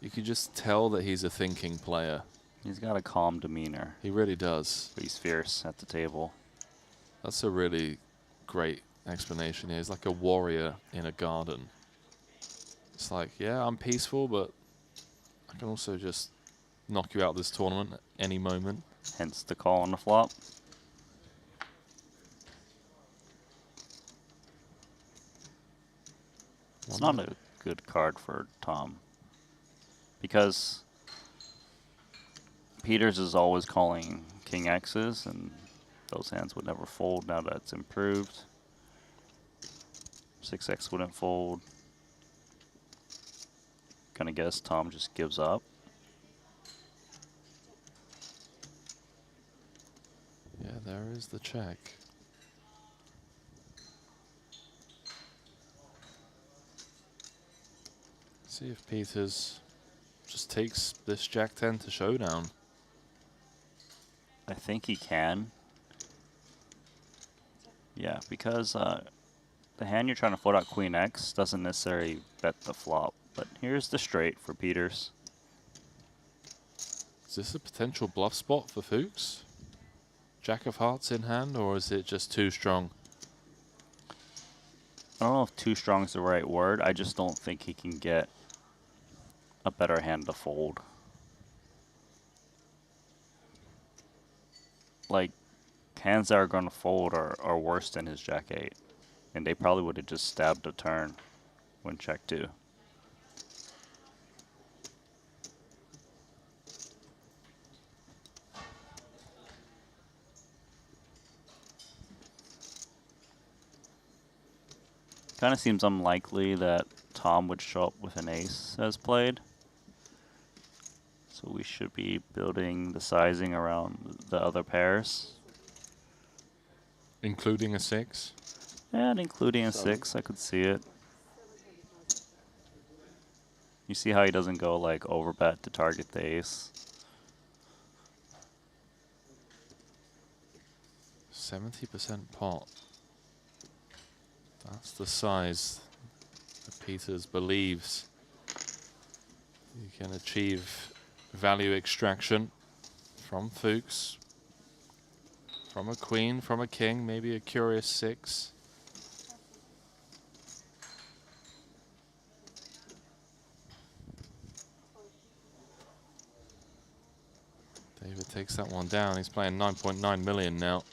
S15: You can just tell that he's a thinking player.
S8: He's got a calm demeanor.
S15: He really does.
S8: But he's fierce at the table.
S15: That's a really great explanation here. He's like a warrior in a garden. It's like, yeah, I'm peaceful, but I can also just knock you out of this tournament at any moment.
S8: Hence the call on the flop. It's not a good card for Tom. Because Peters is always calling King X's, and those hands would never fold now that it's improved. 6X wouldn't fold. Gonna guess Tom just gives up.
S15: Yeah, there is the check. See if Peters just takes this Jack-10 to showdown.
S8: I think he can. Yeah, because the hand you're trying to fold out Queen X doesn't necessarily bet the flop. But here's the straight for Peters.
S15: Is this a potential bluff spot for Fuchs? Jack of Hearts in hand, or is it just too strong?
S8: I don't know if too strong is the right word. I just don't think he can get a better hand to fold. Like, hands that are going to fold are worse than his Jack-8. And they probably would have just stabbed a turn when check 2. Kind of seems unlikely that Tom would show up with an ace as played. So we should be building the sizing around the other pairs.
S15: Including a 6?
S8: And including a 6, I could see it. You see how he doesn't go like overbet to target the ace?
S15: 70% pot. That's the size that Peters believes you can achieve value extraction from Fuchs, from a queen, from a king, maybe a curious 6. David takes that one down. He's playing 9.9 million now.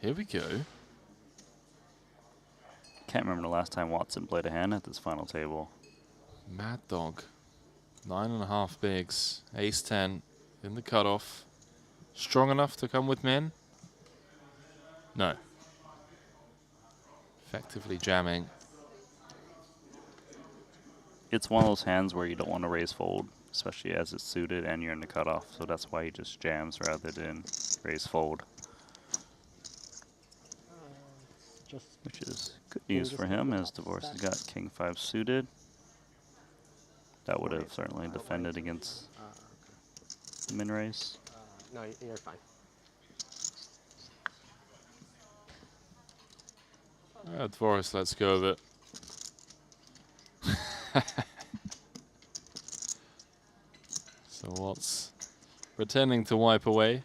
S15: Here we go.
S8: Can't remember the last time Watson played a hand at this final table.
S15: Mad Dog. 9.5 bigs. Ace 10 in the cutoff. Strong enough to come with min? No. Effectively jamming.
S8: It's one of those hands where you don't want to raise fold, especially as it's suited and you're in the cutoff. So that's why he just jams rather than raise fold. Which is good news for him, as Divorce has got King 5 suited. That would have certainly defended against min raise.
S9: No, you're fine.
S15: Divorce, let's go with it. So what's pretending to wipe away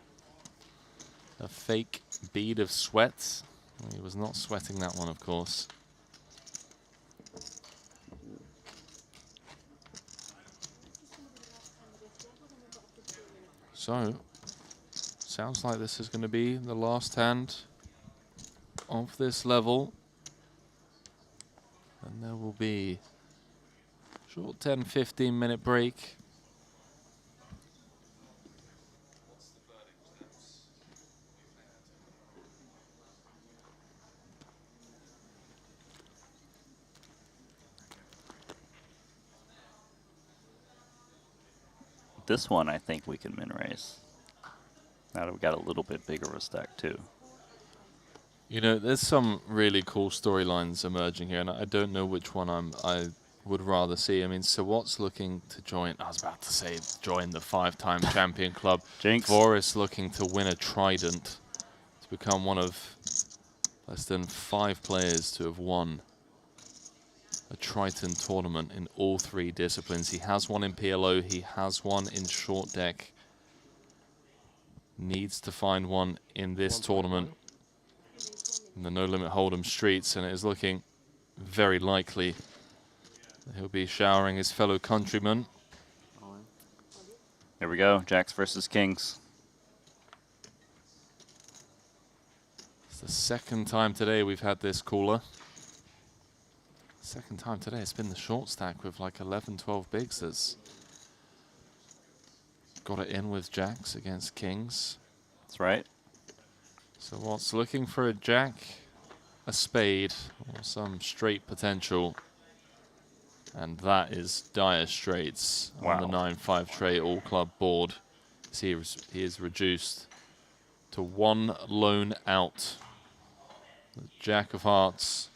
S15: a fake bead of sweat? Well, he was not sweating that one, of course. So, sounds like this is going to be the last hand of this level. And there will be a short 10-15 minute break.
S8: This one, I think we can min raise. Now that we got a little bit bigger of a stack too.
S15: You know, there's some really cool storylines emerging here, and I don't know which one I would rather see. I mean, so what's looking to join? I was about to say join the 5-time champion club.
S8: Jinx.
S15: Boris looking to win a Trident to become one of less than 5 players to have won a Triton tournament in all 3 disciplines. He has one in PLO, he has one in short deck. Needs to find one in this tournament in the No Limit Hold'em streets, and it is looking very likely that he'll be showering his fellow countrymen.
S8: Here we go, Jacks versus Kings.
S15: It's the second time today we've had this cooler. Second time today, it's been the short stack with like 11, 12 bigs that's got it in with jacks against kings.
S8: That's right.
S15: So what's looking for a jack, a spade, or some straight potential. And that is dire straits on the 9-5 tray all club board. He is reduced to 1 lone out. The Jack of Hearts.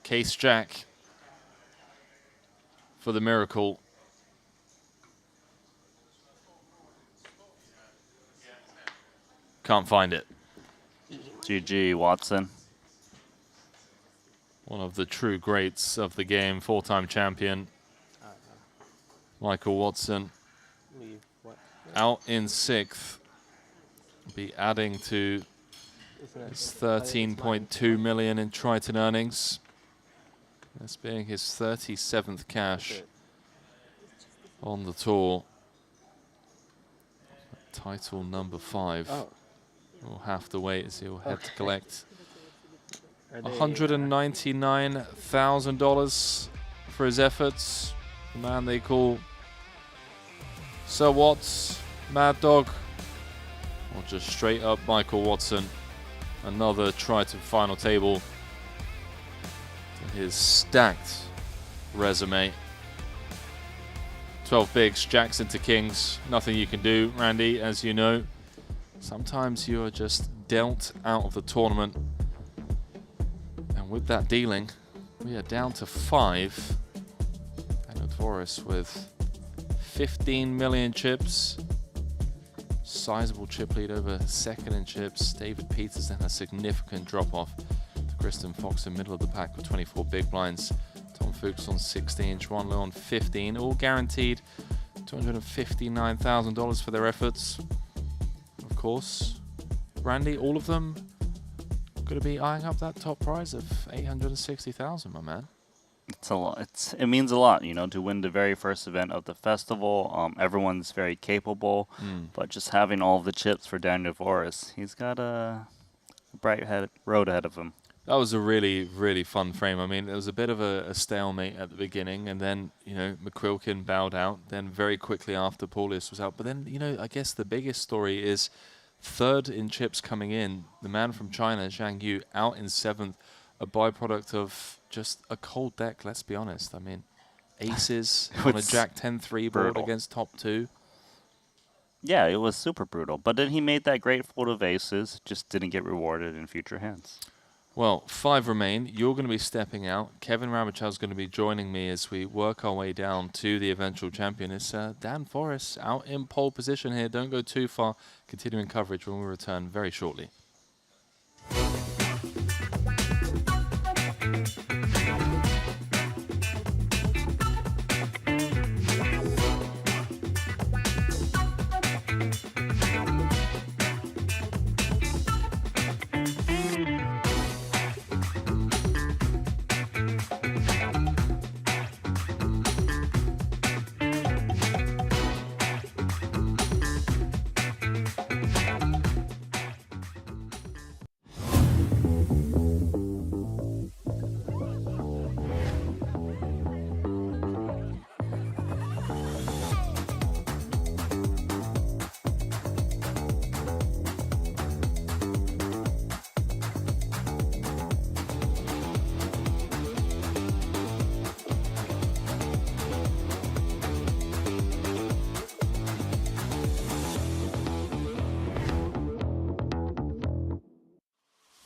S15: Case Jack for the miracle. Can't find it.
S8: GG, Watson.
S15: One of the true greats of the game, 4-time champion. Michael Watson. Out in 6th. Be adding to his 13.2 million in Triton earnings. This being his 37th cash on the tour. Title number 5. We'll have to wait as he'll head to collect $199,000 for his efforts. The man they call Sir Watts, Mad Dog, or just straight up Michael Watson. Another Triton final table to his stacked resume. 12 bigs, jacks into kings. Nothing you can do, Randy, as you know. Sometimes you are just dealt out of the tournament. And with that dealing, we are down to 5. And Notorious with 15 million chips. Sizable chip lead over second in chips. David Peters then a significant drop off to Kristen Fox in middle of the pack with 24 big blinds. Tom Fuchs on 16, Juan Lu on 15, all guaranteed $259,000 for their efforts. Of course, Randy, all of them going to be eyeing up that top prize of $860,000, my man.
S8: It's a lot. It means a lot, you know, to win the very first event of the festival. Everyone's very capable, but just having all of the chips for Daniel Forrest, he's got a bright road ahead of him.
S15: That was a really, really fun frame. I mean, it was a bit of a stalemate at the beginning, and then, you know, McQuilkin bowed out. Then very quickly after, Paulius was out. But then, you know, I guess the biggest story is third in chips coming in. The man from China, Zhang Yu, out in 7th, a byproduct of just a cold deck, let's be honest. I mean, aces on a Jack 10-3 board against top 2.
S8: Yeah, it was super brutal. But then he made that great fold of aces, just didn't get rewarded in future hands.
S15: Well, 5 remain. You're going to be stepping out. Kevin Ramachal's going to be joining me as we work our way down to the eventual champion. It's Dan Forrest out in pole position here. Don't go too far. Continuing coverage when we return very shortly.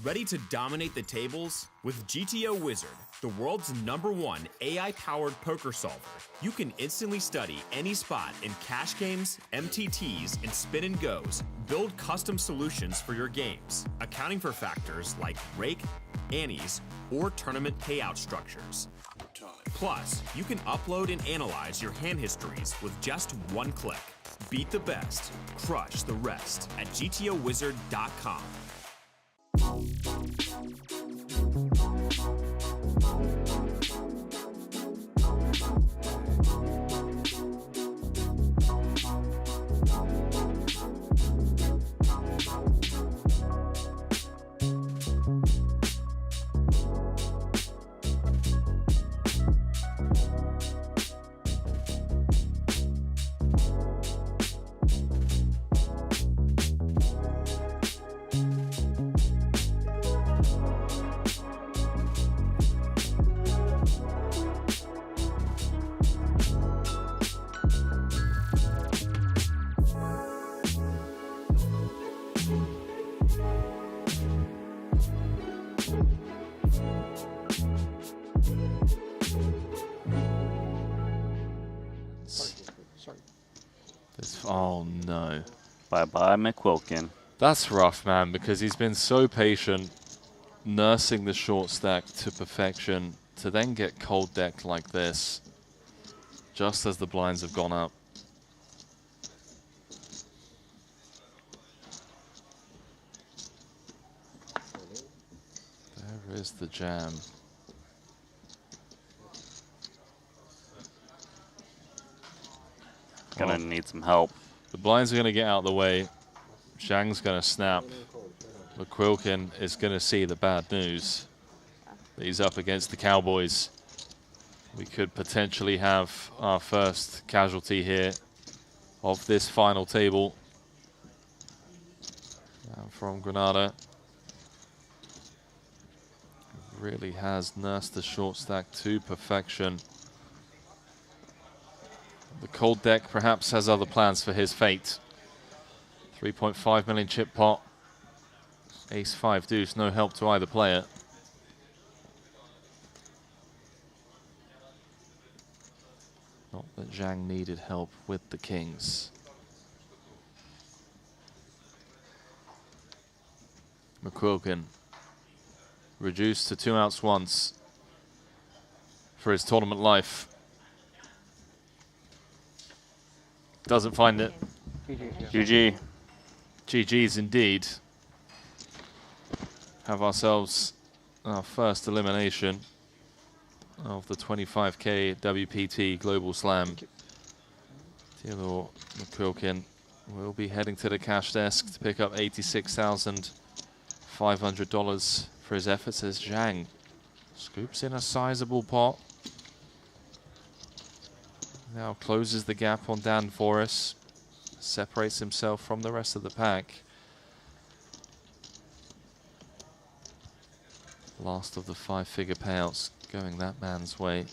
S12: Ready to dominate the tables? With GTO Wizard, the world's #1 AI-powered poker solver, you can instantly study any spot in cash games, MTTs, and spin and goes. Build custom solutions for your games, accounting for factors like rake, annies, or tournament payout structures. Plus, you can upload and analyze your hand histories with just one click. Beat the best, crush the rest at gtowizard.com.
S15: Oh no.
S8: Bye-bye, McQuilkin.
S15: That's rough, man, because he's been so patient, nursing the short stack to perfection, to then get cold decked like this, just as the blinds have gone up. There is the jam.
S8: Gonna need some help.
S15: The blinds are gonna get out of the way. Zhang's gonna snap. McQuilkin is gonna see the bad news. He's up against the Cowboys. We could potentially have our first casualty here of this final table. From Granada. Really has nursed the short stack to perfection. The Cold Deck perhaps has other plans for his fate. 3.5 million chip pot. Ace 5 deuce, no help to either player. Not that Zhang needed help with the kings. McQuilkin reduced to 2 outs once for his tournament life. Doesn't find it.
S8: GG.
S15: GG's indeed. Have ourselves our first elimination of the 25K WPT Global Slam. Theodore McQuilkin will be heading to the cash desk to pick up $86,500 for his efforts as Zhang scoops in a sizable pot. Now closes the gap on Dan Forrest, separates himself from the rest of the pack. Last of the 5-figure payouts going that man's way.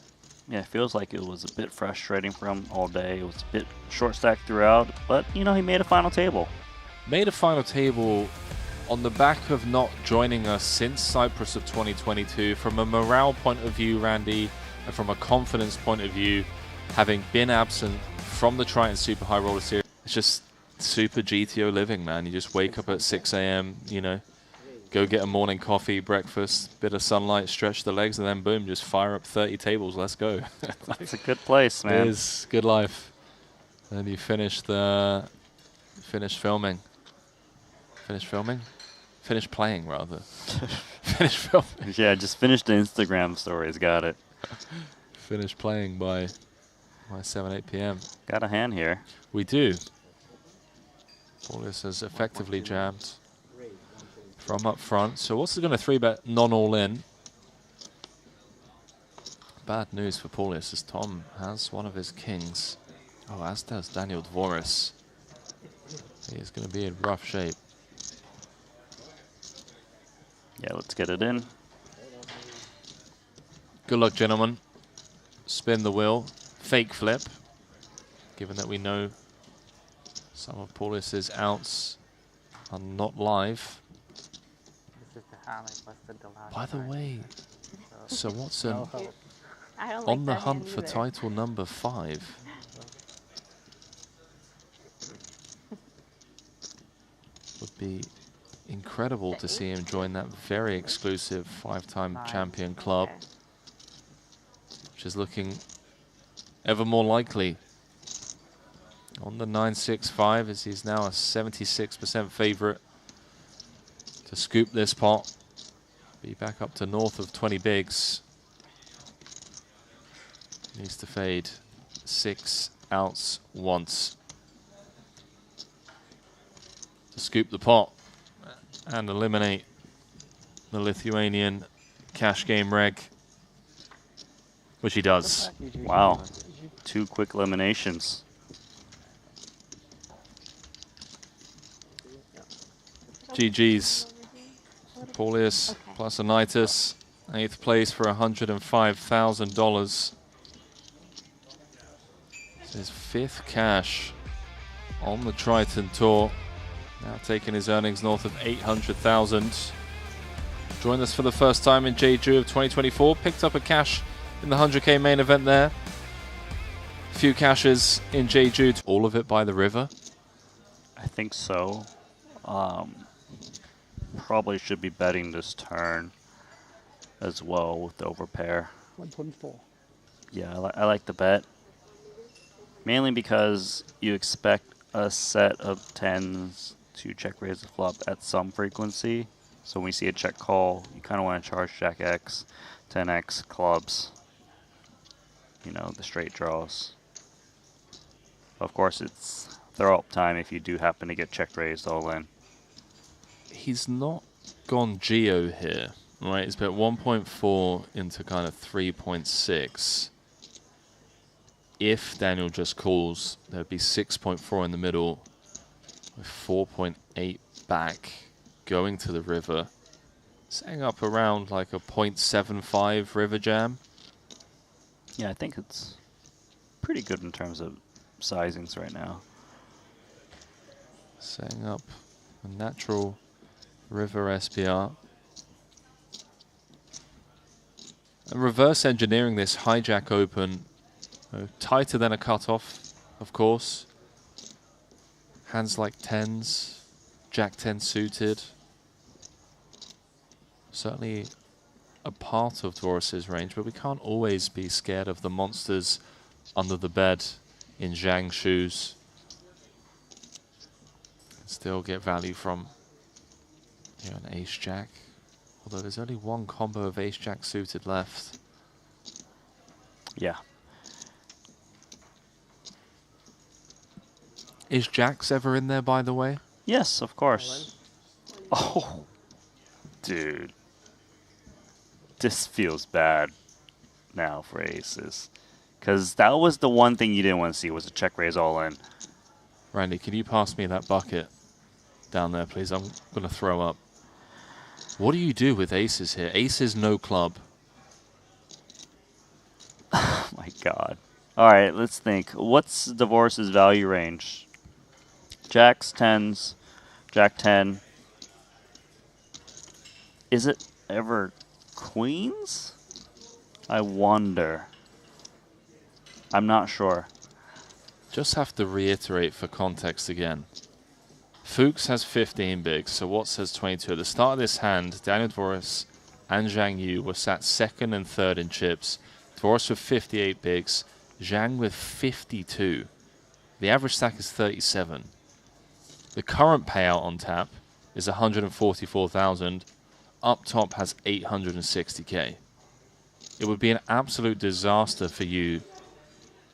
S8: Yeah, it feels like it was a bit frustrating for him all day. It was a bit short stacked throughout, but you know, he made a final table.
S15: Made a final table on the back of not joining us since Cyprus of 2022. From a morale point of view, Randy, and from a confidence point of view, having been absent from the Triton Super High Roller Series, it's just super GTO living, man. You just wake up at 6 a.m., you know, go get a morning coffee, breakfast, bit of sunlight, stretch the legs, and then boom, just fire up 30 tables. Let's go.
S8: It's a good place, man.
S15: It is good life. And you finish filming. Finish filming? Finish playing, rather. Finish filming.
S8: Yeah, just finish the Instagram stories. Got it.
S15: Finish playing by 7, 8 p.m.
S8: Got a hand here.
S15: We do. Paulus has effectively jammed from up front. So what's going to 3-bet non-all-in? Bad news for Paulus as Tom has one of his kings. Oh, as does Daniel Dvoris. He is going to be in rough shape.
S8: Yeah, let's get it in.
S15: Good luck, gentlemen. Spin the wheel. Fake flip. Given that we know some of Paulus's outs are not live.
S6: This is the hand I busted the last
S15: By the
S6: time.
S15: way, so Watson,
S3: I don't
S15: on
S3: like
S15: the
S3: that
S15: hunt
S3: hand
S15: for
S3: either.
S15: title number 5. Would be incredible to see him join that very exclusive 5-time champion club, which is looking ever more likely. On the 965, as he's now a 76% favorite to scoop this pot, be back up to north of 20 bigs. Needs to fade 6 outs once to scoop the pot and eliminate the Lithuanian cash game reg, which he does.
S8: Wow. 2 quick eliminations.
S15: GG's. Paulius plus Anitis, 8th place for $105,000. It's his 5th cash on the Triton Tour. Now taking his earnings north of 800,000. Joined us for the first time in Jeju of 2024. Picked up a cash in the 100K main event there. A few cashes in Jeju. All of it by the river.
S8: I think so. Probably should be betting this turn as well with the overpair.
S6: 1.4.
S8: Yeah, I like the bet. Mainly because you expect a set of 10s to check raise the flop at some frequency. So when you see a check call, you kind of want to charge Jack X, 10X, clubs, you know, the straight draws. Of course, it's throw up time if you do happen to get check raised all in.
S15: He's not gone geo here, right? He's bet 1.4 into kind of 3.6. If Daniel just calls, there'd be 6.4 in the middle with 4.8 back going to the river. Setting up around like a 0.75 river jam.
S8: Yeah, I think it's pretty good in terms of sizings right now.
S15: Setting up a natural river SPR. And reverse engineering this hijack open, tighter than a cutoff, of course. Hands like 10s, Jack 10 suited. Certainly a part of Dvoris's range, but we can't always be scared of the monsters under the bed in Zhang's shoes. Still get value from an ace-jack. Although there's only one combo of ace-jack suited left.
S8: Yeah.
S15: Is jacks ever in there, by the way?
S8: Yes, of course. Oh, dude. This feels bad now for aces. Because that was the one thing you didn't want to see, was a check raise all in.
S15: Randy, can you pass me that bucket down there, please? I'm going to throw up. What do you do with aces here? Aces, no club.
S8: Oh my god. Alright, let's think. What's Dvoris's value range? Jacks, 10s, Jack 10. Is it ever queens? I wonder. I'm not sure.
S15: Just have to reiterate for context again. Fuchs has 15 bigs, so Watts has 22. At the start of this hand, Daniel Dvoris and Zhang Yu were sat second and third in chips. Dvoris with 58 bigs, Zhang with 52. The average stack is 37. The current payout on tap is 144,000. Up top has 860k. It would be an absolute disaster for you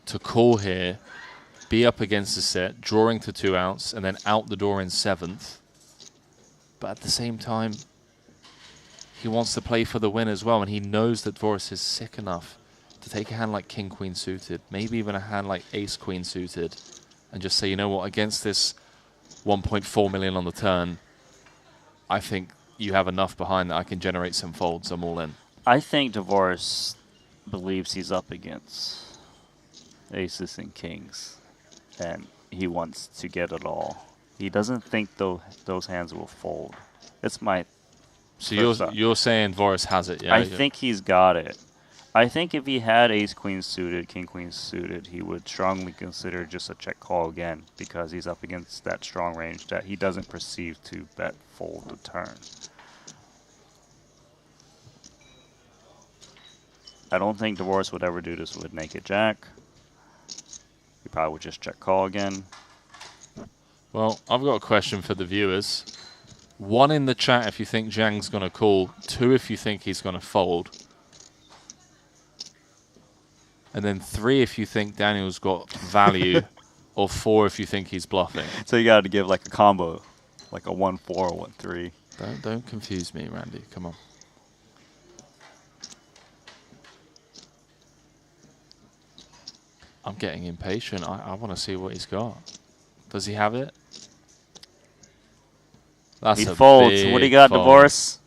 S15: to call here, be up against the set, drawing to 2 outs, and then out the door in 7th. But at the same time, he wants to play for the win as well, and he knows that Dvoris is sick enough to take a hand like King-Queen suited, maybe even a hand like Ace-Queen suited, and just say, you know what, against this 1.4 million on the turn, I think you have enough behind that I can generate some folds. I'm all in.
S8: I think Dvoris believes he's up against aces and kings, and he wants to get it all. He doesn't think those hands will fold. It's my...
S15: So you're saying Dvoris has it, yeah?
S8: I think he's got it. I think if he had ace-queen suited, king-queen suited, he would strongly consider just a check call again, because he's up against that strong range that he doesn't perceive to bet fold the turn. I don't think Dvoris would ever do this with naked jack. He probably would just check call again.
S15: Well, I've got a question for the viewers. 1 in the chat if you think Zhang's going to call. 2 if you think he's going to fold. And then 3 if you think Daniel's got value. Or 4 if you think he's bluffing.
S8: So you got to give like a combo. Like a 1-4 or 1-3.
S15: Don't confuse me, Randy. Come on. I'm getting impatient. I want to see what he's got. Does he have it? That's
S8: he
S15: a
S8: folds.
S15: Big
S8: What do you got,
S15: fold.
S8: Dvoris?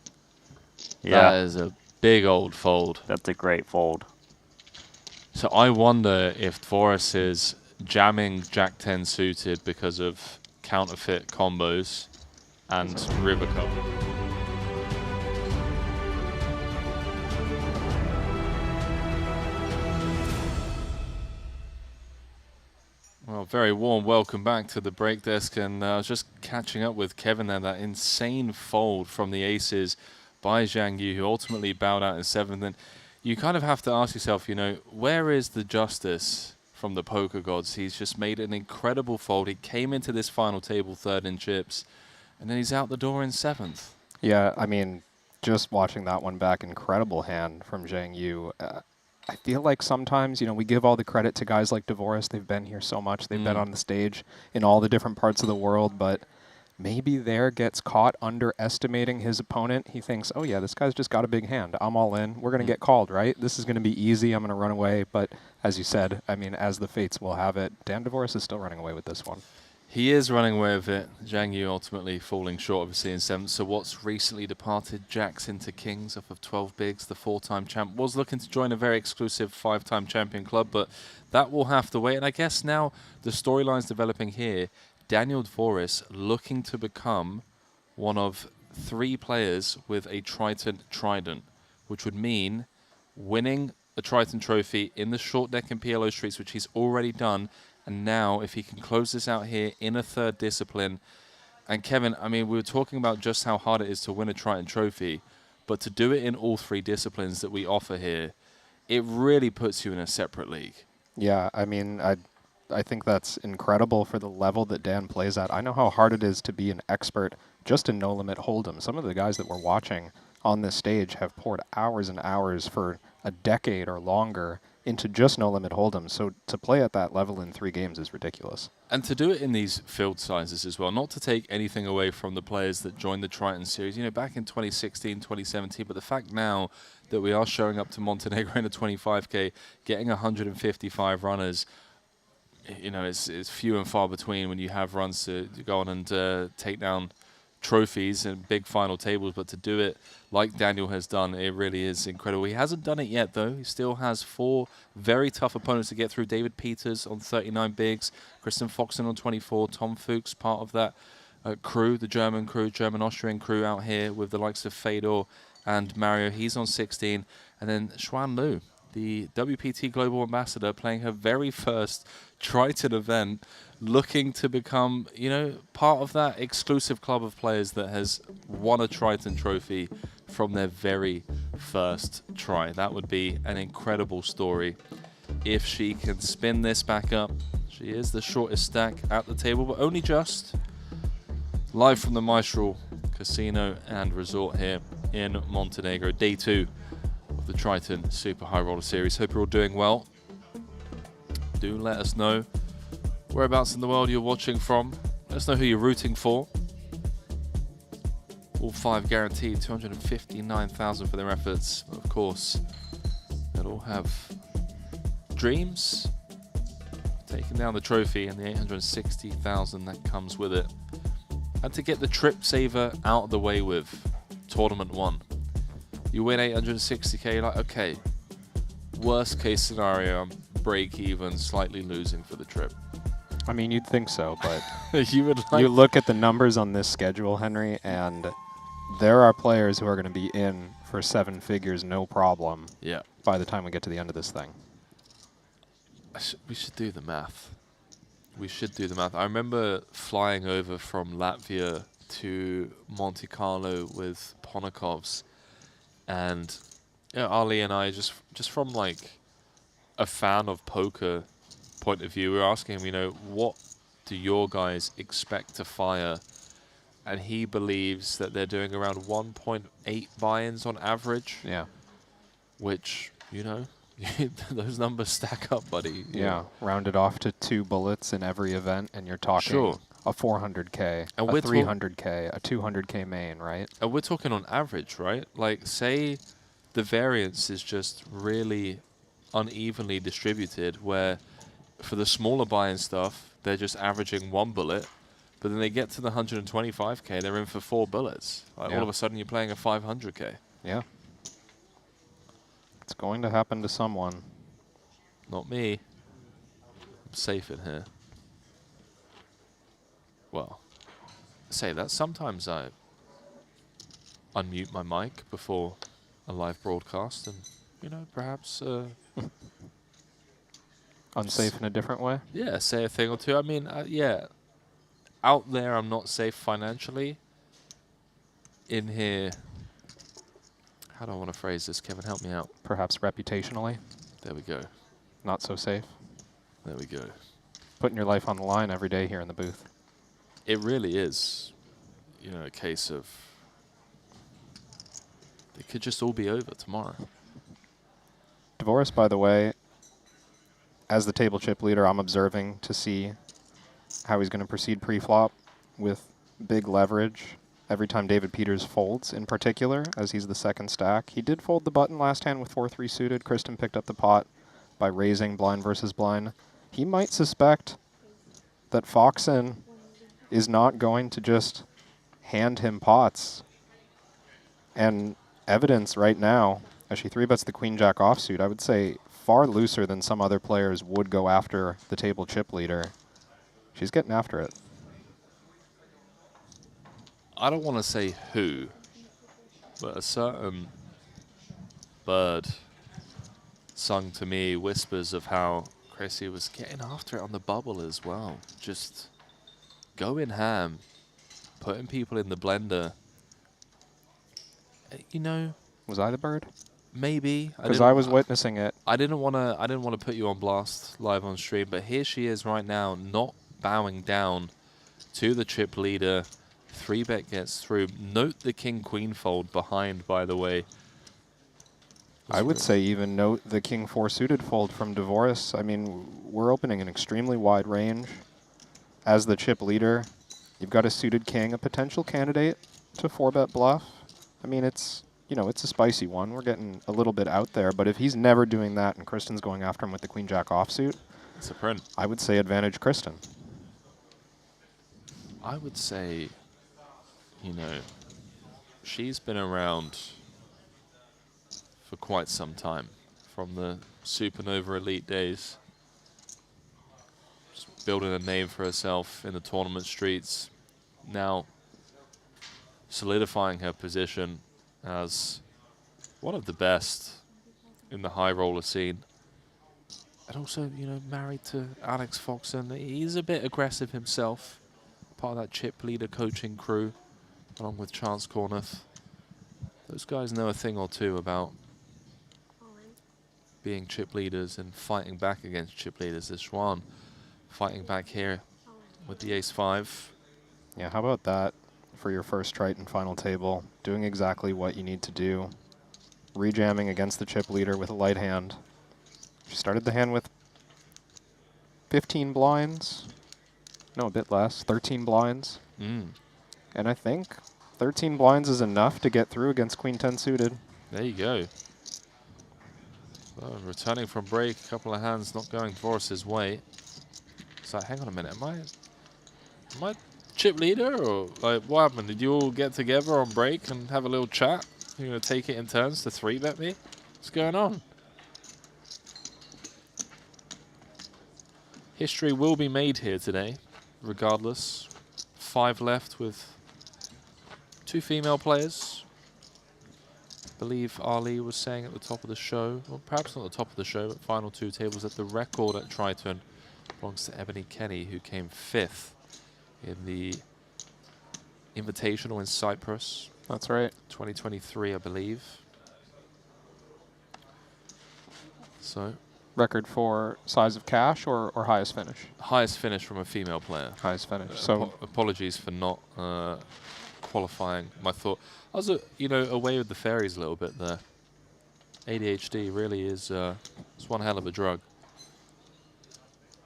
S8: Yeah.
S15: That is a big old fold.
S8: That's a great fold.
S15: So I wonder if Dvoris is jamming Jack 10 suited because of counterfeit combos and river cover. Well, very warm welcome back to the break desk, and I was just catching up with Kevin there, that insane fold from the aces by Zhang Yu, who ultimately bowed out in 7th. And you kind of have to ask yourself, you know, where is the justice from the poker gods? He's just made an incredible fold. He came into this final table 3rd in chips, and then he's out the door in 7th.
S2: Yeah, I mean, just watching that one back, incredible hand from Zhang Yu. I feel like sometimes, you know, we give all the credit to guys like Dvoris. They've been here so much. They've been on the stage in all the different parts of the world, but maybe there gets caught underestimating his opponent. He thinks, oh yeah, this guy's just got a big hand. I'm all in. We're going to get called, right? This is going to be easy. I'm going to run away. But as you said, I mean, as the fates will have it, Dan Dvoris is still running away with this one.
S15: He is running away with it. Zhang Yu ultimately falling short, obviously, in 7th. So what's recently departed Jacks into Kings off of 12 bigs. The 4-time champ was looking to join a very exclusive 5-time champion club, but that will have to wait. And I guess now the storyline's developing here. Daniel Dvoris looking to become one of 3 players with a Triton Trident, which would mean winning a Triton trophy in the short deck in PLO Streets, which he's already done. And now, if he can close this out here in a 3rd discipline, and Kevin, I mean, we were talking about just how hard it is to win a Triton trophy, but to do it in all 3 disciplines that we offer here, it really puts you in a separate league.
S2: Yeah, I mean, I think that's incredible for the level that Dan plays at. I know how hard it is to be an expert just in No Limit Hold'em. Some of the guys that we're watching on this stage have poured hours and hours for a decade or longer into just No Limit Hold'em. So to play at that level in 3 games is ridiculous.
S15: And to do it in these field sizes as well, not to take anything away from the players that joined the Triton series, you know, back in 2016, 2017, but the fact now that we are showing up to Montenegro in a 25K, getting 155 runners, you know, it's few and far between when you have runs to go on and take down trophies and big final tables, but to do it like Daniel has done, it really is incredible. He hasn't done it yet, though. He still has 4 very tough opponents to get through. David Peters on 39 bigs, Kristen Foxen on 24, Tom Fuchs, part of that crew, the German crew, German-Austrian crew out here with the likes of Fedor and Mario. He's on 16. And then Xuan Lu, the WPT Global Ambassador, playing her very first Triton event, looking to become, you know, part of that exclusive club of players that has won a Triton trophy from their very first try. That would be an incredible story if she can spin this back up. She is the shortest stack at the table, but only just. Live from the Maestral Casino and Resort here in Montenegro, day 2 of the Triton Super High Roller Series. Hope you're all doing well. Do let us know whereabouts in the world you're watching from. Let us know who you're rooting for. All 5 guaranteed, 259,000 for their efforts. Of course, they'll all have dreams, taking down the trophy and the 860,000 that comes with it. And to get the trip saver out of the way with Tournament 1. You win 860k, like, okay, worst case scenario, I'm break even, slightly losing for the trip.
S2: I mean, you'd think so, but
S15: you would like
S2: you look at the numbers on this schedule, Henry, and there are players who are going to be in for 7 figures, no problem.
S15: Yeah.
S2: By the time we get to the end of this thing,
S15: we should do the math. We should do the math. I remember flying over from Latvia to Monte Carlo with Ponakovs, and you know, Ali and I, just from like a fan of poker point of view, we were asking him, you know, what do your guys expect to fire? And he believes that they're doing around 1.8 buy-ins on average.
S2: Yeah.
S15: Which, you know, those numbers stack up, buddy.
S2: Yeah, rounded off to 2 bullets in every event, and you're talking a 400k,
S15: and
S2: a 300k, a 200k main, right?
S15: And we're talking on average, right? Like, say the variance is just really unevenly distributed, where for the smaller buy-in stuff, they're just averaging 1 bullet, but then they get to the 125k, they're in for 4 bullets. Like, all of a sudden, you're playing a 500k.
S2: Yeah. It's going to happen to someone.
S15: Not me. I'm safe in here. Well, say that. Sometimes I unmute my mic before a live broadcast and, you know, perhaps...
S2: Unsafe in a different way?
S15: Yeah, say a thing or two. I mean, yeah. Out there, I'm not safe financially. In here... How do I want to phrase this? Kevin, help me out.
S2: Perhaps reputationally.
S15: There we go.
S2: Not so safe.
S15: There we go.
S2: Putting your life on the line every day here in the booth.
S15: It really is, you know, a case of it could just all be over tomorrow.
S2: Dvoris, by the way, as the table chip leader, I'm observing to see how he's going to proceed pre-flop with big leverage. Every time David Peters folds, in particular, as he's the second stack. He did fold the button last hand with 4-3 suited. Kristen picked up the pot by raising blind versus blind. He might suspect that Foxen is not going to just hand him pots. And evidence right now, as she 3-bets the queen-jack offsuit, I would say far looser than some other players would go after the table chip leader. She's getting after it.
S15: I don't want to say who, but a certain bird sung to me whispers of how Chrissy was getting after it on the bubble as well. Just going ham, putting people in the blender. You know,
S2: was I the bird?
S15: Maybe,
S2: because I was witnessing it.
S15: I didn't want to put you on blast live on stream, but here she is right now, not bowing down to the chip leader. 3-bet gets through. Note the king-queen fold behind, by the way.
S2: I would say even note the king-4 suited fold from Dvoris. I mean, we're opening an extremely wide range. As the chip leader, you've got a suited king, a potential candidate to 4-bet bluff. I mean, it's, you know, it's a spicy one. We're getting a little bit out there, but if he's never doing that and Kristen's going after him with the queen-jack offsuit,
S15: it's a print.
S2: I would say advantage Kristen.
S15: I would say, you know, she's been around for quite some time, from the Supernova Elite days. Just building a name for herself in the tournament streets. Now solidifying her position as one of the best in the high roller scene. And also, you know, married to Alex Foxen. He's a bit aggressive himself. Part of that chip leader coaching crew, along with Chance Corneth. Those guys know a thing or two about being chip leaders and fighting back against chip leaders. There's Schwan fighting back here with the ace-5.
S2: Yeah, how about that for your first Triton final table? Doing exactly what you need to do. Rejamming against the chip leader with a light hand. She started the hand with 15 blinds. No, a bit less. 13 blinds. And I think 13 blinds is enough to get through against Queen 10 suited.
S15: There you go. So returning from break, a couple of hands not going Dvoris's way. It's like, hang on a minute, am I chip leader, or like what happened? Did you all get together on break and have a little chat? You're gonna take it in turns to 3-bet me? What's going on? History will be made here today, regardless. 5 left with 2 female players. I believe Ali was saying at the top of the show, well, perhaps not the top of the show, but final 2 tables, that the record at Triton belongs to Ebony Kenny, who came 5th in the Invitational in Cyprus.
S2: That's right.
S15: 2023, I believe. So,
S2: record for size of cash or highest finish?
S15: Highest finish from a female player.
S2: Highest finish. So
S15: apologies for not qualifying my thought. I was, you know, away with the fairies a little bit there. ADHD really is it's one hell of a drug.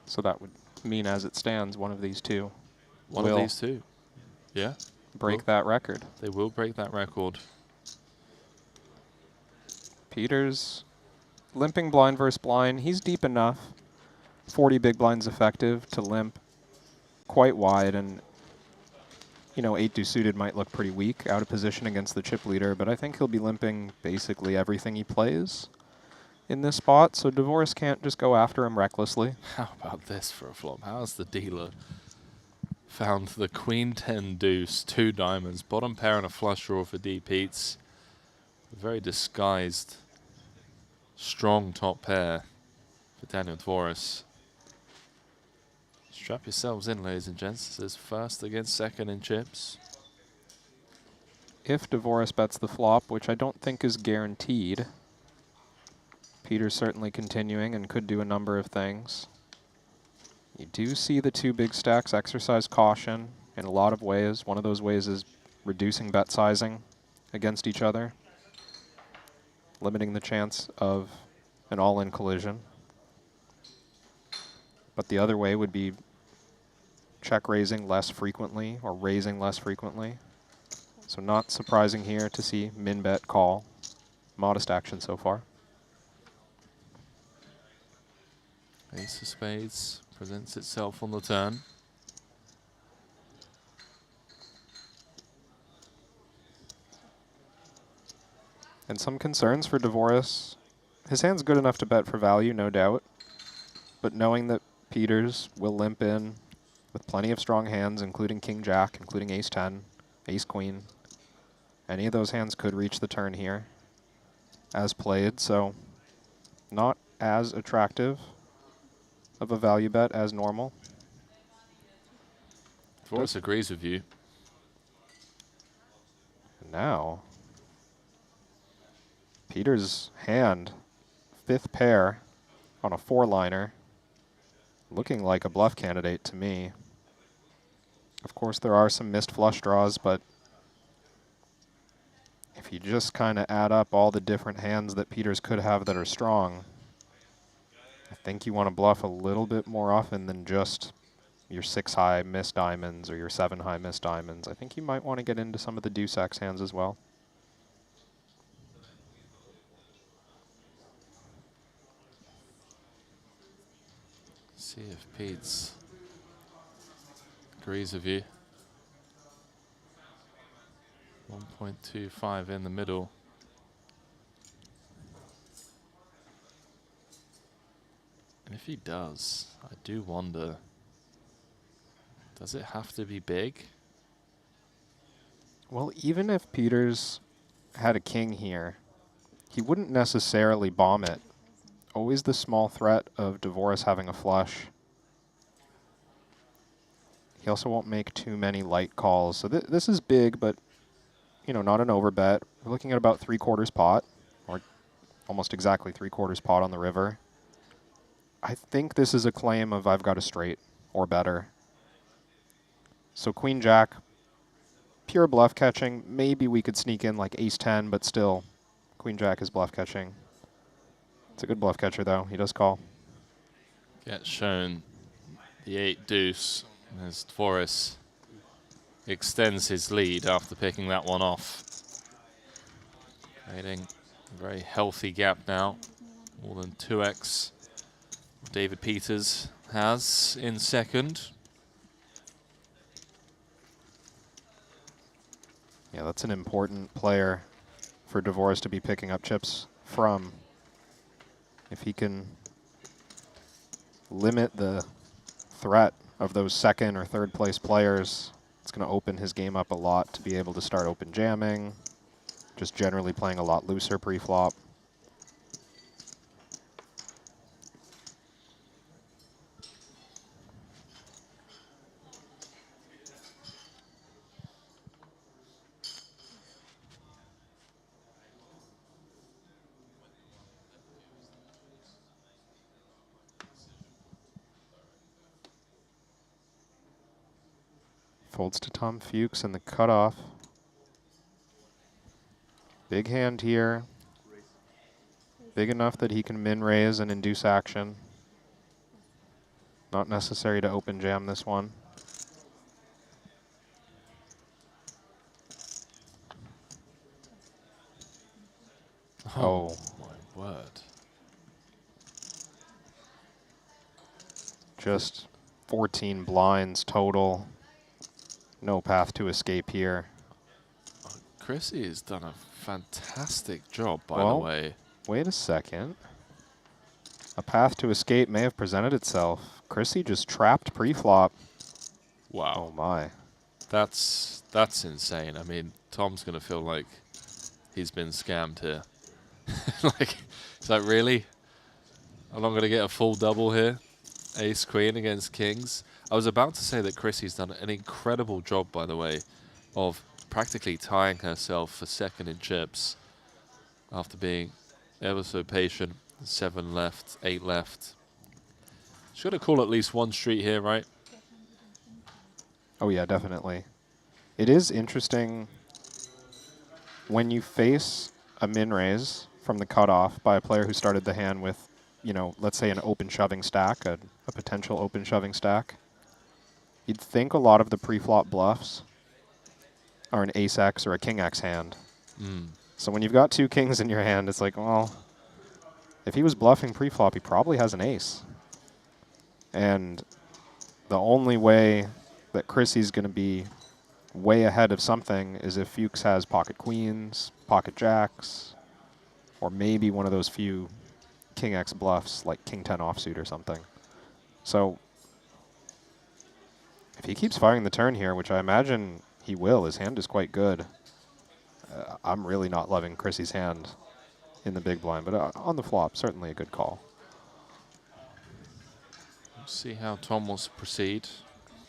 S2: So that would mean, as it stands, one of these two.
S15: One of these two. Yeah.
S2: Break that record.
S15: They will break that record.
S2: Peters, limping blind versus blind. He's deep enough. 40 big blinds effective to limp quite wide, and you know, 8-2 suited might look pretty weak out of position against the chip leader, but I think he'll be limping basically everything he plays in this spot, so Dvoris can't just go after him recklessly.
S15: How about this for a flop? How's the dealer found the Queen 10 deuce, 2 diamonds, bottom pair and a flush draw for D Pete's. A very disguised, strong top pair for Daniel Dvoris. Strap yourselves in, ladies and gents. This is first against second in chips.
S2: If Dvoris bets the flop, which I don't think is guaranteed, Peter's certainly continuing and could do a number of things. You do see the 2 big stacks exercise caution in a lot of ways. One of those ways is reducing bet sizing against each other, limiting the chance of an all-in collision. But the other way would be check raising less frequently or raising less frequently. So not surprising here to see min bet call. Modest action so far.
S15: Ace of spades presents itself on the turn.
S2: And some concerns for Dvoris. His hand's good enough to bet for value, no doubt. But knowing that Peters will limp in with plenty of strong hands, including King-Jack, including Ace-10, Ace-Queen. Any of those hands could reach the turn here as played, so not as attractive of a value bet as normal.
S15: Dvoris agrees with you.
S2: Now, Peters' hand, 5th pair on a 4-liner, looking like a bluff candidate to me. Of course, there are some missed flush draws, but if you just kind of add up all the different hands that Peters could have that are strong, I think you want to bluff a little bit more often than just your 6-high missed diamonds or your 7-high missed diamonds. I think you might want to get into some of the deuce-X hands as well.
S15: See if Pete's agrees with you. 1.25 in the middle. And if he does, I do wonder, does it have to be big?
S2: Well, even if Peters had a king here, he wouldn't necessarily bomb it. Always the small threat of Dvoris having a flush. He also won't make too many light calls. So this is big, but you know, not an overbet. We're looking at about 3/4 pot, or almost exactly 3/4 pot on the river. I think this is a claim of I've got a straight or better. So Queen-Jack, pure bluff catching. Maybe we could sneak in like Ace-10, but still, Queen-Jack is bluff catching. It's a good bluff catcher, though. He does call.
S15: Gets shown the 8 deuce as Dvoris extends his lead after picking that one off. Creating a very healthy gap now, more than 2x David Peters has in second.
S2: Yeah, that's an important player for Dvoris to be picking up chips from. If he can limit the threat of those 2nd or 3rd place players, it's going to open his game up a lot to be able to start open jamming, just generally playing a lot looser pre-flop. Folds to Tom Fuchs and the cutoff. Big hand here. Big enough that he can min-raise and induce action. Not necessary to open jam this one. Oh.
S15: My word.
S2: Just 14 blinds total. No path to escape here.
S15: Chrissy has done a fantastic job, by
S2: Well,
S15: the way.
S2: Wait a second. A path to escape may have presented itself. Chrissy just trapped pre-flop.
S15: Wow.
S2: Oh my.
S15: That's insane. I mean, Tom's going to feel like he's been scammed here. Like, it's like, really? I'm not going to get a full double here? Ace-Queen against Kings? I was about to say that Chrissy's done an incredible job, by the way, of practically tying herself for 2nd in chips after being ever so patient. 7 left, 8 left. She's got to call at least one street here, right?
S2: Oh yeah, definitely. It is interesting when you face a min-raise from the cutoff by a player who started the hand with, you know, let's say an open shoving stack, a potential open shoving stack. You'd think a lot of the pre-flop bluffs are an ace-X or a king-X hand.
S15: Mm.
S2: So when you've got 2 kings in your hand, it's like, well, if he was bluffing pre-flop, he probably has an ace. And the only way that Chrissy's going to be way ahead of something is if Fuchs has pocket queens, pocket jacks, or maybe one of those few King X bluffs, like King 10 offsuit or something. So if he keeps firing the turn here, which I imagine he will, his hand is quite good. I'm really not loving Chrissy's hand in the big blind, but on the flop, certainly a good call.
S15: Let's see how Tom wants to proceed.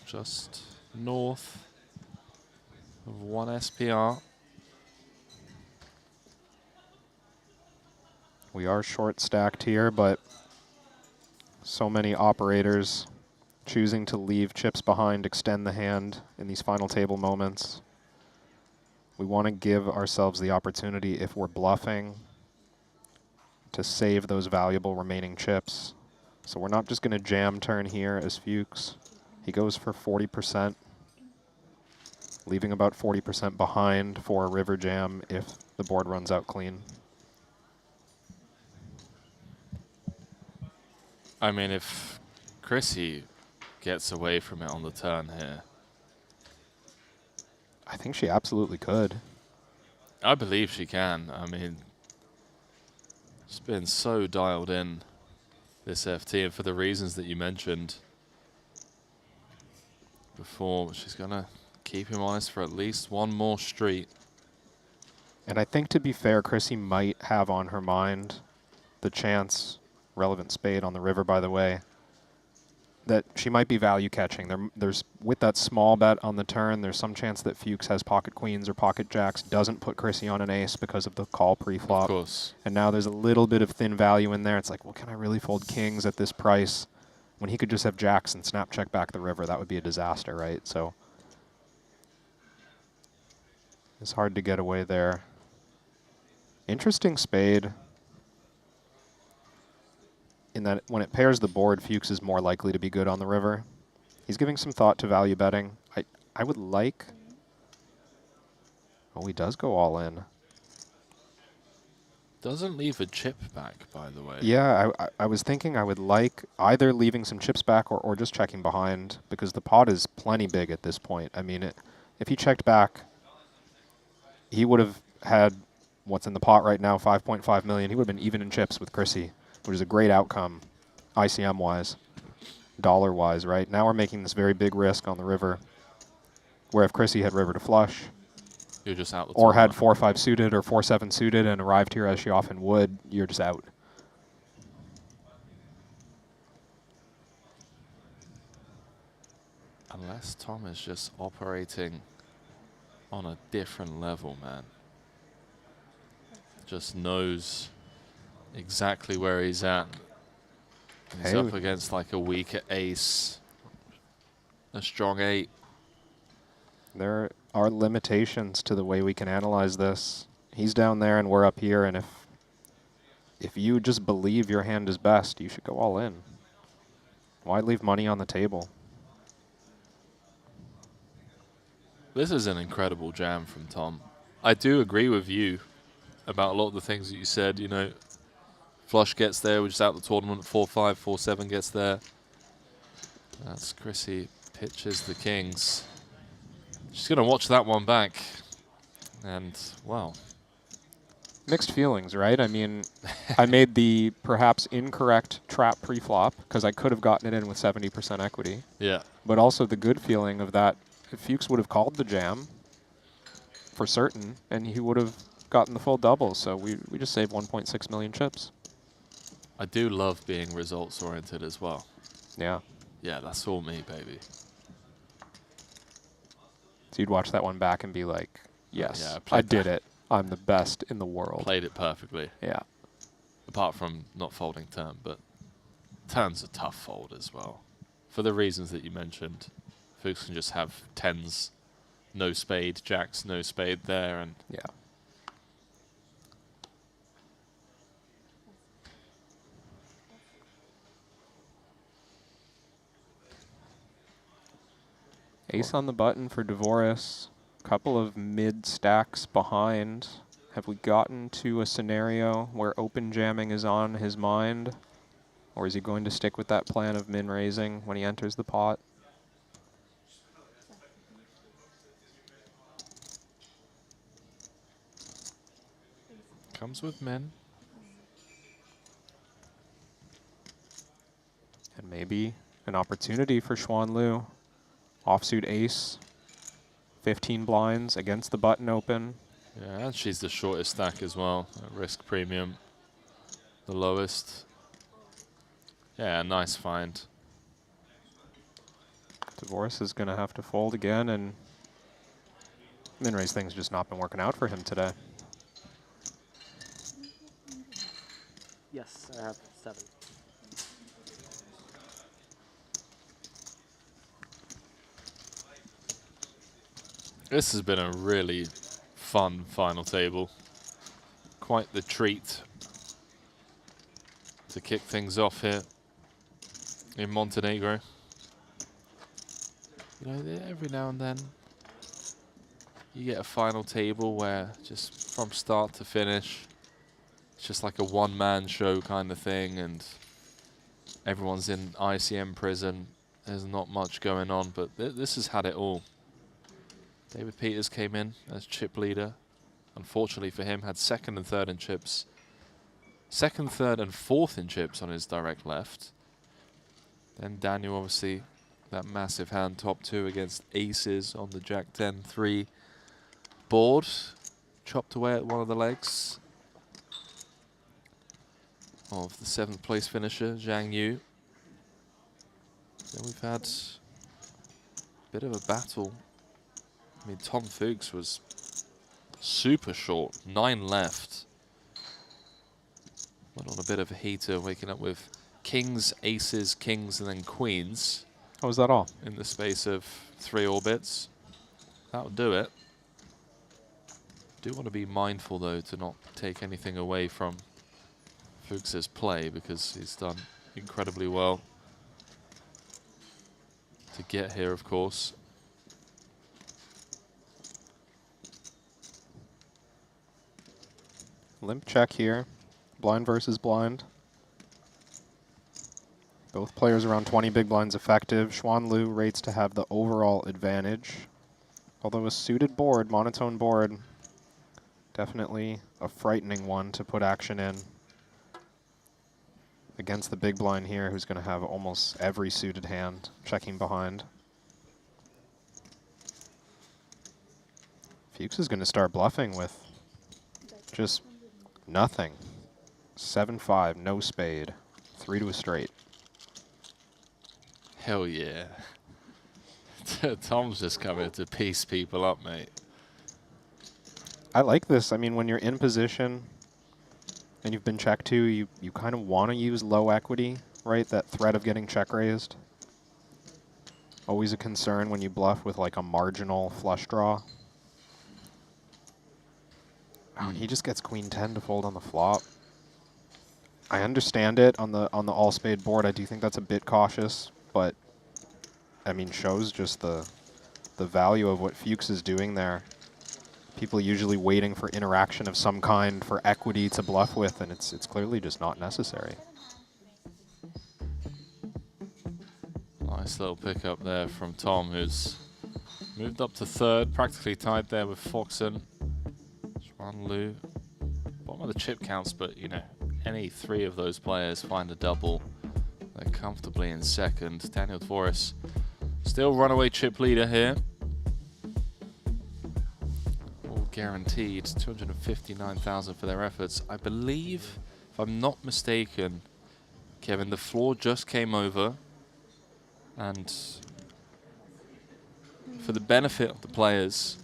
S15: Just north of 1 SPR.
S2: We are short stacked here, but so many operators choosing to leave chips behind, extend the hand in these final table moments. We want to give ourselves the opportunity, if we're bluffing, to save those valuable remaining chips. So we're not just going to jam turn here as Fuchs. He goes for 40%, leaving about 40% behind for a river jam if the board runs out clean.
S15: I mean, if Chrissy gets away from it on the turn here,
S2: I think she absolutely could.
S15: I believe she can. I mean, she's been so dialed in, this FT, and for the reasons that you mentioned before, she's going to keep him honest for at least one more street.
S2: And I think, to be fair, Chrissy might have on her mind the chance, relevant spade on the river, by the way, that she might be value catching. There's, with that small bet on the turn, there's some chance that Fuchs has pocket queens or pocket jacks, doesn't put Chrissy on an ace because of the call pre-flop.
S15: Of course.
S2: And now there's a little bit of thin value in there. It's like, well, can I really fold kings at this price when he could just have jacks and snap check back the river? That would be a disaster, right? So it's hard to get away there. Interesting spade, in that when it pairs the board, Fuchs is more likely to be good on the river. He's giving some thought to value betting. I would like... Oh, he does go all in.
S15: Doesn't leave a chip back, by the way.
S2: Yeah, I was thinking I would like either leaving some chips back or just checking behind, because the pot is plenty big at this point. I mean, if he checked back, he would have had what's in the pot right now, 5.5 million. He would have been even in chips with Chrissy, which is a great outcome, ICM-wise, dollar-wise, right? Now we're making this very big risk on the river, where if Chrissy had river to flush,
S15: you're just out.
S2: Or had 4-5 suited or 4-7 suited and arrived here as she often would, you're just out.
S15: Unless Tom is just operating on a different level, man. Just knows exactly where he's at. He's
S2: Hey,
S15: up against like a weaker ace, a strong 8.
S2: There are limitations to the way we can analyze this. He's down there and we're up here, and if you just believe your hand is best, you should go all in. Why leave money on the table?
S15: This is an incredible jam from Tom. I do agree with you about a lot of the things that you said. You know, flush gets there, we're just out the tournament. 4-5, 4-7 gets there. That's Chrissy pitches the kings. She's going to watch that one back. And, wow.
S2: Mixed feelings, right? I mean, I made the perhaps incorrect trap pre-flop because I could have gotten it in with 70% equity.
S15: Yeah.
S2: But also the good feeling of that Fuchs would have called the jam for certain, and he would have gotten the full double. So we just saved 1.6 million chips.
S15: I do love being results oriented as well.
S2: Yeah.
S15: Yeah, that's all me, baby.
S2: So you'd watch that one back and be like, yes,
S15: yeah,
S2: I did it. I'm the best in the world.
S15: Played it perfectly.
S2: Yeah.
S15: Apart from not folding turn, but turn's a tough fold as well. For the reasons that you mentioned, Fuchs can just have 10s, no spade, jacks, no spade there, and
S2: yeah. Ace on the button for Dvoris. Couple of mid stacks behind. Have we gotten to a scenario where open jamming is on his mind? Or is he going to stick with that plan of min raising when he enters the pot?
S15: comes with min.
S2: And maybe an opportunity for Xuan Lu. Offsuit ace, 15 blinds against the button open.
S15: Yeah, and she's the shortest stack as well. At risk premium, the lowest. Yeah, nice find.
S2: Divorce is going to have to fold again, and min-raise thing's just not been working out for him today.
S14: Yes, I have 7.
S15: This has been a really fun final table. Quite the treat to kick things off here in Montenegro. You know, every now and then you get a final table where just from start to finish, it's just like a one-man show kind of thing, and everyone's in ICM prison. There's not much going on, but this has had it all. David Peters came in as chip leader. Unfortunately for him, had second and third in chips. Second, third, and fourth in chips on his direct left. Then Daniel, obviously, that massive hand, top 2 against aces on the Jack 10-3 board. Chopped away at one of the legs of the 7th place finisher, Zhang Yu. Then we've had a bit of a battle. I mean, Tom Fuchs was super short, 9 left. Went on a bit of a heater, waking up with kings, aces, kings, and then queens.
S2: Oh, was that all?
S15: In the space of 3 orbits. That'll do it. Do want to be mindful, though, to not take anything away from Fuchs's play, because he's done incredibly well to get here, of course.
S2: Limp check here. Blind versus blind. Both players around 20 big blinds effective. Xuan Lu rates to have the overall advantage. Although a suited board, monotone board, definitely a frightening one to put action in against the big blind here, who's going to have almost every suited hand checking behind. Fuchs is going to start bluffing with just nothing. 7-5, no spade. 3 to a straight.
S15: Hell yeah. Tom's just coming to piece people up, mate.
S2: I like this. I mean, when you're in position and you've been checked to, you kind of want to use low equity, right? That threat of getting check raised. Always a concern when you bluff with like a marginal flush draw. Oh, and he just gets queen 10 to fold on the flop. I understand it on the all spade board. I do think that's a bit cautious, but I mean, shows just the value of what Fuchs is doing there. People usually waiting for interaction of some kind for equity to bluff with, and it's clearly just not necessary.
S15: Nice little pickup there from Tom, who's moved up to third, practically tied there with Foxen. Xuan Lu, bottom of the chip counts, but you know, any 3 of those players find a double, they're comfortably in second. Daniel Dvoris, still runaway chip leader here. All guaranteed, 259,000 for their efforts. I believe, if I'm not mistaken, Kevin, the floor just came over, and for the benefit of the players,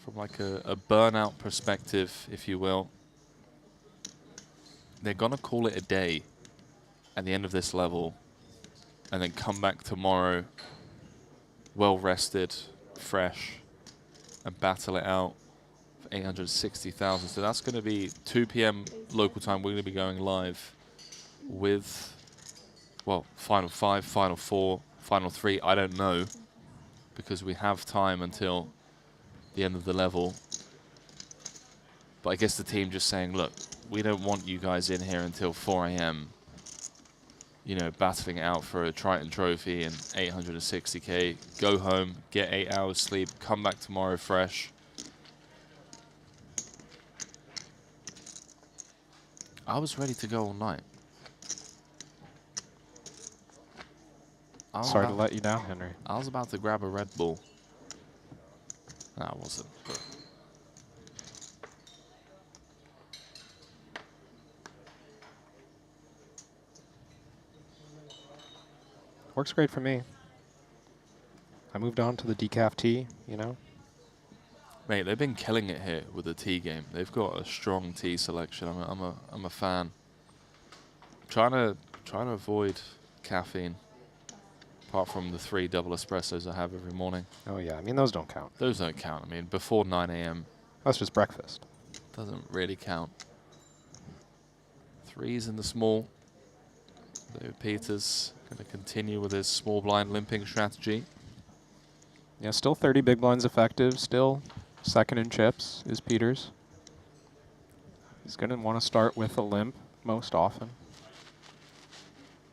S15: from like a burnout perspective, if you will, they're gonna call it a day at the end of this level, and then come back tomorrow well rested, fresh, and battle it out for 860,000. So that's going to be 2 p.m. local time. We're going to be going live with, well, final 5, final 4, final 3. I don't know, because we have time until the end of the level. But I guess the team just saying, look, we don't want you guys in here until 4 a.m. you know, battling it out for a Triton trophy and 860K. Go home, get 8 hours sleep, come back tomorrow fresh. I was ready to go all night.
S2: Sorry to let you down, Henry.
S15: I was about to grab a Red Bull. No, I wasn't. But
S2: Works great for me. I moved on to the decaf tea, you know.
S15: mate, they've been killing it here with the tea game. They've got a strong tea selection. I'm a fan. Trying to avoid caffeine. Apart from the 3 double espressos I have every morning.
S2: Oh yeah, I mean those don't count.
S15: Those don't count. I mean before 9 a.m.
S2: That's just breakfast.
S15: Doesn't really count. 3s in the small. David Peters going to continue with his small blind limping strategy.
S2: Yeah, still 30 big blinds effective. Still second in chips is Peters. He's going to want to start with a limp most often.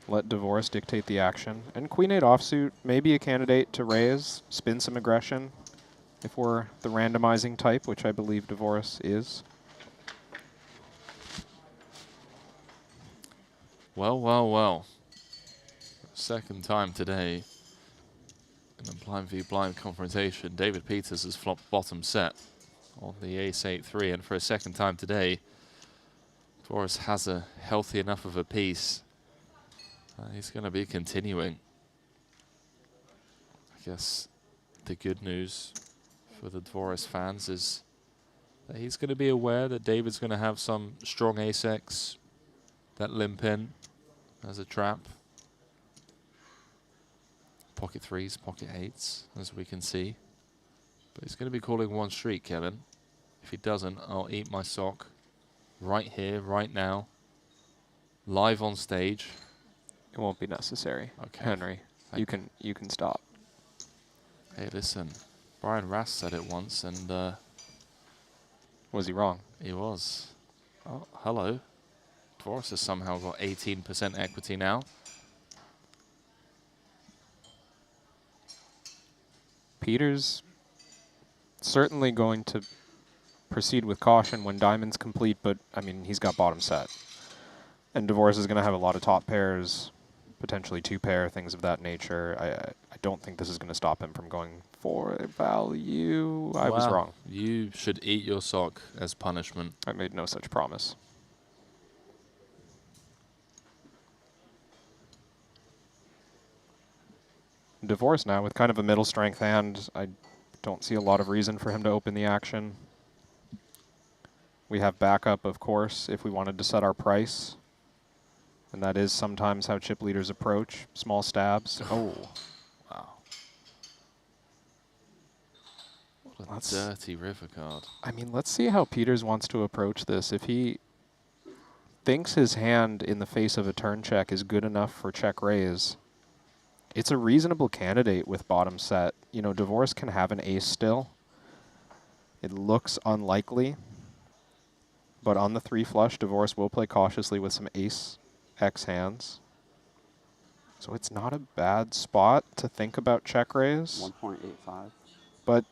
S2: Let Divorce dictate the action. And Queen 8 offsuit may be a candidate to raise, spin some aggression if we're the randomizing type, which I believe Divorce is.
S15: Well, well, well. Second time today in a blind v blind confrontation. David Peters has flopped bottom set on the ace 8-3, and for a second time today, Divorce has a healthy enough of a piece. He's going to be continuing. I guess the good news for the Divorce fans is that he's going to be aware that David's going to have some strong ace-X that limp in as a trap. Pocket 3s, pocket 8s, as we can see. But he's going to be calling one streak, Kevin. If he doesn't, I'll eat my sock right here, right now, live on stage.
S2: It won't be necessary.
S15: Okay.
S2: Henry, you can stop.
S15: Hey, listen. Brian Rass said it once, and
S2: was he wrong?
S15: He was. Oh, hello. Divorce has somehow got 18% equity now.
S2: Peters certainly going to proceed with caution when diamond's complete, but I mean he's got bottom set. And Divorce is going to have a lot of top pairs, potentially 2-pair, things of that nature. I don't think this is going to stop him from going for a value. I was wrong.
S15: You should eat your sock as punishment.
S2: I made no such promise. Divorce now with kind of a middle strength hand. I don't see a lot of reason for him to open the action. We have backup, of course, if we wanted to set our price. And that is sometimes how chip leaders approach. Small stabs. Oh.
S15: Wow. What a dirty river card.
S2: I mean, let's see how Peters wants to approach this. If he thinks his hand in the face of a turn check is good enough for check raise, it's a reasonable candidate with bottom set. You know, Divorce can have an ace still. It looks unlikely. But on the 3 flush, Divorce will play cautiously with some ace X hands. So it's not a bad spot to think about check raise.
S4: 1.85.
S2: But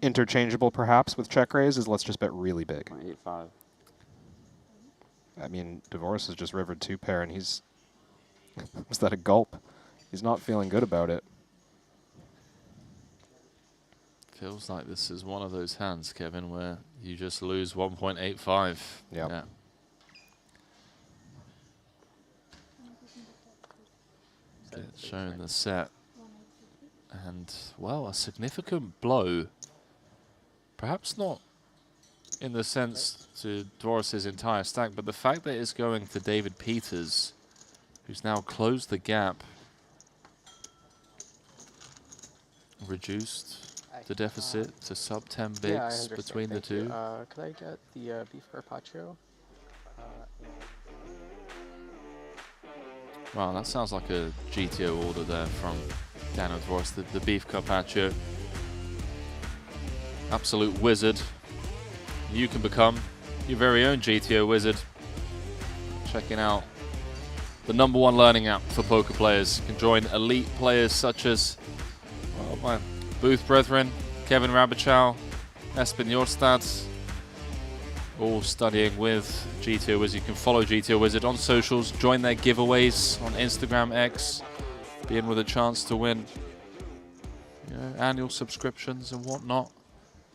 S2: interchangeable perhaps with check raise is let's just bet really big.
S4: 1.85.
S2: I mean, Divorce has just rivered 2-pair and he's... was that a gulp? He's not feeling good about it.
S15: Feels like this is one of those hands, Kevin, where you just lose 1.85.
S2: Yep.
S15: Yeah. Get shown the set. And, well, a significant blow. Perhaps not in the sense to Divorce's entire stack, but the fact that it's going to David Peters, who's now closed the gap, reduced the deficit to sub 10 bigs between the two.
S6: Could I get the beef carpaccio?
S15: Wow, that sounds like a GTO order there from Daniel Divorce, the beef carpaccio. Absolute wizard. You can become your very own GTO wizard. Checking out the #1 learning app for poker players. You can join elite players such as, well, my Booth brethren, Kevin Rabichow, Espen Jorstad, all studying with GTO Wizard. You can follow GTO Wizard on socials, join their giveaways on Instagram, X, being with a chance to win, you know, annual subscriptions and whatnot.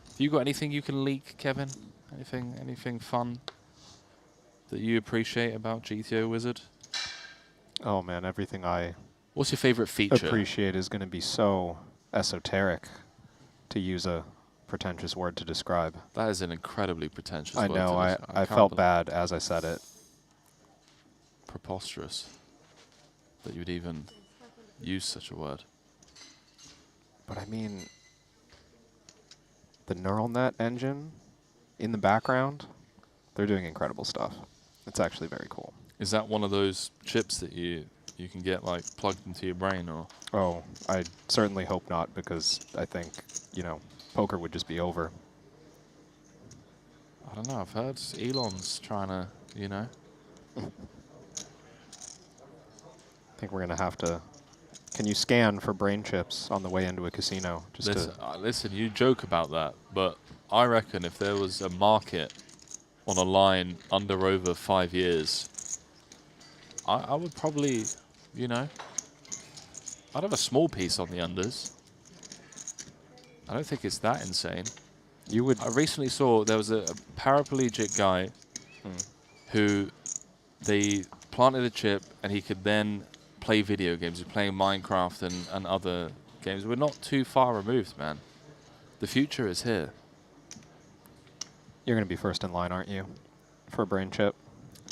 S15: Have you got anything you can leak, Kevin? Anything fun that you appreciate about GTO Wizard?
S2: Oh man, everything I
S15: What's your favorite feature?
S2: appreciate is going to be so esoteric, to use a pretentious word to describe.
S15: That is an incredibly pretentious
S2: I
S15: word.
S2: know, I
S15: can't
S2: felt
S15: believe-
S2: bad as I said it.
S15: Preposterous that you would even use such a word.
S2: But I mean, the neural net engine in the background, they're doing incredible stuff. It's actually very cool.
S15: Is that one of those chips that you can get like plugged into your brain, or?
S2: Oh, I certainly hope not, because I think, you know, poker would just be over.
S15: I don't know. I've heard Elon's trying to, you know.
S2: I think we're going to have to... Can you scan for brain chips on the way into a casino? Just
S15: Listen, you joke about that, but I reckon if there was a market on a line under over 5 years, I would probably, you know, I'd have a small piece on the unders. I don't think it's that insane.
S2: You would.
S15: I recently saw there was a paraplegic guy who they planted a chip and he could then play video games. He's playing Minecraft and other games. We're not too far removed, man. The future is here.
S2: You're going to be first in line, aren't you, for a brain chip?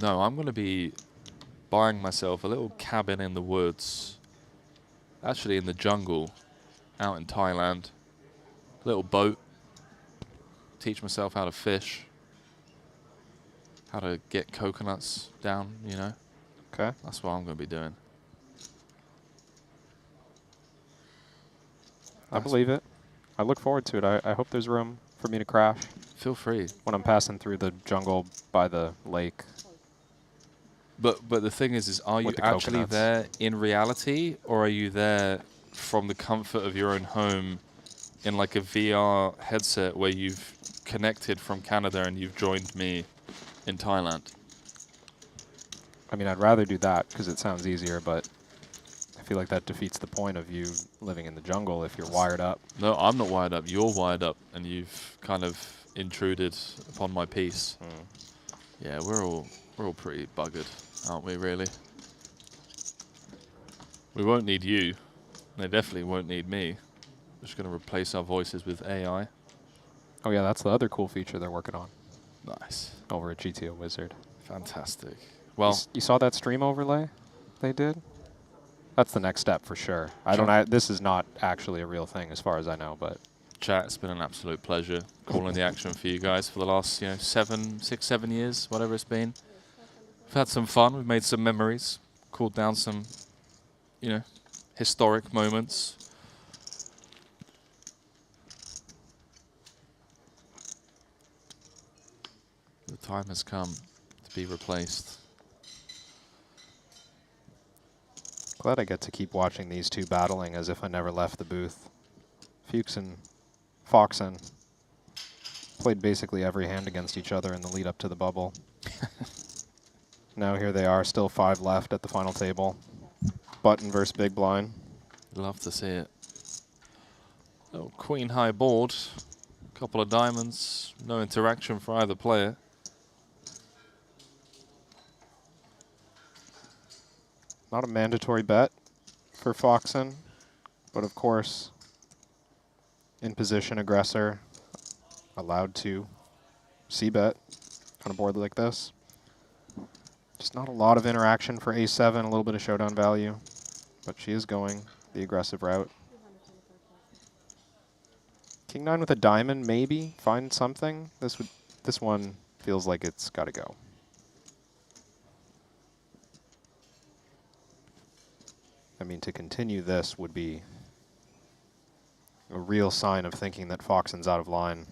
S15: No, I'm going to be buying myself a little cabin in the woods, actually in the jungle, out in Thailand. A little boat. Teach myself how to fish, how to get coconuts down, you know.
S2: Okay.
S15: That's what I'm going to be doing.
S2: I believe it. I look forward to it. I hope there's room for me to crash.
S15: Feel free.
S2: When I'm passing through the jungle by the lake.
S15: But the thing is are you
S2: With the
S15: actually
S2: coconuts.
S15: there in reality, or are you there from the comfort of your own home in like a VR headset where you've connected from Canada and you've joined me in Thailand?
S2: I mean, I'd rather do that because it sounds easier, but I feel like that defeats the point of you living in the jungle if you're wired up.
S15: No, I'm not wired up. You're wired up, and you've kind of intruded upon my peace. Yeah, we're all pretty buggered, aren't we? Really. We won't need you. They definitely won't need me. We're just going to replace our voices with AI.
S2: Oh yeah, that's the other cool feature they're working on.
S15: Nice.
S2: Over at GTO Wizard.
S15: Fantastic. Well,
S2: you saw that stream overlay they did? That's the next step for sure. This is not actually a real thing as far as I know, but
S15: chat, it's been an absolute pleasure calling the action for you guys for the last, 6, 7 years, whatever it's been. We've had some fun. We've made some memories, called down some, historic moments. The time has come to be replaced.
S2: glad I get to keep watching these two battling as if I never left the booth. Fuchs and Foxen played basically every hand against each other in the lead up to the bubble. Now here they are, still 5 left at the final table. Button versus Big Blind.
S15: Love to see it. Oh, queen high board. Couple of diamonds. No interaction for either player.
S2: Not a mandatory bet for Foxen, but of course, in position aggressor, allowed to c-bet on a board like this. Just not a lot of interaction for a7, a little bit of showdown value, but she is going the aggressive route. King 9 with a diamond, maybe find something. This one feels like it's got to go. I mean, to continue this would be a real sign of thinking that Foxen's out of line.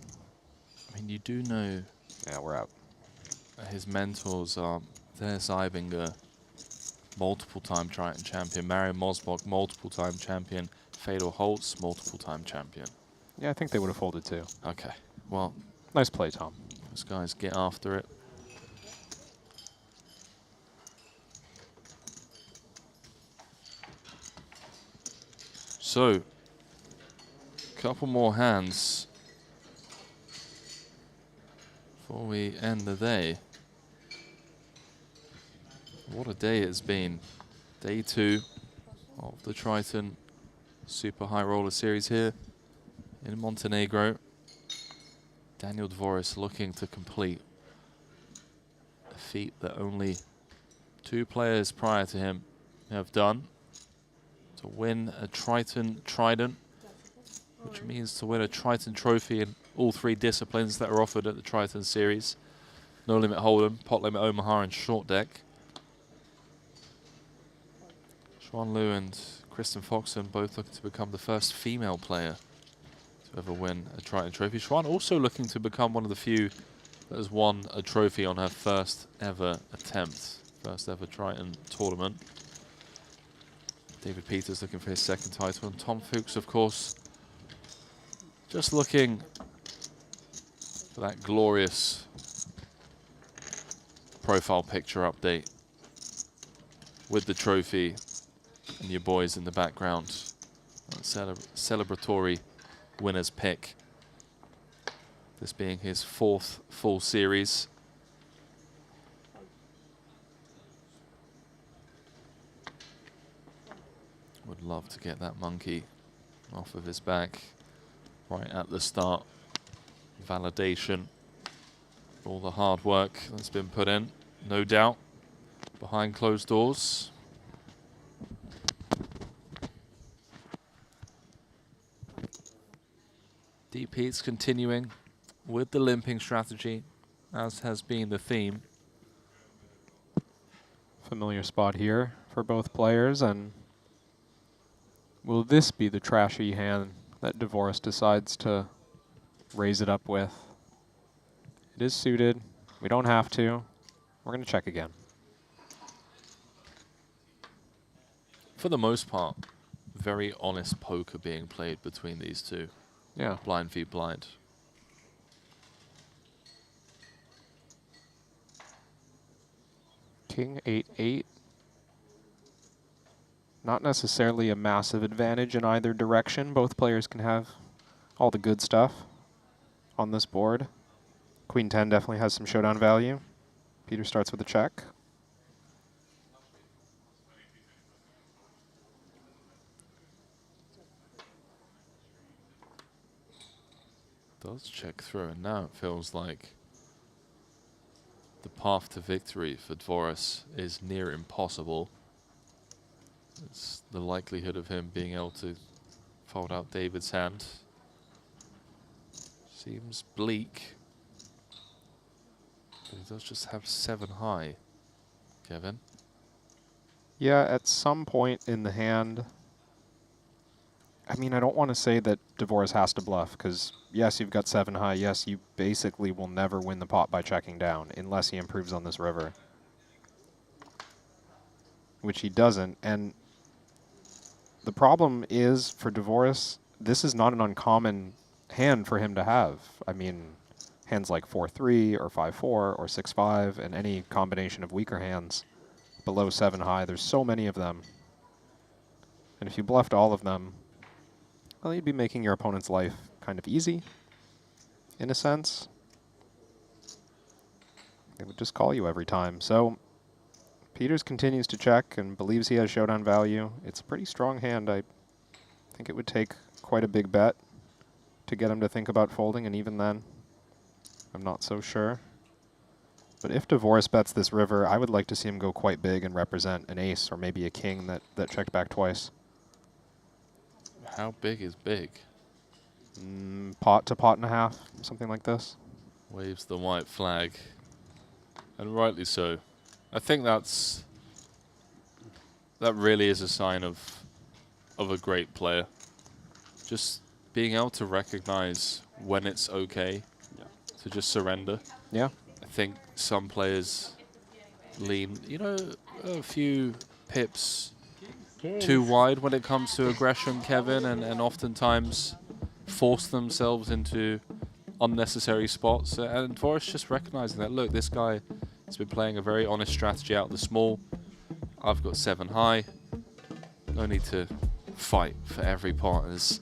S15: I mean, you do know.
S2: Yeah, we're out.
S15: His mentors are there's Eibinger, multiple-time Triton champion, Mario Mosbach, multiple-time champion, Fedor Holtz, multiple-time champion.
S2: Yeah, I think they would have folded too.
S15: Okay, well.
S2: Nice play, Tom.
S15: Those guys get after it. So, couple more hands before we end the day. What a day it's been. Day 2 of the Triton Super High Roller Series here in Montenegro. Daniel Dvoris looking to complete a feat that only 2 players prior to him have done. To win a Triton Trident, which means to win a Triton trophy in all 3 disciplines that are offered at the Triton series. No Limit Hold'em, Pot Limit Omaha, and Short Deck. Xuan Liu and Kristen Foxon both looking to become the first female player to ever win a Triton trophy. Xuan also looking to become one of the few that has won a trophy on her first ever attempt, first ever Triton tournament. David Peters looking for his 2nd title, and Tom Fuchs, of course, just looking for that glorious profile picture update with the trophy and your boys in the background. That celebratory winner's pick. This being his 4th full series. Would love to get that monkey off of his back right at the start. Validation. All the hard work that's been put in, no doubt, behind closed doors. Deep Heat's continuing with the limping strategy, as has been the theme.
S2: Familiar spot here for both players, and will this be the trashy hand that Dvoris decides to raise it up with? It is suited. We don't have to. We're going to check again.
S15: For the most part, very honest poker being played between these two.
S2: Yeah.
S15: Blind v blind.
S2: King 8-8. Not necessarily a massive advantage in either direction. Both players can have all the good stuff on this board. Queen 10 definitely has some showdown value. Peter starts with a check.
S15: Does check through, and now it feels like the path to victory for Dvoris is near impossible. It's the likelihood of him being able to fold out David's hand seems bleak. But he does just have 7 high, Kevin.
S2: Yeah, at some point in the hand, I mean, I don't want to say that Dvoris has to bluff, because yes, you've got 7 high. Yes, you basically will never win the pot by checking down unless he improves on this river, which he doesn't. And the problem is, for Dvoris, this is not an uncommon hand for him to have. I mean, hands like 4-3 or 5-4 or 6-5 and any combination of weaker hands below 7 high, there's so many of them. And if you bluffed all of them, well, you'd be making your opponent's life kind of easy, in a sense. They would just call you every time. So Peters continues to check and believes he has showdown value. It's a pretty strong hand. I think it would take quite a big bet to get him to think about folding, and even then, I'm not so sure. But if Dvoris bets this river, I would like to see him go quite big and represent an ace or maybe a king that checked back twice.
S15: How big is big?
S2: Pot to pot and a half, something like this.
S15: Waves the white flag, and rightly so. I think that really is a sign of a great player. Just being able to recognize when it's okay to just surrender.
S2: Yeah.
S15: I think some players lean, you know, a few pips too wide when it comes to aggression, Kevin, and oftentimes force themselves into unnecessary spots. And Dvoris just recognizing that, look, this guy has been playing a very honest strategy out of the small. I've got 7 high. No need to fight for every pot. As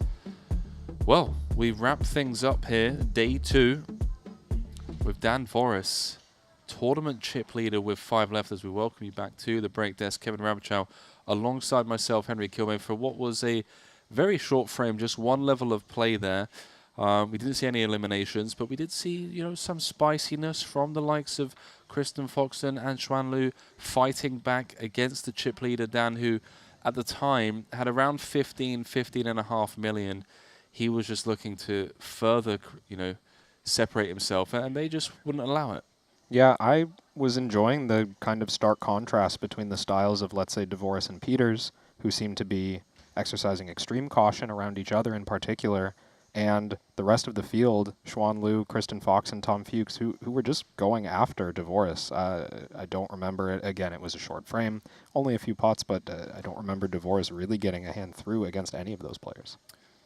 S15: well, we wrap things up here, day 2, with Dan Voris, tournament chip leader with 5 left, as we welcome you back to the break desk. Kevin Rabichow alongside myself, Henry Kilmaine, for what was a very short frame, just one level of play there. We didn't see any eliminations, but we did see, you know, some spiciness from the likes of Kristen Foxton and Xuan Lu fighting back against the chip leader Dan, who at the time had around 15.5 million. He was just looking to further, you know, separate himself, and they just wouldn't allow it.
S2: Yeah, I was enjoying the kind of stark contrast between the styles of, let's say, DeVoris and Peters, who seem to be exercising extreme caution around each other in particular, and the rest of the field, Xuan Lu, Kristen Fox, and Tom Fuchs, who were just going after DeVoris. I don't remember it. Again, it was a short frame, only a few pots, but I don't remember DeVoris really getting a hand through against any of those players.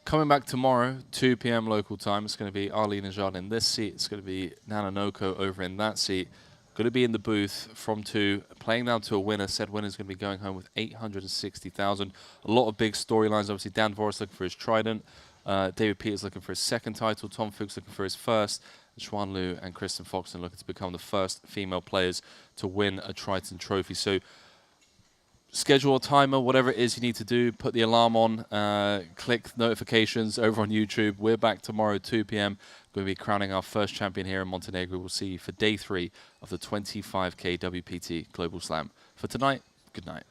S15: Coming back tomorrow, 2 p.m. local time, it's going to be Ali Najad in this seat. It's going to be Nana Noko over in that seat. Going to be in the booth from 2, playing down to a winner. Said winner's going to be going home with 860,000. A lot of big storylines. Obviously, Dan Voris looking for his Trident. David Peters looking for his 2nd title. Tom Fuchs looking for his 1st. Xuan Lu and Kristen Foxton looking to become the first female players to win a Triton trophy. So schedule a timer, whatever it is you need to do, put the alarm on, click notifications over on YouTube. We're back tomorrow, 2 p.m. Going to be crowning our first champion here in Montenegro. We'll see you for day 3 of the 25K WPT Global Slam. For tonight, good night.